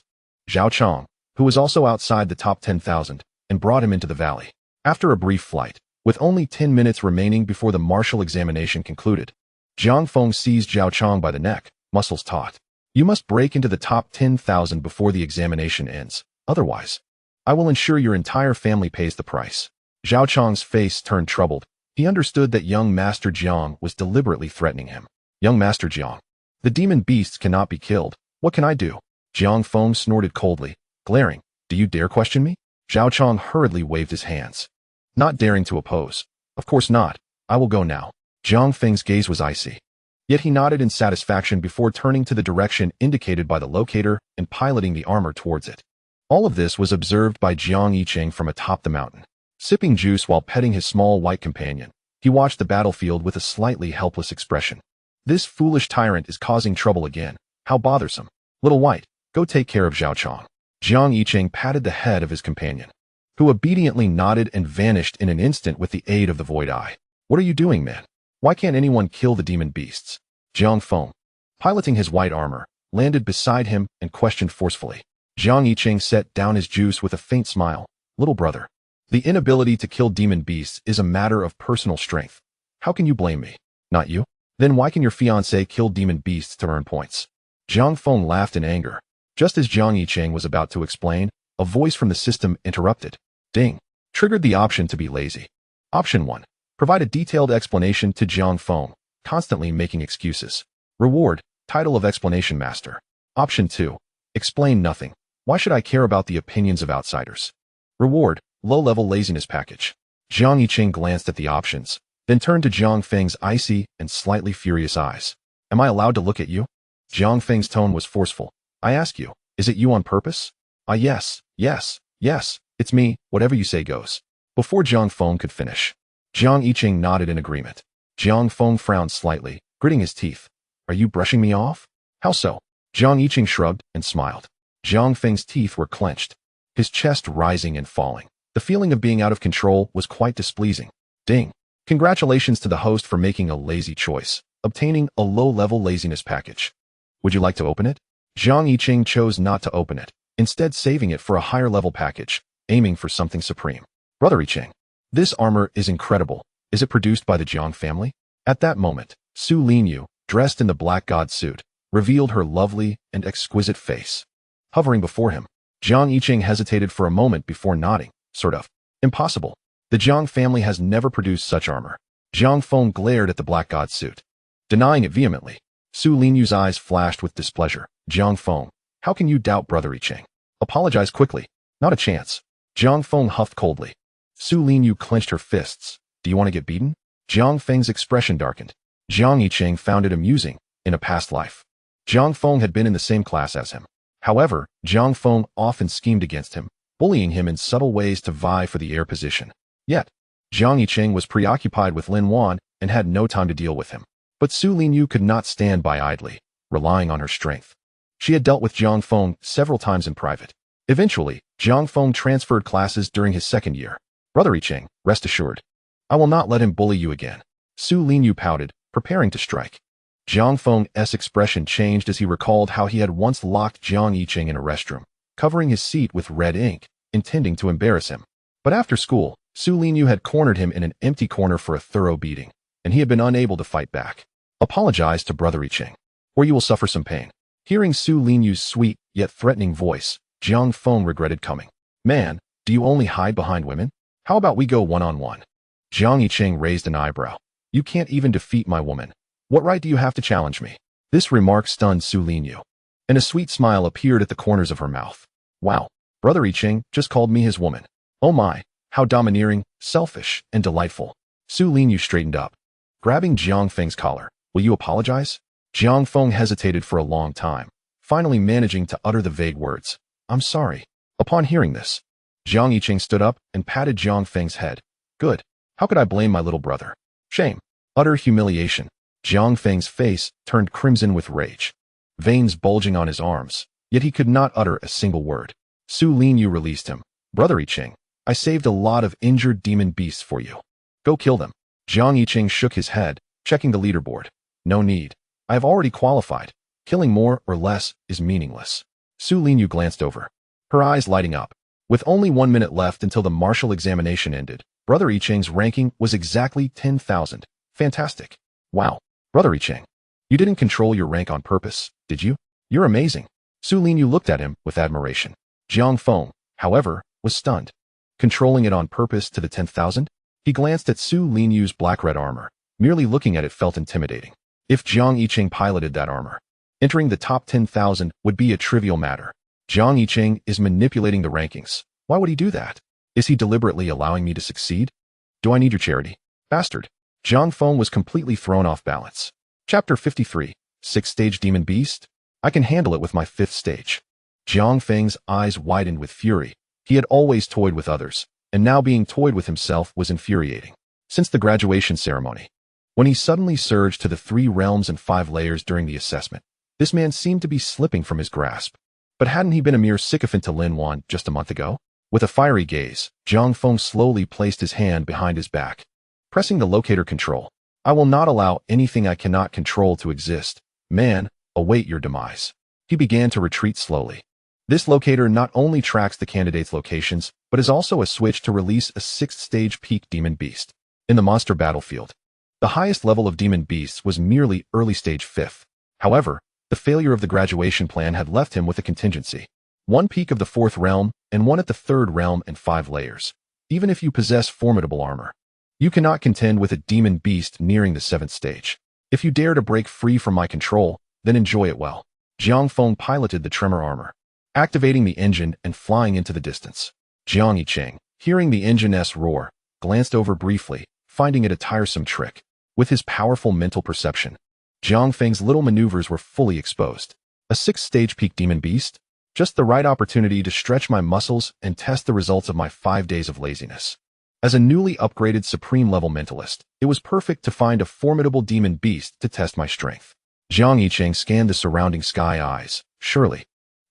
Zhao Chong, who was also outside the top 10,000, and brought him into the valley. After a brief flight, with only 10 minutes remaining before the martial examination concluded, Jiang Feng seized Zhao Chong by the neck, muscles taut. You must break into the top 10,000 before the examination ends. Otherwise, I will ensure your entire family pays the price. Zhao Chong's face turned troubled. He understood that young Master Jiang was deliberately threatening him. Young Master Jiang, the demon beasts cannot be killed. What can I do? Jiang Feng snorted coldly, glaring. Do you dare question me? Zhao Chong hurriedly waved his hands, not daring to oppose. Of course not. I will go now. Jiang Feng's gaze was icy. Yet he nodded in satisfaction before turning to the direction indicated by the locator and piloting the armor towards it. All of this was observed by Jiang Yichen from atop the mountain. Sipping juice while petting his small white companion, he watched the battlefield with a slightly helpless expression. This foolish tyrant is causing trouble again. How bothersome. Little White, go take care of Zhao Chong. Jiang Yichen patted the head of his companion, who obediently nodded and vanished in an instant with the aid of the Void Eye. What are you doing, man? Why can't anyone kill the demon beasts? Jiang Feng, piloting his white armor, landed beside him and questioned forcefully. Jiang Yichen set down his juice with a faint smile. Little brother, the inability to kill demon beasts is a matter of personal strength. How can you blame me? Not you? Then why can your fiancé kill demon beasts to earn points? Jiang Feng laughed in anger. Just as Jiang Yichen was about to explain, a voice from the system interrupted. Ding. Triggered the option to be lazy. Option 1. Provide a detailed explanation to Jiang Feng, constantly making excuses. Reward. Title of Explanation Master. Option 2. Explain nothing. Why should I care about the opinions of outsiders? Reward. Low-level laziness package. Jiang Yichen glanced at the options, then turned to Jiang Feng's icy and slightly furious eyes. Am I allowed to look at you? Jiang Feng's tone was forceful. I ask you, is it you on purpose? Yes, it's me, whatever you say goes. Before Jiang Feng could finish, Jiang Yichen nodded in agreement. Jiang Feng frowned slightly, gritting his teeth. Are you brushing me off? How so? Jiang Yichen shrugged and smiled. Jiang Feng's teeth were clenched, his chest rising and falling. The feeling of being out of control was quite displeasing. Ding. Congratulations to the host for making a lazy choice, obtaining a low-level laziness package. Would you like to open it? Jiang Yichen chose not to open it, instead saving it for a higher-level package, aiming for something supreme. Brother Yichen, this armor is incredible. Is it produced by the Jiang family? At that moment, Su Linyu, dressed in the black god suit, revealed her lovely and exquisite face. Hovering before him, Jiang Yichen hesitated for a moment before nodding. Sort of. Impossible. The Jiang family has never produced such armor. Jiang Feng glared at the black god suit, denying it vehemently. Su Linyu's eyes flashed with displeasure. Jiang Feng, how can you doubt Brother Yichen? Apologize quickly. Not a chance. Jiang Feng huffed coldly. Su Linyu clenched her fists. Do you want to get beaten? Jiang Feng's expression darkened. Jiang Yichen found it amusing. In a past life, Jiang Feng had been in the same class as him. However, Jiang Feng often schemed against him, bullying him in subtle ways to vie for the heir position. Yet, Jiang Yichen was preoccupied with Lin Wan and had no time to deal with him. But Su Linyu could not stand by idly, relying on her strength. She had dealt with Jiang Feng several times in private. Eventually, Jiang Feng transferred classes during his second year. Brother Yichen, rest assured, I will not let him bully you again. Su Linyu pouted, preparing to strike. Jiang Feng's expression changed as he recalled how he had once locked Jiang Yichen in a restroom, covering his seat with red ink, intending to embarrass him. But after school, Su Linyu had cornered him in an empty corner for a thorough beating, and he had been unable to fight back. Apologize to Brother Yichen, or you will suffer some pain. Hearing Su Linyu's sweet, yet threatening voice, Jiang Feng regretted coming. Man, do you only hide behind women? How about we go one-on-one? Jiang Yichen raised an eyebrow. You can't even defeat my woman. What right do you have to challenge me? This remark stunned Su Linyu, and a sweet smile appeared at the corners of her mouth. Wow, Brother Yichen just called me his woman. Oh my, how domineering, selfish, and delightful. Su Linyu straightened up, grabbing Jiang Feng's collar. Will you apologize? Jiang Feng hesitated for a long time, finally managing to utter the vague words. I'm sorry. Upon hearing this, Jiang Yichen stood up and patted Jiang Feng's head. Good. How could I blame my little brother? Shame. Utter humiliation. Jiang Feng's face turned crimson with rage, veins bulging on his arms, yet he could not utter a single word. Su Linyu released him. Brother Yichen, I saved a lot of injured demon beasts for you. Go kill them. Jiang Yichen shook his head, checking the leaderboard. No need. I have already qualified. Killing more or less is meaningless. Su Linyu glanced over, her eyes lighting up. With only 1 minute left until the martial examination ended, Brother Yichen's ranking was exactly 10,000. Fantastic. Wow. Brother Yichen, you didn't control your rank on purpose, did you? You're amazing. Su Linyu looked at him with admiration. Jiang Feng, however, was stunned. Controlling it on purpose to the 10,000? He glanced at Su Linyu's black-red armor. Merely looking at it felt intimidating. If Jiang Yichen piloted that armor, entering the top 10,000 would be a trivial matter. Jiang Yichen is manipulating the rankings. Why would he do that? Is he deliberately allowing me to succeed? Do I need your charity? Bastard. Jiang Feng was completely thrown off balance. Chapter 53. 6th-stage Demon Beast? I can handle it with my 5th stage. Jiang Feng's eyes widened with fury. He had always toyed with others, and now being toyed with himself was infuriating. Since the graduation ceremony, When he suddenly surged to the 3 realms and 5 layers during the assessment, this man seemed to be slipping from his grasp. But hadn't he been a mere sycophant to Lin Wan just a month ago? With a fiery gaze, Jiang Feng slowly placed his hand behind his back, pressing the locator control. I will not allow anything I cannot control to exist. Man, await your demise. He began to retreat slowly. This locator not only tracks the candidate's locations, but is also a switch to release a 6th-stage peak demon beast. In the monster battlefield, the highest level of demon beasts was merely early stage 5th. However, the failure of the graduation plan had left him with a contingency. 1 peak of the 4th realm, and 1 at the 3rd realm and 5 layers. Even if you possess formidable armor, you cannot contend with a demon beast nearing the 7th stage. If you dare to break free from my control, then enjoy it well. Jiang Feng piloted the tremor armor, activating the engine and flying into the distance. Jiang Yichen, hearing the engine's roar, glanced over briefly, finding it a tiresome trick. With his powerful mental perception, Jiang Feng's little maneuvers were fully exposed. A 6th-stage peak demon beast? Just the right opportunity to stretch my muscles and test the results of my 5 days of laziness. As a newly upgraded supreme-level mentalist, it was perfect to find a formidable demon beast to test my strength. Jiang Yichen scanned the surrounding sky eyes. Surely,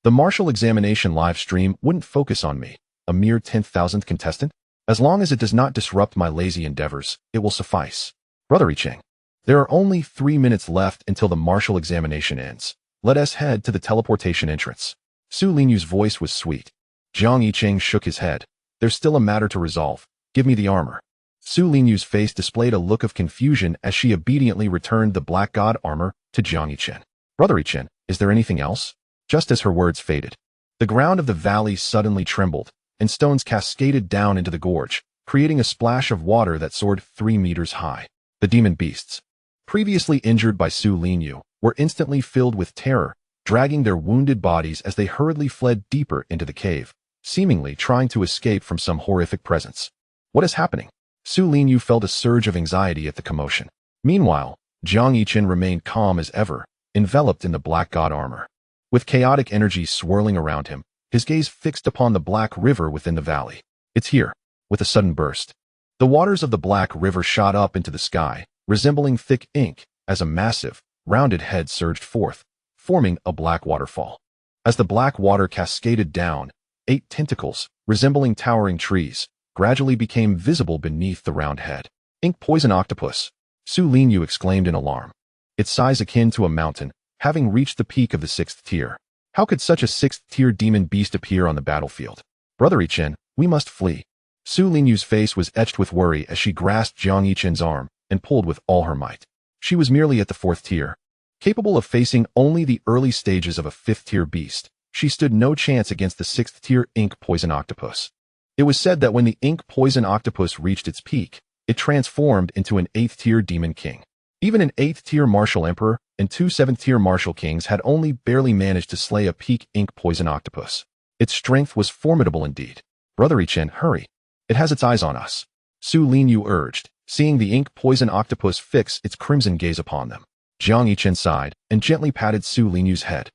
the martial examination live stream wouldn't focus on me, a mere 10,000th contestant? As long as it does not disrupt my lazy endeavors, it will suffice. Brother Yichen, there are only 3 minutes left until the martial examination ends. Let us head to the teleportation entrance. Su Linyu's voice was sweet. Jiang Yichen shook his head. There's still a matter to resolve. Give me the armor. Su Linyu's face displayed a look of confusion as she obediently returned the Black God armor to Jiang Yichen. Brother Yichen, is there anything else? Just as her words faded, the ground of the valley suddenly trembled, and stones cascaded down into the gorge, creating a splash of water that soared 3 meters high. The demon beasts, previously injured by Su Linyu, were instantly filled with terror, dragging their wounded bodies as they hurriedly fled deeper into the cave, seemingly trying to escape from some horrific presence. What is happening? Su Linyu felt a surge of anxiety at the commotion. Meanwhile, Jiang Yichen remained calm as ever, enveloped in the Black God armor. With chaotic energy swirling around him, his gaze fixed upon the Black River within the valley. It's here. With a sudden burst, the waters of the Black River shot up into the sky, resembling thick ink, as a massive, rounded head surged forth, forming a black waterfall. As the black water cascaded down, 8 tentacles, resembling towering trees, gradually became visible beneath the round head. Ink poison octopus, Su Linyu exclaimed in alarm. Its size akin to a mountain, having reached the peak of the 6th tier. How could such a 6th-tier demon beast appear on the battlefield? Brother Yichen, we must flee. Su Linyu's face was etched with worry as she grasped Jiang Yichen's arm and pulled with all her might. She was merely at the 4th tier, capable of facing only the early stages of a 5th-tier beast. She stood no chance against the 6th-tier ink poison octopus. It was said that when the ink poison octopus reached its peak, it transformed into an 8th-tier demon king. Even an 8th-tier martial emperor and 2 7th-tier martial kings had only barely managed to slay a peak ink poison octopus. Its strength was formidable indeed. Brother Yichen, hurry. It has its eyes on us. Su Linyu urged, seeing the ink poison octopus fix its crimson gaze upon them. Jiang Yichen sighed and gently patted Su Linyu's head.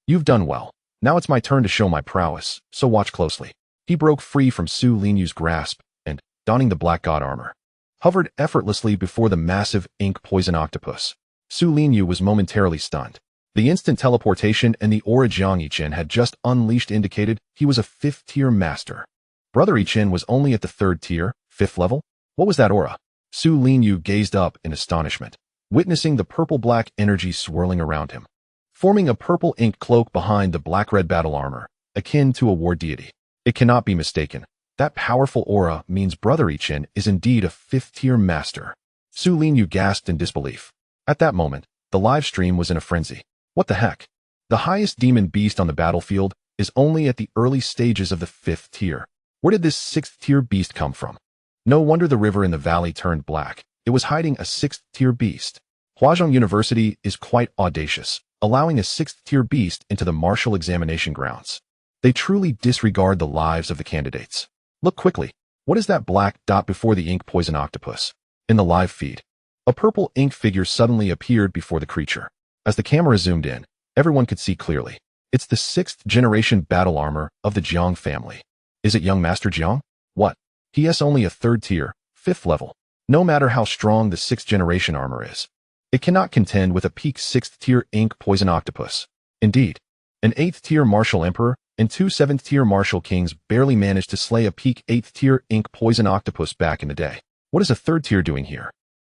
You've done well. Now it's my turn to show my prowess, so watch closely. He broke free from Su Linyu's grasp and, donning the Black God armor, hovered effortlessly before the massive ink poison octopus. Su Linyu was momentarily stunned. The instant teleportation and the aura Jiang Yichen had just unleashed indicated he was a 5th-tier master. Brother Yichen was only at the 3rd tier, 5th level? What was that aura? Su Linyu gazed up in astonishment, witnessing the purple-black energy swirling around him, forming a purple ink cloak behind the black-red battle armor, akin to a war deity. It cannot be mistaken. That powerful aura means Brother Yichen is indeed a 5th-tier master. Su Linyu gasped in disbelief. At that moment, the live stream was in a frenzy. What the heck? The highest demon beast on the battlefield is only at the early stages of the 5th tier. Where did this 6th-tier beast come from? No wonder the river in the valley turned black. It was hiding a 6th-tier beast. Huazhong University is quite audacious, allowing a 6th-tier beast into the martial examination grounds. They truly disregard the lives of the candidates. Look quickly. What is that black dot before the ink poison octopus? In the live feed, a purple ink figure suddenly appeared before the creature. As the camera zoomed in, everyone could see clearly. It's the 6th-generation battle armor of the Jiang family. Is it young Master Jiang? What? He has only a 3rd tier, 5th level. No matter how strong the 6th generation armor is, it cannot contend with a peak 6th tier ink poison octopus. Indeed, an 8th tier martial emperor and 2 7th tier martial kings barely managed to slay a peak 8th tier ink poison octopus back in the day. What is a 3rd tier doing here?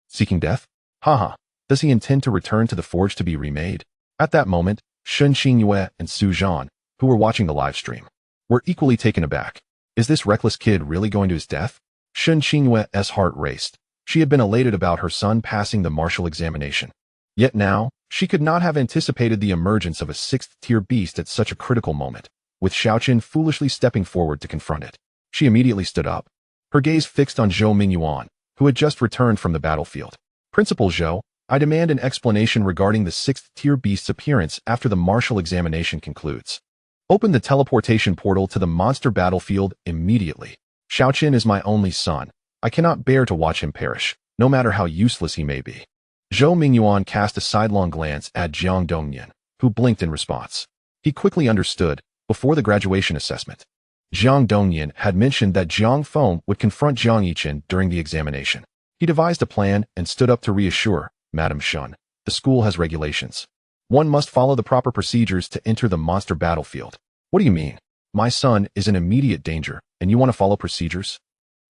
Seeking death? Haha. Does he intend to return to the forge to be remade? At that moment, Shen Xingyue and Su Zhan, who were watching the live stream, were equally taken aback. Is this reckless kid really going to his death? Shen Xingyue's heart raced. She had been elated about her son passing the martial examination. Yet now, she could not have anticipated the emergence of a 6th tier beast at such a critical moment, with Xiaoqin foolishly stepping forward to confront it. She immediately stood up, her gaze fixed on Zhou Mingyuan, who had just returned from the battlefield. Principal Zhou, I demand an explanation regarding the 6th tier beast's appearance after the martial examination concludes. Open the teleportation portal to the monster battlefield immediately. Xiaoqin is my only son. I cannot bear to watch him perish, no matter how useless he may be. Zhou Mingyuan cast a sidelong glance at Jiang Dongyan, who blinked in response. He quickly understood, before the graduation assessment, Jiang Dongyan had mentioned that Jiang Feng would confront Jiang Yichen during the examination. He devised a plan and stood up to reassure, Madam Shun, the school has regulations. One must follow the proper procedures to enter the monster battlefield. What do you mean? My son is in immediate danger, and you want to follow procedures?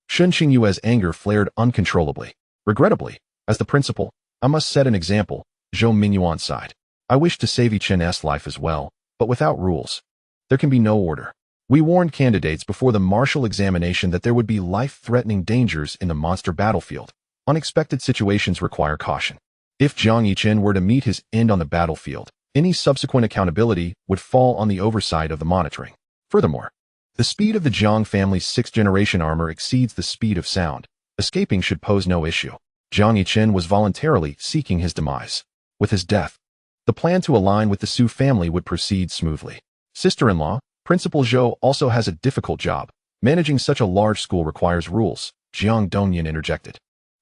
Shen Xingyue's anger flared uncontrollably. Regrettably, as the principal, I must set an example, Zhou Mingyuan sighed. I wish to save Yichen's life as well, but without rules, there can be no order. We warned candidates before the martial examination that there would be life-threatening dangers in the monster battlefield. Unexpected situations require caution. If Jiang Yichen were to meet his end on the battlefield, any subsequent accountability would fall on the oversight of the monitoring. Furthermore, the speed of the Jiang family's 6th generation armor exceeds the speed of sound. Escaping should pose no issue. Jiang Yichen was voluntarily seeking his demise. With his death, the plan to align with the Su family would proceed smoothly. Sister-in-law, Principal Zhou also has a difficult job. Managing such a large school requires rules, Jiang Dongyan interjected.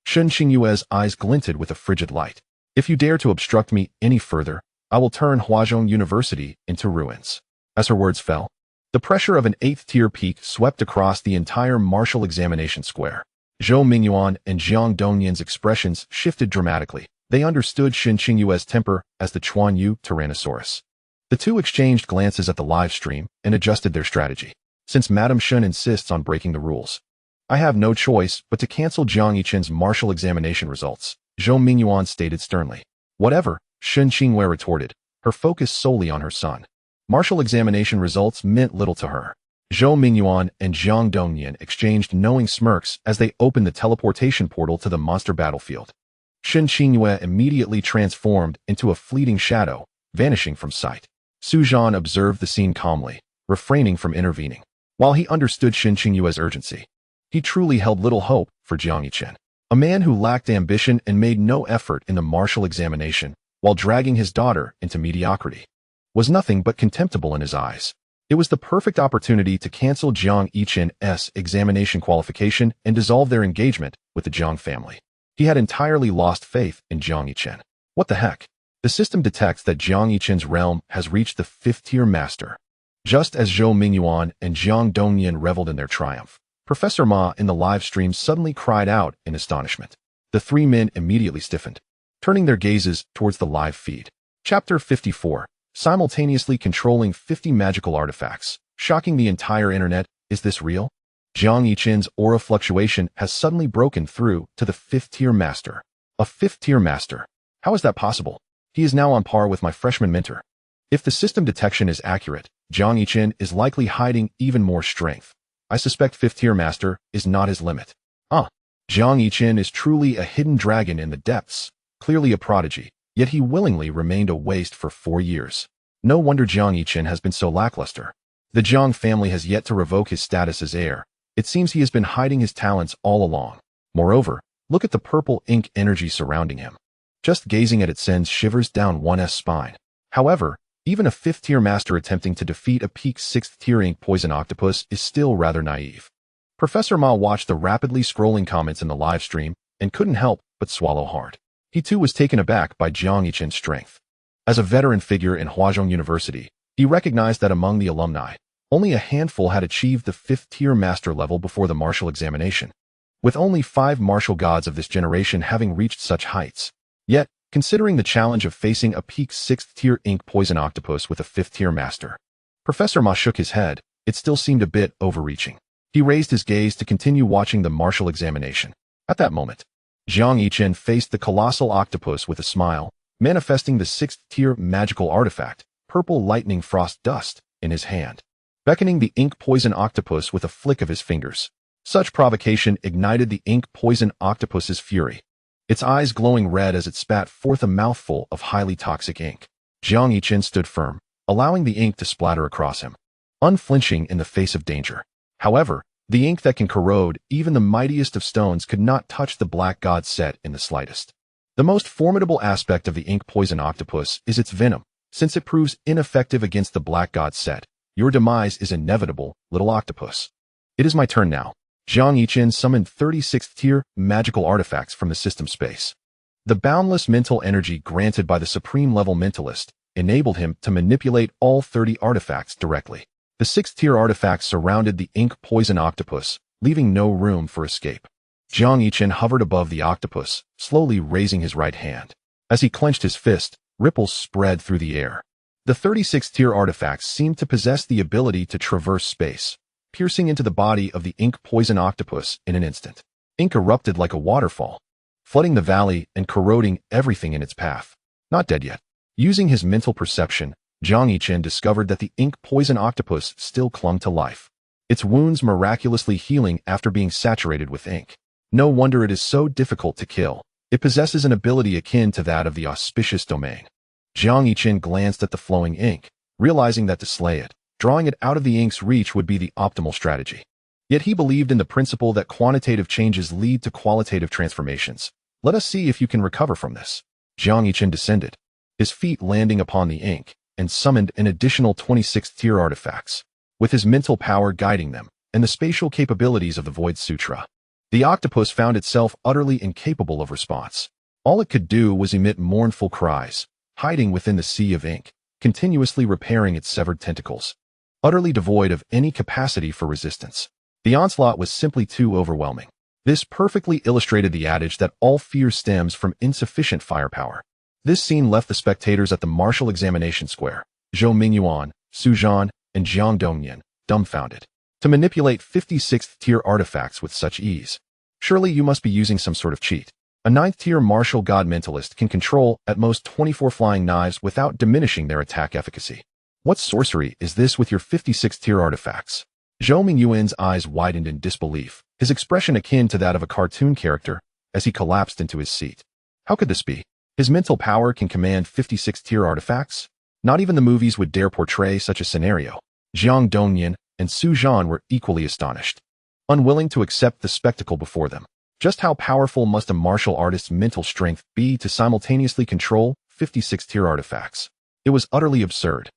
Shen Xingyue's eyes glinted with a frigid light. If you dare to obstruct me any further, I will turn Huazhong University into ruins. As her words fell, the pressure of an 8th tier peak swept across the entire martial examination square. Zhou Mingyuan and Jiang Dongyan's expressions shifted dramatically. They understood Shen Xingyue's temper as the Chuanyu Tyrannosaurus. The two exchanged glances at the live stream and adjusted their strategy. Since Madame Shen insists on breaking the rules, I have no choice but to cancel Jiang Yichen's martial examination results, Zhou Mingyuan stated sternly. Whatever, Shen Xingyue retorted, her focus solely on her son. Martial examination results meant little to her. Zhou Mingyuan and Jiang Dongyan exchanged knowing smirks as they opened the teleportation portal to the monster battlefield. Shen Xingyue immediately transformed into a fleeting shadow, vanishing from sight. Su Zhan observed the scene calmly, refraining from intervening. While he understood Shen Xingyue's urgency, he truly held little hope for Jiang Yichen. A man who lacked ambition and made no effort in the martial examination, while dragging his daughter into mediocrity, was nothing but contemptible in his eyes. It was the perfect opportunity to cancel Jiang Yichen's examination qualification and dissolve their engagement with the Jiang family. He had entirely lost faith in Jiang Yichen. What the heck? The system detects that Jiang Yichen's realm has reached the 5th tier master. Just as Zhou Mingyuan and Jiang Dongyan reveled in their triumph, Professor Ma in the live stream suddenly cried out in astonishment. The three men immediately stiffened, turning their gazes towards the live feed. Chapter 54. Simultaneously controlling 50 magical artifacts, shocking the entire internet. Is this real? Jiang Yichen's aura fluctuation has suddenly broken through to the 5th tier master. A 5th tier master? How is that possible? He is now on par with my freshman mentor. If the system detection is accurate, Jiang Yichen is likely hiding even more strength. I suspect 5th tier master is not his limit. Jiang Yichen is truly a hidden dragon in the depths, clearly a prodigy, yet he willingly remained a waste for 4 years. No wonder Jiang Yichen has been so lackluster. The Jiang family has yet to revoke his status as heir. It seems he has been hiding his talents all along. Moreover, look at the purple ink energy surrounding him. Just gazing at it sends shivers down one's spine. However, even a 5th tier master attempting to defeat a peak 6th tier ink poison octopus is still rather naive. Professor Ma watched the rapidly scrolling comments in the live stream and couldn't help but swallow hard. He too was taken aback by Jiang Yichen's strength. As a veteran figure in Huazhong University, he recognized that among the alumni, only a handful had achieved the 5th tier master level before the martial examination. with only 5 martial gods of this generation having reached such heights. Yet, considering the challenge of facing a peak 6th-tier ink poison octopus with a 5th-tier master, Professor Ma shook his head. It still seemed a bit overreaching. He raised his gaze to continue watching the martial examination. At that moment, Jiang Yichen faced the colossal octopus with a smile, manifesting the 6th-tier magical artifact, purple lightning frost dust, in his hand, beckoning the ink poison octopus with a flick of his fingers. Such provocation ignited the ink poison octopus's fury, its eyes glowing red as it spat forth a mouthful of highly toxic ink. Jiang Yichen stood firm, allowing the ink to splatter across him, unflinching in the face of danger. However, the ink that can corrode even the mightiest of stones could not touch the black god set in the slightest. The most formidable aspect of the ink poison octopus is its venom. Since it proves ineffective against the black god set, your demise is inevitable, little octopus. It is my turn now. Jiang Yichen summoned 36th-tier magical artifacts from the system space. The boundless mental energy granted by the supreme-level mentalist enabled him to manipulate all 30 artifacts directly. The 6th-tier artifacts surrounded the ink poison octopus, leaving no room for escape. Jiang Yichen hovered above the octopus, slowly raising his right hand. As he clenched his fist, ripples spread through the air. The 36th-tier artifacts seemed to possess the ability to traverse space, piercing into the body of the ink poison octopus in an instant. Ink erupted like a waterfall, flooding the valley and corroding everything in its path. Not dead yet. Using his mental perception, Jiang Yichen discovered that the ink poison octopus still clung to life, its wounds miraculously healing after being saturated with ink. No wonder it is so difficult to kill. It possesses an ability akin to that of the auspicious domain. Jiang Yichen glanced at the flowing ink, realizing that to slay it, drawing it out of the ink's reach would be the optimal strategy. Yet he believed in the principle that quantitative changes lead to qualitative transformations. Let us see if you can recover from this. Jiang Yichen descended, his feet landing upon the ink, and summoned an additional 26th-tier artifacts, with his mental power guiding them, and the spatial capabilities of the Void Sutra. The octopus found itself utterly incapable of response. All it could do was emit mournful cries, hiding within the sea of ink, continuously repairing its severed tentacles, utterly devoid of any capacity for resistance. The onslaught was simply too overwhelming. This perfectly illustrated the adage that all fear stems from insufficient firepower. This scene left the spectators at the martial examination square, Zhou Mingyuan, Su Zhan, and Jiang Dongyan, dumbfounded. To manipulate 56th-tier artifacts with such ease, surely you must be using some sort of cheat. A 9th-tier martial god mentalist can control at most 24 flying knives without diminishing their attack efficacy. What sorcery is this with your 56th-tier artifacts? Zhou Mingyuan's eyes widened in disbelief, his expression akin to that of a cartoon character, as he collapsed into his seat. How could this be? His mental power can command 56th-tier artifacts? Not even the movies would dare portray such a scenario. Jiang Dongyan and Su Zhan were equally astonished, unwilling to accept the spectacle before them. Just how powerful must a martial artist's mental strength be to simultaneously control 56th-tier artifacts? It was utterly absurd.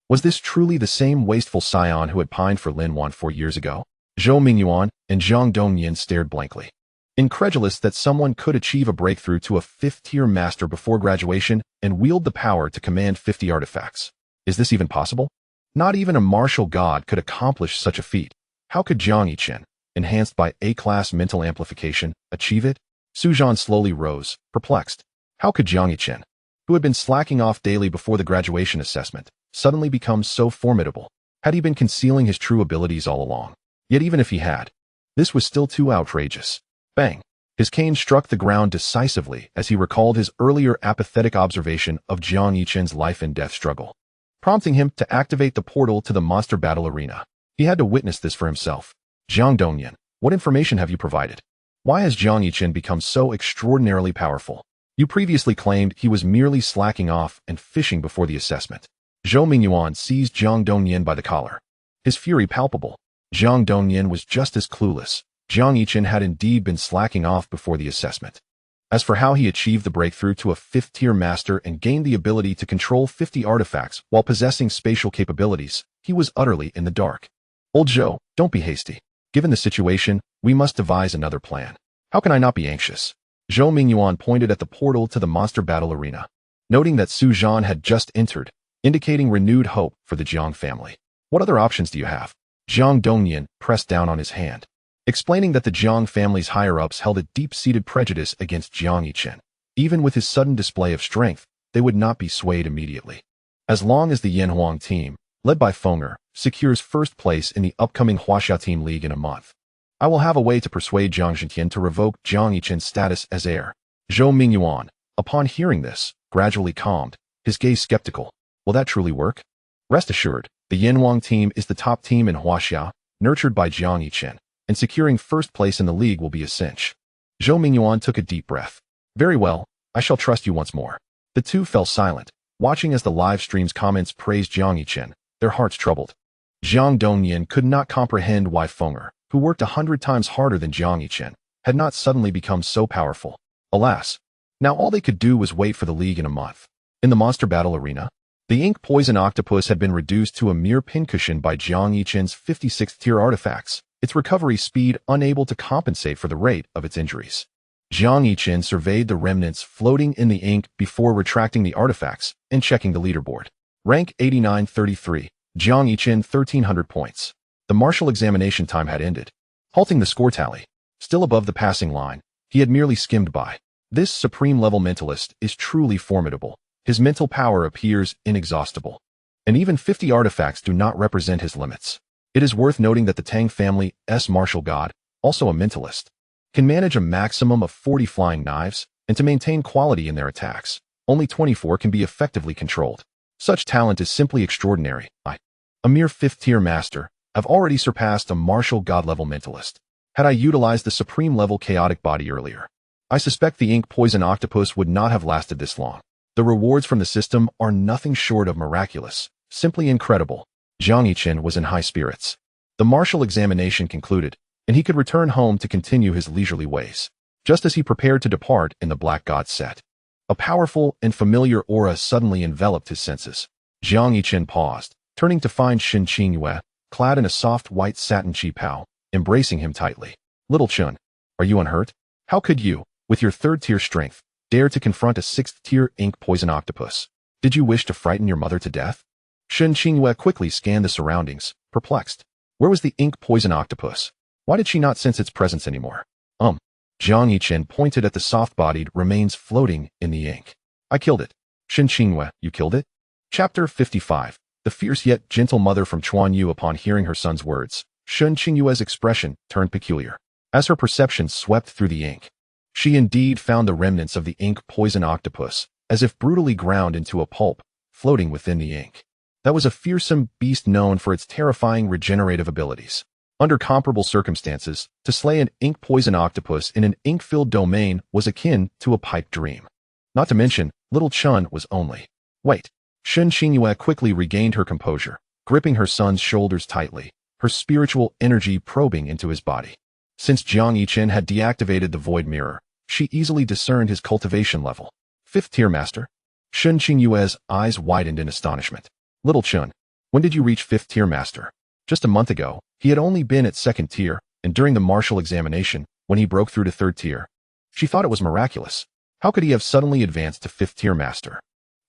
Was this truly the same wasteful scion who had pined for Lin Wan 4 years ago? Zhou Mingyuan and Jiang Dongyan stared blankly, incredulous that someone could achieve a breakthrough to a 5th-tier master before graduation and wield the power to command 50 artifacts. Is this even possible? Not even a martial god could accomplish such a feat. How could Jiang Yichen, enhanced by A-class mental amplification, achieve it? Su Zhan slowly rose, perplexed. How could Jiang Yichen, who had been slacking off daily before the graduation assessment, suddenly become so formidable? Had he been concealing his true abilities all along? Yet even if he had, this was still too outrageous. Bang! His cane struck the ground decisively as he recalled his earlier apathetic observation of Jiang Yichen's life and death struggle, prompting him to activate the portal to the monster battle arena. He had to witness this for himself. Jiang Dongyan, what information have you provided? Why has Jiang Yichen become so extraordinarily powerful? You previously claimed he was merely slacking off and fishing before the assessment. Zhou Mingyuan seized Jiang Dongyan by the collar, his fury palpable. Jiang Dongyan was just as clueless. Jiang Yichen had indeed been slacking off before the assessment. As for how he achieved the breakthrough to a 5th-tier master and gained the ability to control 50 artifacts while possessing spatial capabilities, he was utterly in the dark. Old Zhou, don't be hasty. Given the situation, we must devise another plan. How can I not be anxious? Zhou Mingyuan pointed at the portal to the monster battle arena, noting that Su Zhan had just entered, indicating renewed hope for the Jiang family. What other options do you have? Jiang Dongyan pressed down on his hand. explaining that the Jiang family's higher-ups held a deep-seated prejudice against Jiang Yichen. Even with his sudden display of strength, they would not be swayed immediately. As long as the Yanhuang team, led by Fenger, secures first place in the upcoming Huaxia Team League in a month, I will have a way to persuade Jiang Yichen to revoke Jiang Yichen's status as heir. Zhou Mingyuan, upon hearing this, gradually calmed, his gaze skeptical. Will that truly work? Rest assured, the Yanhuang team is the top team in Huaxia, nurtured by Jiang Yichen, and securing first place in the league will be a cinch. Zhou Mingyuan took a deep breath. Very well, I shall trust you once more. The two fell silent, watching as the live stream's comments praised Jiang Yichen, their hearts troubled. Jiang Dongyan could not comprehend why Fenger, who worked 100 times harder than Jiang Yichen, had not suddenly become so powerful. Alas, now all they could do was wait for the league in a month. In the monster battle arena, the ink poison octopus had been reduced to a mere pincushion by Jiang Yichen's 56th tier artifacts, its recovery speed unable to compensate for the rate of its injuries. Jiang Yichen surveyed the remnants floating in the ink before retracting the artifacts and checking the leaderboard. Rank 8933, Jiang Yichen 1300 points. The martial examination time had ended. Halting the score tally, still above the passing line, he had merely skimmed by. This supreme-level mentalist is truly formidable. His mental power appears inexhaustible. And even 50 artifacts do not represent his limits. It is worth noting that the Tang family's martial god, also a mentalist, can manage a maximum of 40 flying knives, and to maintain quality in their attacks, only 24 can be effectively controlled. Such talent is simply extraordinary. I, a mere 5th-tier master, have already surpassed a martial god-level mentalist. Had I utilized the supreme-level chaotic body earlier, I suspect the ink poison octopus would not have lasted this long. The rewards from the system are nothing short of miraculous, simply incredible. Jiang Yichen was in high spirits. The martial examination concluded, and he could return home to continue his leisurely ways. Just as he prepared to depart in the Black God set, a powerful and familiar aura suddenly enveloped his senses. Jiang Yichen paused, turning to find Shen Qingyue, clad in a soft white satin qipao, embracing him tightly. Little Chun, are you unhurt? How could you, with your 3rd-tier strength, dare to confront a 6th-tier ink poison octopus? Did you wish to frighten your mother to death? Shen Qingyue quickly scanned the surroundings, perplexed. Where was the ink poison octopus? Why did she not sense its presence anymore? Jiang Yichen pointed at the soft-bodied remains floating in the ink. I killed it. Shen Qingyue, you killed it? Chapter 55. The fierce yet gentle mother from Chuanyu. Upon hearing her son's words, Shen Qingyue's expression turned peculiar. As her perception swept through the ink, she indeed found the remnants of the ink poison octopus, as if brutally ground into a pulp, floating within the ink. That was a fearsome beast known for its terrifying regenerative abilities. Under comparable circumstances, to slay an ink poison octopus in an ink-filled domain was akin to a pipe dream. Not to mention, little Chun was only. Wait. Shen Qingyue quickly regained her composure, gripping her son's shoulders tightly, her spiritual energy probing into his body. Since Jiang Yichen had deactivated the void mirror, she easily discerned his cultivation level. 5th-tier master? Shen Qingyue's eyes widened in astonishment. Little Chun, when did you reach 5th-tier master? Just a month ago, he had only been at 2nd tier, and during the martial examination, when he broke through to 3rd tier, she thought it was miraculous. How could he have suddenly advanced to 5th-tier master?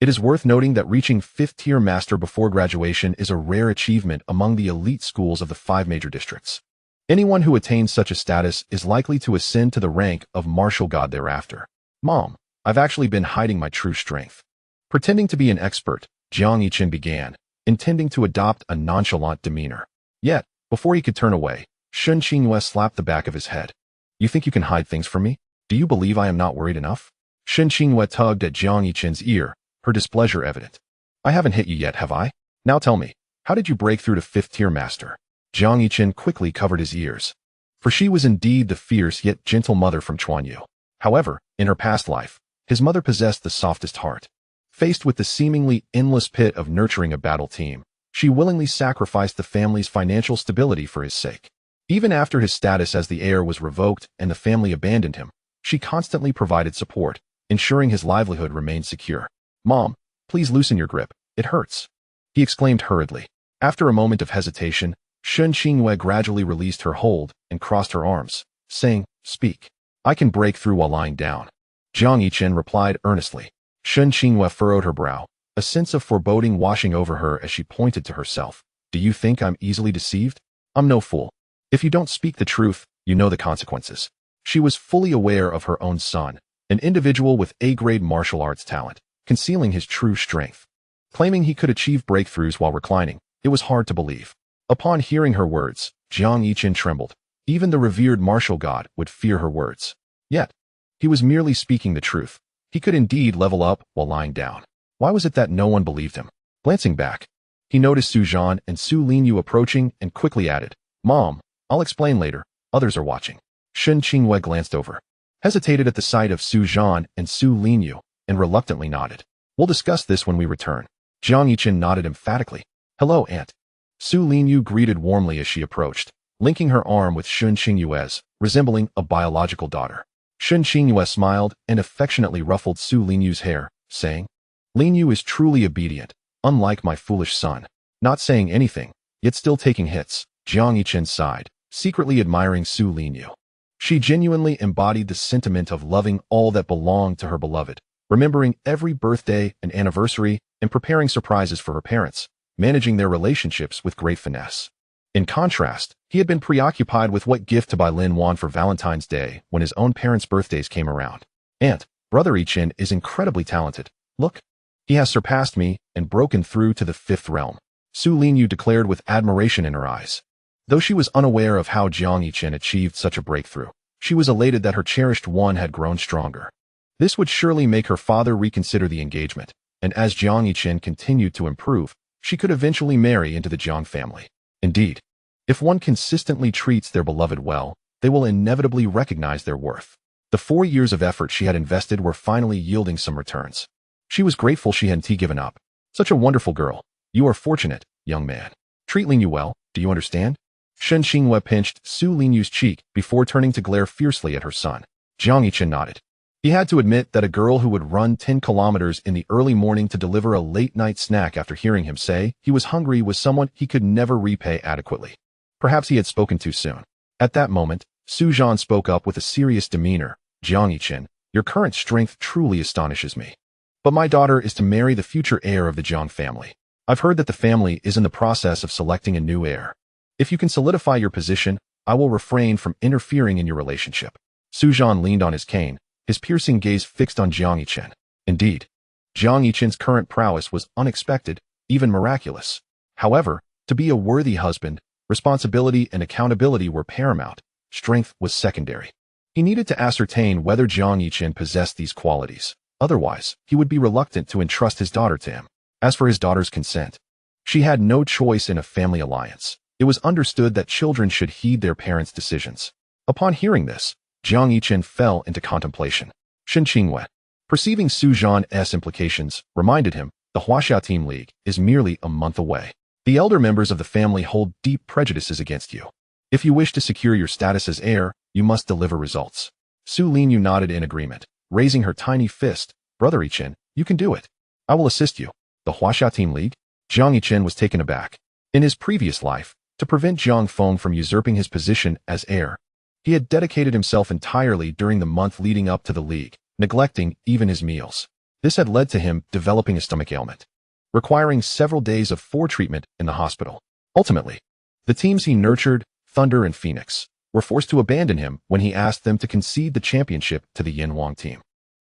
It is worth noting that reaching 5th-tier master before graduation is a rare achievement among the elite schools of the 5 major districts. Anyone who attains such a status is likely to ascend to the rank of martial god thereafter. Mom, I've actually been hiding my true strength. Pretending to be an expert, Jiang Yichen began, intending to adopt a nonchalant demeanor. Yet, before he could turn away, Shen Qingyue slapped the back of his head. You think you can hide things from me? Do you believe I am not worried enough? Shen Qingyue tugged at Jiang Yichen's ear, her displeasure evident. I haven't hit you yet, have I? Now tell me, how did you break through to 5th-tier master? Jiang Yichen quickly covered his ears. For she was indeed the fierce yet gentle mother from Chuanyu. However, in her past life, his mother possessed the softest heart. Faced with the seemingly endless pit of nurturing a battle team, she willingly sacrificed the family's financial stability for his sake. Even after his status as the heir was revoked and the family abandoned him, she constantly provided support, ensuring his livelihood remained secure. Mom, please loosen your grip, it hurts, he exclaimed hurriedly. After a moment of hesitation, Shen Qingyue gradually released her hold and crossed her arms, saying, Speak. I can break through while lying down. Jiang Yichen replied earnestly. Shen Qingyue furrowed her brow, a sense of foreboding washing over her as she pointed to herself. Do you think I'm easily deceived? I'm no fool. If you don't speak the truth, you know the consequences. She was fully aware of her own son, an individual with A-grade martial arts talent, concealing his true strength. Claiming he could achieve breakthroughs while reclining, it was hard to believe. Upon hearing her words, Jiang Yichen trembled. Even the revered martial god would fear her words. Yet, he was merely speaking the truth. He could indeed level up while lying down. Why was it that no one believed him? Glancing back, he noticed Su Zhan and Su Linyu approaching and quickly added, "Mom, I'll explain later. Others are watching." Shen Qingwei glanced over, hesitated at the sight of Su Zhan and Su Linyu, and reluctantly nodded. "We'll discuss this when we return." Jiang Yichen nodded emphatically. "Hello, Aunt." Su Linyu greeted warmly as she approached, linking her arm with Shen Qingyue's, resembling a biological daughter. Shen Qingyue smiled and affectionately ruffled Su Linyu's hair, saying, "Linyu is truly obedient, unlike my foolish son." Not saying anything, yet still taking hits, Jiang Yichen sighed, secretly admiring Su Linyu. She genuinely embodied the sentiment of loving all that belonged to her beloved, remembering every birthday and anniversary and preparing surprises for her parents, managing their relationships with great finesse. In contrast, he had been preoccupied with what gift to buy Lin Wan for Valentine's Day when his own parents' birthdays came around. "Aunt, Brother Yichen is incredibly talented. Look, he has surpassed me and broken through to the 5th realm," Su Linyu declared with admiration in her eyes. Though she was unaware of how Jiang Yichen achieved such a breakthrough, she was elated that her cherished one had grown stronger. This would surely make her father reconsider the engagement, and as Jiang Yichen continued to improve, she could eventually marry into the Jiang family. Indeed, if one consistently treats their beloved well, they will inevitably recognize their worth. The 4 years of effort she had invested were finally yielding some returns. She was grateful she hadn't given up. "Such a wonderful girl. You are fortunate, young man. Treat Linyu well, do you understand?" Shen Qinghua pinched Su Linyu's cheek before turning to glare fiercely at her son. Jiang Yichen nodded. He had to admit that a girl who would run 10 kilometers in the early morning to deliver a late-night snack after hearing him say he was hungry was someone he could never repay adequately. Perhaps he had spoken too soon. At that moment, Su Zhan spoke up with a serious demeanor. "Jiang Yichen, your current strength truly astonishes me. But my daughter is to marry the future heir of the Jiang family. I've heard that the family is in the process of selecting a new heir. If you can solidify your position, I will refrain from interfering in your relationship." Su Zhan leaned on his cane, his piercing gaze fixed on Jiang Yichen. Indeed, Jiang Yichen's current prowess was unexpected, even miraculous. However, to be a worthy husband, responsibility and accountability were paramount. Strength was secondary. He needed to ascertain whether Jiang Yichen possessed these qualities. Otherwise, he would be reluctant to entrust his daughter to him. As for his daughter's consent, she had no choice in a family alliance. It was understood that children should heed their parents' decisions. Upon hearing this, Jiang Yichen fell into contemplation. Shen Qinghua, perceiving Su Zhan's implications, reminded him, "The Huaxia Team League is merely a month away. The elder members of the family hold deep prejudices against you. If you wish to secure your status as heir, you must deliver results." Su Linyu nodded in agreement, raising her tiny fist. "Brother Yichen, you can do it. I will assist you." "The Huaxia Team League?" Jiang Yichen was taken aback. In his previous life, to prevent Jiang Feng from usurping his position as heir, he had dedicated himself entirely during the month leading up to the league, neglecting even his meals. This had led to him developing a stomach ailment, requiring several days of treatment in the hospital. Ultimately, the teams he nurtured, Thunder and Phoenix, were forced to abandon him when he asked them to concede the championship to the Yinhuang team.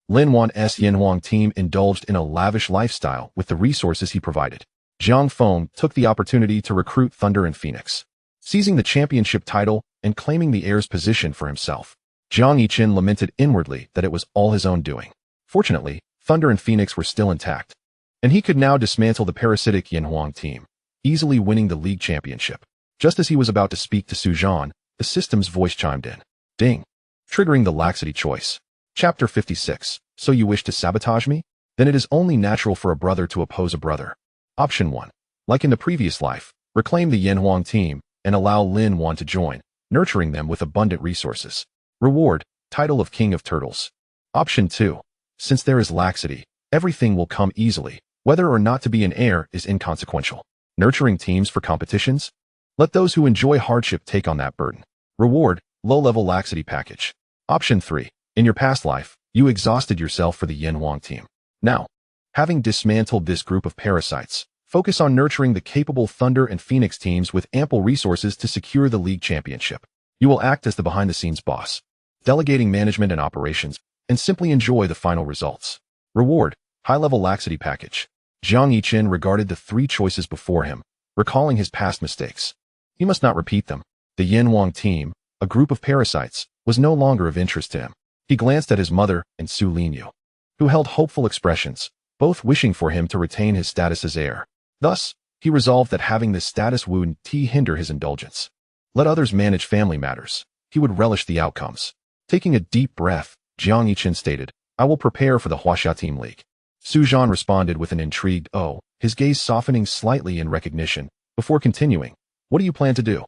Lin Wan's Yinhuang team indulged in a lavish lifestyle with the resources he provided. Jiang Feng took the opportunity to recruit Thunder and Phoenix, seizing the championship title and claiming the heir's position for himself. Jiang Yichen lamented inwardly that it was all his own doing. Fortunately, Thunder and Phoenix were still intact, and he could now dismantle the parasitic Yinhuang team, easily winning the league championship. Just as he was about to speak to Su Zhan, the system's voice chimed in. Ding! Triggering the laxity choice. Chapter 56. So you wish to sabotage me? Then it is only natural for a brother to oppose a brother. Option 1. Like in the previous life, reclaim the Yinhuang team and allow Lin Wan to join, nurturing them with abundant resources. Reward, title of King of Turtles. Option 2. Since there is laxity, everything will come easily. Whether or not to be an heir is inconsequential. Nurturing teams for competitions? Let those who enjoy hardship take on that burden. Reward, low-level laxity package. Option 3. In your past life, you exhausted yourself for the Yinhuang team. Now, having dismantled this group of parasites, focus on nurturing the capable Thunder and Phoenix teams with ample resources to secure the league championship. You will act as the behind-the-scenes boss, delegating management and operations, and simply enjoy the final results. Reward, high-level laxity package. Jiang Yichen regarded the 3 choices before him, recalling his past mistakes. He must not repeat them. The Lin Wan team, a group of parasites, was no longer of interest to him. He glanced at his mother and Su Linyu, who held hopeful expressions, both wishing for him to retain his status as heir. Thus, he resolved that having this status would hinder his indulgence. Let others manage family matters. He would relish the outcomes. Taking a deep breath, Jiang Yichen stated, I will prepare for the Huaxia Team League. Su Zhan responded with an intrigued "oh," his gaze softening slightly in recognition, before continuing. What do you plan to do?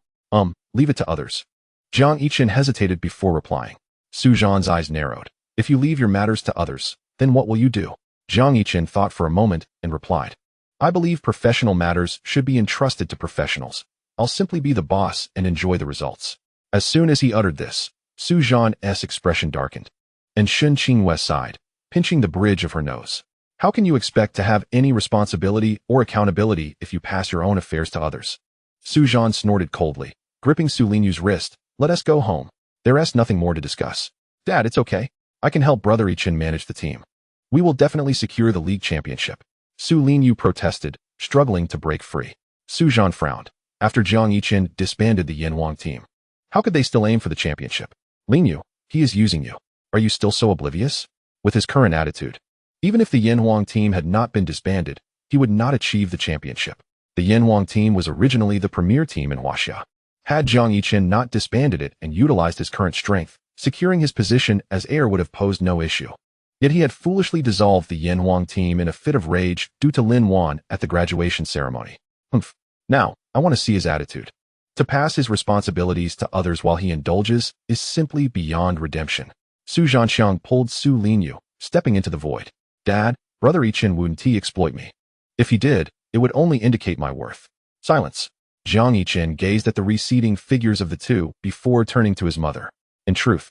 Leave it to others. Jiang Yichen hesitated before replying. Su Zhan's eyes narrowed. If you leave your matters to others, then what will you do? Jiang Yichen thought for a moment and replied. I believe professional matters should be entrusted to professionals. I'll simply be the boss and enjoy the results. As soon as he uttered this, Su Zhan's expression darkened, and Shen Qingyue sighed, pinching the bridge of her nose. How can you expect to have any responsibility or accountability if you pass your own affairs to others? Su Zhan snorted coldly, gripping Su Linyu's wrist. Let us go home. There's nothing more to discuss. Dad, it's okay. I can help Brother Yichen manage the team. We will definitely secure the league championship. Su Linyu protested, struggling to break free. Su Zhan frowned. After Jiang Yichen disbanded the Lin Wan team, how could they still aim for the championship? Linyu, he is using you. Are you still so oblivious? With his current attitude, even if the Lin Wan team had not been disbanded, he would not achieve the championship. The Lin Wan team was originally the premier team in Huaxia. Had Jiang Yichen not disbanded it and utilized his current strength, securing his position as heir would have posed no issue. Yet he had foolishly dissolved the Lin Wan team in a fit of rage due to Lin Wan at the graduation ceremony. Now, I want to see his attitude. To pass his responsibilities to others while he indulges is simply beyond redemption. Su Zhanxiang pulled Su Linyu, stepping into the void. Dad, Brother Yichen wouldn't exploit me. If he did, it would only indicate my worth. Silence. Jiang Yichen gazed at the receding figures of the two before turning to his mother. In truth,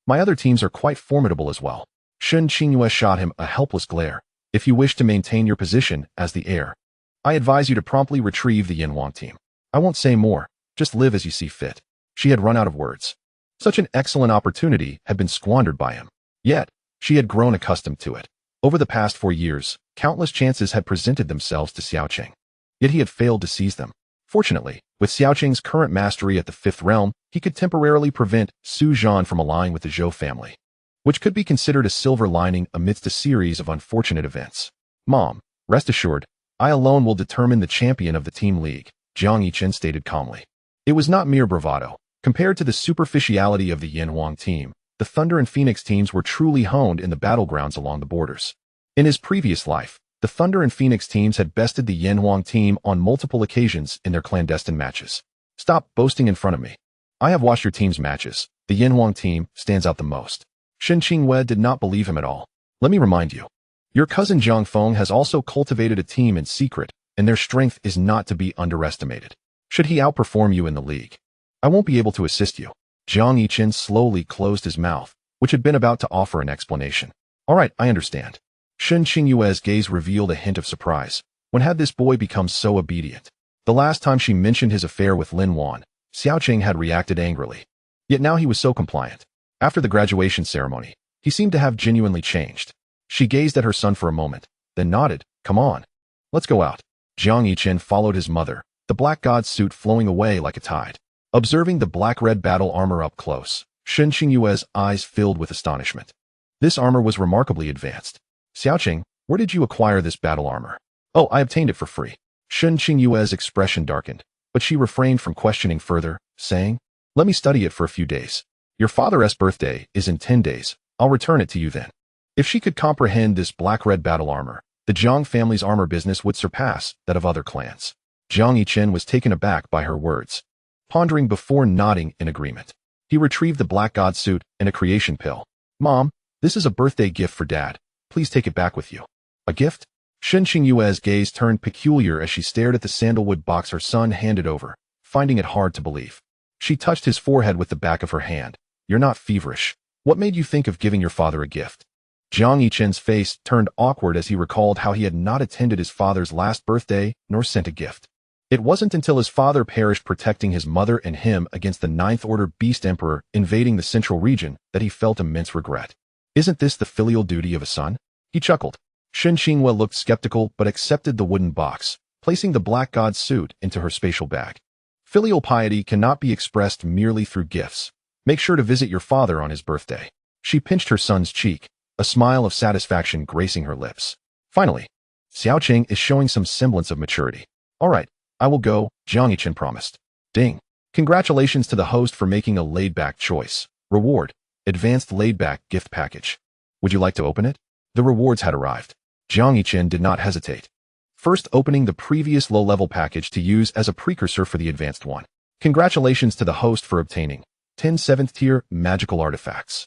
my other teams are quite formidable as well. Shen Qingyue shot him a helpless glare. If you wish to maintain your position as the heir, I advise you to promptly retrieve the Lin Wan team. I won't say more, just live as you see fit. She had run out of words. Such an excellent opportunity had been squandered by him. Yet, she had grown accustomed to it. Over the past 4 years, countless chances had presented themselves to Xiaoqing. Yet he had failed to seize them. Fortunately, with Xiaoqing's current mastery at the 5th realm, he could temporarily prevent Su Zhan from allying with the Zhou family, which could be considered a silver lining amidst a series of unfortunate events. Mom, rest assured, I alone will determine the champion of the team league, Jiang Yichen stated calmly. It was not mere bravado. Compared to the superficiality of the Lin Wan team, the Thunder and Phoenix teams were truly honed in the battlegrounds along the borders. In his previous life, the Thunder and Phoenix teams had bested the Lin Wan team on multiple occasions in their clandestine matches. Stop boasting in front of me. I have watched your team's matches. The Lin Wan team stands out the most. Shen Qingyue did not believe him at all. Let me remind you. Your cousin Zhang Feng has also cultivated a team in secret, and their strength is not to be underestimated. Should he outperform you in the league, I won't be able to assist you. Jiang Yichen slowly closed his mouth, which had been about to offer an explanation. All right, I understand. Shen Qingyue's gaze revealed a hint of surprise. When had this boy become so obedient? The last time she mentioned his affair with Lin Wan, Xiaoqing had reacted angrily. Yet now he was so compliant. After the graduation ceremony, he seemed to have genuinely changed. She gazed at her son for a moment, then nodded. Come on. Let's go out. Jiang Yichen followed his mother, the black god's suit flowing away like a tide. Observing the black-red battle armor up close, Shen Qingyue's eyes filled with astonishment. This armor was remarkably advanced. Xiaoqing, where did you acquire this battle armor? Oh, I obtained it for free. Shen Qingyue's expression darkened, but she refrained from questioning further, saying, let me study it for a few days. Your father's birthday is in 10 days. I'll return it to you then. If she could comprehend this black-red battle armor, the Jiang family's armor business would surpass that of other clans. Jiang Yichen was taken aback by her words, pondering before nodding in agreement. He retrieved the black god suit and a creation pill. Mom, this is a birthday gift for Dad. Please take it back with you. A gift? Shen Qingyue's gaze turned peculiar as she stared at the sandalwood box her son handed over, finding it hard to believe. She touched his forehead with the back of her hand. You're not feverish. What made you think of giving your father a gift? Jiang Yichen's face turned awkward as he recalled how he had not attended his father's last birthday nor sent a gift. It wasn't until his father perished protecting his mother and him against the Ninth Order Beast Emperor invading the central region that he felt immense regret. Isn't this the filial duty of a son? He chuckled. Shen Qinghua looked skeptical but accepted the wooden box, placing the black god's suit into her spatial bag. Filial piety cannot be expressed merely through gifts. Make sure to visit your father on his birthday. She pinched her son's cheek, a smile of satisfaction gracing her lips. Finally, Xiaoqing is showing some semblance of maturity. All right, I will go, Jiang Yichen promised. Ding. Congratulations to the host for making a laid-back choice. Reward. Advanced laid-back gift package. Would you like to open it? The rewards had arrived. Jiang Yichen did not hesitate. First opening the previous low-level package to use as a precursor for the advanced one. Congratulations to the host for obtaining 10 7th-tier magical artifacts.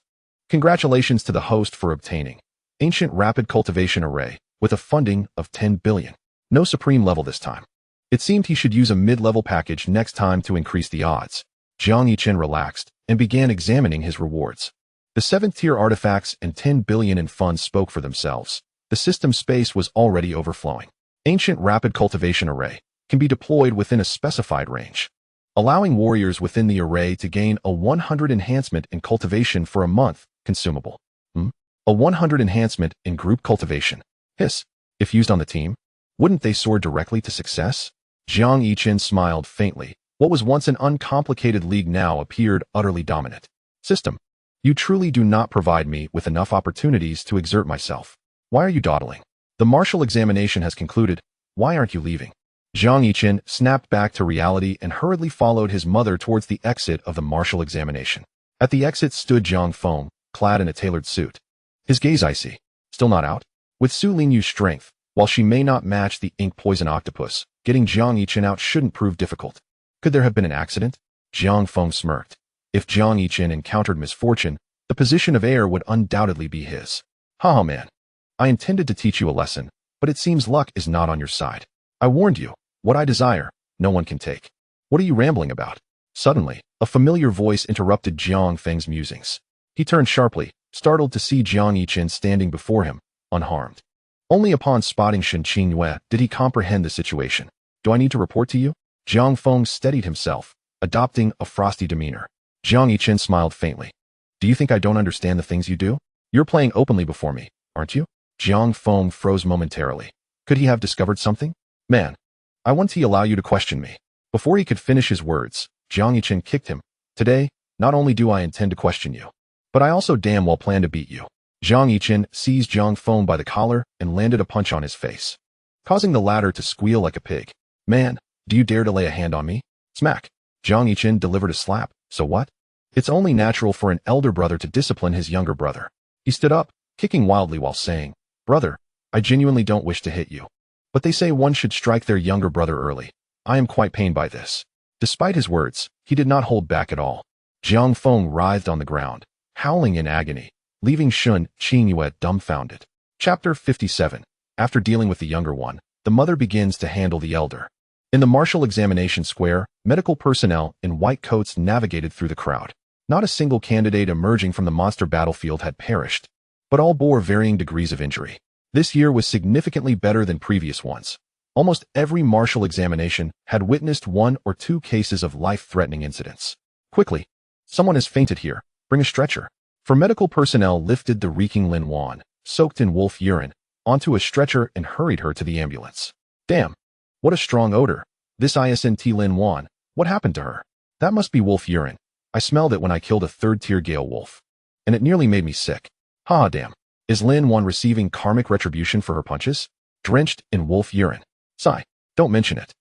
Congratulations to the host for obtaining Ancient Rapid Cultivation Array with a funding of 10 billion. No supreme level this time. It seemed he should use a mid-level package next time to increase the odds. Jiang Yichen relaxed and began examining his rewards. The 7th-tier artifacts and 10 billion in funds spoke for themselves. The system space was already overflowing. Ancient Rapid Cultivation Array can be deployed within a specified range, allowing warriors within the array to gain a 100 enhancement in cultivation for a month, consumable. A 100 enhancement in group cultivation. Hiss. If used on the team, wouldn't they soar directly to success? Jiang Yichen smiled faintly. What was once an uncomplicated league now appeared utterly dominant. System. You truly do not provide me with enough opportunities to exert myself. Why are you dawdling? The martial examination has concluded. Why aren't you leaving? Jiang Yichen snapped back to reality and hurriedly followed his mother towards the exit of the martial examination. At the exit stood Jiang Feng, clad in a tailored suit. His gaze icy. Still not out? With Su Lingyu's strength, while she may not match the ink poison octopus, getting Jiang Yichen out shouldn't prove difficult. Could there have been an accident? Jiang Feng smirked. If Jiang Yichen encountered misfortune, the position of heir would undoubtedly be his. Haha, man. I intended to teach you a lesson, but it seems luck is not on your side. I warned you. What I desire, no one can take. What are you rambling about? Suddenly, a familiar voice interrupted Jiang Feng's musings. He turned sharply, startled to see Jiang Yichen standing before him, unharmed. Only upon spotting Shen Qinghua did he comprehend the situation. Do I need to report to you? Jiang Feng steadied himself, adopting a frosty demeanor. Jiang Yichen smiled faintly. Do you think I don't understand the things you do? You're playing openly before me, aren't you? Jiang Feng froze momentarily. Could he have discovered something? Man, I want to allow you to question me. Before he could finish his words, Jiang Yichen kicked him. Today, not only do I intend to question you, but I also damn well plan to beat you. Jiang Yichen seized Jiang Feng by the collar and landed a punch on his face, causing the latter to squeal like a pig. Man, do you dare to lay a hand on me? Smack. Jiang Yichen delivered a slap. So what? It's only natural for an elder brother to discipline his younger brother. He stood up, kicking wildly while saying, Brother, I genuinely don't wish to hit you. But they say one should strike their younger brother early. I am quite pained by this. Despite his words, he did not hold back at all. Jiang Feng writhed on the ground, howling in agony, leaving Shen Qinghua dumbfounded. Chapter 57. After dealing with the younger one, the mother begins to handle the elder. In the martial examination square, medical personnel in white coats navigated through the crowd. Not a single candidate emerging from the monster battlefield had perished, but all bore varying degrees of injury. This year was significantly better than previous ones. Almost every martial examination had witnessed 1 or 2 cases of life-threatening incidents. Quickly, someone has fainted here. Bring a stretcher. For medical personnel lifted the reeking Lin Wan, soaked in wolf urine, onto a stretcher and hurried her to the ambulance. Damn. What a strong odor. This isn't Lin Wan. What happened to her? That must be wolf urine. I smelled it when I killed a 3rd-tier Gale wolf. And it nearly made me sick. Ha damn. Is Lin Wan receiving karmic retribution for her punches? Drenched in wolf urine. Sigh. Don't mention it.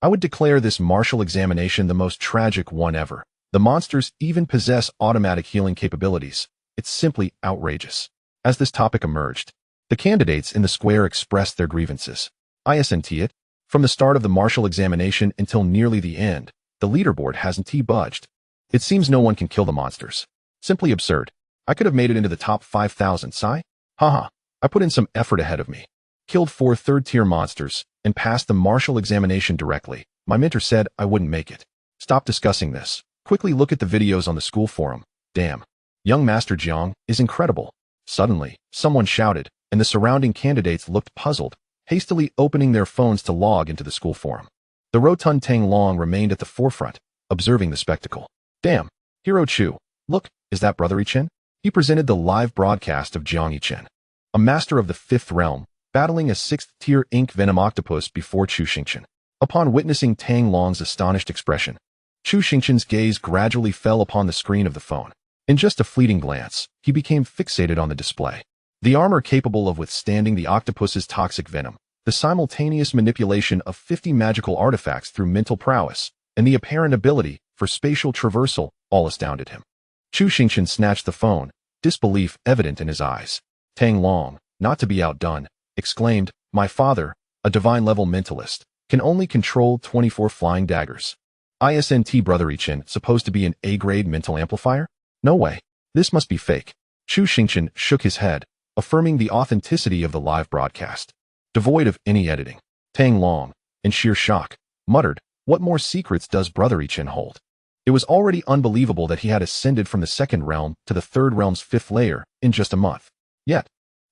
I would declare this martial examination the most tragic one ever. The monsters even possess automatic healing capabilities. It's simply outrageous. As this topic emerged, the candidates in the square expressed their grievances. Isn't it? From the start of the martial examination until nearly the end, the leaderboard hasn't budged. It seems no one can kill the monsters. Simply absurd. I could have made it into the top 5,000, sigh? Haha, I put in some effort ahead of me. Killed 4 3rd-tier monsters and passed the martial examination directly. My mentor said I wouldn't make it. Stop discussing this. Quickly look at the videos on the school forum. Damn. Young Master Jiang is incredible. Suddenly, someone shouted, and the surrounding candidates looked puzzled, hastily opening their phones to log into the school forum. The rotund Tang Long remained at the forefront, observing the spectacle. Damn, Hero Chu, look, is that Brother Yichen? He presented the live broadcast of Jiang Yichen, a master of the fifth realm, battling a sixth-tier ink venom octopus before Chu Xingchen. Upon witnessing Tang Long's astonished expression, Chu Xingchen's gaze gradually fell upon the screen of the phone. In just a fleeting glance, he became fixated on the display. The armor capable of withstanding the octopus's toxic venom, the simultaneous manipulation of 50 magical artifacts through mental prowess, and the apparent ability for spatial traversal all astounded him. Chu Xingchen snatched the phone, disbelief evident in his eyes. Tang Long, not to be outdone, exclaimed, "My father, a divine-level mentalist, can only control 24 flying daggers. Isn't Brother Yichen supposed to be an A-grade mental amplifier? No way. This must be fake." Chu Xingchen shook his head, affirming the authenticity of the live broadcast. Devoid of any editing, Tang Long, in sheer shock, muttered, "What more secrets does Brother Yichen hold?" It was already unbelievable that he had ascended from the second realm to the third realm's fifth layer in just a month. Yet,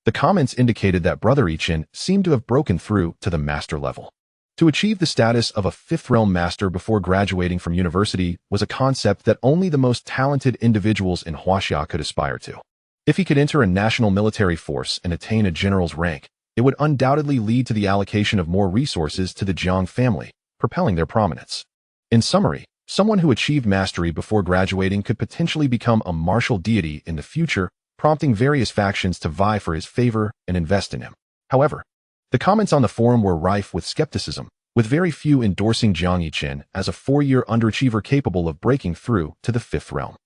the comments indicated that Brother Yichen seemed to have broken through to the master level. To achieve the status of a fifth realm master before graduating from university was a concept that only the most talented individuals in Huaxia could aspire to. If he could enter a national military force and attain a general's rank, it would undoubtedly lead to the allocation of more resources to the Jiang family, propelling their prominence. In summary, someone who achieved mastery before graduating could potentially become a martial deity in the future, prompting various factions to vie for his favor and invest in him. However, the comments on the forum were rife with skepticism, with very few endorsing Jiang Yichen as a 4-year underachiever capable of breaking through to the fifth realm.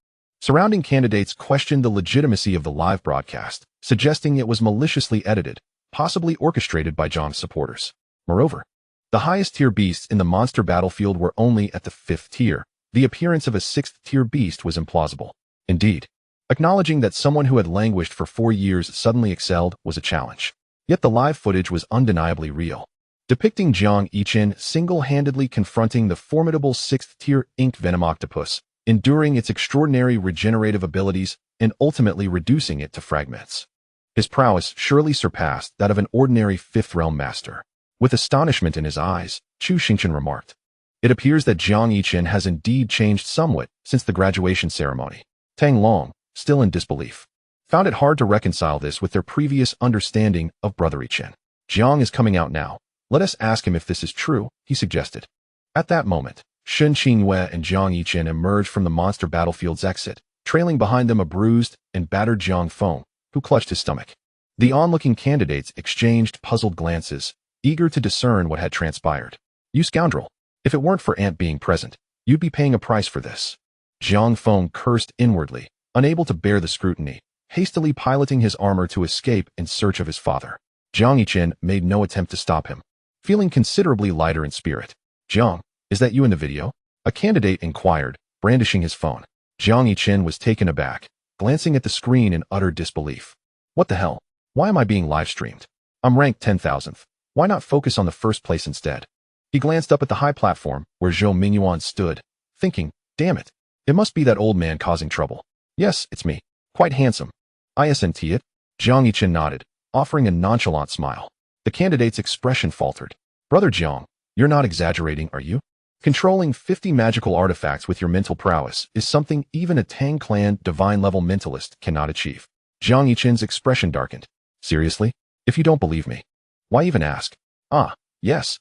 Surrounding candidates questioned the legitimacy of the live broadcast, suggesting it was maliciously edited, possibly orchestrated by Jiang's supporters. Moreover, the highest-tier beasts in the monster battlefield were only at the 5th tier. The appearance of a 6th-tier beast was implausible. Indeed, acknowledging that someone who had languished for 4 years suddenly excelled was a challenge. Yet the live footage was undeniably real, depicting Jiang Yichen single-handedly confronting the formidable 6th-tier ink venom octopus, enduring its extraordinary regenerative abilities and ultimately reducing it to fragments. His prowess surely surpassed that of an ordinary 5th realm master. With astonishment in his eyes, Chu Xingchen remarked, "It appears that Jiang Yichen has indeed changed somewhat since the graduation ceremony." Tang Long, still in disbelief, found it hard to reconcile this with their previous understanding of Brother Yichen. "Jiang is coming out now. Let us ask him if this is true," he suggested. At that moment, Shen Qingyue and Jiang Yichen emerged from the monster battlefield's exit, trailing behind them a bruised and battered Jiang Feng, who clutched his stomach. The onlooking candidates exchanged puzzled glances, eager to discern what had transpired. "You scoundrel! If it weren't for Aunt being present, you'd be paying a price for this." Jiang Feng cursed inwardly, unable to bear the scrutiny, hastily piloting his armor to escape in search of his father. Jiang Yichen made no attempt to stop him, feeling considerably lighter in spirit. "Jiang, is that you in the video?" a candidate inquired, brandishing his phone. Jiang Yichen was taken aback, glancing at the screen in utter disbelief. "What the hell? Why am I being live-streamed? I'm ranked 10,000th. Why not focus on the first place instead?" He glanced up at the high platform where Zhou Mingyuan stood, thinking, "Damn it. It must be that old man causing trouble. Yes, it's me. Quite handsome. Isn't it?" Jiang Yichen nodded, offering a nonchalant smile. The candidate's expression faltered. "Brother Jiang, you're not exaggerating, are you? Controlling 50 magical artifacts with your mental prowess is something even a Tang clan divine-level mentalist cannot achieve." Jiang Yichen's expression darkened. "Seriously? If you don't believe me, why even ask?" "Ah, yes,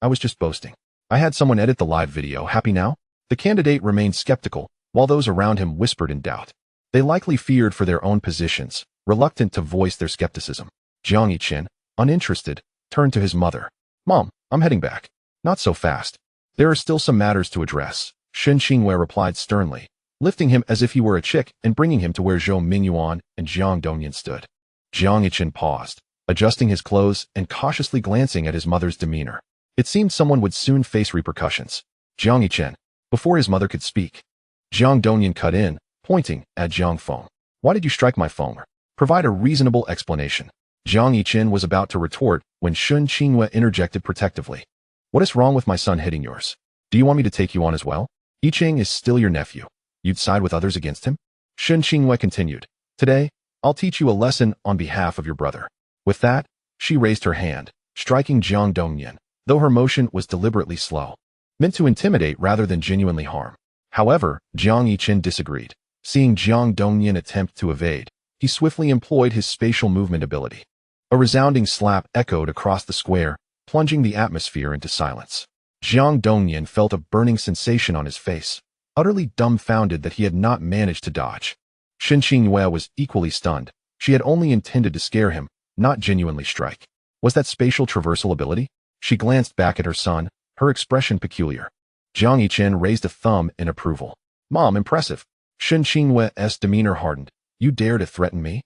I was just boasting. I had someone edit the live video. Happy now?" The candidate remained skeptical, while those around him whispered in doubt. They likely feared for their own positions, reluctant to voice their skepticism. Jiang Yichen, uninterested, turned to his mother. "Mom, I'm heading back." "Not so fast. There are still some matters to address," Shen Qingyue replied sternly, lifting him as if he were a chick and bringing him to where Zhou Mingyuan and Jiang Dongyan stood. Jiang Yichen paused, adjusting his clothes and cautiously glancing at his mother's demeanor. It seemed someone would soon face repercussions. "Jiang Yichen," before his mother could speak, Jiang Dongyan cut in, pointing at Jiang Feng. "Why did you strike my phone? Provide a reasonable explanation." Jiang Yichen was about to retort when Shen Qingyue interjected protectively. "What is wrong with my son hitting yours? Do you want me to take you on as well? Yicheng is still your nephew. You'd side with others against him?" Shen Qingyue continued. "Today, I'll teach you a lesson on behalf of your brother." With that, she raised her hand, striking Jiang Dongyan, though her motion was deliberately slow, meant to intimidate rather than genuinely harm. However, Jiang Yichen disagreed. Seeing Jiang Dongyan attempt to evade, he swiftly employed his spatial movement ability. A resounding slap echoed across the square, plunging the atmosphere into silence. Jiang Dongyan felt a burning sensation on his face, utterly dumbfounded that he had not managed to dodge. Shen Qingyue was equally stunned. She had only intended to scare him, not genuinely strike. Was that spatial traversal ability? She glanced back at her son, her expression peculiar. Jiang Yichen raised a thumb in approval. Mom, impressive. Shen Qingyue's demeanor hardened. You dare to threaten me?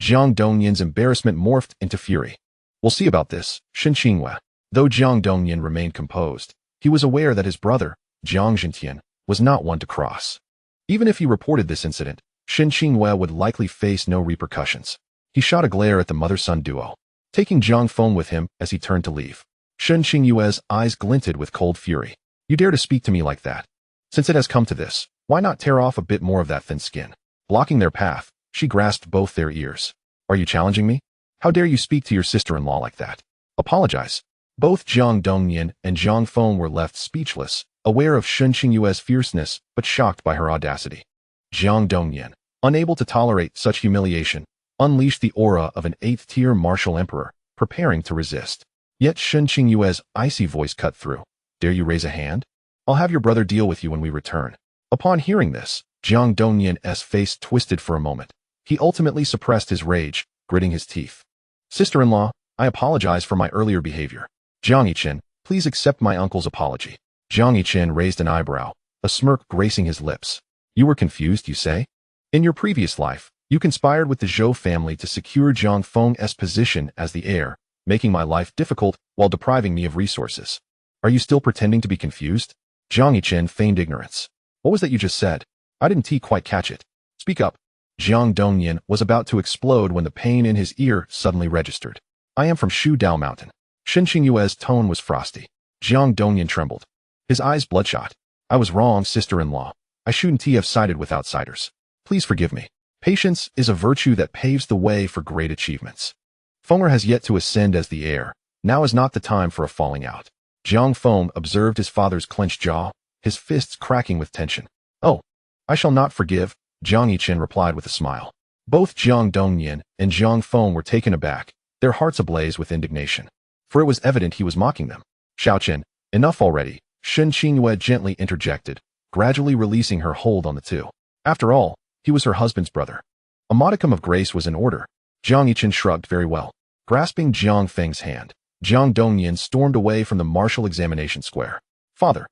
Jiang Dongyan's embarrassment morphed into fury. We'll see about this, Shen Qingyue. Though Jiang Dongyan remained composed, he was aware that his brother, Jiang Yichen, was not one to cross. Even if he reported this incident, Shen Qingyue would likely face no repercussions. He shot a glare at the mother-son duo, taking Jiang Feng with him as he turned to leave. Shen Qingyue's eyes glinted with cold fury. You dare to speak to me like that? Since it has come to this, why not tear off a bit more of that thin skin? Blocking their path, she grasped both their ears. Are you challenging me? How dare you speak to your sister-in-law like that? Apologize. Both Jiang Dongyan and Jiang Feng were left speechless, aware of Shen Qingyue's fierceness but shocked by her audacity. Jiang Dongyan, unable to tolerate such humiliation, unleashed the aura of an 8th-tier martial emperor, preparing to resist. Yet Shen Qingyue's icy voice cut through. Dare you raise a hand? I'll have your brother deal with you when we return. Upon hearing this, Jiang Dongyan's face twisted for a moment. He ultimately suppressed his rage, gritting his teeth. Sister-in-law, I apologize for my earlier behavior. Jiang Yichen, please accept my uncle's apology. Jiang Yichen raised an eyebrow, a smirk gracing his lips. You were confused, you say? In your previous life, you conspired with the Zhou family to secure Jiang Feng's position as the heir, making my life difficult while depriving me of resources. Are you still pretending to be confused? Jiang Yichen feigned ignorance. What was that you just said? I didn't quite catch it. Speak up. Jiang Dongyan was about to explode when the pain in his ear suddenly registered. I am from Shu Dao Mountain. Shen Qingyue's tone was frosty. Jiang Dongyan trembled. His eyes bloodshot. I was wrong, sister-in-law. I shouldn't have sided with outsiders. Please forgive me. Patience is a virtue that paves the way for great achievements. Fenger has yet to ascend as the heir. Now is not the time for a falling out. Jiang Feng observed his father's clenched jaw, his fists cracking with tension. Oh, I shall not forgive, Jiang Yichen replied with a smile. Both Jiang Dongyan and Jiang Feng were taken aback, their hearts ablaze with indignation. For it was evident he was mocking them. Xiaoqian, enough already, Shen Qingyue gently interjected, gradually releasing her hold on the two. After all, he was her husband's brother. A modicum of grace was in order. Jiang Yichen shrugged very well. Grasping Jiang Feng's hand, Jiang Dongyan stormed away from the martial examination square. Father,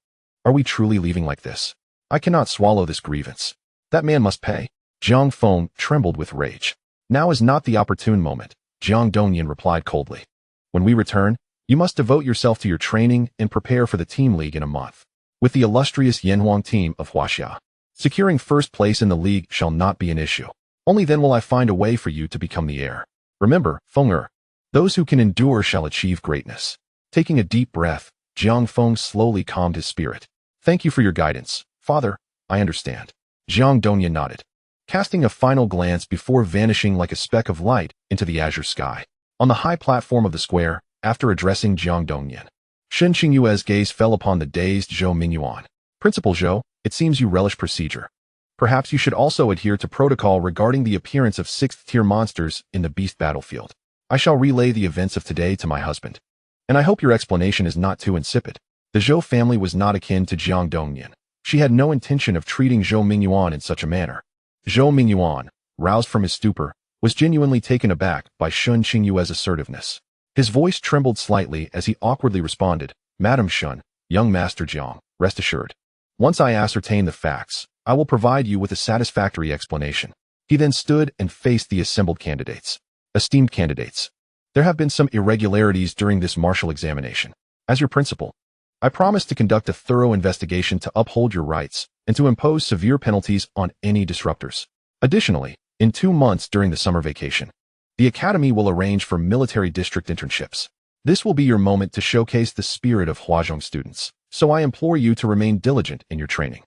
are we truly leaving like this? I cannot swallow this grievance. That man must pay. Jiang Feng trembled with rage. Now is not the opportune moment, Jiang Dongyan replied coldly. When we return, you must devote yourself to your training and prepare for the team league in a month. With the illustrious Yanhuang team of Huaxia. Securing first place in the league shall not be an issue. Only then will I find a way for you to become the heir. Remember, Fenger, those who can endure shall achieve greatness. Taking a deep breath, Jiang Feng slowly calmed his spirit. Thank you for your guidance, father. I understand. Jiang Dongyan nodded, casting a final glance before vanishing like a speck of light into the azure sky. On the high platform of the square, after addressing Jiang Dongyan, Shen Qingyue's gaze fell upon the dazed Zhou Mingyuan. Principal Zhou, it seems you relish procedure. Perhaps you should also adhere to protocol regarding the appearance of 6th-tier monsters in the beast battlefield. I shall relay the events of today to my husband. And I hope your explanation is not too insipid. The Zhou family was not akin to Jiang Dongyan. She had no intention of treating Zhou Mingyuan in such a manner. Zhou Mingyuan, roused from his stupor, was genuinely taken aback by Shen Qingyue's assertiveness. His voice trembled slightly as he awkwardly responded, Madam Shen, young Master Jiang, rest assured. Once I ascertain the facts, I will provide you with a satisfactory explanation. He then stood and faced the assembled candidates. Esteemed candidates, there have been some irregularities during this martial examination. As your principal, I promise to conduct a thorough investigation to uphold your rights and to impose severe penalties on any disruptors. Additionally, in 2 months during the summer vacation, the Academy will arrange for military district internships. This will be your moment to showcase the spirit of Huazhong students, so I implore you to remain diligent in your training.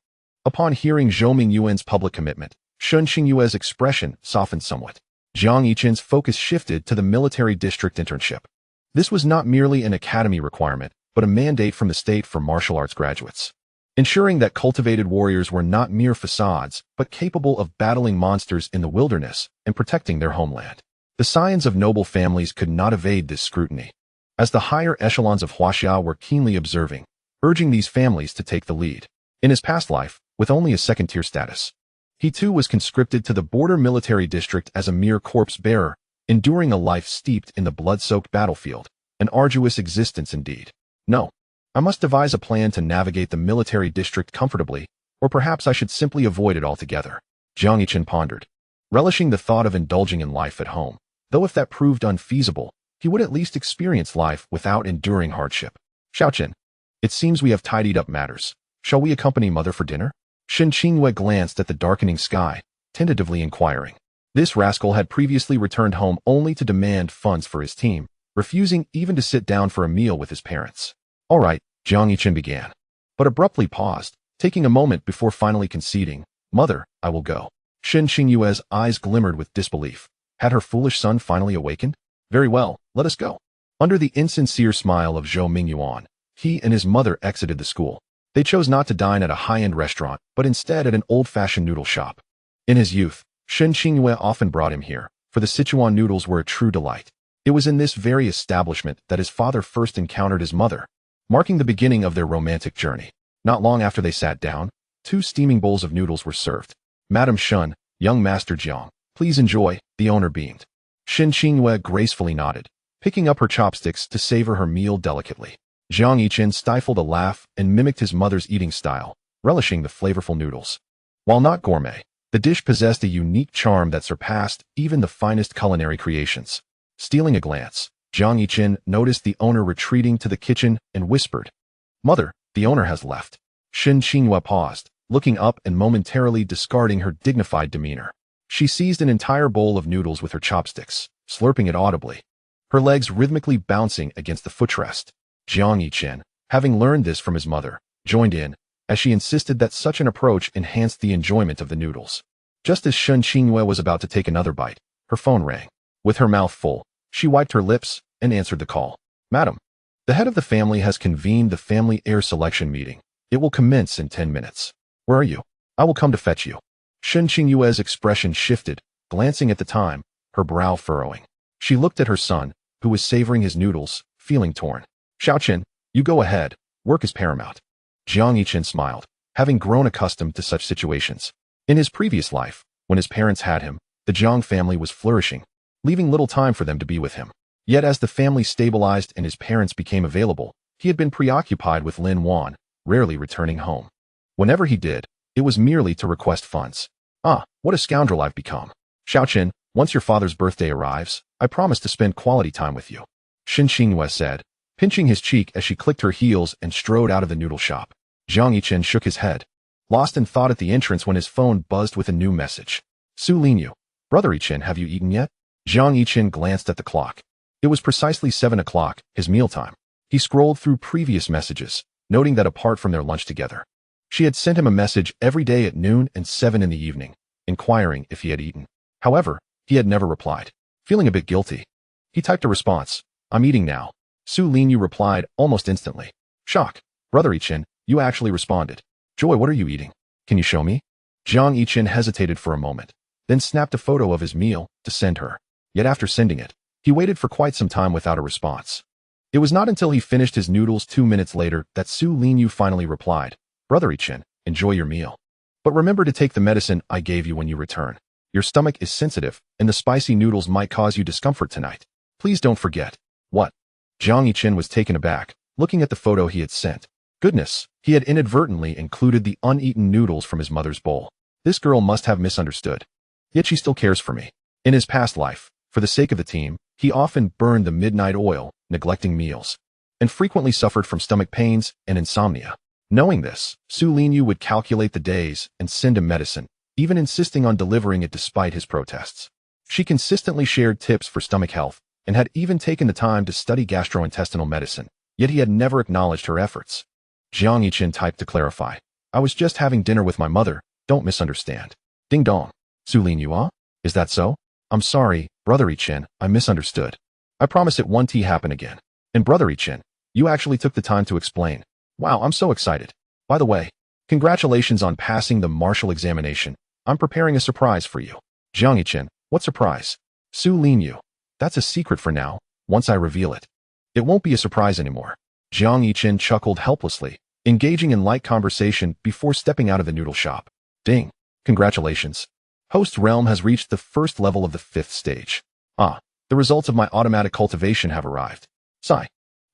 Upon hearing Zhou Mingyuan's public commitment, Shen Qingyue's expression softened somewhat. Jiang Yichen's focus shifted to the military district internship. This was not merely an academy requirement, but a mandate from the state for martial arts graduates, ensuring that cultivated warriors were not mere facades, but capable of battling monsters in the wilderness and protecting their homeland. The scions of noble families could not evade this scrutiny, as the higher echelons of Huaxia were keenly observing, urging these families to take the lead. In his past life, with only a second-tier status, he too was conscripted to the border military district as a mere corpse-bearer, enduring a life steeped in the blood-soaked battlefield, an arduous existence indeed. No, I must devise a plan to navigate the military district comfortably, or perhaps I should simply avoid it altogether. Jiang Yichen pondered, relishing the thought of indulging in life at home, though if that proved unfeasible, he would at least experience life without enduring hardship. Xiaoqin, it seems we have tidied up matters. Shall we accompany mother for dinner? Shen Qingyue glanced at the darkening sky, tentatively inquiring. This rascal had previously returned home only to demand funds for his team, refusing even to sit down for a meal with his parents. All right, Jiang Yichen began, but abruptly paused, taking a moment before finally conceding. Mother, I will go. Shen Qingyue's eyes glimmered with disbelief. Had her foolish son finally awakened? Very well, let us go. Under the insincere smile of Zhou Mingyuan, he and his mother exited the school. They chose not to dine at a high-end restaurant, but instead at an old-fashioned noodle shop. In his youth, Shen Qingyue often brought him here, for the Sichuan noodles were a true delight. It was in this very establishment that his father first encountered his mother, marking the beginning of their romantic journey. Not long after they sat down, 2 steaming bowls of noodles were served. Madam Shun, young Master Jiang, please enjoy, the owner beamed. Shen Qingyue gracefully nodded, picking up her chopsticks to savor her meal delicately. Jiang Yichen stifled a laugh and mimicked his mother's eating style, relishing the flavorful noodles. While not gourmet, the dish possessed a unique charm that surpassed even the finest culinary creations. Stealing a glance, Jiang Yichen noticed the owner retreating to the kitchen and whispered, Mother, the owner has left. Shen Qingyue paused, looking up and momentarily discarding her dignified demeanor. She seized an entire bowl of noodles with her chopsticks, slurping it audibly, her legs rhythmically bouncing against the footrest. Jiang Yichen, having learned this from his mother, joined in, as she insisted that such an approach enhanced the enjoyment of the noodles. Just as Shen Qingyue was about to take another bite, her phone rang. With her mouth full, she wiped her lips and answered the call. Madam, the head of the family has convened the family heir selection meeting. It will commence in 10 minutes. Where are you? I will come to fetch you. Shen Qingyue's expression shifted, glancing at the time, her brow furrowing. She looked at her son, who was savoring his noodles, feeling torn. Xiaoqin, you go ahead, work is paramount. Jiang Yichen smiled, having grown accustomed to such situations. In his previous life, when his parents had him, the Jiang family was flourishing, leaving little time for them to be with him. Yet as the family stabilized and his parents became available, he had been preoccupied with Lin Wan, rarely returning home. Whenever he did, it was merely to request funds. Ah, what a scoundrel I've become. Xiaoqin, once your father's birthday arrives, I promise to spend quality time with you. Shen Qingyue said, pinching his cheek as she clicked her heels and strode out of the noodle shop. Jiang Yichen shook his head, lost in thought at the entrance when his phone buzzed with a new message. Su Linyu, Brother Yichen, have you eaten yet? Jiang Yichen glanced at the clock. It was precisely 7 o'clock, his mealtime. He scrolled through previous messages, noting that apart from their lunch together, she had sent him a message every day at noon and 7 in the evening, inquiring if he had eaten. However, he had never replied. Feeling a bit guilty, he typed a response, I'm eating now. Su Linyu replied almost instantly. Shock. Brother Yichen, you actually responded. Joy, what are you eating? Can you show me? Jiang Yichen hesitated for a moment, then snapped a photo of his meal to send her. Yet after sending it, he waited for quite some time without a response. It was not until he finished his noodles 2 minutes later that Su Linyu finally replied. Brother Yichen, enjoy your meal. But remember to take the medicine I gave you when you return. Your stomach is sensitive, and the spicy noodles might cause you discomfort tonight. Please don't forget. What? Jiang Yichen was taken aback, looking at the photo he had sent. Goodness, he had inadvertently included the uneaten noodles from his mother's bowl. This girl must have misunderstood. Yet she still cares for me. In his past life, for the sake of the team, he often burned the midnight oil, neglecting meals, and frequently suffered from stomach pains and insomnia. Knowing this, Su Linyu would calculate the days and send him medicine, even insisting on delivering it despite his protests. She consistently shared tips for stomach health, and had even taken the time to study gastrointestinal medicine, yet he had never acknowledged her efforts. Jiang Yichen typed to clarify. I was just having dinner with my mother, don't misunderstand. Ding dong. Su Linyu, is that so? I'm sorry, Brother Yichen, I misunderstood. I promise it won't happen again. And Brother Yichen, You actually took the time to explain. Wow, I'm so excited. By the way, congratulations on passing the martial examination. I'm preparing a surprise for you. Jiang Yichen, what surprise? Su Lin Yu. That's a secret for now. Once I reveal it, it won't be a surprise anymore. Jiang Yichen chuckled helplessly, engaging in light conversation before stepping out of the noodle shop. Ding. Congratulations. Host Realm has reached the first level of the 5th stage. Ah, the results of my automatic cultivation have arrived. Sigh.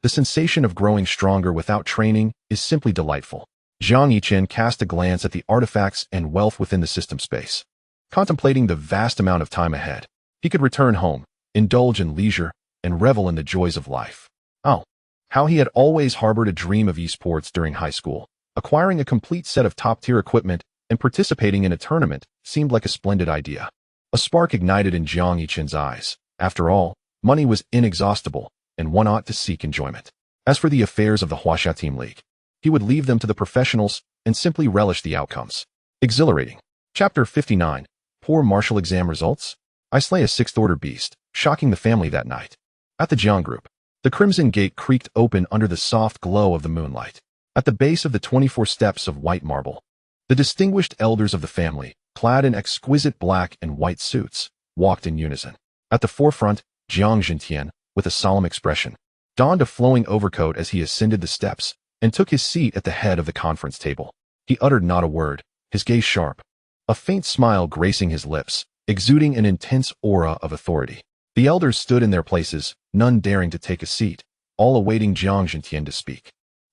The sensation of growing stronger without training is simply delightful. Jiang Yichen cast a glance at the artifacts and wealth within the system space. Contemplating the vast amount of time ahead, he could return home, indulge in leisure, and revel in the joys of life. Oh, how he had always harbored a dream of esports during high school. Acquiring a complete set of top-tier equipment and participating in a tournament seemed like a splendid idea. A spark ignited in Jiang Yichen's eyes. After all, money was inexhaustible, and one ought to seek enjoyment. As for the affairs of the Huaxia Team League, he would leave them to the professionals and simply relish the outcomes. Exhilarating. Chapter 59. Poor martial exam results? I slay a 6th-order beast, shocking the family that night. At the Jiang group, the crimson gate creaked open under the soft glow of the moonlight. At the base of the 24 steps of white marble, the distinguished elders of the family, clad in exquisite black and white suits, walked in unison. At the forefront, Jiang Yichen, with a solemn expression, donned a flowing overcoat as he ascended the steps and took his seat at the head of the conference table. He uttered not a word, his gaze sharp, a faint smile gracing his lips, exuding an intense aura of authority. The elders stood in their places, none daring to take a seat, all awaiting Jiang Yichen to speak.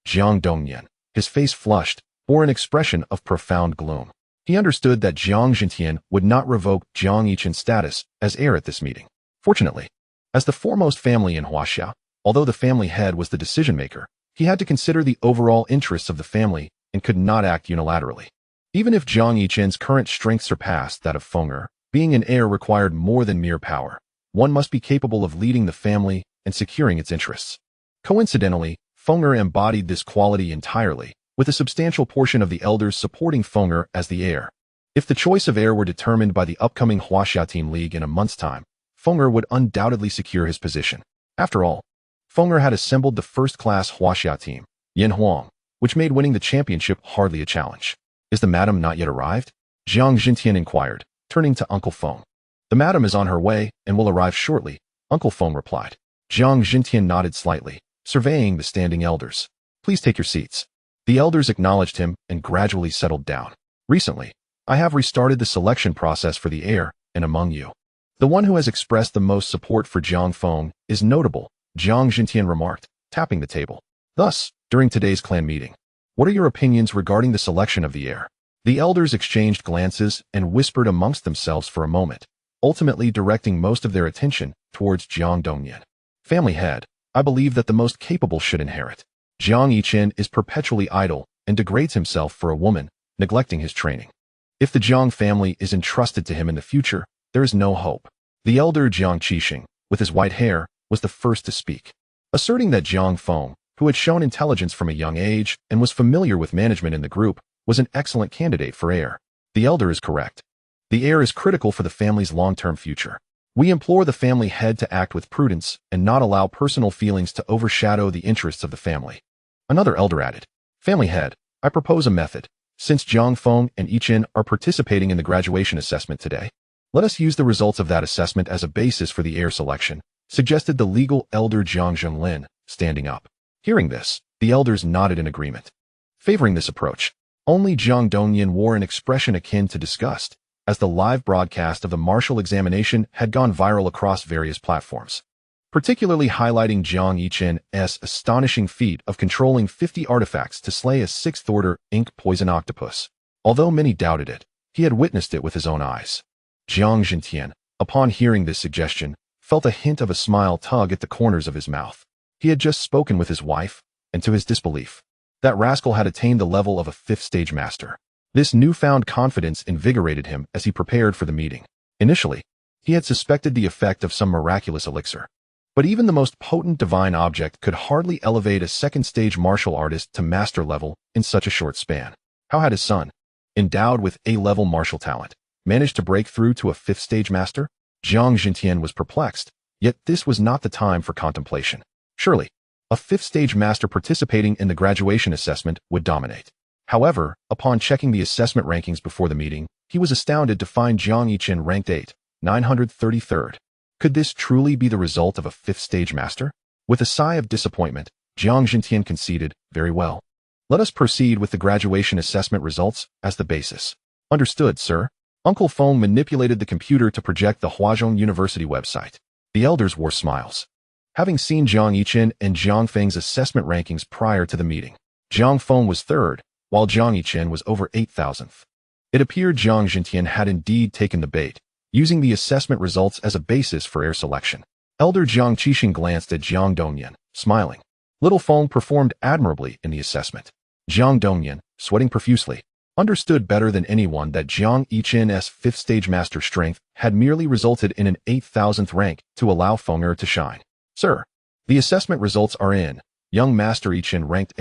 Jiang Dongyan, his face flushed, bore an expression of profound gloom. He understood that Jiang Yichen would not revoke Jiang Yichen's status as heir at this meeting. Fortunately, as the foremost family in Huaxia, although the family head was the decision-maker, he had to consider the overall interests of the family and could not act unilaterally. Even if Jiang Yichen's current strength surpassed that of Feng'er, being an heir required more than mere power. One must be capable of leading the family and securing its interests. Coincidentally, Feng'er embodied this quality entirely, with a substantial portion of the elders supporting Feng'er as the heir. If the choice of heir were determined by the upcoming Huaxia Team League in a month's time, Feng'er would undoubtedly secure his position. After all, Feng'er had assembled the first-class Huaxia team, Yin Huang, which made winning the championship hardly a challenge. Is the madam not yet arrived? Jiang Yichen inquired, turning to Uncle Feng. The madam is on her way and will arrive shortly, Uncle Feng replied. Jiang Yichen nodded slightly, surveying the standing elders. Please take your seats. The elders acknowledged him and gradually settled down. Recently, I have restarted the selection process for the heir, and among you, the one who has expressed the most support for Jiang Feng is notable, Jiang Yichen remarked, tapping the table. Thus, during today's clan meeting, what are your opinions regarding the selection of the heir? The elders exchanged glances and whispered amongst themselves for a moment, ultimately directing most of their attention towards Jiang Dongyan. Family head, I believe that the most capable should inherit. Jiang Yichen is perpetually idle and degrades himself for a woman, neglecting his training. If the Jiang family is entrusted to him in the future, there is no hope. The elder Jiang Qixing, with his white hair, was the first to speak, asserting that Jiang Feng, who had shown intelligence from a young age and was familiar with management in the group, was an excellent candidate for heir. The elder is correct. The heir is critical for the family's long-term future. We implore the family head to act with prudence and not allow personal feelings to overshadow the interests of the family. Another elder added, Family head, I propose a method. Since Jiang Feng and Yichen are participating in the graduation assessment today, let us use the results of that assessment as a basis for the heir selection, suggested the legal elder Jiang Zhenglin, standing up. Hearing this, the elders nodded in agreement. Favoring this approach, only Jiang Dongyan wore an expression akin to disgust, as the live broadcast of the martial examination had gone viral across various platforms, particularly highlighting Jiang Yichen's astonishing feat of controlling 50 artifacts to slay a 6th-order ink poison octopus. Although many doubted it, he had witnessed it with his own eyes. Jiang Yichen, upon hearing this suggestion, felt a hint of a smile tug at the corners of his mouth. He had just spoken with his wife, and to his disbelief, that rascal had attained the level of a 5th-stage master. This newfound confidence invigorated him as he prepared for the meeting. Initially, he had suspected the effect of some miraculous elixir. But even the most potent divine object could hardly elevate a 2nd-stage martial artist to master level in such a short span. How had his son, endowed with A-level martial talent, managed to break through to a 5th-stage master? Jiang Yichen was perplexed, yet this was not the time for contemplation. Surely, A fifth-stage master participating in the graduation assessment would dominate. However, upon checking the assessment rankings before the meeting, he was astounded to find Jiang Yichen ranked 933rd. Could this truly be the result of a fifth-stage master? With a sigh of disappointment, Jiang Yichen conceded, "Very well. Let us proceed with the graduation assessment results as the basis." "Understood, sir." Uncle Feng manipulated the computer to project the Huazhong University website. The elders wore smiles. Having seen Jiang Yichen and Jiang Feng's assessment rankings prior to the meeting, Jiang Feng was third, while Jiang Yichen was over 8,000th. It appeared Jiang Yichen had indeed taken the bait, using the assessment results as a basis for heir selection. Elder Jiang Yichen glanced at Jiang Dongyan, smiling. Little Feng performed admirably in the assessment. Jiang Dongyan, sweating profusely, understood better than anyone that Jiang Yichen's fifth-stage master strength had merely resulted in an 8,000th rank to allow Fenger to shine. "Sir, the assessment results are in. Young Master Yichen ranked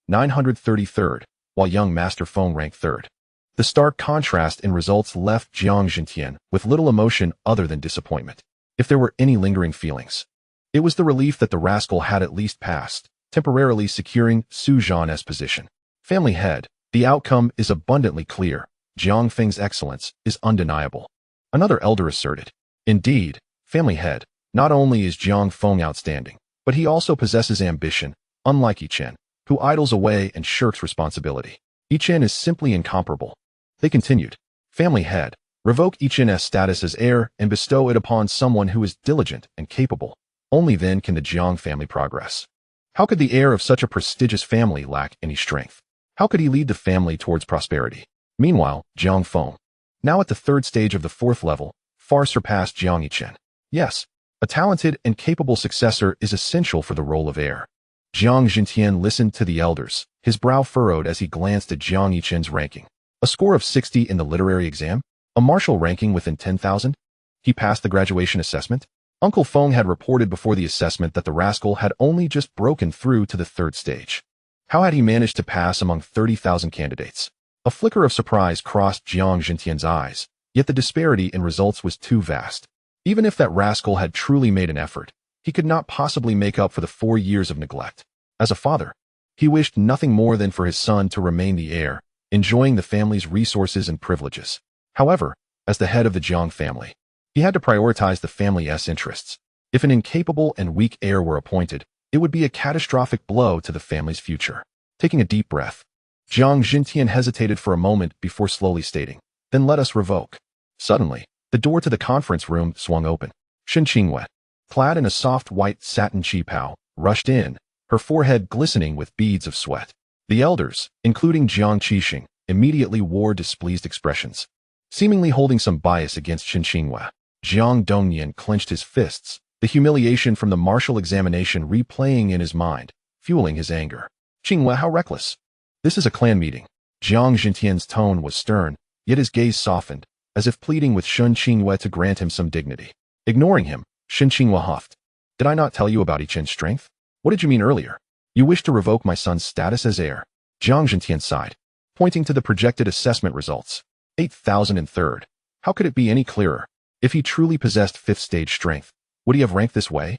933rd, while Young Master Feng ranked 3rd. The stark contrast in results left Jiang Yichen with little emotion other than disappointment. If there were any lingering feelings, it was the relief that the rascal had at least passed, temporarily securing Su Zhan's position. Family head, the outcome is abundantly clear. Jiang Feng's excellence is undeniable. Another elder asserted. Indeed, family head, not only is Jiang Feng outstanding, but he also possesses ambition, unlike Yichen, who idles away and shirks responsibility. Yichen is simply incomparable. They continued. Family head, revoke Yichen's status as heir and bestow it upon someone who is diligent and capable. Only then can the Jiang family progress. How could the heir of such a prestigious family lack any strength? How could he lead the family towards prosperity? Meanwhile, Jiang Feng, now at the third stage of the fourth level, far surpassed Jiang Yichen. Yes, a talented and capable successor is essential for the role of heir. Jiang Yichen listened to the elders, his brow furrowed as he glanced at Jiang Yichen's ranking. A score of 60 in the literary exam? A martial ranking within 10,000? He passed the graduation assessment? Uncle Feng had reported before the assessment that the rascal had only just broken through to the third stage. How had he managed to pass among 30,000 candidates? A flicker of surprise crossed Jiang Yichen's eyes, yet the disparity in results was too vast. Even if that rascal had truly made an effort, he could not possibly make up for the 4 years of neglect. As a father, he wished nothing more than for his son to remain the heir, enjoying the family's resources and privileges. However, as the head of the Jiang family, he had to prioritize the family's interests. If an incapable and weak heir were appointed, it would be a catastrophic blow to the family's future. Taking a deep breath, Jiang Yichen hesitated for a moment before slowly stating, "Then let us revoke." Suddenly, the door to the conference room swung open. Shen Qingwei, clad in a soft white satin qipao, rushed in, her forehead glistening with beads of sweat. The elders, including Jiang Yichen, immediately wore displeased expressions. Seemingly holding some bias against Shen Qingwei, Jiang Dongyan clenched his fists, the humiliation from the martial examination replaying in his mind, fueling his anger. "Qingwei, how reckless! This is a clan meeting." Jiang Yichen's tone was stern, yet his gaze softened, as if pleading with Shen Qingwei to grant him some dignity. Ignoring him, Shen Qingwei huffed. "Did I not tell you about Yichen's strength? What did you mean earlier? You wish to revoke my son's status as heir?" Jiang Yichen sighed, pointing to the projected assessment results. 8,003rd. How could it be any clearer? If he truly possessed fifth-stage strength, would he have ranked this way?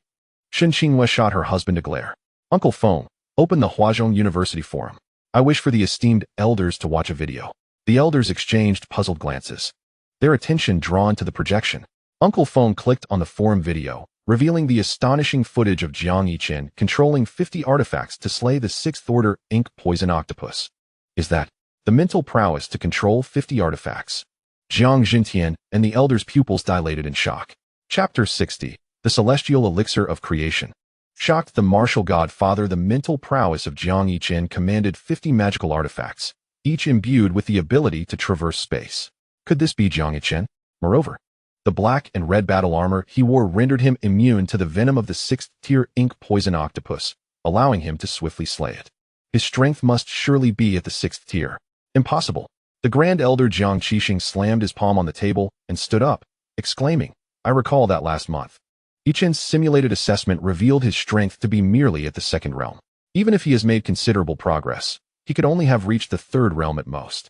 Shen Qingwei shot her husband a glare. "Uncle Feng, open the Huazhong University forum. I wish for the esteemed elders to watch a video." The elders exchanged puzzled glances, their attention drawn to the projection. Uncle Feng clicked on the forum video, revealing the astonishing footage of Jiang Yichen controlling 50 artifacts to slay the 6th-order ink poison octopus. Is that the mental prowess to control 50 artifacts? Jiang Yichen and the elders' pupils dilated in shock. Chapter 60, The Celestial Elixir of Creation. Shocked the martial godfather, the mental prowess of Jiang Yichen commanded 50 magical artifacts, each imbued with the ability to traverse space. Could this be Jiang Yichen? Moreover, the black and red battle armor he wore rendered him immune to the venom of the 6th-tier ink poison octopus, allowing him to swiftly slay it. His strength must surely be at the 6th tier. Impossible. The Grand Elder Jiang Yichen slammed his palm on the table and stood up, exclaiming, "I recall that last month. Yichen's simulated assessment revealed his strength to be merely at the 2nd realm. Even if he has made considerable progress, he could only have reached the 3rd realm at most.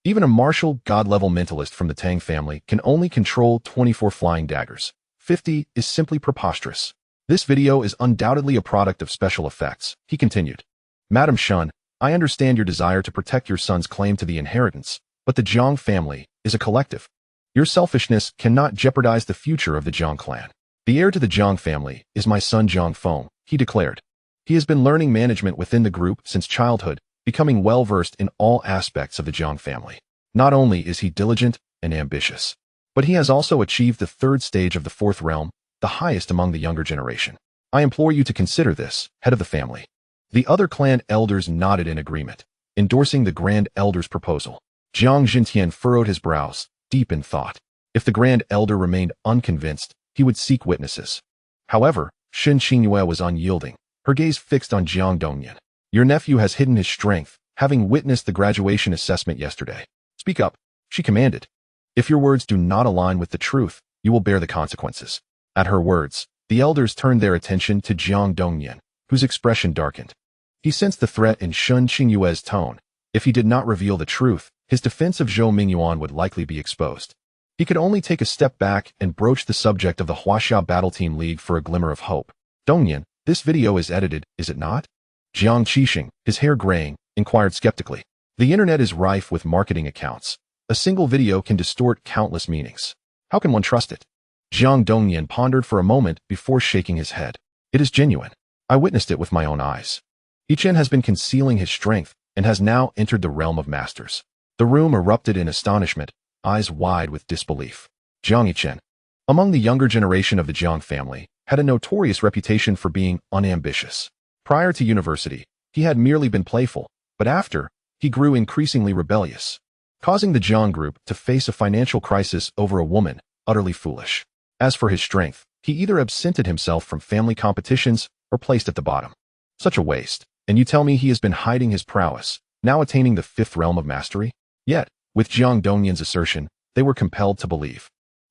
Even a martial, god-level mentalist from the Tang family can only control 24 flying daggers. 50 is simply preposterous. This video is undoubtedly a product of special effects, he continued. Madam Shun, I understand your desire to protect your son's claim to the inheritance, but the Jiang family is a collective. Your selfishness cannot jeopardize the future of the Jiang clan. The heir to the Jiang family is my son Jiang Feng, he declared. He has been learning management within the group since childhood, becoming well-versed in all aspects of the Jiang family. Not only is he diligent and ambitious, but he has also achieved the third stage of the fourth realm, the highest among the younger generation. I implore you to consider this, head of the family. The other clan elders nodded in agreement, endorsing the Grand Elder's proposal. Jiang Yichen furrowed his brows, deep in thought. If the Grand Elder remained unconvinced, he would seek witnesses. However, Shen Qingyue was unyielding, her gaze fixed on Jiang Dongyan. Your nephew has hidden his strength, having witnessed the graduation assessment yesterday. Speak up, she commanded. If your words do not align with the truth, you will bear the consequences. At her words, the elders turned their attention to Jiang Dongyan, whose expression darkened. He sensed the threat in Shen Qingyue's tone. If he did not reveal the truth, his defense of Zhou Mingyuan would likely be exposed. He could only take a step back and broach the subject of the Huaxia Battle Team League for a glimmer of hope. Dongyan, this video is edited, is it not? Jiang Yichen, his hair graying, inquired skeptically. The internet is rife with marketing accounts. A single video can distort countless meanings. How can one trust it? Jiang Dongyan pondered for a moment before shaking his head. It is genuine. I witnessed it with my own eyes. Yichen has been concealing his strength and has now entered the realm of masters. The room erupted in astonishment, eyes wide with disbelief. Jiang Yichen, among the younger generation of the Jiang family, had a notorious reputation for being unambitious. Prior to university, he had merely been playful, but after, he grew increasingly rebellious, causing the Jiang group to face a financial crisis over a woman, utterly foolish. As for his strength, he either absented himself from family competitions or placed at the bottom. Such a waste. And you tell me he has been hiding his prowess, now attaining the fifth realm of mastery? Yet, with Jiang Dongyan's assertion, they were compelled to believe.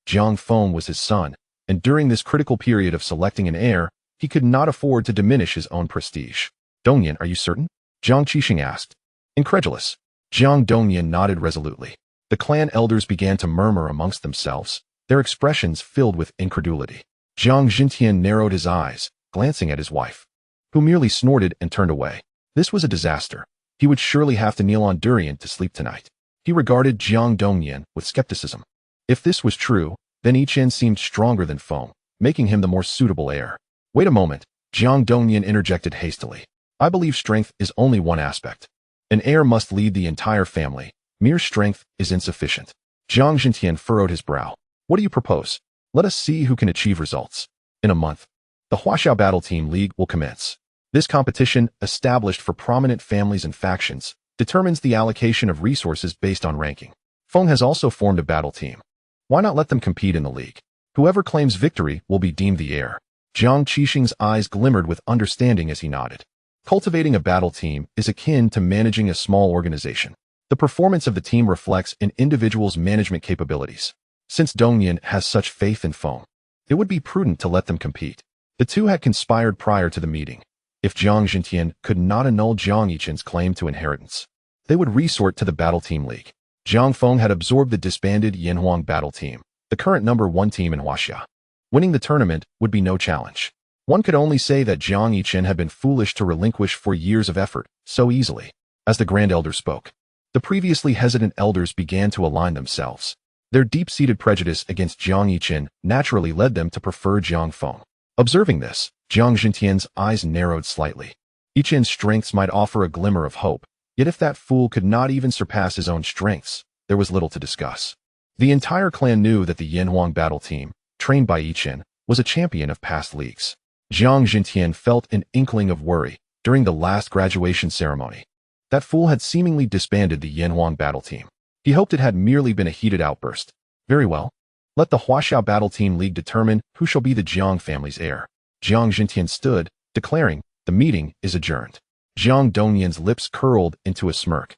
Jiang Feng was his son, and during this critical period of selecting an heir, he could not afford to diminish his own prestige. Dongyan, are you certain? Jiang Yichen asked. Incredulous. Jiang Dongyan nodded resolutely. The clan elders began to murmur amongst themselves, their expressions filled with incredulity. Jiang Yichen narrowed his eyes, glancing at his wife, who merely snorted and turned away. This was a disaster. He would surely have to kneel on durian to sleep tonight. He regarded Jiang Dongyan with skepticism. If this was true, then Yichen seemed stronger than Feng, making him the more suitable heir. Wait a moment, Jiang Dongyan interjected hastily. I believe strength is only one aspect. An heir must lead the entire family. Mere strength is insufficient. Jiang Yichen furrowed his brow. What do you propose? Let us see who can achieve results. In a month, the Huaxia Battle Team League will commence. This competition, established for prominent families and factions, determines the allocation of resources based on ranking. Feng has also formed a battle team. Why not let them compete in the league? Whoever claims victory will be deemed the heir. Jiang Qixing's eyes glimmered with understanding as he nodded. Cultivating a battle team is akin to managing a small organization. The performance of the team reflects an individual's management capabilities. Since Dongyan has such faith in Feng, it would be prudent to let them compete. The two had conspired prior to the meeting. If Jiang Yichen could not annul Jiang Yichen's claim to inheritance, they would resort to the Battle Team League. Jiang Feng had absorbed the disbanded Yanhuang Battle Team, the current #1 team in Huaxia. Winning the tournament would be no challenge. One could only say that Jiang Yichen had been foolish to relinquish 4 years of effort so easily. As the Grand Elder spoke, the previously hesitant elders began to align themselves. Their deep-seated prejudice against Jiang Yichen naturally led them to prefer Jiang Feng. Observing this, Jiang Yichen's eyes narrowed slightly. Yichen's strengths might offer a glimmer of hope, yet if that fool could not even surpass his own strengths, there was little to discuss. The entire clan knew that the Yanhuang battle team, trained by Yichen, was a champion of past leagues. Jiang Yichen felt an inkling of worry during the last graduation ceremony. That fool had seemingly disbanded the Yanhuang battle team. He hoped it had merely been a heated outburst. Very well. Let the Huaxia Battle Team League determine who shall be the Jiang family's heir. Jiang Yichen stood, declaring, the meeting is adjourned. Jiang Dongyan's lips curled into a smirk.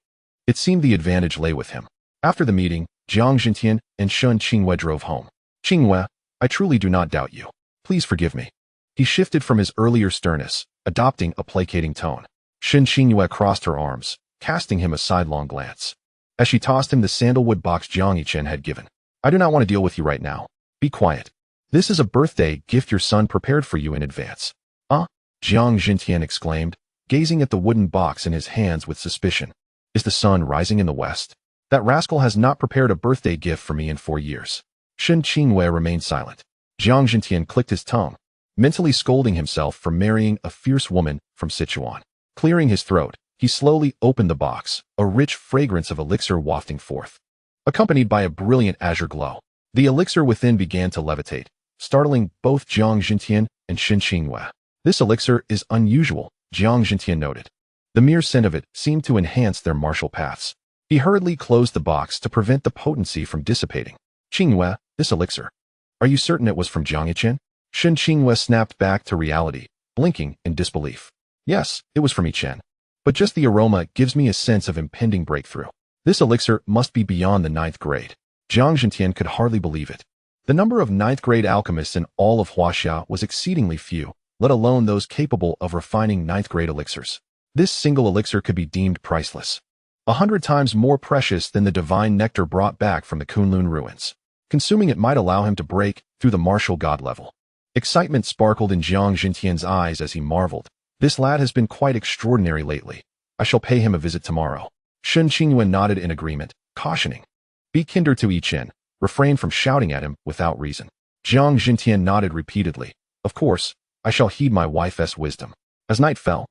It seemed the advantage lay with him. After the meeting, Jiang Yichen and Shen Qingyue drove home. Qingyue, I truly do not doubt you. Please forgive me. He shifted from his earlier sternness, adopting a placating tone. Shen Qingyue crossed her arms, casting him a sidelong glance. As she tossed him the sandalwood box Jiang Yichen had given. I do not want to deal with you right now. Be quiet. This is a birthday gift your son prepared for you in advance. Jiang Yichen exclaimed, gazing at the wooden box in his hands with suspicion. Is the sun rising in the west? That rascal has not prepared a birthday gift for me in 4 years. Shen Qingwei remained silent. Jiang Yichen clicked his tongue, mentally scolding himself for marrying a fierce woman from Sichuan. Clearing his throat, he slowly opened the box, a rich fragrance of elixir wafting forth, accompanied by a brilliant azure glow. The elixir within began to levitate, startling both Jiang Yichen and Shen Qingwei. This elixir is unusual, Jiang Yichen noted. The mere scent of it seemed to enhance their martial paths. He hurriedly closed the box to prevent the potency from dissipating. Qingwei, this elixir. Are you certain it was from Jiang Yichen? Shen Qingwei snapped back to reality, blinking in disbelief. Yes, it was from Yichen. But just the aroma gives me a sense of impending breakthrough. This elixir must be beyond the 9th grade. Jiang Yichen could hardly believe it. The number of 9th grade alchemists in all of Huaxia was exceedingly few, let alone those capable of refining 9th grade elixirs. This single elixir could be deemed priceless. 100 times more precious than the divine nectar brought back from the Kunlun ruins. Consuming it might allow him to break through the martial god level. Excitement sparkled in Jiang Yichen's eyes as he marveled. This lad has been quite extraordinary lately. I shall pay him a visit tomorrow. Shen Qingwen nodded in agreement, cautioning. Be kinder to Yichen. Refrain from shouting at him without reason. Jiang Yichen nodded repeatedly. Of course, I shall heed my wife's wisdom. As night fell,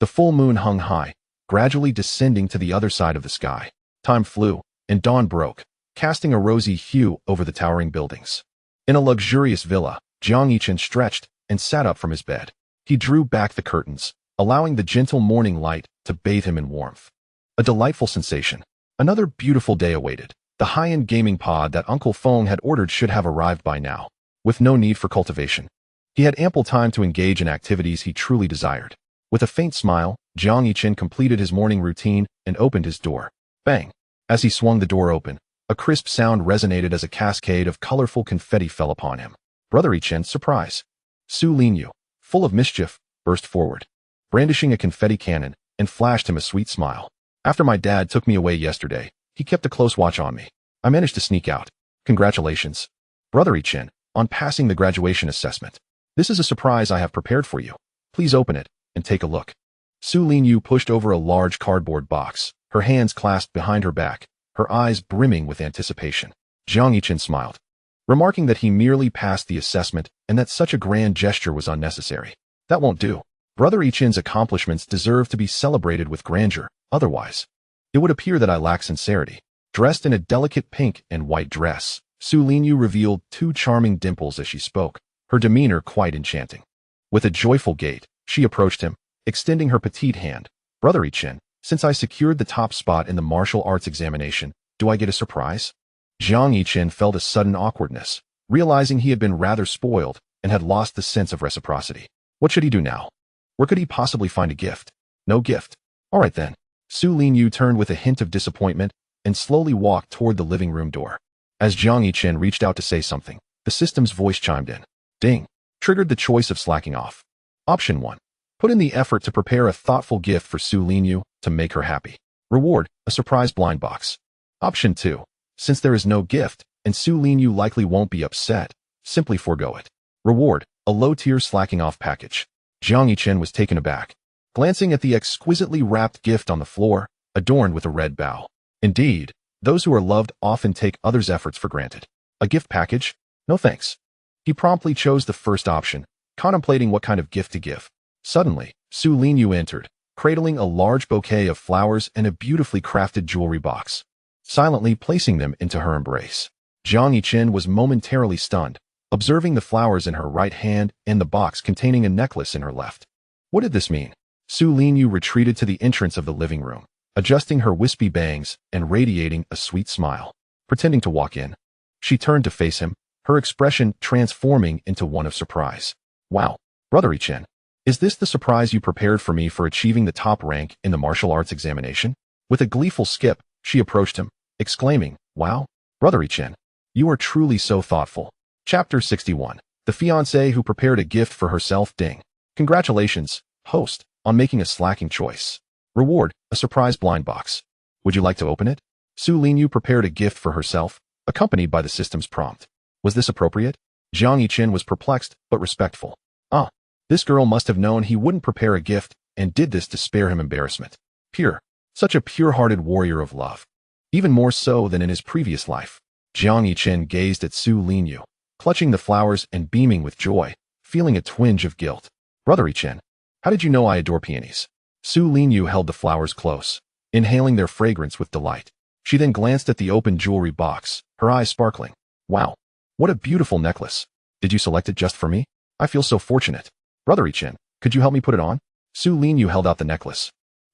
the full moon hung high, gradually descending to the other side of the sky. Time flew, and dawn broke, casting a rosy hue over the towering buildings. In a luxurious villa, Jiang Yichen stretched and sat up from his bed. He drew back the curtains, allowing the gentle morning light to bathe him in warmth. A delightful sensation. Another beautiful day awaited. The high-end gaming pod that Uncle Feng had ordered should have arrived by now, with no need for cultivation. He had ample time to engage in activities he truly desired. With a faint smile, Jiang Yichen completed his morning routine and opened his door. Bang! As he swung the door open, a crisp sound resonated as a cascade of colorful confetti fell upon him. Brother Yichen's surprise. Su Linyu, full of mischief, burst forward, brandishing a confetti cannon, and flashed him a sweet smile. After my dad took me away yesterday, he kept a close watch on me. I managed to sneak out. Congratulations, Brother Yichen, on passing the graduation assessment. This is a surprise I have prepared for you. Please open it and take a look. Su Linyu pushed over a large cardboard box, her hands clasped behind her back, her eyes brimming with anticipation. Jiang Yichen smiled, remarking that he merely passed the assessment and that such a grand gesture was unnecessary. That won't do. Brother Yichen's accomplishments deserve to be celebrated with grandeur, otherwise it would appear that I lack sincerity. Dressed in a delicate pink and white dress, Su Linyu revealed 2 charming dimples as she spoke, her demeanor quite enchanting. With a joyful gait, she approached him, extending her petite hand. Brother Yichen, since I secured the top spot in the martial arts examination, do I get a surprise? Jiang Yichen felt a sudden awkwardness, realizing he had been rather spoiled and had lost the sense of reciprocity. What should he do now? Where could he possibly find a gift? No gift. All right then. Su Linyu turned with a hint of disappointment and slowly walked toward the living room door. As Jiang Yichen reached out to say something, the system's voice chimed in. Ding! Triggered the choice of slacking off. Option 1. Put in the effort to prepare a thoughtful gift for Su Linyu to make her happy. Reward, a surprise blind box. Option 2. Since there is no gift, and Su Linyu likely won't be upset, simply forego it. Reward, a low-tier slacking off package. Jiang Yichen was taken aback, glancing at the exquisitely wrapped gift on the floor, adorned with a red bow. Indeed, those who are loved often take others' efforts for granted. A gift package? No thanks. He promptly chose the first option, contemplating what kind of gift to give. Suddenly, Su Linyu entered, cradling a large bouquet of flowers and a beautifully crafted jewelry box, silently placing them into her embrace. Jiang Yichen was momentarily stunned, observing the flowers in her right hand and the box containing a necklace in her left. What did this mean? Su Linyu retreated to the entrance of the living room, adjusting her wispy bangs and radiating a sweet smile. Pretending to walk in, she turned to face him, her expression transforming into one of surprise. Wow, Brother Yichen, is this the surprise you prepared for me for achieving the top rank in the martial arts examination? With a gleeful skip, she approached him, exclaiming, Wow, Brother Yichen, you are truly so thoughtful. Chapter 61. The fiancée who prepared a gift for herself. Ding. Congratulations, host, on making a slacking choice. Reward, a surprise blind box. Would you like to open it? Su Linyu prepared a gift for herself, accompanied by the system's prompt. Was this appropriate? Jiang Yichen was perplexed but respectful. Ah, this girl must have known he wouldn't prepare a gift and did this to spare him embarrassment. Pure. Such a pure-hearted warrior of love. Even more so than in his previous life. Jiang Yichen gazed at Su Linyu, clutching the flowers and beaming with joy, feeling a twinge of guilt. Brother Yichen, how did you know I adore peonies? Su Linyu held the flowers close, inhaling their fragrance with delight. She then glanced at the open jewelry box, her eyes sparkling. Wow, what a beautiful necklace. Did you select it just for me? I feel so fortunate. Brother Yichen, could you help me put it on? Su Linyu held out the necklace.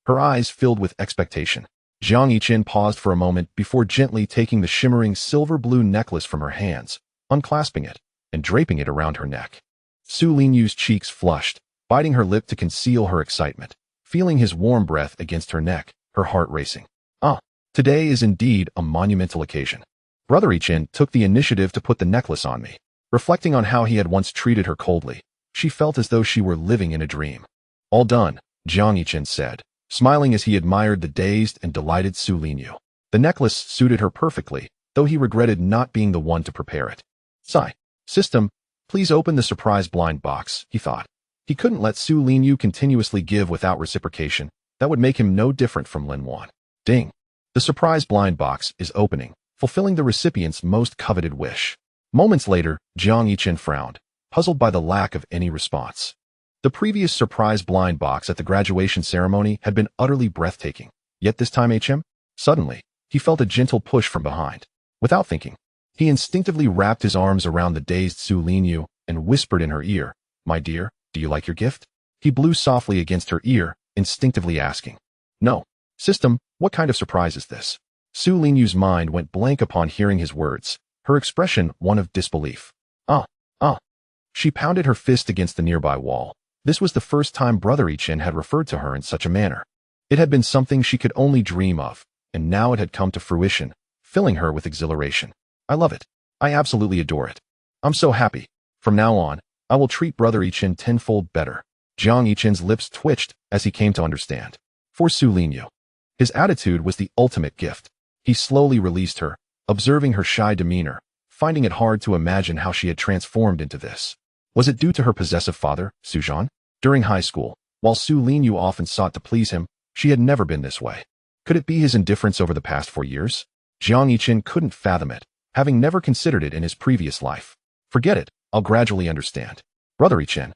Her eyes filled with expectation. Jiang Yichen paused for a moment before gently taking the shimmering silver-blue necklace from her hands, unclasping it, and draping it around her neck. Su Linyu's cheeks flushed, biting her lip to conceal her excitement, feeling his warm breath against her neck, her heart racing. Ah, today is indeed a monumental occasion. Brother Yichen took the initiative to put the necklace on me. Reflecting on how he had once treated her coldly, she felt as though she were living in a dream. All done, Jiang Yichen said, smiling as he admired the dazed and delighted Su Linyu. The necklace suited her perfectly, though he regretted not being the one to prepare it. Sigh. System, please open the surprise blind box, he thought. He couldn't let Su Linyu continuously give without reciprocation. That would make him no different from Lin Wan. Ding. The surprise blind box is opening, fulfilling the recipient's most coveted wish. Moments later, Jiang Yichen frowned, puzzled by the lack of any response. The previous surprise blind box at the graduation ceremony had been utterly breathtaking, yet this time Suddenly, he felt a gentle push from behind. Without thinking, he instinctively wrapped his arms around the dazed Su Linyu and whispered in her ear, "My dear, do you like your gift?" He blew softly against her ear, instinctively asking, "No. System, what kind of surprise is this?" Su Linyu's mind went blank upon hearing his words, her expression one of disbelief. Ah. She pounded her fist against the nearby wall. This was the first time Brother Yichen had referred to her in such a manner. It had been something she could only dream of, and now it had come to fruition, filling her with exhilaration. I love it. I absolutely adore it. I'm so happy. From now on, I will treat Brother Yichen tenfold better. Jiang Yichen's lips twitched as he came to understand. For Su Linyu, his attitude was the ultimate gift. He slowly released her, observing her shy demeanor, finding it hard to imagine how she had transformed into this. Was it due to her possessive father, Su Zhan? During high school, while Su Linyu often sought to please him, she had never been this way. Could it be his indifference over the past 4 years? Jiang Yichen couldn't fathom it, having never considered it in his previous life. Forget it, I'll gradually understand. Brother Yichen,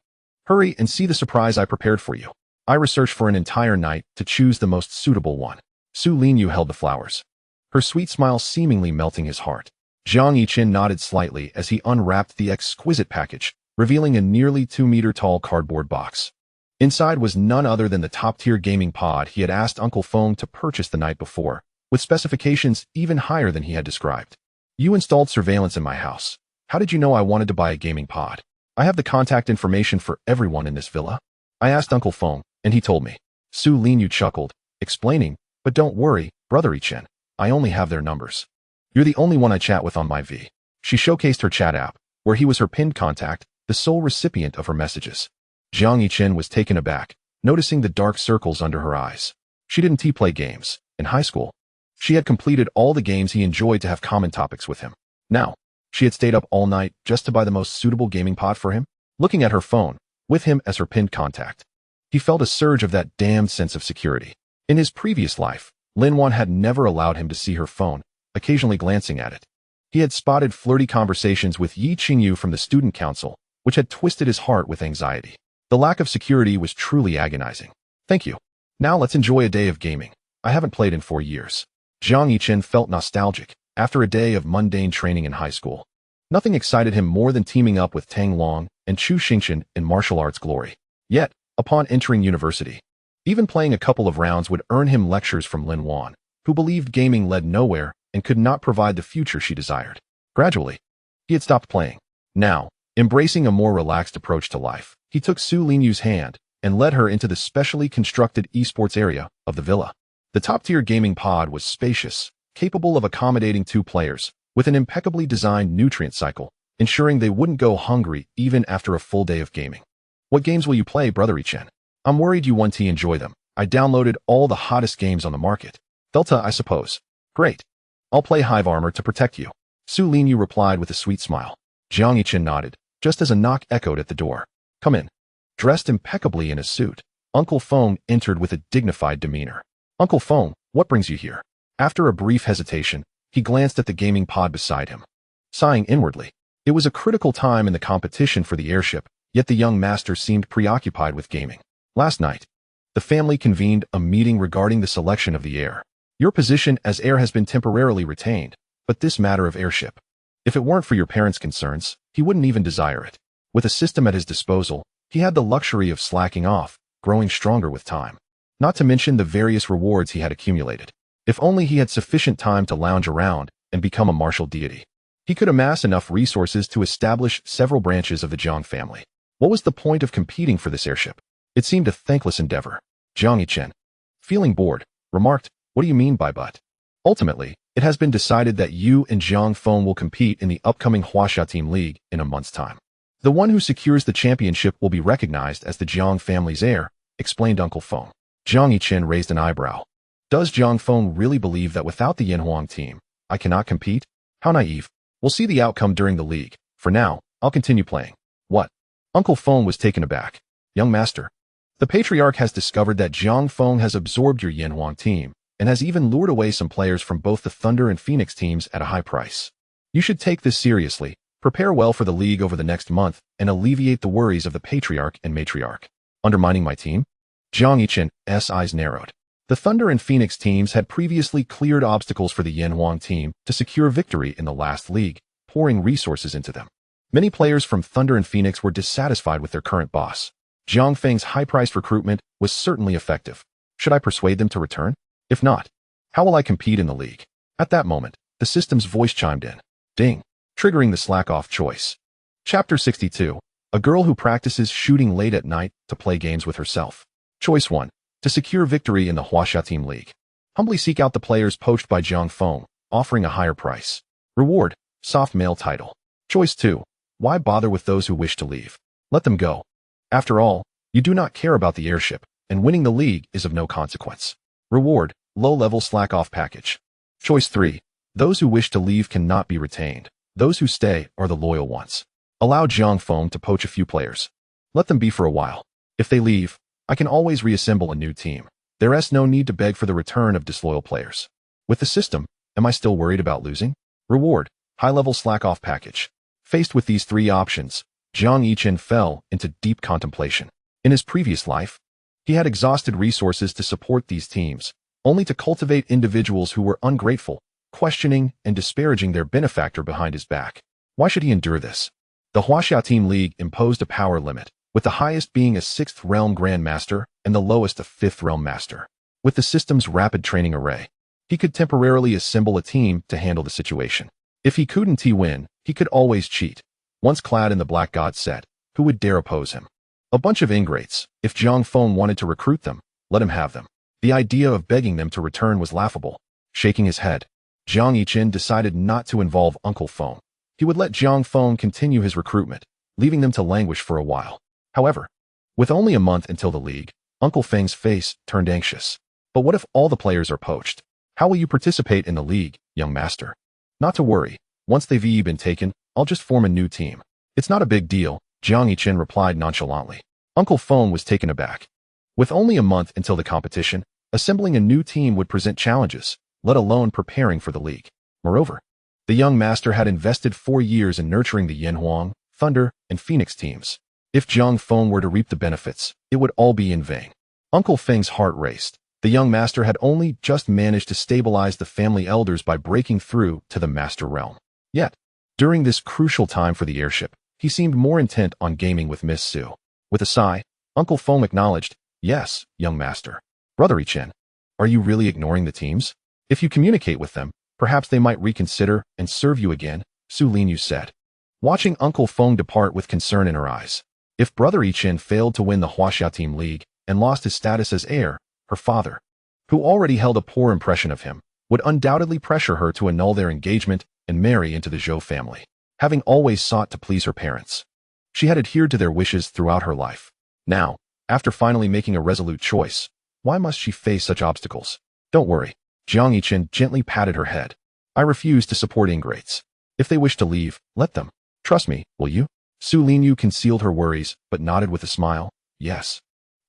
hurry and see the surprise I prepared for you. I researched for an entire night to choose the most suitable one. Su Linyu held the flowers, her sweet smile seemingly melting his heart. Jiang Yichen nodded slightly as he unwrapped the exquisite package, revealing a nearly 2-meter-tall cardboard box. Inside was none other than the top-tier gaming pod he had asked Uncle Feng to purchase the night before, with specifications even higher than he had described. You installed surveillance in my house. How did you know I wanted to buy a gaming pod? I have the contact information for everyone in this villa. I asked Uncle Feng, and he told me. Su Linyu chuckled, explaining, but don't worry, Brother Yichen, I only have their numbers. You're the only one I chat with on my V. She showcased her chat app, where he was her pinned contact, the sole recipient of her messages. Jiang Yichen was taken aback, noticing the dark circles under her eyes. She didn't play games. In high school, she had completed all the games he enjoyed to have common topics with him. Now, she had stayed up all night just to buy the most suitable gaming pod for him. Looking at her phone, with him as her pinned contact, he felt a surge of that damned sense of security. In his previous life, Lin Wan had never allowed him to see her phone, occasionally glancing at it. He had spotted flirty conversations with Yi Qingyu from the student council, which had twisted his heart with anxiety. The lack of security was truly agonizing. Thank you. Now let's enjoy a day of gaming. I haven't played in 4 years. Jiang Yichen felt nostalgic after a day of mundane training in high school. Nothing excited him more than teaming up with Tang Long and Chu Xingchen in martial arts glory. Yet, upon entering university, even playing a couple of rounds would earn him lectures from Lin Wan, who believed gaming led nowhere and could not provide the future she desired. Gradually, he had stopped playing. Now, embracing a more relaxed approach to life, he took Su Linyu's hand and led her into the specially constructed esports area of the villa. The top-tier gaming pod was spacious, capable of accommodating 2 players, with an impeccably designed nutrient cycle, ensuring they wouldn't go hungry even after a full day of gaming. What games will you play, Brother Yichen? I'm worried you won't enjoy them. I downloaded all the hottest games on the market. Delta, I suppose. Great. I'll play Hive Armor to protect you. Su Linyu replied with a sweet smile. Jiang Yichen nodded, just as a knock echoed at the door. Come in. Dressed impeccably in a suit, Uncle Feng entered with a dignified demeanor. Uncle Feng, what brings you here? After a brief hesitation, he glanced at the gaming pod beside him. Sighing inwardly, it was a critical time in the competition for the airship, yet the young master seemed preoccupied with gaming. Last night, the family convened a meeting regarding the selection of the heir. Your position as heir has been temporarily retained, but this matter of heirship. If it weren't for your parents' concerns, he wouldn't even desire it. With a system at his disposal, he had the luxury of slacking off, growing stronger with time. Not to mention the various rewards he had accumulated. If only he had sufficient time to lounge around and become a martial deity. He could amass enough resources to establish several branches of the Jiang family. What was the point of competing for this airship? It seemed a thankless endeavor. Jiang Yichen, feeling bored, remarked, what do you mean by but? Ultimately, it has been decided that you and Jiang Feng will compete in the upcoming Huaxia Team League in a month's time. The one who secures the championship will be recognized as the Jiang family's heir, explained Uncle Feng. Jiang Yichen raised an eyebrow. Does Jiang Feng really believe that without the Yanhuang team, I cannot compete? How naive. We'll see the outcome during the league. For now, I'll continue playing. What? Uncle Feng was taken aback. Young master, the patriarch has discovered that Jiang Feng has absorbed your Yanhuang team, and has even lured away some players from both the Thunder and Phoenix teams at a high price. You should take this seriously, prepare well for the league over the next month, and alleviate the worries of the patriarch and matriarch. Undermining my team? Jiang Yichen's eyes narrowed. The Thunder and Phoenix teams had previously cleared obstacles for the Yanhuang team to secure victory in the last league, pouring resources into them. Many players from Thunder and Phoenix were dissatisfied with their current boss. Jiang Feng's high-priced recruitment was certainly effective. Should I persuade them to return? If not, how will I compete in the league? At that moment, the system's voice chimed in. Ding, triggering the slack-off choice. Chapter 62. A girl who practices shooting late at night to play games with herself. Choice 1. To secure victory in the Huaxia Team League. Humbly seek out the players poached by Jiang Feng, offering a higher price. Reward, soft male title. Choice 2. Why bother with those who wish to leave? Let them go. After all, you do not care about the airship, and winning the league is of no consequence. Reward, low-level slack-off package. Choice 3. Those who wish to leave cannot be retained. Those who stay are the loyal ones. Allow Jiang Feng to poach a few players. Let them be for a while. If they leave, I can always reassemble a new team. There is no need to beg for the return of disloyal players. With the system, am I still worried about losing? Reward, high-level slack-off package. Faced with these three options, Jiang Yichen fell into deep contemplation. In his previous life, he had exhausted resources to support these teams, only to cultivate individuals who were ungrateful, questioning and disparaging their benefactor behind his back. Why should he endure this? The Huaxia Team League imposed a power limit, with the highest being a 6th Realm Grandmaster and the lowest a 5th Realm Master. With the system's rapid training array, he could temporarily assemble a team to handle the situation. If he couldn't win, he could always cheat. Once clad in the Black God set, who would dare oppose him? A bunch of ingrates. If Jiang Feng wanted to recruit them, let him have them. The idea of begging them to return was laughable. Shaking his head, Jiang Yichen decided not to involve Uncle Feng. He would let Jiang Feng continue his recruitment, leaving them to languish for a while. However, with only a month until the league, Uncle Feng's face turned anxious. But what if all the players are poached? How will you participate in the league, young master? Not to worry. Once they've been taken, I'll just form a new team. It's not a big deal, Jiang Yichen replied nonchalantly. Uncle Feng was taken aback. With only a month until the competition, assembling a new team would present challenges, let alone preparing for the league. Moreover, the young master had invested 4 years in nurturing the Yanhuang, Thunder, and Phoenix teams. If Jiang Feng were to reap the benefits, it would all be in vain. Uncle Feng's heart raced. The young master had only just managed to stabilize the family elders by breaking through to the master realm. Yet, during this crucial time for the airship, he seemed more intent on gaming with Miss Su. With a sigh, Uncle Feng acknowledged, yes, young master. Brother Yichen, are you really ignoring the teams? If you communicate with them, perhaps they might reconsider and serve you again, Su Linyu said, watching Uncle Feng depart with concern in her eyes. If Brother Yichen failed to win the Huaxia Team League and lost his status as heir, her father, who already held a poor impression of him, would undoubtedly pressure her to annul their engagement and marry into the Zhou family. Having always sought to please her parents, she had adhered to their wishes throughout her life. Now, after finally making a resolute choice, why must she face such obstacles? Don't worry, Jiang Yichen gently patted her head. I refuse to support ingrates. If they wish to leave, let them. Trust me, will you? Su Linyu concealed her worries, but nodded with a smile. Yes.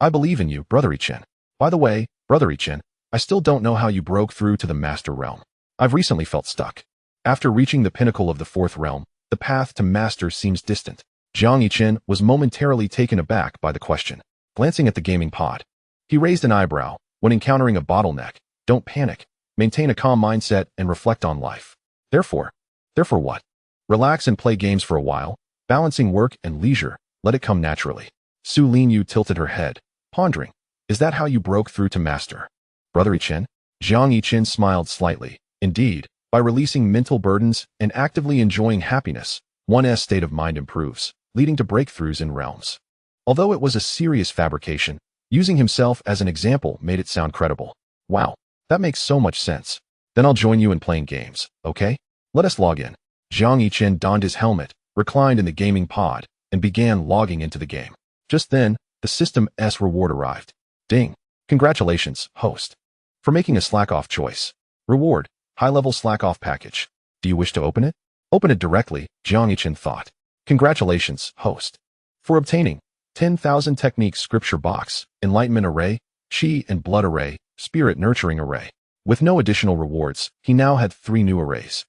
I believe in you, Brother Yichen. By the way, Brother Yichen, I still don't know how you broke through to the Master Realm. I've recently felt stuck. After reaching the pinnacle of the fourth realm, the path to Master seems distant. Jiang Yichen was momentarily taken aback by the question. Glancing at the gaming pod, he raised an eyebrow. When encountering a bottleneck, don't panic. Maintain a calm mindset and reflect on life. Therefore what? Relax and play games for a while, balancing work and leisure. Let it come naturally. Su Linyu tilted her head, pondering. Is that how you broke through to Master? Brother Yichen? Jiang Yichen smiled slightly. Indeed, by releasing mental burdens and actively enjoying happiness, one's state of mind improves, leading to breakthroughs in realms. Although it was a serious fabrication, using himself as an example made it sound credible. Wow, that makes so much sense. Then I'll join you in playing games, okay? Let us log in. Jiang Yichen donned his helmet, reclined in the gaming pod, and began logging into the game. Just then, the system's reward arrived. Ding. Congratulations, host, for making a slack-off choice. Reward, high-level slack-off package. Do you wish to open it? Open it directly, Jiang Yichen thought. Congratulations, host, for obtaining 10,000 techniques scripture box, enlightenment array, chi and blood array, spirit nurturing array. With no additional rewards, he now had 3 new arrays.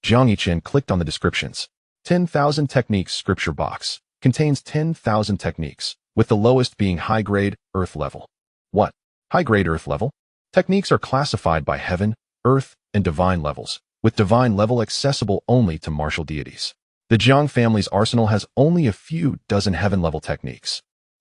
Jiang Yichen clicked on the descriptions. 10,000 techniques scripture box contains 10,000 techniques, with the lowest being high-grade, earth level. What? High-grade earth level? Techniques are classified by heaven, earth, and divine levels, with divine level accessible only to martial deities. The Jiang family's arsenal has only a few dozen heaven-level techniques.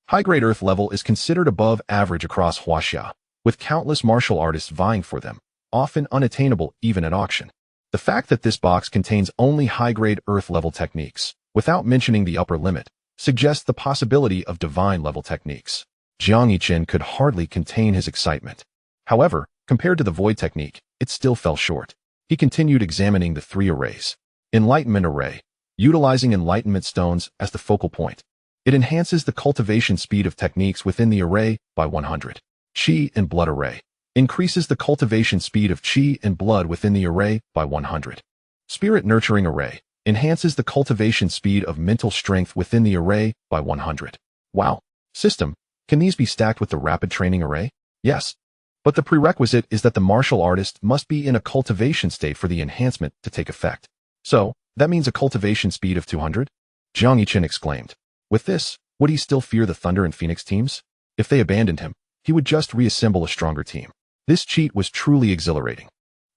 High-grade earth level is considered above average across Huaxia, with countless martial artists vying for them, often unattainable even at auction. The fact that this box contains only high-grade earth-level techniques, without mentioning the upper limit, suggests the possibility of divine-level techniques. Jiang Yichen could hardly contain his excitement. However, compared to the Void technique, it still fell short. He continued examining the 3 arrays. Enlightenment array. Utilizing enlightenment stones as the focal point. It enhances the cultivation speed of techniques within the array by 100. Chi and blood array. Increases the cultivation speed of chi and blood within the array by 100. Spirit nurturing array. Enhances the cultivation speed of mental strength within the array by 100. Wow. System, can these be stacked with the rapid training array? Yes. But the prerequisite is that the martial artist must be in a cultivation state for the enhancement to take effect. So, that means a cultivation speed of 200? Jiang Yichen exclaimed. With this, would he still fear the Thunder and Phoenix teams? If they abandoned him, he would just reassemble a stronger team. This cheat was truly exhilarating.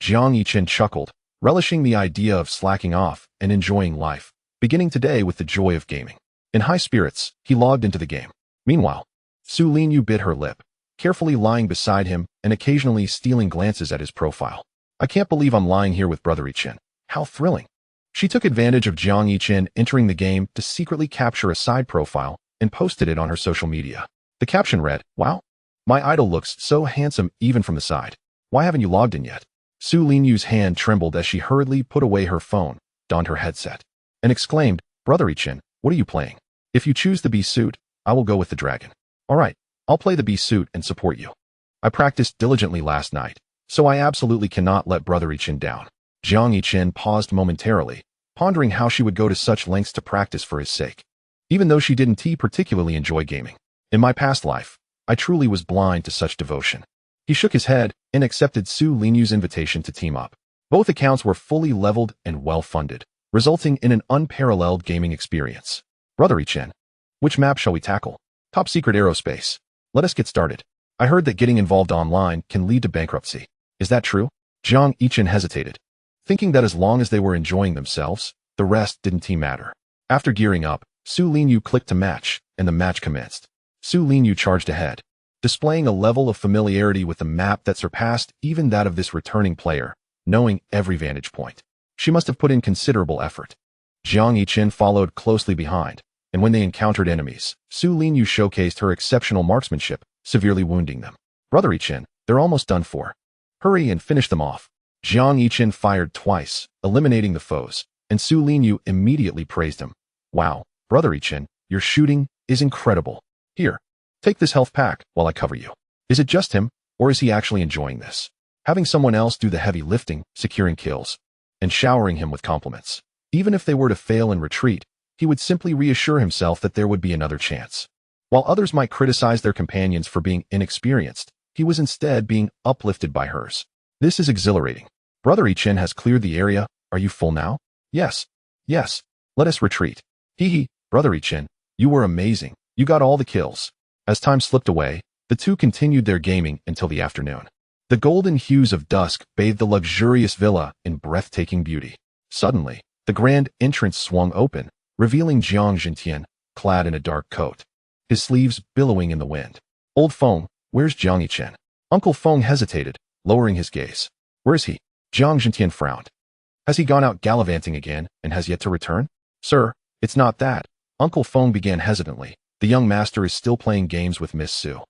Jiang Yichen chuckled, relishing the idea of slacking off and enjoying life, beginning today with the joy of gaming. In high spirits, he logged into the game. Meanwhile, Su Linyu bit her lip, carefully lying beside him and occasionally stealing glances at his profile. I can't believe I'm lying here with Brother Yichen. How thrilling. She took advantage of Jiang Yichen entering the game to secretly capture a side profile and posted it on her social media. The caption read, "Wow, my idol looks so handsome even from the side. Why haven't you logged in yet?" Su Linyu's hand trembled as she hurriedly put away her phone, donned her headset, and exclaimed, "Brother Yichen, what are you playing? If you choose the bee suit, I will go with the dragon. All right, I'll play the bee suit and support you. I practiced diligently last night, so I absolutely cannot let Brother Yichen down." Jiang Yichen paused momentarily, pondering how she would go to such lengths to practice for his sake. Even though she didn't particularly enjoy gaming. In my past life, I truly was blind to such devotion. He shook his head and accepted Su Linyu's invitation to team up. Both accounts were fully leveled and well-funded, resulting in an unparalleled gaming experience. Brother Yichen, which map shall we tackle? Top secret aerospace. Let us get started. I heard that getting involved online can lead to bankruptcy. Is that true? Jiang Yichen hesitated, thinking that as long as they were enjoying themselves, the rest didn't matter. After gearing up, Su Linyu clicked to match, and the match commenced. Su Linyu charged ahead, displaying a level of familiarity with the map that surpassed even that of this returning player, knowing every vantage point. She must have put in considerable effort. Jiang Yichen followed closely behind, and when they encountered enemies, Su Linyu showcased her exceptional marksmanship, severely wounding them. Brother Yichen, they're almost done for. Hurry and finish them off. Jiang Yichen fired twice, eliminating the foes, and Su Linyu immediately praised him. Wow, Brother Yichen, your shooting is incredible. Here, take this health pack while I cover you. Is it just him, or is he actually enjoying this? Having someone else do the heavy lifting, securing kills, and showering him with compliments. Even if they were to fail and retreat, he would simply reassure himself that there would be another chance. While others might criticize their companions for being inexperienced, he was instead being uplifted by hers. This is exhilarating. Brother Yichen has cleared the area. Are you full now? Yes. Yes. Let us retreat. Hee. Brother Yichen, you were amazing. You got all the kills. As time slipped away, the two continued their gaming until the afternoon. The golden hues of dusk bathed the luxurious villa in breathtaking beauty. Suddenly, the grand entrance swung open, revealing Jiang Yichen, clad in a dark coat, his sleeves billowing in the wind. Old Feng, where's Jiang Yichen? Uncle Feng hesitated, lowering his gaze. Where is he? Jiang Yichen frowned. Has he gone out gallivanting again and has yet to return? Sir, it's not that. Uncle Feng began hesitantly. The young master is still playing games with Miss Su.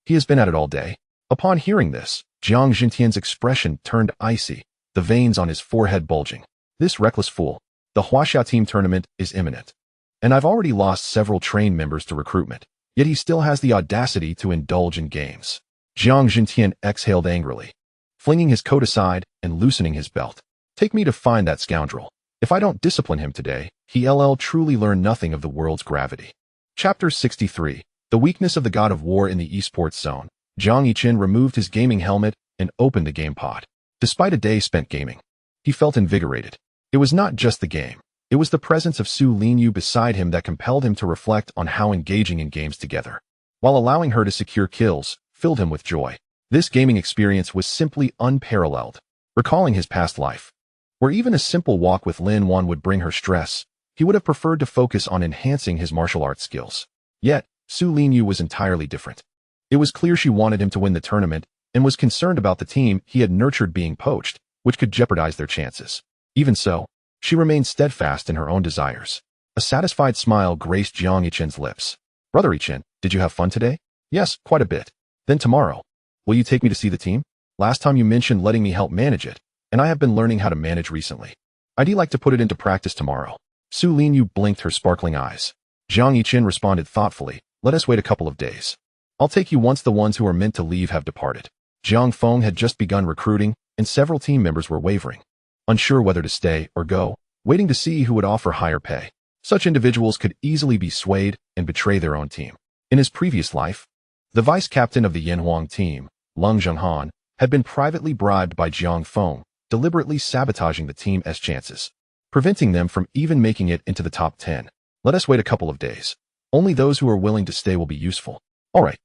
He has been at it all day. Upon hearing this, Jiang Yichen's expression turned icy, the veins on his forehead bulging. This reckless fool. The Huaxia team tournament is imminent. And I've already lost several train members to recruitment, yet he still has the audacity to indulge in games. Jiang Yichen exhaled angrily, flinging his coat aside and loosening his belt. Take me to find that scoundrel. If I don't discipline him today, he'll truly learn nothing of the world's gravity. Chapter 63. The weakness of the god of war in the esports zone. Jiang Yichen removed his gaming helmet and opened the game pod. Despite a day spent gaming, he felt invigorated. It was not just the game. It was the presence of Su Linyu beside him that compelled him to reflect on how engaging in games together, while allowing her to secure kills, filled him with joy. This gaming experience was simply unparalleled. Recalling his past life, where even a simple walk with Lin Wan would bring her stress, he would have preferred to focus on enhancing his martial arts skills. Yet, Su Linyu was entirely different. It was clear she wanted him to win the tournament and was concerned about the team he had nurtured being poached, which could jeopardize their chances. Even so, she remained steadfast in her own desires. A satisfied smile graced Jiang Yichen's lips. Brother Yichen, did you have fun today? Yes, quite a bit. Then tomorrow, will you take me to see the team? Last time you mentioned letting me help manage it, and I have been learning how to manage recently. I'd like to put it into practice tomorrow. Su Linyu blinked her sparkling eyes. Jiang Yichen responded thoughtfully, let us wait a couple of days. I'll take you once the ones who are meant to leave have departed. Jiang Feng had just begun recruiting, and several team members were wavering, unsure whether to stay or go, waiting to see who would offer higher pay. Such individuals could easily be swayed and betray their own team. In his previous life, the vice captain of the Yanhuang team, Leng Zhenghan, had been privately bribed by Jiang Feng, deliberately sabotaging the team's chances, preventing them from even making it into the top 10. Let us wait a couple of days. Only those who are willing to stay will be useful. All right,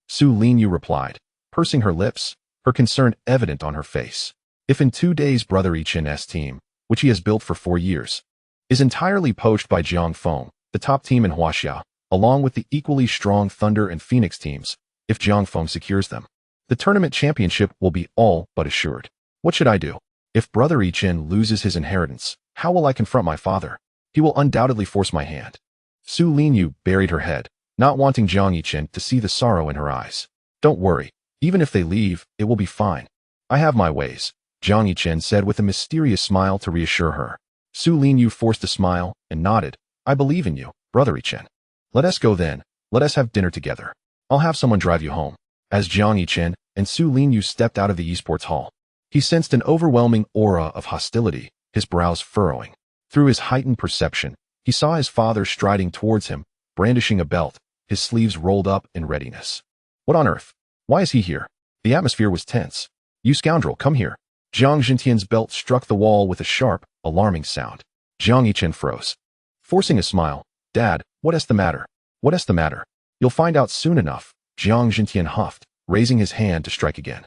Su Linyu replied, pursing her lips, her concern evident on her face. If in 2 days Brother Yichen's team, which he has built for 4 years, is entirely poached by Jiang Feng, the top team in Huaxia, along with the equally strong Thunder and Phoenix teams, if Jiang Feng secures them, the tournament championship will be all but assured. What should I do? If Brother Yichen loses his inheritance, how will I confront my father? He will undoubtedly force my hand. Su Linyu buried her head, not wanting Jiang Yichen to see the sorrow in her eyes. Don't worry, even if they leave, it will be fine. I have my ways, Jiang Yichen said with a mysterious smile to reassure her. Su Linyu forced a smile and nodded. I believe in you, Brother Yichen. Let us go then. Let us have dinner together. I'll have someone drive you home. As Jiang Yichen and Su Linyu stepped out of the esports hall, he sensed an overwhelming aura of hostility, his brows furrowing. Through his heightened perception, he saw his father striding towards him, brandishing a belt, his sleeves rolled up in readiness. What on earth? Why is he here? The atmosphere was tense. You scoundrel, come here. Jiang Yichen's belt struck the wall with a sharp, alarming sound. Jiang Yichen froze, forcing a smile. Dad, what is the matter? What is the matter? You'll find out soon enough, Jiang Yichen huffed, raising his hand to strike again.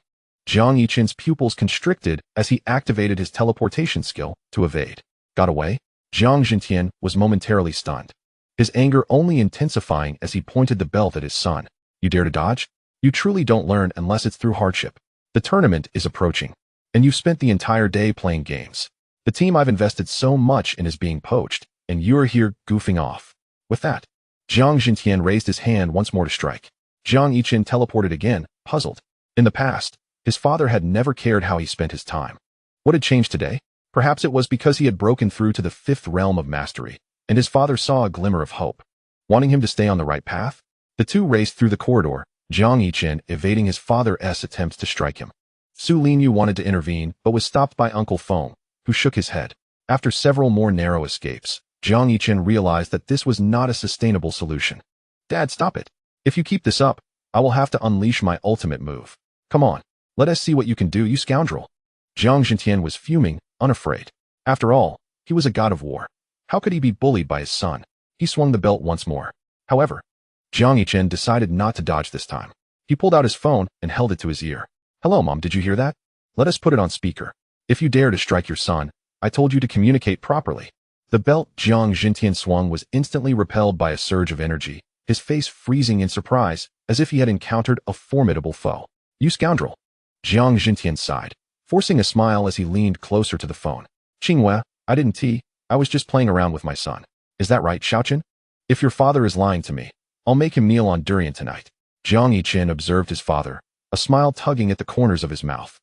Jiang Yichen's pupils constricted as he activated his teleportation skill to evade. Got away? Jiang Yichen was momentarily stunned, his anger only intensifying as he pointed the belt at his son. You dare to dodge? You truly don't learn unless it's through hardship. The tournament is approaching, and you've spent the entire day playing games. The team I've invested so much in is being poached, and you're here goofing off. With that, Jiang Yichen raised his hand once more to strike. Jiang Yichen teleported again, puzzled. In the past, his father had never cared how he spent his time. What had changed today? Perhaps it was because he had broken through to the 5th realm of mastery, and his father saw a glimmer of hope, wanting him to stay on the right path. The two raced through the corridor, Jiang Yichen evading his father's attempts to strike him. Su Linyu wanted to intervene, but was stopped by Uncle Feng, who shook his head. After several more narrow escapes, Jiang Yichen realized that this was not a sustainable solution. Dad, stop it. If you keep this up, I will have to unleash my ultimate move. Come on, let us see what you can do, you scoundrel. Jiang Yichen was fuming, unafraid. After all, he was a god of war. How could he be bullied by his son? He swung the belt once more. However, Jiang Yichen decided not to dodge this time. He pulled out his phone and held it to his ear. Hello, Mom, did you hear that? Let us put it on speaker. If you dare to strike your son, I told you to communicate properly. The belt Jiang Yichen swung was instantly repelled by a surge of energy, his face freezing in surprise, as if he had encountered a formidable foe. You scoundrel. Jiang Yichen sighed, forcing a smile as he leaned closer to the phone. Qinghua, I didn't I was just playing around with my son. Is that right, Xiaochen? If your father is lying to me, I'll make him kneel on durian tonight. Jiang Yichen observed his father, a smile tugging at the corners of his mouth.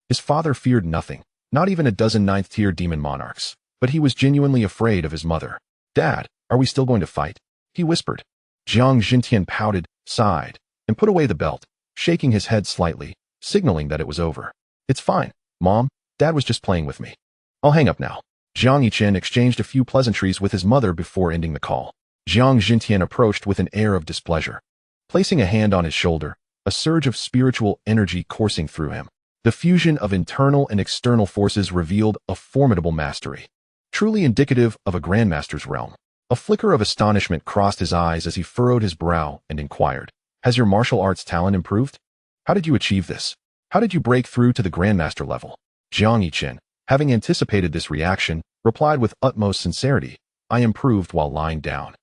His father feared nothing, not even a dozen ninth-tier demon monarchs, but he was genuinely afraid of his mother. Dad, are we still going to fight? He whispered. Jiang Yichen pouted, sighed, and put away the belt, shaking his head slightly, signaling that it was over. It's fine, Mom. Dad was just playing with me. I'll hang up now. Jiang Yichen exchanged a few pleasantries with his mother before ending the call. Jiang Yichen approached with an air of displeasure. Placing a hand on his shoulder, a surge of spiritual energy coursing through him. The fusion of internal and external forces revealed a formidable mastery, truly indicative of a grandmaster's realm. A flicker of astonishment crossed his eyes as he furrowed his brow and inquired, Has your martial arts talent improved? How did you achieve this? How did you break through to the grandmaster level? Jiang Yichen, having anticipated this reaction, replied with utmost sincerity, I improved while lying down.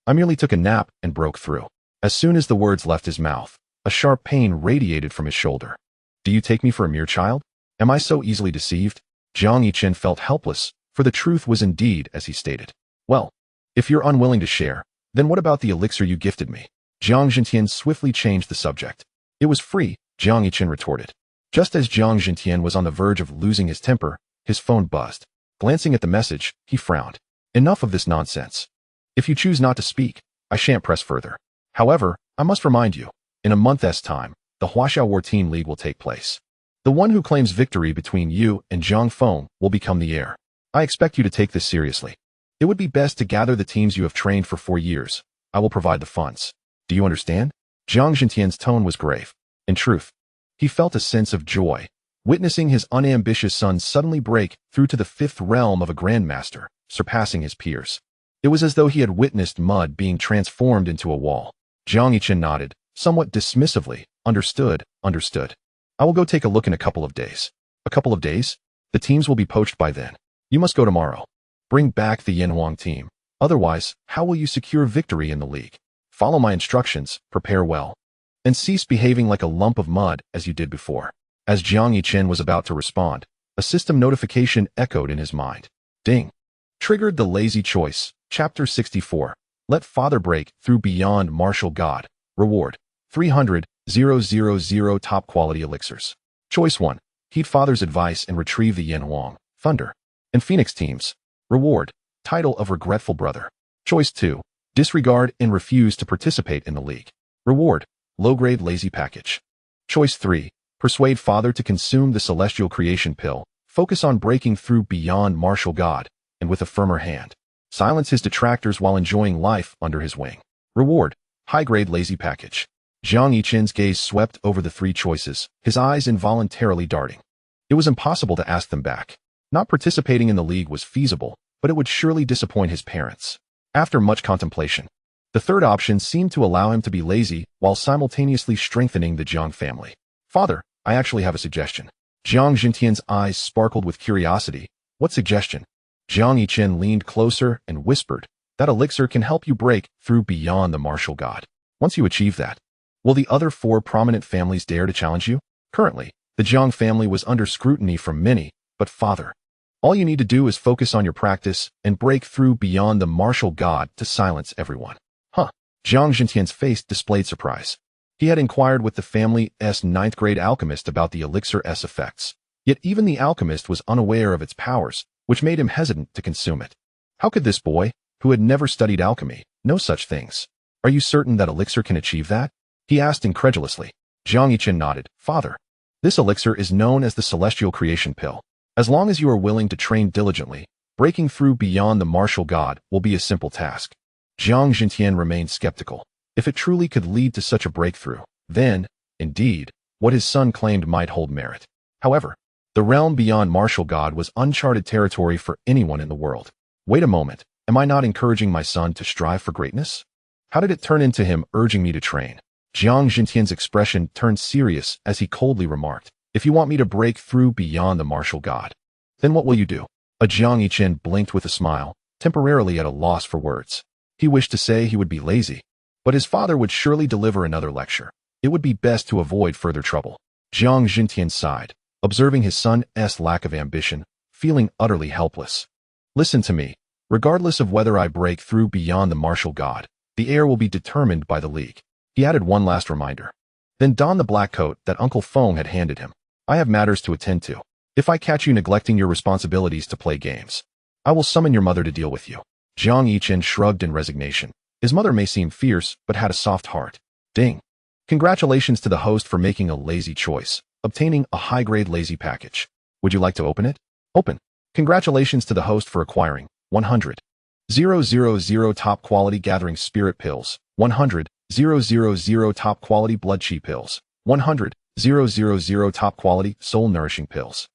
I merely took a nap and broke through. As soon as the words left his mouth, a sharp pain radiated from his shoulder. Do you take me for a mere child? Am I so easily deceived? Jiang Yichen felt helpless, for the truth was indeed as he stated. Well, if you're unwilling to share, then what about the elixir you gifted me? Jiang Yichen swiftly changed the subject. It was free, Jiang Yichen retorted. Just as Jiang Yichen was on the verge of losing his temper, his phone buzzed. Glancing at the message, he frowned. Enough of this nonsense. If you choose not to speak, I shan't press further. However, I must remind you, in a month's time, the Huaxiao War Team League will take place. The one who claims victory between you and Zhang Feng will become the heir. I expect you to take this seriously. It would be best to gather the teams you have trained for 4 years. I will provide the funds. Do you understand? Jiang Yichen's tone was grave. In truth, he felt a sense of joy, witnessing his unambitious son suddenly break through to the 5th realm of a grandmaster, surpassing his peers. It was as though he had witnessed mud being transformed into a wall. Jiang Yichen nodded, somewhat dismissively. Understood. I will go take a look in a couple of days. A couple of days? The teams will be poached by then. You must go tomorrow. Bring back the Yanhuang team. Otherwise, how will you secure victory in the league? Follow my instructions, prepare well, and cease behaving like a lump of mud as you did before. As Jiang Yichen was about to respond, a system notification echoed in his mind. Ding. Triggered the lazy choice. Chapter 64. Let Father break through beyond martial god. Reward. 300,000 top quality elixirs. Choice 1. Heed Father's advice and retrieve the Yanhuang, Thunder, and Phoenix teams. Reward. Title of Regretful Brother. Choice 2. Disregard and refuse to participate in the league. Reward. Low-grade lazy package. Choice 3. Persuade Father to consume the celestial creation pill. Focus on breaking through beyond martial god, and with a firmer hand. Silence his detractors while enjoying life under his wing. Reward. High-grade lazy package. Jiang Yichen's gaze swept over the 3 choices, his eyes involuntarily darting. It was impossible to ask them back. Not participating in the league was feasible, but it would surely disappoint his parents. After much contemplation, the third option seemed to allow him to be lazy while simultaneously strengthening the Jiang family. Father, I actually have a suggestion. Jiang Yichen's eyes sparkled with curiosity. What suggestion? Jiang Yichen leaned closer and whispered, that elixir can help you break through beyond the martial god. Once you achieve that, will the other 4 prominent families dare to challenge you? Currently, the Jiang family was under scrutiny from many, but Father, all you need to do is focus on your practice and break through beyond the martial god to silence everyone. Huh. Jiang Yichen's face displayed surprise. He had inquired with the family's 9th grade alchemist about the elixir's effects, yet even the alchemist was unaware of its powers, which made him hesitant to consume it. How could this boy, who had never studied alchemy, know such things? Are you certain that elixir can achieve that? He asked incredulously. Jiang Yichen nodded. Father, this elixir is known as the celestial creation pill. As long as you are willing to train diligently, Breaking through beyond the martial god will be a simple task. Jiang Yichen remained skeptical. If it truly could lead to such a breakthrough, then, indeed, what his son claimed might hold merit. However, the realm beyond martial god was uncharted territory for anyone in the world. Wait a moment, am I not encouraging my son to strive for greatness? How did it turn into him urging me to train? Jiang Yichen's expression turned serious as he coldly remarked, if you want me to break through beyond the martial god, then what will you do? Jiang Yichen blinked with a smile, temporarily at a loss for words. He wished to say he would be lazy, but his father would surely deliver another lecture. It would be best to avoid further trouble. Jiang Yichen sighed, observing his son's lack of ambition, feeling utterly helpless. Listen to me. Regardless of whether I break through beyond the martial god, the heir will be determined by the league. He added one last reminder. Then don the black coat that Uncle Feng had handed him. I have matters to attend to. If I catch you neglecting your responsibilities to play games, I will summon your mother to deal with you. Jiang Yichen shrugged in resignation. His mother may seem fierce, but had a soft heart. Ding. Congratulations to the host for making a lazy choice, obtaining a high-grade lazy package. Would you like to open it? Open. Congratulations to the host for acquiring 100,000 top-quality gathering spirit pills, 100,000 top-quality blood chi pills, 100,000 top-quality soul-nourishing pills.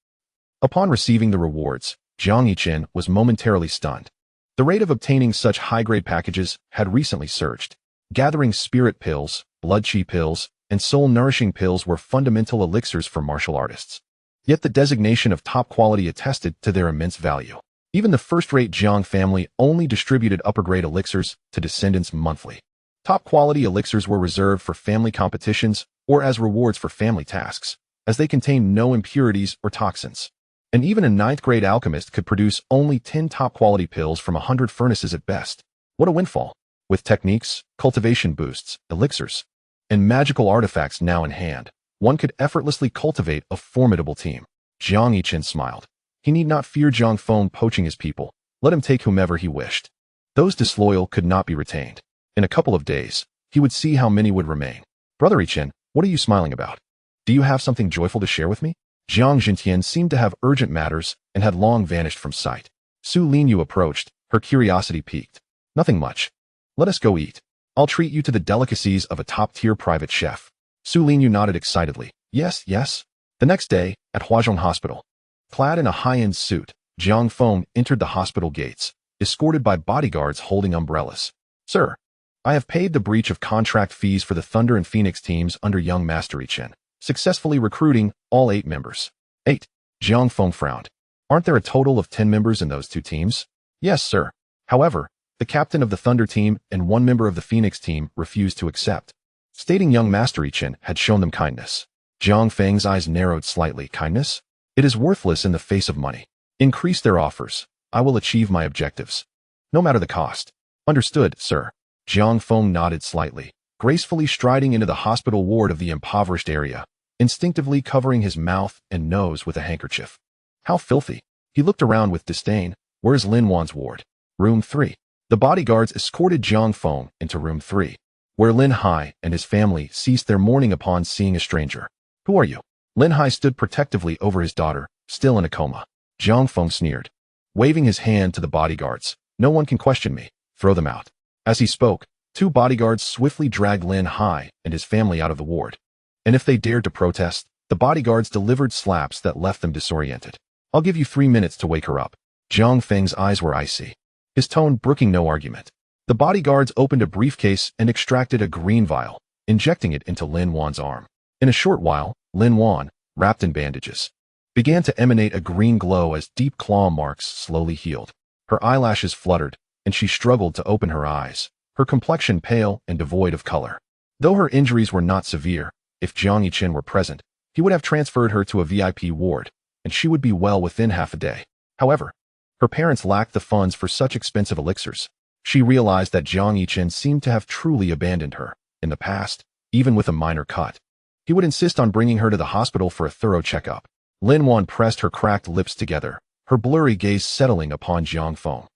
Upon receiving the rewards, Jiang Yichen was momentarily stunned. The rate of obtaining such high-grade packages had recently surged. Gathering spirit pills, blood chi pills, and soul-nourishing pills were fundamental elixirs for martial artists. Yet the designation of top quality attested to their immense value. Even the first-rate Jiang family only distributed upper-grade elixirs to descendants monthly. Top-quality elixirs were reserved for family competitions or as rewards for family tasks, as they contained no impurities or toxins. And even a ninth-grade alchemist could produce only 10 top-quality pills from 100 furnaces at best. What a windfall! With techniques, cultivation boosts, elixirs, and magical artifacts now in hand, one could effortlessly cultivate a formidable team. Jiang Yichen smiled. He need not fear Jiang Feng poaching his people. Let him take whomever he wished. Those disloyal could not be retained. In a couple of days, he would see how many would remain. Brother Yichen, what are you smiling about? Do you have something joyful to share with me? Jiang Yichen seemed to have urgent matters and had long vanished from sight. Su Linyu approached, her curiosity piqued. Nothing much. Let us go eat. I'll treat you to the delicacies of a top-tier private chef. Su Linyu nodded excitedly. Yes, yes. The next day, at Huazhong Hospital. Clad in a high-end suit, Jiang Feng entered the hospital gates, escorted by bodyguards holding umbrellas. Sir, I have paid the breach of contract fees for the Thunder and Phoenix teams under young Master Yichen, successfully recruiting all 8 members. 8. Jiang Feng frowned. Aren't there a total of 10 members in those 2 teams? Yes, sir. However, the captain of the Thunder team and 1 member of the Phoenix team refused to accept, stating young Master Yichen had shown them kindness. Jiang Feng's eyes narrowed slightly. Kindness? It is worthless in the face of money. Increase their offers. I will achieve my objectives, no matter the cost. Understood, sir. Jiang Feng nodded slightly, gracefully striding into the hospital ward of the impoverished area, instinctively covering his mouth and nose with a handkerchief. How filthy. He looked around with disdain. Where's Lin Wan's ward? Room 3. The bodyguards escorted Jiang Feng into room 3, where Lin Hai and his family ceased their mourning upon seeing a stranger. Who are you? Lin Hai stood protectively over his daughter, still in a coma. Jiang Feng sneered, waving his hand to the bodyguards. No one can question me. Throw them out. As he spoke, 2 bodyguards swiftly dragged Lin Hai and his family out of the ward. And if they dared to protest, the bodyguards delivered slaps that left them disoriented. I'll give you 3 minutes to wake her up. Jiang Feng's eyes were icy, his tone brooking no argument. The bodyguards opened a briefcase and extracted a green vial, injecting it into Lin Wan's arm. In a short while, Lin Wan, wrapped in bandages, began to emanate a green glow as deep claw marks slowly healed. Her eyelashes fluttered, and she struggled to open her eyes, her complexion pale and devoid of color. Though her injuries were not severe, if Jiang Yichen were present, he would have transferred her to a VIP ward, and she would be well within half a day. However, her parents lacked the funds for such expensive elixirs. She realized that Jiang Yichen seemed to have truly abandoned her. In the past, even with a minor cut, he would insist on bringing her to the hospital for a thorough checkup. Lin Wan pressed her cracked lips together, her blurry gaze settling upon Jiang Feng,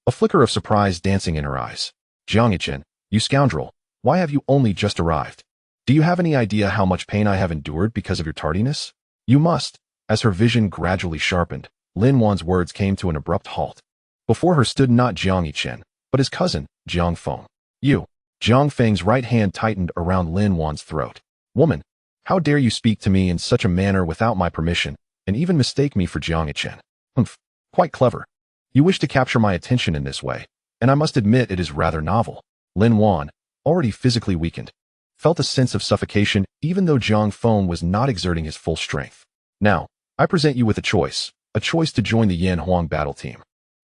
a flicker of surprise dancing in her eyes. Jiang Yichen, you scoundrel, why have you only just arrived? Do you have any idea how much pain I have endured because of your tardiness? You must. As her vision gradually sharpened, Lin Wan's words came to an abrupt halt. Before her stood not Jiang Yichen, but his cousin, Jiang Feng. You. Jiang Feng's right hand tightened around Lin Wan's throat. Woman, how dare you speak to me in such a manner without my permission, and even mistake me for Jiang Yichen? Humph, quite clever. You wish to capture my attention in this way, and I must admit it is rather novel. Lin Wan, already physically weakened, felt a sense of suffocation even though Jiang Feng was not exerting his full strength. Now, I present you with a choice to join the Yan Huang battle team.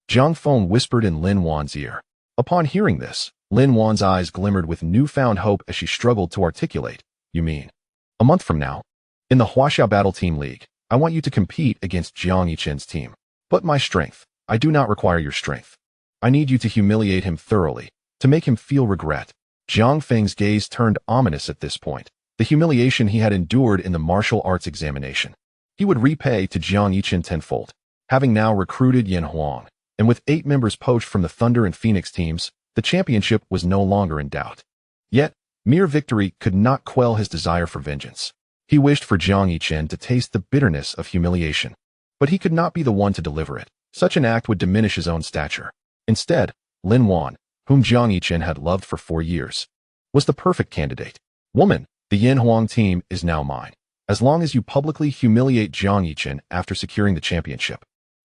Jiang Feng whispered in Lin Wan's ear. Upon hearing this, Lin Wan's eyes glimmered with newfound hope as she struggled to articulate. You mean, a month from now? In the Huaxiao Battle Team League, I want you to compete against Jiang Yichen's team. But my strength, I do not require your strength. I need you to humiliate him thoroughly, to make him feel regret. Jiang Feng's gaze turned ominous at this point. The humiliation he had endured in the martial arts examination, he would repay to Jiang Yichen tenfold. Having now recruited Yan Huang, and with 8 members poached from the Thunder and Phoenix teams, the championship was no longer in doubt. Yet, mere victory could not quell his desire for vengeance. He wished for Jiang Yichen to taste the bitterness of humiliation, but he could not be the one to deliver it. Such an act would diminish his own stature. Instead, Lin Wan, whom Jiang Yichen had loved for 4 years, was the perfect candidate. Woman, the Yan Huang team is now mine. As long as you publicly humiliate Jiang Yichen after securing the championship,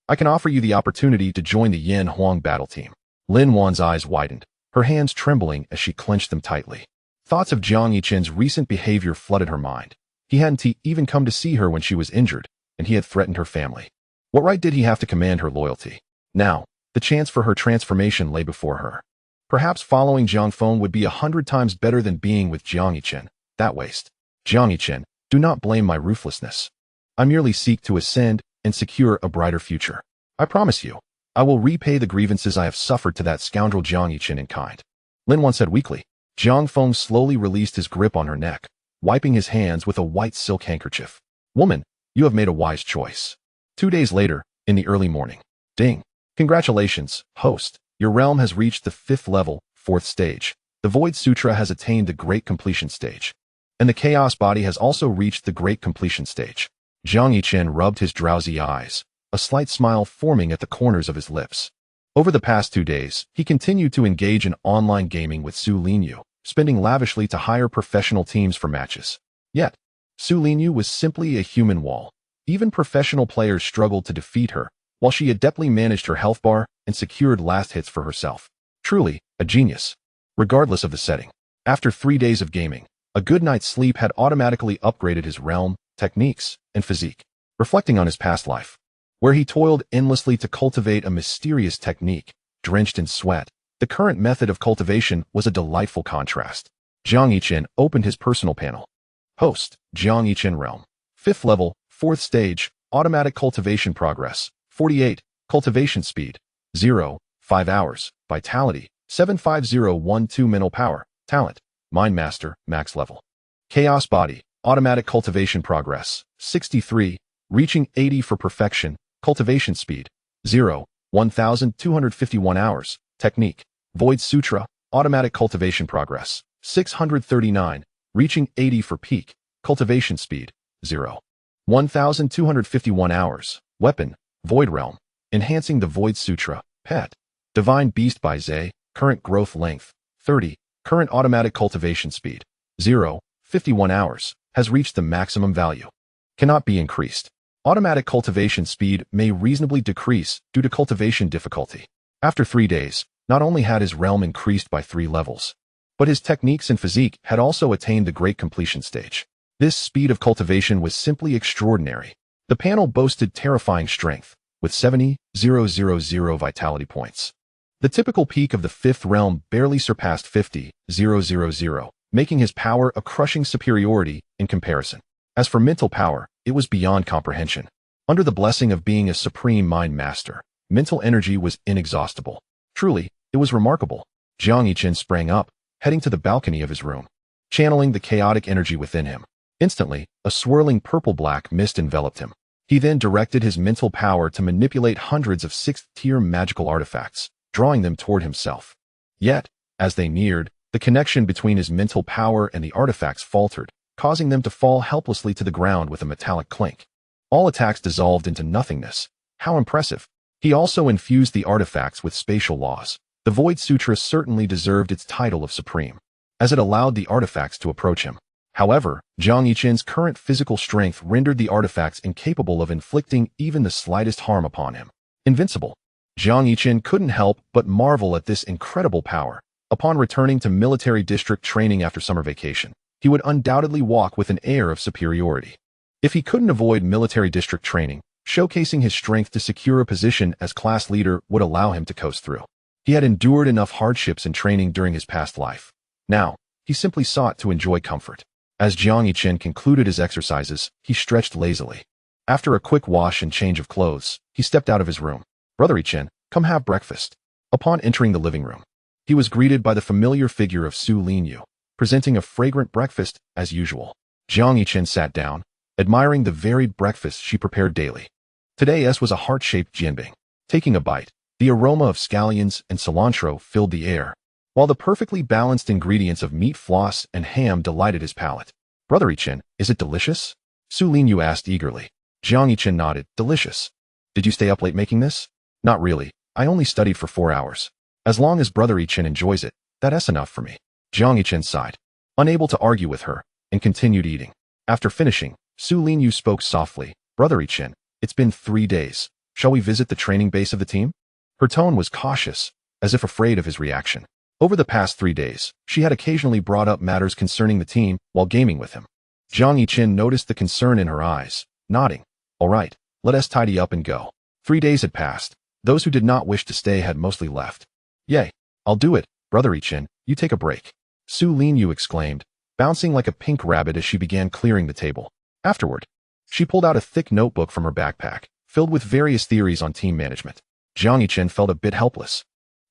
I can offer you the opportunity to join the Yan Huang battle team. Lin Wan's eyes widened, her hands trembling as she clenched them tightly. Thoughts of Jiang Yichen's recent behavior flooded her mind. He hadn't even come to see her when she was injured, and he had threatened her family. What right did he have to command her loyalty? Now, the chance for her transformation lay before her. Perhaps following Jiang Feng would be 100 times better than being with Jiang Yichen. That waste. Jiang Yichen, do not blame my ruthlessness. I merely seek to ascend and secure a brighter future. I promise you, I will repay the grievances I have suffered to that scoundrel Jiang Yichen in kind. Lin Wan said weakly. Jiang Feng slowly released his grip on her neck, wiping his hands with a white silk handkerchief. Woman, you have made a wise choice. 2 days later, in the early morning. Ding. Congratulations, host. Your realm has reached the 5th level, 4th stage. The Void Sutra has attained the Great Completion stage. And the Chaos Body has also reached the Great Completion stage. Jiang Yichen rubbed his drowsy eyes, a slight smile forming at the corners of his lips. Over the past 2 days, he continued to engage in online gaming with Su Linyu, spending lavishly to hire professional teams for matches. Yet, Su Linyu was simply a human wall. Even professional players struggled to defeat her, while she adeptly managed her health bar and secured last hits for herself. Truly, a genius. Regardless of the setting. After 3 days of gaming, a good night's sleep had automatically upgraded his realm, techniques, and physique. Reflecting on his past life, where he toiled endlessly to cultivate a mysterious technique, drenched in sweat, the current method of cultivation was a delightful contrast. Jiang Yichen opened his personal panel. Host, Jiang Yichen Realm. 5th level, 4th stage, automatic cultivation progress, 48, cultivation speed, 0, 5 hours, vitality, 75012 mental power, talent, mind master, max level. Chaos body, automatic cultivation progress, 63, reaching 80 for perfection, cultivation speed, 0, 1251 hours, technique, Void Sutra, automatic cultivation progress, 639, reaching 80 for peak, cultivation speed, 0, 1251 hours, weapon, Void Realm, enhancing the Void Sutra, pet, Divine Beast by Zay, current growth length, 30, current automatic cultivation speed, 0, 51 hours, has reached the maximum value. Cannot be increased. Automatic cultivation speed may reasonably decrease due to cultivation difficulty. After 3 days, not only had his realm increased by 3 levels, but his techniques and physique had also attained the Great Completion stage. This speed of cultivation was simply extraordinary. The panel boasted terrifying strength, with 70,000 vitality points. The typical peak of the 5th realm barely surpassed 50,000, making his power a crushing superiority in comparison. As for mental power, it was beyond comprehension. Under the blessing of being a supreme mind master, mental energy was inexhaustible. Truly, it was remarkable. Jiang Yichen sprang up, heading to the balcony of his room, channeling the chaotic energy within him. Instantly, a swirling purple-black mist enveloped him. He then directed his mental power to manipulate hundreds of 6th-tier magical artifacts, drawing them toward himself. Yet, as they neared, the connection between his mental power and the artifacts faltered, causing them to fall helplessly to the ground with a metallic clink. All attacks dissolved into nothingness. How impressive! He also infused the artifacts with spatial laws. The Void Sutra certainly deserved its title of supreme, as it allowed the artifacts to approach him. However, Jiang Yichen's current physical strength rendered the artifacts incapable of inflicting even the slightest harm upon him. Invincible. Jiang Yichen couldn't help but marvel at this incredible power. Upon returning to military district training after summer vacation, he would undoubtedly walk with an air of superiority. If he couldn't avoid military district training, showcasing his strength to secure a position as class leader would allow him to coast through. He had endured enough hardships in training during his past life. Now, he simply sought to enjoy comfort. As Jiang Yichen concluded his exercises, he stretched lazily. After a quick wash and change of clothes, he stepped out of his room. "Brother Yichen, come have breakfast." Upon entering the living room, he was greeted by the familiar figure of Su Linyu, presenting a fragrant breakfast as usual. Jiang Yichen sat down, admiring the varied breakfast she prepared daily. Today's was a heart-shaped jianbing. Taking a bite, the aroma of scallions and cilantro filled the air, while the perfectly balanced ingredients of meat floss and ham delighted his palate. "Brother Yichen, is it delicious?" Su Linyu asked eagerly. Jiang Yichen nodded. "Delicious. Did you stay up late making this?" "Not really. I only studied for 4 hours. As long as Brother Yichen enjoys it, that's enough for me." Jiang Yichen sighed, unable to argue with her, and continued eating. After finishing, Su Linyu spoke softly. "Brother Yichen, it's been 3 days. Shall we visit the training base of the team?" Her tone was cautious, as if afraid of his reaction. Over the past 3 days, she had occasionally brought up matters concerning the team while gaming with him. Jiang Yichen noticed the concern in her eyes, nodding. "All right, let us tidy up and go." 3 days had passed. Those who did not wish to stay had mostly left. "Yay, I'll do it, Brother Yichen, you take a break," Su Linyu exclaimed, bouncing like a pink rabbit as she began clearing the table. Afterward, she pulled out a thick notebook from her backpack, filled with various theories on team management. Jiang Yichen felt a bit helpless.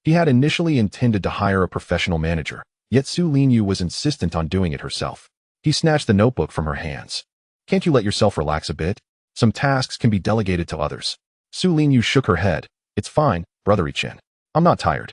He had initially intended to hire a professional manager, yet Su Linyu was insistent on doing it herself. He snatched the notebook from her hands. "Can't you let yourself relax a bit? Some tasks can be delegated to others." Su Linyu shook her head. "It's fine, Brother Yichen. I'm not tired.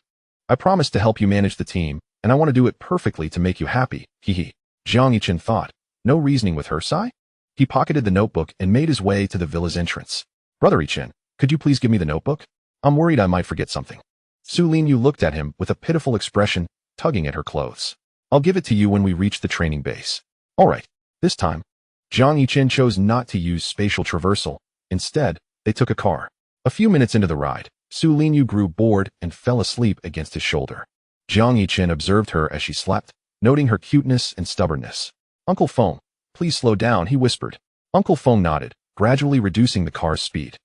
I promised to help you manage the team, and I want to do it perfectly to make you happy, hee." Jiang Yichen thought. No reasoning with her, sigh? He pocketed the notebook and made his way to the villa's entrance. "Brother Yichen, could you please give me the notebook? I'm worried I might forget something." Su Linyu looked at him with a pitiful expression, tugging at her clothes. "I'll give it to you when we reach the training base." "All right, this time." Jiang Yichen chose not to use spatial traversal. Instead, they took a car. A few minutes into the ride, Su Linyu grew bored and fell asleep against his shoulder. Jiang Yichen observed her as she slept, noting her cuteness and stubbornness. "Uncle Feng, please slow down," he whispered. Uncle Feng nodded, gradually reducing the car's speed.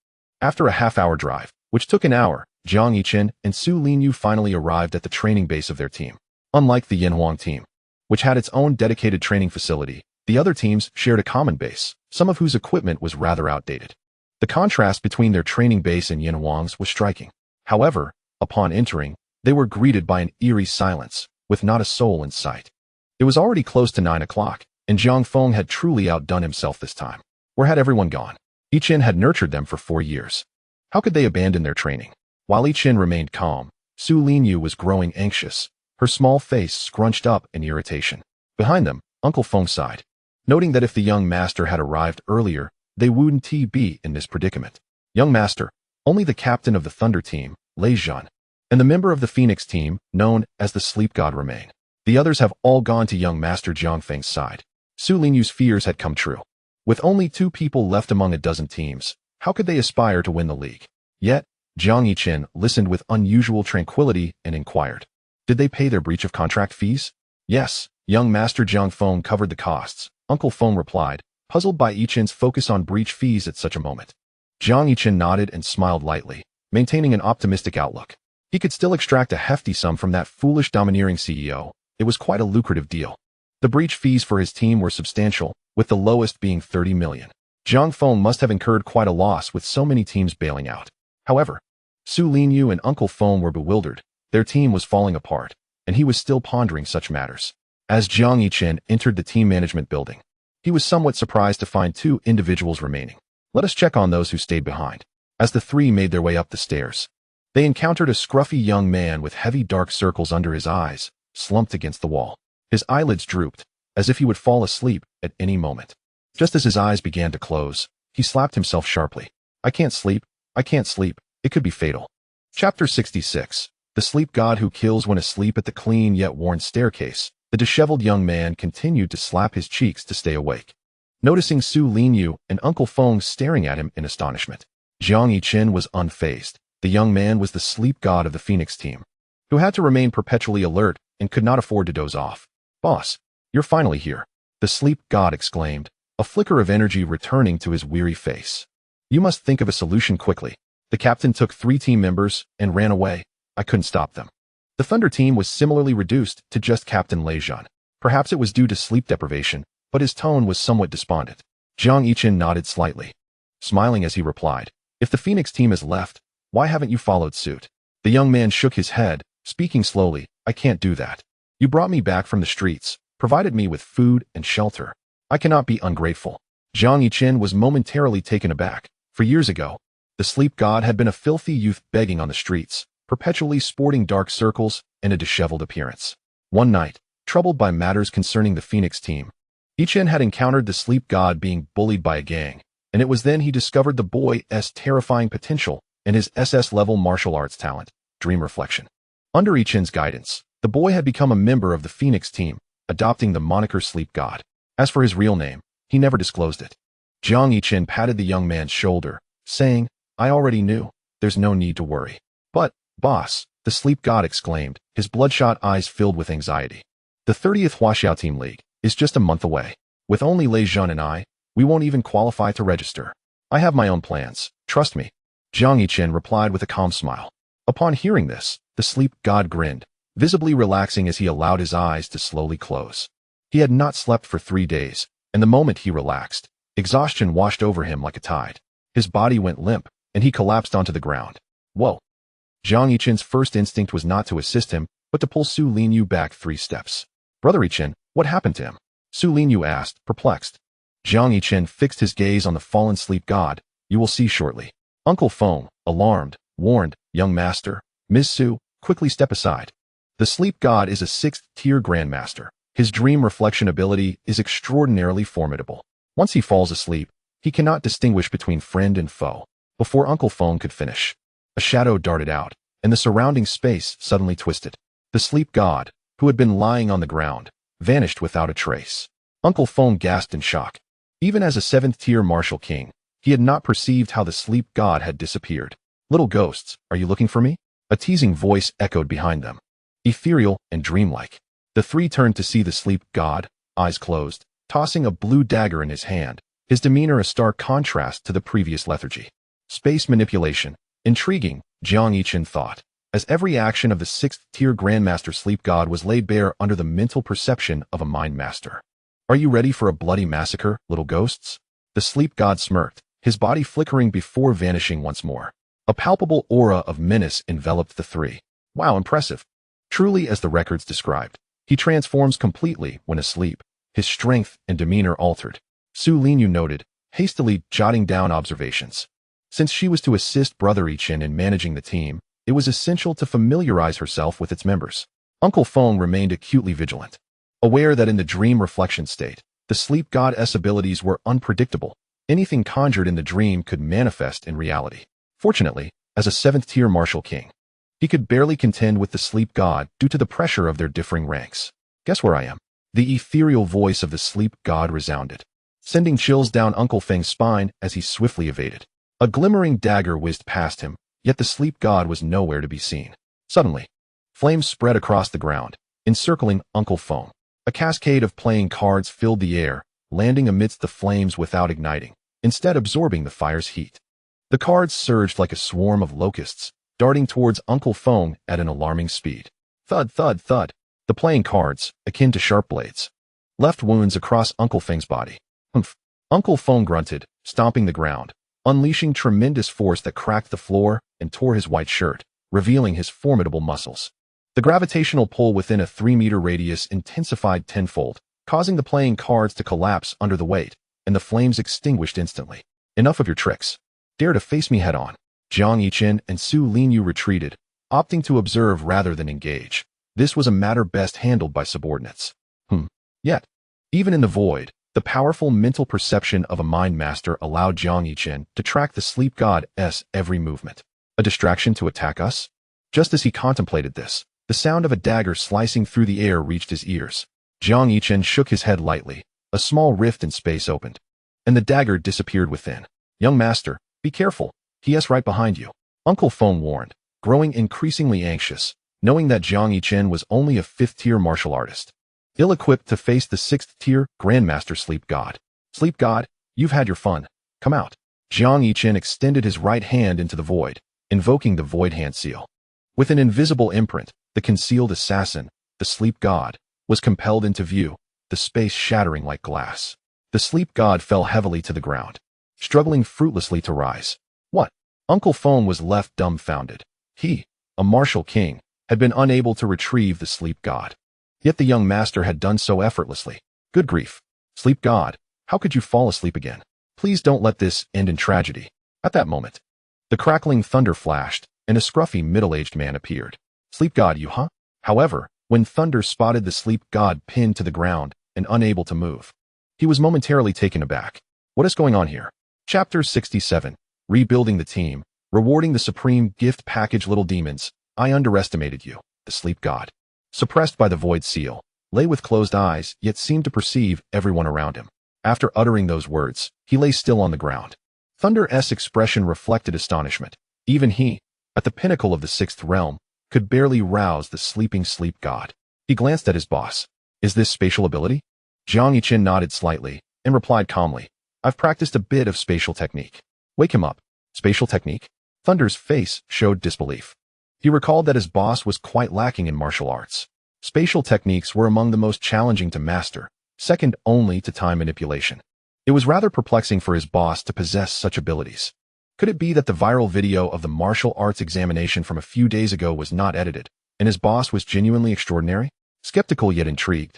After a half-hour drive, which took an hour, Jiang Yichen and Su Linyu finally arrived at the training base of their team. Unlike the Yanhuang team, which had its own dedicated training facility, the other teams shared a common base, some of whose equipment was rather outdated. The contrast between their training base and Yanhuang's was striking. However, upon entering, they were greeted by an eerie silence, with not a soul in sight. It was already close to 9 o'clock, and Jiang Feng had truly outdone himself this time. Where had everyone gone? Yichen had nurtured them for 4 years. How could they abandon their training? While Yichen remained calm, Su Linyu was growing anxious, her small face scrunched up in irritation. Behind them, Uncle Feng sighed, noting that if the young master had arrived earlier, they wouldn't be in this predicament. "Young master, only the captain of the Thunder team, Lei Zhan, and the member of the Phoenix team, known as the Sleep God, remain. The others have all gone to young master Jiang Feng's side." Su Linyu's fears had come true. With only 2 people left among a dozen teams, how could they aspire to win the league? Yet, Jiang Yichen listened with unusual tranquility and inquired, "Did they pay their breach of contract fees?" "Yes, young master Jiang Feng covered the costs," Uncle Feng replied, puzzled by Yichen's focus on breach fees at such a moment. Jiang Yichen nodded and smiled lightly, maintaining an optimistic outlook. He could still extract a hefty sum from that foolish domineering CEO. It was quite a lucrative deal. The breach fees for his team were substantial, with the lowest being 30 million. Jiang Feng must have incurred quite a loss with so many teams bailing out. However, Su Linyu and Uncle Feng were bewildered. Their team was falling apart, and he was still pondering such matters. As Jiang Yichen entered the team management building, he was somewhat surprised to find 2 individuals remaining. Let us check on those who stayed behind. As the 3 made their way up the stairs, they encountered a scruffy young man with heavy dark circles under his eyes, slumped against the wall. His eyelids drooped, as if he would fall asleep at any moment. Just as his eyes began to close, he slapped himself sharply. I can't sleep. It could be fatal. Chapter 66. The sleep god who kills when asleep. At the clean yet worn staircase, the disheveled young man continued to slap his cheeks to stay awake. Noticing Su Linyu and Uncle Feng staring at him in astonishment, Jiang Yichen was unfazed. The young man was the sleep god of the Phoenix team, who had to remain perpetually alert and could not afford to doze off. "Boss, you're finally here," the sleep god exclaimed, a flicker of energy returning to his weary face. "You must think of a solution quickly. The captain took 3 team members and ran away. I couldn't stop them." The Thunder team was similarly reduced to just Captain Lejean. Perhaps it was due to sleep deprivation, but his tone was somewhat despondent. Jiang Yichen nodded slightly, smiling as he replied, "If the Phoenix team has left, why haven't you followed suit?" The young man shook his head, speaking slowly, "I can't do that. You brought me back from the streets, provided me with food and shelter. I cannot be ungrateful." Jiang Yichen was momentarily taken aback. For years ago, the sleep god had been a filthy youth begging on the streets, perpetually sporting dark circles and a disheveled appearance. One night, troubled by matters concerning the Phoenix team, Yichen had encountered the sleep god being bullied by a gang, and it was then he discovered the boy's terrifying potential and his SS-level martial arts talent, dream reflection. Under Yichen's guidance, the boy had become a member of the Phoenix team, adopting the moniker Sleep God. As for his real name, he never disclosed it. Jiang Yichen patted the young man's shoulder, saying, "I already knew. There's no need to worry." "But, boss," the sleep god exclaimed, his bloodshot eyes filled with anxiety. "The 30th Huaxiao Team League is just a month away. With only Lei Zhan and I, we won't even qualify to register. I have my own plans, trust me." Jiang Yichen replied with a calm smile. Upon hearing this, the sleep god grinned, visibly relaxing as he allowed his eyes to slowly close. He had not slept for 3 days, and the moment he relaxed, exhaustion washed over him like a tide. His body went limp, and he collapsed onto the ground. Whoa! Jiang Yichen's first instinct was not to assist him, but to pull Su Linyu back 3 steps. "Brother Yichen, what happened to him?" Su Linyu asked, perplexed. Jiang Yichen fixed his gaze on the fallen sleep god. "You will see shortly." Uncle Feng, alarmed, warned, "Young master, Ms. Su, quickly step aside. The sleep god is a 6th-tier grandmaster. His dream reflection ability is extraordinarily formidable. Once he falls asleep, he cannot distinguish between friend and foe." Before Uncle Feng could finish, a shadow darted out, and the surrounding space suddenly twisted. The sleep god, who had been lying on the ground, vanished without a trace. Uncle Feng gasped in shock. Even as a 7th-tier martial king, he had not perceived how the sleep god had disappeared. "Little ghosts, are you looking for me?" A teasing voice echoed behind them, ethereal and dreamlike. The 3 turned to see the sleep god, eyes closed, tossing a blue dagger in his hand, his demeanor a stark contrast to the previous lethargy. Space manipulation. Intriguing, Jiang Yichen thought, as every action of the 6th-tier grandmaster sleep god was laid bare under the mental perception of a mind master. "Are you ready for a bloody massacre, little ghosts?" The sleep god smirked, his body flickering before vanishing once more. A palpable aura of menace enveloped the 3. "Wow, impressive." Truly, as the records described, he transforms completely when asleep, his strength and demeanor altered. Su Linyu noted, hastily jotting down observations. Since she was to assist Brother Yichen in managing the team, it was essential to familiarize herself with its members. Uncle Feng remained acutely vigilant, aware that in the dream reflection state, the sleep god's abilities were unpredictable. Anything conjured in the dream could manifest in reality. Fortunately, as a 7th-tier martial king, he could barely contend with the sleep god due to the pressure of their differing ranks. "Guess where I am?" The ethereal voice of the sleep god resounded, sending chills down Uncle Feng's spine as he swiftly evaded. A glimmering dagger whizzed past him, yet the sleep god was nowhere to be seen. Suddenly, flames spread across the ground, encircling Uncle Feng. A cascade of playing cards filled the air, landing amidst the flames without igniting, instead absorbing the fire's heat. The cards surged like a swarm of locusts, darting towards Uncle Feng at an alarming speed. Thud, thud, thud. The playing cards, akin to sharp blades, left wounds across Uncle Feng's body. "Humph." Uncle Feng grunted, stomping the ground, unleashing tremendous force that cracked the floor and tore his white shirt, revealing his formidable muscles. The gravitational pull within a 3-meter radius intensified tenfold, causing the playing cards to collapse under the weight, and the flames extinguished instantly. "Enough of your tricks. Dare to face me head-on." Jiang Yichen and Su Linyu retreated, opting to observe rather than engage. This was a matter best handled by subordinates. Yet, even in the void, the powerful mental perception of a mind master allowed Jiang Yichen to track the sleep god's every movement. A distraction to attack us? Just as he contemplated this, the sound of a dagger slicing through the air reached his ears. Jiang Yichen shook his head lightly. A small rift in space opened, and the dagger disappeared within. Young master, be careful. He is right behind you. Uncle Feng warned, growing increasingly anxious, knowing that Jiang Yichen was only a 5th-tier martial artist, ill-equipped to face the 6th-tier Grandmaster Sleep God. Sleep God, you've had your fun. Come out. Jiang Yichen extended his right hand into the void, invoking the void hand seal. With an invisible imprint, the concealed assassin, the Sleep God, was compelled into view, the space shattering like glass. The Sleep God fell heavily to the ground, struggling fruitlessly to rise. What? Uncle Feng was left dumbfounded. He, a martial king, had been unable to retrieve the Sleep God. Yet the young master had done so effortlessly. Good grief. Sleep God, how could you fall asleep again? Please don't let this end in tragedy. At that moment, the crackling thunder flashed, and a scruffy middle-aged man appeared. Sleep God, you huh? However, when Thunder spotted the Sleep God pinned to the ground and unable to move, he was momentarily taken aback. What is going on here? Chapter 67. Rebuilding the team. Rewarding the supreme gift package. Little demons, I underestimated you. The Sleep God, suppressed by the void seal, lay with closed eyes, yet seemed to perceive everyone around him. After uttering those words, he lay still on the ground. Thunder's expression reflected astonishment. Even he, at the pinnacle of the 6th realm, could barely rouse the sleeping Sleep God. He glanced at his boss. Is this spatial ability? Jiang Yichen nodded slightly and replied calmly. I've practiced a bit of spatial technique. Wake him up. Spatial technique? Thunder's face showed disbelief. He recalled that his boss was quite lacking in martial arts. Spatial techniques were among the most challenging to master, second only to time manipulation. It was rather perplexing for his boss to possess such abilities. Could it be that the viral video of the martial arts examination from a few days ago was not edited, and his boss was genuinely extraordinary? Skeptical yet intrigued,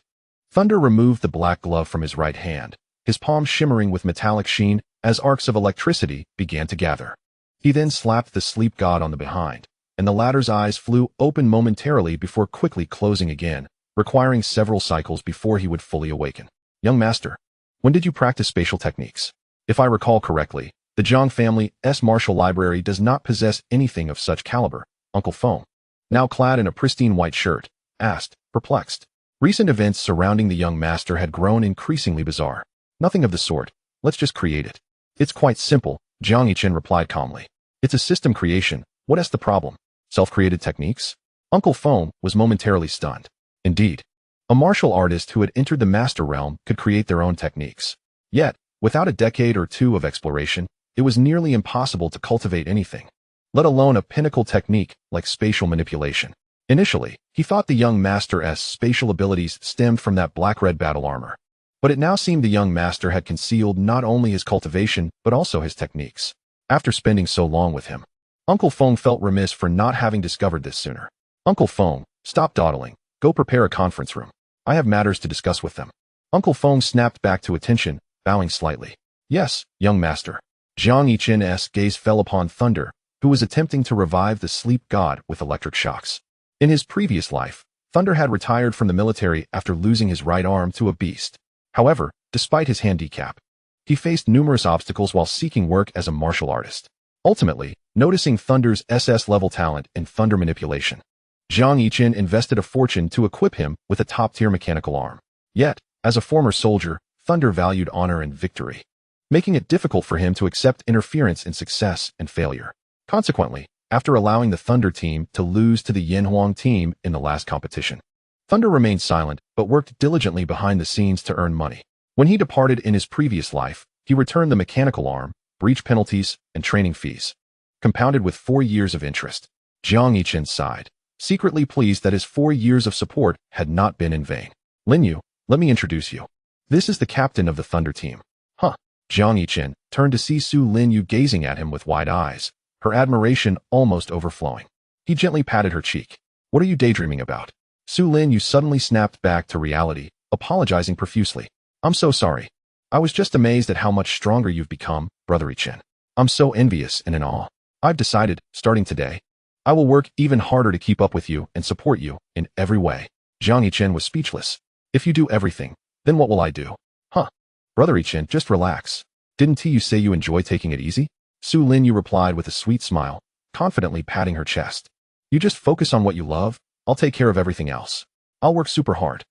Thunder removed the black glove from his right hand, his palm shimmering with metallic sheen as arcs of electricity began to gather. He then slapped the Sleep God on the behind, and the latter's eyes flew open momentarily before quickly closing again, requiring several cycles before he would fully awaken. Young master, when did you practice spatial techniques? If I recall correctly, the Jiang family's martial library does not possess anything of such caliber. Uncle Feng, now clad in a pristine white shirt, asked, perplexed. Recent events surrounding the young master had grown increasingly bizarre. Nothing of the sort. Let's just create it. It's quite simple, Jiang Yichen replied calmly. It's a system creation. What is the problem? Self-created techniques? Uncle Feng was momentarily stunned. Indeed, a martial artist who had entered the master realm could create their own techniques. Yet, without a decade or two of exploration, it was nearly impossible to cultivate anything, let alone a pinnacle technique like spatial manipulation. Initially, he thought the young master's spatial abilities stemmed from that black-red battle armor. But it now seemed the young master had concealed not only his cultivation, but also his techniques. After spending so long with him, Uncle Feng felt remiss for not having discovered this sooner. Uncle Feng, stop dawdling. Go prepare a conference room. I have matters to discuss with them. Uncle Feng snapped back to attention, bowing slightly. Yes, young master. Jiang Yichen's gaze fell upon Thunder, who was attempting to revive the Sleep God with electric shocks. In his previous life, Thunder had retired from the military after losing his right arm to a beast. However, despite his handicap, he faced numerous obstacles while seeking work as a martial artist. Ultimately, noticing Thunder's SS-level talent in thunder manipulation, Jiang Yichen invested a fortune to equip him with a top-tier mechanical arm. Yet, as a former soldier, Thunder valued honor and victory, making it difficult for him to accept interference in success and failure. Consequently, after allowing the Thunder team to lose to the Yanhuang team in the last competition, Thunder remained silent but worked diligently behind the scenes to earn money. When he departed in his previous life, he returned the mechanical arm, breach penalties, and training fees, compounded with 4 years of interest. Jiang Yichen sighed, secretly pleased that his 4 years of support had not been in vain. Lin Yu, let me introduce you. This is the captain of the Thunder team. Huh. Jiang Yichen turned to see Su Lin Yu gazing at him with wide eyes, her admiration almost overflowing. He gently patted her cheek. What are you daydreaming about? Su Lin Yu suddenly snapped back to reality, apologizing profusely. I'm so sorry. I was just amazed at how much stronger you've become, Brother Yichen. I'm so envious and in awe. I've decided, starting today, I will work even harder to keep up with you and support you in every way. Jiang Yichen was speechless. If you do everything, then what will I do? Huh. Brother Yichen, just relax. Didn't you say you enjoy taking it easy? Su Lin Yu replied with a sweet smile, confidently patting her chest. You just focus on what you love, I'll take care of everything else. I'll work super hard.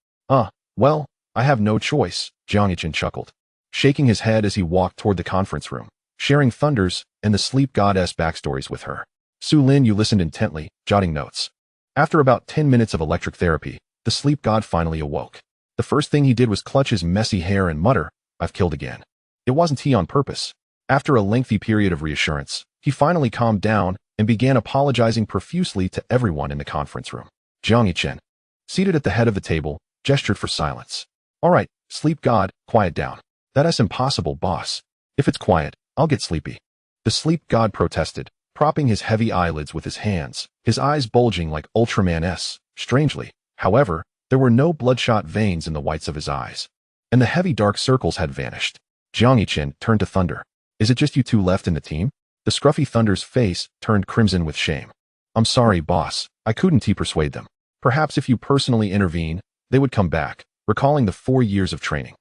Well, I have no choice, Jiang Yichen chuckled, shaking his head as he walked toward the conference room, sharing Thunder's and the sleep goddess backstories with her. Su Lin Yu listened intently, jotting notes. After about 10 minutes of electric therapy, the sleep god finally awoke. The first thing he did was clutch his messy hair and mutter, "I've killed again." It wasn't he on purpose. After a lengthy period of reassurance, he finally calmed down and began apologizing profusely to everyone in the conference room. Jiang Yichen, seated at the head of the table, gestured for silence. "All right, sleep god, quiet down. That's impossible, boss. If it's quiet, I'll get sleepy." The sleep god protested, propping his heavy eyelids with his hands, his eyes bulging like Ultraman S. Strangely, however, there were no bloodshot veins in the whites of his eyes, and the heavy dark circles had vanished. Jiang Yichen turned to Thunder. "Is it just you two left in the team?" The scruffy Thunder's face turned crimson with shame. "I'm sorry, boss. I couldn't persuade them. Perhaps if you personally intervene, they would come back," recalling the 4 years of training.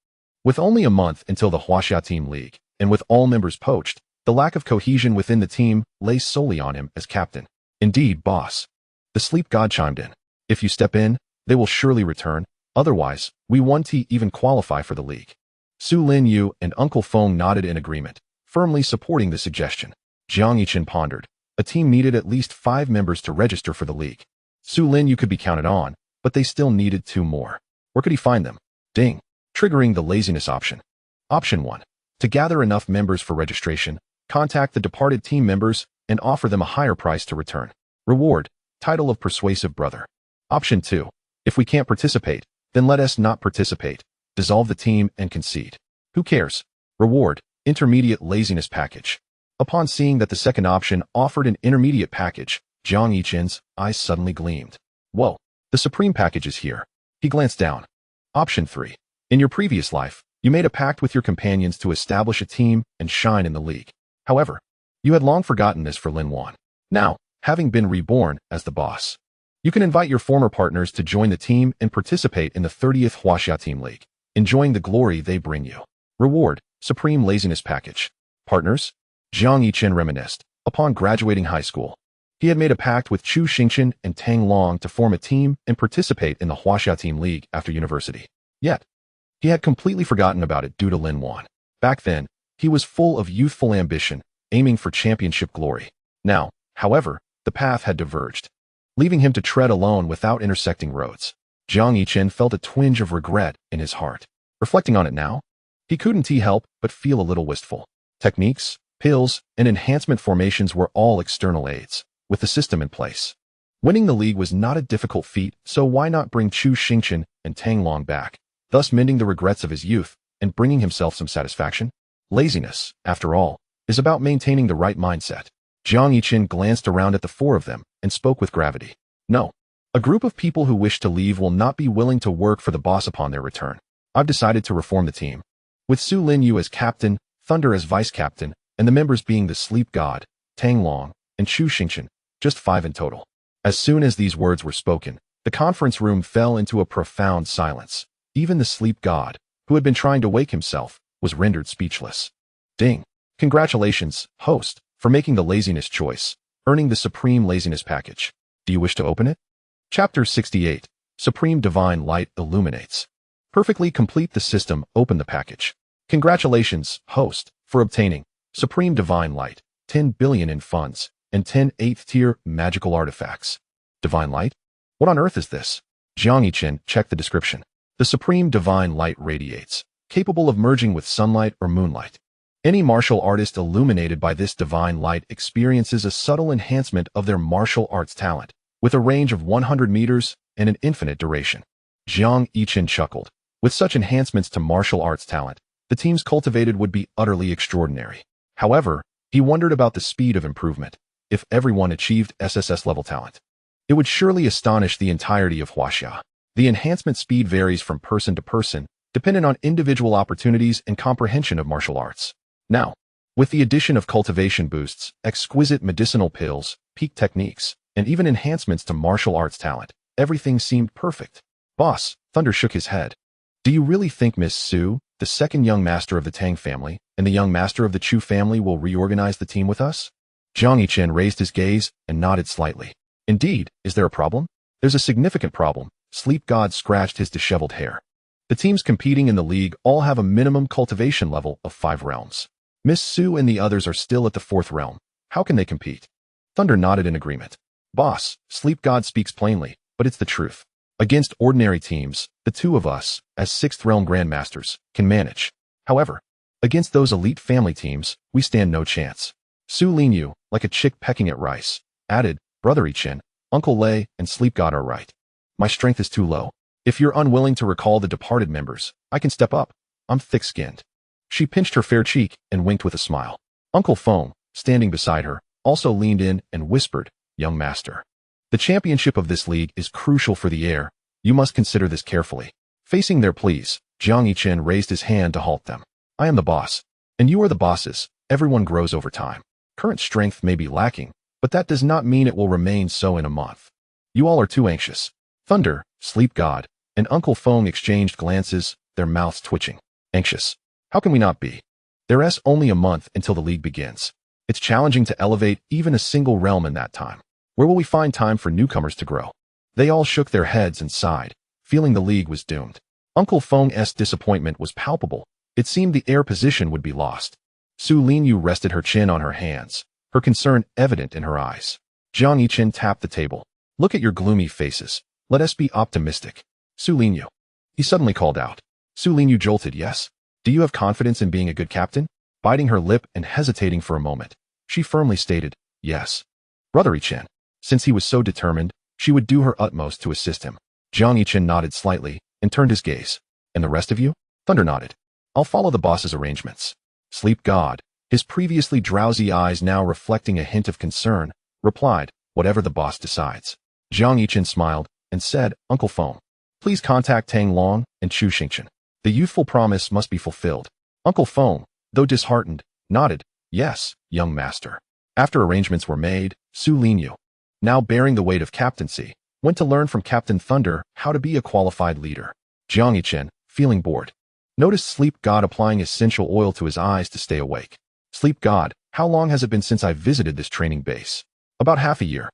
With only a month until the Huaxia Team League, and with all members poached, the lack of cohesion within the team lay solely on him as captain. "Indeed, boss." The sleep god chimed in. "If you step in, they will surely return. Otherwise, we won't even qualify for the league." Su Lin Yu and Uncle Feng nodded in agreement, firmly supporting the suggestion. Jiang Yichen pondered. A team needed at least 5 members to register for the league. Su Lin Yu could be counted on, but they still needed 2 more. Where could he find them? Ding. Triggering the laziness option. Option 1. To gather enough members for registration, contact the departed team members and offer them a higher price to return. Reward. Title of Persuasive Brother. Option 2. If we can't participate, then let us not participate. Dissolve the team and concede. Who cares? Reward. Intermediate Laziness Package. Upon seeing that the second option offered an intermediate package, Jiang Yichen's eyes suddenly gleamed. Whoa, the Supreme package is here. He glanced down. Option 3. In your previous life, you made a pact with your companions to establish a team and shine in the league. However, you had long forgotten this for Lin Wan. Now, having been reborn as the boss, you can invite your former partners to join the team and participate in the 30th Huaxia Team League, enjoying the glory they bring you. Reward. Supreme Laziness Package. Partners? Jiang Yichen reminisced. Upon graduating high school, he had made a pact with Chu Xingchen and Tang Long to form a team and participate in the Huaxia Team League after university. Yet, he had completely forgotten about it due to Lin Wan. Back then, he was full of youthful ambition, aiming for championship glory. Now, however, the path had diverged, leaving him to tread alone without intersecting roads. Jiang Yichen felt a twinge of regret in his heart. Reflecting on it now, he couldn't help but feel a little wistful. Techniques, pills, and enhancement formations were all external aids, with the system in place. Winning the league was not a difficult feat, so why not bring Chu Xingchen and Tang Long back, thus mending the regrets of his youth and bringing himself some satisfaction? Laziness, after all, is about maintaining the right mindset. Jiang Yichen glanced around at the 4 of them and spoke with gravity. No, a group of people who wish to leave will not be willing to work for the boss upon their return. I've decided to reform the team, with Su Lin Yu as captain, Thunder as vice-captain, and the members being the sleep god, Tang Long, and Chu Xingchen, just 5 in total. As soon as these words were spoken, the conference room fell into a profound silence. Even the sleep god, who had been trying to wake himself, was rendered speechless. Ding. Congratulations, host, for making the laziness choice, earning the Supreme Laziness Package. Do you wish to open it? Chapter 68. Supreme Divine Light Illuminates. Perfectly complete the system, open the package. Congratulations, host, for obtaining Supreme Divine Light, 10 billion in funds, and 10 8th-tier magical artifacts. Divine Light? What on earth is this? Jiang Yichen checked the description. The Supreme Divine Light radiates, capable of merging with sunlight or moonlight. Any martial artist illuminated by this divine light experiences a subtle enhancement of their martial arts talent, with a range of 100 meters and an infinite duration. Jiang Yichen chuckled. With such enhancements to martial arts talent, the teams cultivated would be utterly extraordinary. However, he wondered about the speed of improvement. If everyone achieved SSS-level talent, it would surely astonish the entirety of Huaxia. The enhancement speed varies from person to person, dependent on individual opportunities and comprehension of martial arts. Now, with the addition of cultivation boosts, exquisite medicinal pills, peak techniques, and even enhancements to martial arts talent, everything seemed perfect. Boss, Thunder shook his head. Do you really think Miss Su, the second young master of the Tang family, and the young master of the Chu family will reorganize the team with us? Jiang Yichen raised his gaze and nodded slightly. Indeed, is there a problem? There's a significant problem. Sleep God scratched his disheveled hair. The teams competing in the league all have a minimum cultivation level of 5 realms. Miss Su and the others are still at the 4th realm. How can they compete? Thunder nodded in agreement. Boss, Sleep God speaks plainly, but it's the truth. Against ordinary teams, the 2 of us, as 6th realm grandmasters, can manage. However, against those elite family teams, we stand no chance. Su Linyu, like a chick pecking at rice, added, Brother Yichen, Uncle Lei, and Sleep God are right. My strength is too low. If you're unwilling to recall the departed members, I can step up. I'm thick-skinned. She pinched her fair cheek and winked with a smile. Uncle Feng, standing beside her, also leaned in and whispered, Young master. The championship of this league is crucial for the heir. You must consider this carefully. Facing their pleas, Jiang Yichen raised his hand to halt them. I am the boss, and you are the bosses. Everyone grows over time. Current strength may be lacking, but that does not mean it will remain so in a month. You all are too anxious. Thunder, Sleep God, and Uncle Feng exchanged glances, their mouths twitching. Anxious. How can we not be? There's only a month until the league begins. It's challenging to elevate even a single realm in that time. Where will we find time for newcomers to grow? They all shook their heads and sighed, feeling the league was doomed. Uncle Feng's disappointment was palpable. It seemed the heir position would be lost. Su Linyu rested her chin on her hands, her concern evident in her eyes. Jiang Yichen tapped the table. Look at your gloomy faces. Let us be optimistic. Su Linyu. He suddenly called out. Su Linyu jolted, yes. Do you have confidence in being a good captain? Biting her lip and hesitating for a moment, she firmly stated, yes. Brother Yichen. Since he was so determined, she would do her utmost to assist him. Jiang Yichen nodded slightly and turned his gaze. And the rest of you? Thunder nodded. I'll follow the boss's arrangements. Sleep God, his previously drowsy eyes now reflecting a hint of concern, replied, whatever the boss decides. Jiang Yichen smiled and said, Uncle Feng, please contact Tang Long and Chu Xingchen. The youthful promise must be fulfilled. Uncle Feng, though disheartened, nodded, yes, young master. After arrangements were made, Su Linyu, now bearing the weight of captaincy, went to learn from Captain Thunder how to be a qualified leader. Jiang Yichen, feeling bored, noticed Sleep God applying essential oil to his eyes to stay awake. Sleep God, how long has it been since I visited this training base? About half a year.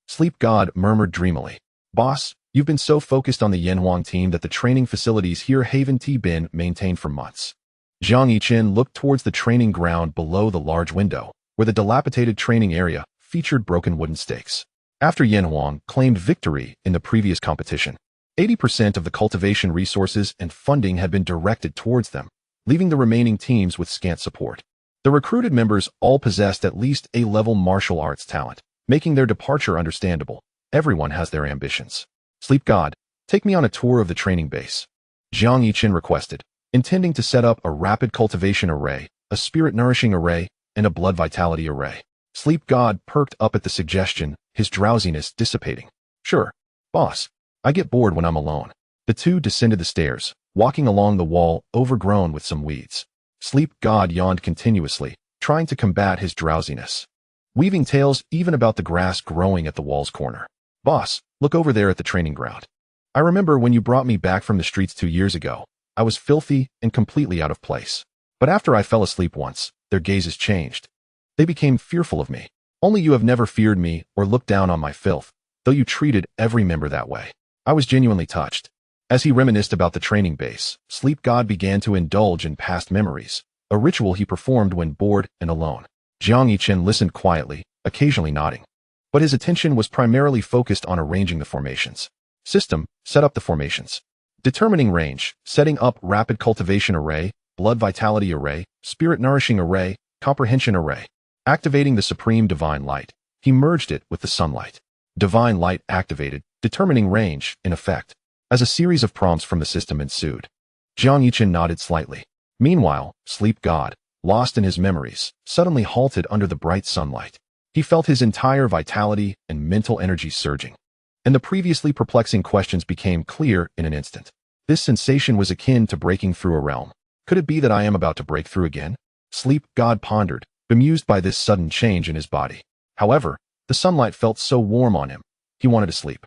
Sleep God murmured dreamily. Boss, you've been so focused on the Yanhuang team that the training facilities here haven't been maintained for months. Jiang Yichen looked towards the training ground below the large window, where the dilapidated training area featured broken wooden stakes. After Yanhuang claimed victory in the previous competition, 80% of the cultivation resources and funding had been directed towards them, leaving the remaining teams with scant support. The recruited members all possessed at least A-level martial arts talent, making their departure understandable. Everyone has their ambitions. Sleep God, take me on a tour of the training base. Jiang Yichen requested, intending to set up a rapid cultivation array, a spirit-nourishing array, and a blood vitality array. Sleep God perked up at the suggestion, his drowsiness dissipating. Sure, boss. I get bored when I'm alone. The two descended the stairs, walking along the wall overgrown with some weeds. Sleep God yawned continuously, trying to combat his drowsiness, weaving tales even about the grass growing at the wall's corner. Boss, look over there at the training ground. I remember when you brought me back from the streets 2 years ago. I was filthy and completely out of place. But after I fell asleep once, their gazes changed. They became fearful of me. Only you have never feared me or looked down on my filth, though you treated every member that way. I was genuinely touched. As he reminisced about the training base, Sleep God began to indulge in past memories, a ritual he performed when bored and alone. Jiang Yichen listened quietly, occasionally nodding. But his attention was primarily focused on arranging the formations. System, set up the formations. Determining range, setting up rapid cultivation array, blood vitality array, spirit nourishing array, comprehension array. Activating the supreme divine light, he merged it with the sunlight. Divine light activated, determining range, in effect. As a series of prompts from the system ensued. Jiang Yichen nodded slightly. Meanwhile, Sleep God, lost in his memories, suddenly halted under the bright sunlight. He felt his entire vitality and mental energy surging. And the previously perplexing questions became clear in an instant. This sensation was akin to breaking through a realm. Could it be that I am about to break through again? Sleep God pondered, bemused by this sudden change in his body. However, the sunlight felt so warm on him. He wanted to sleep.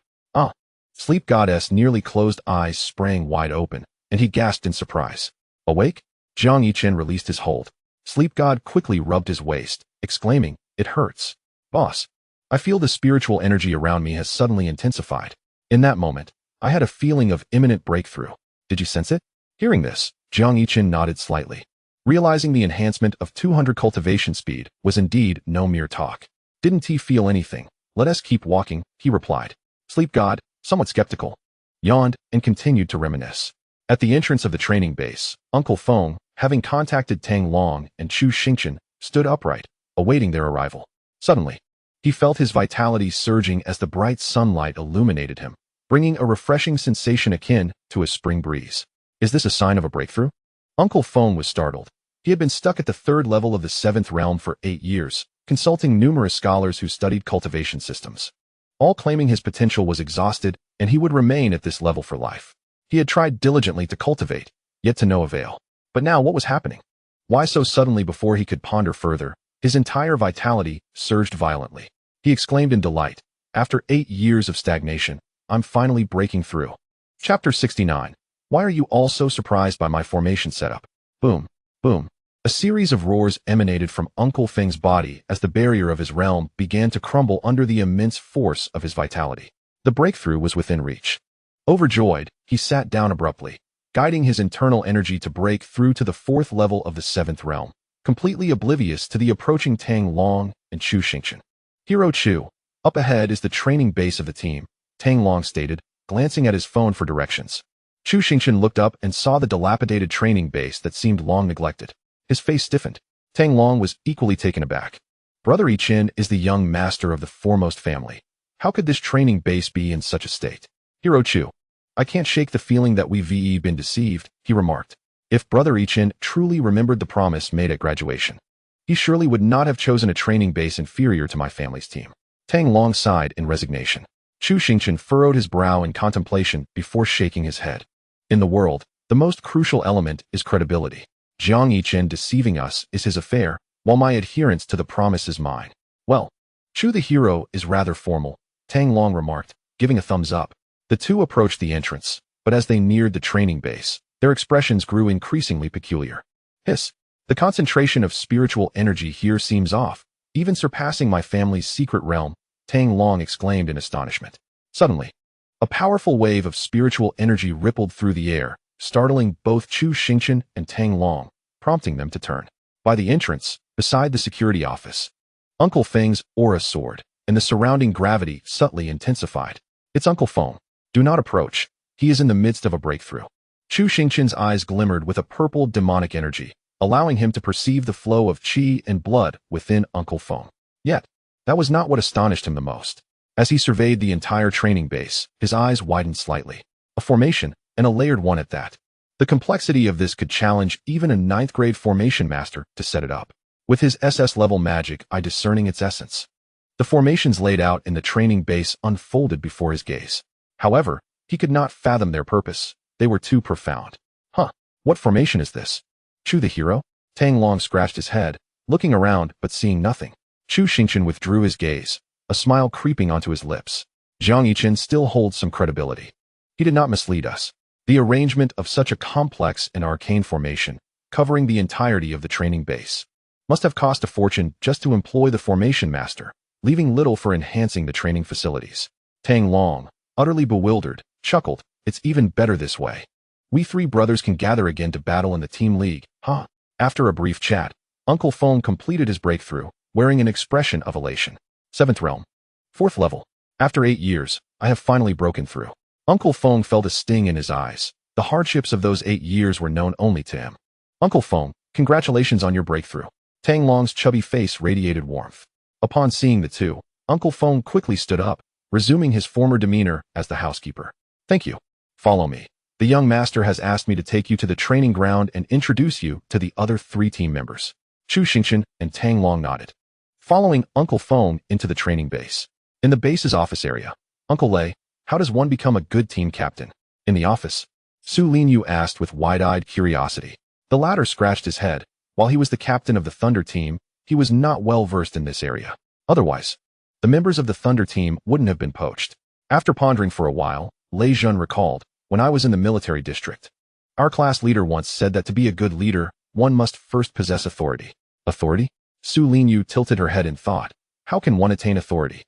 Sleep God's nearly closed eyes sprang wide open, and he gasped in surprise. Awake? Jiang Yichen released his hold. Sleep God quickly rubbed his waist, exclaiming, it hurts. Boss, I feel the spiritual energy around me has suddenly intensified. In that moment, I had a feeling of imminent breakthrough. Did you sense it? Hearing this, Jiang Yichen nodded slightly, realizing the enhancement of 200 cultivation speed was indeed no mere talk. Didn't he feel anything? Let us keep walking, he replied. Sleep God, somewhat skeptical, yawned and continued to reminisce. At the entrance of the training base, Uncle Feng, having contacted Tang Long and Chu Xingchen, stood upright, awaiting their arrival. Suddenly, he felt his vitality surging as the bright sunlight illuminated him, bringing a refreshing sensation akin to a spring breeze. Is this a sign of a breakthrough? Uncle Feng was startled. He had been stuck at the 3rd level of the 7th realm for 8 years, consulting numerous scholars who studied cultivation systems, all claiming his potential was exhausted and he would remain at this level for life. He had tried diligently to cultivate, yet to no avail. But now what was happening? Why so suddenly? Before he could ponder further, his entire vitality surged violently. He exclaimed in delight, after 8 years of stagnation, I'm finally breaking through. Chapter 69. Why are you all so surprised by my formation setup? Boom, boom. A series of roars emanated from Uncle Feng's body as the barrier of his realm began to crumble under the immense force of his vitality. The breakthrough was within reach. Overjoyed, he sat down abruptly, guiding his internal energy to break through to the 4th level of the 7th realm, completely oblivious to the approaching Tang Long and Chu Xingchen. Hero Chu, up ahead is the training base of the team, Tang Long stated, glancing at his phone for directions. Chu Xingchen looked up and saw the dilapidated training base that seemed long neglected. His face stiffened. Tang Long was equally taken aback. Brother Yichen is the young master of the foremost family. How could this training base be in such a state? Hero Chu, I can't shake the feeling that we've been deceived, he remarked. If Brother Yichen truly remembered the promise made at graduation, he surely would not have chosen a training base inferior to my family's team. Tang Long sighed in resignation. Chu Xingchen furrowed his brow in contemplation before shaking his head. In the world, the most crucial element is credibility. Jiang Yichen deceiving us is his affair, while my adherence to the promise is mine. Well, Chu the hero is rather formal, Tang Long remarked, giving a thumbs up. The two approached the entrance, but as they neared the training base, their expressions grew increasingly peculiar. Hiss, the concentration of spiritual energy here seems off, even surpassing my family's secret realm, Tang Long exclaimed in astonishment. Suddenly, a powerful wave of spiritual energy rippled through the air, startling both Chu Xingchen and Tang Long, prompting them to turn. By the entrance, beside the security office, Uncle Feng's aura soared, and the surrounding gravity subtly intensified. It's Uncle Feng. Do not approach. He is in the midst of a breakthrough. Chu Xingchen's eyes glimmered with a purple demonic energy, allowing him to perceive the flow of qi and blood within Uncle Feng. Yet, that was not what astonished him the most. As he surveyed the entire training base, his eyes widened slightly. A formation, and a layered one at that. The complexity of this could challenge even a 9th grade formation master to set it up. With his SS-level magic discerning its essence. The formations laid out in the training base unfolded before his gaze. However, he could not fathom their purpose. They were too profound. Huh, what formation is this? Chu the hero? Tang Long scratched his head, looking around but seeing nothing. Chu Xingchen withdrew his gaze, a smile creeping onto his lips. Jiang Yichen still holds some credibility. He did not mislead us. The arrangement of such a complex and arcane formation, covering the entirety of the training base, must have cost a fortune just to employ the formation master, leaving little for enhancing the training facilities. Tang Long, utterly bewildered, chuckled, it's even better this way. We 3 brothers can gather again to battle in the team league, huh? After a brief chat, Uncle Feng completed his breakthrough, wearing an expression of elation. 7th realm. 4th level. After 8 years, I have finally broken through. Uncle Feng felt a sting in his eyes. The hardships of those 8 years were known only to him. Uncle Feng, congratulations on your breakthrough. Tang Long's chubby face radiated warmth. Upon seeing the two, Uncle Feng quickly stood up, resuming his former demeanor as the housekeeper. Thank you. Follow me. The young master has asked me to take you to the training ground and introduce you to the other 3 team members. Chu Xingchen and Tang Long nodded, following Uncle Feng into the training base. In the base's office area, Uncle Lei, how does one become a good team captain? In the office, Su Linyu asked with wide-eyed curiosity. The latter scratched his head. While he was the captain of the Thunder team, he was not well versed in this area. Otherwise, the members of the Thunder team wouldn't have been poached. After pondering for a while, Lei Jun recalled, when I was in the military district, our class leader once said that to be a good leader, one must first possess authority. Authority? Su Linyu tilted her head in thought. How can one attain authority?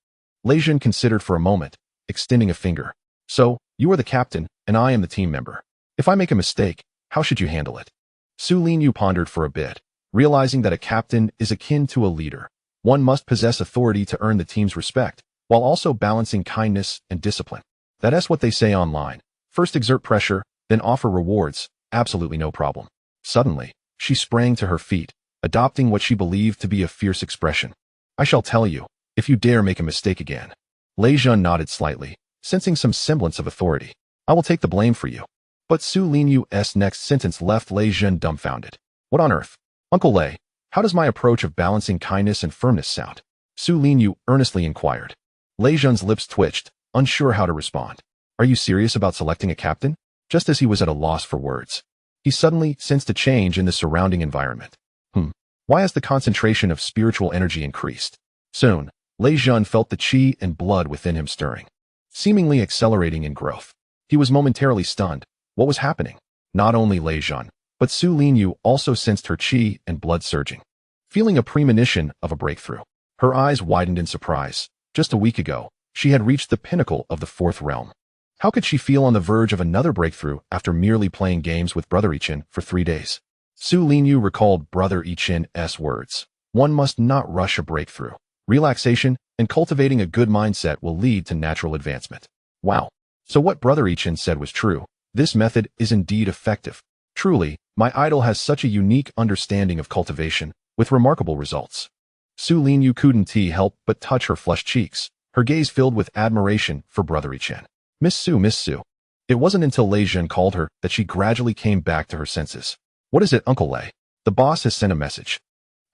Lei Jun considered for a moment, extending a finger. So, you are the captain, and I am the team member. If I make a mistake, how should you handle it? Su Linyu pondered for a bit, realizing that a captain is akin to a leader. One must possess authority to earn the team's respect, while also balancing kindness and discipline. That's what they say online. First exert pressure, then offer rewards. Absolutely no problem. Suddenly, she sprang to her feet, adopting what she believed to be a fierce expression. I shall tell you, if you dare make a mistake again. Lei Jun nodded slightly, sensing some semblance of authority. I will take the blame for you. But Su Linyu's next sentence left Lei Jun dumbfounded. What on earth? Uncle Lei, how does my approach of balancing kindness and firmness sound? Su Linyu earnestly inquired. Lei Jun's lips twitched, unsure how to respond. Are you serious about selecting a captain? Just as he was at a loss for words, he suddenly sensed a change in the surrounding environment. Why has the concentration of spiritual energy increased? Soon, Lei Jun felt the qi and blood within him stirring, seemingly accelerating in growth. He was momentarily stunned. What was happening? Not only Lei Jun, but Su Linyu also sensed her qi and blood surging, feeling a premonition of a breakthrough. Her eyes widened in surprise. Just a week ago, she had reached the pinnacle of the fourth realm. How could she feel on the verge of another breakthrough after merely playing games with Brother Yichen for 3 days? Su Linyu recalled Brother Yichen's words. One must not rush a breakthrough. Relaxation and cultivating a good mindset will lead to natural advancement. Wow. So what Brother Yichen said was true. This method is indeed effective. Truly, my idol has such a unique understanding of cultivation, with remarkable results. Su Linyu couldn't help but touch her flushed cheeks, her gaze filled with admiration for Brother Yichen. Miss Su. It wasn't until Lei Jun called her that she gradually came back to her senses. What is it, Uncle Lei? The boss has sent a message,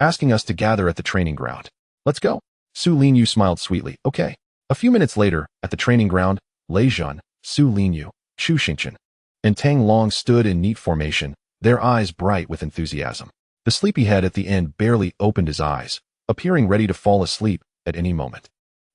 asking us to gather at the training ground. Let's go. Su Linyu smiled sweetly. Okay. A few minutes later, at the training ground, Lei Jun, Su Linyu, Chu Xingchen, and Tang Long stood in neat formation, their eyes bright with enthusiasm. The sleepyhead at the end barely opened his eyes, appearing ready to fall asleep at any moment.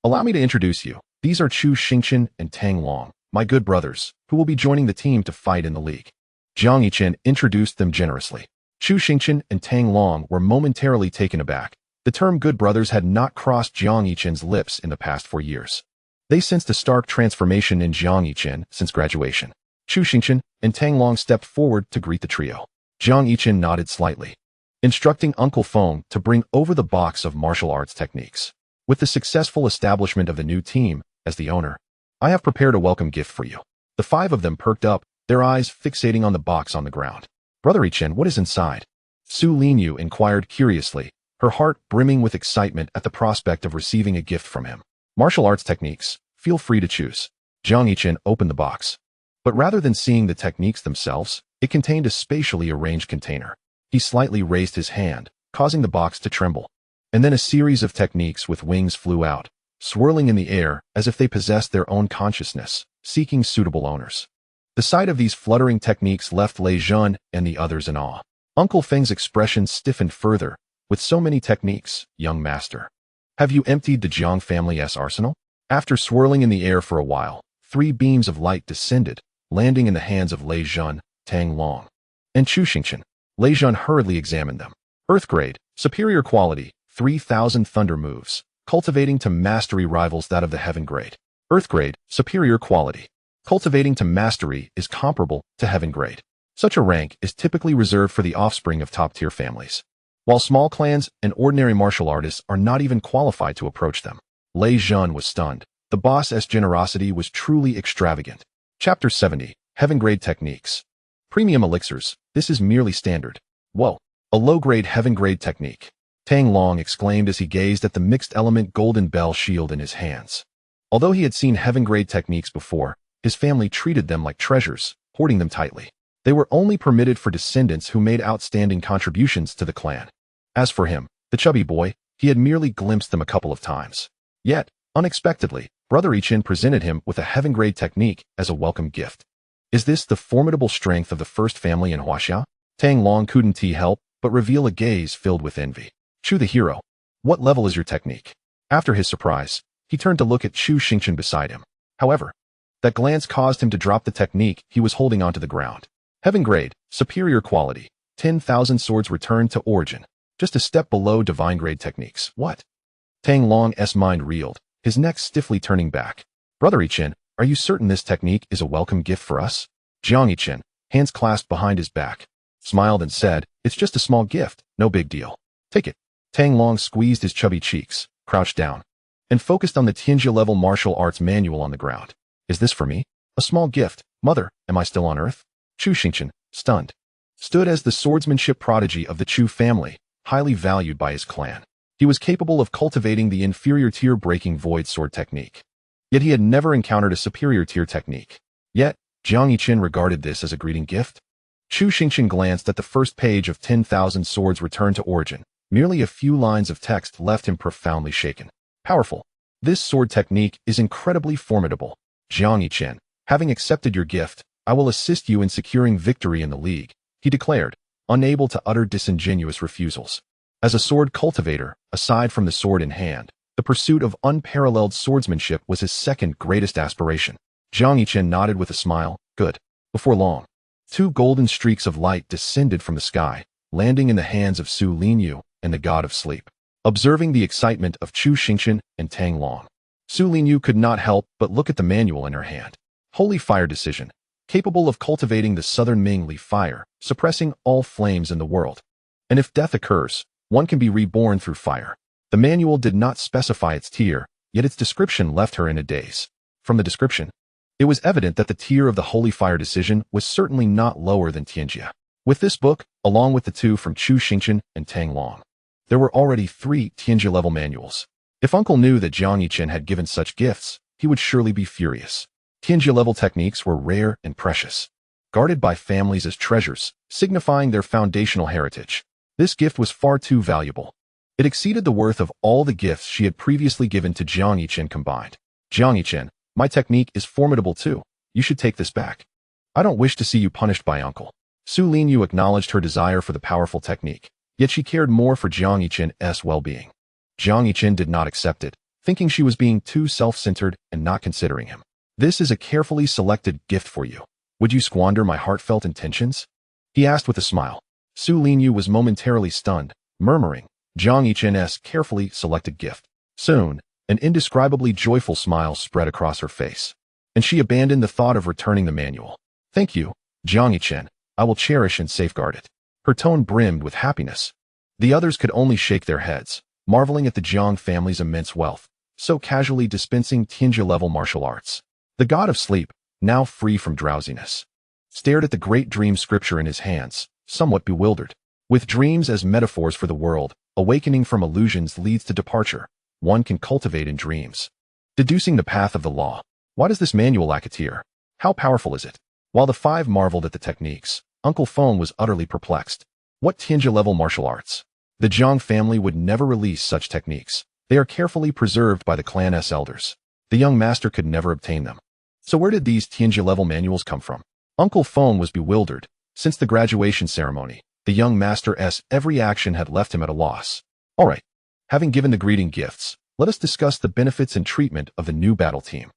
Allow me to introduce you. These are Chu Xingchen and Tang Long, my good brothers, who will be joining the team to fight in the league. Jiang Yichen introduced them generously. Chu Xingchen and Tang Long were momentarily taken aback. The term good brothers had not crossed Jiang Yichen's lips in the past 4 years. They sensed a stark transformation in Jiang Yichen since graduation. Chu Xingchen and Tang Long stepped forward to greet the trio. Jiang Yichen nodded slightly, instructing Uncle Feng to bring over the box of martial arts techniques. With the successful establishment of the new team, as the owner, I have prepared a welcome gift for you. The 5 of them perked up, their eyes fixating on the box on the ground. Brother Yichen, what is inside? Su Linyu inquired curiously, her heart brimming with excitement at the prospect of receiving a gift from him. Martial arts techniques, feel free to choose. Jiang Yichen opened the box. But rather than seeing the techniques themselves, it contained a spatially arranged container. He slightly raised his hand, causing the box to tremble. And then a series of techniques with wings flew out, swirling in the air as if they possessed their own consciousness, seeking suitable owners. The sight of these fluttering techniques left Lei Jun and the others in awe. Uncle Feng's expression stiffened further. With so many techniques, young master, have you emptied the Jiang family's arsenal? After swirling in the air for a while, 3 beams of light descended, landing in the hands of Lei Jun, Tang Long, and Chu Xingchen. Lei Jun hurriedly examined them. Earth grade, superior quality, 3,000 thunder moves, cultivating to mastery rivals that of the heaven grade. Earth grade, superior quality, cultivating to mastery is comparable to heaven grade. Such a rank is typically reserved for the offspring of top-tier families, while small clans and ordinary martial artists are not even qualified to approach them. Lei Jun was stunned. The boss's generosity was truly extravagant. Chapter 70, Heaven Grade Techniques. Premium Elixirs, this is merely standard. Whoa, a low-grade heaven grade technique. Tang Long exclaimed as he gazed at the mixed-element golden bell shield in his hands. Although he had seen heaven grade techniques before, his family treated them like treasures, hoarding them tightly. They were only permitted for descendants who made outstanding contributions to the clan. As for him, the chubby boy, he had merely glimpsed them a couple of times. Yet, unexpectedly, Brother Yichen presented him with a heaven-grade technique as a welcome gift. Is this the formidable strength of the first family in Huaxia? Tang Long couldn't help but reveal a gaze filled with envy. Chu the hero, what level is your technique? After his surprise, he turned to look at Chu Xingchen beside him. However, that glance caused him to drop the technique he was holding onto the ground. Heaven grade, superior quality, 10,000 swords returned to origin, just a step below divine grade techniques. What? Tang Long's mind reeled, his neck stiffly turning back. Brother Yichen, are you certain this technique is a welcome gift for us? Jiang Yichen, hands clasped behind his back, smiled and said, it's just a small gift, no big deal. Take it. Tang Long squeezed his chubby cheeks, crouched down, and focused on the Tianjia-level martial arts manual on the ground. Is this for me? A small gift. Mother, am I still on Earth? Chu Xingchen, stunned, stood as the swordsmanship prodigy of the Chu family, highly valued by his clan. He was capable of cultivating the inferior tier breaking void sword technique. Yet he had never encountered a superior tier technique. Yet, Jiang Yichen regarded this as a greeting gift. Chu Xingchen glanced at the first page of 10,000 Swords Return to Origin. Merely a few lines of text left him profoundly shaken. Powerful. This sword technique is incredibly formidable. Jiang Yichen, having accepted your gift, I will assist you in securing victory in the league, he declared, unable to utter disingenuous refusals. As a sword cultivator, aside from the sword in hand, the pursuit of unparalleled swordsmanship was his second greatest aspiration. Jiang Yichen nodded with a smile. Good. Before long, 2 golden streaks of light descended from the sky, landing in the hands of Su Linyu and the god of sleep. Observing the excitement of Chu Xingchen and Tang Long, Su Linyu could not help but look at the manual in her hand. Holy Fire Decision, capable of cultivating the southern Ming Li fire, suppressing all flames in the world. And if death occurs, one can be reborn through fire. The manual did not specify its tier, yet its description left her in a daze. From the description, it was evident that the tier of the Holy Fire Decision was certainly not lower than Tianjia. With this book, along with the 2 from Chu Xingchen and Tang Long, there were already 3 Tianjia-level manuals. If Uncle knew that Jiang Yichen had given such gifts, he would surely be furious. Tianjia-level techniques were rare and precious, guarded by families as treasures, signifying their foundational heritage. This gift was far too valuable. It exceeded the worth of all the gifts she had previously given to Jiang Yichen combined. Jiang Yichen, my technique is formidable too. You should take this back. I don't wish to see you punished by Uncle. Su Linyu acknowledged her desire for the powerful technique, yet she cared more for Jiang Yichen's well-being. Jiang Yichen did not accept it, thinking she was being too self-centered and not considering him. This is a carefully selected gift for you. Would you squander my heartfelt intentions? He asked with a smile. Su Linyu was momentarily stunned, murmuring, Jiang Yichen's carefully selected gift. Soon, an indescribably joyful smile spread across her face, and she abandoned the thought of returning the manual. Thank you, Jiang Yichen. I will cherish and safeguard it. Her tone brimmed with happiness. The others could only shake their heads, marveling at the Jiang family's immense wealth, so casually dispensing Tianjia-level martial arts. The god of sleep, now free from drowsiness, stared at the great dream scripture in his hands, somewhat bewildered. With dreams as metaphors for the world, awakening from illusions leads to departure. One can cultivate in dreams. Deducing the path of the law. Why does this manual lack a tier? How powerful is it? While the 5 marveled at the techniques, Uncle Feng was utterly perplexed. What Tianjia-level martial arts? The Jiang family would never release such techniques. They are carefully preserved by the clan's elders. The young master could never obtain them. So where did these Tianjia-level manuals come from? Uncle Feng was bewildered. Since the graduation ceremony, the young master's every action had left him at a loss. All right. Having given the greeting gifts, let us discuss the benefits and treatment of the new battle team.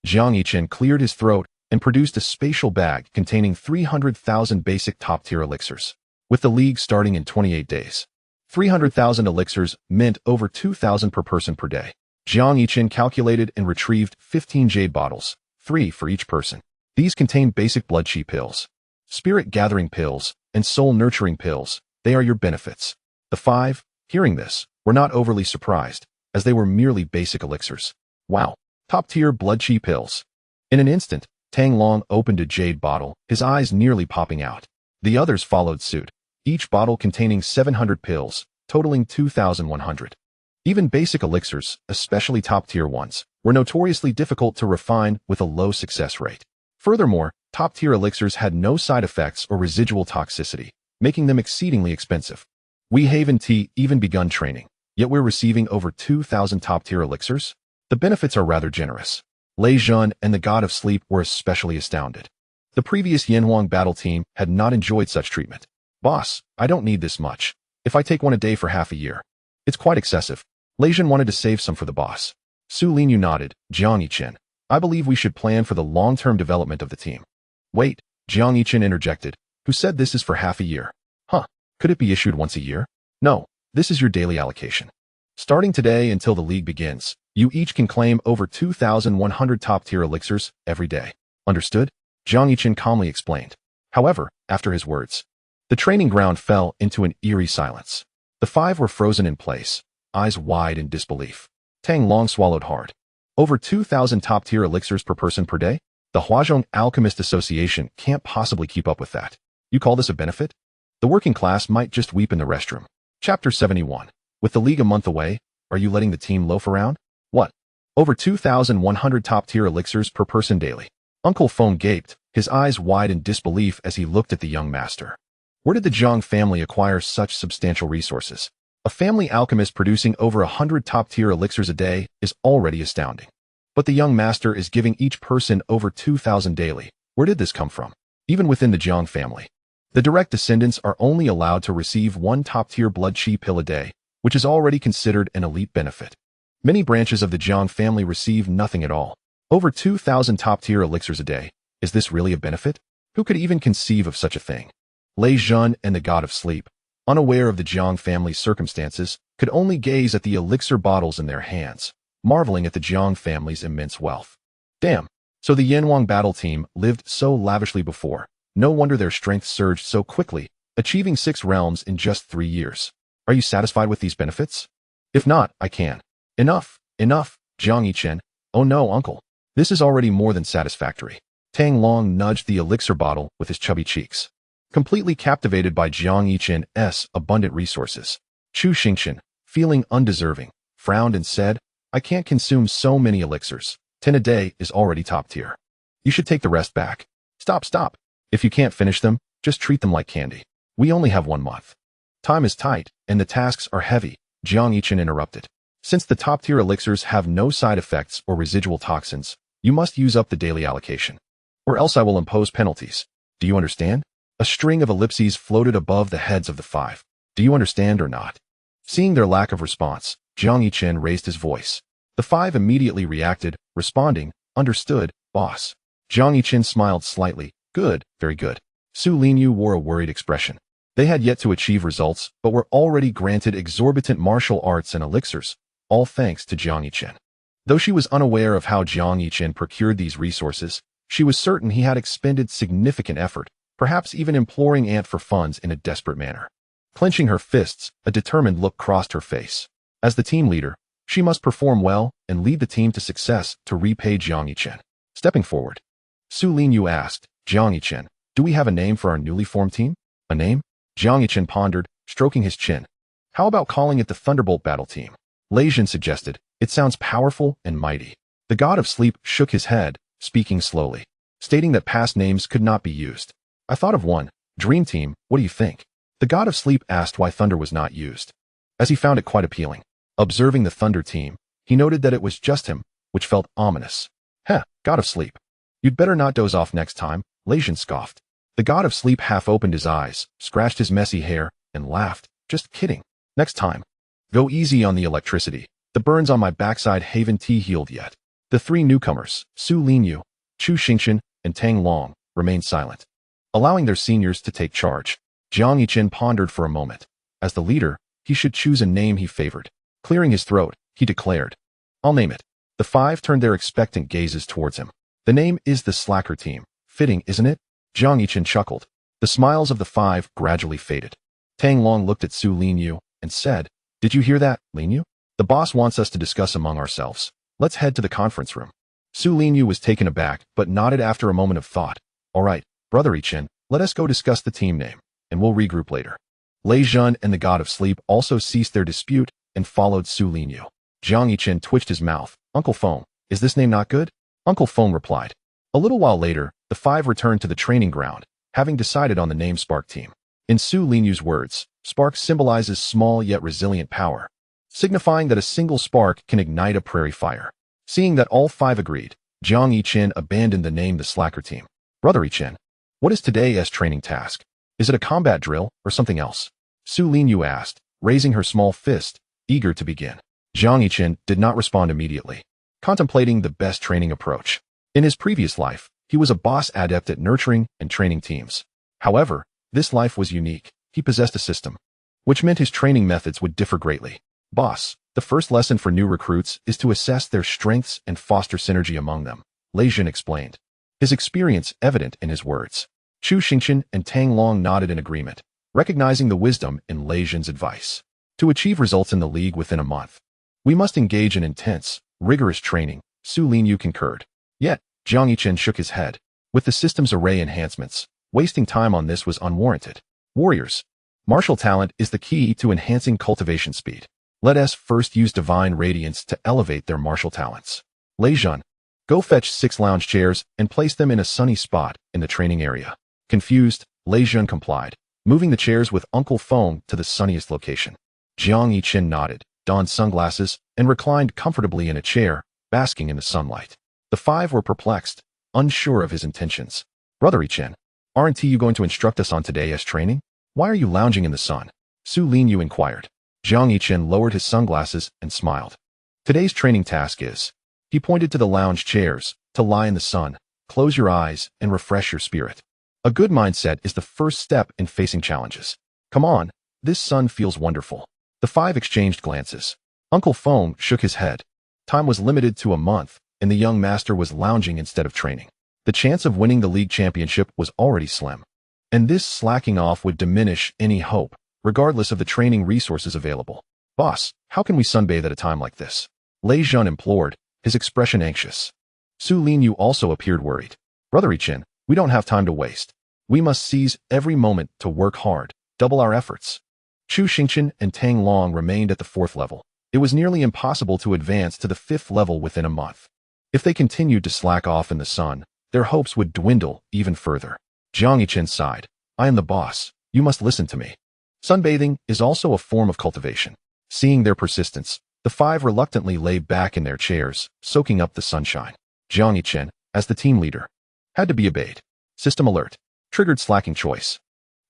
Jiang Yichen cleared his throat and produced a spatial bag containing 300,000 basic top-tier elixirs. With the league starting in 28 days, 300,000 elixirs meant over 2,000 per person per day. Jiang Yichen calculated and retrieved 15 jade bottles, 3 for each person. These contain basic blood chi pills, spirit gathering pills, and soul nurturing pills. They are your benefits. The 5, hearing this, were not overly surprised, as they were merely basic elixirs. Wow, top-tier blood chi pills. In an instant, Tang Long opened a jade bottle, his eyes nearly popping out. The others followed suit, each bottle containing 700 pills, totaling 2,100. Even basic elixirs, especially top-tier ones, were notoriously difficult to refine with a low success rate. Furthermore, top-tier elixirs had no side effects or residual toxicity, making them exceedingly expensive. We haven't even begun training, yet we're receiving over 2,000 top-tier elixirs? The benefits are rather generous. Lei Zhen and the god of sleep were especially astounded. The previous Yanhuang battle team had not enjoyed such treatment. Boss, I don't need this much. If I take one a day for half a year, it's quite excessive. Lei Zhen wanted to save some for the boss. Su Linyu nodded. Jiang Yichen, I believe we should plan for the long-term development of the team. Wait, Jiang Yichen interjected. Who said this is for half a year? Huh, could it be issued once a year? No, this is your daily allocation. Starting today until the league begins, you each can claim over 2,100 top-tier elixirs every day. Understood? Jiang Yichen calmly explained. However, after his words, the training ground fell into an eerie silence. The five were frozen in place, eyes wide in disbelief. Tang Long swallowed hard. Over 2,000 top-tier elixirs per person per day? The Huazhong Alchemist Association can't possibly keep up with that. You call this a benefit? The working class might just weep in the restroom. Chapter 71. With the league a month away, are you letting the team loaf around? What? Over 2,100 top-tier elixirs per person daily. Uncle Feng gaped, his eyes wide in disbelief as he looked at the young master. Where did the Jiang family acquire such substantial resources? A family alchemist producing over 100 top-tier elixirs a day is already astounding. But the young master is giving each person over 2,000 daily. Where did this come from? Even within the Jiang family, the direct descendants are only allowed to receive one top-tier blood chi pill a day, which is already considered an elite benefit. Many branches of the Jiang family receive nothing at all. Over 2,000 top-tier elixirs a day. Is this really a benefit? Who could even conceive of such a thing? Lei Zhen and the god of sleep, unaware of the Jiang family's circumstances, could only gaze at the elixir bottles in their hands, marveling at the Jiang family's immense wealth. Damn, so the Yanwang battle team lived so lavishly before. No wonder their strength surged so quickly, achieving 6 realms in just 3 years. Are you satisfied with these benefits? If not, I can. Enough, enough, Jiang Yichen. Oh no, uncle. This is already more than satisfactory. Tang Long nudged the elixir bottle with his chubby cheeks. Completely captivated by Jiang Yichen's abundant resources, Chu Xingchen, feeling undeserving, frowned and said, I can't consume so many elixirs. 10 a day is already top tier. You should take the rest back. Stop. If you can't finish them, just treat them like candy. We only have 1 month. Time is tight, and the tasks are heavy, Jiang Yichen interrupted. Since the top-tier elixirs have no side effects or residual toxins, you must use up the daily allocation. Or else I will impose penalties. Do you understand? A string of ellipses floated above the heads of the 5. Do you understand or not? Seeing their lack of response, Jiang Yichen raised his voice. The 5 immediately reacted, responding, understood, boss. Jiang Yichen smiled slightly. Good, very good. Su Linyu wore a worried expression. They had yet to achieve results, but were already granted exorbitant martial arts and elixirs, all thanks to Jiang Yichen. Though she was unaware of how Jiang Yichen procured these resources, she was certain he had expended significant effort, perhaps even imploring Ant for funds in a desperate manner. Clenching her fists, a determined look crossed her face. As the team leader, she must perform well and lead the team to success to repay Jiang Yichen. Stepping forward, Su Linyu asked, Jiang Yichen, do we have a name for our newly formed team? A name? Jiang Yichen pondered, stroking his chin. How about calling it the Thunderbolt Battle Team? Lei Zhen suggested. It sounds powerful and mighty. The god of sleep shook his head, speaking slowly, stating that past names could not be used. I thought of one. Dream Team, what do you think? The god of sleep asked why thunder was not used, as he found it quite appealing. Observing the Thunder Team, he noted that it was just him, which felt ominous. Heh, god of sleep. You'd better not doze off next time, Lei Zhen scoffed. The god of sleep half opened his eyes, scratched his messy hair, and laughed. Just kidding. Next time. Go easy on the electricity. The burns on my backside haven't healed yet. The 3 newcomers, Su Linyu, Chu Xingchen, and Tang Long, remained silent, allowing their seniors to take charge. Jiang Yichen pondered for a moment. As the leader, he should choose a name he favored. Clearing his throat, he declared, I'll name it. The 5 turned their expectant gazes towards him. The name is the Slacker Team. Fitting, isn't it? Jiang Yichen chuckled. The smiles of the 5 gradually faded. Tang Long looked at Su Linyu and said, Did you hear that, Linyu? The boss wants us to discuss among ourselves. Let's head to the conference room. Su Linyu was taken aback, but nodded after a moment of thought. All right, Brother Yichen, let us go discuss the team name, and we'll regroup later. Lei Zhen and the god of sleep also ceased their dispute and followed Su Linyu. Jiang Yichen twitched his mouth. Uncle Feng, is this name not good? Uncle Feng replied. A little while later, the 5 returned to the training ground, having decided on the name Spark Team. In Su Linyu's words, spark symbolizes small yet resilient power, signifying that a single spark can ignite a prairie fire. Seeing that all 5 agreed, Jiang Yichen abandoned the name the Slacker Team. Brother Yichen, what is today's training task? Is it a combat drill or something else? Su Linyu asked, raising her small fist, eager to begin. Jiang Yichen did not respond immediately, contemplating the best training approach. In his previous life, he was a boss adept at nurturing and training teams. However, this life was unique. He possessed a system, which meant his training methods would differ greatly. Boss, The first lesson for new recruits is to assess their strengths and foster synergy among them, Lin Wan explained. His experience evident in his words. Chu Xingqian and Tang Long nodded in agreement, recognizing the wisdom in Lin Wan's advice. To achieve results in the league within a month, we must engage in intense, rigorous training, Su Linyu concurred. Yet, Jiang Yichen shook his head. With the system's array enhancements, wasting time on this was unwarranted. Warriors, martial talent is the key to enhancing cultivation speed. Let us first use divine radiance to elevate their martial talents. Lin Wan, go fetch 6 lounge chairs and place them in a sunny spot in the training area. Confused, Lin Wan complied, moving the chairs with Uncle Feng to the sunniest location. Jiang Yichen nodded, donned sunglasses, and reclined comfortably in a chair, basking in the sunlight. The 5 were perplexed, unsure of his intentions. Brother Yichen, aren't you going to instruct us on today's training? Why are you lounging in the sun? Su Linyu inquired. Jiang Yichen lowered his sunglasses and smiled. Today's training task is, he pointed to the lounge chairs, to lie in the sun, close your eyes, and refresh your spirit. A good mindset is the first step in facing challenges. Come on, this sun feels wonderful. The 5 exchanged glances. Uncle Feng shook his head. Time was limited to a month, and the young master was lounging instead of training. The chance of winning the league championship was already slim. And this slacking off would diminish any hope, regardless of the training resources available. Boss, how can we sunbathe at a time like this? Lin Wan implored, his expression anxious. Su Linyu also appeared worried. Brother Yichen, we don't have time to waste. We must seize every moment to work hard, double our efforts. Chu Xingqian and Tang Long remained at the 4th level. It was nearly impossible to advance to the 5th level within a month. If they continued to slack off in the sun, their hopes would dwindle even further. Jiang Yichen sighed. I am the boss. You must listen to me. Sunbathing is also a form of cultivation. Seeing their persistence, the 5 reluctantly lay back in their chairs, soaking up the sunshine. Jiang Yichen, as the team leader, had to be obeyed. System alert. Triggered slacking choice.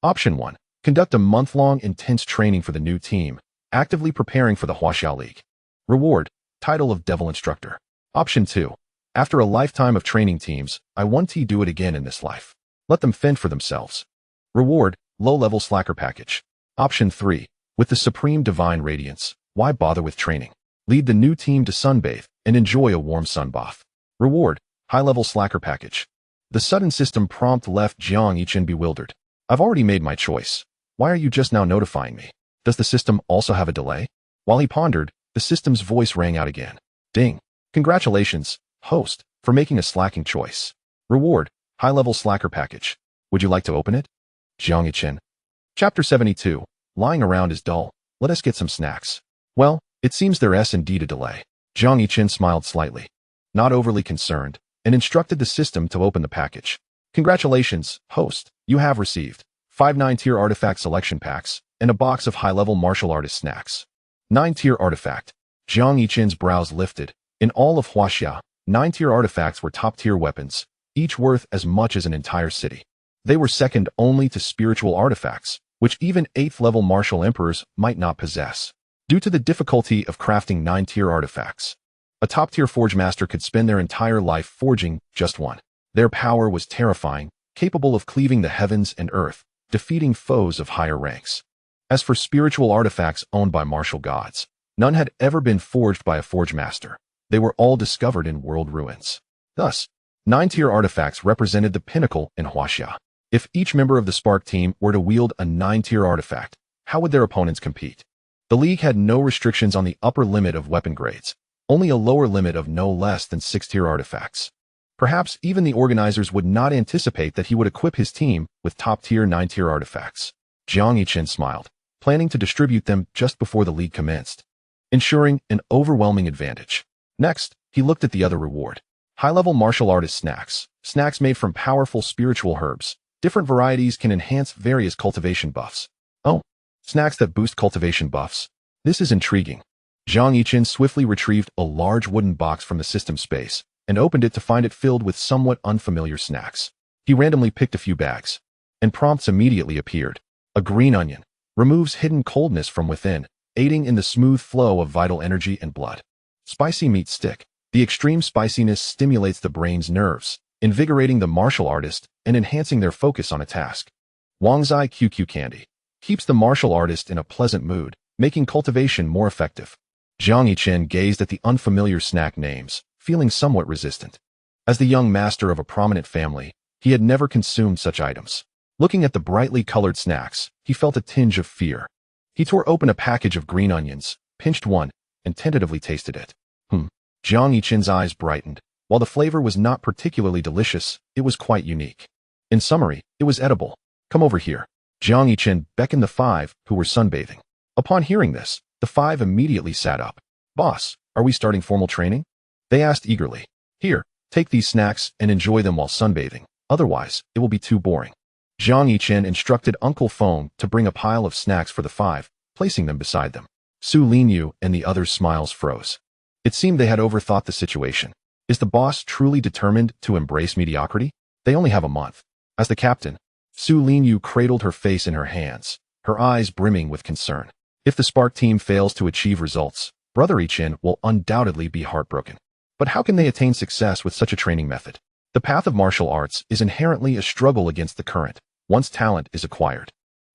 Option 1. Conduct a month-long intense training for the new team, actively preparing for the Huaxiao League. Reward. Title of Devil Instructor. Option 2. After a lifetime of training teams, I want to do it again in this life. Let them fend for themselves. Reward. Low-level slacker package. Option 3. With the supreme divine radiance, why bother with training? Lead the new team to sunbathe and enjoy a warm sun bath. Reward. High-level slacker package. The sudden system prompt left Jiang Yichen bewildered. I've already made my choice. Why are you just now notifying me? Does the system also have a delay? While he pondered, the system's voice rang out again. Ding. Congratulations, host, for making a slacking choice. Reward. High-level slacker package. Would you like to open it? Jiang Yichen. Chapter 72. Lying around is dull. Let us get some snacks. Well, it seems there is indeed a delay. Jiang Yichen smiled slightly, not overly concerned, and instructed the system to open the package. Congratulations, host. You have received 5 9-tier artifact selection packs and a box of high-level martial artist snacks. 9-tier artifact. Jiang Yichen's brows lifted. In all of Huaxia, 9-tier artifacts were top-tier weapons, each worth as much as an entire city. They were second only to spiritual artifacts, which even 8th-level martial emperors might not possess. Due to the difficulty of crafting 9-tier artifacts, a top-tier forge master could spend their entire life forging just one. Their power was terrifying, capable of cleaving the heavens and earth, defeating foes of higher ranks. As for spiritual artifacts owned by martial gods, none had ever been forged by a forge master. They were all discovered in world ruins. Thus, 9-tier artifacts represented the pinnacle in Huaxia. If each member of the Spark team were to wield a 9-tier artifact, how would their opponents compete? The League had no restrictions on the upper limit of weapon grades, only a lower limit of no less than 6-tier artifacts. Perhaps even the organizers would not anticipate that he would equip his team with top-tier 9-tier artifacts. Jiang Yichen smiled, planning to distribute them just before the league commenced, ensuring an overwhelming advantage. Next, he looked at the other reward. High-level martial artist snacks. Snacks made from powerful spiritual herbs. Different varieties can enhance various cultivation buffs. Oh, snacks that boost cultivation buffs. This is intriguing. Jiang Yichen swiftly retrieved a large wooden box from the system space and opened it to find it filled with somewhat unfamiliar snacks. He randomly picked a few bags, and prompts immediately appeared. A green onion removes hidden coldness from within, aiding in the smooth flow of vital energy and blood. Spicy meat stick. The extreme spiciness stimulates the brain's nerves, invigorating the martial artist and enhancing their focus on a task. Wangzai QQ candy keeps the martial artist in a pleasant mood, making cultivation more effective. Jiang Yichen gazed at the unfamiliar snack names, feeling somewhat resistant. As the young master of a prominent family, he had never consumed such items. Looking at the brightly colored snacks, he felt a tinge of fear. He tore open a package of green onions, pinched one, and tentatively tasted it. Jiang Yichen's eyes brightened. While the flavor was not particularly delicious, it was quite unique. In summary, it was edible. Come over here. Jiang Yichen beckoned the five who were sunbathing. Upon hearing this, the five immediately sat up. Boss, are we starting formal training? They asked eagerly. Here, take these snacks and enjoy them while sunbathing. Otherwise, it will be too boring. Jiang Yichen instructed Uncle Feng to bring a pile of snacks for the five, placing them beside them. Su Linyu and the others' smiles froze. It seemed they had overthought the situation. Is the boss truly determined to embrace mediocrity? They only have a month. As the captain, Su Linyu cradled her face in her hands, her eyes brimming with concern. If the Spark team fails to achieve results, Brother Yichen will undoubtedly be heartbroken. But how can they attain success with such a training method? The path of martial arts is inherently a struggle against the current, once talent is acquired.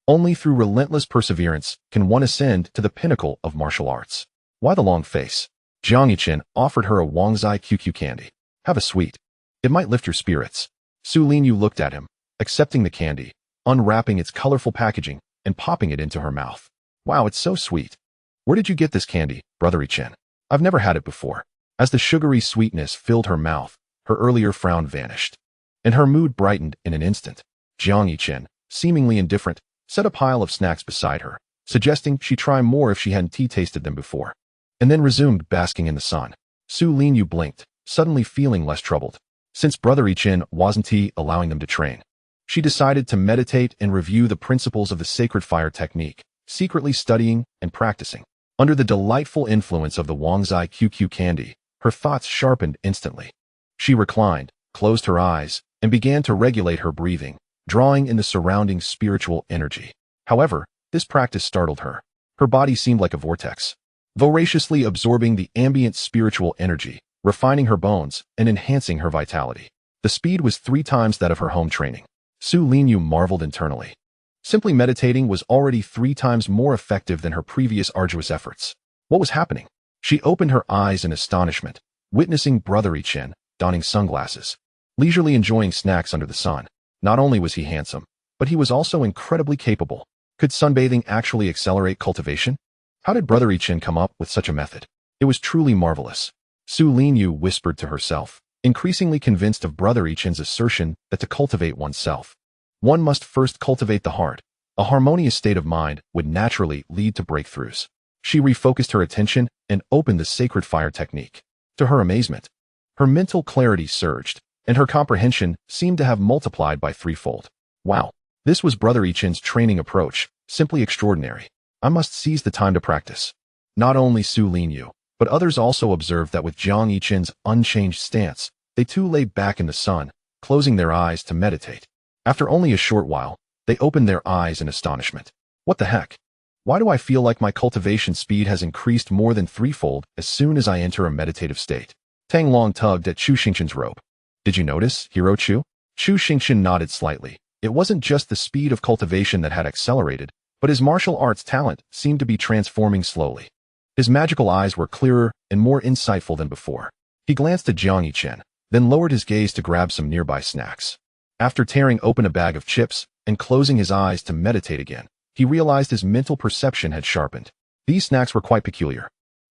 Only through relentless perseverance can one ascend to the pinnacle of martial arts. Why the long face? Jiang Yichen offered her a Wangzai QQ candy. Have a sweet. It might lift your spirits. Su Linyu looked at him, accepting the candy, unwrapping its colorful packaging, and popping it into her mouth. Wow, it's so sweet. Where did you get this candy, Brother Yichen? I've never had it before. As the sugary sweetness filled her mouth, her earlier frown vanished, and her mood brightened in an instant. Jiang Yichen, seemingly indifferent, set a pile of snacks beside her, suggesting she try more if she hadn't tasted them before, and then resumed basking in the sun. Su Linyu blinked, suddenly feeling less troubled. Since Brother Yichen wasn't allowing them to train, she decided to meditate and review the principles of the sacred fire technique, secretly studying and practicing. Under the delightful influence of the Wangzai QQ candy, her thoughts sharpened instantly. She reclined, closed her eyes, and began to regulate her breathing, drawing in the surrounding spiritual energy. However, this practice startled her. Her body seemed like a vortex, voraciously absorbing the ambient spiritual energy, refining her bones and enhancing her vitality. The speed was 3 times that of her home training. Su Linyu marveled internally. Simply meditating was already 3 times more effective than her previous arduous efforts. What was happening? She opened her eyes in astonishment, witnessing Brother Yichen donning sunglasses, leisurely enjoying snacks under the sun. Not only was he handsome, but he was also incredibly capable. Could sunbathing actually accelerate cultivation? How did Brother Yichen come up with such a method? It was truly marvelous. Su Linyu whispered to herself, increasingly convinced of Brother Yichen's assertion that to cultivate oneself, one must first cultivate the heart. A harmonious state of mind would naturally lead to breakthroughs. She refocused her attention and opened the sacred fire technique. To her amazement, her mental clarity surged, and her comprehension seemed to have multiplied by 3-fold. Wow, this was Brother Yichen's training approach, simply extraordinary. I must seize the time to practice. Not only Su Linyu, but others also observed that with Jiang Yichen's unchanged stance, they too lay back in the sun, closing their eyes to meditate. After only a short while, they opened their eyes in astonishment. What the heck? Why do I feel like my cultivation speed has increased more than 3-fold as soon as I enter a meditative state? Tang Long tugged at Chu Xingqian's robe. Did you notice, Hero Chu? Chu Xingqian nodded slightly. It wasn't just the speed of cultivation that had accelerated, but his martial arts talent seemed to be transforming slowly. His magical eyes were clearer and more insightful than before. He glanced at Jiang Yichen, then lowered his gaze to grab some nearby snacks. After tearing open a bag of chips and closing his eyes to meditate again, he realized his mental perception had sharpened. These snacks were quite peculiar.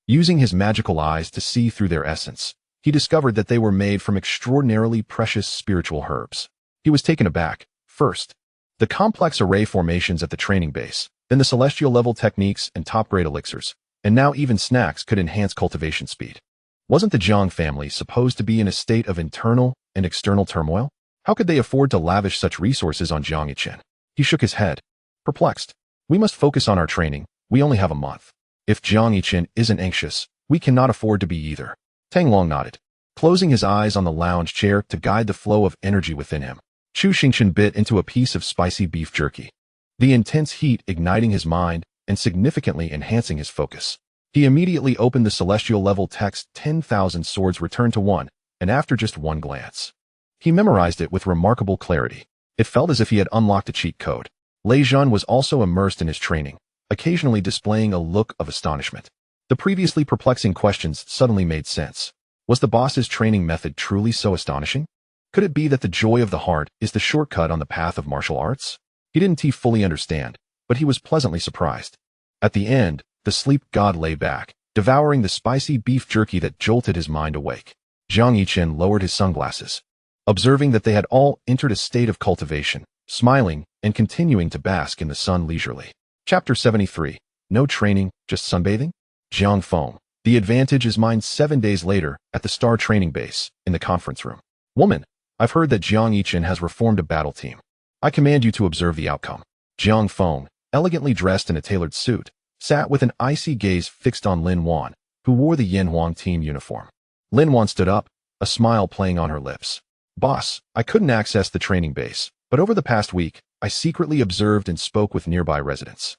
Using his magical eyes to see through their essence, he discovered that they were made from extraordinarily precious spiritual herbs. He was taken aback. First, the complex array formations at the training base, then the celestial level techniques and top-grade elixirs, and now even snacks could enhance cultivation speed. Wasn't the Jiang family supposed to be in a state of internal and external turmoil? How could they afford to lavish such resources on Jiang Yichen? He shook his head, perplexed. We must focus on our training. We only have a month. If Jiang Yichen isn't anxious, we cannot afford to be either. Tang Long nodded, closing his eyes on the lounge chair to guide the flow of energy within him. Chu Xingqian bit into a piece of spicy beef jerky, the intense heat igniting his mind and significantly enhancing his focus. He immediately opened the celestial level text 10,000 swords return to 1, and after just one glance, he memorized it with remarkable clarity. It felt as if he had unlocked a cheat code. Lei Zhan was also immersed in his training, occasionally displaying a look of astonishment. The previously perplexing questions suddenly made sense. Was the boss's training method truly so astonishing? Could it be that the joy of the heart is the shortcut on the path of martial arts? He didn't fully understand, but he was pleasantly surprised. At the end, the sleep god lay back, devouring the spicy beef jerky that jolted his mind awake. Jiang Yichen lowered his sunglasses, observing that they had all entered a state of cultivation, smiling and continuing to bask in the sun leisurely. Chapter 73. No training, just sunbathing? Jiang Feng. The advantage is mine 7 days later at the Star Training Base, in the conference room. Woman, I've heard that Jiang Yichen has reformed a battle team. I command you to observe the outcome. Jiang Feng, elegantly dressed in a tailored suit, sat with an icy gaze fixed on Lin Wan, who wore the Yanhuang team uniform. Lin Wan stood up, a smile playing on her lips. Boss, I couldn't access the training base, but over the past week, I secretly observed and spoke with nearby residents.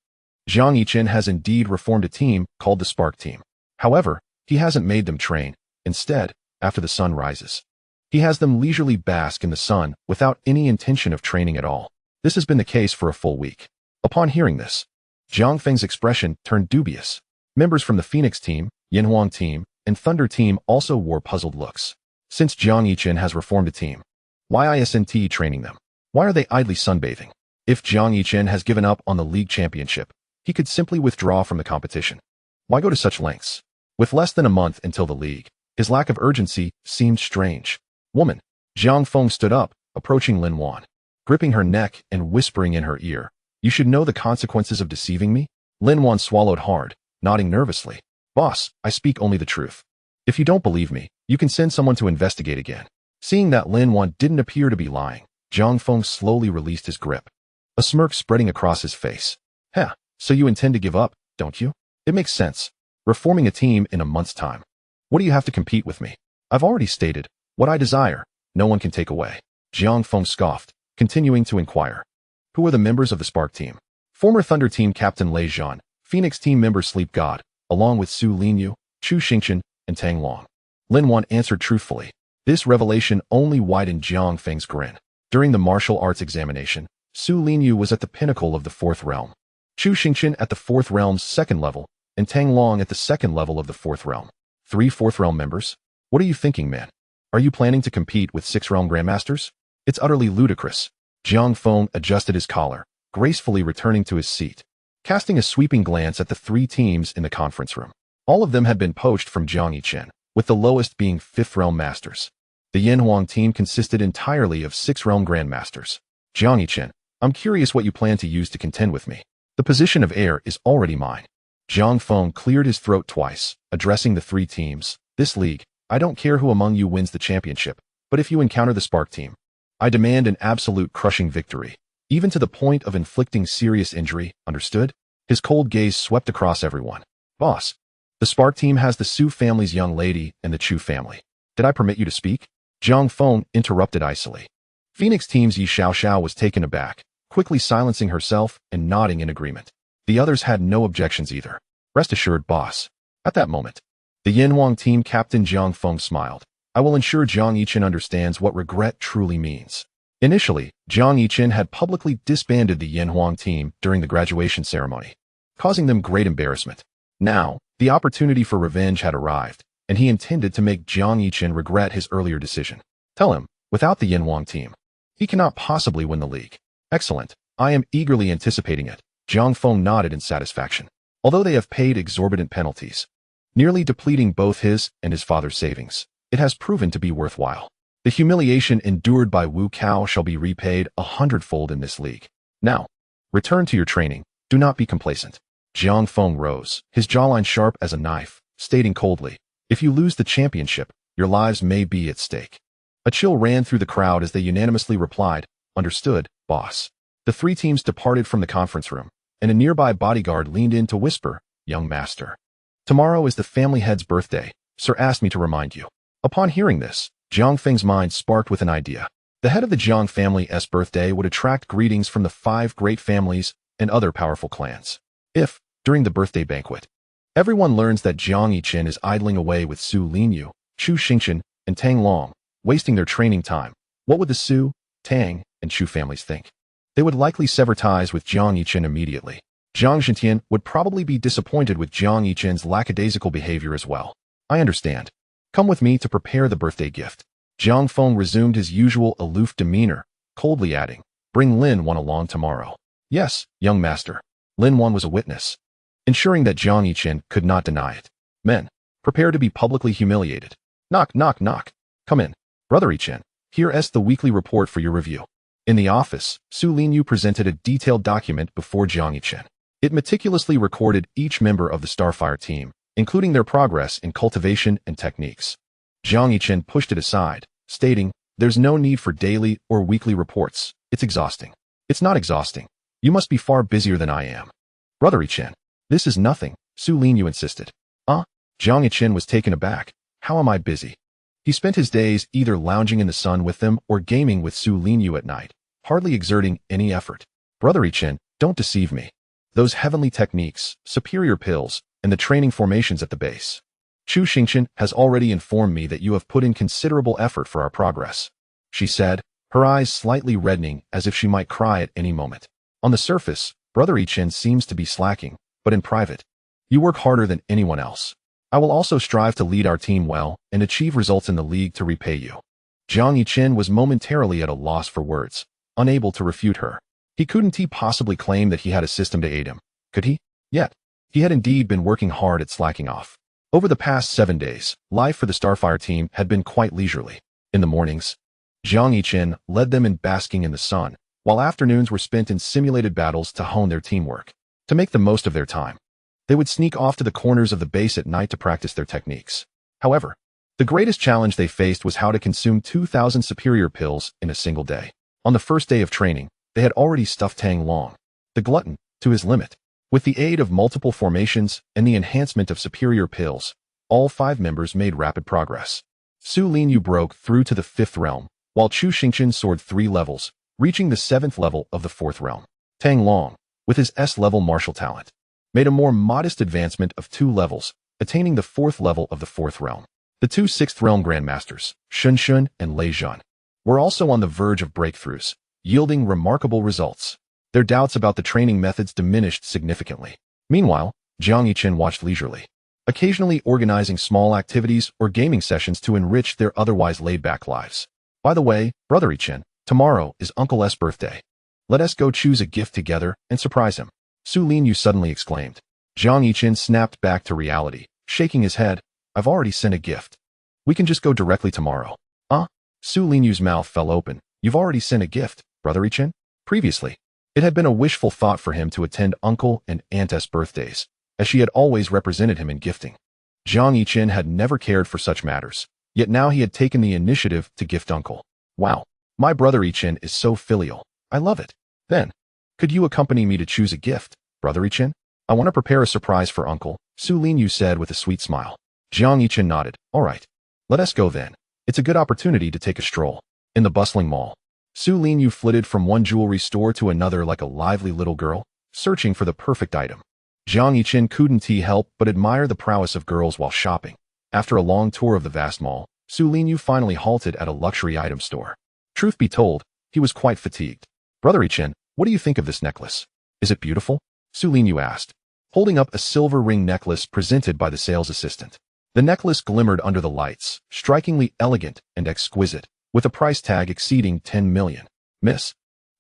Jiang Yichen has indeed reformed a team called the Spark Team. However, he hasn't made them train. Instead, after the sun rises, he has them leisurely bask in the sun without any intention of training at all. This has been the case for a full week. Upon hearing this, Jiang Feng's expression turned dubious. Members from the Phoenix team, Yanhuang team, and Thunder team also wore puzzled looks. Since Jiang Yichen has reformed a team, why isn't he training them? Why are they idly sunbathing? If Jiang Yichen has given up on the league championship, he could simply withdraw from the competition. Why go to such lengths? With less than a month until the league, his lack of urgency seemed strange. Woman, Jiang Feng stood up, approaching Lin Wan, gripping her neck and whispering in her ear, you should know the consequences of deceiving me? Lin Wan swallowed hard, nodding nervously. Boss, I speak only the truth. If you don't believe me, you can send someone to investigate again. Seeing that Lin Wan didn't appear to be lying, Jiang Feng slowly released his grip, a smirk spreading across his face. Heh, so you intend to give up, don't you? It makes sense. Reforming a team in a month's time. What do you have to compete with me? I've already stated, what I desire, no one can take away. Jiang Feng scoffed, continuing to inquire. Who are the members of the Spark team? Former Thunder team captain Lei Zhan, Phoenix team member Sleep God, along with Su Linyu, Chu Xingchen, and Tang Long. Lin Wan answered truthfully. This revelation only widened Jiang Feng's grin. During the martial arts examination, Su Linyu was at the pinnacle of the 4th realm, Chu Xingchen at the 4th realm's 2nd level, and Tang Long at the 2nd level of the 4th realm. 3 4th realm members? What are you thinking, man? Are you planning to compete with 6th realm grandmasters? It's utterly ludicrous. Jiang Feng adjusted his collar, gracefully returning to his seat, casting a sweeping glance at the 3 teams in the conference room. All of them had been poached from Jiang Yichen, with the lowest being 5th realm masters. The Yanhuang team consisted entirely of 6th realm grandmasters. Jiang Yichen, I'm curious what you plan to use to contend with me. The position of heir is already mine. Jiang Feng cleared his throat twice, addressing the 3 teams. This league, I don't care who among you wins the championship, but if you encounter the Spark team, I demand an absolute crushing victory, even to the point of inflicting serious injury, understood? His cold gaze swept across everyone. Boss, the Spark team has the Su family's young lady and the Chu family. Did I permit you to speak? Jiang Feng interrupted icily. Phoenix team's Yi Xiao was taken aback, quickly silencing herself and nodding in agreement. The others had no objections either. Rest assured, boss. At that moment, the Yanhuang team captain Jiang Feng smiled. I will ensure Jiang Yichen understands what regret truly means. Initially, Jiang Yichen had publicly disbanded the Yanhuang team during the graduation ceremony, causing them great embarrassment. Now, the opportunity for revenge had arrived, and he intended to make Jiang Yichen regret his earlier decision. Tell him, without the Yanhuang team, he cannot possibly win the league. Excellent. I am eagerly anticipating it. Jiang Feng nodded in satisfaction. Although they have paid exorbitant penalties, nearly depleting both his and his father's savings, it has proven to be worthwhile. The humiliation endured by Wu Cao shall be repaid 100-fold in this league. Now, return to your training. Do not be complacent. Jiang Feng rose, his jawline sharp as a knife, stating coldly, if you lose the championship, your lives may be at stake. A chill ran through the crowd as they unanimously replied, understood, boss. The 3 teams departed from the conference room, and a nearby bodyguard leaned in to whisper, young master. Tomorrow is the family head's birthday. Sir asked me to remind you. Upon hearing this, Jiang Feng's mind sparked with an idea. The head of the Jiang family's birthday would attract greetings from the 5 great families and other powerful clans. If, during the birthday banquet, everyone learns that Jiang Yichen is idling away with Su Linyu, Chu Xingchen, and Tang Long, wasting their training time, what would the Su, Tang, and Chu families think? They would likely sever ties with Jiang Yichen immediately. Jiang Yichen would probably be disappointed with Jiang Yichen's lackadaisical behavior as well. I understand. Come with me to prepare the birthday gift. Jiang Feng resumed his usual aloof demeanor, coldly adding, bring Lin Wan along tomorrow. Yes, young master. Lin Wan was a witness, ensuring that Jiang Yichen could not deny it. Men, prepare to be publicly humiliated. Knock, knock, knock. Come in. Brother Yichen, here is the weekly report for your review. In the office, Su Linyu presented a detailed document before Jiang Yichen. It meticulously recorded each member of the Starfire team, including their progress in cultivation and techniques. Jiang Yichen pushed it aside, stating, there's no need for daily or weekly reports. It's exhausting. It's not exhausting. You must be far busier than I am. Brother Yichen, this is nothing, Su Linyu insisted. Jiang Yichen was taken aback. How am I busy? He spent his days either lounging in the sun with them or gaming with Su Linyu at night, hardly exerting any effort. Brother Yichen, don't deceive me. Those heavenly techniques, superior pills, and the training formations at the base. Chu Xingqian has already informed me that you have put in considerable effort for our progress, she said, her eyes slightly reddening as if she might cry at any moment. On the surface, Brother Yichen seems to be slacking, but in private, you work harder than anyone else. I will also strive to lead our team well and achieve results in the league to repay you. Jiang Yichen was momentarily at a loss for words, unable to refute her. He couldn't possibly claim that he had a system to aid him, could he? Yet, he had indeed been working hard at slacking off. Over the past 7 days, life for the Starfire team had been quite leisurely. In the mornings, Jiang Yichen led them in basking in the sun, while afternoons were spent in simulated battles to hone their teamwork. To make the most of their time, they would sneak off to the corners of the base at night to practice their techniques. However, the greatest challenge they faced was how to consume 2,000 superior pills in a single day. On the first day of training, they had already stuffed Tang Long, the glutton, to his limit. With the aid of multiple formations and the enhancement of superior pills, all 5 members made rapid progress. Su Linyu broke through to the 5th realm, while Chu Xingqian soared 3 levels, reaching the 7th level of the 4th realm. Tang Long, with his S-level martial talent, made a more modest advancement of 2 levels, attaining the 4th level of the 4th realm. The 2 6th realm grandmasters, Shun Shun and Lei Zhan, were also on the verge of breakthroughs, yielding remarkable results. Their doubts about the training methods diminished significantly. Meanwhile, Jiang Yichen watched leisurely, occasionally organizing small activities or gaming sessions to enrich their otherwise laid-back lives. By the way, Brother Yichen, tomorrow is Uncle S' birthday. Let us go choose a gift together and surprise him. Su Linyu suddenly exclaimed. Jiang Yichen snapped back to reality, shaking his head. I've already sent a gift. We can just go directly tomorrow. Su Linyu's mouth fell open. You've already sent a gift, Brother Yichen? Previously, it had been a wishful thought for him to attend Uncle and Aunt S' birthdays, as she had always represented him in gifting. Jiang Yichen had never cared for such matters, yet now he had taken the initiative to gift Uncle. Wow, my Brother Yichen is so filial. I love it. Then, could you accompany me to choose a gift, Brother Yichen? I want to prepare a surprise for Uncle, Su Linyu said with a sweet smile. Jiang Yichen nodded. All right. Let us go then. It's a good opportunity to take a stroll. In the bustling mall, Su Linyu flitted from one jewelry store to another like a lively little girl, searching for the perfect item. Jiang Yichen couldn't help but admire the prowess of girls while shopping. After a long tour of the vast mall, Su Linyu finally halted at a luxury item store. Truth be told, he was quite fatigued. Brother Yichen, what do you think of this necklace? Is it beautiful? Su Linyu asked, holding up a silver ring necklace presented by the sales assistant. The necklace glimmered under the lights, strikingly elegant and exquisite, with a price tag exceeding 10 million. Miss,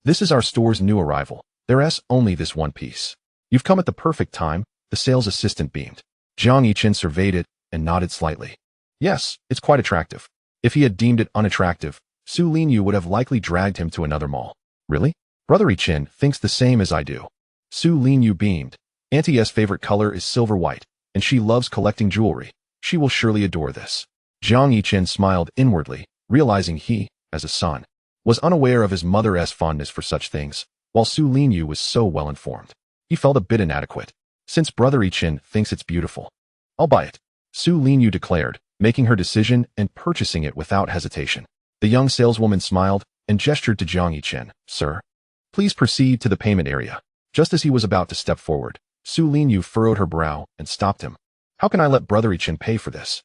this is our store's new arrival. There's only this one piece. You've come at the perfect time, the sales assistant beamed. Jiang Yichen surveyed it and nodded slightly. Yes, it's quite attractive. If he had deemed it unattractive, Su Linyu would have likely dragged him to another mall. Really? Brother Yichen thinks the same as I do. Su Linyu beamed. Auntie's favorite color is silver white, and she loves collecting jewelry. She will surely adore this. Jiang Yichen smiled inwardly, realizing he, as a son, was unaware of his mother's fondness for such things, while Su Linyu was so well informed. He felt a bit inadequate. Since Brother Yichen thinks it's beautiful, I'll buy it, Su Linyu declared, making her decision and purchasing it without hesitation. The young saleswoman smiled and gestured to Jiang Yichen. Sir, please proceed to the payment area. Just as he was about to step forward, Su Linyu furrowed her brow and stopped him. How can I let Brother Yichen pay for this?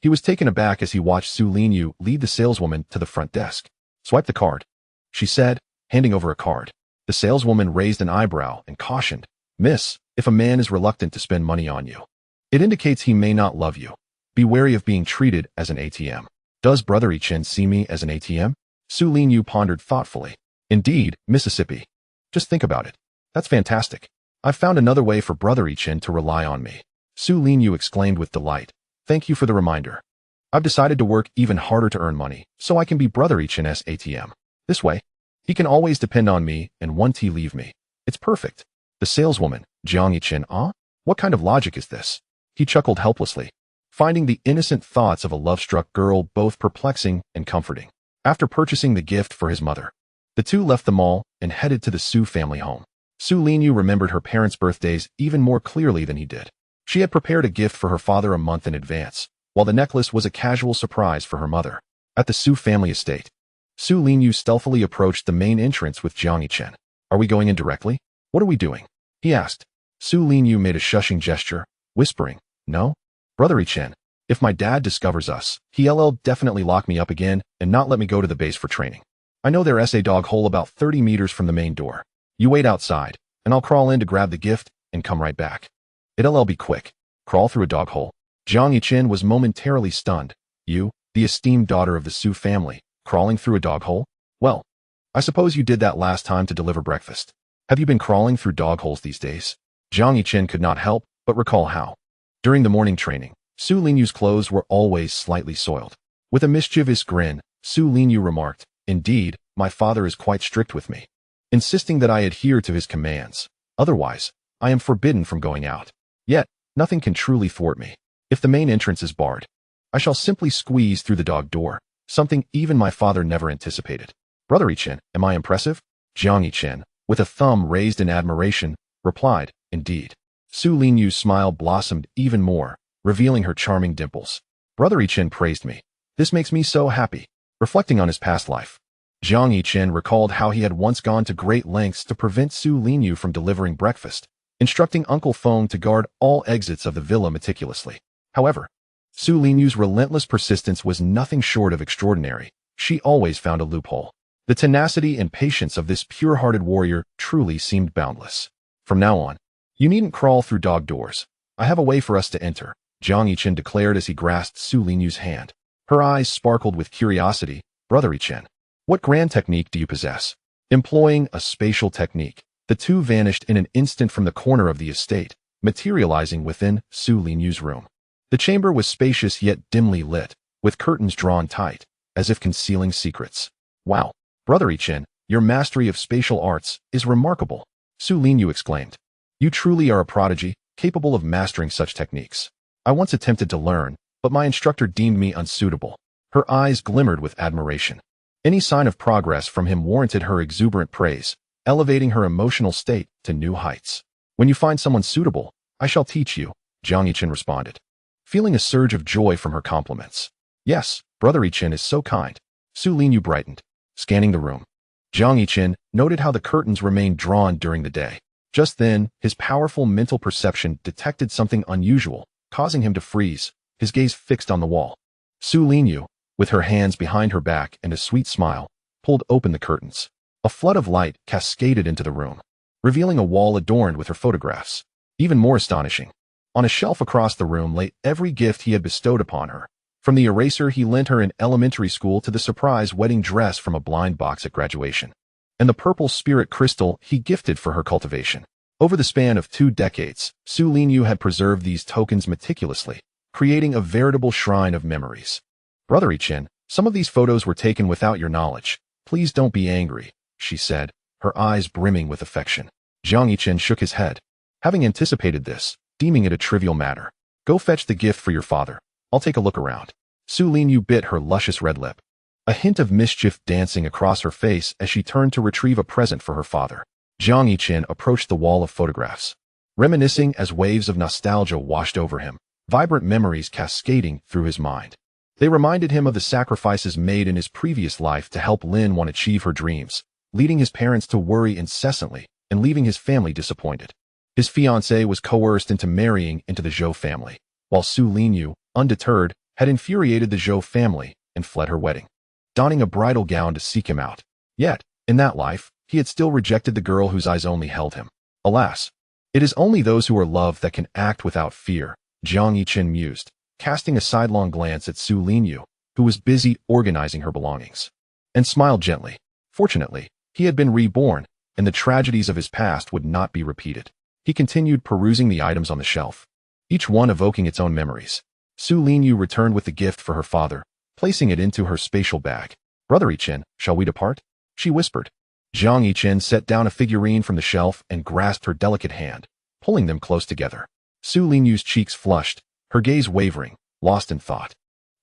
He was taken aback as he watched Su Linyu lead the saleswoman to the front desk. Swipe the card, she said, handing over a card. The saleswoman raised an eyebrow and cautioned, Miss, if a man is reluctant to spend money on you, it indicates he may not love you. Be wary of being treated as an ATM. Does Brother Yichen see me as an ATM? Su Linyu pondered thoughtfully. Indeed, Mississippi. Just think about it. That's fantastic. I've found another way for Brother Yichen to rely on me. Su Linyu exclaimed with delight. Thank you for the reminder. I've decided to work even harder to earn money, so I can be Brother Yichen's ATM. This way, he can always depend on me and won't he leave me. It's perfect. The saleswoman, Jiang Yichen, what kind of logic is this? He chuckled helplessly, finding the innocent thoughts of a love-struck girl both perplexing and comforting. After purchasing the gift for his mother, the two left the mall and headed to the Su family home. Su Linyu remembered her parents' birthdays even more clearly than he did. She had prepared a gift for her father a month in advance, while the necklace was a casual surprise for her mother. At the Su family estate, Su Linyu stealthily approached the main entrance with Jiang Yichen. Are we going in directly? What are we doing? He asked. Su Linyu made a shushing gesture, whispering, No? Brother Yichen, if my dad discovers us, he'll definitely lock me up again and not let me go to the base for training. I know there's a dog hole about 30 meters from the main door. You wait outside, and I'll crawl in to grab the gift and come right back. It'll be quick. Crawl through a dog hole. Jiang Yichen was momentarily stunned. You, the esteemed daughter of the Su family, crawling through a dog hole? Well, I suppose you did that last time to deliver breakfast. Have you been crawling through dog holes these days? Jiang Yichen could not help but recall how. During the morning training, Su Linyu's clothes were always slightly soiled. With a mischievous grin, Su Linyu remarked, Indeed, my father is quite strict with me, insisting that I adhere to his commands. Otherwise, I am forbidden from going out. Yet, nothing can truly thwart me. If the main entrance is barred, I shall simply squeeze through the dog door, something even my father never anticipated. Brother Yichen, am I impressive? Jiang Yichen, with a thumb raised in admiration, replied, Indeed. Su Linyu's smile blossomed even more, revealing her charming dimples. Brother Yichen praised me. This makes me so happy. Reflecting on his past life, Jiang Yichen recalled how he had once gone to great lengths to prevent Su Linyu from delivering breakfast, instructing Uncle Feng to guard all exits of the villa meticulously. However, Su Linyu's relentless persistence was nothing short of extraordinary. She always found a loophole. The tenacity and patience of this pure-hearted warrior truly seemed boundless. From now on, you needn't crawl through dog doors. I have a way for us to enter, Jiang Yichen declared as he grasped Su Linyu's hand. Her eyes sparkled with curiosity. Brother Yichen, what grand technique do you possess? Employing a spatial technique, the two vanished in an instant from the corner of the estate, materializing within Su Linyu's room. The chamber was spacious yet dimly lit, with curtains drawn tight, as if concealing secrets. Wow, Brother Yichen, your mastery of spatial arts is remarkable, Su Linyu exclaimed. You truly are a prodigy, capable of mastering such techniques. I once attempted to learn, but my instructor deemed me unsuitable. Her eyes glimmered with admiration. Any sign of progress from him warranted her exuberant praise, elevating her emotional state to new heights. When you find someone suitable, I shall teach you, Jiang Yichen responded, feeling a surge of joy from her compliments. Yes, Brother Yichen is so kind. Su Linyu brightened, scanning the room. Jiang Yichen noted how the curtains remained drawn during the day. Just then, his powerful mental perception detected something unusual, causing him to freeze, his gaze fixed on the wall. Su Linyu, with her hands behind her back and a sweet smile, pulled open the curtains. A flood of light cascaded into the room, revealing a wall adorned with her photographs. Even more astonishing, on a shelf across the room lay every gift he had bestowed upon her, from the eraser he lent her in elementary school to the surprise wedding dress from a blind box at graduation, and the purple spirit crystal he gifted for her cultivation. Over the span of 2 decades, Su Linyu had preserved these tokens meticulously, creating a veritable shrine of memories. Brother Yichen, some of these photos were taken without your knowledge. Please don't be angry, she said, her eyes brimming with affection. Jiang Yichen shook his head, having anticipated this, deeming it a trivial matter. Go fetch the gift for your father. I'll take a look around. Su Linyu bit her luscious red lip, a hint of mischief dancing across her face as she turned to retrieve a present for her father. Jiang Yichen approached the wall of photographs, reminiscing as waves of nostalgia washed over him, vibrant memories cascading through his mind. They reminded him of the sacrifices made in his previous life to help Lin Wan achieve her dreams, leading his parents to worry incessantly and leaving his family disappointed. His fiancée was coerced into marrying into the Zhou family, while Su Linyu, undeterred, had infuriated the Zhou family and fled her wedding, donning a bridal gown to seek him out. Yet, in that life, he had still rejected the girl whose eyes only held him. Alas, It is only those who are loved that can act without fear, Jiang Yichen mused, casting a sidelong glance at Su Linyu, who was busy organizing her belongings, and smiled gently. Fortunately, he had been reborn, and the tragedies of his past would not be repeated. He continued perusing the items on the shelf, each one evoking its own memories. Su Linyu returned with the gift for her father, placing it into her spatial bag. "Brother Yichen, shall we depart?" she whispered. Jiang Yichen set down a figurine from the shelf and grasped her delicate hand, pulling them close together. Su Linyu's cheeks flushed, her gaze wavering, lost in thought.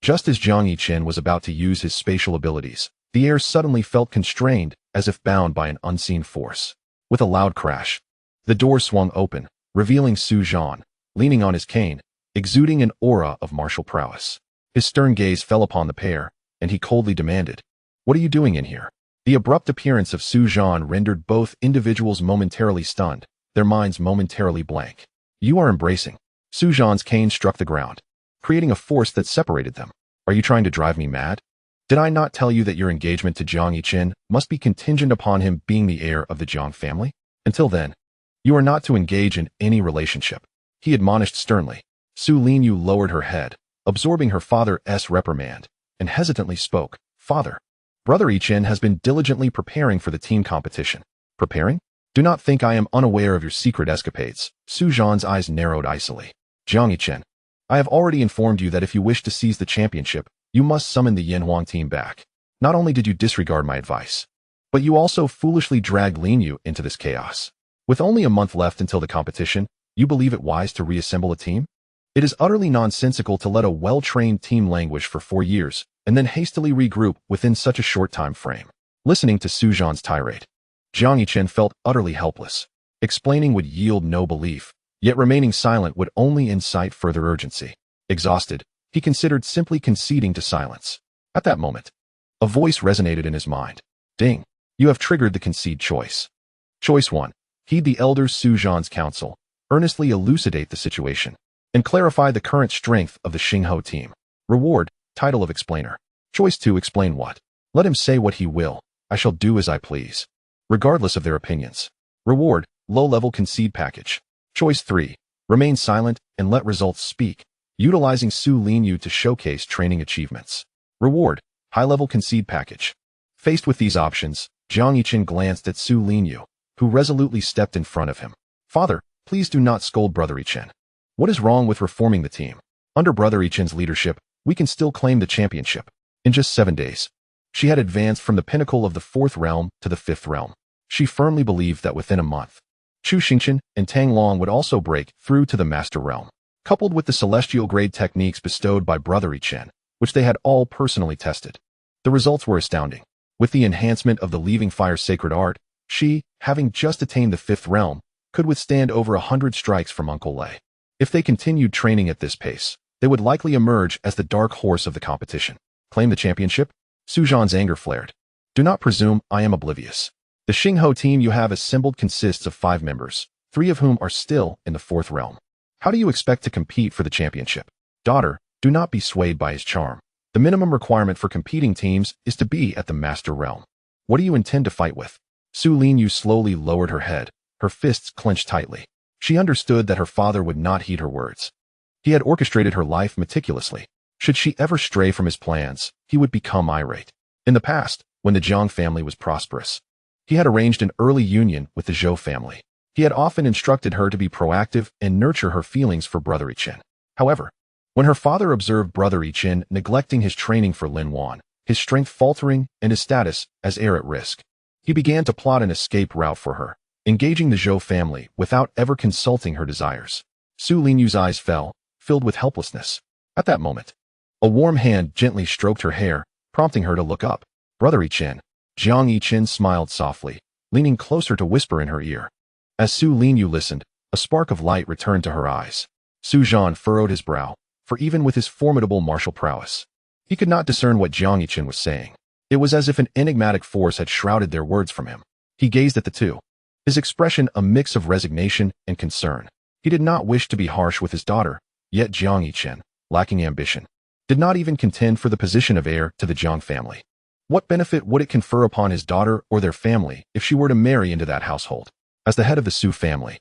Just as Jiang Yichen was about to use his spatial abilities, the heir suddenly felt constrained, as if bound by an unseen force. With a loud crash, the door swung open, revealing Su Zhan, leaning on his cane, exuding an aura of martial prowess. His stern gaze fell upon the pair, and he coldly demanded, "What are you doing in here?" The abrupt appearance of Su Zhan rendered both individuals momentarily stunned, their minds momentarily blank. "You are embracing." Su Zhan's cane struck the ground, creating a force that separated them. "Are you trying to drive me mad? Did I not tell you that your engagement to Jiang Yichen must be contingent upon him being the heir of the Jiang family? Until then, you are not to engage in any relationship," he admonished sternly. Su Linyu lowered her head, absorbing her father's reprimand, and hesitantly spoke, "Father, Brother Yichen has been diligently preparing for the team competition." "Preparing? Do not think I am unaware of your secret escapades." Su Zhan's eyes narrowed icily. "Jiang Yichen, I have already informed you that if you wish to seize the championship, you must summon the Yanhuang team back. Not only did you disregard my advice, but you also foolishly dragged Linyu into this chaos. With only a month left until the competition, you believe it wise to reassemble a team? It is utterly nonsensical to let a well-trained team languish for 4 years, and then hastily regroup within such a short time frame." Listening to Su Zhan's tirade, Jiang Yichen felt utterly helpless. Explaining would yield no belief, yet remaining silent would only incite further urgency. Exhausted, he considered simply conceding to silence. At that moment, a voice resonated in his mind. "Ding! You have triggered the concede choice. Choice 1. Heed the elders Su Zhan's counsel, earnestly elucidate the situation, and clarify the current strength of the Xingho team. Reward, title of explainer. Choice 2. Explain what? Let him say what he will, I shall do as I please, regardless of their opinions. Reward, low-level concede package. Choice 3. Remain silent and let results speak, utilizing Su Linyu to showcase training achievements. Reward, high-level concede package." Faced with these options, Jiang Yichen glanced at Su Linyu, who resolutely stepped in front of him. "Father, please do not scold Brother Yichen. What is wrong with reforming the team? Under Brother Yichen's leadership, we can still claim the championship." In just 7 days, she had advanced from the pinnacle of the 4th realm to the 5th realm. She firmly believed that within a month, Chu Xingchen and Tang Long would also break through to the master realm. Coupled with the celestial grade techniques bestowed by Brother Yichen, which they had all personally tested, the results were astounding. With the enhancement of the Leaving Fire sacred art, she, having just attained the 5th realm, could withstand over 100 strikes from Uncle Lei. If they continued training at this pace, they would likely emerge as the dark horse of the competition. Claim the championship? Su Zhan's anger flared. "Do not presume I am oblivious. The Xingho team you have assembled consists of 5 members, 3 of whom are still in the 4th realm. How do you expect to compete for the championship? Daughter, do not be swayed by his charm. The minimum requirement for competing teams is to be at the master realm. What do you intend to fight with?" Su Linyu slowly lowered her head, her fists clenched tightly. She understood that her father would not heed her words. He had orchestrated her life meticulously. Should she ever stray from his plans, he would become irate. In the past, when the Jiang family was prosperous, he had arranged an early union with the Zhou family. He had often instructed her to be proactive and nurture her feelings for Brother Yichen. However, when her father observed Brother Yichen neglecting his training for Lin Wan, his strength faltering and his status as heir at risk, he began to plot an escape route for her, engaging the Zhou family without ever consulting her desires. Su Linyu's eyes fell, filled with helplessness. At that moment, a warm hand gently stroked her hair, prompting her to look up. "Brother Yichen." Jiang Yichen smiled softly, leaning closer to whisper in her ear. As Su Linyu listened, a spark of light returned to her eyes. Su Zhan furrowed his brow, for even with his formidable martial prowess, he could not discern what Jiang Yichen was saying. It was as if an enigmatic force had shrouded their words from him. He gazed at the two, his expression a mix of resignation and concern. He did not wish to be harsh with his daughter, yet Jiang Yichen, lacking ambition, did not even contend for the position of heir to the Jiang family. What benefit would it confer upon his daughter or their family if she were to marry into that household? As the head of the Su family,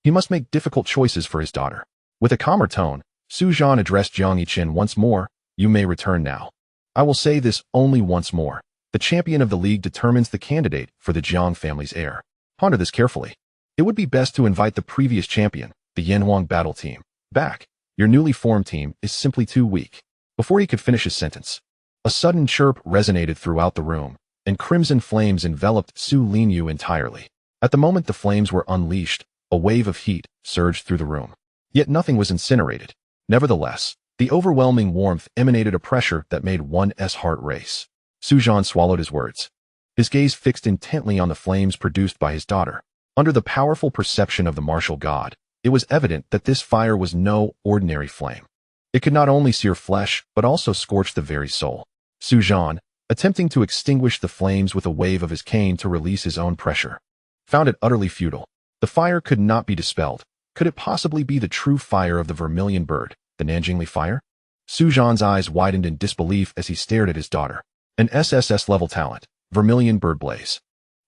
He must make difficult choices for his daughter. With a calmer tone, Su Zhan addressed Jiang Yichen once more. You may return now. I will say this only once more. The champion of the league determines the candidate for the Jiang family's heir. Ponder this carefully. It would be best to invite the previous champion, the Yanhuang battle team, back. Your newly formed team is simply too weak. Before he could finish his sentence, a sudden chirp resonated throughout the room, and crimson flames enveloped Su Linyu entirely. At the moment the flames were unleashed, a wave of heat surged through the room. Yet nothing was incinerated. Nevertheless, the overwhelming warmth emanated a pressure that made one's heart race. Su Zhan swallowed his words. His gaze fixed intently on the flames produced by his daughter. Under the powerful perception of the martial god, it was evident that this fire was no ordinary flame. It could not only sear flesh, but also scorch the very soul. Su Zhan, attempting to extinguish the flames with a wave of his cane to release his own pressure, found it utterly futile. The fire could not be dispelled. Could it possibly be the true fire of the vermilion bird, the Nanjingli fire? Su Zhan's eyes widened in disbelief as he stared at his daughter. An SSS-level talent, vermilion bird blaze,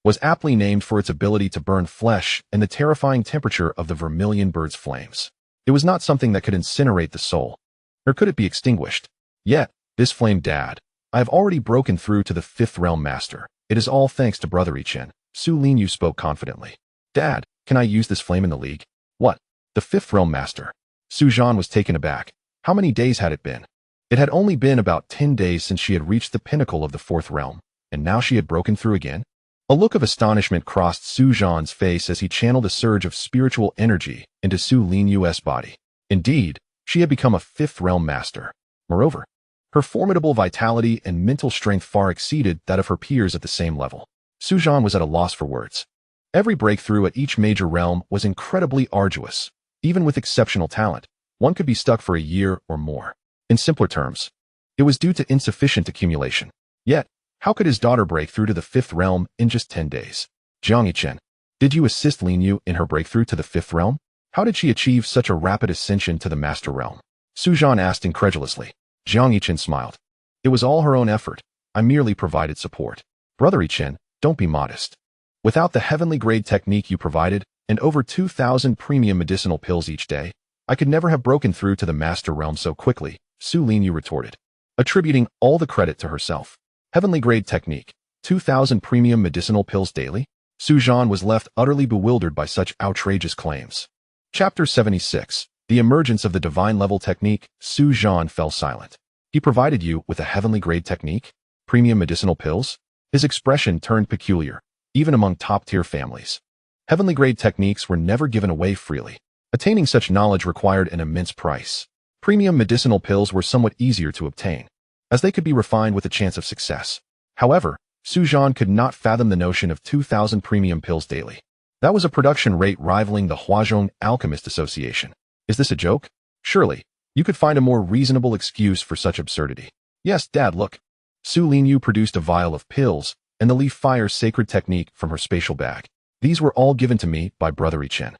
was aptly named for its ability to burn flesh and the terrifying temperature of the vermilion bird's flames. It was not something that could incinerate the soul, nor could it be extinguished. Yet, this flame, Dad, I have already broken through to the 5th realm master. It is all thanks to Brother Yichen. Su Linyu spoke confidently. Dad, can I use this flame in the league? What? The 5th realm master? Su Zhan was taken aback. How many days had it been? It had only been about 10 days since she had reached the pinnacle of the 4th realm, and now she had broken through again? A look of astonishment crossed Su Zhan's face as he channeled a surge of spiritual energy into Su Linyu's body. Indeed, she had become a 5th realm master. Moreover, her formidable vitality and mental strength far exceeded that of her peers at the same level. Su Zhan was at a loss for words. Every breakthrough at each major realm was incredibly arduous. Even with exceptional talent, one could be stuck for a year or more. In simpler terms, it was due to insufficient accumulation. Yet, how could his daughter break through to the 5th realm in just 10 days? Jiang Yichen, did you assist Linyu in her breakthrough to the 5th realm? How did she achieve such a rapid ascension to the master realm? Su Zhan asked incredulously. Jiang Yichen smiled. It was all her own effort. I merely provided support. Brother Yichen, don't be modest. Without the heavenly grade technique you provided, and over 2,000 premium medicinal pills each day, I could never have broken through to the master realm so quickly, Su Linyu retorted, attributing all the credit to herself. Heavenly grade technique, 2,000 premium medicinal pills daily? Su Zhan was left utterly bewildered by such outrageous claims. Chapter 76. The emergence of the divine level technique. Su Zhan fell silent. He provided you with a heavenly grade technique? Premium medicinal pills? His expression turned peculiar, even among top-tier families. Heavenly grade techniques were never given away freely. Attaining such knowledge required an immense price. Premium medicinal pills were somewhat easier to obtain, as they could be refined with a chance of success. However, Su Zhan could not fathom the notion of 2,000 premium pills daily. That was a production rate rivaling the Huazhong Alchemist Association. Is this a joke? Surely, you could find a more reasonable excuse for such absurdity. Yes, Dad, look. Su Linyu produced a vial of pills and the leaf fire sacred technique from her spatial bag. These were all given to me by Brother Yichen,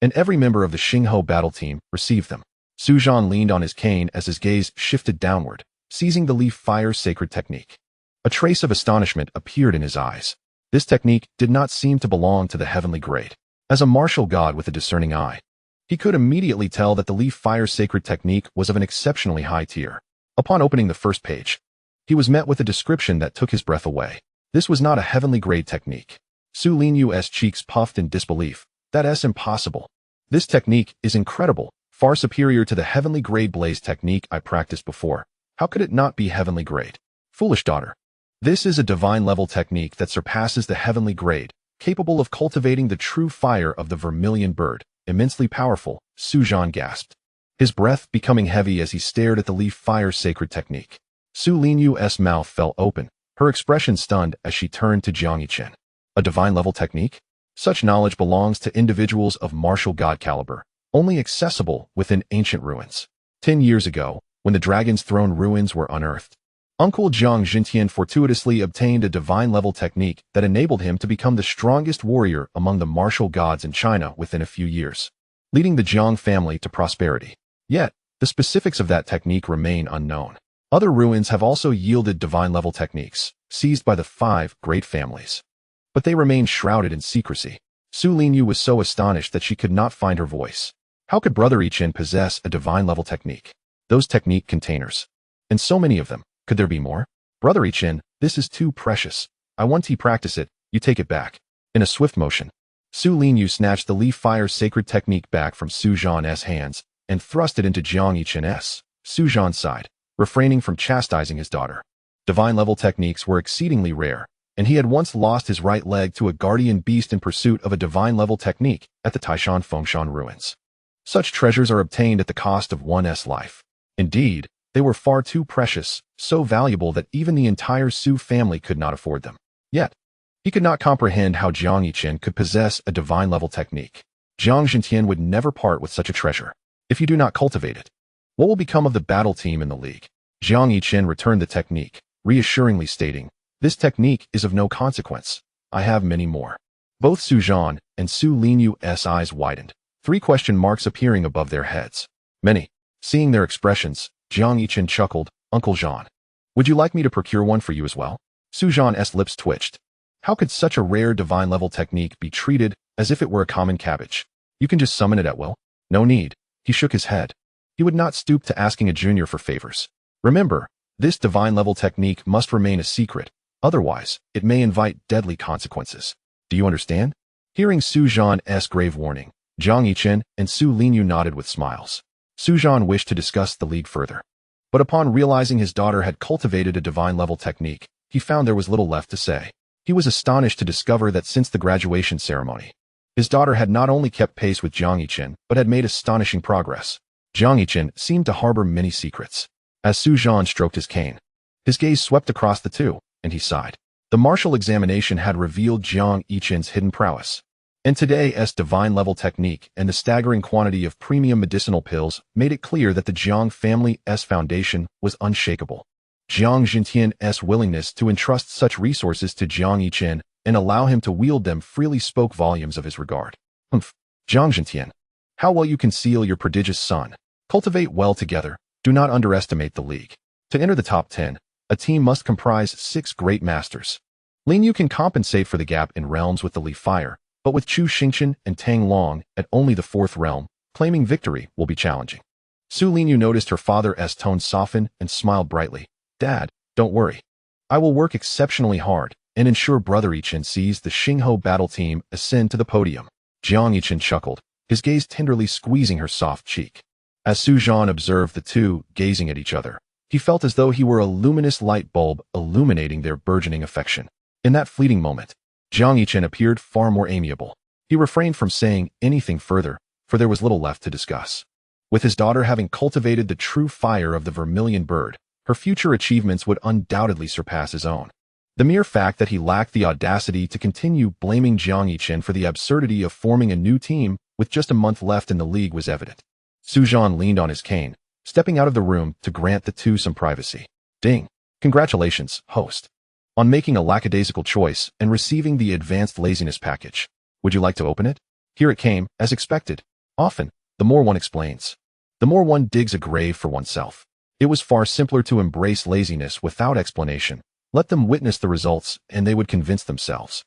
and every member of the Xingho battle team received them. Su Zhan leaned on his cane as his gaze shifted downward, seizing the leaf fire sacred technique. A trace of astonishment appeared in his eyes. This technique did not seem to belong to the heavenly grade. As a martial god with a discerning eye, he could immediately tell that the leaf fire sacred technique was of an exceptionally high tier. Upon opening the first page, he was met with a description that took his breath away. This was not a heavenly grade technique. Su Linyu's cheeks puffed in disbelief. That's impossible. This technique is incredible, far superior to the heavenly grade blaze technique I practiced before. How could it not be heavenly grade? Foolish daughter. This is a divine level technique that surpasses the heavenly grade, capable of cultivating the true fire of the vermilion bird. Immensely powerful, Su Zhan gasped, his breath becoming heavy as he stared at the leaf fire sacred technique. Su Linyu's mouth fell open, her expression stunned as she turned to Jiang Yichen. A divine level technique? Such knowledge belongs to individuals of martial god caliber, only accessible within ancient ruins. 10 years ago, when the Dragon's Throne ruins were unearthed, Uncle Jiang Yichen fortuitously obtained a divine level technique that enabled him to become the strongest warrior among the martial gods in China within a few years, leading the Jiang family to prosperity. Yet, the specifics of that technique remain unknown. Other ruins have also yielded divine level techniques, seized by the 5 great families, but they remain shrouded in secrecy. Su Linyu was so astonished that she could not find her voice. How could Brother Yichen possess a divine-level technique? Those technique containers. And so many of them. Could there be more? Brother Yichen, this is too precious. I want to practice it, you take it back. In a swift motion, Su Linyu snatched the Leaf Fire sacred technique back from Su Zhan's hands and thrust it into Jiang Yichen's. Su Zhan sighed, refraining from chastising his daughter. Divine-level techniques were exceedingly rare, and he had once lost his right leg to a guardian beast in pursuit of a divine-level technique at the Taishan Fengshan ruins. Such treasures are obtained at the cost of one's life. Indeed, they were far too precious, so valuable that even the entire Su family could not afford them. Yet, he could not comprehend how Jiang Yichen could possess a divine-level technique. Jiang Yichen would never part with such a treasure. If you do not cultivate it, what will become of the battle team in the league? Jiang Yichen returned the technique, reassuringly stating, "This technique is of no consequence. I have many more." Both Su Zhan and Su Linyu's eyes widened, 3 question marks appearing above their heads. Many. Seeing their expressions, Jiang Yichen chuckled, "Uncle Zhan, would you like me to procure one for you as well?" Su Zhan's lips twitched. How could such a rare divine-level technique be treated as if it were a common cabbage? You can just summon it at will? No need. He shook his head. He would not stoop to asking a junior for favors. Remember, this divine-level technique must remain a secret, otherwise, it may invite deadly consequences. Do you understand? Hearing Su Zhan's grave warning, Jiang Yichen and Su Linyu nodded with smiles. Su Zhan wished to discuss the league further. But upon realizing his daughter had cultivated a divine-level technique, he found there was little left to say. He was astonished to discover that since the graduation ceremony, his daughter had not only kept pace with Jiang Yichen, but had made astonishing progress. Jiang Yichen seemed to harbor many secrets. As Su Zhan stroked his cane, his gaze swept across the two, and he sighed. The martial examination had revealed Jiang Yichen's hidden prowess. And today's divine-level technique and the staggering quantity of premium medicinal pills made it clear that the Jiang family's foundation was unshakable. Jiang Yichen's willingness to entrust such resources to Jiang Yichen and allow him to wield them freely spoke volumes of his regard. Jiang Yichen, how well you conceal your prodigious son. Cultivate well together. Do not underestimate the league. To enter the top 10, a team must comprise 6 great masters. Lin Yu can compensate for the gap in realms with the Leaf Fire, but with Chu Xingchen and Tang Long at only the 4th realm, claiming victory will be challenging. Su Linyu noticed her father's tone soften and smiled brightly. "Dad, don't worry. I will work exceptionally hard and ensure Brother Yichen sees the Xingho battle team ascend to the podium." Jiang Yichen chuckled, his gaze tenderly squeezing her soft cheek. As Su Zhan observed the two gazing at each other, he felt as though he were a luminous light bulb illuminating their burgeoning affection. In that fleeting moment, Jiang Yichen appeared far more amiable. He refrained from saying anything further, for there was little left to discuss. With his daughter having cultivated the true fire of the vermilion bird, her future achievements would undoubtedly surpass his own. The mere fact that he lacked the audacity to continue blaming Jiang Yichen for the absurdity of forming a new team with just a month left in the league was evident. Su Zhan leaned on his cane, stepping out of the room to grant the two some privacy. Ding! Congratulations, host, on making a lackadaisical choice and receiving the advanced laziness package. Would you like to open it? Here it came, as expected. Often, the more one explains, the more one digs a grave for oneself. It was far simpler to embrace laziness without explanation. Let them witness the results, and they would convince themselves.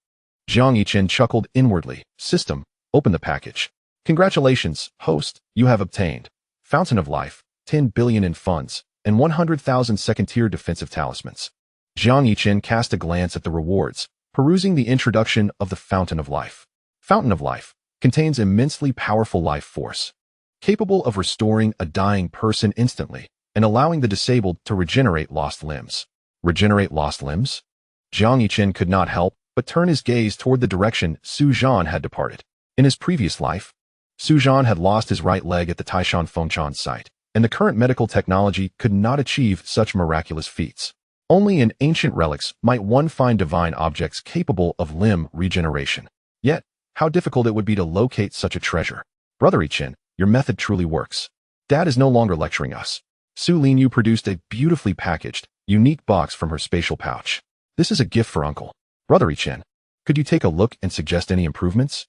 Jiang Yichen chuckled inwardly. System, open the package. Congratulations, host, you have obtained Fountain of Life, 10 billion in funds, and 100,000 second-tier defensive talismans. Jiang Yichen cast a glance at the rewards, perusing the introduction of the Fountain of Life. Fountain of Life contains immensely powerful life force, capable of restoring a dying person instantly and allowing the disabled to regenerate lost limbs. Regenerate lost limbs? Jiang Yichen could not help but turn his gaze toward the direction Su Zhan had departed. In his previous life, Su Zhan had lost his right leg at the Taishan Fengshan site, and the current medical technology could not achieve such miraculous feats. Only in ancient relics might one find divine objects capable of limb regeneration. Yet, how difficult it would be to locate such a treasure. Brother Yichen, your method truly works. Dad is no longer lecturing us. Su Linyu produced a beautifully packaged, unique box from her spatial pouch. This is a gift for Uncle. Brother Yichen, could you take a look and suggest any improvements?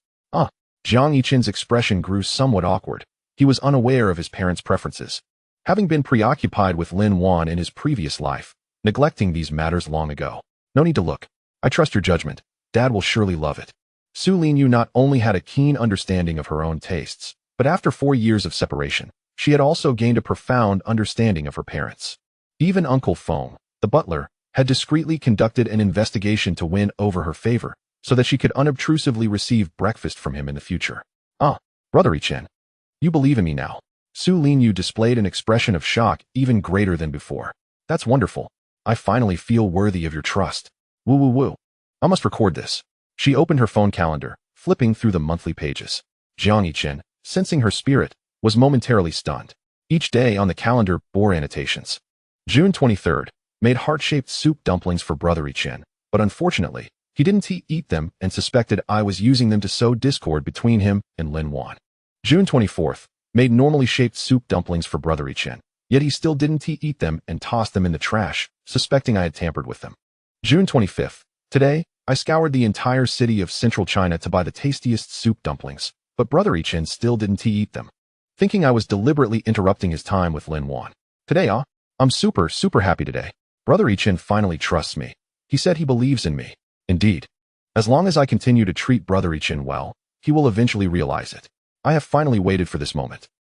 Jiang Yichen's expression grew somewhat awkward. He was unaware of his parents' preferences, having been preoccupied with Lin Wan in his previous life, neglecting these matters long ago. No need to look. I trust your judgment. Dad will surely love it. Su Linyu not only had a keen understanding of her own tastes, but after 4 years of separation, she had also gained a profound understanding of her parents. Even Uncle Feng, the butler, had discreetly conducted an investigation to win over her favor, so that she could unobtrusively receive breakfast from him in the future. Ah, Brother Yichen. You believe in me now. Su Linyu displayed an expression of shock even greater than before. That's wonderful. I finally feel worthy of your trust. Woo woo woo. I must record this. She opened her phone calendar, flipping through the monthly pages. Jiang Yichen, sensing her spirit, was momentarily stunned. Each day on the calendar bore annotations. June 23rd, made heart-shaped soup dumplings for Brother Yichen, but unfortunately, he didn't eat them and suspected I was using them to sow discord between him and Lin Wan. June 24th, made normally shaped soup dumplings for Brother Yichen, yet he still didn't eat them and tossed them in the trash, suspecting I had tampered with them. June 25th, today, I scoured the entire city of central China to buy the tastiest soup dumplings, but Brother Yichen still didn't eat them. Thinking I was deliberately interrupting his time with Lin Wan. Today, I'm super happy today. Brother Yichen finally trusts me. He said he believes in me. Indeed. As long as I continue to treat Brother Yichen well, he will eventually realize it. I have finally waited for this moment.